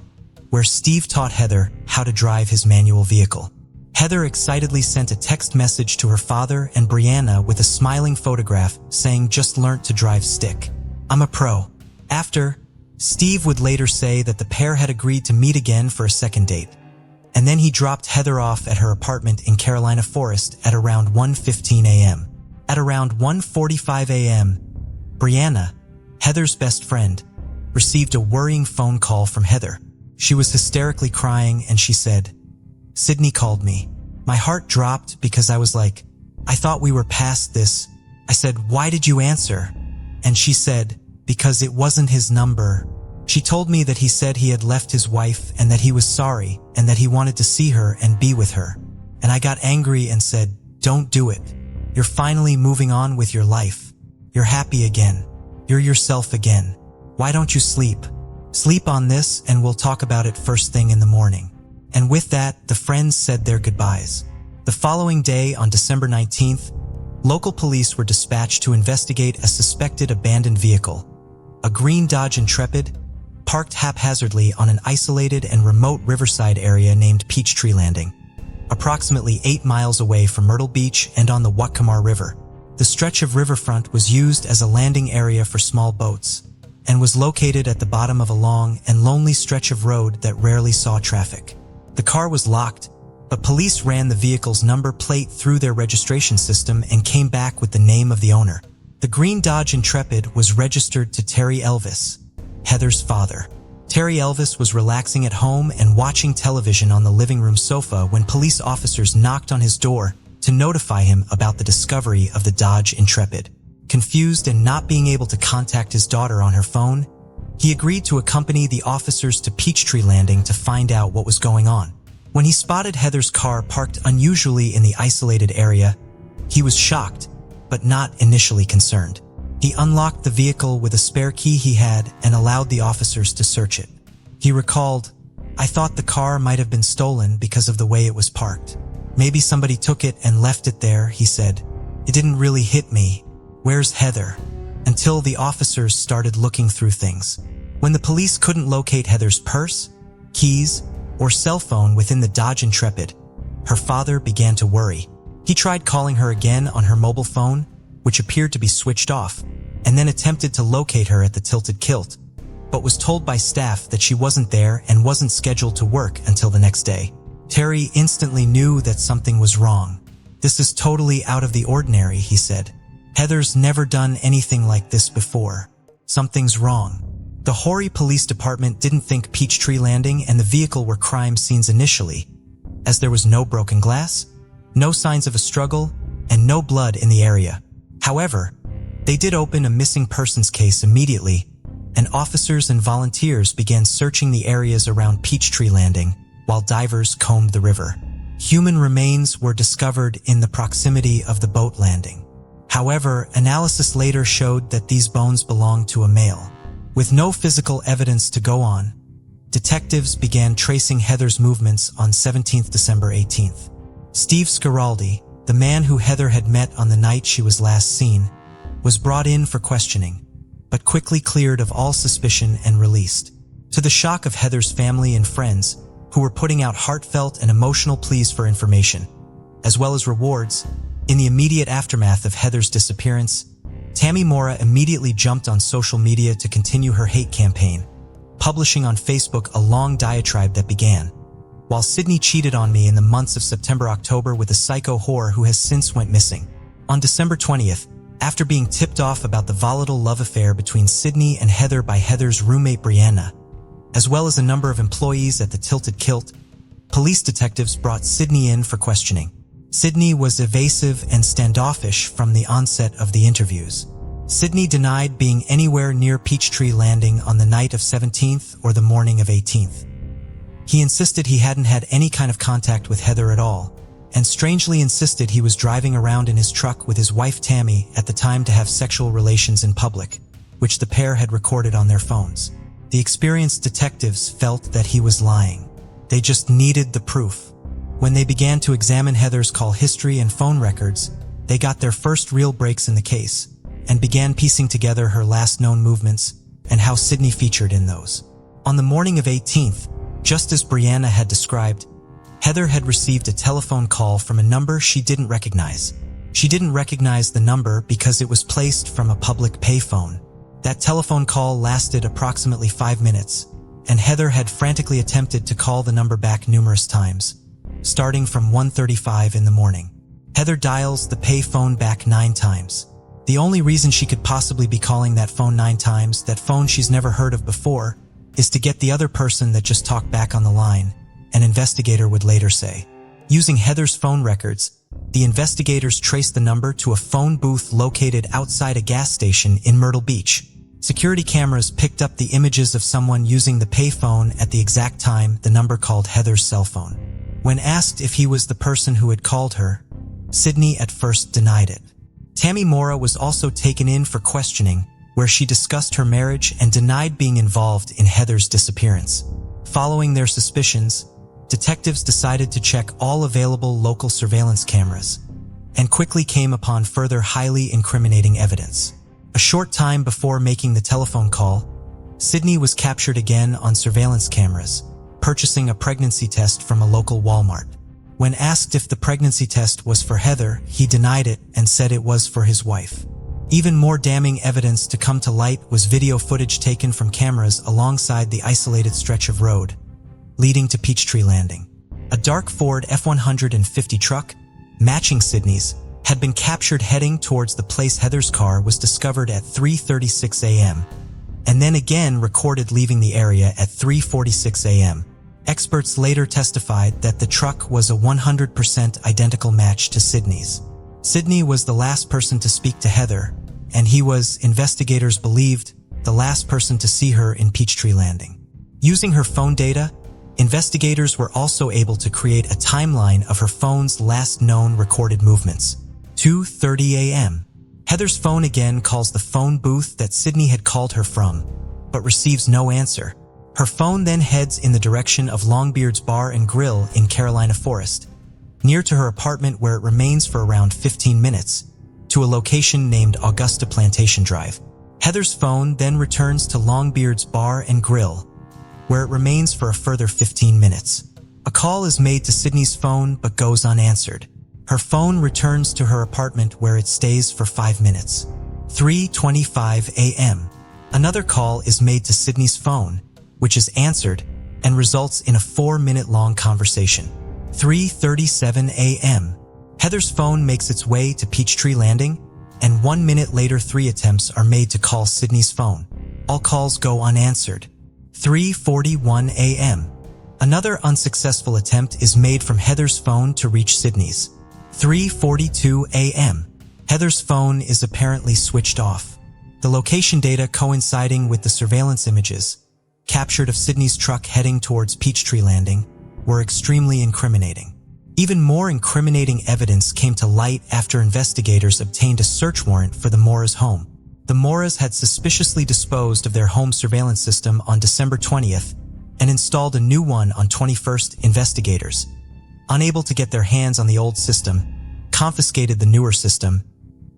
where Steve taught Heather how to drive his manual vehicle. Heather excitedly sent a text message to her father and Brianna with a smiling photograph saying, "Just learnt to drive stick. I'm a pro." After, Steve would later say that the pair had agreed to meet again for a second date. And then he dropped Heather off at her apartment in Carolina Forest at around 1:15 a.m. At around 1:45 a.m., Brianna, Heather's best friend, received a worrying phone call from Heather. She was hysterically crying and she said, "Sydney called me. My heart dropped because I was like, I thought we were past this." I said, "Why did you answer?" And she said, "Because it wasn't his number." She told me that he said he had left his wife and that he was sorry and that he wanted to see her and be with her. And I got angry and said, "Don't do it. You're finally moving on with your life. You're happy again. You're yourself again. Why don't you sleep? Sleep on this and we'll talk about it first thing in the morning." And with that, the friends said their goodbyes. The following day, on December 19th, local police were dispatched to investigate a suspected abandoned vehicle, a green Dodge Intrepid, parked haphazardly on an isolated and remote riverside area named Peachtree Landing, approximately 8 miles away from Myrtle Beach and on the Waccamaw River. The stretch of riverfront was used as a landing area for small boats and was located at the bottom of a long and lonely stretch of road that rarely saw traffic. The car was locked, but police ran the vehicle's number plate through their registration system and came back with the name of the owner. The green Dodge Intrepid was registered to Terry Elvis, Heather's father. Terry Elvis was relaxing at home and watching television on the living room sofa when police officers knocked on his door to notify him about the discovery of the Dodge Intrepid. Confused and not being able to contact his daughter on her phone, he agreed to accompany the officers to Peachtree Landing to find out what was going on. When he spotted Heather's car parked unusually in the isolated area, he was shocked, but not initially concerned. He unlocked the vehicle with a spare key he had and allowed the officers to search it. He recalled, "I thought the car might have been stolen because of the way it was parked. Maybe somebody took it and left it there," he said. "It didn't really hit me. Where's Heather?" Until the officers started looking through things. When the police couldn't locate Heather's purse, keys, or cell phone within the Dodge Intrepid, her father began to worry. He tried calling her again on her mobile phone, which appeared to be switched off, and then attempted to locate her at the Tilted Kilt, but was told by staff that she wasn't there and wasn't scheduled to work until the next day. Terry instantly knew that something was wrong. "This is totally out of the ordinary," he said. "Heather's never done anything like this before. Something's wrong." The Horry Police Department didn't think Peachtree Landing and the vehicle were crime scenes initially, as there was no broken glass, no signs of a struggle, and no blood in the area. However, they did open a missing persons case immediately, and officers and volunteers began searching the areas around Peachtree Landing while divers combed the river. Human remains were discovered in the proximity of the boat landing. However, analysis later showed that these bones belonged to a male. With no physical evidence to go on, detectives began tracing Heather's movements on 17th December 18th. Steve Scaraldi, the man who Heather had met on the night she was last seen, was brought in for questioning, but quickly cleared of all suspicion and released. To the shock of Heather's family and friends, who were putting out heartfelt and emotional pleas for information, as well as rewards, in the immediate aftermath of Heather's disappearance, Tammy Mora immediately jumped on social media to continue her hate campaign, publishing on Facebook a long diatribe that began, "While Sydney cheated on me in the months of September-October with a psycho whore who has since went missing." On December 20th, after being tipped off about the volatile love affair between Sydney and Heather by Heather's roommate Brianna, as well as a number of employees at the Tilted Kilt, police detectives brought Sydney in for questioning. Sydney was evasive and standoffish from the onset of the interviews. Sydney denied being anywhere near Peachtree Landing on the night of 17th or the morning of 18th. He insisted he hadn't had any kind of contact with Heather at all, and strangely insisted he was driving around in his truck with his wife Tammy at the time to have sexual relations in public, which the pair had recorded on their phones. The experienced detectives felt that he was lying. They just needed the proof. When they began to examine Heather's call history and phone records, they got their first real breaks in the case, and began piecing together her last known movements and how Sydney featured in those. On the morning of 18th, Just as Brianna had described, Heather had received a telephone call from a number she didn't recognize. She didn't recognize the number because it was placed from a public payphone. That telephone call lasted approximately 5 minutes, and Heather had frantically attempted to call the number back numerous times, starting from 1:35 in the morning. Heather dials the payphone back 9 times. The only reason she could possibly be calling that phone 9 times, that phone she's never heard of before, is to get the other person that just talked back on the line, an investigator would later say. Using Heather's phone records, the investigators traced the number to a phone booth located outside a gas station in Myrtle Beach. Security cameras picked up the images of someone using the payphone at the exact time the number called Heather's cell phone. When asked if he was the person who had called her, Sydney at first denied it. Tammy Mora was also taken in for questioning, where she discussed her marriage and denied being involved in Heather's disappearance. Following their suspicions, detectives decided to check all available local surveillance cameras and quickly came upon further highly incriminating evidence. A short time before making the telephone call, Sydney was captured again on surveillance cameras, purchasing a pregnancy test from a local Walmart. When asked if the pregnancy test was for Heather, he denied it and said it was for his wife. Even more damning evidence to come to light was video footage taken from cameras alongside the isolated stretch of road leading to Peachtree Landing. A dark Ford F-150 truck, matching Sydney's, had been captured heading towards the place Heather's car was discovered at 3:36 a.m., and then again recorded leaving the area at 3:46 a.m. Experts later testified that the truck was a 100% identical match to Sydney's. Sydney was the last person to speak to Heather, and he was, investigators believed, the last person to see her in Peachtree Landing. Using her phone data, investigators were also able to create a timeline of her phone's last known recorded movements. 2:30 a.m. Heather's phone again calls the phone booth that Sydney had called her from, but receives no answer. Her phone then heads in the direction of Longbeard's Bar and Grill in Carolina Forest, near to her apartment where it remains for around 15 minutes, to a location named Augusta Plantation Drive. Heather's phone then returns to Longbeard's Bar and Grill, where it remains for a further 15 minutes. A call is made to Sydney's phone but goes unanswered. Her phone returns to her apartment where it stays for 5 minutes. 3:25 a.m. Another call is made to Sydney's phone, which is answered and results in a 4-minute-long conversation. 3:37 a.m. Heather's phone makes its way to Peachtree Landing, and 1 minute later 3 attempts are made to call Sydney's phone. All calls go unanswered. 3:41 a.m. Another unsuccessful attempt is made from Heather's phone to reach Sydney's. 3:42 a.m. Heather's phone is apparently switched off. The location data coinciding with the surveillance images captured of Sydney's truck heading towards Peachtree Landing were extremely incriminating. Even more incriminating evidence came to light after investigators obtained a search warrant for the Moras' home. The Moras had suspiciously disposed of their home surveillance system on December 20th and installed a new one on 21st. Investigators, unable to get their hands on the old system, confiscated the newer system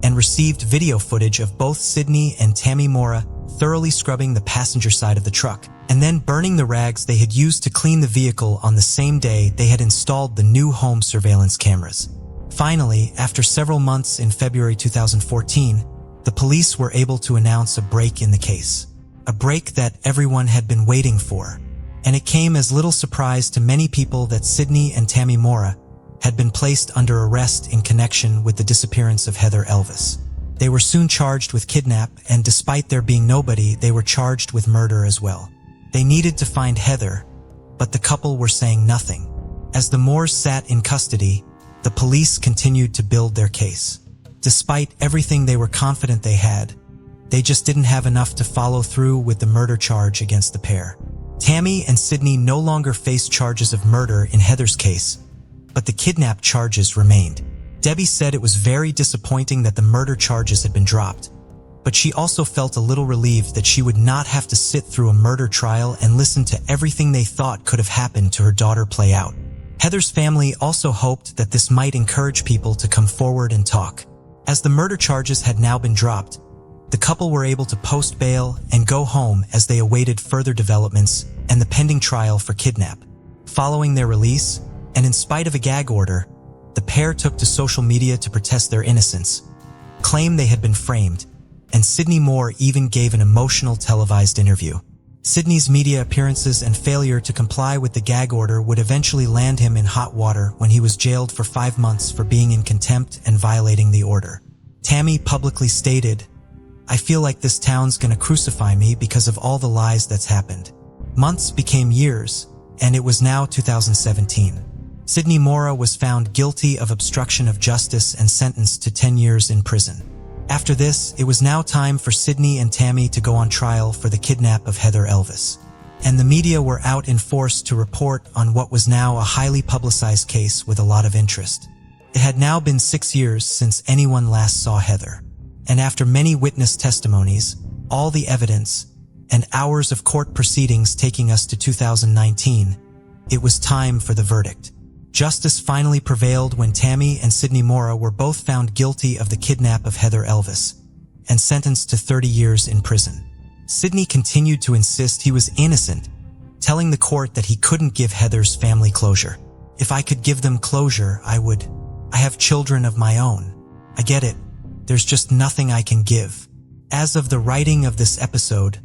and received video footage of both Sydney and Tammy Mora thoroughly scrubbing the passenger side of the truck and then burning the rags they had used to clean the vehicle on the same day they had installed the new home surveillance cameras. Finally, after several months in February 2014, the police were able to announce a break in the case. A break that everyone had been waiting for, and it came as little surprise to many people that Sydney and Tammy Mora had been placed under arrest in connection with the disappearance of Heather Elvis. They were soon charged with kidnap, and despite there being nobody, they were charged with murder as well. They needed to find Heather, but the couple were saying nothing. As the Moores sat in custody, the police continued to build their case. Despite everything they were confident they had, they just didn't have enough to follow through with the murder charge against the pair. Tammy and Sydney no longer faced charges of murder in Heather's case, but the kidnap charges remained. Debbie said it was very disappointing that the murder charges had been dropped, but she also felt a little relieved that she would not have to sit through a murder trial and listen to everything they thought could have happened to her daughter play out. Heather's family also hoped that this might encourage people to come forward and talk. As the murder charges had now been dropped, the couple were able to post bail and go home as they awaited further developments and the pending trial for kidnap. Following their release, and in spite of a gag order, the pair took to social media to protest their innocence, claim they had been framed, and Sydney Moore even gave an emotional televised interview. Sydney's media appearances and failure to comply with the gag order would eventually land him in hot water when he was jailed for 5 months for being in contempt and violating the order. Tammy publicly stated, "I feel like this town's gonna crucify me because of all the lies that's happened." Months became years, and it was now 2017. Sydney Moore was found guilty of obstruction of justice and sentenced to 10 years in prison. After this, it was now time for Sydney and Tammy to go on trial for the kidnap of Heather Elvis. And the media were out in force to report on what was now a highly publicized case with a lot of interest. It had now been 6 years since anyone last saw Heather. And after many witness testimonies, all the evidence, and hours of court proceedings taking us to 2019, it was time for the verdict. Justice finally prevailed when Tammy and Sydney Moore were both found guilty of the kidnap of Heather Elvis and sentenced to 30 years in prison. Sydney continued to insist he was innocent, telling the court that he couldn't give Heather's family closure. "If I could give them closure, I would. I have children of my own. I get it. There's just nothing I can give." As of the writing of this episode,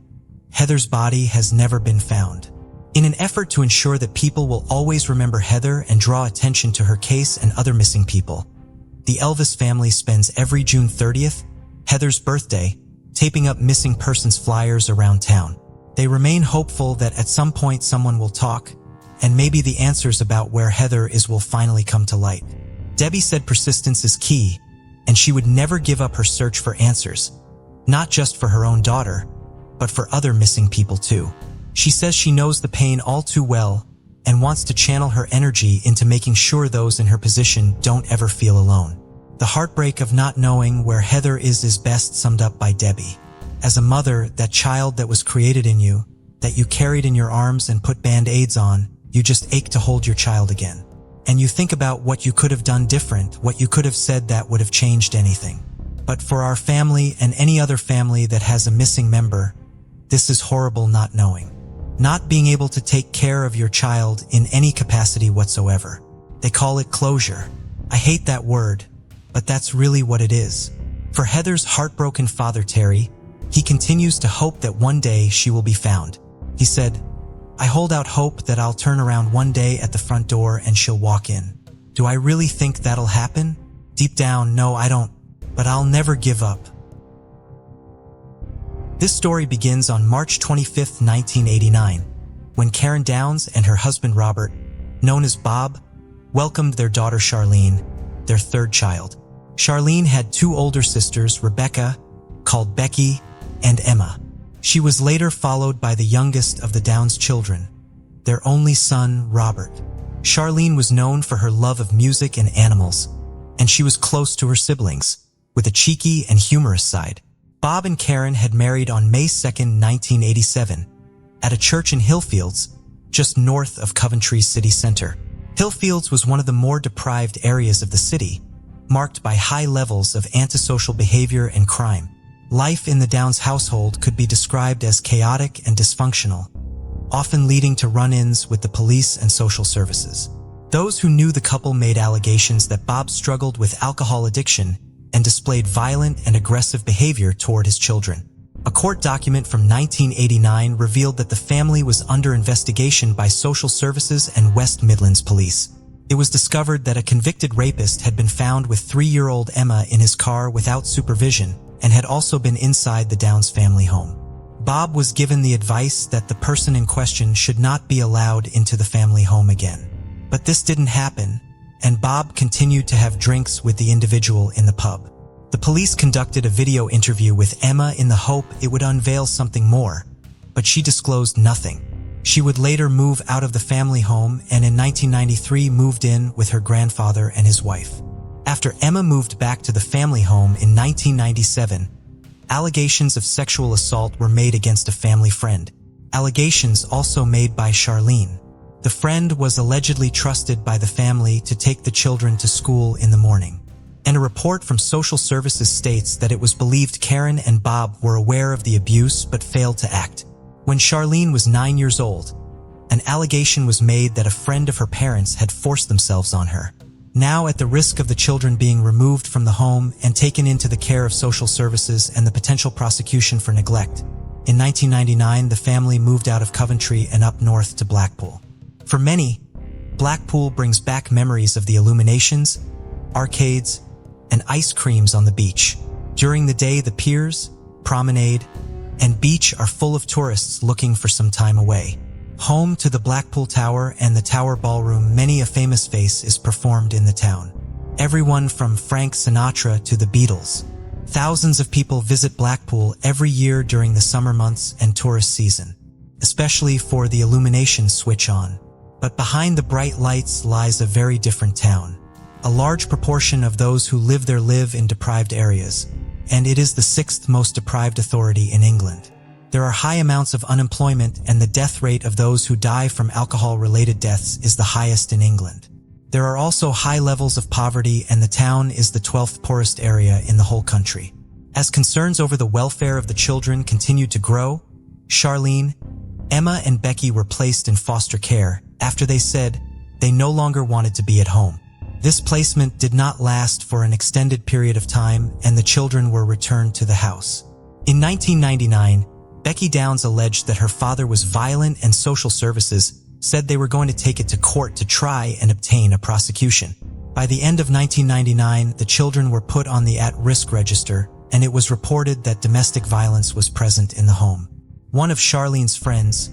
Heather's body has never been found. In an effort to ensure that people will always remember Heather and draw attention to her case and other missing people, the Elvis family spends every June 30th, Heather's birthday, taping up missing persons flyers around town. They remain hopeful that at some point someone will talk, and maybe the answers about where Heather is will finally come to light. Debbie said persistence is key, and she would never give up her search for answers, not just for her own daughter, but for other missing people too. She says she knows the pain all too well and wants to channel her energy into making sure those in her position don't ever feel alone. The heartbreak of not knowing where Heather is best summed up by Debbie. As a mother, that child that was created in you, that you carried in your arms and put band-aids on, you just ache to hold your child again. And you think about what you could have done different, what you could have said that would have changed anything. But for our family and any other family that has a missing member, this is horrible not knowing. Not being able to take care of your child in any capacity whatsoever. They call it closure. I hate that word, but that's really what it is. For Heather's heartbroken father Terry, he continues to hope that one day she will be found. He said, "I hold out hope that I'll turn around one day at the front door and she'll walk in. Do I really think that'll happen? Deep down, no, I don't, but I'll never give up." This story begins on March 25, 1989, when Karen Downs and her husband Robert, known as Bob, welcomed their daughter Charlene, their third child. Charlene had 2 older sisters, Rebecca, called Becky, and Emma. She was later followed by the youngest of the Downs children, their only son, Robert. Charlene was known for her love of music and animals, and she was close to her siblings, with a cheeky and humorous side. Bob and Karen had married on May 2, 1987, at a church in Hillfields, just north of Coventry's city center. Hillfields was one of the more deprived areas of the city, marked by high levels of antisocial behavior and crime. Life in the Downs household could be described as chaotic and dysfunctional, often leading to run-ins with the police and social services. Those who knew the couple made allegations that Bob struggled with alcohol addiction and displayed violent and aggressive behavior toward his children. A court document from 1989 revealed that the family was under investigation by social services and West Midlands police. It was discovered that a convicted rapist had been found with 3-year-old Emma in his car without supervision and had also been inside the Downs family home. Bob was given the advice that the person in question should not be allowed into the family home again. But this didn't happen, and Bob continued to have drinks with the individual in the pub. The police conducted a video interview with Emma in the hope it would unveil something more, but she disclosed nothing. She would later move out of the family home and in 1993 moved in with her grandfather and his wife. After Emma moved back to the family home in 1997, allegations of sexual assault were made against a family friend. Allegations also made by Charlene. The friend was allegedly trusted by the family to take the children to school in the morning. And a report from social services states that it was believed Karen and Bob were aware of the abuse but failed to act. When Charlene was 9 years old, An allegation was made that a friend of her parents had forced themselves on her. Now, at the risk of the children being removed from the home and taken into the care of social services and the potential prosecution for neglect, in 1999 the family moved out of Coventry and up north to Blackpool. For many, Blackpool brings back memories of the illuminations, arcades, and ice creams on the beach. During the day, the piers, promenade, and beach are full of tourists looking for some time away. Home to the Blackpool Tower and the Tower Ballroom, many a famous face is performed in the town. Everyone from Frank Sinatra to the Beatles. Thousands of people visit Blackpool every year during the summer months and tourist season, especially for the illuminations switch on. But behind the bright lights lies a very different town. A large proportion of those who live there live in deprived areas, and it is the sixth most deprived authority in England. There are high amounts of unemployment, and the death rate of those who die from alcohol-related deaths is the highest in England. There are also high levels of poverty, and the town is the 12th poorest area in the whole country. As concerns over the welfare of the children continued to grow, Charlene, Emma, and Becky were placed in foster care after they said they no longer wanted to be at home. This placement did not last for an extended period of time, and the children were returned to the house. In 1999, Becky Downs alleged that her father was violent, and social services said they were going to take it to court to try and obtain a prosecution. By the end of 1999, the children were put on the at-risk register, and it was reported that domestic violence was present in the home. One of Charlene's friends,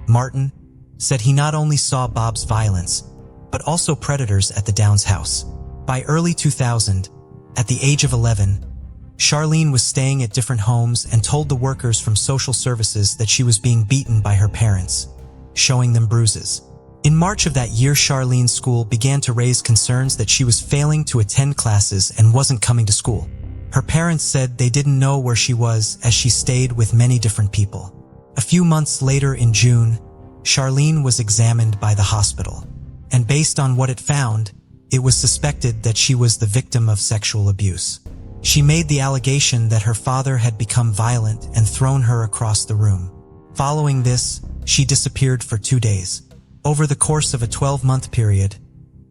Martin, said he not only saw Bob's violence, but also predators at the Downs house. By early 2000, at the age of 11, Charlene was staying at different homes and told the workers from social services that she was being beaten by her parents, showing them bruises. In March of that year, Charlene's school began to raise concerns that she was failing to attend classes and wasn't coming to school. Her parents said they didn't know where she was, as she stayed with many different people. A few months later, in June, Charlene was examined by the hospital, and based on what it found, it was suspected that she was the victim of sexual abuse. She made the allegation that her father had become violent and thrown her across the room. Following this, she disappeared for 2 days. Over the course of a 12-month period,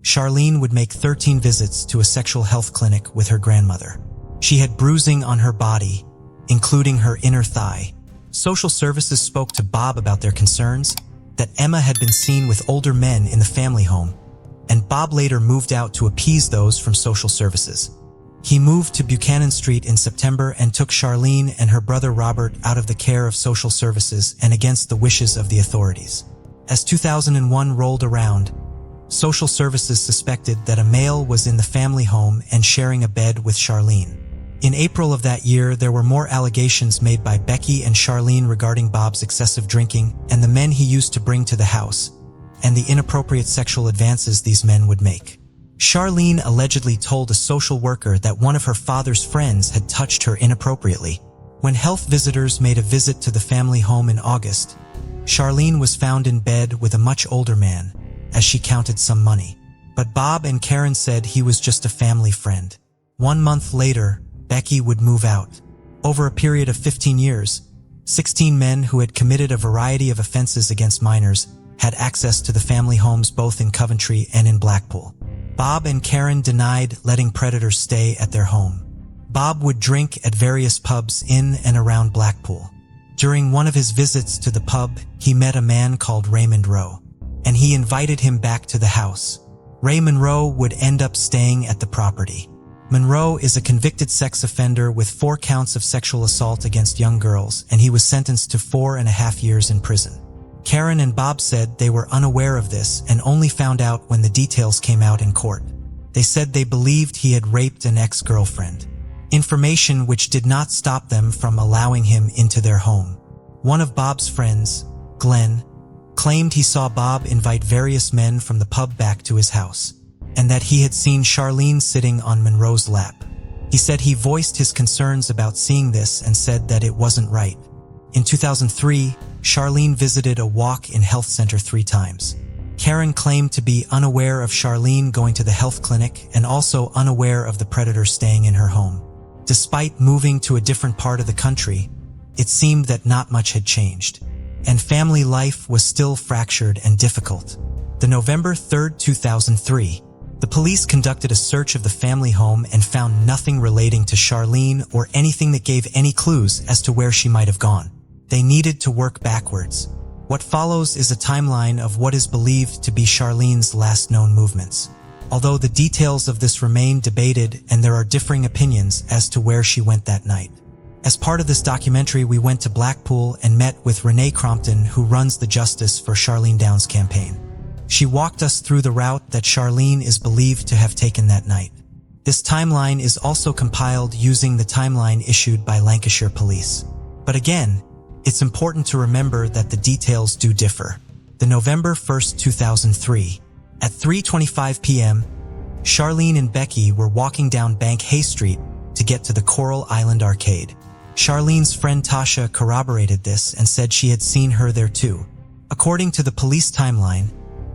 Charlene would make 13 visits to a sexual health clinic with her grandmother. She had bruising on her body, including her inner thigh. Social services spoke to Bob about their concerns that Emma had been seen with older men in the family home, and Bob later moved out to appease those from social services. He moved to Buchanan Street in September and took Charlene and her brother Robert out of the care of social services and against the wishes of the authorities. As 2001 rolled around, social services suspected that a male was in the family home and sharing a bed with Charlene. In April of that year, there were more allegations made by Becky and Charlene regarding Bob's excessive drinking and the men he used to bring to the house, and the inappropriate sexual advances these men would make. Charlene allegedly told a social worker that one of her father's friends had touched her inappropriately. When health visitors made a visit to the family home in August, Charlene was found in bed with a much older man, as she counted some money. But Bob and Karen said he was just a family friend. 1 month later, Becky would move out. Over a period of 15 years, 16 men who had committed a variety of offenses against minors had access to the family homes both in Coventry and in Blackpool. Bob and Karen denied letting predators stay at their home. Bob would drink at various pubs in and around Blackpool. During one of his visits to the pub, he met a man called Ray Monroe, and he invited him back to the house. Ray Monroe would end up staying at the property. Monroe is a convicted sex offender with 4 counts of sexual assault against young girls, and he was sentenced to 4.5 years in prison. Karen and Bob said they were unaware of this and only found out when the details came out in court. They said they believed he had raped an ex-girlfriend, information which did not stop them from allowing him into their home. One of Bob's friends, Glenn, claimed he saw Bob invite various men from the pub back to his house, and that he had seen Charlene sitting on Monroe's lap. He said he voiced his concerns about seeing this and said that it wasn't right. In 2003, Charlene visited a walk-in health center 3 times. Karen claimed to be unaware of Charlene going to the health clinic and also unaware of the predator staying in her home. Despite moving to a different part of the country, it seemed that not much had changed. and family life was still fractured and difficult. The November 3, 2003, the police conducted a search of the family home and found nothing relating to Charlene or anything that gave any clues as to where she might have gone. They needed to work backwards. What follows is a timeline of what is believed to be Charlene's last known movements. Although the details of this remain debated and there are differing opinions as to where she went that night. As part of this documentary, we went to Blackpool and met with Renee Crompton, who runs the Justice for Charlene Downs campaign. She walked us through the route that Charlene is believed to have taken that night. This timeline is also compiled using the timeline issued by Lancashire Police. But again, it's important to remember that the details do differ. The November 1, 2003, at 3:25 p.m., Charlene and Becky were walking down Bank Hay Street to get to the Coral Island Arcade. Charlene's friend Tasha corroborated this and said she had seen her there too. According to the police timeline,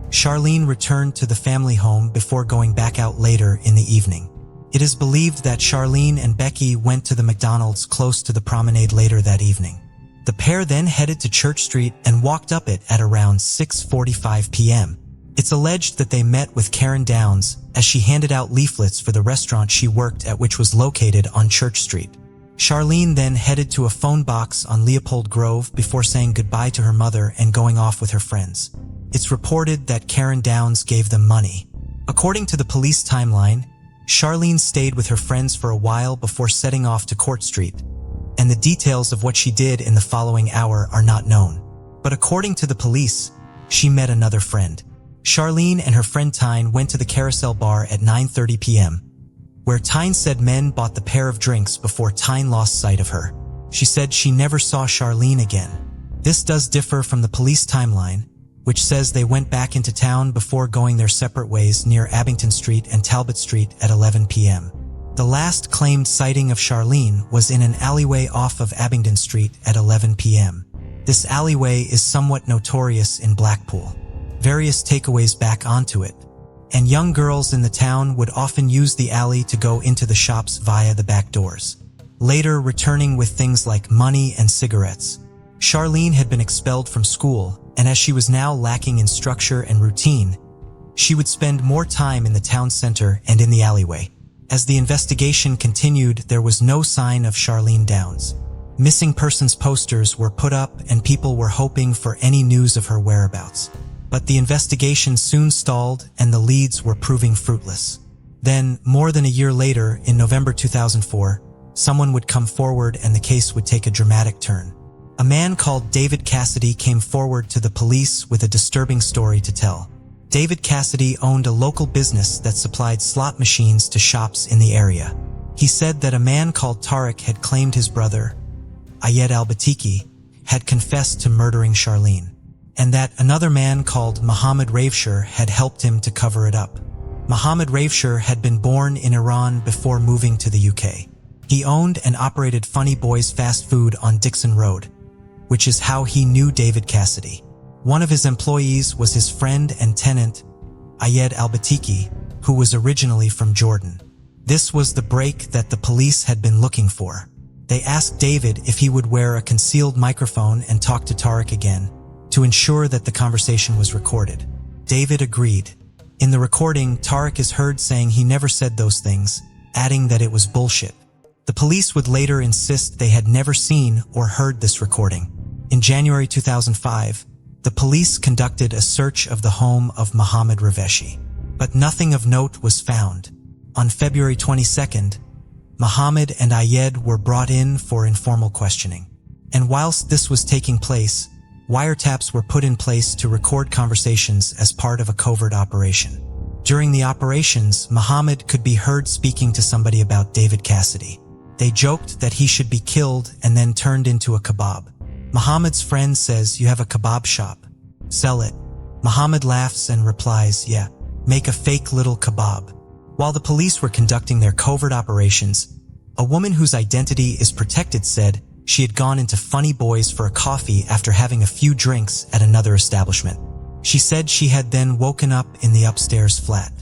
Charlene returned to the family home before going back out later in the evening. It is believed that Charlene and Becky went to the McDonald's close to the promenade later that evening. The pair then headed to Church Street and walked up it at around 6:45 p.m. It's alleged that they met with Karen Downs as she handed out leaflets for the restaurant she worked at, which was located on Church Street. Charlene then headed to a phone box on Leopold Grove before saying goodbye to her mother and going off with her friends. It's reported that Karen Downs gave them money. According to the police timeline, Charlene stayed with her friends for a while before setting off to Court Street, and the details of what she did in the following hour are not known. But according to the police, she met another friend. Charlene and her friend Tyne went to the Carousel Bar at 9:30 p.m., where Tyne said men bought the pair of drinks before Tyne lost sight of her. She said she never saw Charlene again. This does differ from the police timeline, which says they went back into town before going their separate ways near Abington Street and Talbot Street at 11 p.m. The last claimed sighting of Charlene was in an alleyway off of Abingdon Street at 11 p.m. This alleyway is somewhat notorious in Blackpool. Various takeaways back onto it, and young girls in the town would often use the alley to go into the shops via the back doors, later returning with things like money and cigarettes. Charlene had been expelled from school, and as she was now lacking in structure and routine, she would spend more time in the town center and in the alleyway. As the investigation continued, there was no sign of Charlene Downs. Missing persons posters were put up and people were hoping for any news of her whereabouts. But the investigation soon stalled and the leads were proving fruitless. Then, more than a year later, in November 2004, someone would come forward and the case would take a dramatic turn. A man called David Cassidy came forward to the police with a disturbing story to tell. David Cassidy owned a local business that supplied slot machines to shops in the area. He said that a man called Tariq had claimed his brother, Ayed al-Batiki, had confessed to murdering Charlene, and that another man called Mohammed Raveshir had helped him to cover it up. Mohammed Raveshir had been born in Iran before moving to the UK. He owned and operated Funny Boys fast food on Dixon Road, which is how he knew David Cassidy. One of his employees was his friend and tenant, Ayed al-Batiki, who was originally from Jordan. This was the break that the police had been looking for. They asked David if he would wear a concealed microphone and talk to Tariq again, to ensure that the conversation was recorded. David agreed. In the recording, Tariq is heard saying he never said those things, adding that it was bullshit. The police would later insist they had never seen or heard this recording. In January 2005, the police conducted a search of the home of Mohammed Raveshi, but nothing of note was found. On February 22nd, Mohammed and Ayed were brought in for informal questioning. And whilst this was taking place, wiretaps were put in place to record conversations as part of a covert operation. During the operations, Mohammed could be heard speaking to somebody about David Cassidy. They joked that he should be killed and then turned into a kebab. Mohammed's friend says, "You have a kebab shop. Sell it." Mohammed laughs and replies, "Yeah, make a fake little kebab." While the police were conducting their covert operations, a woman whose identity is protected said she had gone into Funny Boys for a coffee after having a few drinks at another establishment. She said she had then woken up in the upstairs flat.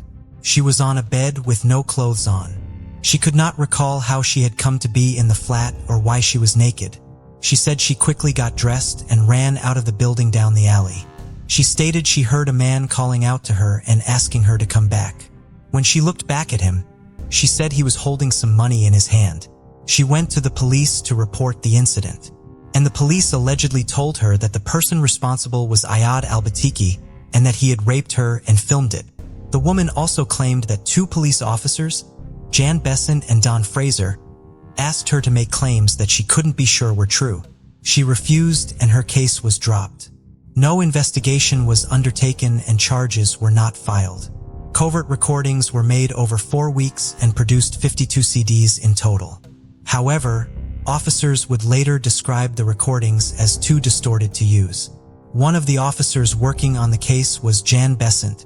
She was on a bed with no clothes on. She could not recall how she had come to be in the flat or why she was naked. She said she quickly got dressed and ran out of the building down the alley. She stated she heard a man calling out to her and asking her to come back. When she looked back at him, she said he was holding some money in his hand. She went to the police to report the incident, and the police allegedly told her that the person responsible was Ayad Al-Batiki and that he had raped her and filmed it. The woman also claimed that two police officers, Jan Besant and Don Fraser, asked her to make claims that she couldn't be sure were true. She refused and her case was dropped. No investigation was undertaken and charges were not filed. Covert recordings were made over 4 weeks and produced 52 CDs in total. However, officers would later describe the recordings as too distorted to use. One of the officers working on the case was Jan Besant,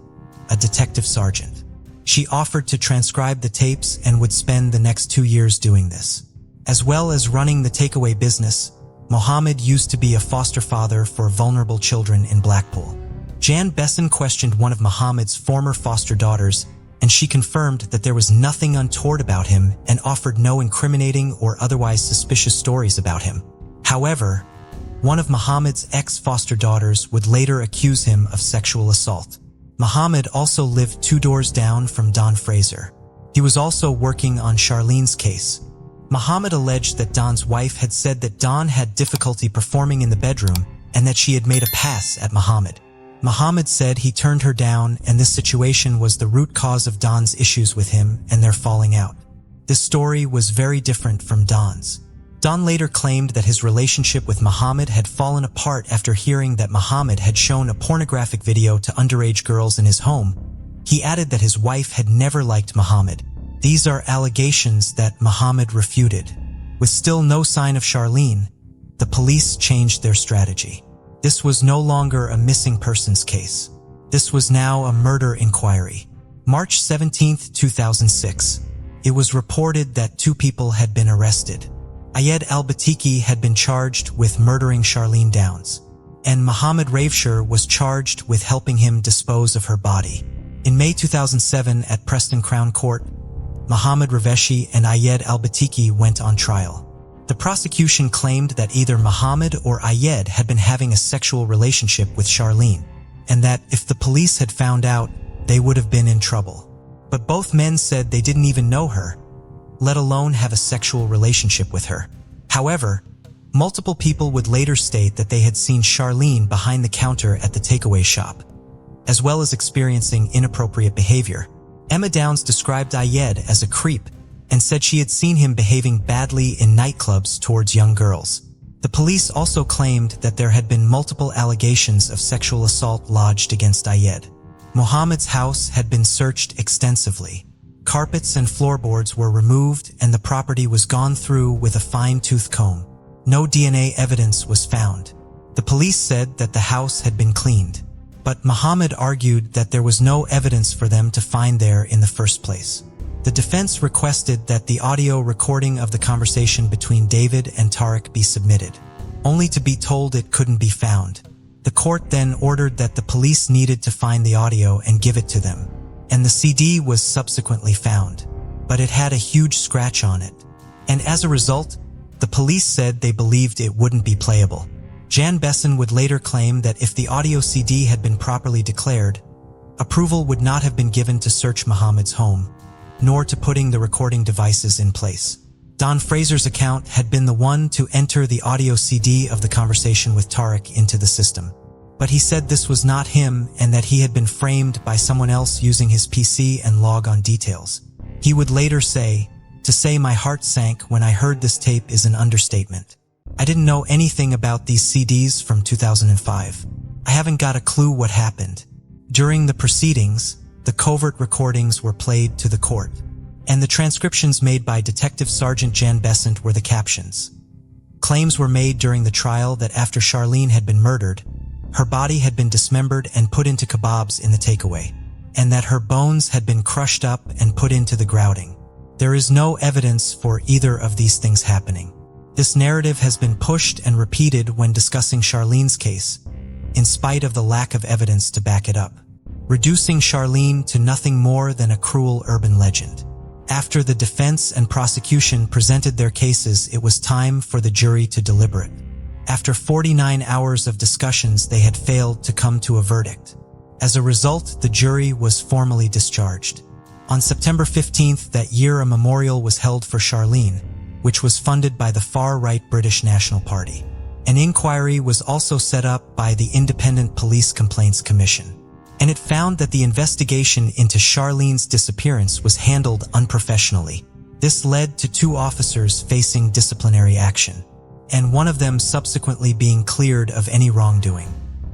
a detective sergeant. She offered to transcribe the tapes and would spend the next 2 years doing this. As well as running the takeaway business, Mohammed used to be a foster father for vulnerable children in Blackpool. Jan Besant questioned one of Mohammed's former foster daughters, and she confirmed that there was nothing untoward about him and offered no incriminating or otherwise suspicious stories about him. However, one of Mohammed's ex-foster daughters would later accuse him of sexual assault. Mohammed also lived 2 doors down from Don Fraser. He was also working on Charlene's case. Mohammed alleged that Don's wife had said that Don had difficulty performing in the bedroom and that she had made a pass at Mohammed. Mohammed said he turned her down and this situation was the root cause of Don's issues with him and their falling out. This story was very different from Don's. Don later claimed that his relationship with Mohammed had fallen apart after hearing that Mohammed had shown a pornographic video to underage girls in his home. He added that his wife had never liked Mohammed. These are allegations that Mohammed refuted. With still no sign of Charlene, the police changed their strategy. This was no longer a missing persons case. This was now a murder inquiry. March 17, 2006. It was reported that 2 people had been arrested. Ayad Al-Batiki had been charged with murdering Charlene Downs, and Mohammed Raveshir was charged with helping him dispose of her body. In May 2007 at Preston Crown Court, Mohammed Raveshi and Ayad Al-Batiki went on trial. The prosecution claimed that either Mohammed or Ayad had been having a sexual relationship with Charlene, and that if the police had found out, they would have been in trouble. But both men said they didn't even know her, let alone have a sexual relationship with her. However, multiple people would later state that they had seen Charlene behind the counter at the takeaway shop, as well as experiencing inappropriate behavior. Emma Downs described Ayad as a creep and said she had seen him behaving badly in nightclubs towards young girls. The police also claimed that there had been multiple allegations of sexual assault lodged against Ayad. Mohammed's house had been searched extensively. Carpets and floorboards were removed and the property was gone through with a fine-tooth comb. No DNA evidence was found. The police said that the house had been cleaned, but Mohammed argued that there was no evidence for them to find there in the first place. The defense requested that the audio recording of the conversation between David and Tariq be submitted, only to be told it couldn't be found. The court then ordered that the police needed to find the audio and give it to them, and the CD was subsequently found, but it had a huge scratch on it. And as a result, the police said they believed it wouldn't be playable. Jan Besant would later claim that if the audio CD had been properly declared, approval would not have been given to search Mohammed's home, nor to putting the recording devices in place. Don Fraser's account had been the one to enter the audio CD of the conversation with Tariq into the system. But he said this was not him and that he had been framed by someone else using his PC and log on details. He would later say, "To say my heart sank when I heard this tape is an understatement. I didn't know anything about these CDs from 2005. I haven't got a clue what happened." During the proceedings, the covert recordings were played to the court, and the transcriptions made by Detective Sergeant Jan Besant were the captions. Claims were made during the trial that after Charlene had been murdered, her body had been dismembered and put into kebabs in the takeaway, and that her bones had been crushed up and put into the grouting. There is no evidence for either of these things happening. This narrative has been pushed and repeated when discussing Charlene's case, in spite of the lack of evidence to back it up, reducing Charlene to nothing more than a cruel urban legend. After the defense and prosecution presented their cases, it was time for the jury to deliberate. After 49 hours of discussions, they had failed to come to a verdict. As a result, the jury was formally discharged. On September 15th that year, a memorial was held for Charlene, which was funded by the far-right British National Party. An inquiry was also set up by the Independent Police Complaints Commission, and it found that the investigation into Charlene's disappearance was handled unprofessionally. This led to 2 officers facing disciplinary action, and one of them subsequently being cleared of any wrongdoing.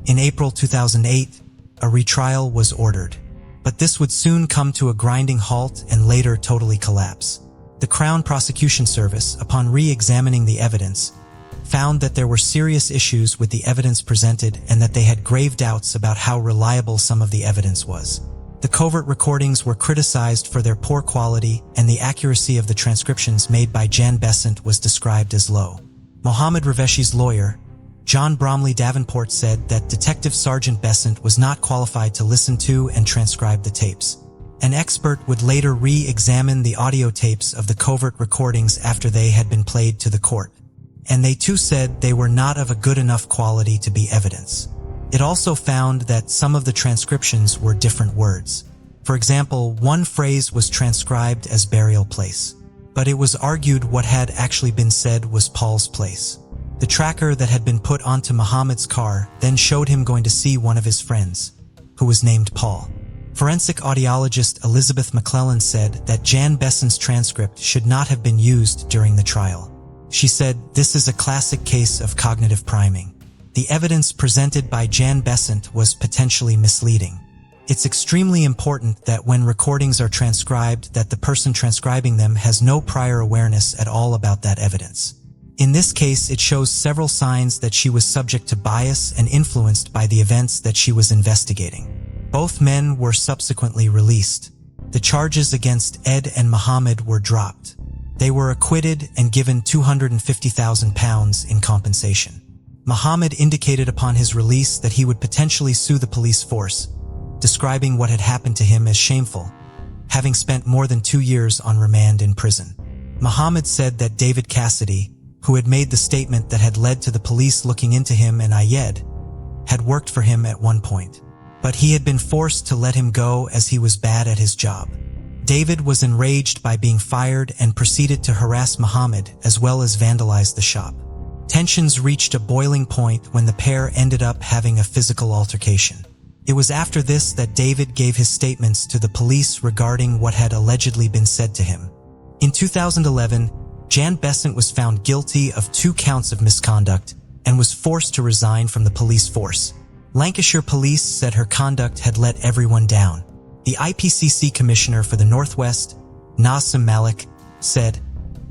In April 2008, a retrial was ordered, but this would soon come to a grinding halt and later totally collapse. The Crown Prosecution Service, upon re-examining the evidence, found that there were serious issues with the evidence presented and that they had grave doubts about how reliable some of the evidence was. The covert recordings were criticized for their poor quality, and the accuracy of the transcriptions made by Jan Besant was described as low. Mohammed Raveshi's lawyer, John Bromley Davenport, said that Detective Sergeant Besant was not qualified to listen to and transcribe the tapes. An expert would later re-examine the audio tapes of the covert recordings after they had been played to the court, and they too said they were not of a good enough quality to be evidence. It also found that some of the transcriptions were different words. For example, one phrase was transcribed as burial place, but it was argued what had actually been said was Paul's place. The tracker that had been put onto Muhammad's car then showed him going to see one of his friends, who was named Paul. Forensic audiologist Elizabeth McClellan said that Jan Besant's transcript should not have been used during the trial. She said, "This is a classic case of cognitive priming. The evidence presented by Jan Besant was potentially misleading. It's extremely important that when recordings are transcribed that the person transcribing them has no prior awareness at all about that evidence. In this case, it shows several signs that she was subject to bias and influenced by the events that she was investigating." Both men were subsequently released. The charges against Ed and Muhammad were dropped. They were acquitted and given £250,000 in compensation. Muhammad indicated upon his release that he would potentially sue the police force, describing what had happened to him as shameful, having spent more than 2 years on remand in prison. Muhammad said that David Cassidy, who had made the statement that had led to the police looking into him and Ayed, had worked for him at one point, but he had been forced to let him go as he was bad at his job. David was enraged by being fired and proceeded to harass Muhammad as well as vandalize the shop. Tensions reached a boiling point when the pair ended up having a physical altercation. It was after this that David gave his statements to the police regarding what had allegedly been said to him. In 2011, Jan Besant was found guilty of 2 counts of misconduct and was forced to resign from the police force. Lancashire Police said her conduct had let everyone down. The IPCC Commissioner for the Northwest, Nasim Malik, said,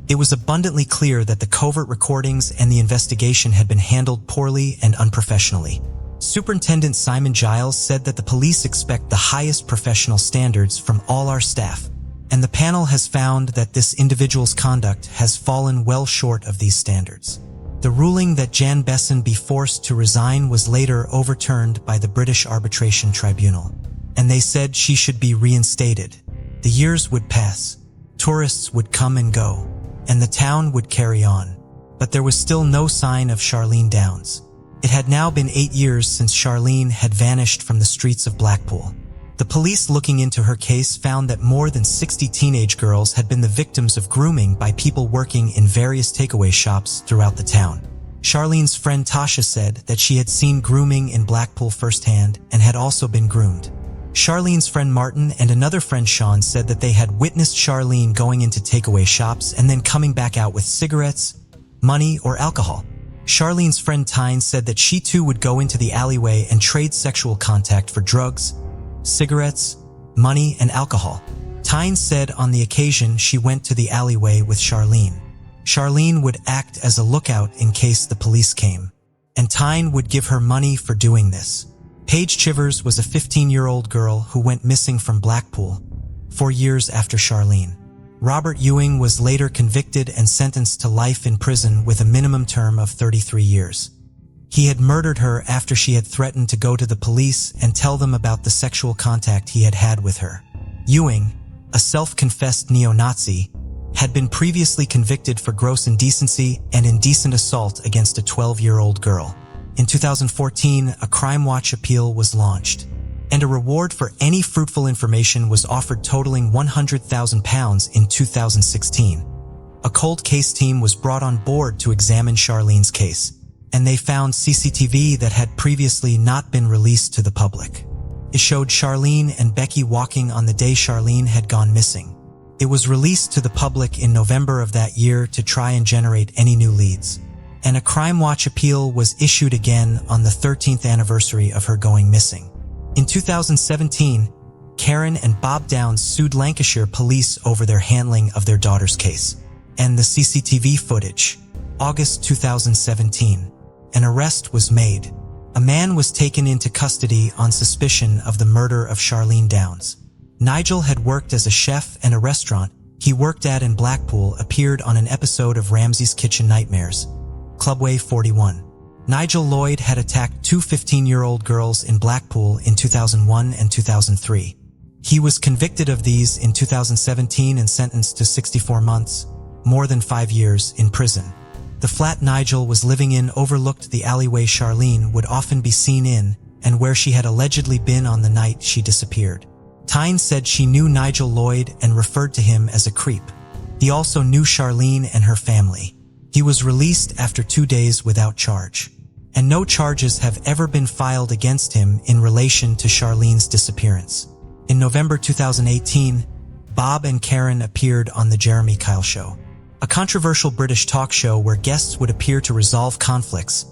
"It was abundantly clear that the covert recordings and the investigation had been handled poorly and unprofessionally." Superintendent Simon Giles said that the police expect the highest professional standards from all our staff, and the panel has found that this individual's conduct has fallen well short of these standards. The ruling that Jan Besant be forced to resign was later overturned by the British Arbitration Tribunal, and they said she should be reinstated. The years would pass, tourists would come and go, and the town would carry on, but there was still no sign of Charlene Downs. It had now been 8 years since Charlene had vanished from the streets of Blackpool. The police looking into her case found that more than 60 teenage girls had been the victims of grooming by people working in various takeaway shops throughout the town. Charlene's friend Tasha said that she had seen grooming in Blackpool firsthand and had also been groomed. Charlene's friend Martin and another friend Sean said that they had witnessed Charlene going into takeaway shops and then coming back out with cigarettes, money, or alcohol. Charlene's friend Tyne said that she too would go into the alleyway and trade sexual contact for drugs, cigarettes, money, and alcohol. Tyne said on the occasion she went to the alleyway with Charlene. Charlene would act as a lookout in case the police came, and Tyne would give her money for doing this. Paige Chivers was a 15-year-old girl who went missing from Blackpool 4 years after Charlene. Robert Ewing was later convicted and sentenced to life in prison with a minimum term of 33 years. He had murdered her after she had threatened to go to the police and tell them about the sexual contact he had had with her. Ewing, a self-confessed neo-Nazi, had been previously convicted for gross indecency and indecent assault against a 12-year-old girl. In 2014, a Crime Watch appeal was launched, and a reward for any fruitful information was offered totaling £100,000 in 2016. A cold case team was brought on board to examine Charlene's case, and they found CCTV that had previously not been released to the public. It showed Charlene and Becky walking on the day Charlene had gone missing. It was released to the public in November of that year to try and generate any new leads. And a Crime Watch appeal was issued again on the 13th anniversary of her going missing. In 2017, Karen and Bob Downs sued Lancashire police over their handling of their daughter's case. And the CCTV footage. August 2017. An arrest was made. A man was taken into custody on suspicion of the murder of Charlene Downs. Nigel had worked as a chef, and a restaurant he worked at in Blackpool appeared on an episode of Ramsay's Kitchen Nightmares. Clubway 41. Nigel Lloyd had attacked two 15-year-old girls in Blackpool in 2001 and 2003. He was convicted of these in 2017 and sentenced to 64 months, more than 5 years, in prison. The flat Nigel was living in overlooked the alleyway Charlene would often be seen in, and where she had allegedly been on the night she disappeared. Tyne said she knew Nigel Lloyd and referred to him as a creep. He also knew Charlene and her family. He was released after 2 days without charge, and no charges have ever been filed against him in relation to Charlene's disappearance. In November 2018, Bob and Karen appeared on The Jeremy Kyle Show, a controversial British talk show where guests would appear to resolve conflicts,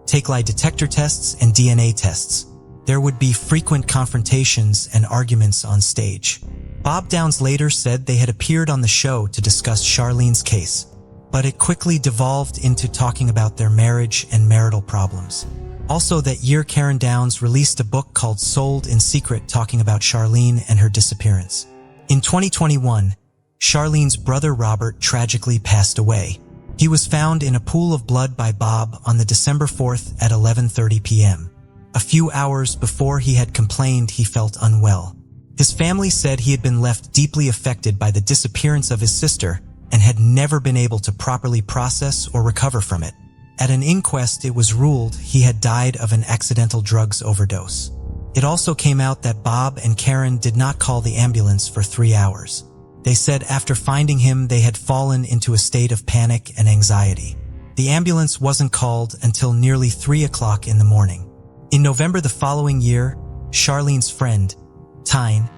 take lie detector tests and DNA tests. There would be frequent confrontations and arguments on stage. Bob Downs later said they had appeared on the show to discuss Charlene's case, but it quickly devolved into talking about their marriage and marital problems. Also that year, Karen Downs released a book called Sold in Secret talking about Charlene and her disappearance. In 2021, Charlene's brother Robert tragically passed away. He was found in a pool of blood by Bob on the December 4th at 11:30 p.m. A few hours before he had complained he felt unwell. His family said he had been left deeply affected by the disappearance of his sister and had never been able to properly process or recover from it. At an inquest, it was ruled he had died of an accidental drugs overdose. It also came out that Bob and Karen did not call the ambulance for 3 hours. They said after finding him, they had fallen into a state of panic and anxiety. The ambulance wasn't called until nearly 3 o'clock in the morning. In November the following year, Charlene's friend, Tyne,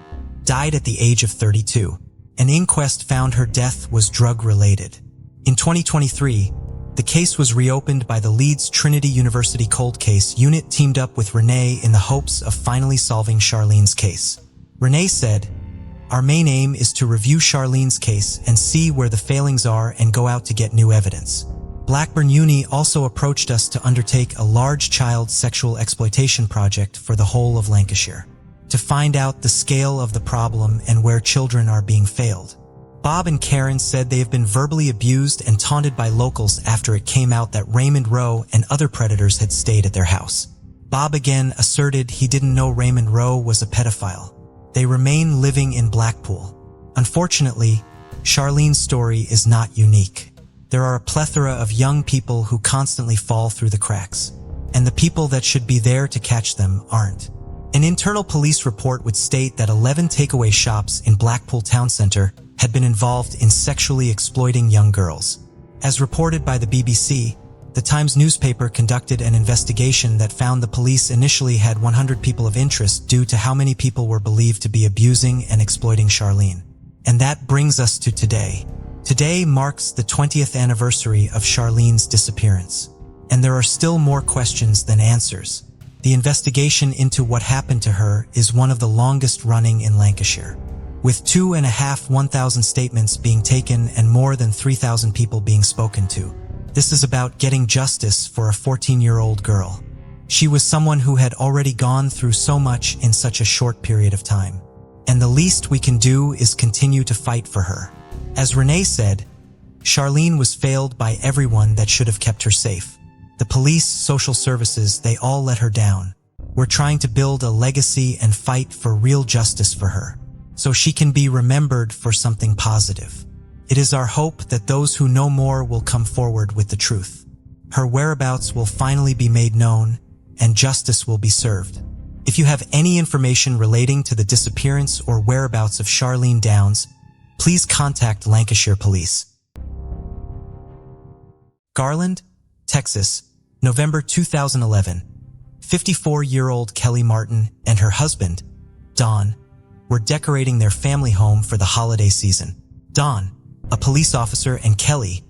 died at the age of 32. An inquest found her death was drug-related. In 2023, the case was reopened by the Leeds Trinity University Cold Case Unit teamed up with Renee in the hopes of finally solving Charlene's case. Renee said, "Our main aim is to review Charlene's case and see where the failings are and go out to get new evidence." Blackburn Uni also approached us to undertake a large child sexual exploitation project for the whole of Lancashire, to find out the scale of the problem and where children are being failed. Bob and Karen said they have been verbally abused and taunted by locals after it came out that Raymond Rowe and other predators had stayed at their house. Bob again asserted he didn't know Raymond Rowe was a pedophile. They remain living in Blackpool. Unfortunately, Charlene's story is not unique. There are a plethora of young people who constantly fall through the cracks, and the people that should be there to catch them aren't. An internal police report would state that 11 takeaway shops in Blackpool town centre had been involved in sexually exploiting young girls. As reported by the BBC, the Times newspaper conducted an investigation that found the police initially had 100 people of interest due to how many people were believed to be abusing and exploiting Charlene. And that brings us to today. Today marks the 20th anniversary of Charlene's disappearance, and there are still more questions than answers. The investigation into what happened to her is one of the longest running in Lancashire, with 1,500 statements being taken and more than 3,000 people being spoken to. This is about getting justice for a 14-year-old girl. She was someone who had already gone through so much in such a short period of time, and the least we can do is continue to fight for her. As Renee said, Charlene was failed by everyone that should have kept her safe. The police, social services, they all let her down. We're trying to build a legacy and fight for real justice for her, so she can be remembered for something positive. It is our hope that those who know more will come forward with the truth. Her whereabouts will finally be made known, and justice will be served. If you have any information relating to the disappearance or whereabouts of Charlene Downs, please contact Lancashire Police. Garland, Texas, November 2011. 54-year-old Kelly Martin and her husband, Don, were decorating their family home for the holiday season. Don, a police officer, and Kelly,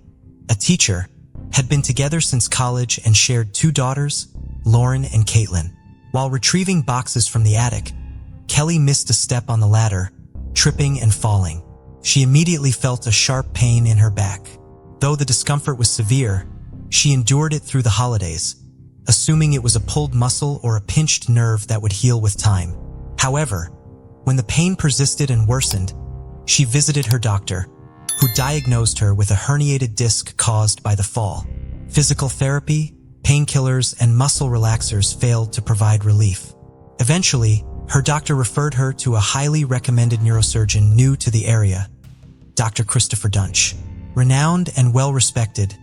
a teacher, had been together since college and shared 2 daughters, Lauren and Caitlin. While retrieving boxes from the attic, Kelly missed a step on the ladder, tripping and falling. She immediately felt a sharp pain in her back. Though the discomfort was severe, she endured it through the holidays, assuming it was a pulled muscle or a pinched nerve that would heal with time. However, when the pain persisted and worsened, she visited her doctor, who diagnosed her with a herniated disc caused by the fall. Physical therapy, painkillers, and muscle relaxers failed to provide relief. Eventually, her doctor referred her to a highly recommended neurosurgeon new to the area, Dr. Christopher Dunch. Renowned and well-respected,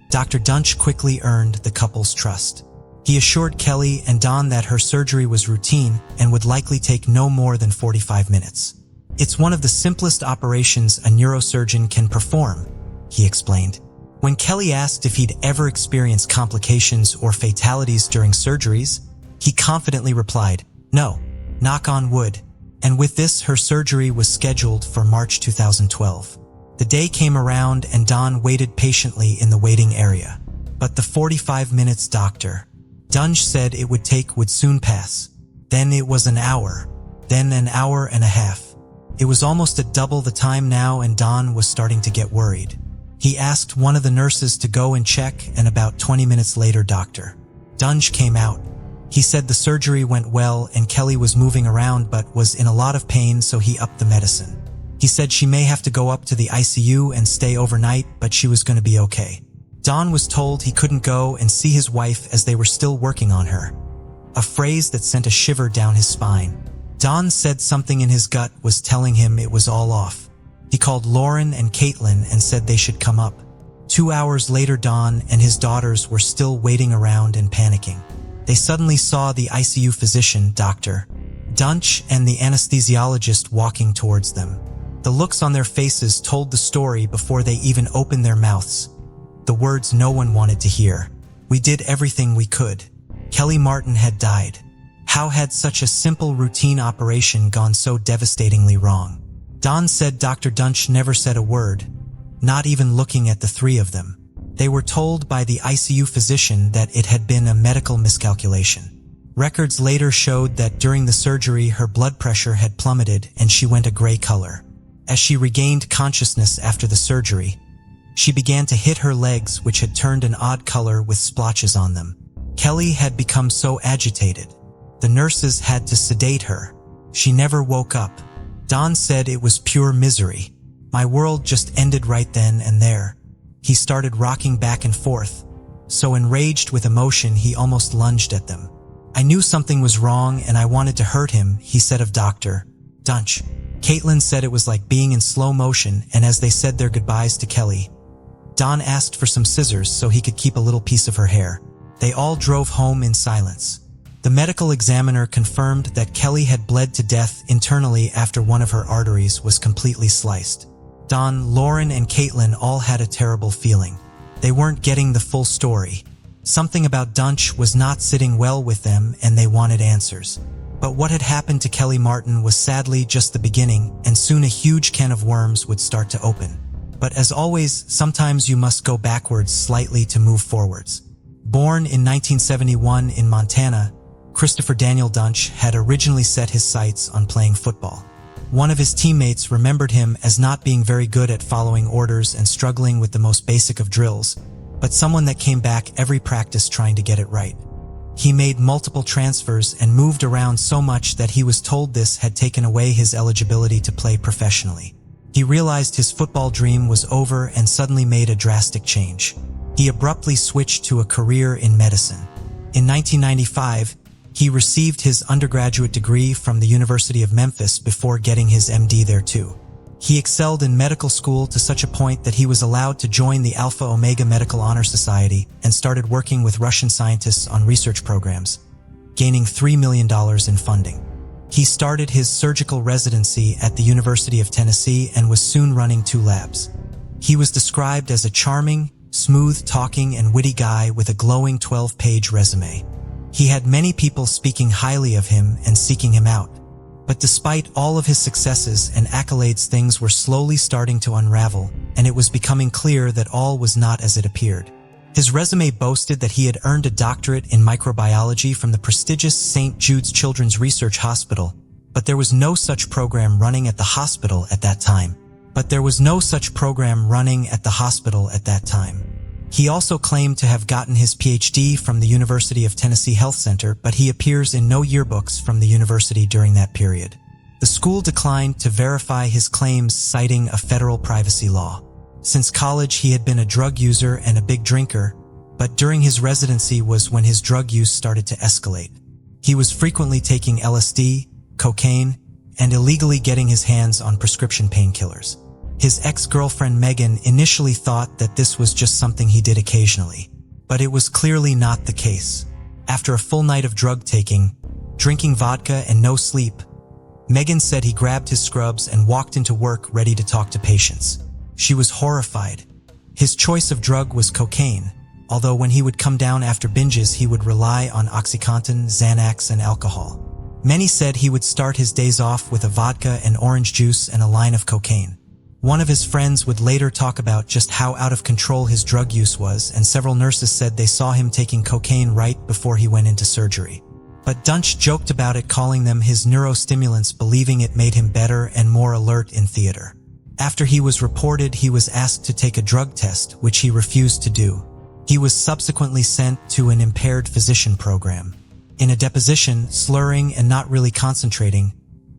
Dr. Dunch quickly earned the couple's trust. He assured Kelly and Don that her surgery was routine and would likely take no more than 45 minutes. "It's one of the simplest operations a neurosurgeon can perform," he explained. When Kelly asked if he'd ever experienced complications or fatalities during surgeries, he confidently replied, "No, knock on wood." And with this, her surgery was scheduled for March 2012. The day came around and Don waited patiently in the waiting area. But the 45 minutes Dr. Dunch said it would take would soon pass. Then it was an hour, then an hour and a half. It was almost at double the time now, and Don was starting to get worried. He asked one of the nurses to go and check, and about 20 minutes later, Dr. Dunch came out. He said the surgery went well and Kelly was moving around but was in a lot of pain, so he upped the medicine. He said she may have to go up to the ICU and stay overnight, but she was going to be okay. Don was told he couldn't go and see his wife as they were still working on her, a phrase that sent a shiver down his spine. Don said something in his gut was telling him it was all off. He called Lauren and Caitlin and said they should come up. 2 hours later, Don and his daughters were still waiting around and panicking. They suddenly saw the ICU physician, Dr. Dunch, and the anesthesiologist walking towards them. The looks on their faces told the story before they even opened their mouths. The words no one wanted to hear. "We did everything we could. Kelly Martin had died." How had such a simple routine operation gone so devastatingly wrong? Don said Dr. Dunch never said a word, not even looking at the 3 of them. They were told by the ICU physician that it had been a medical miscalculation. Records later showed that during the surgery her blood pressure had plummeted and she went a gray color. As she regained consciousness after the surgery, she began to hit her legs, which had turned an odd color with splotches on them. Kelly had become so agitated. The nurses had to sedate her. She never woke up. Don said it was pure misery. "My world just ended right then and there." He started rocking back and forth. So enraged with emotion, he almost lunged at them. "I knew something was wrong and I wanted to hurt him," he said of Dr. Dunch. Caitlin said it was like being in slow motion, and as they said their goodbyes to Kelly, Don asked for some scissors so he could keep a little piece of her hair. They all drove home in silence. The medical examiner confirmed that Kelly had bled to death internally after one of her arteries was completely sliced. Don, Lauren, and Caitlin all had a terrible feeling. They weren't getting the full story. Something about Dunch was not sitting well with them, and they wanted answers. But what had happened to Kelly Martin was sadly just the beginning, and soon a huge can of worms would start to open. But as always, sometimes you must go backwards slightly to move forwards. Born in 1971 in Montana, Christopher Daniel Dunch had originally set his sights on playing football. One of his teammates remembered him as not being very good at following orders and struggling with the most basic of drills, but someone that came back every practice trying to get it right. He made multiple transfers and moved around so much that he was told this had taken away his eligibility to play professionally. He realized his football dream was over and suddenly made a drastic change. He abruptly switched to a career in medicine. In 1995, he received his undergraduate degree from the University of Memphis before getting his MD there too. He excelled in medical school to such a point that he was allowed to join the Alpha Omega Medical Honor Society and started working with Russian scientists on research programs, gaining $3 million in funding. He started his surgical residency at the University of Tennessee and was soon running 2 labs. He was described as a charming, smooth-talking and witty guy with a glowing 12-page resume. He had many people speaking highly of him and seeking him out. But despite all of his successes and accolades, things were slowly starting to unravel, and it was becoming clear that all was not as it appeared. His resume boasted that he had earned a doctorate in microbiology from the prestigious St. Jude's Children's Research Hospital, but there was no such program running at the hospital at that time. He also claimed to have gotten his PhD from the University of Tennessee Health Center, but he appears in no yearbooks from the university during that period. The school declined to verify his claims, citing a federal privacy law. Since college, he had been a drug user and a big drinker, but during his residency was when his drug use started to escalate. He was frequently taking LSD, cocaine, and illegally getting his hands on prescription painkillers. His ex-girlfriend Megan initially thought that this was just something he did occasionally, but it was clearly not the case. After a full night of drug taking, drinking vodka and no sleep, Megan said he grabbed his scrubs and walked into work ready to talk to patients. She was horrified. His choice of drug was cocaine, although when he would come down after binges, he would rely on OxyContin, Xanax, and alcohol. Many said he would start his days off with a vodka and orange juice and a line of cocaine. One of his friends would later talk about just how out of control his drug use was, and several nurses said they saw him taking cocaine right before he went into surgery. But Dunch joked about it, calling them his neurostimulants, believing it made him better and more alert in theater. After he was reported, he was asked to take a drug test, which he refused to do. He was subsequently sent to an impaired physician program. In a deposition, slurring and not really concentrating,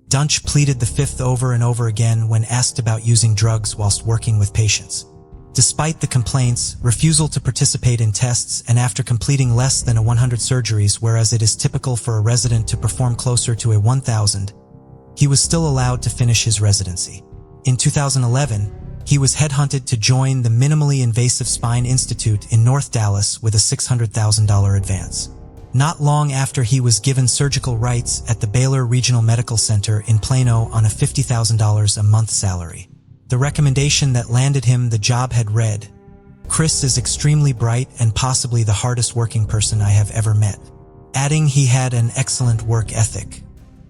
Dunch pleaded the fifth over and over again when asked about using drugs whilst working with patients. Despite the complaints, refusal to participate in tests, and after completing less than 100 surgeries, whereas it is typical for a resident to perform closer to 1,000, he was still allowed to finish his residency. In 2011, he was headhunted to join the Minimally Invasive Spine Institute in North Dallas with a $600,000 advance. Not long after, he was given surgical rights at the Baylor Regional Medical Center in Plano on a $50,000 a month salary. The recommendation that landed him the job had read, "Chris is extremely bright and possibly the hardest working person I have ever met," adding he had an excellent work ethic.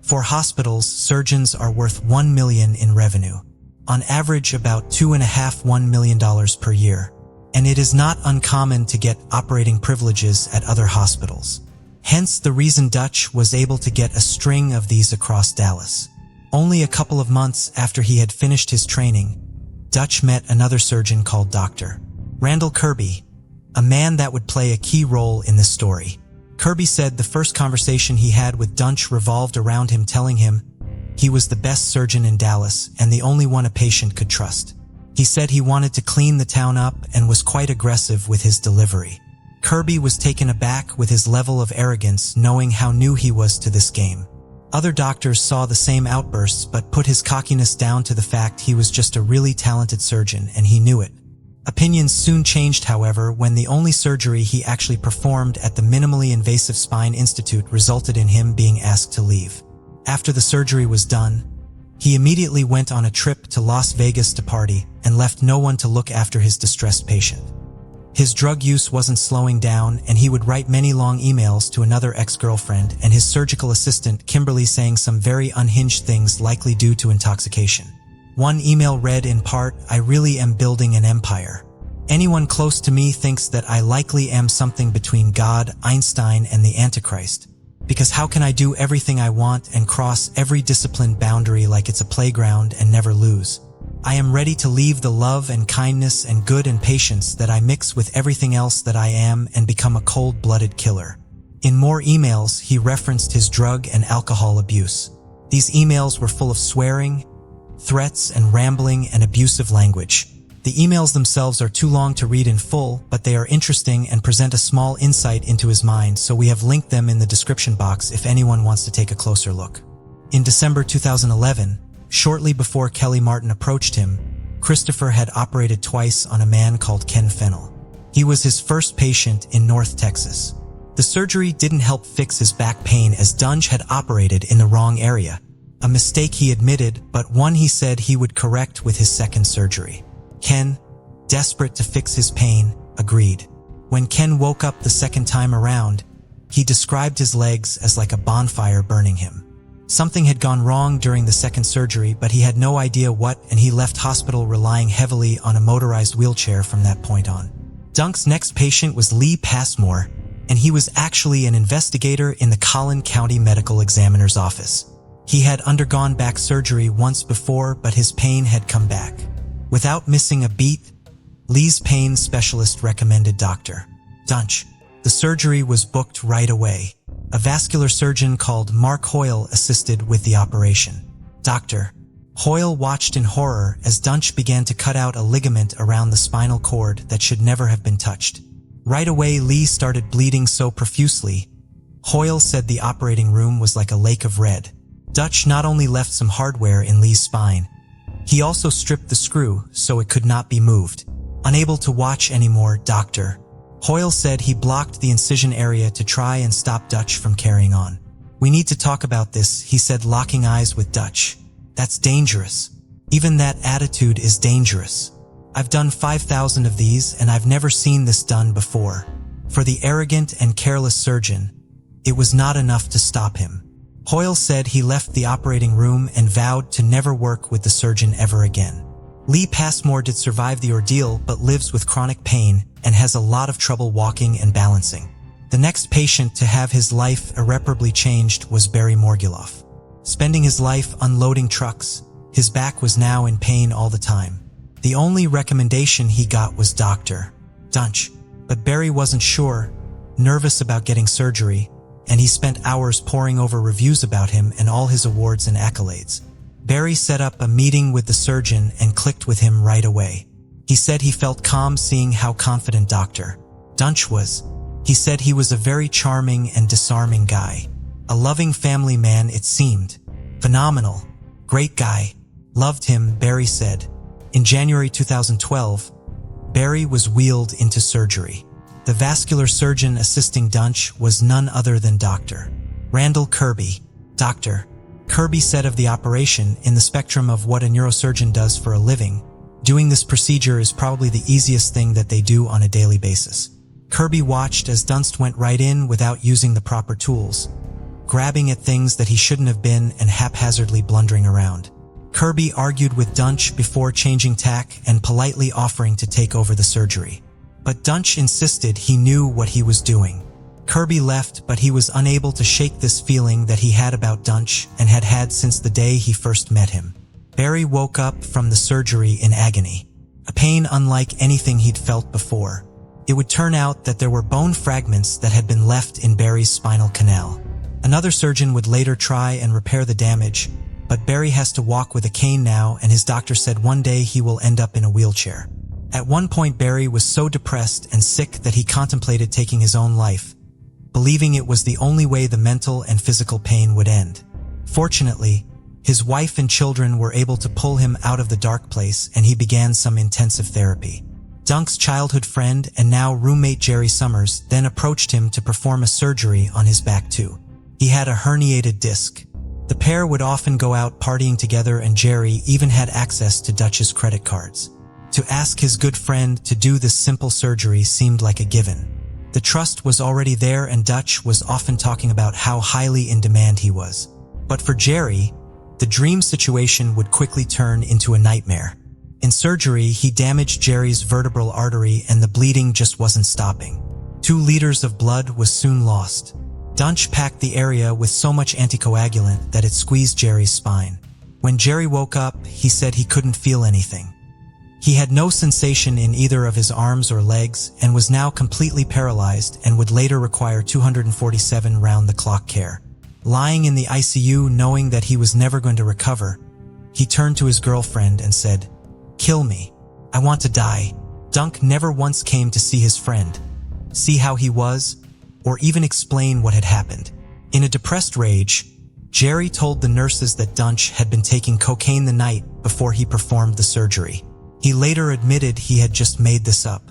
For hospitals, surgeons are worth $1 million in revenue, on average about $2.5–1 million per year, and it is not uncommon to get operating privileges at other hospitals. Hence the reason Dutch was able to get a string of these across Dallas. Only a couple of months after he had finished his training, Dutch met another surgeon called Dr. Randall Kirby, a man that would play a key role in this story. Kirby said the first conversation he had with Dutch revolved around him telling him he was the best surgeon in Dallas and the only one a patient could trust. He said he wanted to clean the town up and was quite aggressive with his delivery. Kirby was taken aback with his level of arrogance, knowing how new he was to this game. Other doctors saw the same outbursts but put his cockiness down to the fact he was just a really talented surgeon, and he knew it. Opinions soon changed, however, when the only surgery he actually performed at the Minimally Invasive Spine Institute resulted in him being asked to leave. After the surgery was done, he immediately went on a trip to Las Vegas to party and left no one to look after his distressed patient. His drug use wasn't slowing down, and he would write many long emails to another ex-girlfriend and his surgical assistant, Kimberly, saying some very unhinged things, likely due to intoxication. One email read in part, "I really am building an empire. Anyone close to me thinks that I likely am something between God, Einstein, and the Antichrist. Because how can I do everything I want and cross every discipline boundary like it's a playground and never lose? I am ready to leave the love and kindness and good and patience that I mix with everything else that I am and become a cold-blooded killer." In more emails, he referenced his drug and alcohol abuse. These emails were full of swearing, threats, and rambling and abusive language. The emails themselves are too long to read in full, but they are interesting and present a small insight into his mind, so we have linked them in the description box if anyone wants to take a closer look. In December 2011, Shortly before Kelly Martin approached him, Christopher had operated twice on a man called Ken Fennell. He was his first patient in North Texas. The surgery didn't help fix his back pain as Dunge had operated in the wrong area, a mistake he admitted, but one he said he would correct with his second surgery. Ken, desperate to fix his pain, agreed. When Ken woke up the second time around, he described his legs as like a bonfire burning him. Something had gone wrong during the second surgery, but he had no idea what, and he left hospital relying heavily on a motorized wheelchair from that point on. Dunk's next patient was Lee Passmore, and he was actually an investigator in the Collin County Medical Examiner's office. He had undergone back surgery once before, but his pain had come back. Without missing a beat, Lee's pain specialist recommended Dr. Dunch. The surgery was booked right away. A vascular surgeon called Mark Hoyle assisted with the operation. Dr. Hoyle watched in horror as Dunch began to cut out a ligament around the spinal cord that should never have been touched. Right away, Lee started bleeding so profusely. Hoyle said the operating room was like a lake of red. Dunch not only left some hardware in Lee's spine, he also stripped the screw so it could not be moved. Unable to watch anymore, Dr. Hoyle said he blocked the incision area to try and stop Dutch from carrying on. "We need to talk about this," he said, locking eyes with Dutch. "That's dangerous. Even that attitude is dangerous. I've done 5,000 of these and I've never seen this done before." For the arrogant and careless surgeon, it was not enough to stop him. Hoyle said he left the operating room and vowed to never work with the surgeon ever again. Lee Passmore did survive the ordeal but lives with chronic pain and has a lot of trouble walking and balancing. The next patient to have his life irreparably changed was Barry Morguloff. Spending his life unloading trucks, his back was now in pain all the time. The only recommendation he got was Dr. Dunch, but Barry wasn't sure, nervous about getting surgery, and he spent hours poring over reviews about him and all his awards and accolades. Barry set up a meeting with the surgeon and clicked with him right away. He said he felt calm seeing how confident Dr. Dunch was. He said he was a very charming and disarming guy. A loving family man, it seemed. Phenomenal. Great guy. Loved him, Barry said. In January 2012, Barry was wheeled into surgery. The vascular surgeon assisting Dunch was none other than Dr. Randall Kirby. Dr. Kirby said of the operation, "In the spectrum of what a neurosurgeon does for a living, doing this procedure is probably the easiest thing that they do on a daily basis." Kirby watched as Dunst went right in without using the proper tools, grabbing at things that he shouldn't have been and haphazardly blundering around. Kirby argued with Dunch before changing tack and politely offering to take over the surgery. But Dunch insisted he knew what he was doing. Kirby left, but he was unable to shake this feeling that he had about Dunch and had had since the day he first met him. Barry woke up from the surgery in agony, a pain unlike anything he'd felt before. It would turn out that there were bone fragments that had been left in Barry's spinal canal. Another surgeon would later try and repair the damage, but Barry has to walk with a cane now, and his doctor said one day he will end up in a wheelchair. At one point, Barry was so depressed and sick that he contemplated taking his own life, believing it was the only way the mental and physical pain would end. Fortunately, his wife and children were able to pull him out of the dark place, and he began some intensive therapy. Dunk's childhood friend and now roommate Jerry Summers then approached him to perform a surgery on his back too. He had a herniated disc. The pair would often go out partying together, and Jerry even had access to Dutch's credit cards. To ask his good friend to do this simple surgery seemed like a given. The trust was already there, and Dutch was often talking about how highly in demand he was. But for Jerry, the dream situation would quickly turn into a nightmare. In surgery, he damaged Jerry's vertebral artery and the bleeding just wasn't stopping. 2 liters of blood was soon lost. Dunch packed the area with so much anticoagulant that it squeezed Jerry's spine. When Jerry woke up, he said he couldn't feel anything. He had no sensation in either of his arms or legs and was now completely paralyzed and would later require 247 round-the-clock care. Lying in the ICU knowing that he was never going to recover, he turned to his girlfriend and said, "Kill me. I want to die." Dunk never once came to see his friend, see how he was, or even explain what had happened. In a depressed rage, Jerry told the nurses that Dunch had been taking cocaine the night before he performed the surgery. He later admitted he had just made this up.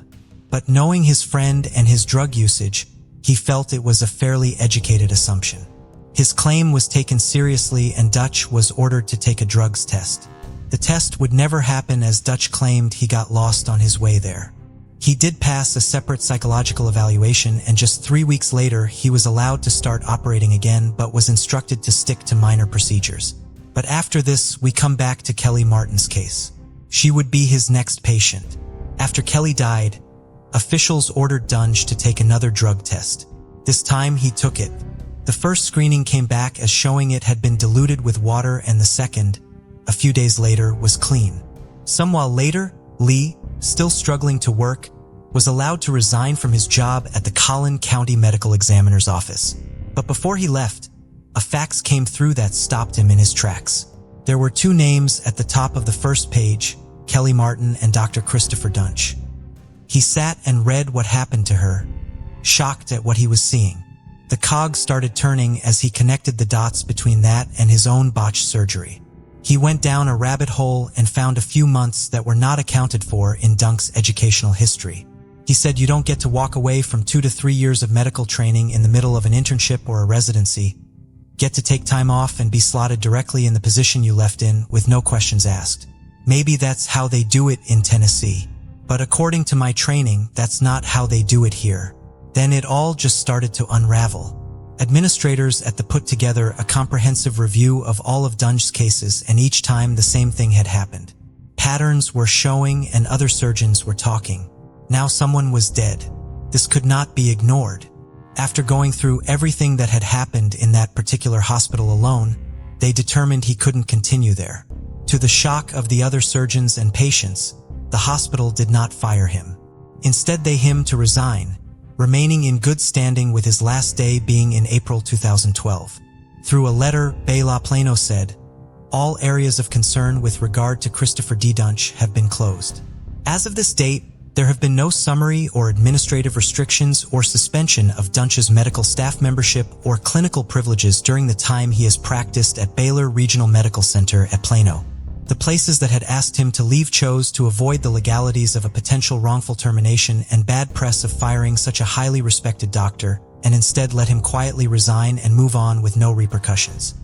But knowing his friend and his drug usage, he felt it was a fairly educated assumption. His claim was taken seriously and Dutch was ordered to take a drugs test. The test would never happen as Dutch claimed he got lost on his way there. He did pass a separate psychological evaluation and just 3 weeks later he was allowed to start operating again but was instructed to stick to minor procedures. But after this, we come back to Kelly Martin's case. She would be his next patient. After Kelly died, officials ordered Dunch to take another drug test. This time he took it. The first screening came back as showing it had been diluted with water and the second, a few days later, was clean. Some while later, Lee, still struggling to work, was allowed to resign from his job at the Collin County Medical Examiner's office. But before he left, a fax came through that stopped him in his tracks. There were 2 names at the top of the first page, Kelly Martin and Dr. Christopher Dunch. He sat and read what happened to her, shocked at what he was seeing. The cogs started turning as he connected the dots between that and his own botched surgery. He went down a rabbit hole and found a few months that were not accounted for in Dunk's educational history. He said you don't get to walk away from 2 to 3 years of medical training in the middle of an internship or a residency, get to take time off and be slotted directly in the position you left in with no questions asked. Maybe that's how they do it in Tennessee. But according to my training, that's not how they do it here. Then it all just started to unravel. Administrators at the put together a comprehensive review of all of Dunch's cases, and each time the same thing had happened. Patterns were showing and other surgeons were talking. Now someone was dead. This could not be ignored. After going through everything that had happened in that particular hospital alone, they determined he couldn't continue there. To the shock of the other surgeons and patients, the hospital did not fire him. Instead, they him to resign, remaining in good standing with his last day being in April 2012. Through a letter, Bela Plano said, "All areas of concern with regard to Christopher D. Dunch have been closed. As of this date, there have been no summary or administrative restrictions or suspension of Dunch's medical staff membership or clinical privileges during the time he has practiced at Baylor Regional Medical Center at Plano. The places that had asked him to leave chose to avoid the legalities of a potential wrongful termination and bad press of firing such a highly respected doctor, and instead let him quietly resign and move on with no repercussions.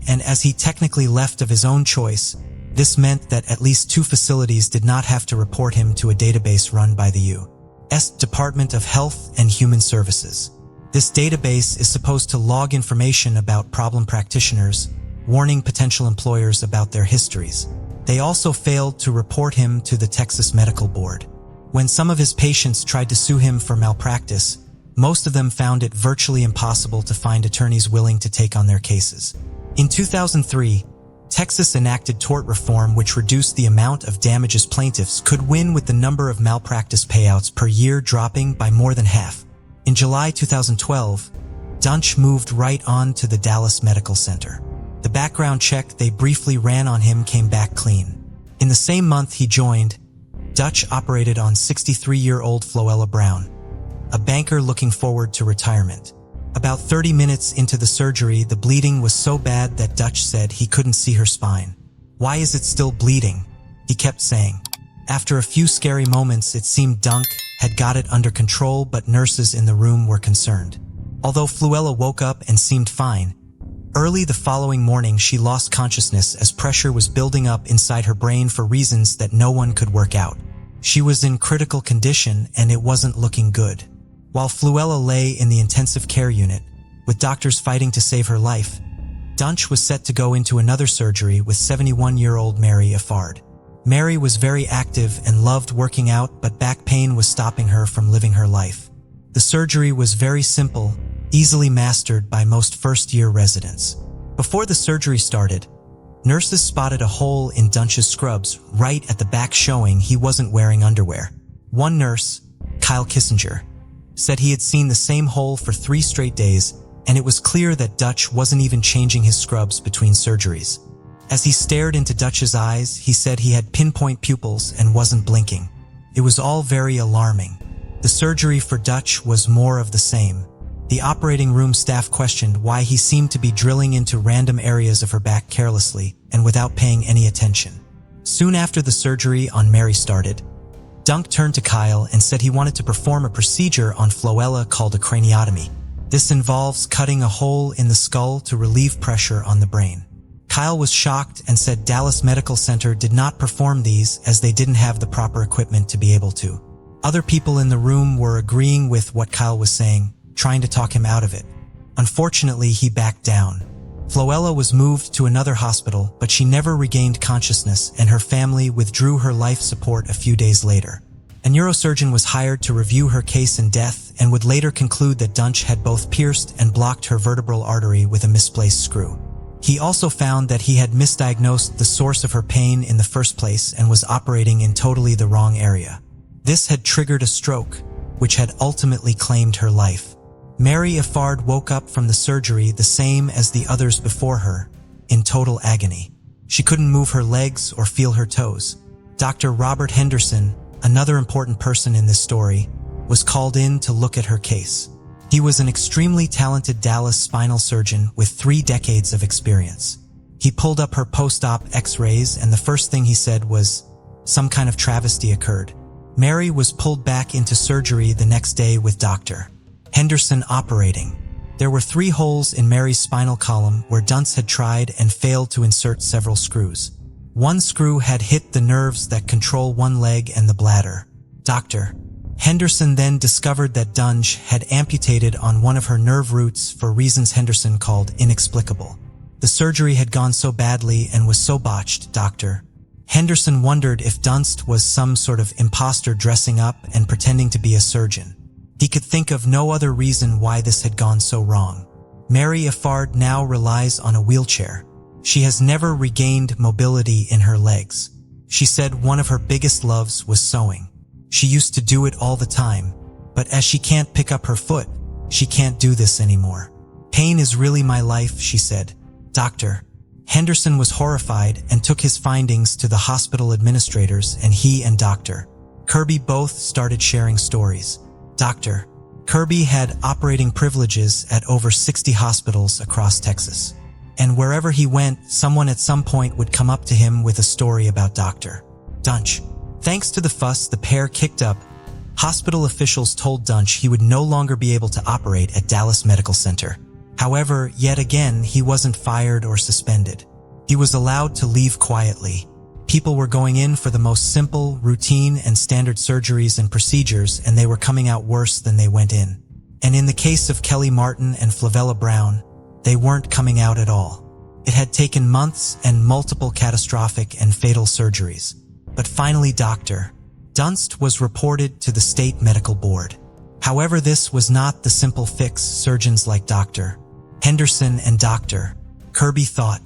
And as he technically left of his own choice, this meant that at least 2 facilities did not have to report him to a database run by the U.S. Department of Health and Human Services. This database is supposed to log information about problem practitioners, warning potential employers about their histories. They also failed to report him to the Texas Medical Board. When some of his patients tried to sue him for malpractice, most of them found it virtually impossible to find attorneys willing to take on their cases. In 2003, Texas enacted tort reform which reduced the amount of damages plaintiffs could win, with the number of malpractice payouts per year dropping by more than half. In July 2012, Dunch moved right on to the Dallas Medical Center. The background check they briefly ran on him came back clean. In the same month he joined, Dutch operated on 63-year-old Floella Brown, a banker looking forward to retirement. About 30 minutes into the surgery, the bleeding was so bad that Dutch said he couldn't see her spine. "Why is it still bleeding?" he kept saying. After a few scary moments, it seemed Dunk had got it under control, but nurses in the room were concerned. Although Floella woke up and seemed fine, early the following morning she lost consciousness as pressure was building up inside her brain for reasons that no one could work out. She was in critical condition and it wasn't looking good. While Floella lay in the intensive care unit, with doctors fighting to save her life, Dunch was set to go into another surgery with 71-year-old Mary Affard. Mary was very active and loved working out, but back pain was stopping her from living her life. The surgery was very simple, easily mastered by most first-year residents. Before the surgery started, nurses spotted a hole in Dunch's scrubs right at the back, showing he wasn't wearing underwear. One nurse, Kyle Kissinger, said he had seen the same hole for 3 straight days, and it was clear that Dutch wasn't even changing his scrubs between surgeries. As he stared into Dutch's eyes, he said he had pinpoint pupils and wasn't blinking. It was all very alarming. The surgery for Dutch was more of the same. The operating room staff questioned why he seemed to be drilling into random areas of her back carelessly and without paying any attention. Soon after the surgery on Mary started, Dunk turned to Kyle and said he wanted to perform a procedure on Floella called a craniotomy. This involves cutting a hole in the skull to relieve pressure on the brain. Kyle was shocked and said Dallas Medical Center did not perform these as they didn't have the proper equipment to be able to. Other people in the room were agreeing with what Kyle was saying, trying to talk him out of it. Unfortunately, he backed down. Floella was moved to another hospital, but she never regained consciousness and her family withdrew her life support a few days later. A neurosurgeon was hired to review her case and death and would later conclude that Dunch had both pierced and blocked her vertebral artery with a misplaced screw. He also found that he had misdiagnosed the source of her pain in the first place and was operating in totally the wrong area. This had triggered a stroke, which had ultimately claimed her life. Mary Affard woke up from the surgery the same as the others before her, in total agony. She couldn't move her legs or feel her toes. Dr. Robert Henderson, another important person in this story, was called in to look at her case. He was an extremely talented Dallas spinal surgeon with 3 decades of experience. He pulled up her post-op x-rays and the first thing he said was, "Some kind of travesty occurred." Mary was pulled back into surgery the next day with Dr. Henderson operating. There were 3 holes in Mary's spinal column where Dunce had tried and failed to insert several screws. One screw had hit the nerves that control one leg and the bladder. Dr. Henderson then discovered that Dunge had amputated on one of her nerve roots for reasons Henderson called inexplicable. The surgery had gone so badly and was so botched, Dr. Henderson wondered if Dunst was some sort of imposter dressing up and pretending to be a surgeon. He could think of no other reason why this had gone so wrong. Mary Affard now relies on a wheelchair. She has never regained mobility in her legs. She said one of her biggest loves was sewing. She used to do it all the time, but as she can't pick up her foot, she can't do this anymore. "Pain is really my life," she said. Dr. Henderson was horrified and took his findings to the hospital administrators, and he and Dr. Kirby both started sharing stories. Dr. Kirby had operating privileges at over 60 hospitals across Texas. And wherever he went, someone at some point would come up to him with a story about Dr. Dunch. Thanks to the fuss the pair kicked up, hospital officials told Dunch he would no longer be able to operate at Dallas Medical Center. However, yet again, he wasn't fired or suspended. He was allowed to leave quietly. People were going in for the most simple, routine, and standard surgeries and procedures, and they were coming out worse than they went in. And in the case of Kelly Martin and Flavella Brown, they weren't coming out at all. It had taken months and multiple catastrophic and fatal surgeries. But finally Dr. Dunst was reported to the state medical board. However, this was not the simple fix surgeons like Dr. Henderson and Dr. Kirby thought.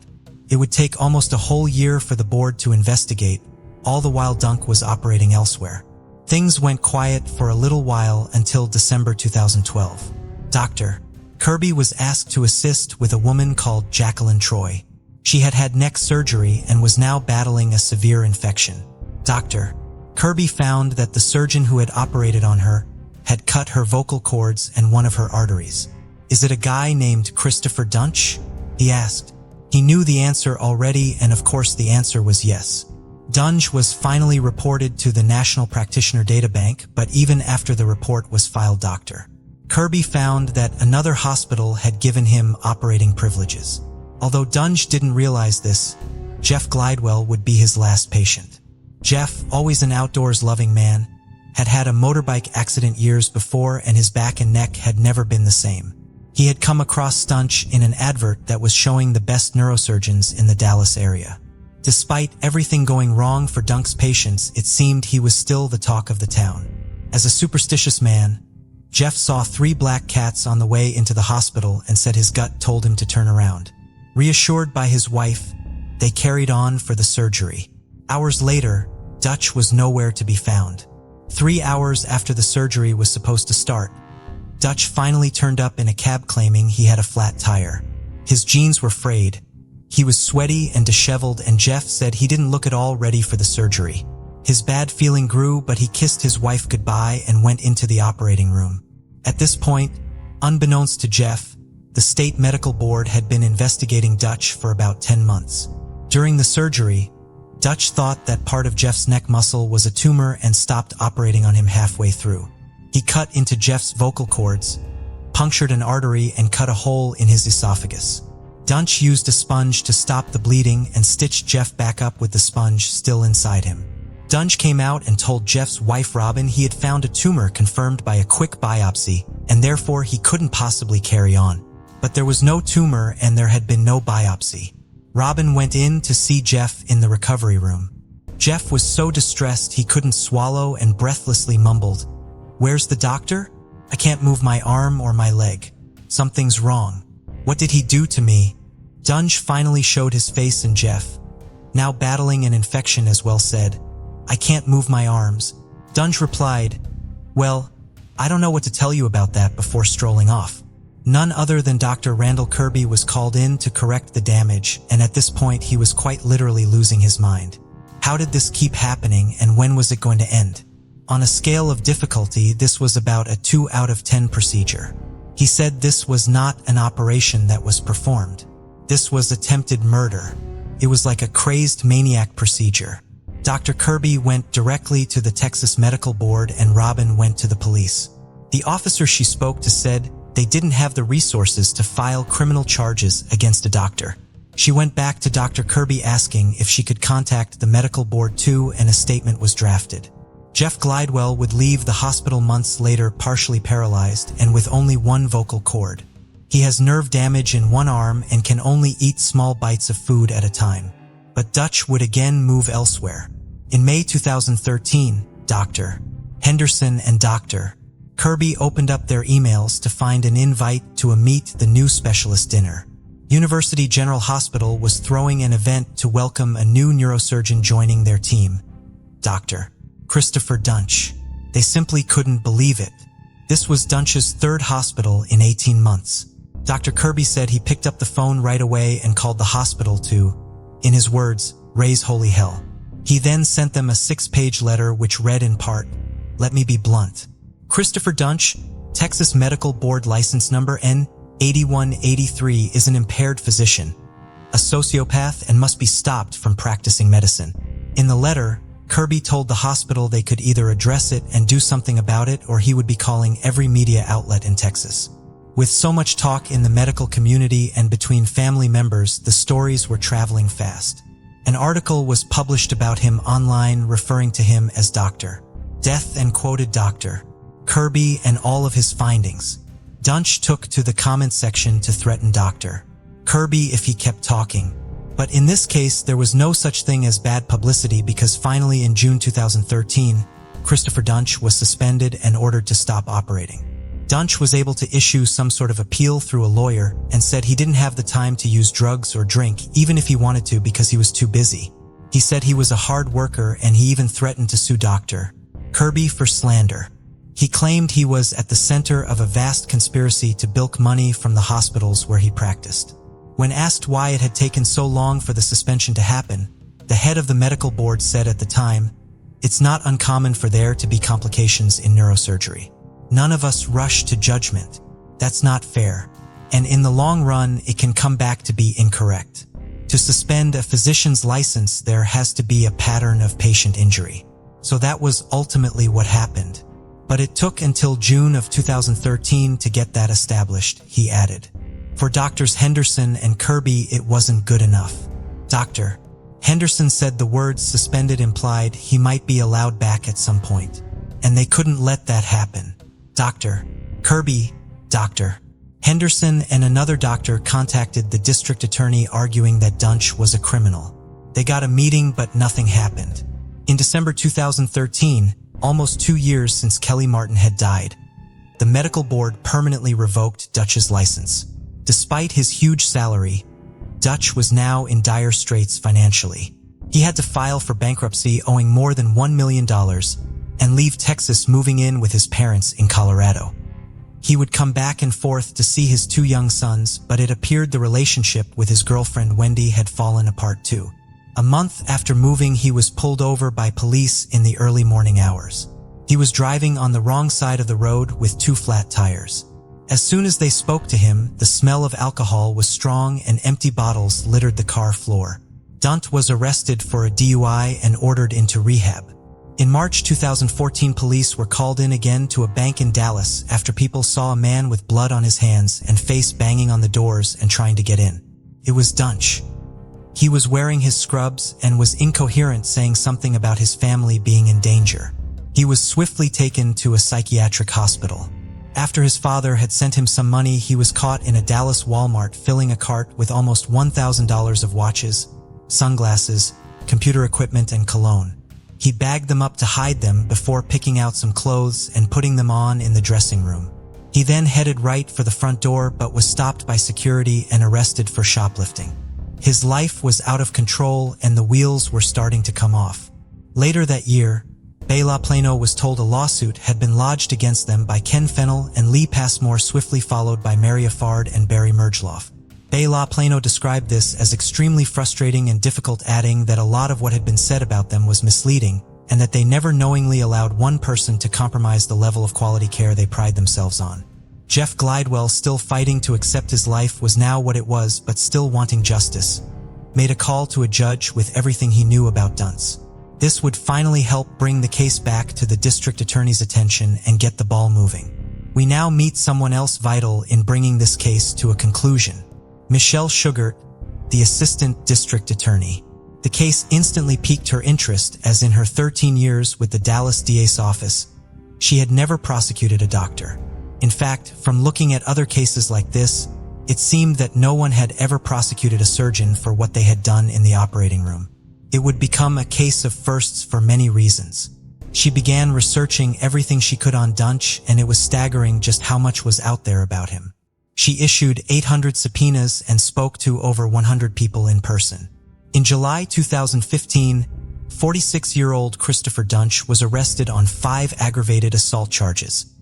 It would take almost a whole year for the board to investigate, all the while Dunk was operating elsewhere. Things went quiet for a little while until December 2012. Dr. Kirby was asked to assist with a woman called Jacqueline Troy. She had had neck surgery and was now battling a severe infection. Dr. Kirby found that the surgeon who had operated on her had cut her vocal cords and one of her arteries. "Is it a guy named Christopher Dunch?" he asked. He knew the answer already, and of course the answer was yes. Dunge was finally reported to the National Practitioner Databank, but even after the report was filed, Dr. Kirby found that another hospital had given him operating privileges. Although Dunge didn't realize this, Jeff Glidewell would be his last patient. Jeff, always an outdoors-loving man, had had a motorbike accident years before, and his back and neck had never been the same. He had come across Dunch in an advert that was showing the best neurosurgeons in the Dallas area. Despite everything going wrong for Dunk's patients, it seemed he was still the talk of the town. As a superstitious man, Jeff saw 3 black cats on the way into the hospital and said his gut told him to turn around. Reassured by his wife, they carried on for the surgery. Hours later, Dutch was nowhere to be found. 3 hours after the surgery was supposed to start, Dutch finally turned up in a cab claiming he had a flat tire. His jeans were frayed. He was sweaty and disheveled, and Jeff said he didn't look at all ready for the surgery. His bad feeling grew, but he kissed his wife goodbye and went into the operating room. At this point, Unbeknownst to Jeff, the state medical board had been investigating Dutch for about 10 months. During the surgery, Dutch thought that part of Jeff's neck muscle was a tumor and stopped operating on him halfway through. He cut into Jeff's vocal cords, punctured an artery, and cut a hole in his esophagus. Dutch used a sponge to stop the bleeding and stitched Jeff back up with the sponge still inside him. Dutch came out and told Jeff's wife Robin he had found a tumor confirmed by a quick biopsy, and therefore he couldn't possibly carry on. But there was no tumor and there had been no biopsy. Robin went in to see Jeff in the recovery room. Jeff was so distressed he couldn't swallow and breathlessly mumbled, "Where's the doctor? I can't move my arm or my leg. Something's wrong. What did he do to me?" Dutch finally showed his face, and Jeff, now battling an infection as well, said, "I can't move my arms." Dutch replied, "Well, I don't know what to tell you about that," before strolling off. None other than Dr. Randall Kirby was called in to correct the damage, and at this point he was quite literally losing his mind. How did this keep happening, and when was it going to end? On a scale of difficulty, this was about a 2 out of 10 procedure. He said this was not an operation that was performed. This was attempted murder. It was like a crazed maniac procedure. Dr. Kirby went directly to the Texas Medical Board and Robin went to the police. The officer she spoke to said they didn't have the resources to file criminal charges against a doctor. She went back to Dr. Kirby asking if she could contact the medical board too, and a statement was drafted. Jeff Glidewell would leave the hospital months later partially paralyzed and with only one vocal cord. He has nerve damage in one arm and can only eat small bites of food at a time. But Dutch would again move elsewhere. In May 2013, Dr. Henderson and Dr. Kirby opened up their emails to find an invite to a Meet the New Specialist dinner. University General Hospital was throwing an event to welcome a new neurosurgeon joining their team, Dr. Christopher Dutch. They simply couldn't believe it. This was Dutch's third hospital in 18 months. Dr. Kirby said he picked up the phone right away and called the hospital to, in his words, raise holy hell. He then sent them a 6-page letter which read in part, "Let me be blunt. Christopher Dutch, Texas Medical Board license number N8183, is an impaired physician, a sociopath, and must be stopped from practicing medicine." In the letter, Kirby told the hospital they could either address it and do something about it, or he would be calling every media outlet in Texas. With so much talk in the medical community and between family members, the stories were traveling fast. An article was published about him online referring to him as Dr. Death and quoted Dr. Kirby and all of his findings. Dutch took to the comment section to threaten Dr. Kirby if he kept talking. But in this case, there was no such thing as bad publicity, because finally in June 2013, Christopher Dutch was suspended and ordered to stop operating. Dutch was able to issue some sort of appeal through a lawyer and said he didn't have the time to use drugs or drink, even if he wanted to, because he was too busy. He said he was a hard worker, and he even threatened to sue Dr. Kirby for slander. He claimed he was at the center of a vast conspiracy to bilk money from the hospitals where he practiced. When asked why it had taken so long for the suspension to happen, the head of the medical board said at the time, "It's not uncommon for there to be complications in neurosurgery. None of us rush to judgment. That's not fair. And in the long run, it can come back to be incorrect. To suspend a physician's license, there has to be a pattern of patient injury. So that was ultimately what happened. But it took until June of 2013 to get that established," he added. For Drs. Henderson and Kirby, it wasn't good enough. Dr. Henderson said the words suspended implied he might be allowed back at some point, and they couldn't let that happen. Dr. Kirby, Dr. Henderson, and another doctor contacted the district attorney arguing that Dutch was a criminal. They got a meeting, but nothing happened. In December 2013, almost 2 years since Kelly Martin had died, the medical board permanently revoked Dutch's license. Despite his huge salary, Dutch was now in dire straits financially. He had to file for bankruptcy, owing more than $1 million, and leave Texas, moving in with his parents in Colorado. He would come back and forth to see his 2 young sons, but it appeared the relationship with his girlfriend Wendy had fallen apart too. A month after moving, he was pulled over by police in the early morning hours. He was driving on the wrong side of the road with 2 flat tires. As soon as they spoke to him, the smell of alcohol was strong and empty bottles littered the car floor. Dunt was arrested for a DUI and ordered into rehab. In March 2014, police were called in again to a bank in Dallas after people saw a man with blood on his hands and face banging on the doors and trying to get in. It was Dunch. He was wearing his scrubs and was incoherent, saying something about his family being in danger. He was swiftly taken to a psychiatric hospital. After his father had sent him some money, he was caught in a Dallas Walmart filling a cart with almost $1,000 of watches, sunglasses, computer equipment, and cologne. He bagged them up to hide them before picking out some clothes and putting them on in the dressing room. He then headed right for the front door but was stopped by security and arrested for shoplifting. His life was out of control and the wheels were starting to come off. Later that year, Bela Plano was told a lawsuit had been lodged against them by Ken Fennell and Lee Passmore, swiftly followed by Mary Affard and Barry Mergeloff. Bela Plano described this as extremely frustrating and difficult, adding that a lot of what had been said about them was misleading and that they never knowingly allowed one person to compromise the level of quality care they pride themselves on. Jeff Glidewell, still fighting to accept his life was now what it was but still wanting justice, made a call to a judge with everything he knew about Dunce. This would finally help bring the case back to the district attorney's attention and get the ball moving. We now meet someone else vital in bringing this case to a conclusion. Michelle Shugart, the assistant district attorney. The case instantly piqued her interest, as in her 13 years with the Dallas DA's office, she had never prosecuted a doctor. In fact, from looking at other cases like this, it seemed that no one had ever prosecuted a surgeon for what they had done in the operating room. It would become a case of firsts for many reasons. She began researching everything she could on Dunch, and it was staggering just how much was out there about him. She issued 800 subpoenas and spoke to over 100 people in person. In July 2015, 46-year-old Christopher Dunch was arrested on 5 aggravated assault charges,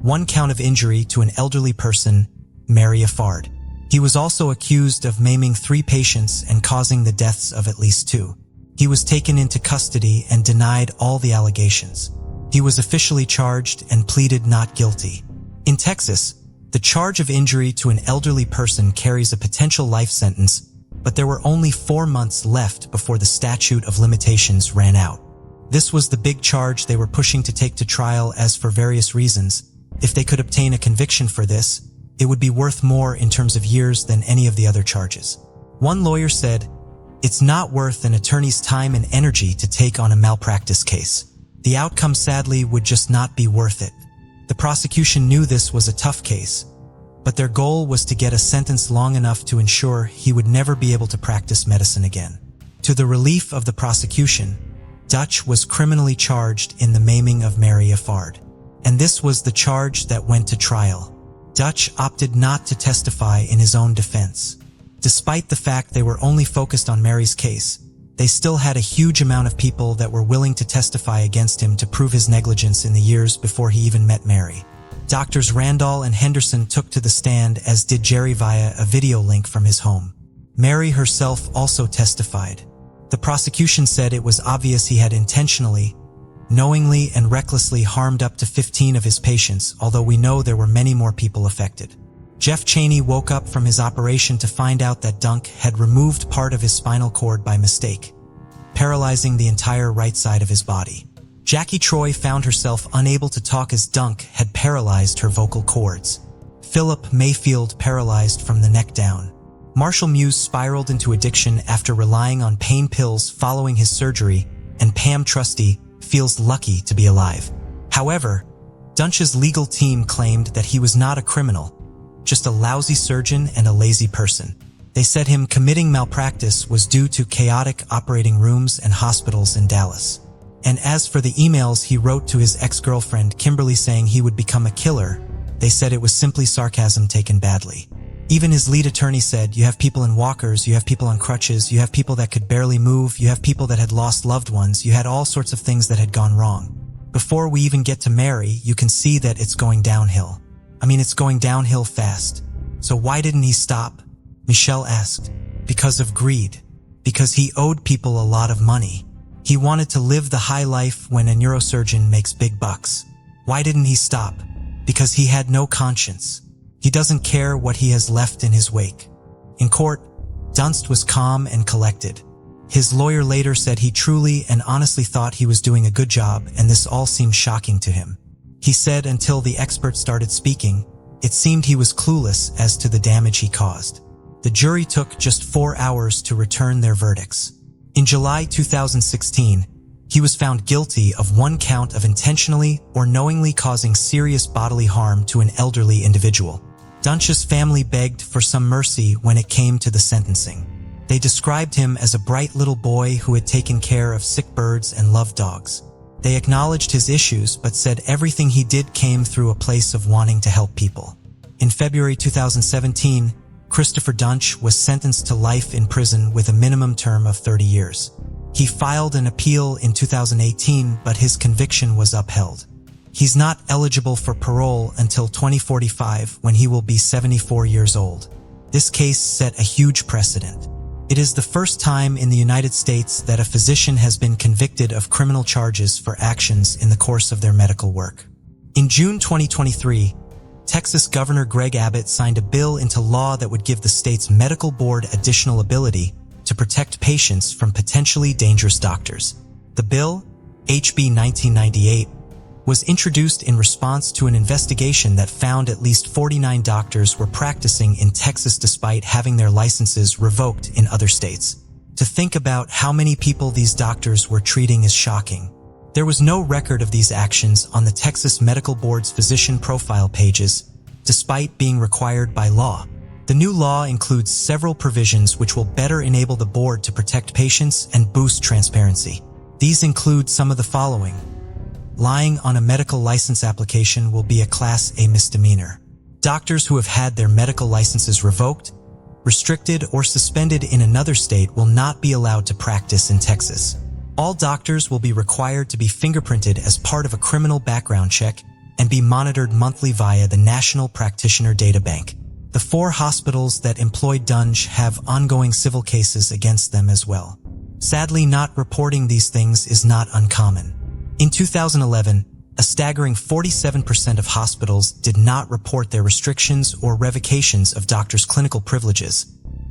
1 count of injury to an elderly person, Mary Affard. He was also accused of maiming 3 patients and causing the deaths of at least 2. He was taken into custody and denied all the allegations. He was officially charged and pleaded not guilty. In Texas, the charge of injury to an elderly person carries a potential life sentence, but there were only 4 months left before the statute of limitations ran out. This was the big charge they were pushing to take to trial, as for various reasons, if they could obtain a conviction for this, it would be worth more in terms of years than any of the other charges. One lawyer said, "It's not worth an attorney's time and energy to take on a malpractice case. The outcome, sadly, would just not be worth it." The prosecution knew this was a tough case, but their goal was to get a sentence long enough to ensure he would never be able to practice medicine again. To the relief of the prosecution, Dunch was criminally charged in the maiming of Mary Affard. And this was the charge that went to trial. Dunch opted not to testify in his own defense. Despite the fact they were only focused on Mary's case, they still had a huge amount of people that were willing to testify against him to prove his negligence in the years before he even met Mary. Doctors Randall and Henderson took to the stand, as did Jerry via a video link from his home. Mary herself also testified. The prosecution said it was obvious he had intentionally, knowingly and recklessly harmed up to 15 of his patients, although we know there were many more people affected. Jeff Cheney woke up from his operation to find out that Dunc had removed part of his spinal cord by mistake, paralyzing the entire right side of his body. Jackie Troy found herself unable to talk as Dunc had paralyzed her vocal cords. Philip Mayfield paralyzed from the neck down. Marshall Muse spiraled into addiction after relying on pain pills following his surgery, and Pam Trusty feels lucky to be alive. However, Dunch's legal team claimed that he was not a criminal, just a lousy surgeon and a lazy person. They said him committing malpractice was due to chaotic operating rooms and hospitals in Dallas. And as for the emails he wrote to his ex-girlfriend Kimberly saying he would become a killer, they said it was simply sarcasm taken badly. Even his lead attorney said, "You have people in walkers, you have people on crutches, you have people that could barely move, you have people that had lost loved ones, you had all sorts of things that had gone wrong. Before we even get to Mary, you can see that it's going downhill. I mean, it's going downhill fast. So why didn't he stop?" Michelle asked. "Because of greed. Because he owed people a lot of money. He wanted to live the high life when a neurosurgeon makes big bucks. Why didn't he stop? Because he had no conscience. He doesn't care what he has left in his wake. In court, Dunst was calm and collected. His lawyer later said he truly and honestly thought he was doing a good job, and this all seemed shocking to him. He said until the experts started speaking, it seemed he was clueless as to the damage he caused. The jury took just 4 hours to return their verdicts. In July 2016, he was found guilty of 1 count of intentionally or knowingly causing serious bodily harm to an elderly individual. Dunst's family begged for some mercy when it came to the sentencing. They described him as a bright little boy who had taken care of sick birds and loved dogs. They acknowledged his issues but said everything he did came through a place of wanting to help people. In February 2017, Christopher Dunst was sentenced to life in prison with a minimum term of 30 years. He filed an appeal in 2018, but his conviction was upheld. He's not eligible for parole until 2045, when he will be 74 years old. This case set a huge precedent. It is the first time in the United States that a physician has been convicted of criminal charges for actions in the course of their medical work. In June 2023, Texas Governor Greg Abbott signed a bill into law that would give the state's medical board additional ability to protect patients from potentially dangerous doctors. The bill, HB 1998, was introduced in response to an investigation that found at least 49 doctors were practicing in Texas despite having their licenses revoked in other states. To think about how many people these doctors were treating is shocking. There was no record of these actions on the Texas Medical Board's physician profile pages, despite being required by law. The new law includes several provisions which will better enable the board to protect patients and boost transparency. These include some of the following. Lying on a medical license application will be a Class A misdemeanor. Doctors who have had their medical licenses revoked, restricted, or suspended in another state will not be allowed to practice in Texas. All doctors will be required to be fingerprinted as part of a criminal background check and be monitored monthly via the National Practitioner Data Bank. The 4 hospitals that employed Dunst have ongoing civil cases against them as well. Sadly, not reporting these things is not uncommon. In 2011, a staggering 47% of hospitals did not report their restrictions or revocations of doctors' clinical privileges,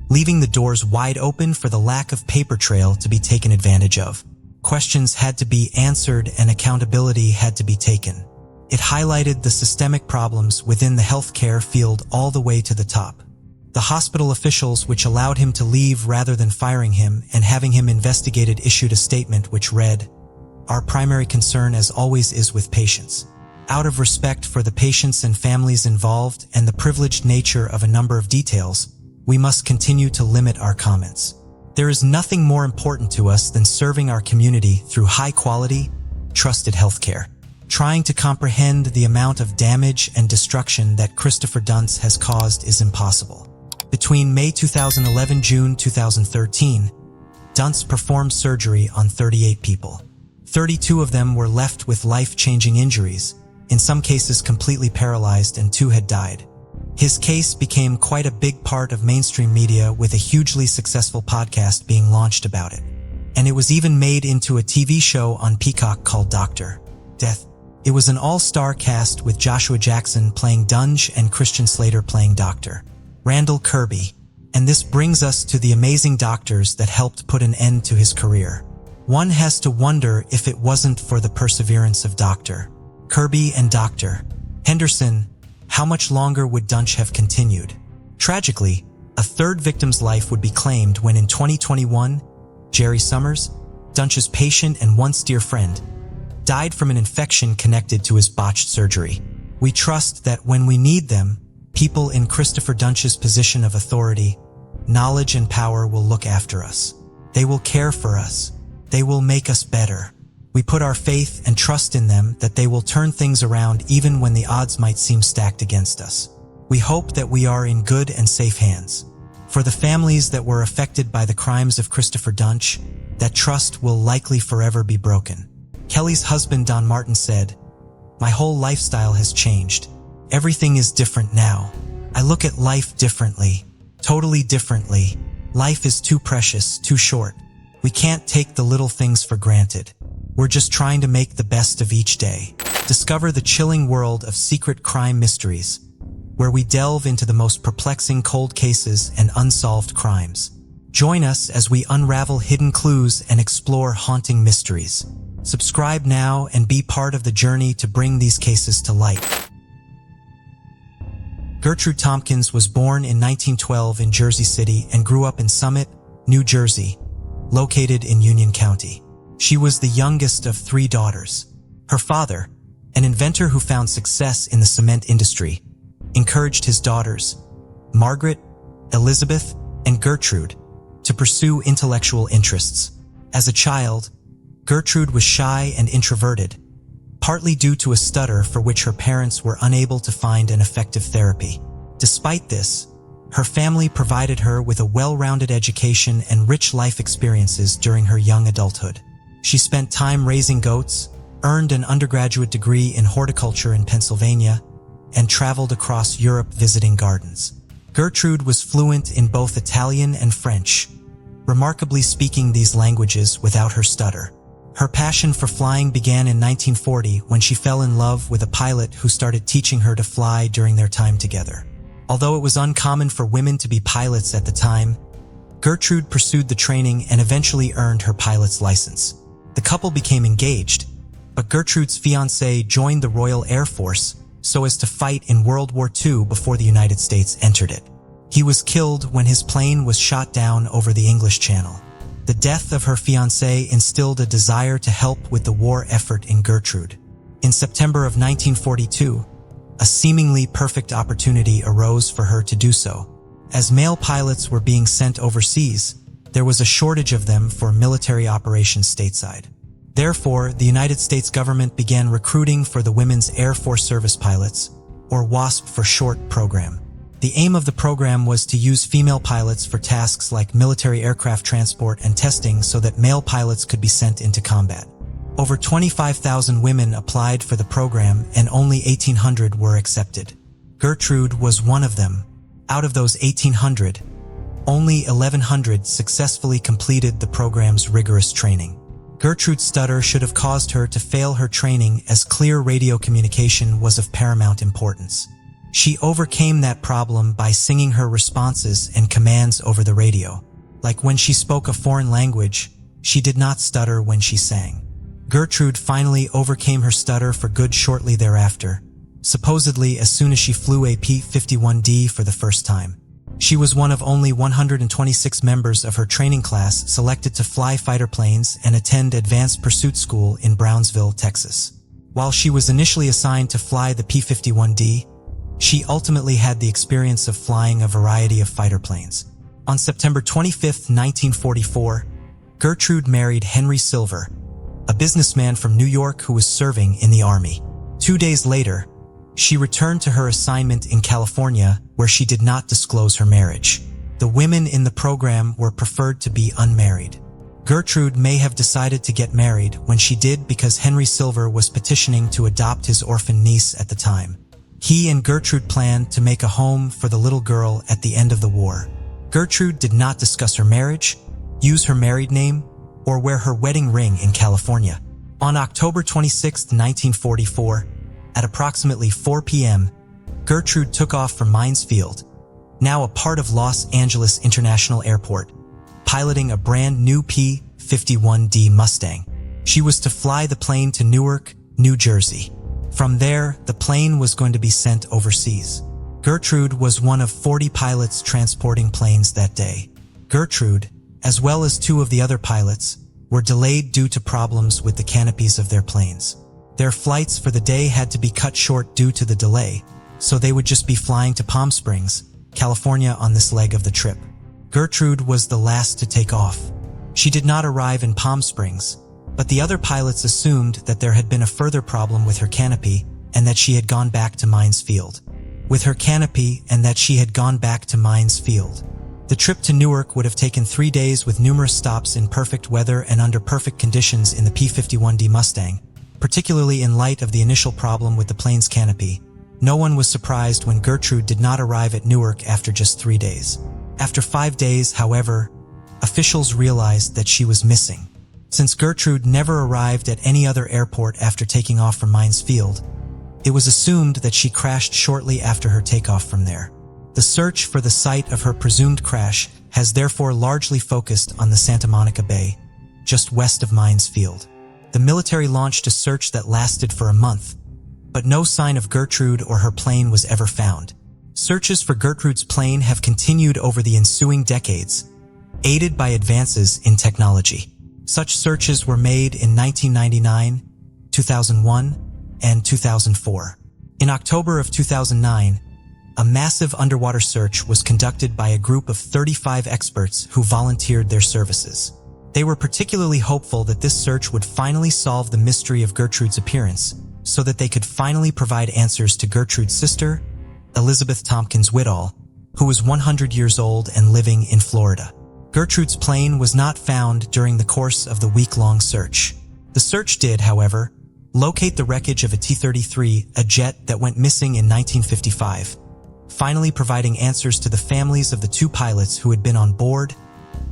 leaving the doors wide open for the lack of paper trail to be taken advantage of. Questions had to be answered and accountability had to be taken. It highlighted the systemic problems within the healthcare field all the way to the top. The hospital officials which allowed him to leave rather than firing him and having him investigated issued a statement which read, "Our primary concern as always is with patients. Out of respect for the patients and families involved and the privileged nature of a number of details, we must continue to limit our comments. There is nothing more important to us than serving our community through high-quality, trusted healthcare. Trying to comprehend the amount of damage and destruction that Christopher Dunst has caused is impossible." Between May 2011 and June 2013, Dunst performed surgery on 38 people. 32 of them were left with life-changing injuries, in some cases completely paralyzed, and 2 had died. His case became quite a big part of mainstream media, with a hugely successful podcast being launched about it. And it was even made into a TV show on Peacock called Dr. Death. It was an all-star cast with Joshua Jackson playing Dunst and Christian Slater playing Dr. Randall Kirby. And this brings us to the amazing doctors that helped put an end to his career. One has to wonder if it wasn't for the perseverance of Dr. Kirby and Dr. Henderson, how much longer would Dunst have continued? Tragically, a 3rd victim's life would be claimed when in 2021, Jerry Summers, Dunst's patient and once dear friend, died from an infection connected to his botched surgery. We trust that when we need them, people in Christopher Dunst's position of authority, knowledge and power will look after us. They will care for us. They will make us better. We put our faith and trust in them that they will turn things around even when the odds might seem stacked against us. We hope that we are in good and safe hands. For the families that were affected by the crimes of Christopher Dunst, that trust will likely forever be broken. Kelly's husband Don Martin said, "My whole lifestyle has changed. Everything is different now. I look at life differently, totally differently. Life is too precious, too short. We can't take the little things for granted. We're just trying to make the best of each day." Discover the chilling world of secret crime mysteries. where we delve into the most perplexing cold cases and unsolved crimes. Join us as we unravel hidden clues and explore haunting mysteries. Subscribe now and be part of the journey to bring these cases to light. Gertrude Tompkins was born in 1912 in Jersey City and grew up in Summit, New Jersey, located in Union County. She was the youngest of 3 daughters. Her father, an inventor who found success in the cement industry, encouraged his daughters, Margaret, Elizabeth, and Gertrude, to pursue intellectual interests. As a child, Gertrude was shy and introverted, partly due to a stutter for which her parents were unable to find an effective therapy. Despite this, her family provided her with a well-rounded education and rich life experiences during her young adulthood. She spent time raising goats, earned an undergraduate degree in horticulture in Pennsylvania, and traveled across Europe visiting gardens. Gertrude was fluent in both Italian and French, remarkably speaking these languages without her stutter. Her passion for flying began in 1940 when she fell in love with a pilot who started teaching her to fly during their time together. Although it was uncommon for women to be pilots at the time, Gertrude pursued the training and eventually earned her pilot's license. The couple became engaged, but Gertrude's fiancé joined the Royal Air Force so as to fight in World War II before the United States entered it. He was killed when his plane was shot down over the English Channel. The death of her fiancé instilled a desire to help with the war effort in Gertrude. In September of 1942, a seemingly perfect opportunity arose for her to do so. As male pilots were being sent overseas, there was a shortage of them for military operations stateside. Therefore, the United States government began recruiting for the Women's Air Force Service Pilots, or WASP for short, program. The aim of the program was to use female pilots for tasks like military aircraft transport and testing so that male pilots could be sent into combat. Over 25,000 women applied for the program and only 1,800 were accepted. Gertrude was one of them. Out of those 1,800, only 1,100 successfully completed the program's rigorous training. Gertrude's stutter should have caused her to fail her training, as clear radio communication was of paramount importance. She overcame that problem by singing her responses and commands over the radio. Like when she spoke a foreign language, she did not stutter when she sang. Gertrude finally overcame her stutter for good shortly thereafter, supposedly as soon as she flew a P-51D for the first time. She was one of only 126 members of her training class selected to fly fighter planes and attend advanced pursuit school in Brownsville, Texas. While she was initially assigned to fly the P-51D, she ultimately had the experience of flying a variety of fighter planes. On September 25, 1944, Gertrude married Henry Silver, a businessman from New York who was serving in the Army. 2 days later, she returned to her assignment in California, where she did not disclose her marriage. The women in the program were preferred to be unmarried. Gertrude may have decided to get married when she did because Henry Silver was petitioning to adopt his orphan niece at the time. He and Gertrude planned to make a home for the little girl at the end of the war. Gertrude did not discuss her marriage, use her married name, or wear her wedding ring in California. On October 26, 1944, at approximately 4 p.m., Gertrude took off from Mines Field, now a part of Los Angeles International Airport, piloting a brand new P-51D Mustang. She was to fly the plane to Newark, New Jersey. From there, the plane was going to be sent overseas. Gertrude was one of 40 pilots transporting planes that day. Gertrude, as well as 2 of the other pilots, were delayed due to problems with the canopies of their planes. Their flights for the day had to be cut short due to the delay, so they would just be flying to Palm Springs, California on this leg of the trip. Gertrude was the last to take off. She did not arrive in Palm Springs, but the other pilots assumed that there had been a further problem with her canopy and that she had gone back to Mines Field. The trip to Newark would have taken 3 days with numerous stops in perfect weather and under perfect conditions in the P-51D Mustang, particularly in light of the initial problem with the plane's canopy. No one was surprised when Gertrude did not arrive at Newark after just 3 days. After 5 days, however, officials realized that she was missing. Since Gertrude never arrived at any other airport after taking off from Mines Field, It was assumed that she crashed shortly after her takeoff from there. The search for the site of her presumed crash has therefore largely focused on the Santa Monica Bay, just west of Mines Field. The military launched a search that lasted for a month, but no sign of Gertrude or her plane was ever found. Searches for Gertrude's plane have continued over the ensuing decades, aided by advances in technology. Such searches were made in 1999, 2001, and 2004. In October of 2009, a massive underwater search was conducted by a group of 35 experts who volunteered their services. They were particularly hopeful that this search would finally solve the mystery of Gertrude's appearance, so that they could finally provide answers to Gertrude's sister, Elizabeth Tompkins Whittall, who was 100 years old and living in Florida. Gertrude's plane was not found during the course of the week-long search. The search did, however, locate the wreckage of a T-33, a jet that went missing in 1955, finally providing answers to the families of the two pilots who had been on board,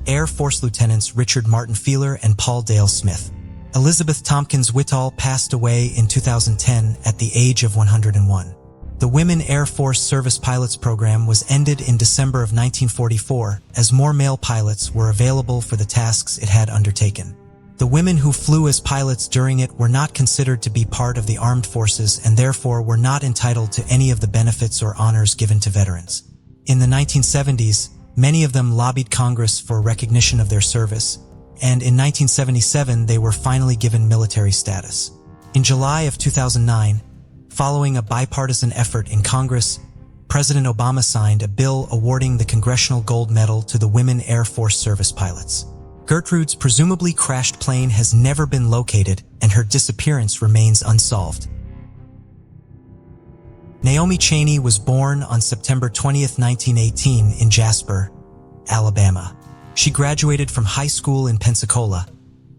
Air Force Lieutenants Richard Martin Feeler and Paul Dale Smith. Elizabeth Tompkins Whittall passed away in 2010 at the age of 101. The Women Air Force Service Pilots program was ended in December of 1944 as more male pilots were available for the tasks it had undertaken. The women who flew as pilots during it were not considered to be part of the armed forces and therefore were not entitled to any of the benefits or honors given to veterans. In the 1970s, many of them lobbied Congress for recognition of their service, and in 1977 they were finally given military status. In July of 2009, following a bipartisan effort in Congress, President Obama signed a bill awarding the Congressional Gold Medal to the Women Air Force Service pilots. Gertrude's presumably crashed plane has never been located, and her disappearance remains unsolved. Naomi Chaney was born on September 20, 1918 in Jasper, Alabama. She graduated from high school in Pensacola,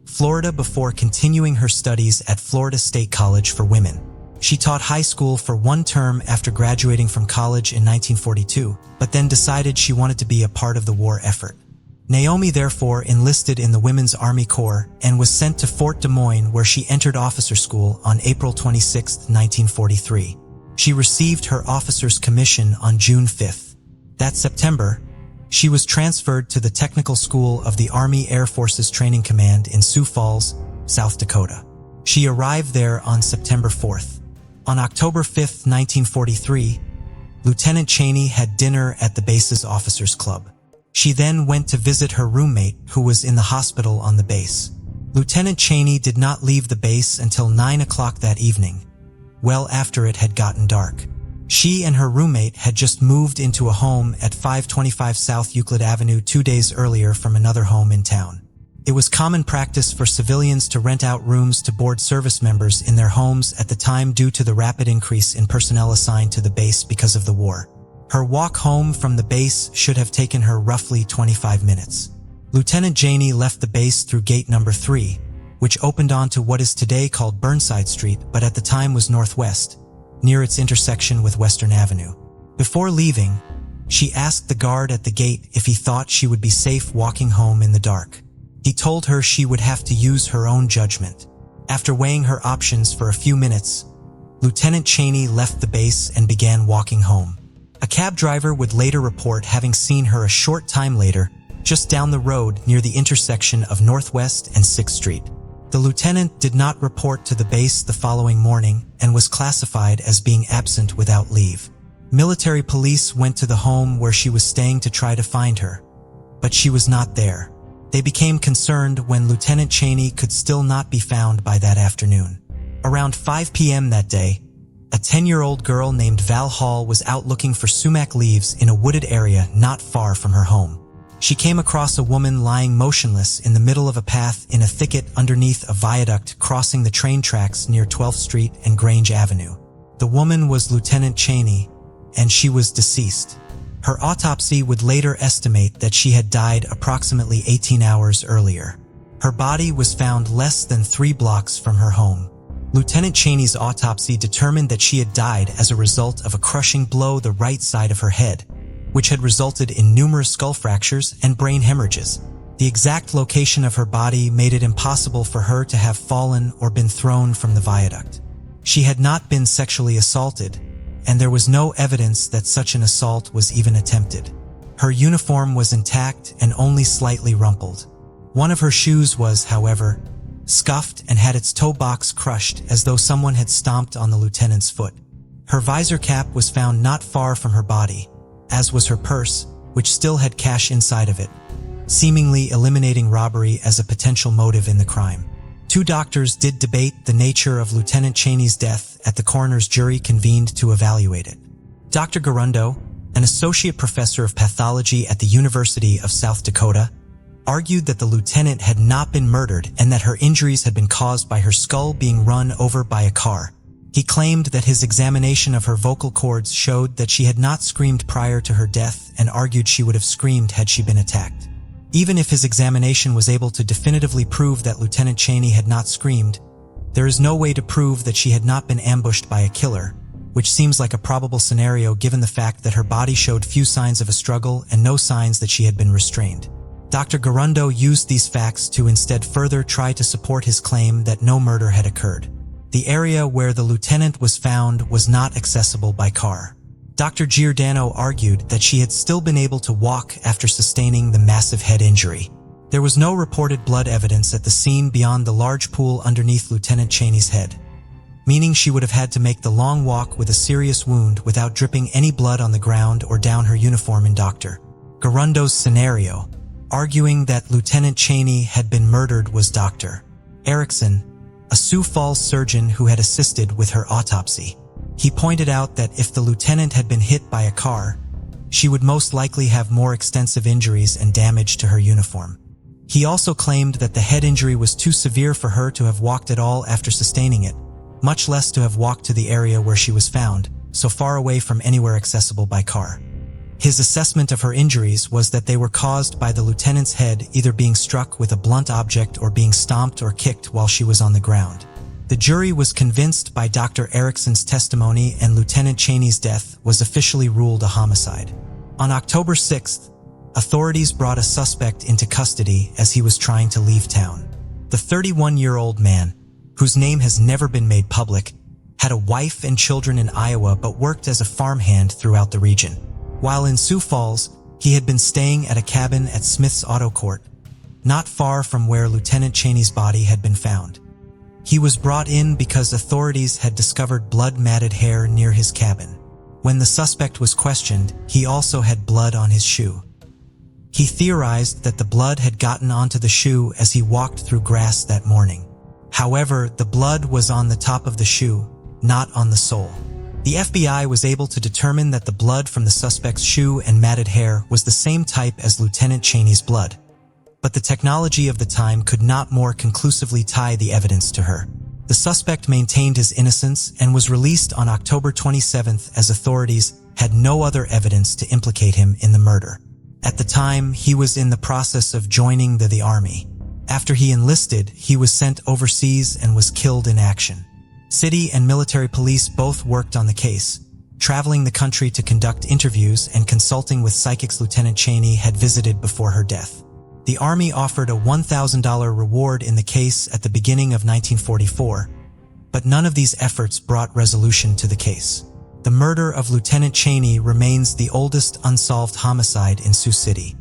Florida before continuing her studies at Florida State College for Women. She taught high school for one term after graduating from college in 1942, but then decided she wanted to be a part of the war effort. Naomi therefore enlisted in the Women's Army Corps and was sent to Fort Des Moines, where she entered officer school on April 26, 1943. She received her officer's commission on June 5. That September, she was transferred to the Technical School of the Army Air Forces Training Command in Sioux Falls, South Dakota. She arrived there on September 4th. On October 5, 1943, Lieutenant Chaney had dinner at the base's officers' club. She then went to visit her roommate, who was in the hospital on the base. Lieutenant Chaney did not leave the base until 9 o'clock that evening, well after it had gotten dark. She and her roommate had just moved into a home at 525 South Euclid Avenue 2 days earlier from another home in town. It was common practice for civilians to rent out rooms to board service members in their homes at the time due to the rapid increase in personnel assigned to the base because of the war. Her walk home from the base should have taken her roughly 25 minutes. Lieutenant Chaney left the base through gate number 3, which opened onto what is today called Burnside Street but at the time was northwest, near its intersection with Western Avenue. Before leaving, she asked the guard at the gate if he thought she would be safe walking home in the dark. He told her she would have to use her own judgment. After weighing her options for a few minutes, Lieutenant Chaney left the base and began walking home. A cab driver would later report having seen her a short time later, just down the road near the intersection of Northwest and 6th Street. The lieutenant did not report to the base the following morning and was classified as being absent without leave. Military police went to the home where she was staying to try to find her, but she was not there. They became concerned when Lieutenant Chaney could still not be found by that afternoon. Around 5 p.m. that day, a 10-year-old girl named Val Hall was out looking for sumac leaves in a wooded area not far from her home. She came across a woman lying motionless in the middle of a path in a thicket underneath a viaduct crossing the train tracks near 12th Street and Grange Avenue. The woman was Lieutenant Chaney, and she was deceased. Her autopsy would later estimate that she had died approximately 18 hours earlier. Her body was found less than 3 blocks from her home. Lieutenant Chaney's autopsy determined that she had died as a result of a crushing blow the right side of her head, which had resulted in numerous skull fractures and brain hemorrhages. The exact location of her body made it impossible for her to have fallen or been thrown from the viaduct. She had not been sexually assaulted, and there was no evidence that such an assault was even attempted. Her uniform was intact and only slightly rumpled. One of her shoes was, however, scuffed and had its toe box crushed as though someone had stomped on the lieutenant's foot. Her visor cap was found not far from her body, as was her purse, which still had cash inside of it, seemingly eliminating robbery as a potential motive in the crime. Two doctors did debate the nature of Lieutenant Cheney's death at the coroner's jury convened to evaluate it. Dr. Garundo, an associate professor of pathology at the University of South Dakota, argued that the lieutenant had not been murdered and that her injuries had been caused by her skull being run over by a car. He claimed that his examination of her vocal cords showed that she had not screamed prior to her death and argued she would have screamed had she been attacked. Even if his examination was able to definitively prove that Lieutenant Cheney had not screamed, there is no way to prove that she had not been ambushed by a killer, which seems like a probable scenario given the fact that her body showed few signs of a struggle and no signs that she had been restrained. Dr. Garundo used these facts to instead further try to support his claim that no murder had occurred. The area where the lieutenant was found was not accessible by car. Dr. Giordano argued that she had still been able to walk after sustaining the massive head injury. There was no reported blood evidence at the scene beyond the large pool underneath Lieutenant Cheney's head, meaning she would have had to make the long walk with a serious wound without dripping any blood on the ground or down her uniform in Dr. Garundo's scenario. Arguing that Lieutenant Cheney had been murdered was Dr. Erickson, a Sioux Falls surgeon who had assisted with her autopsy. He pointed out that if the lieutenant had been hit by a car, she would most likely have more extensive injuries and damage to her uniform. He also claimed that the head injury was too severe for her to have walked at all after sustaining it, much less to have walked to the area where she was found, so far away from anywhere accessible by car. His assessment of her injuries was that they were caused by the lieutenant's head either being struck with a blunt object or being stomped or kicked while she was on the ground. The jury was convinced by Dr. Erickson's testimony, and Lieutenant Cheney's death was officially ruled a homicide. On October 6th, authorities brought a suspect into custody as he was trying to leave town. The 31-year-old man, whose name has never been made public, had a wife and children in Iowa but worked as a farmhand throughout the region. While in Sioux Falls, he had been staying at a cabin at Smith's Auto Court, not far from where Lieutenant Cheney's body had been found. He was brought in because authorities had discovered blood-matted hair near his cabin. When the suspect was questioned, he also had blood on his shoe. He theorized that the blood had gotten onto the shoe as he walked through grass that morning. However, the blood was on the top of the shoe, not on the sole. The FBI was able to determine that the blood from the suspect's shoe and matted hair was the same type as Lieutenant Cheney's blood, but the technology of the time could not more conclusively tie the evidence to her. The suspect maintained his innocence and was released on October 27th as authorities had no other evidence to implicate him in the murder. At the time, he was in the process of joining the Army. After he enlisted, he was sent overseas and was killed in action. City and military police both worked on the case, traveling the country to conduct interviews and consulting with psychics Lieutenant Cheney had visited before her death. The Army offered a $1,000 reward in the case at the beginning of 1944, but none of these efforts brought resolution to the case. The murder of Lieutenant Cheney remains the oldest unsolved homicide in Sioux City.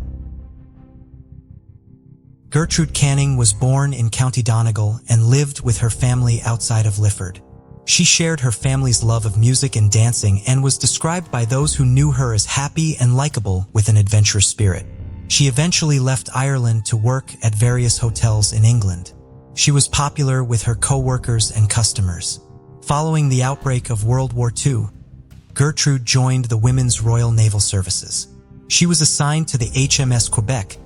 Gertrude Canning was born in County Donegal and lived with her family outside of Lifford. She shared her family's love of music and dancing and was described by those who knew her as happy and likable with an adventurous spirit. She eventually left Ireland to work at various hotels in England. She was popular with her co-workers and customers. Following the outbreak of World War II, Gertrude joined the Women's Royal Naval Services. She was assigned to the HMS Quebec,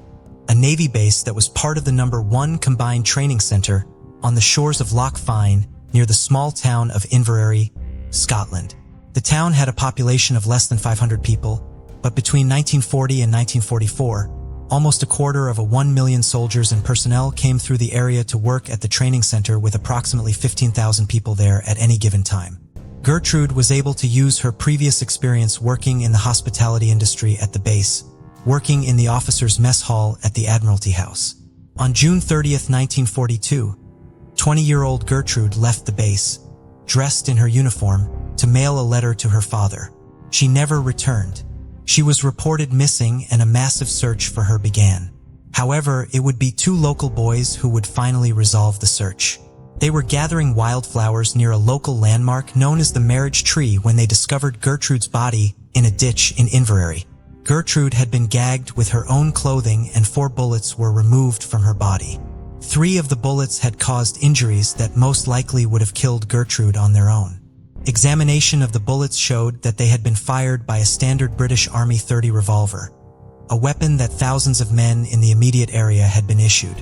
a Navy base that was part of the No. 1 Combined Training Center on the shores of Loch Fyne near the small town of Inverary, Scotland. The town had a population of less than 500 people, but between 1940 and 1944, almost a quarter of 1 million soldiers and personnel came through the area to work at the training center, with approximately 15,000 people there at any given time. Gertrude was able to use her previous experience working in the hospitality industry at the base, working in the officers' mess hall at the Admiralty House. On June 30, 1942, 20-year-old Gertrude left the base, dressed in her uniform, to mail a letter to her father. She never returned. She was reported missing and a massive search for her began. However, it would be two local boys who would finally resolve the search. They were gathering wildflowers near a local landmark known as the Marriage Tree when they discovered Gertrude's body in a ditch in Inverary. Gertrude had been gagged with her own clothing and 4 bullets were removed from her body. 3 of the bullets had caused injuries that most likely would have killed Gertrude on their own. Examination of the bullets showed that they had been fired by a standard British Army .30 revolver, a weapon that thousands of men in the immediate area had been issued.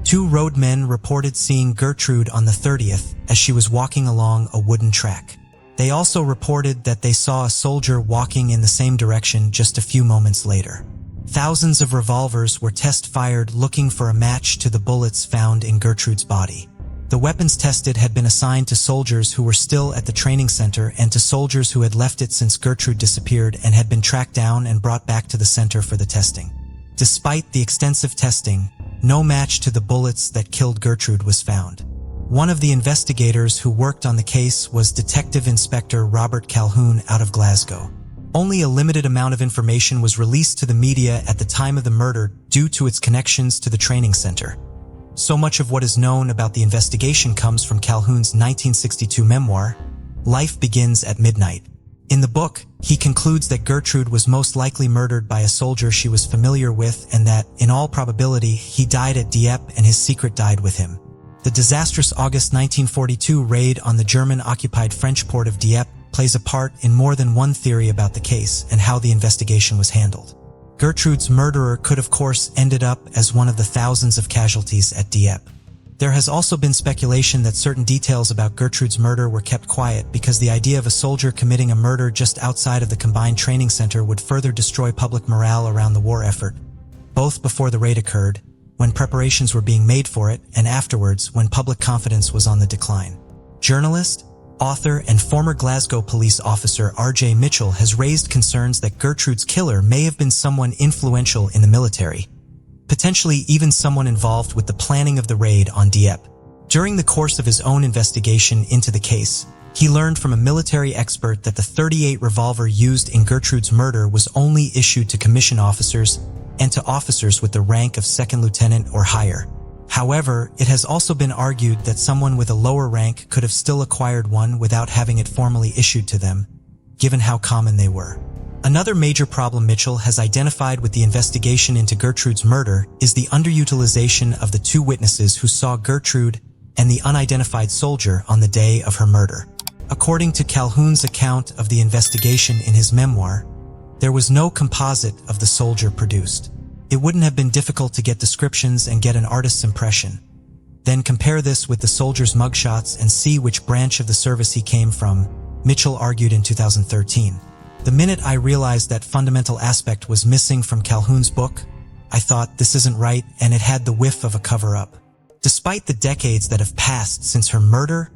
2 roadmen reported seeing Gertrude on the 30th as she was walking along a wooden track. They also reported that they saw a soldier walking in the same direction just a few moments later. Thousands of revolvers were test-fired looking for a match to the bullets found in Gertrude's body. The weapons tested had been assigned to soldiers who were still at the training center and to soldiers who had left it since Gertrude disappeared and had been tracked down and brought back to the center for the testing. Despite the extensive testing, no match to the bullets that killed Gertrude was found. One of the investigators who worked on the case was Detective Inspector Robert Calhoun out of Glasgow. Only a limited amount of information was released to the media at the time of the murder due to its connections to the training center. So much of what is known about the investigation comes from Calhoun's 1962 memoir, Life Begins at Midnight. In the book, he concludes that Gertrude was most likely murdered by a soldier she was familiar with and that, in all probability, he died at Dieppe and his secret died with him. The disastrous August 1942 raid on the German-occupied French port of Dieppe plays a part in more than one theory about the case and how the investigation was handled. Gertrude's murderer could of course ended up as one of the thousands of casualties at Dieppe. There has also been speculation that certain details about Gertrude's murder were kept quiet because the idea of a soldier committing a murder just outside of the combined training center would further destroy public morale around the war effort, both before the raid occurred, when preparations were being made for it, and afterwards when public confidence was on the decline. Journalist, author, and former Glasgow police officer R.J. Mitchell has raised concerns that Gertrude's killer may have been someone influential in the military, potentially even someone involved with the planning of the raid on Dieppe. During the course of his own investigation into the case, he learned from a military expert that the .38 revolver used in Gertrude's murder was only issued to commissioned officers and to officers with the rank of second lieutenant or higher. However, it has also been argued that someone with a lower rank could have still acquired one without having it formally issued to them, given how common they were. Another major problem Mitchell has identified with the investigation into Gertrude's murder is the underutilization of the 2 witnesses who saw Gertrude and the unidentified soldier on the day of her murder. According to Calhoun's account of the investigation in his memoir, there was no composite of the soldier produced. It wouldn't have been difficult to get descriptions and get an artist's impression. Then compare this with the soldier's mugshots and see which branch of the service he came from, Mitchell argued in 2013. The minute I realized that fundamental aspect was missing from Calhoun's book, I thought this isn't right and it had the whiff of a cover-up. Despite the decades that have passed since her murder,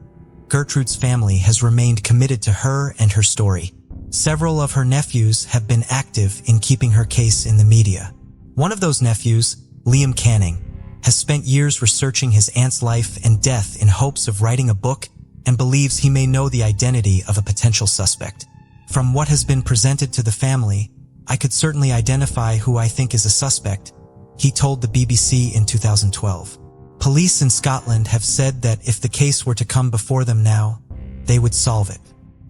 Gertrude's family has remained committed to her and her story. Several of her nephews have been active in keeping her case in the media. One of those nephews, Liam Canning, has spent years researching his aunt's life and death in hopes of writing a book and believes he may know the identity of a potential suspect. From what has been presented to the family, I could certainly identify who I think is a suspect, he told the BBC in 2012. Police in Scotland have said that if the case were to come before them now, they would solve it.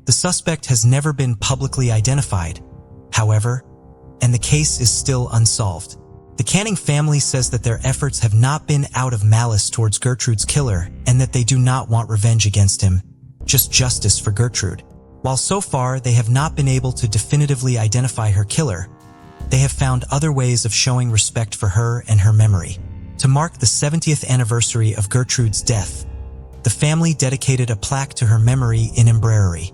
The suspect has never been publicly identified, however, and the case is still unsolved. The Canning family says that their efforts have not been out of malice towards Gertrude's killer and that they do not want revenge against him, just justice for Gertrude. While so far they have not been able to definitively identify her killer, they have found other ways of showing respect for her and her memory. To mark the 70th anniversary of Gertrude's death, the family dedicated a plaque to her memory in Inverary.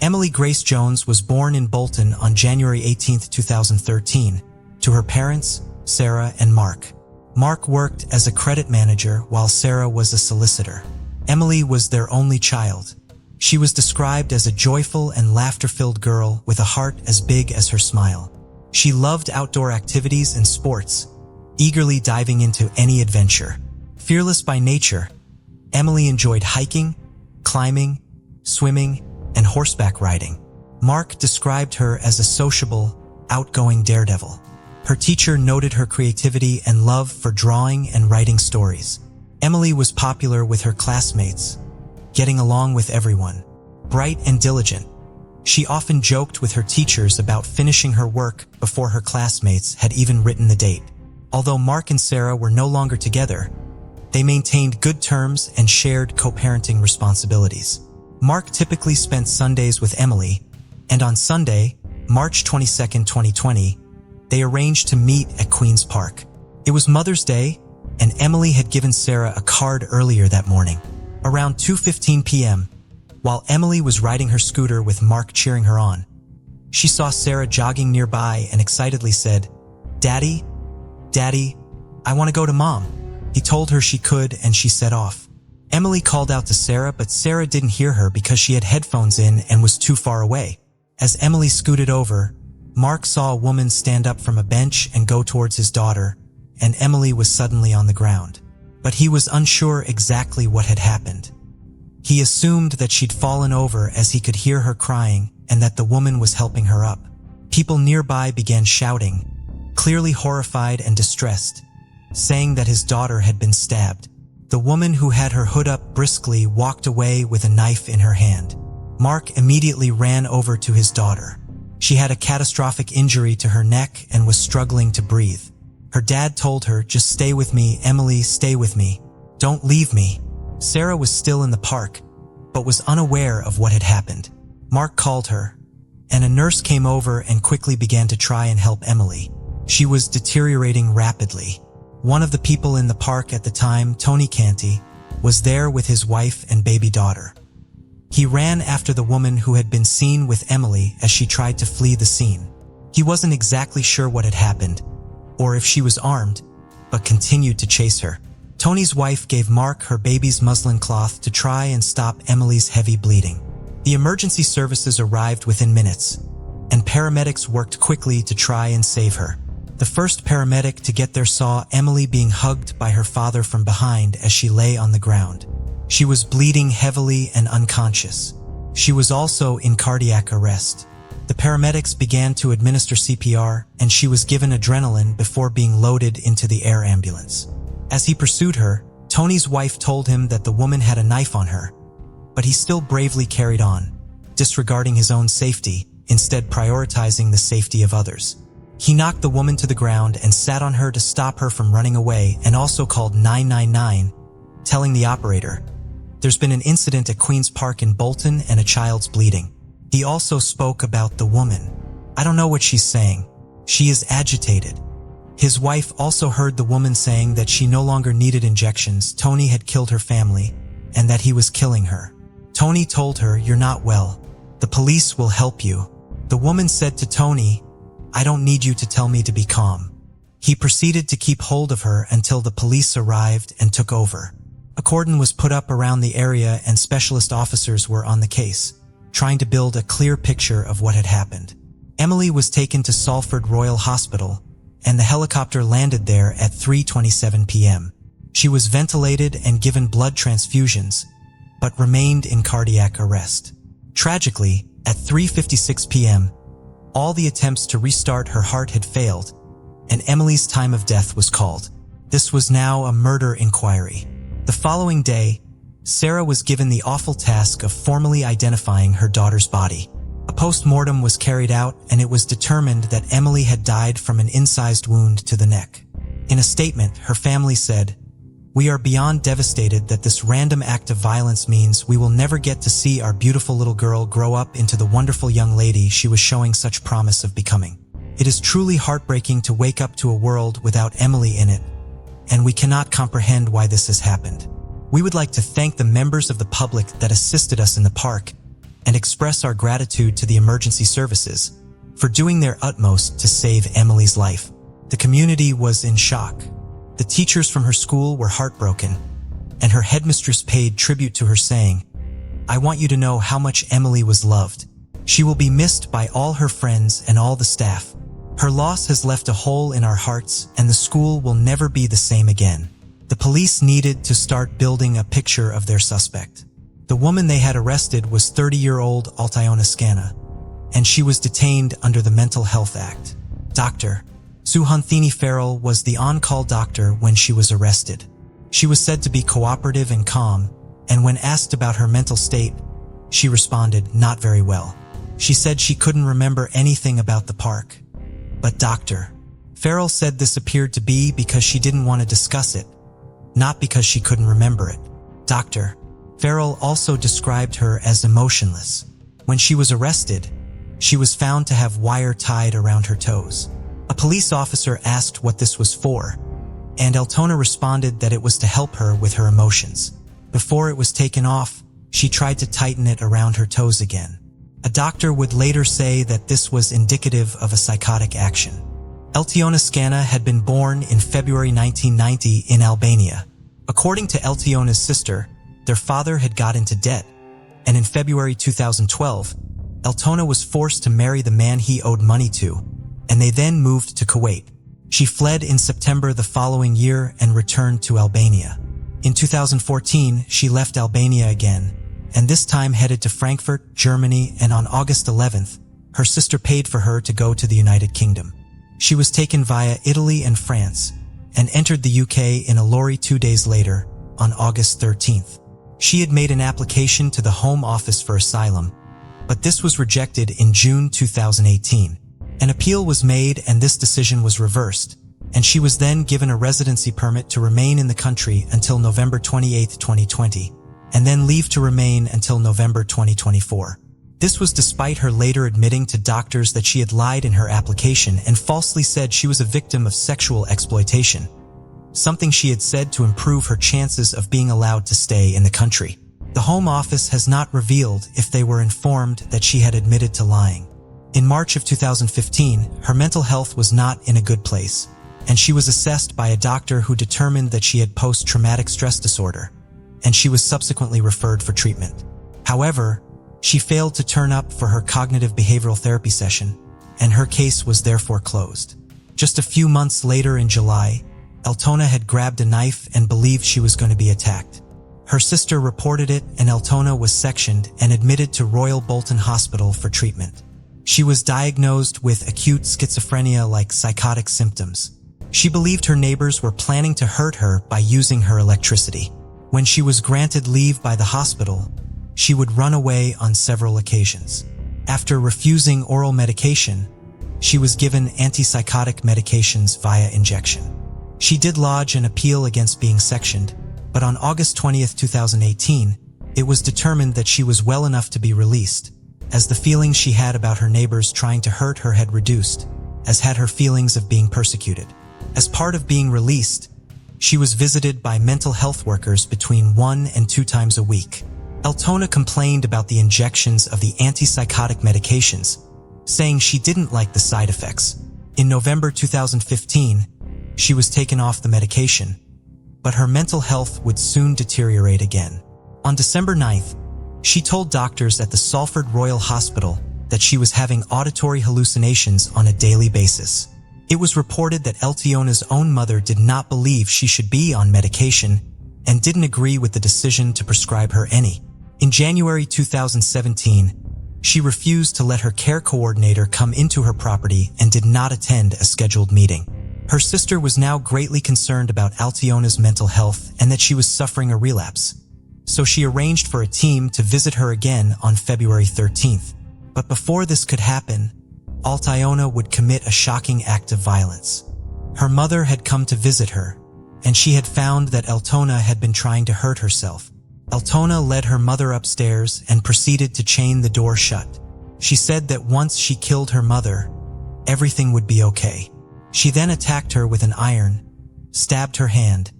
Emily Grace Jones was born in Bolton on January 18, 2013, to her parents, Sarah and Mark. Mark worked as a credit manager while Sarah was a solicitor. Emily was their only child. She was described as a joyful and laughter-filled girl with a heart as big as her smile. She loved outdoor activities and sports, eagerly diving into any adventure. Fearless by nature, Emily enjoyed hiking, climbing, swimming, and horseback riding. Mark described her as a sociable, outgoing daredevil. Her teacher noted her creativity and love for drawing and writing stories. Emily was popular with her classmates, getting along with everyone. Bright and diligent, she often joked with her teachers about finishing her work before her classmates had even written the date. Although Mark and Sarah were no longer together, they maintained good terms and shared co-parenting responsibilities. Mark typically spent Sundays with Emily, and on Sunday, March 22, 2020, they arranged to meet at Queen's Park. It was Mother's Day, and Emily had given Sarah a card earlier that morning. Around 2:15 p.m., while Emily was riding her scooter with Mark cheering her on, she saw Sarah jogging nearby and excitedly said, "Daddy, Daddy, I want to go to Mom." He told her she could, and she set off. Emily called out to Sarah, but Sarah didn't hear her because she had headphones in and was too far away. As Emily scooted over, Mark saw a woman stand up from a bench and go towards his daughter, and Emily was suddenly on the ground. But he was unsure exactly what had happened. He assumed that she'd fallen over as he could hear her crying and that the woman was helping her up. People nearby began shouting, clearly horrified and distressed, saying that his daughter had been stabbed. The woman, who had her hood up briskly, walked away with a knife in her hand. Mark immediately ran over to his daughter. She had a catastrophic injury to her neck and was struggling to breathe. Her dad told her, "Just stay with me, Emily, stay with me. Don't leave me." Sarah was still in the park, but was unaware of what had happened. Mark called her, and a nurse came over and quickly began to try and help Emily. She was deteriorating rapidly. One of the people in the park at the time, Tony Canty, was there with his wife and baby daughter. He ran after the woman who had been seen with Emily as she tried to flee the scene. He wasn't exactly sure what had happened, or if she was armed, but continued to chase her. Tony's wife gave Mark her baby's muslin cloth to try and stop Emily's heavy bleeding. The emergency services arrived within minutes, and paramedics worked quickly to try and save her. The first paramedic to get there saw Emily being hugged by her father from behind as she lay on the ground. She was bleeding heavily and unconscious. She was also in cardiac arrest. The paramedics began to administer CPR, and she was given adrenaline before being loaded into the air ambulance. As he pursued her, Tony's wife told him that the woman had a knife on her, but he still bravely carried on, disregarding his own safety, instead prioritizing the safety of others. He knocked the woman to the ground and sat on her to stop her from running away, and also called 999, telling the operator, "There's been an incident at Queen's Park in Bolton and a child's bleeding." He also spoke about the woman. "I don't know what she's saying. She is agitated." His wife also heard the woman saying that she no longer needed injections, Tony had killed her family, and that he was killing her. Tony told her, "You're not well. The police will help you." The woman said to Tony, "I don't need you to tell me to be calm." He proceeded to keep hold of her until the police arrived and took over. A cordon was put up around the area, and specialist officers were on the case, trying to build a clear picture of what had happened. Emily was taken to Salford Royal Hospital, and the helicopter landed there at 3:27 p.m. She was ventilated and given blood transfusions, but remained in cardiac arrest. Tragically, at 3:56 p.m., all the attempts to restart her heart had failed, and Emily's time of death was called. This was now a murder inquiry. The following day, Sarah was given the awful task of formally identifying her daughter's body. A post-mortem was carried out, and it was determined that Emily had died from an incised wound to the neck. In a statement, her family said, "We are beyond devastated that this random act of violence means we will never get to see our beautiful little girl grow up into the wonderful young lady she was showing such promise of becoming. It is truly heartbreaking to wake up to a world without Emily in it, and we cannot comprehend why this has happened. We would like to thank the members of the public that assisted us in the park and express our gratitude to the emergency services for doing their utmost to save Emily's life." The community was in shock. The teachers from her school were heartbroken, and her headmistress paid tribute to her, saying, "I want you to know how much Emily was loved. She will be missed by all her friends and all the staff. Her loss has left a hole in our hearts, and the school will never be the same again." The police needed to start building a picture of their suspect. The woman they had arrested was 30-year-old Altiona Scana, and she was detained under the Mental Health Act. Dr. Suhanthini Farrell was the on-call doctor when she was arrested. She was said to be cooperative and calm, and when asked about her mental state, she responded, "Not very well." She said she couldn't remember anything about the park. But Dr. Farrell said this appeared to be because she didn't want to discuss it, not because she couldn't remember it. Dr. Farrell also described her as emotionless. When she was arrested, she was found to have wire tied around her toes. A police officer asked what this was for, and Altona responded that it was to help her with her emotions. Before it was taken off, she tried to tighten it around her toes again. A doctor would later say that this was indicative of a psychotic action. Altiona Scana had been born in February 1990 in Albania. According to Altiona's sister, their father had got into debt, and in February 2012, Altona was forced to marry the man he owed money to, and they then moved to Kuwait. She fled in September the following year and returned to Albania. In 2014, she left Albania again, and this time headed to Frankfurt, Germany, and on August 11th, her sister paid for her to go to the United Kingdom. She was taken via Italy and France, and entered the UK in a lorry 2 days later, on August 13th. She had made an application to the Home Office for asylum, but this was rejected in June 2018. An appeal was made and this decision was reversed, and she was then given a residency permit to remain in the country until November 28, 2020, and then leave to remain until November 2024. This was despite her later admitting to doctors that she had lied in her application and falsely said she was a victim of sexual exploitation, something she had said to improve her chances of being allowed to stay in the country. The Home Office has not revealed if they were informed that she had admitted to lying. In March of 2015, her mental health was not in a good place, and she was assessed by a doctor who determined that she had post-traumatic stress disorder, and she was subsequently referred for treatment. However, she failed to turn up for her cognitive behavioral therapy session, and her case was therefore closed. Just a few months later in July, Altona had grabbed a knife and believed she was going to be attacked. Her sister reported it, and Altona was sectioned and admitted to Royal Bolton Hospital for treatment. She was diagnosed with acute schizophrenia-like psychotic symptoms. She believed her neighbors were planning to hurt her by using her electricity. When she was granted leave by the hospital, she would run away on several occasions. After refusing oral medication, she was given antipsychotic medications via injection. She did lodge an appeal against being sectioned, but on August 20, 2018, it was determined that she was well enough to be released, as the feelings she had about her neighbors trying to hurt her had reduced, as had her feelings of being persecuted. As part of being released, she was visited by mental health workers between 1 and 2 times a week. Altona complained about the injections of the antipsychotic medications, saying she didn't like the side effects. In November 2015, she was taken off the medication, but her mental health would soon deteriorate again. On December 9th, she told doctors at the Salford Royal Hospital that she was having auditory hallucinations on a daily basis. It was reported that Altiona's own mother did not believe she should be on medication and didn't agree with the decision to prescribe her any. In January 2017, she refused to let her care coordinator come into her property and did not attend a scheduled meeting. Her sister was now greatly concerned about Altiona's mental health and that she was suffering a relapse, so she arranged for a team to visit her again on February 13th. But before this could happen, Altiona would commit a shocking act of violence. Her mother had come to visit her, and she had found that Altona had been trying to hurt herself. Altona led her mother upstairs and proceeded to chain the door shut. She said that once she killed her mother, everything would be okay. She then attacked her with an iron, stabbed her hand,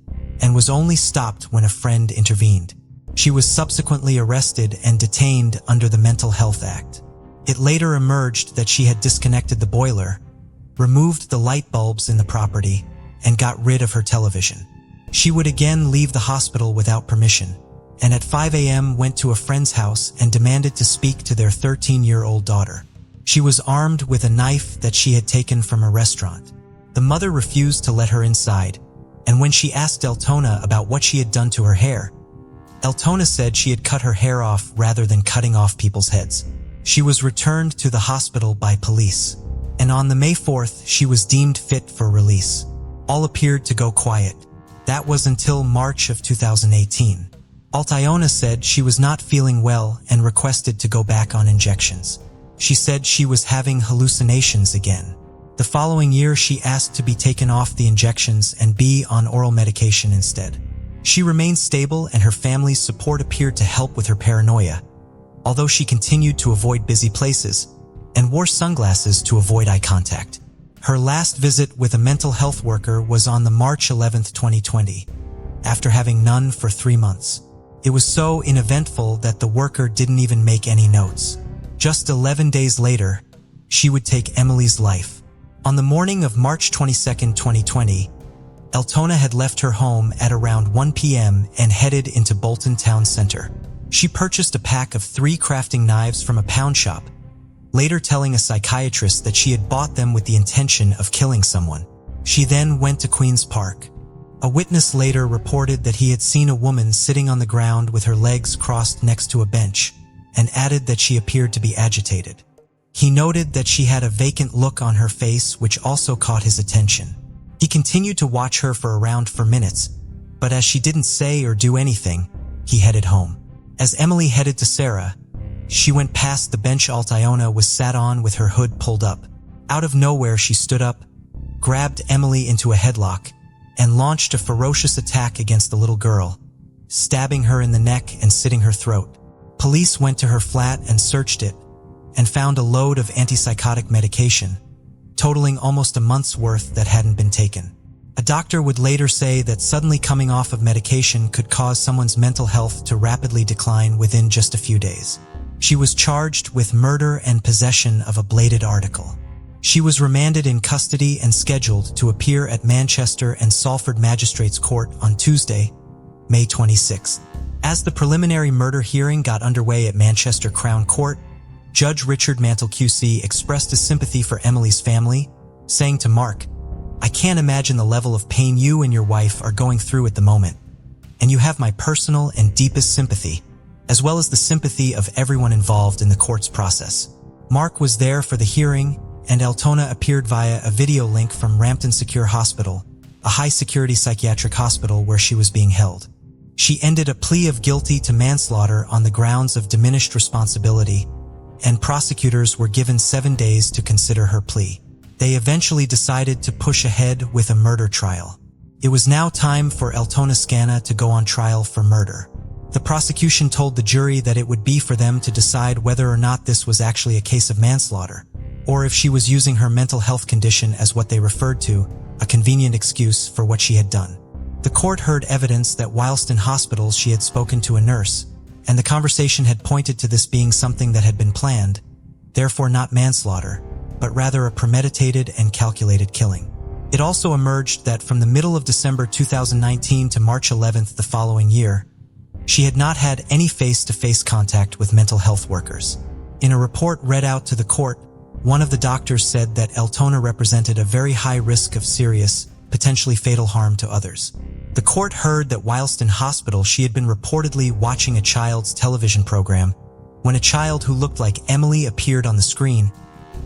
and was only stopped when a friend intervened. She was subsequently arrested and detained under the Mental Health Act. It later emerged that she had disconnected the boiler, removed the light bulbs in the property, and got rid of her television. She would again leave the hospital without permission, and at 5 a.m. went to a friend's house and demanded to speak to their 13-year-old daughter. She was armed with a knife that she had taken from a restaurant. The mother refused to let her inside, and when she asked Eltona about what she had done to her hair, Eltona said she had cut her hair off rather than cutting off people's heads. She was returned to the hospital by police, and on the May 4th, she was deemed fit for release. All appeared to go quiet. That was until March of 2018. Eltona said she was not feeling well and requested to go back on injections. She said she was having hallucinations again. The following year, she asked to be taken off the injections and be on oral medication instead. She remained stable and her family's support appeared to help with her paranoia, although she continued to avoid busy places and wore sunglasses to avoid eye contact. Her last visit with a mental health worker was on the March 11, 2020, after having none for 3 months. It was so uneventful that the worker didn't even make any notes. Just 11 days later, she would take Emily's life. On the morning of March 22, 2020, Eltona had left her home at around 1 p.m. and headed into Bolton Town Center. She purchased a pack of 3 crafting knives from a pound shop, later telling a psychiatrist that she had bought them with the intention of killing someone. She then went to Queen's Park. A witness later reported that he had seen a woman sitting on the ground with her legs crossed next to a bench, and added that she appeared to be agitated. He noted that she had a vacant look on her face, which also caught his attention. He continued to watch her for around 4 minutes, but as she didn't say or do anything, he headed home. As Emily headed to Sarah, she went past the bench Eltona was sat on with her hood pulled up. Out of nowhere, she stood up, grabbed Emily into a headlock, and launched a ferocious attack against the little girl, stabbing her in the neck and slitting her throat. Police went to her flat and searched it, and found a load of antipsychotic medication, totaling almost a month's worth that hadn't been taken. A doctor would later say that suddenly coming off of medication could cause someone's mental health to rapidly decline within just a few days. She was charged with murder and possession of a bladed article. She was remanded in custody and scheduled to appear at Manchester and Salford Magistrates Court on Tuesday, May 26. As the preliminary murder hearing got underway at Manchester Crown Court, Judge Richard Mantle QC expressed his sympathy for Emily's family, saying to Mark, "I can't imagine the level of pain you and your wife are going through at the moment, and you have my personal and deepest sympathy, as well as the sympathy of everyone involved in the court's process." Mark was there for the hearing, and Eltona appeared via a video link from Rampton Secure Hospital, a high-security psychiatric hospital where she was being held. She ended a plea of guilty to manslaughter on the grounds of diminished responsibility, and prosecutors were given 7 days to consider her plea. They eventually decided to push ahead with a murder trial. It was now time for Eltona Scana to go on trial for murder. The prosecution told the jury that it would be for them to decide whether or not this was actually a case of manslaughter, or if she was using her mental health condition as what they referred to, a convenient excuse for what she had done. The court heard evidence that whilst in hospital she had spoken to a nurse, and the conversation had pointed to this being something that had been planned, therefore not manslaughter, but rather a premeditated and calculated killing. It also emerged that from the middle of December 2019 to March 11th the following year, she had not had any face-to-face contact with mental health workers. In a report read out to the court, one of the doctors said that Eltona represented a very high risk of serious, potentially fatal harm to others. The court heard that whilst in hospital she had been reportedly watching a child's television program. When a child who looked like Emily appeared on the screen,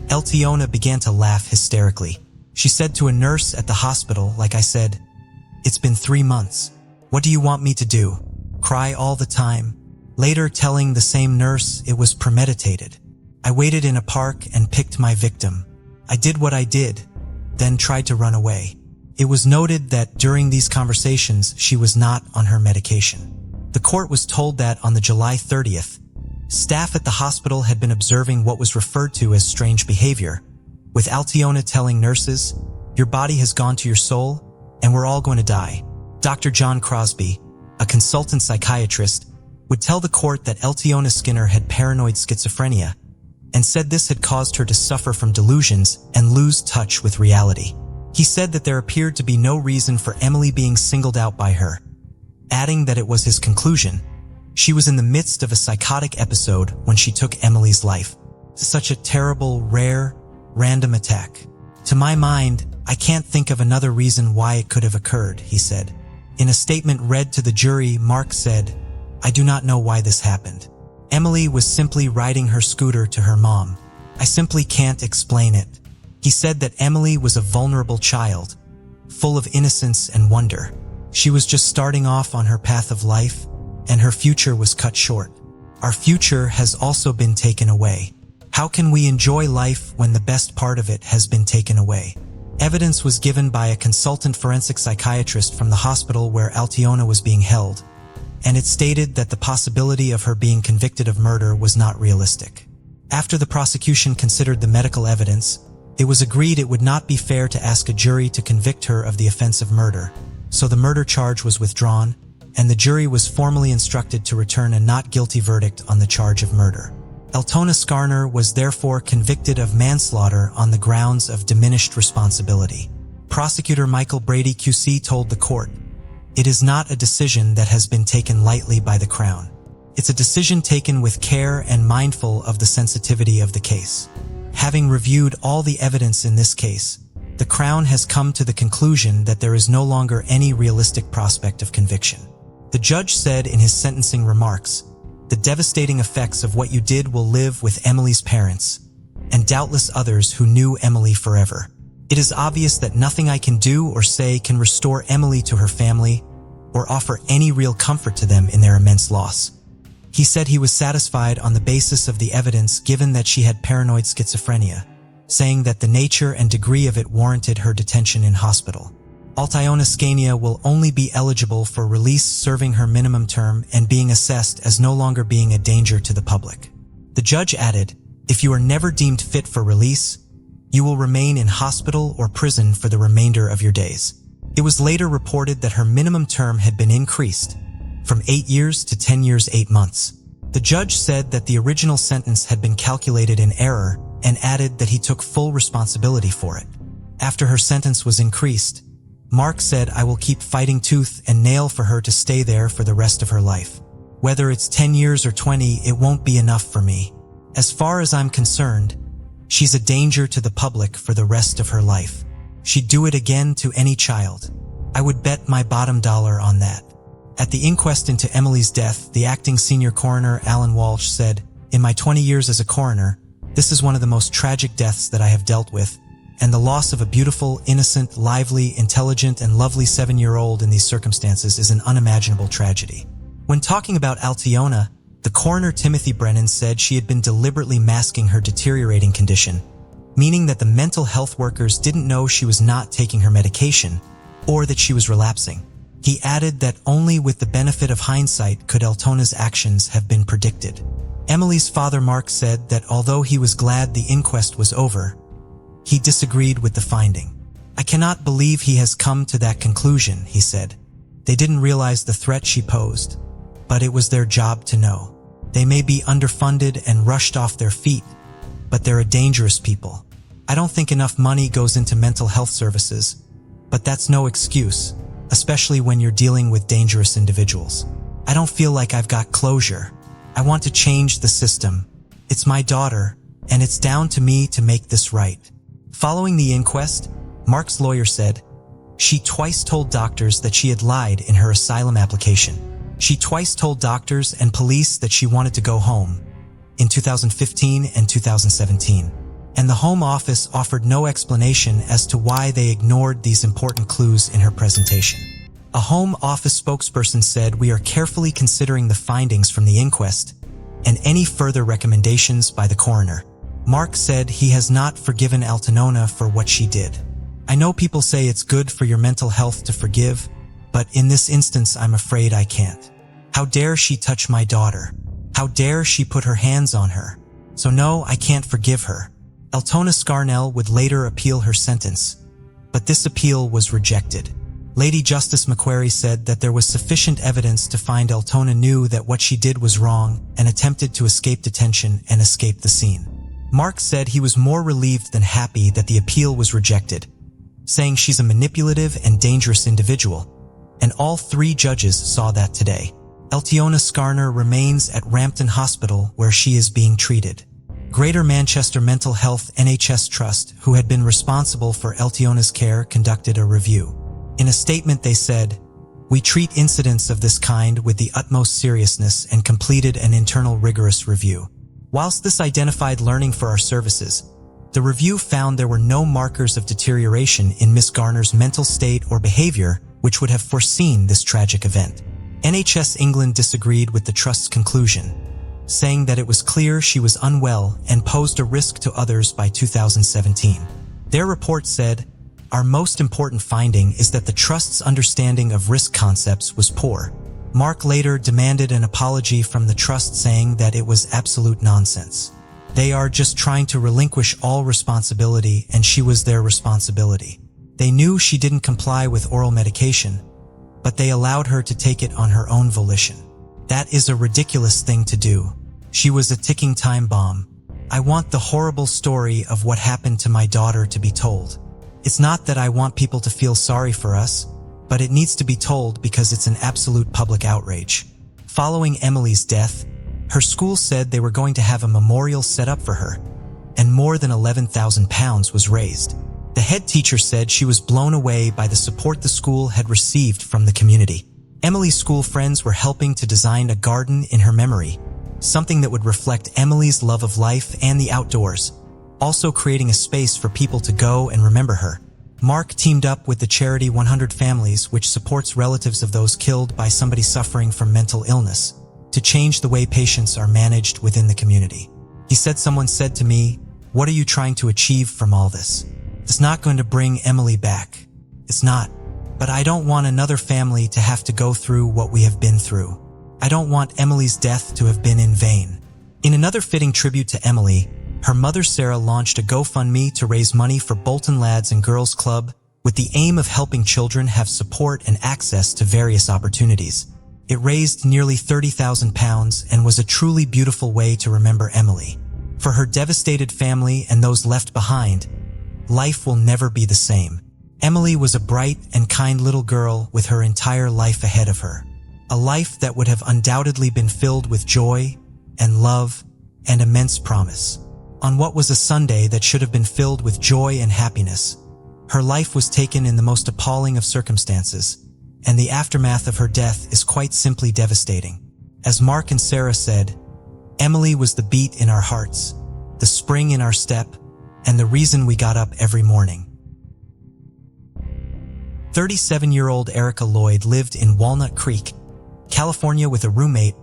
Eltona began to laugh hysterically. She said to a nurse at the hospital, "Like I said, it's been 3 months. What do you want me to do? Cry all the time?" Later telling the same nurse it was premeditated. "I waited in a park and picked my victim. I did what I did, then tried to run away." It was noted that during these conversations she was not on her medication. The court was told that on the July 30th, staff at the hospital had been observing what was referred to as strange behavior, with Eltona telling nurses, "Your body has gone to your soul, and we're all going to die." Dr. John Crosby, a consultant psychiatrist, would tell the court that Eltona Skinner had paranoid schizophrenia, and said this had caused her to suffer from delusions and lose touch with reality. He said that there appeared to be no reason for Emily being singled out by her, adding that it was his conclusion. She was in the midst of a psychotic episode when she took Emily's life. Such a terrible, rare, random attack. "To my mind, I can't think of another reason why it could have occurred," he said. In a statement read to the jury, Mark said, "I do not know why this happened. Emily was simply riding her scooter to her mom. I simply can't explain it." He said that Emily was a vulnerable child, full of innocence and wonder. She was just starting off on her path of life, and her future was cut short. "Our future has also been taken away. How can we enjoy life when the best part of it has been taken away?" Evidence was given by a consultant forensic psychiatrist from the hospital where Altiona was being held, and it stated that the possibility of her being convicted of murder was not realistic. After the prosecution considered the medical evidence, it was agreed it would not be fair to ask a jury to convict her of the offense of murder, so the murder charge was withdrawn, and the jury was formally instructed to return a not guilty verdict on the charge of murder. Altona Skarner was therefore convicted of manslaughter on the grounds of diminished responsibility. Prosecutor Michael Brady QC told the court, "It is not a decision that has been taken lightly by the Crown. It's a decision taken with care and mindful of the sensitivity of the case. Having reviewed all the evidence in this case, the Crown has come to the conclusion that there is no longer any realistic prospect of conviction." The judge said in his sentencing remarks, "The devastating effects of what you did will live with Emily's parents, and doubtless others who knew Emily forever. It is obvious that nothing I can do or say can restore Emily to her family or offer any real comfort to them in their immense loss." He said he was satisfied on the basis of the evidence given that she had paranoid schizophrenia, saying that the nature and degree of it warranted her detention in hospital. Altiona Skarner will only be eligible for release serving her minimum term and being assessed as no longer being a danger to the public. The judge added, "If you are never deemed fit for release, you will remain in hospital or prison for the remainder of your days." It was later reported that her minimum term had been increased from 8 years to 10 years 8 months. The judge said that the original sentence had been calculated in error and added that he took full responsibility for it. After her sentence was increased, Mark said, "I will keep fighting tooth and nail for her to stay there for the rest of her life. Whether it's 10 years or 20, it won't be enough for me. As far as I'm concerned, she's a danger to the public for the rest of her life. She'd do it again to any child. I would bet my bottom dollar on that." At the inquest into Emily's death, the acting senior coroner, Alan Walsh, said, "In my 20 years as a coroner, this is one of the most tragic deaths that I have dealt with, and the loss of a beautiful, innocent, lively, intelligent, and lovely 7-year-old in these circumstances is an unimaginable tragedy." When talking about Altiona, the coroner Timothy Brennan said she had been deliberately masking her deteriorating condition, meaning that the mental health workers didn't know she was not taking her medication or that she was relapsing. He added that only with the benefit of hindsight could Altona's actions have been predicted. Emily's father Mark said that although he was glad the inquest was over, he disagreed with the finding. "I cannot believe he has come to that conclusion," he said. "They didn't realize the threat she posed, but it was their job to know. They may be underfunded and rushed off their feet, but they're a dangerous people. I don't think enough money goes into mental health services, but that's no excuse, especially when you're dealing with dangerous individuals. I don't feel like I've got closure. I want to change the system. It's my daughter, and it's down to me to make this right." Following the inquest, Mark's lawyer said, "She twice told doctors that she had lied in her asylum application. She twice told doctors and police that she wanted to go home, in 2015 and 2017. And the Home Office offered no explanation as to why they ignored these important clues in her presentation." A Home Office spokesperson said, "We are carefully considering the findings from the inquest and any further recommendations by the coroner." Mark said he has not forgiven Altiona for what she did. "I know people say it's good for your mental health to forgive, but in this instance I'm afraid I can't. How dare she touch my daughter? How dare she put her hands on her? So no, I can't forgive her." Altona Skarner would later appeal her sentence, but this appeal was rejected. Lady Justice McQuarrie said that there was sufficient evidence to find Altona knew that what she did was wrong and attempted to escape detention and escape the scene. Mark said he was more relieved than happy that the appeal was rejected, saying she's a manipulative and dangerous individual, and all 3 judges saw that today. Altiona Skarner remains at Rampton Hospital where she is being treated. Greater Manchester Mental Health NHS Trust, who had been responsible for Eltiona's care, conducted a review. In a statement they said, "We treat incidents of this kind with the utmost seriousness and completed an internal rigorous review." Whilst this identified learning for our services, the review found there were no markers of deterioration in Miss Garner's mental state or behavior which would have foreseen this tragic event. NHS England disagreed with the Trust's conclusion, saying that it was clear she was unwell and posed a risk to others by 2017. Their report said, "Our most important finding is that the Trust's understanding of risk concepts was poor." Mark later demanded an apology from the Trust, saying that it was absolute nonsense. They are just trying to relinquish all responsibility, and she was their responsibility. They knew she didn't comply with oral medication, but they allowed her to take it on her own volition. That is a ridiculous thing to do. She was a ticking time bomb. I want the horrible story of what happened to my daughter to be told. It's not that I want people to feel sorry for us, but it needs to be told because it's an absolute public outrage. Following Emily's death, her school said they were going to have a memorial set up for her, and more than £11,000 was raised. The head teacher said she was blown away by the support the school had received from the community. Emily's school friends were helping to design a garden in her memory, something that would reflect Emily's love of life and the outdoors, also creating a space for people to go and remember her. Mark teamed up with the charity 100 Families, which supports relatives of those killed by somebody suffering from mental illness, to change the way patients are managed within the community. He said, "Someone said to me, 'What are you trying to achieve from all this? It's not going to bring Emily back. It's not. But I don't want another family to have to go through what we have been through. I don't want Emily's death to have been in vain." In another fitting tribute to Emily, her mother Sarah launched a GoFundMe to raise money for Bolton Lads and Girls Club with the aim of helping children have support and access to various opportunities. It raised nearly £30,000 and was a truly beautiful way to remember Emily. For her devastated family and those left behind, life will never be the same. Emily was a bright and kind little girl with her entire life ahead of her. A life that would have undoubtedly been filled with joy and love and immense promise. On what was a Sunday that should have been filled with joy and happiness, her life was taken in the most appalling of circumstances, and the aftermath of her death is quite simply devastating. As Mark and Sarah said, Emily was the beat in our hearts, the spring in our step, and the reason we got up every morning. 37-year-old Erica Lloyd lived in Walnut Creek, California with a roommate,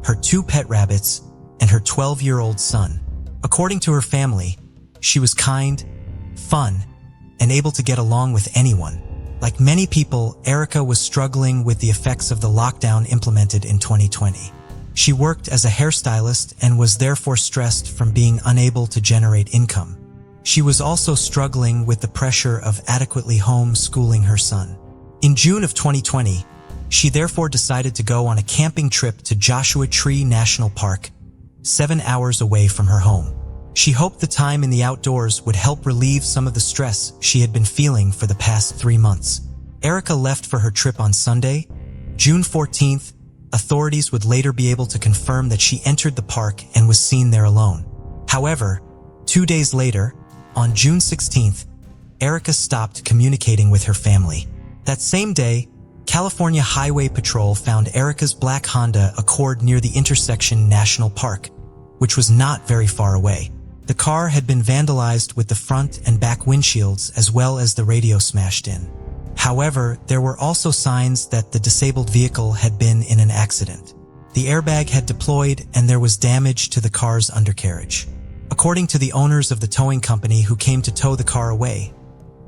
her 2 pet rabbits, and her 12-year-old son. According to her family, she was kind, fun, and able to get along with anyone. Like many people, Erica was struggling with the effects of the lockdown implemented in 2020. She worked as a hairstylist and was therefore stressed from being unable to generate income. She was also struggling with the pressure of adequately homeschooling her son. In June of 2020, she therefore decided to go on a camping trip to Joshua Tree National Park, 7 hours away from her home. She hoped the time in the outdoors would help relieve some of the stress she had been feeling for the past 3 months. Erica left for her trip on Sunday, June 14th. Authorities would later be able to confirm that she entered the park and was seen there alone. However, 2 days later, on June 16th, Erica stopped communicating with her family. That same day, California Highway Patrol found Erica's black Honda Accord near the intersection National Park, which was not very far away. The car had been vandalized with the front and back windshields as well as the radio smashed in. However, there were also signs that the disabled vehicle had been in an accident. The airbag had deployed and there was damage to the car's undercarriage. According to the owners of the towing company who came to tow the car away,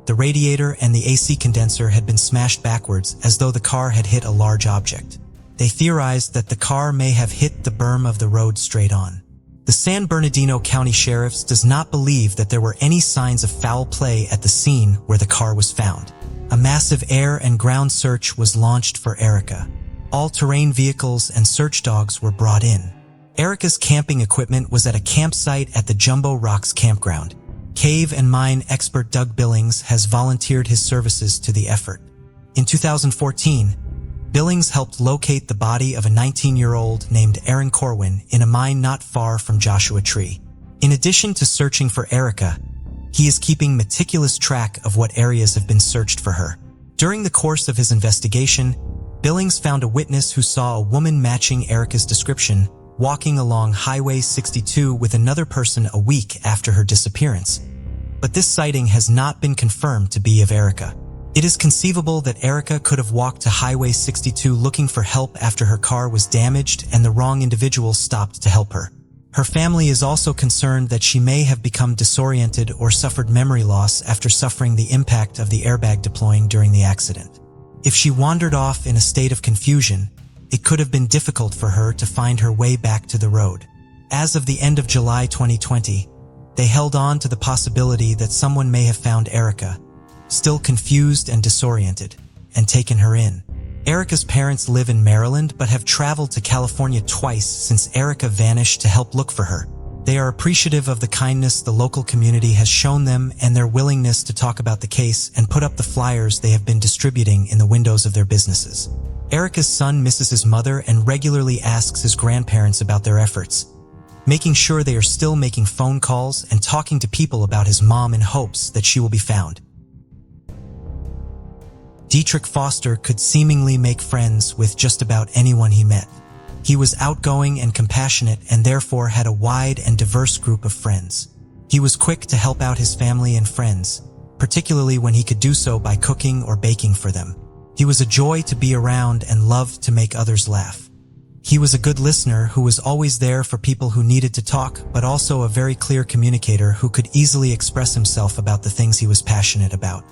the radiator and the AC condenser had been smashed backwards as though the car had hit a large object. They theorized that the car may have hit the berm of the road straight on. The San Bernardino County Sheriff's does not believe that there were any signs of foul play at the scene where the car was found. A massive air and ground search was launched for Erica. All-terrain vehicles and search dogs were brought in. Erica's camping equipment was at a campsite at the Jumbo Rocks campground. Cave and mine expert Doug Billings has volunteered his services to the effort. In 2014, Billings helped locate the body of a 19-year-old named Aaron Corwin in a mine not far from Joshua Tree. In addition to searching for Erica, he is keeping meticulous track of what areas have been searched for her. During the course of his investigation, Billings found a witness who saw a woman matching Erica's description walking along Highway 62 with another person a week after her disappearance. But this sighting has not been confirmed to be of Erica. It is conceivable that Erica could have walked to Highway 62 looking for help after her car was damaged and the wrong individual stopped to help her. Her family is also concerned that she may have become disoriented or suffered memory loss after suffering the impact of the airbag deploying during the accident. If she wandered off in a state of confusion, it could have been difficult for her to find her way back to the road. As of the end of July 2020, they held on to the possibility that someone may have found Erica, still confused and disoriented, and taken her in. Erica's parents live in Maryland but have traveled to California twice since Erica vanished to help look for her. They are appreciative of the kindness the local community has shown them and their willingness to talk about the case and put up the flyers they have been distributing in the windows of their businesses. Erica's son misses his mother and regularly asks his grandparents about their efforts, making sure they are still making phone calls and talking to people about his mom in hopes that she will be found. Dietrich Foster could seemingly make friends with just about anyone he met. He was outgoing and compassionate and therefore had a wide and diverse group of friends. He was quick to help out his family and friends, particularly when he could do so by cooking or baking for them. He was a joy to be around and loved to make others laugh. He was a good listener who was always there for people who needed to talk, but also a very clear communicator who could easily express himself about the things he was passionate about.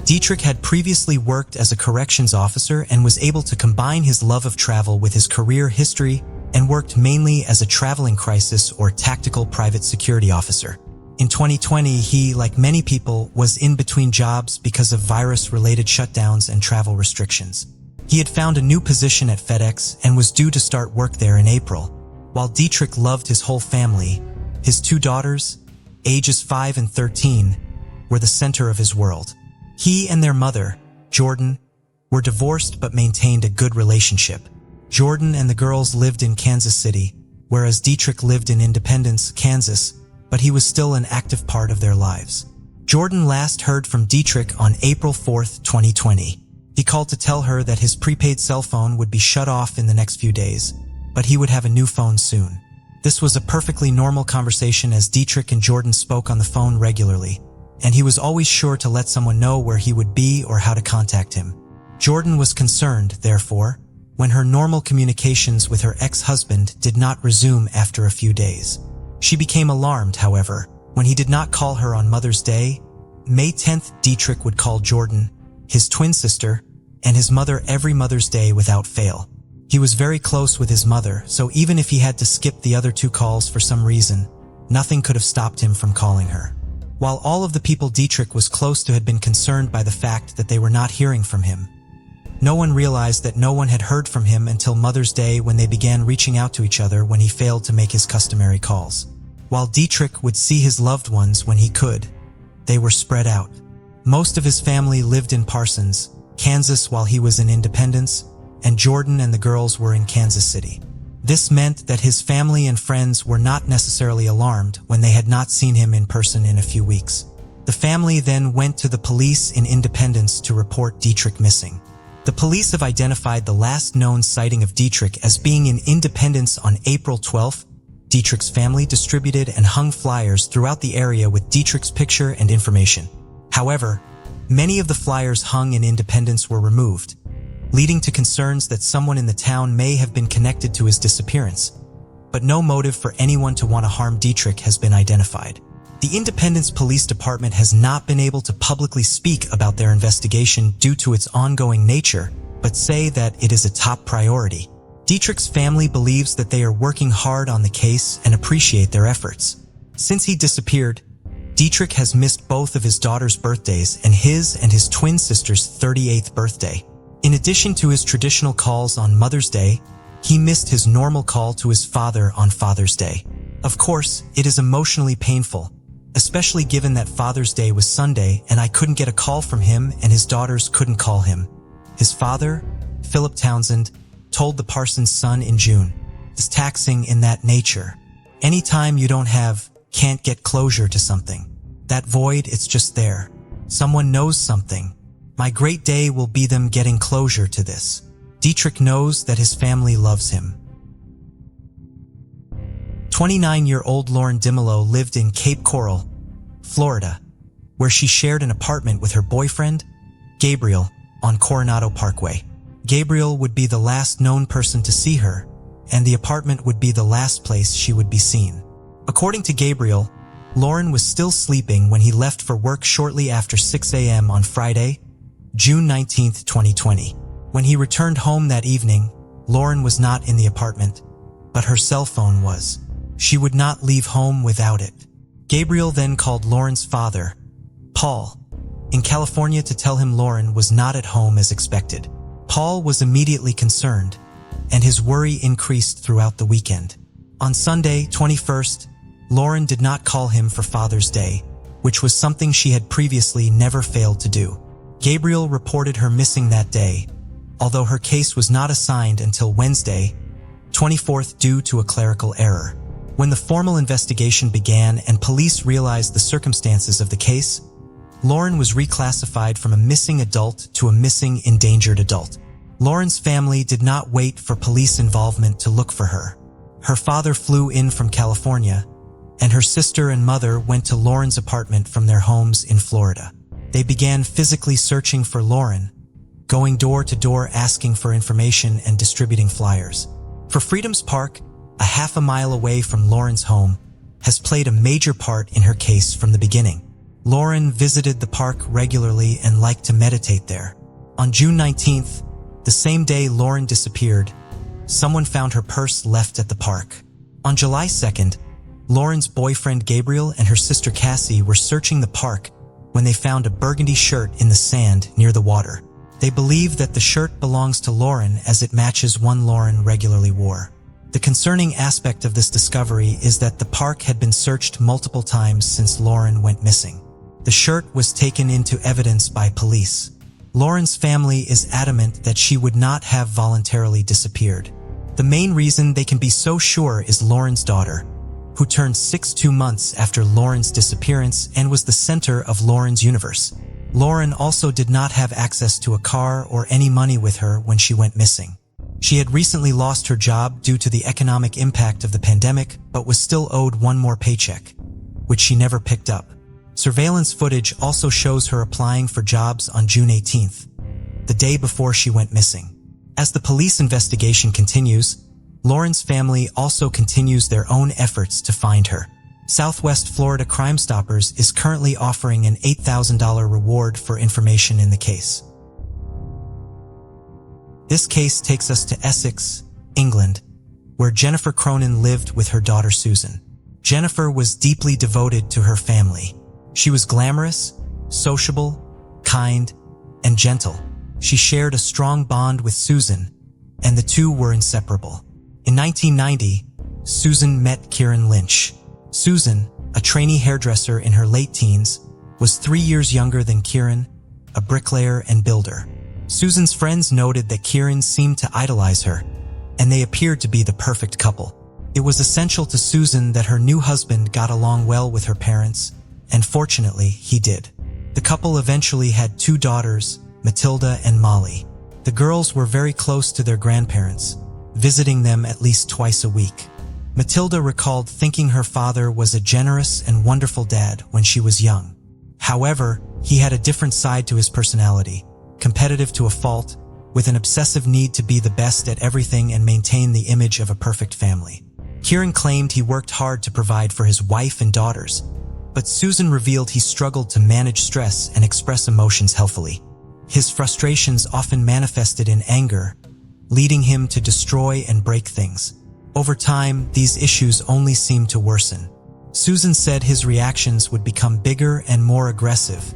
Dietrich had previously worked as a corrections officer and was able to combine his love of travel with his career history and worked mainly as a traveling crisis or tactical private security officer. In 2020, he, like many people, was in between jobs because of virus-related shutdowns and travel restrictions. He had found a new position at FedEx and was due to start work there in April. While Dietrich loved his whole family, his two daughters, ages 5 and 13, were the center of his world. He and their mother, Jordan, were divorced but maintained a good relationship. Jordan and the girls lived in Kansas City, whereas Dietrich lived in Independence, Kansas, but he was still an active part of their lives. Jordan last heard from Dietrich on April 4, 2020. He called to tell her that his prepaid cell phone would be shut off in the next few days, but he would have a new phone soon. This was a perfectly normal conversation as Dietrich and Jordan spoke on the phone regularly, and he was always sure to let someone know where he would be or how to contact him. Jordan was concerned, therefore, when her normal communications with her ex-husband did not resume after a few days. She became alarmed, however, when he did not call her on Mother's Day. May 10th, Dietrich would call Jordan, his twin sister, and his mother every Mother's Day without fail. He was very close with his mother, so even if he had to skip the other two calls for some reason, nothing could have stopped him from calling her. While all of the people Dietrich was close to had been concerned by the fact that they were not hearing from him, no one realized that no one had heard from him until Mother's Day when they began reaching out to each other when he failed to make his customary calls. While Dietrich would see his loved ones when he could, they were spread out. Most of his family lived in Parsons, Kansas while he was in Independence, and Jordan and the girls were in Kansas City. This meant that his family and friends were not necessarily alarmed when they had not seen him in person in a few weeks. The family then went to the police in Independence to report Dietrich missing. The police have identified the last known sighting of Dietrich as being in Independence on April 12th. Dietrich's family distributed and hung flyers throughout the area with Dietrich's picture and information. However, many of the flyers hung in Independence were removed, leading to concerns that someone in the town may have been connected to his disappearance, but no motive for anyone to want to harm Dietrich has been identified. The Independence Police Department has not been able to publicly speak about their investigation due to its ongoing nature, but say that it is a top priority. Dietrich's family believes that they are working hard on the case and appreciate their efforts. Since he disappeared, Dietrich has missed both of his daughter's birthdays and his twin sister's 38th birthday. In addition to his traditional calls on Mother's Day, he missed his normal call to his father on Father's Day. Of course, it is emotionally painful, especially given that Father's Day was Sunday and I couldn't get a call from him and his daughters couldn't call him. His father, Philip Townsend, told the Parsons Sun in June, "It's taxing in that nature. Anytime you don't have can't get closure to something. That void, it's just there. Someone knows something. My great day will be them getting closure to this. Dietrich knows that his family loves him. 29-year-old Lauren DeMello lived in Cape Coral, Florida, where she shared an apartment with her boyfriend, Gabriel, on Coronado Parkway. Gabriel would be the last known person to see her, and the apartment would be the last place she would be seen. According to Gabriel, Lauren was still sleeping when he left for work shortly after 6 a.m. on Friday, June 19, 2020. When he returned home that evening, Lauren was not in the apartment, but her cell phone was. She would not leave home without it. Gabriel then called Lauren's father, Paul, in California to tell him Lauren was not at home as expected. Paul was immediately concerned, and his worry increased throughout the weekend. On Sunday, 21st, Lauren did not call him for Father's Day, which was something she had previously never failed to do. Gabriel reported her missing that day, although her case was not assigned until Wednesday, 24th, due to a clerical error. When the formal investigation began and police realized the circumstances of the case, Lauren was reclassified from a missing adult to a missing endangered adult. Lauren's family did not wait for police involvement to look for her. Her father flew in from California, and her sister and mother went to Lauren's apartment from their homes in Florida. They began physically searching for Lauren, going door to door asking for information and distributing flyers. For Freedom's Park, a half a mile away from Lauren's home, has played a major part in her case from the beginning. Lauren visited the park regularly and liked to meditate there. On June 19th, the same day Lauren disappeared, someone found her purse left at the park. On July 2nd, Lauren's boyfriend Gabriel and her sister Cassie were searching the park when they found a burgundy shirt in the sand near the water. They believe that the shirt belongs to Lauren as it matches one Lauren regularly wore. The concerning aspect of this discovery is that the park had been searched multiple times since Lauren went missing. The shirt was taken into evidence by police. Lauren's family is adamant that she would not have voluntarily disappeared. The main reason they can be so sure is Lauren's daughter, who turned 6 2 months after Lauren's disappearance and was the center of Lauren's universe. Lauren also did not have access to a car or any money with her when she went missing. She had recently lost her job due to the economic impact of the pandemic, but was still owed one more paycheck, which she never picked up. Surveillance footage also shows her applying for jobs on June 18th, the day before she went missing. As the police investigation continues, Lauren's family also continues their own efforts to find her. Southwest Florida Crime Stoppers is currently offering an $8,000 reward for information in the case. This case takes us to Essex, England, where Jennifer Cronin lived with her daughter Susan. Jennifer was deeply devoted to her family. She was glamorous, sociable, kind, and gentle. She shared a strong bond with Susan, and the two were inseparable. In 1990, Susan met Kieran Lynch. Susan, a trainee hairdresser in her late teens, was 3 years younger than Kieran, a bricklayer and builder. Susan's friends noted that Kieran seemed to idolize her, and they appeared to be the perfect couple. It was essential to Susan that her new husband got along well with her parents, and fortunately, he did. The couple eventually had 2 daughters, Matilda and Molly. The girls were very close to their grandparents, visiting them at least twice a week. Matilda recalled thinking her father was a generous and wonderful dad when she was young. However, he had a different side to his personality, competitive to a fault, with an obsessive need to be the best at everything and maintain the image of a perfect family. Kieran claimed he worked hard to provide for his wife and daughters, but Susan revealed he struggled to manage stress and express emotions healthily. His frustrations often manifested in anger, leading him to destroy and break things. Over time, these issues only seemed to worsen. Susan said his reactions would become bigger and more aggressive,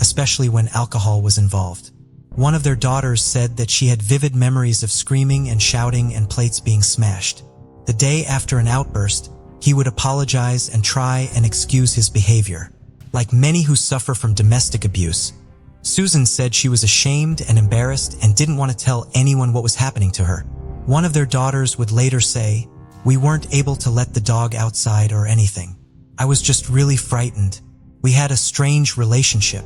especially when alcohol was involved. One of their daughters said that she had vivid memories of screaming and shouting and plates being smashed. The day after an outburst, he would apologize and try and excuse his behavior. Like many who suffer from domestic abuse, Susan said she was ashamed and embarrassed and didn't want to tell anyone what was happening to her. One of their daughters would later say, "We weren't able to let the dog outside or anything. I was just really frightened. We had a strange relationship.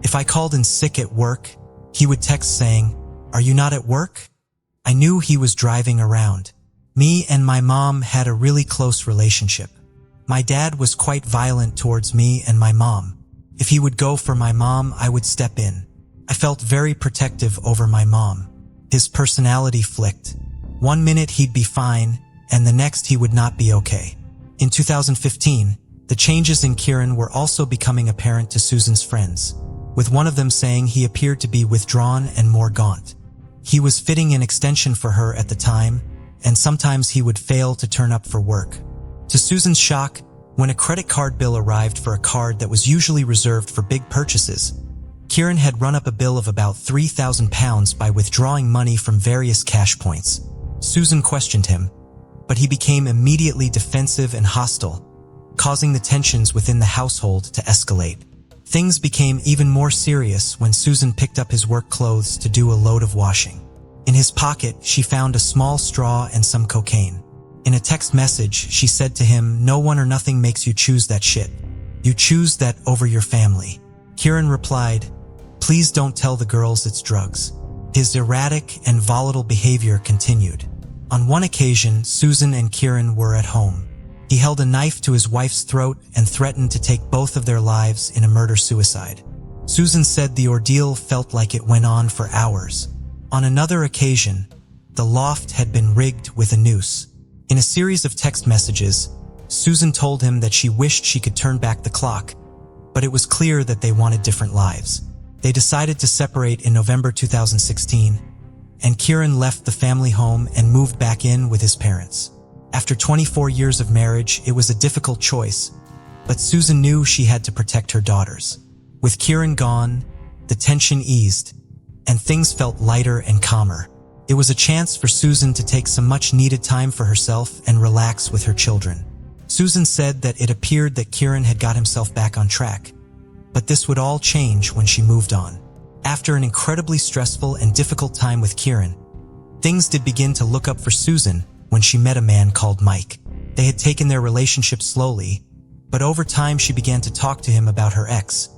If I called in sick at work, he would text saying, "Are you not at work?" I knew he was driving around. Me and my mom had a really close relationship. My dad was quite violent towards me and my mom. If he would go for my mom, I would step in. I felt very protective over my mom. His personality flicked. One minute he'd be fine, and the next he would not be okay. In 2015, the changes in Kieran were also becoming apparent to Susan's friends, with one of them saying he appeared to be withdrawn and more gaunt. He was fitting an extension for her at the time, and sometimes he would fail to turn up for work. To Susan's shock, when a credit card bill arrived for a card that was usually reserved for big purchases, Kieran had run up a bill of about £3,000 by withdrawing money from various cash points. Susan questioned him, but he became immediately defensive and hostile, causing the tensions within the household to escalate. Things became even more serious when Susan picked up his work clothes to do a load of washing. In his pocket, she found a small straw and some cocaine. In a text message, she said to him, "No one or nothing makes you choose that shit. You choose that over your family." Kieran replied, "Please don't tell the girls it's drugs." His erratic and volatile behavior continued. On one occasion, Susan and Kieran were at home. He held a knife to his wife's throat and threatened to take both of their lives in a murder-suicide. Susan said the ordeal felt like it went on for hours. On another occasion, the loft had been rigged with a noose. In a series of text messages, Susan told him that she wished she could turn back the clock, but it was clear that they wanted different lives. They decided to separate in November 2016, and Kieran left the family home and moved back in with his parents. After 24 years of marriage, it was a difficult choice, but Susan knew she had to protect her daughters. With Kieran gone, the tension eased, and things felt lighter and calmer. It was a chance for Susan to take some much-needed time for herself and relax with her children. Susan said that it appeared that Kieran had got himself back on track, but this would all change when she moved on. After an incredibly stressful and difficult time with Kieran, things did begin to look up for Susan when she met a man called Mike. They had taken their relationship slowly, but over time she began to talk to him about her ex,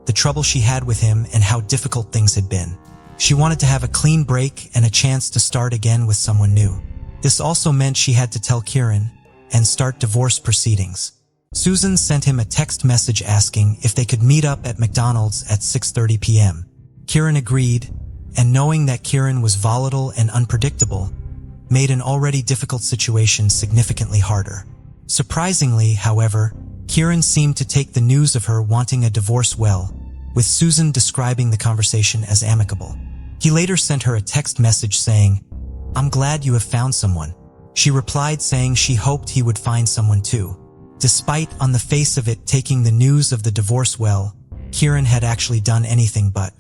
the trouble she had with him and how difficult things had been. She wanted to have a clean break and a chance to start again with someone new. This also meant she had to tell Kieran and start divorce proceedings. Susan sent him a text message asking if they could meet up at McDonald's at 6:30 p.m. Kieran agreed, and knowing that Kieran was volatile and unpredictable, made an already difficult situation significantly harder. Surprisingly, however, Kieran seemed to take the news of her wanting a divorce well, with Susan describing the conversation as amicable. He later sent her a text message saying, "I'm glad you have found someone." She replied saying she hoped he would find someone too. Despite, on the face of it, taking the news of the divorce well, Kieran had actually done anything but.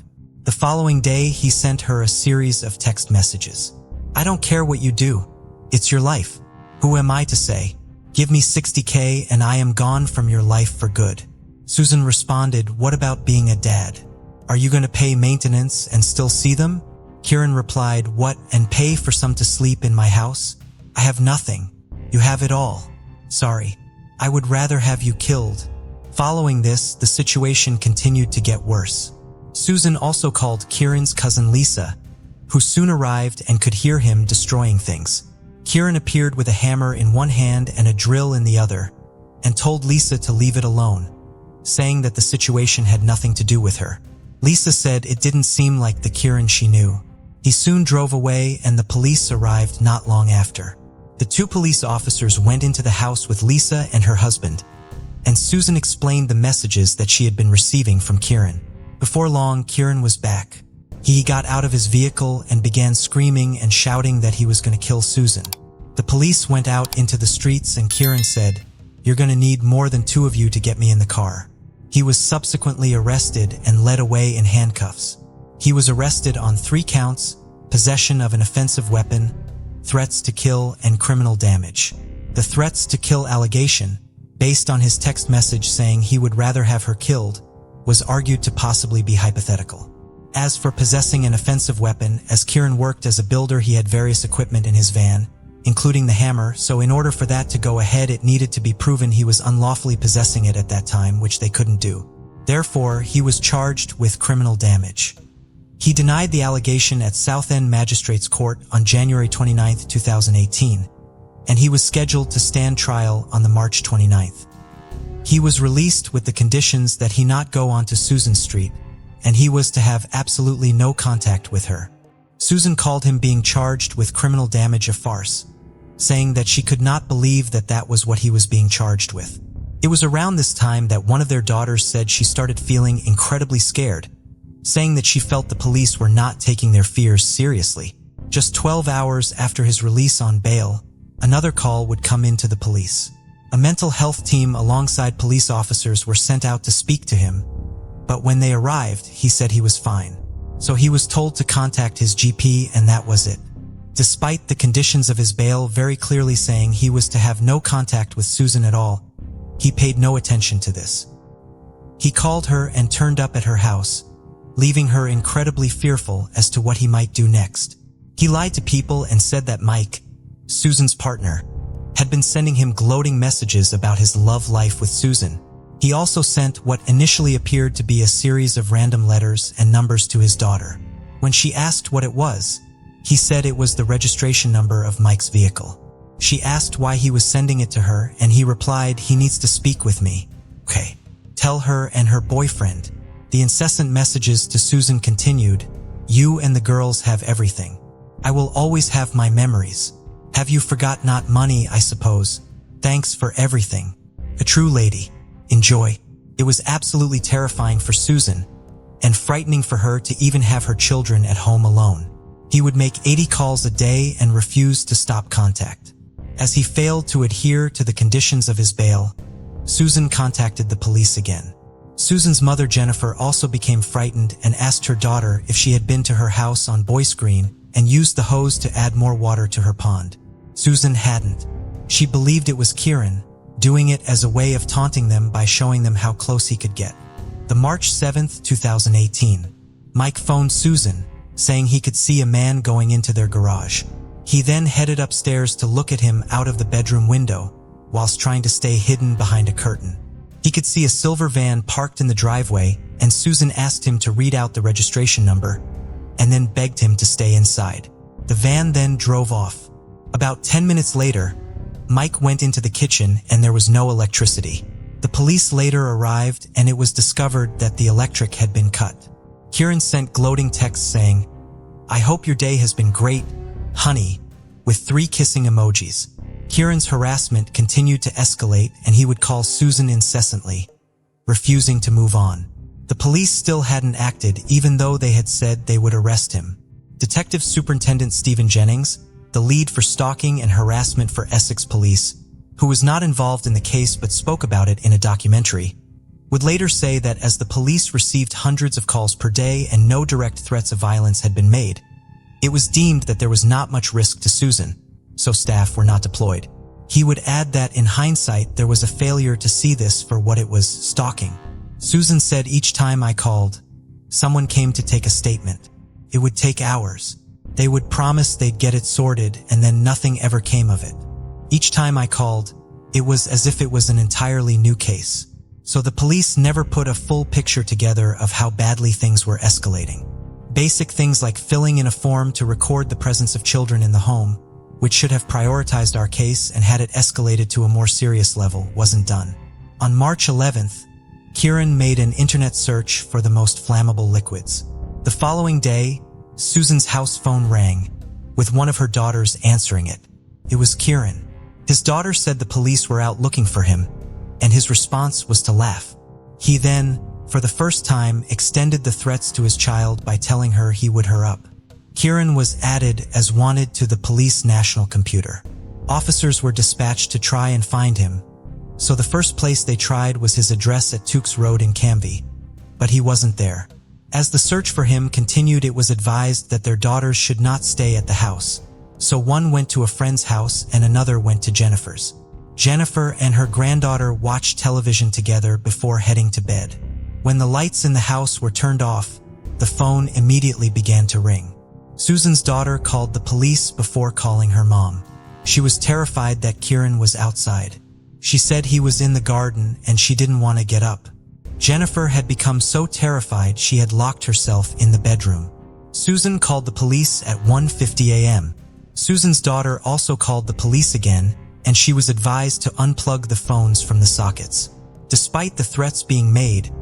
The following day, he sent her a series of text messages. "I don't care what you do. It's your life. Who am I to say? Give me 60K and I am gone from your life for good." Susan responded, "What about being a dad? Are you going to pay maintenance and still see them?" Kieran replied, "What, and pay for some to sleep in my house? I have nothing. You have it all. Sorry. I would rather have you killed." Following this, the situation continued to get worse. Susan also called Kieran's cousin Lisa, who soon arrived and could hear him destroying things. Kieran appeared with a hammer in one hand and a drill in the other, and told Lisa to leave it alone, saying that the situation had nothing to do with her. Lisa said it didn't seem like the Kieran she knew. He soon drove away and the police arrived not long after. The two police officers went into the house with Lisa and her husband, and Susan explained the messages that she had been receiving from Kieran. Before long, Kieran was back. He got out of his vehicle and began screaming and shouting that he was going to kill Susan. The police went out into the streets and Kieran said, "You're going to need more than two of you to get me in the car." He was subsequently arrested and led away in handcuffs. He was arrested on 3 counts, possession of an offensive weapon, threats to kill, and criminal damage. The threats to kill allegation, based on his text message saying he would rather have her killed, was argued to possibly be hypothetical. As for possessing an offensive weapon, as Kieran worked as a builder, he had various equipment in his van, including the hammer, so in order for that to go ahead it needed to be proven he was unlawfully possessing it at that time, which they couldn't do. Therefore, he was charged with criminal damage. He denied the allegation at Southend Magistrates Court on January 29, 2018, and he was scheduled to stand trial on the March 29th. He was released with the conditions that he not go onto Susan Street, and he was to have absolutely no contact with her. Susan called him being charged with criminal damage a farce, saying that she could not believe that that was what he was being charged with. It was around this time that one of their daughters said she started feeling incredibly scared, saying that she felt the police were not taking their fears seriously. Just 12 hours after his release on bail, another call would come into the police. A mental health team alongside police officers were sent out to speak to him, but when they arrived, he said he was fine. So he was told to contact his GP, and that was it. Despite the conditions of his bail very clearly saying he was to have no contact with Susan at all, he paid no attention to this. He called her and turned up at her house, leaving her incredibly fearful as to what he might do next. He lied to people and said that Mike, Susan's partner, had been sending him gloating messages about his love life with Susan. He also sent what initially appeared to be a series of random letters and numbers to his daughter. When she asked what it was, he said it was the registration number of Mike's vehicle. She asked why he was sending it to her, and he replied, "He needs to speak with me." Okay. Tell her and her boyfriend. The incessant messages to Susan continued, "You and the girls have everything. I will always have my memories. Have you forgot not money, I suppose? Thanks for everything. A true lady. Enjoy." It was absolutely terrifying for Susan, and frightening for her to even have her children at home alone. He would make 80 calls a day and refuse to stop contact. As he failed to adhere to the conditions of his bail, Susan contacted the police again. Susan's mother, Jennifer, also became frightened and asked her daughter if she had been to her house on Boyce Green and used the hose to add more water to her pond. Susan hadn't. She believed it was Kieran, doing it as a way of taunting them by showing them how close he could get. The March 7th, 2018, Mike phoned Susan, saying he could see a man going into their garage. He then headed upstairs to look at him out of the bedroom window, whilst trying to stay hidden behind a curtain. He could see a silver van parked in the driveway, and Susan asked him to read out the registration number, and then begged him to stay inside. The van then drove off. About 10 minutes later, Mike went into the kitchen and there was no electricity. The police later arrived and it was discovered that the electric had been cut. Kieran sent gloating texts saying, "I hope your day has been great, honey," with 3 kissing emojis. Kieran's harassment continued to escalate and he would call Susan incessantly, refusing to move on. The police still hadn't acted even though they had said they would arrest him. Detective Superintendent Stephen Jennings, the lead for stalking and harassment for Essex Police, who was not involved in the case but spoke about it in a documentary, would later say that as the police received hundreds of calls per day and no direct threats of violence had been made, it was deemed that there was not much risk to Susan, so staff were not deployed. He would add that in hindsight there was a failure to see this for what it was, stalking. Susan said, "Each time I called, someone came to take a statement. It would take hours. They would promise they'd get it sorted and then nothing ever came of it. Each time I called, it was as if it was an entirely new case." So the police never put a full picture together of how badly things were escalating. Basic things like filling in a form to record the presence of children in the home, which should have prioritized our case and had it escalated to a more serious level, wasn't done. On March 11th, Kieran made an internet search for the most flammable liquids. The following day, Susan's house phone rang, with one of her daughters answering it. It was Kieran. His daughter said the police were out looking for him, and his response was to laugh. He then, for the first time, extended the threats to his child by telling her he would her up. Kieran was added as wanted to the police national computer. Officers were dispatched to try and find him, so the first place they tried was his address at Tukes Road in Camby, but he wasn't there. As the search for him continued, it was advised that their daughters should not stay at the house, so one went to a friend's house and another went to Jennifer's. Jennifer and her granddaughter watched television together before heading to bed. When the lights in the house were turned off, the phone immediately began to ring. Susan's daughter called the police before calling her mom. She was terrified that Kieran was outside. She said he was in the garden and she didn't want to get up. Jennifer had become so terrified she had locked herself in the bedroom. Susan called the police at 1:50 a.m. Susan's daughter also called the police again, and she was advised to unplug the phones from the sockets. Despite the threats being made,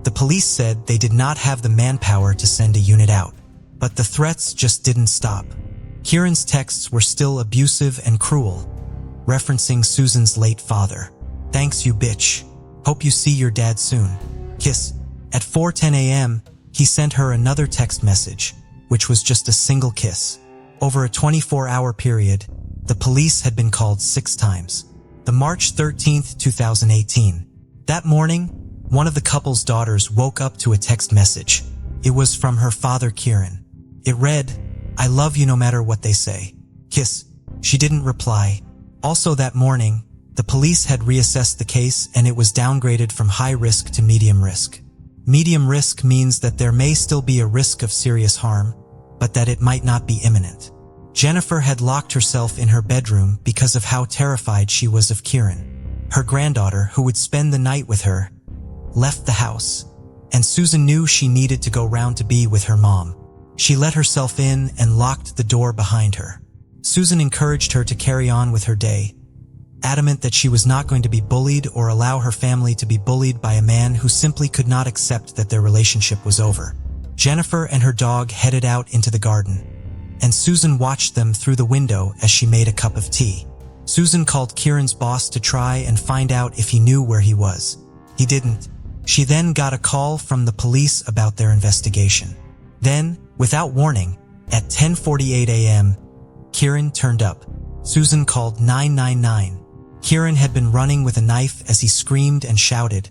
the police said they did not have the manpower to send a unit out. But the threats just didn't stop. Kieran's texts were still abusive and cruel, referencing Susan's late father. "Thanks, you bitch. Hope you see your dad soon. Kiss." At 4:10 a.m., he sent her another text message, which was just a single kiss. Over a 24-hour period, the police had been called 6 times. The March 13th, 2018. That morning, one of the couple's daughters woke up to a text message. It was from her father, Kieran. It read, "I love you no matter what they say. Kiss." She didn't reply. Also that morning, the police had reassessed the case and it was downgraded from high risk to medium risk. Medium risk means that there may still be a risk of serious harm, but that it might not be imminent. Jennifer had locked herself in her bedroom because of how terrified she was of Kieran. Her granddaughter, who would spend the night with her, left the house, and Susan knew she needed to go round to be with her mom. She let herself in and locked the door behind her. Susan encouraged her to carry on with her day, adamant that she was not going to be bullied or allow her family to be bullied by a man who simply could not accept that their relationship was over. Jennifer and her dog headed out into the garden, and Susan watched them through the window as she made a cup of tea. Susan called Kieran's boss to try and find out if he knew where he was. He didn't. She then got a call from the police about their investigation. Then, without warning, at 10:48 a.m., Kieran turned up. Susan called 999. Kieran had been running with a knife as he screamed and shouted,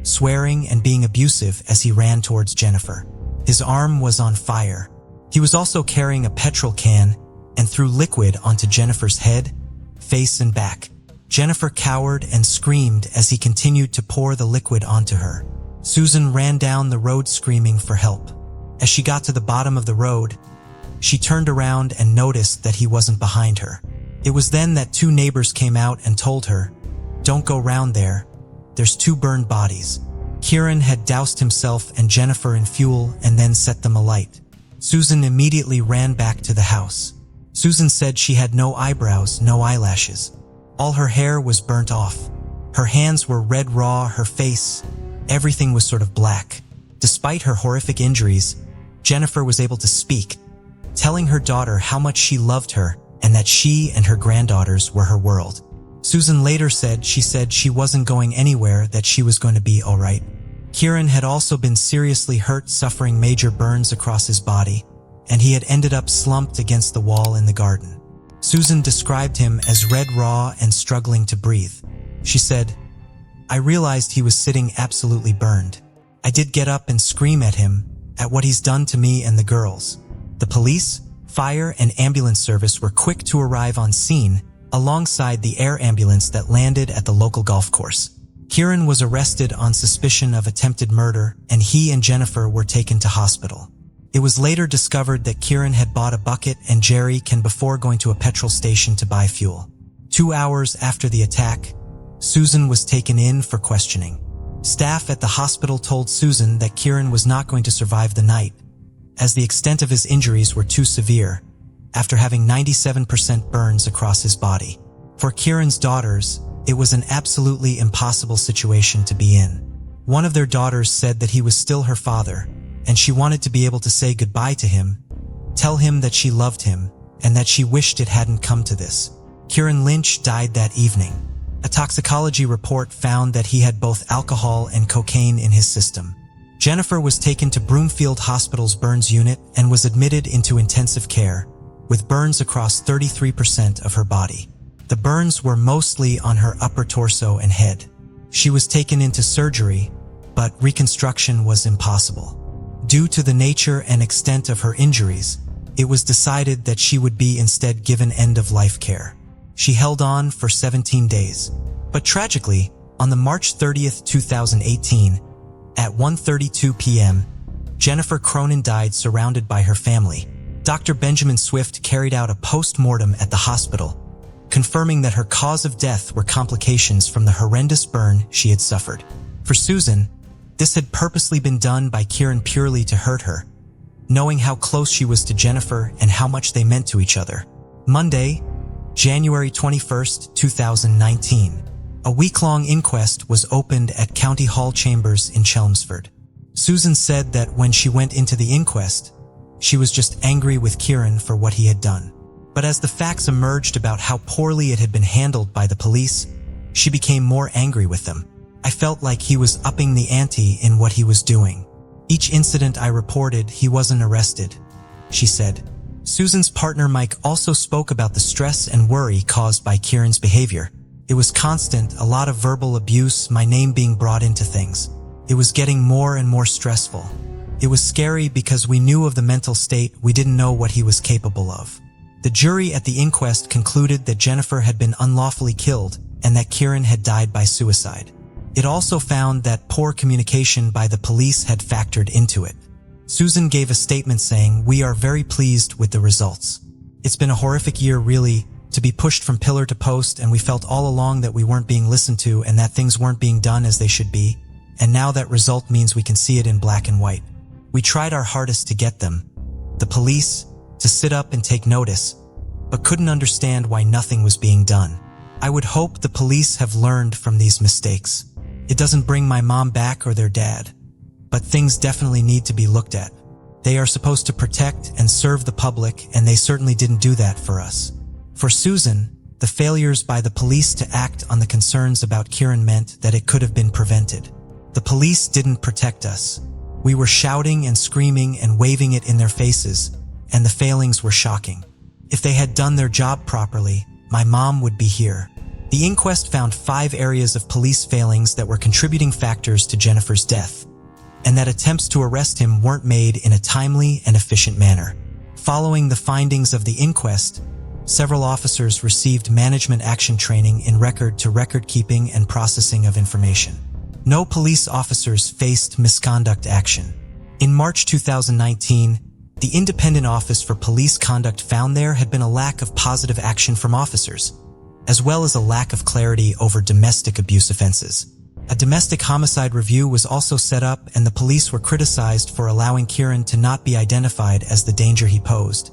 swearing and being abusive as he ran towards Jennifer. His arm was on fire. He was also carrying a petrol can and threw liquid onto Jennifer's head, face, and back. Jennifer cowered and screamed as he continued to pour the liquid onto her. Susan ran down the road screaming for help. As she got to the bottom of the road, she turned around and noticed that he wasn't behind her. It was then that 2 neighbors came out and told her, "Don't go round there. There's 2 burned bodies." Kieran had doused himself and Jennifer in fuel and then set them alight. Susan immediately ran back to the house. Susan said she had no eyebrows, no eyelashes. All her hair was burnt off. Her hands were red raw, her face, everything was sort of black. Despite her horrific injuries, Jennifer was able to speak, telling her daughter how much she loved her and that she and her granddaughters were her world. Susan later said she wasn't going anywhere, that she was going to be all right. Kieran had also been seriously hurt, suffering major burns across his body, and he had ended up slumped against the wall in the garden. Susan described him as red raw and struggling to breathe. She said, "I realized he was sitting absolutely burned. I did get up and scream at him, at what he's done to me and the girls." The police, fire, and ambulance service were quick to arrive on scene, alongside the air ambulance that landed at the local golf course. Kieran was arrested on suspicion of attempted murder, and he and Jennifer were taken to hospital. It was later discovered that Kieran had bought a bucket and jerry can before going to a petrol station to buy fuel. 2 hours after the attack, Susan was taken in for questioning. Staff at the hospital told Susan that Kieran was not going to survive the night, as the extent of his injuries were too severe, after having 97% burns across his body. For Kieran's daughters, it was an absolutely impossible situation to be in. One of their daughters said that he was still her father, and she wanted to be able to say goodbye to him, tell him that she loved him, and that she wished it hadn't come to this. Kieran Lynch died that evening. A toxicology report found that he had both alcohol and cocaine in his system. Jennifer was taken to Broomfield Hospital's burns unit and was admitted into intensive care, with burns across 33% of her body. The burns were mostly on her upper torso and head. She was taken into surgery, but reconstruction was impossible. Due to the nature and extent of her injuries, it was decided that she would be instead given end-of-life care. She held on for 17 days. But tragically, on the March 30th, 2018, at 1:32 p.m., Jennifer Cronin died surrounded by her family. Dr. Benjamin Swift carried out a post-mortem at the hospital, confirming that her cause of death were complications from the horrendous burn she had suffered. For Susan, this had purposely been done by Kieran purely to hurt her, knowing how close she was to Jennifer and how much they meant to each other. Monday, January 21st, 2019. A week-long inquest was opened at County Hall Chambers in Chelmsford. Susan said that when she went into the inquest, she was just angry with Kieran for what he had done. But as the facts emerged about how poorly it had been handled by the police, she became more angry with them. I felt like he was upping the ante in what he was doing. Each incident I reported, he wasn't arrested, she said. Susan's partner Mike also spoke about the stress and worry caused by Kieran's behavior. It was constant, a lot of verbal abuse, my name being brought into things. It was getting more and more stressful. It was scary because we knew of the mental state, we didn't know what he was capable of. The jury at the inquest concluded that Jennifer had been unlawfully killed and that Kieran had died by suicide. It also found that poor communication by the police had factored into it. Susan gave a statement saying, "We are very pleased with the results. It's been a horrific year, really, to be pushed from pillar to post, and we felt all along that we weren't being listened to and that things weren't being done as they should be, and now that result means we can see it in black and white. We tried our hardest to get them, the police, to sit up and take notice, but couldn't understand why nothing was being done. I would hope the police have learned from these mistakes. It doesn't bring my mom back or their dad, but things definitely need to be looked at. They are supposed to protect and serve the public, and they certainly didn't do that for us." For Susan, the failures by the police to act on the concerns about Kieran meant that it could have been prevented. The police didn't protect us. We were shouting and screaming and waving it in their faces, and the failings were shocking. If they had done their job properly, my mom would be here. The inquest found 5 areas of police failings that were contributing factors to Jennifer's death, and that attempts to arrest him weren't made in a timely and efficient manner. Following the findings of the inquest, several officers received management action training in record-to-record keeping and processing of information. No police officers faced misconduct action. In March 2019, the Independent Office for Police Conduct found there had been a lack of positive action from officers, as well as a lack of clarity over domestic abuse offenses. A domestic homicide review was also set up, and the police were criticized for allowing Kieran to not be identified as the danger he posed,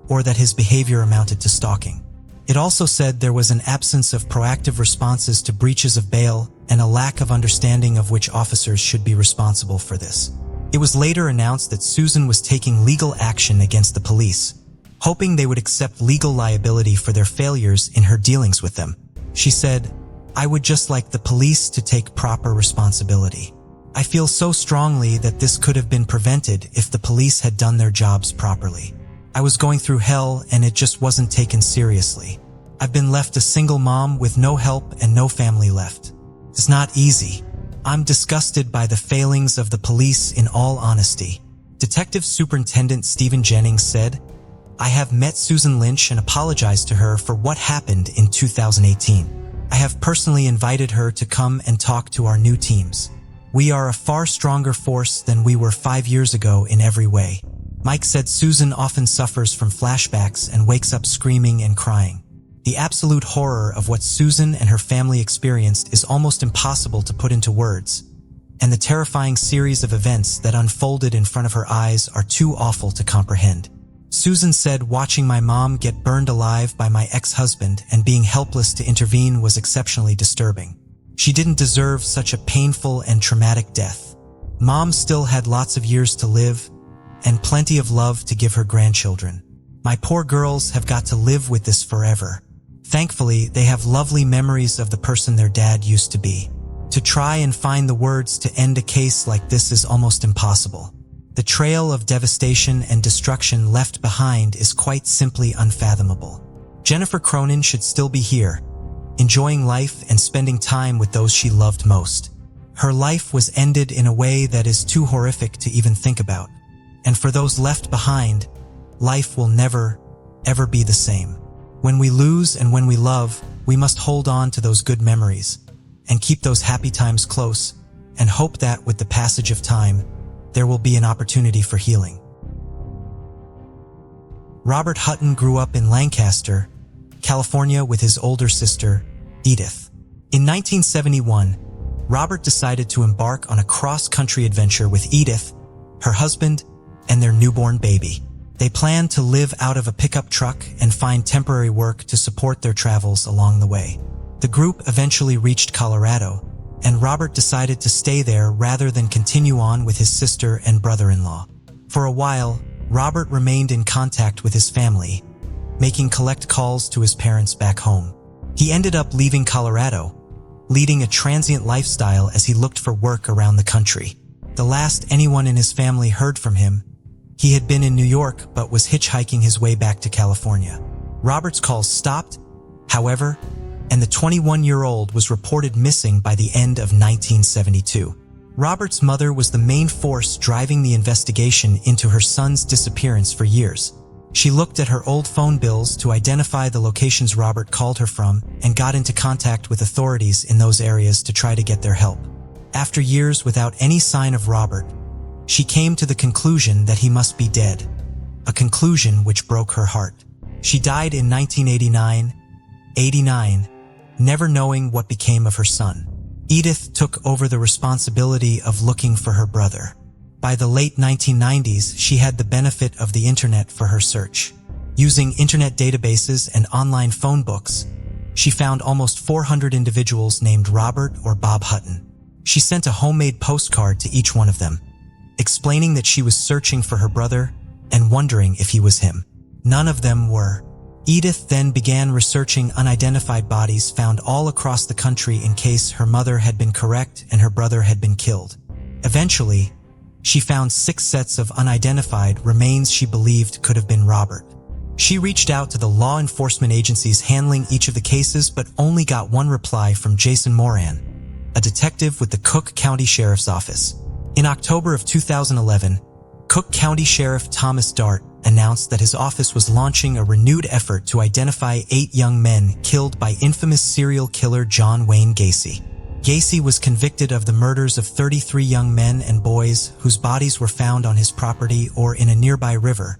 or that his behavior amounted to stalking. It also said there was an absence of proactive responses to breaches of bail and a lack of understanding of which officers should be responsible for this. It was later announced that Susan was taking legal action against the police, hoping they would accept legal liability for their failures in her dealings with them. She said, "I would just like the police to take proper responsibility. I feel so strongly that this could have been prevented if the police had done their jobs properly. I was going through hell and it just wasn't taken seriously. I've been left a single mom with no help and no family left. It's not easy. I'm disgusted by the failings of the police in all honesty." Detective Superintendent Stephen Jennings said, "I have met Susan Lynch and apologized to her for what happened in 2018. I have personally invited her to come and talk to our new teams. We are a far stronger force than we were 5 years ago in every way." Mike said Susan often suffers from flashbacks and wakes up screaming and crying. The absolute horror of what Susan and her family experienced is almost impossible to put into words, and the terrifying series of events that unfolded in front of her eyes are too awful to comprehend. Susan said watching my mom get burned alive by my ex-husband and being helpless to intervene was exceptionally disturbing. She didn't deserve such a painful and traumatic death. Mom still had lots of years to live and plenty of love to give her grandchildren. My poor girls have got to live with this forever. Thankfully, they have lovely memories of the person their dad used to be. To try and find the words to end a case like this is almost impossible. The trail of devastation and destruction left behind is quite simply unfathomable. Jennifer Cronin should still be here, enjoying life and spending time with those she loved most. Her life was ended in a way that is too horrific to even think about. And for those left behind, life will never, ever be the same. When we lose and when we love, we must hold on to those good memories and keep those happy times close and hope that with the passage of time, there will be an opportunity for healing. Robert Hutton grew up in Lancaster, California with his older sister, Edith. In 1971, Robert decided to embark on a cross-country adventure with Edith, her husband, and their newborn baby. They planned to live out of a pickup truck and find temporary work to support their travels along the way. The group eventually reached Colorado, and Robert decided to stay there rather than continue on with his sister and brother-in-law. For a while, Robert remained in contact with his family, making collect calls to his parents back home. He ended up leaving Colorado, leading a transient lifestyle as he looked for work around the country. The last anyone in his family heard from him, he had been in New York but was hitchhiking his way back to California. Robert's calls stopped, however, and the 21-year-old was reported missing by the end of 1972. Robert's mother was the main force driving the investigation into her son's disappearance for years. She looked at her old phone bills to identify the locations Robert called her from and got into contact with authorities in those areas to try to get their help. After years without any sign of Robert, she came to the conclusion that he must be dead, a conclusion which broke her heart. She died in 1989, never knowing what became of her son. Edith took over the responsibility of looking for her brother. By the late 1990s, she had the benefit of the internet for her search. Using internet databases and online phone books, she found almost 400 individuals named Robert or Bob Hutton. She sent a homemade postcard to each one of them, explaining that she was searching for her brother and wondering if he was him. None of them were. Edith then began researching unidentified bodies found all across the country in case her mother had been correct and her brother had been killed. Eventually, she found 6 sets of unidentified remains she believed could have been Robert. She reached out to the law enforcement agencies handling each of the cases but only got one reply from Jason Moran, a detective with the Cook County Sheriff's Office. In October of 2011, Cook County Sheriff Thomas Dart announced that his office was launching a renewed effort to identify 8 young men killed by infamous serial killer John Wayne Gacy. Gacy was convicted of the murders of 33 young men and boys whose bodies were found on his property or in a nearby river,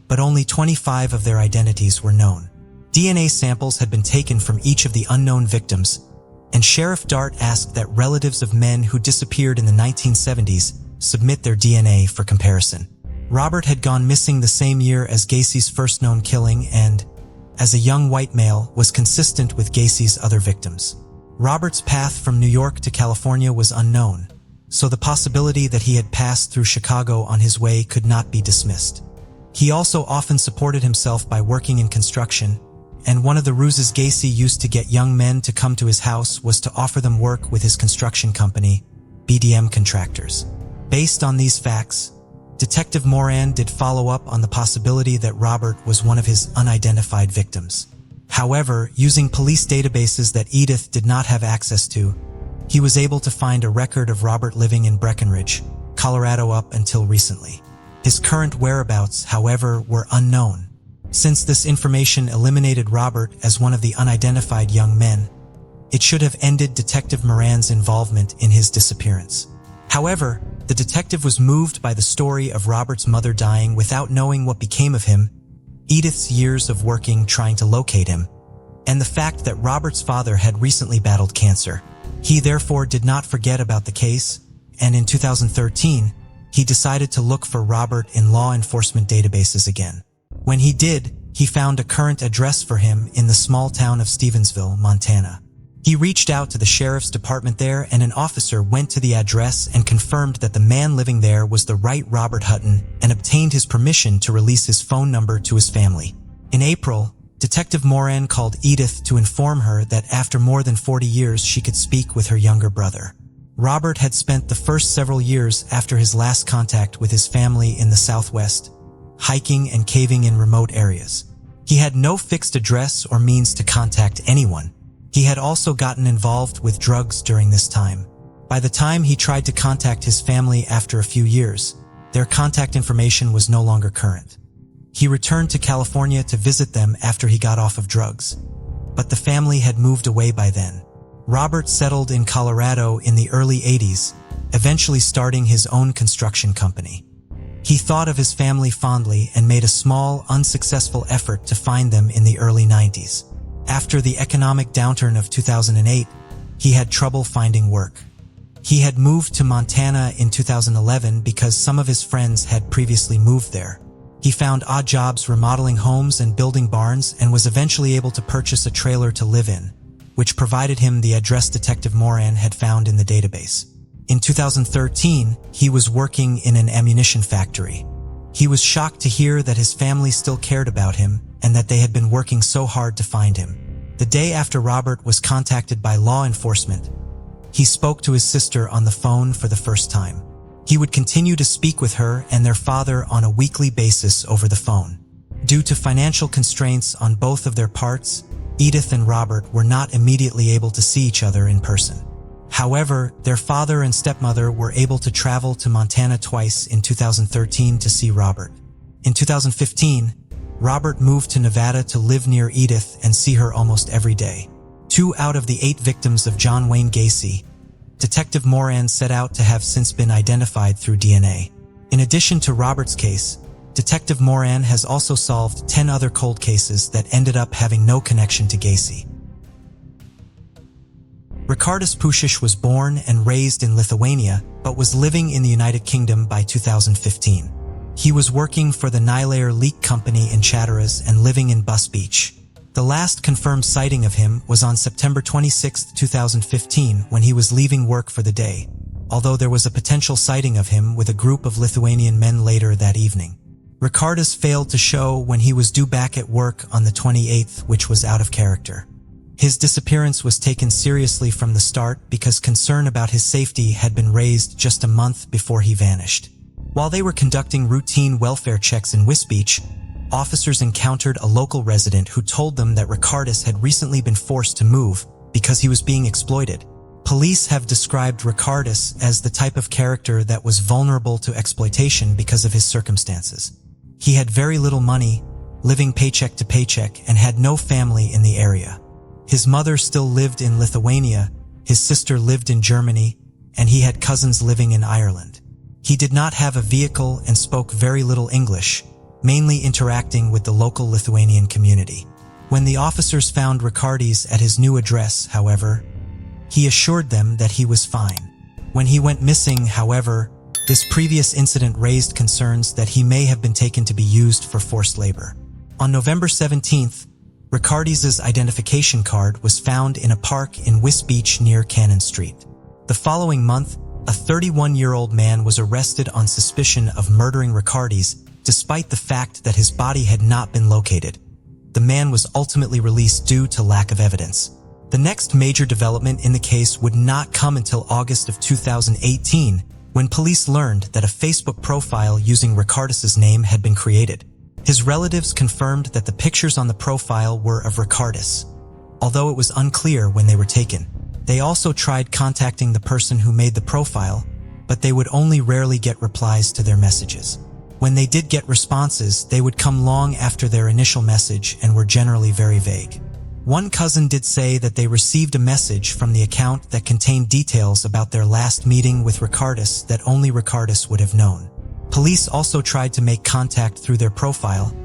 but only 25 of their identities were known. DNA samples had been taken from each of the unknown victims, and Sheriff Dart asked that relatives of men who disappeared in the 1970s submit their DNA for comparison. Robert had gone missing the same year as Gacy's first known killing and, as a young white male, was consistent with Gacy's other victims. Robert's path from New York to California was unknown, so the possibility that he had passed through Chicago on his way could not be dismissed. He also often supported himself by working in construction, and one of the ruses Gacy used to get young men to come to his house was to offer them work with his construction company, BDM Contractors. Based on these facts, Detective Moran did follow up on the possibility that Robert was one of his unidentified victims. However, using police databases that Edith did not have access to, he was able to find a record of Robert living in Breckenridge, Colorado up until recently. His current whereabouts, however, were unknown. Since this information eliminated Robert as one of the unidentified young men, it should have ended Detective Moran's involvement in his disappearance. However, the detective was moved by the story of Robert's mother dying without knowing what became of him, Edith's years of working trying to locate him, and the fact that Robert's father had recently battled cancer. He therefore did not forget about the case, and in 2013, he decided to look for Robert in law enforcement databases again. When he did, he found a current address for him in the small town of Stevensville, Montana. He reached out to the sheriff's department there, and an officer went to the address and confirmed that the man living there was the right Robert Hutton and obtained his permission to release his phone number to his family. In April, Detective Moran called Edith to inform her that after more than 40 years she could speak with her younger brother. Robert had spent the first several years after his last contact with his family in the Southwest, hiking and caving in remote areas. He had no fixed address or means to contact anyone. He had also gotten involved with drugs during this time. By the time he tried to contact his family after a few years, their contact information was no longer current. He returned to California to visit them after he got off of drugs, but the family had moved away by then. Robert settled in Colorado in the early 80s, eventually starting his own construction company. He thought of his family fondly and made a small, unsuccessful effort to find them in the early 90s. After the economic downturn of 2008, he had trouble finding work. He had moved to Montana in 2011 because some of his friends had previously moved there. He found odd jobs remodeling homes and building barns and was eventually able to purchase a trailer to live in, which provided him the address Detective Moran had found in the database. In 2013, he was working in an ammunition factory. He was shocked to hear that his family still cared about him and that they had been working so hard to find him. The day after Robert was contacted by law enforcement, he spoke to his sister on the phone for the first time. He would continue to speak with her and their father on a weekly basis over the phone. Due to financial constraints on both of their parts, Edith and Robert were not immediately able to see each other in person. However, their father and stepmother were able to travel to Montana twice in 2013 to see Robert. In 2015, Robert moved to Nevada to live near Edith and see her almost every day. 2 out of the 8 victims of John Wayne Gacy, Detective Moran set out to have since been identified through DNA. In addition to Robert's case, Detective Moran has also solved 10 other cold cases that ended up having no connection to Gacy. Ricardus Pušiš was born and raised in Lithuania, but was living in the United Kingdom by 2015. He was working for the Nilair Leak Company in Chatteras and living in Bus Beach. The last confirmed sighting of him was on September 26, 2015, when he was leaving work for the day, although there was a potential sighting of him with a group of Lithuanian men later that evening. Ricardus failed to show when he was due back at work on the 28th, which was out of character. His disappearance was taken seriously from the start because concern about his safety had been raised just a month before he vanished. While they were conducting routine welfare checks in Wisbech, officers encountered a local resident who told them that Ricardus had recently been forced to move because he was being exploited. Police have described Ricardus as the type of character that was vulnerable to exploitation because of his circumstances. He had very little money, living paycheck to paycheck, and had no family in the area. His mother still lived in Lithuania, his sister lived in Germany, and he had cousins living in Ireland. He did not have a vehicle and spoke very little English, mainly interacting with the local Lithuanian community. When the officers found Ricardus at his new address, however, he assured them that he was fine. When he went missing, however, this previous incident raised concerns that he may have been taken to be used for forced labor. On November 17th, Ricardus's identification card was found in a park in Wisbech near Cannon Street. The following month, a 31-year-old man was arrested on suspicion of murdering Ricardus, despite the fact that his body had not been located. The man was ultimately released due to lack of evidence. The next major development in the case would not come until August of 2018, when police learned that a Facebook profile using Ricardus's name had been created. His relatives confirmed that the pictures on the profile were of Ricardus, although it was unclear when they were taken. They also tried contacting the person who made the profile, but they would only rarely get replies to their messages. When they did get responses, they would come long after their initial message and were generally very vague. One cousin did say that they received a message from the account that contained details about their last meeting with Ricardus that only Ricardus would have known. Police also tried to make contact through their profile,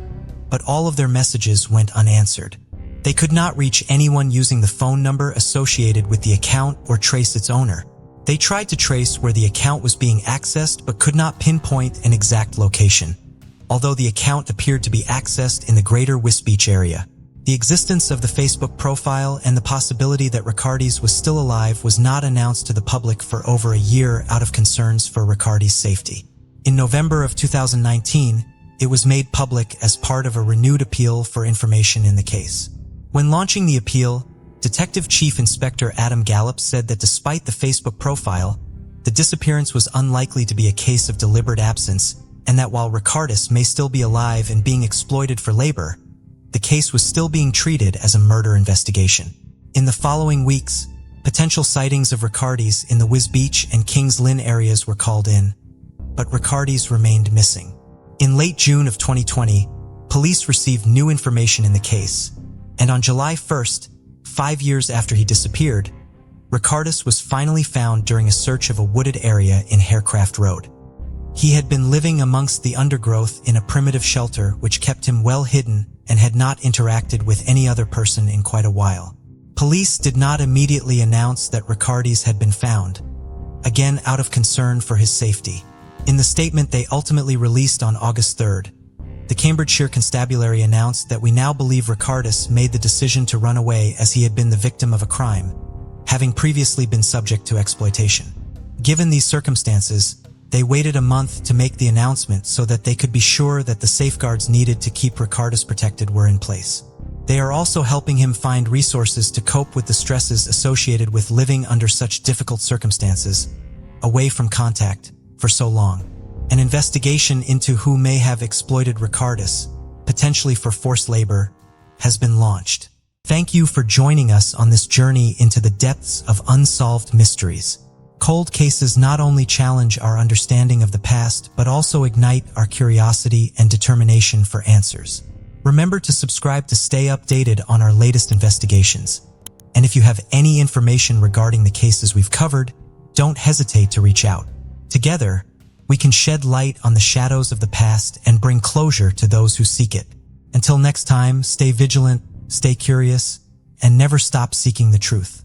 but all of their messages went unanswered. They could not reach anyone using the phone number associated with the account or trace its owner. They tried to trace where the account was being accessed but could not pinpoint an exact location, although the account appeared to be accessed in the greater Wisbech area. The existence of the Facebook profile and the possibility that Ricardus was still alive was not announced to the public for over a year out of concerns for Ricardus' safety. In November of 2019, it was made public as part of a renewed appeal for information in the case. When launching the appeal, Detective Chief Inspector Adam Gallup said that despite the Facebook profile, the disappearance was unlikely to be a case of deliberate absence, and that while Ricardus may still be alive and being exploited for labor, the case was still being treated as a murder investigation. In the following weeks, potential sightings of Ricardus in the Wisbech and Kings Lynn areas were called in, but Ricardus remained missing. In late June of 2020, police received new information in the case, and on July 1st, 5 years after he disappeared, Ricardus was finally found during a search of a wooded area in Harecraft Road. He had been living amongst the undergrowth in a primitive shelter which kept him well hidden and had not interacted with any other person in quite a while. Police did not immediately announce that Riccardi's had been found, again out of concern for his safety. In the statement they ultimately released on August 3rd, the Cambridgeshire Constabulary announced that we now believe Ricardis made the decision to run away as he had been the victim of a crime, having previously been subject to exploitation. Given these circumstances, they waited a month to make the announcement so that they could be sure that the safeguards needed to keep Ricardis protected were in place. They are also helping him find resources to cope with the stresses associated with living under such difficult circumstances, away from contact, for so long. An investigation into who may have exploited Ricardis, potentially for forced labor, has been launched. Thank you for joining us on this journey into the depths of unsolved mysteries. Cold cases not only challenge our understanding of the past, but also ignite our curiosity and determination for answers. Remember to subscribe to stay updated on our latest investigations. And if you have any information regarding the cases we've covered, don't hesitate to reach out. Together, we can shed light on the shadows of the past and bring closure to those who seek it. Until next time, stay vigilant, stay curious, and never stop seeking the truth.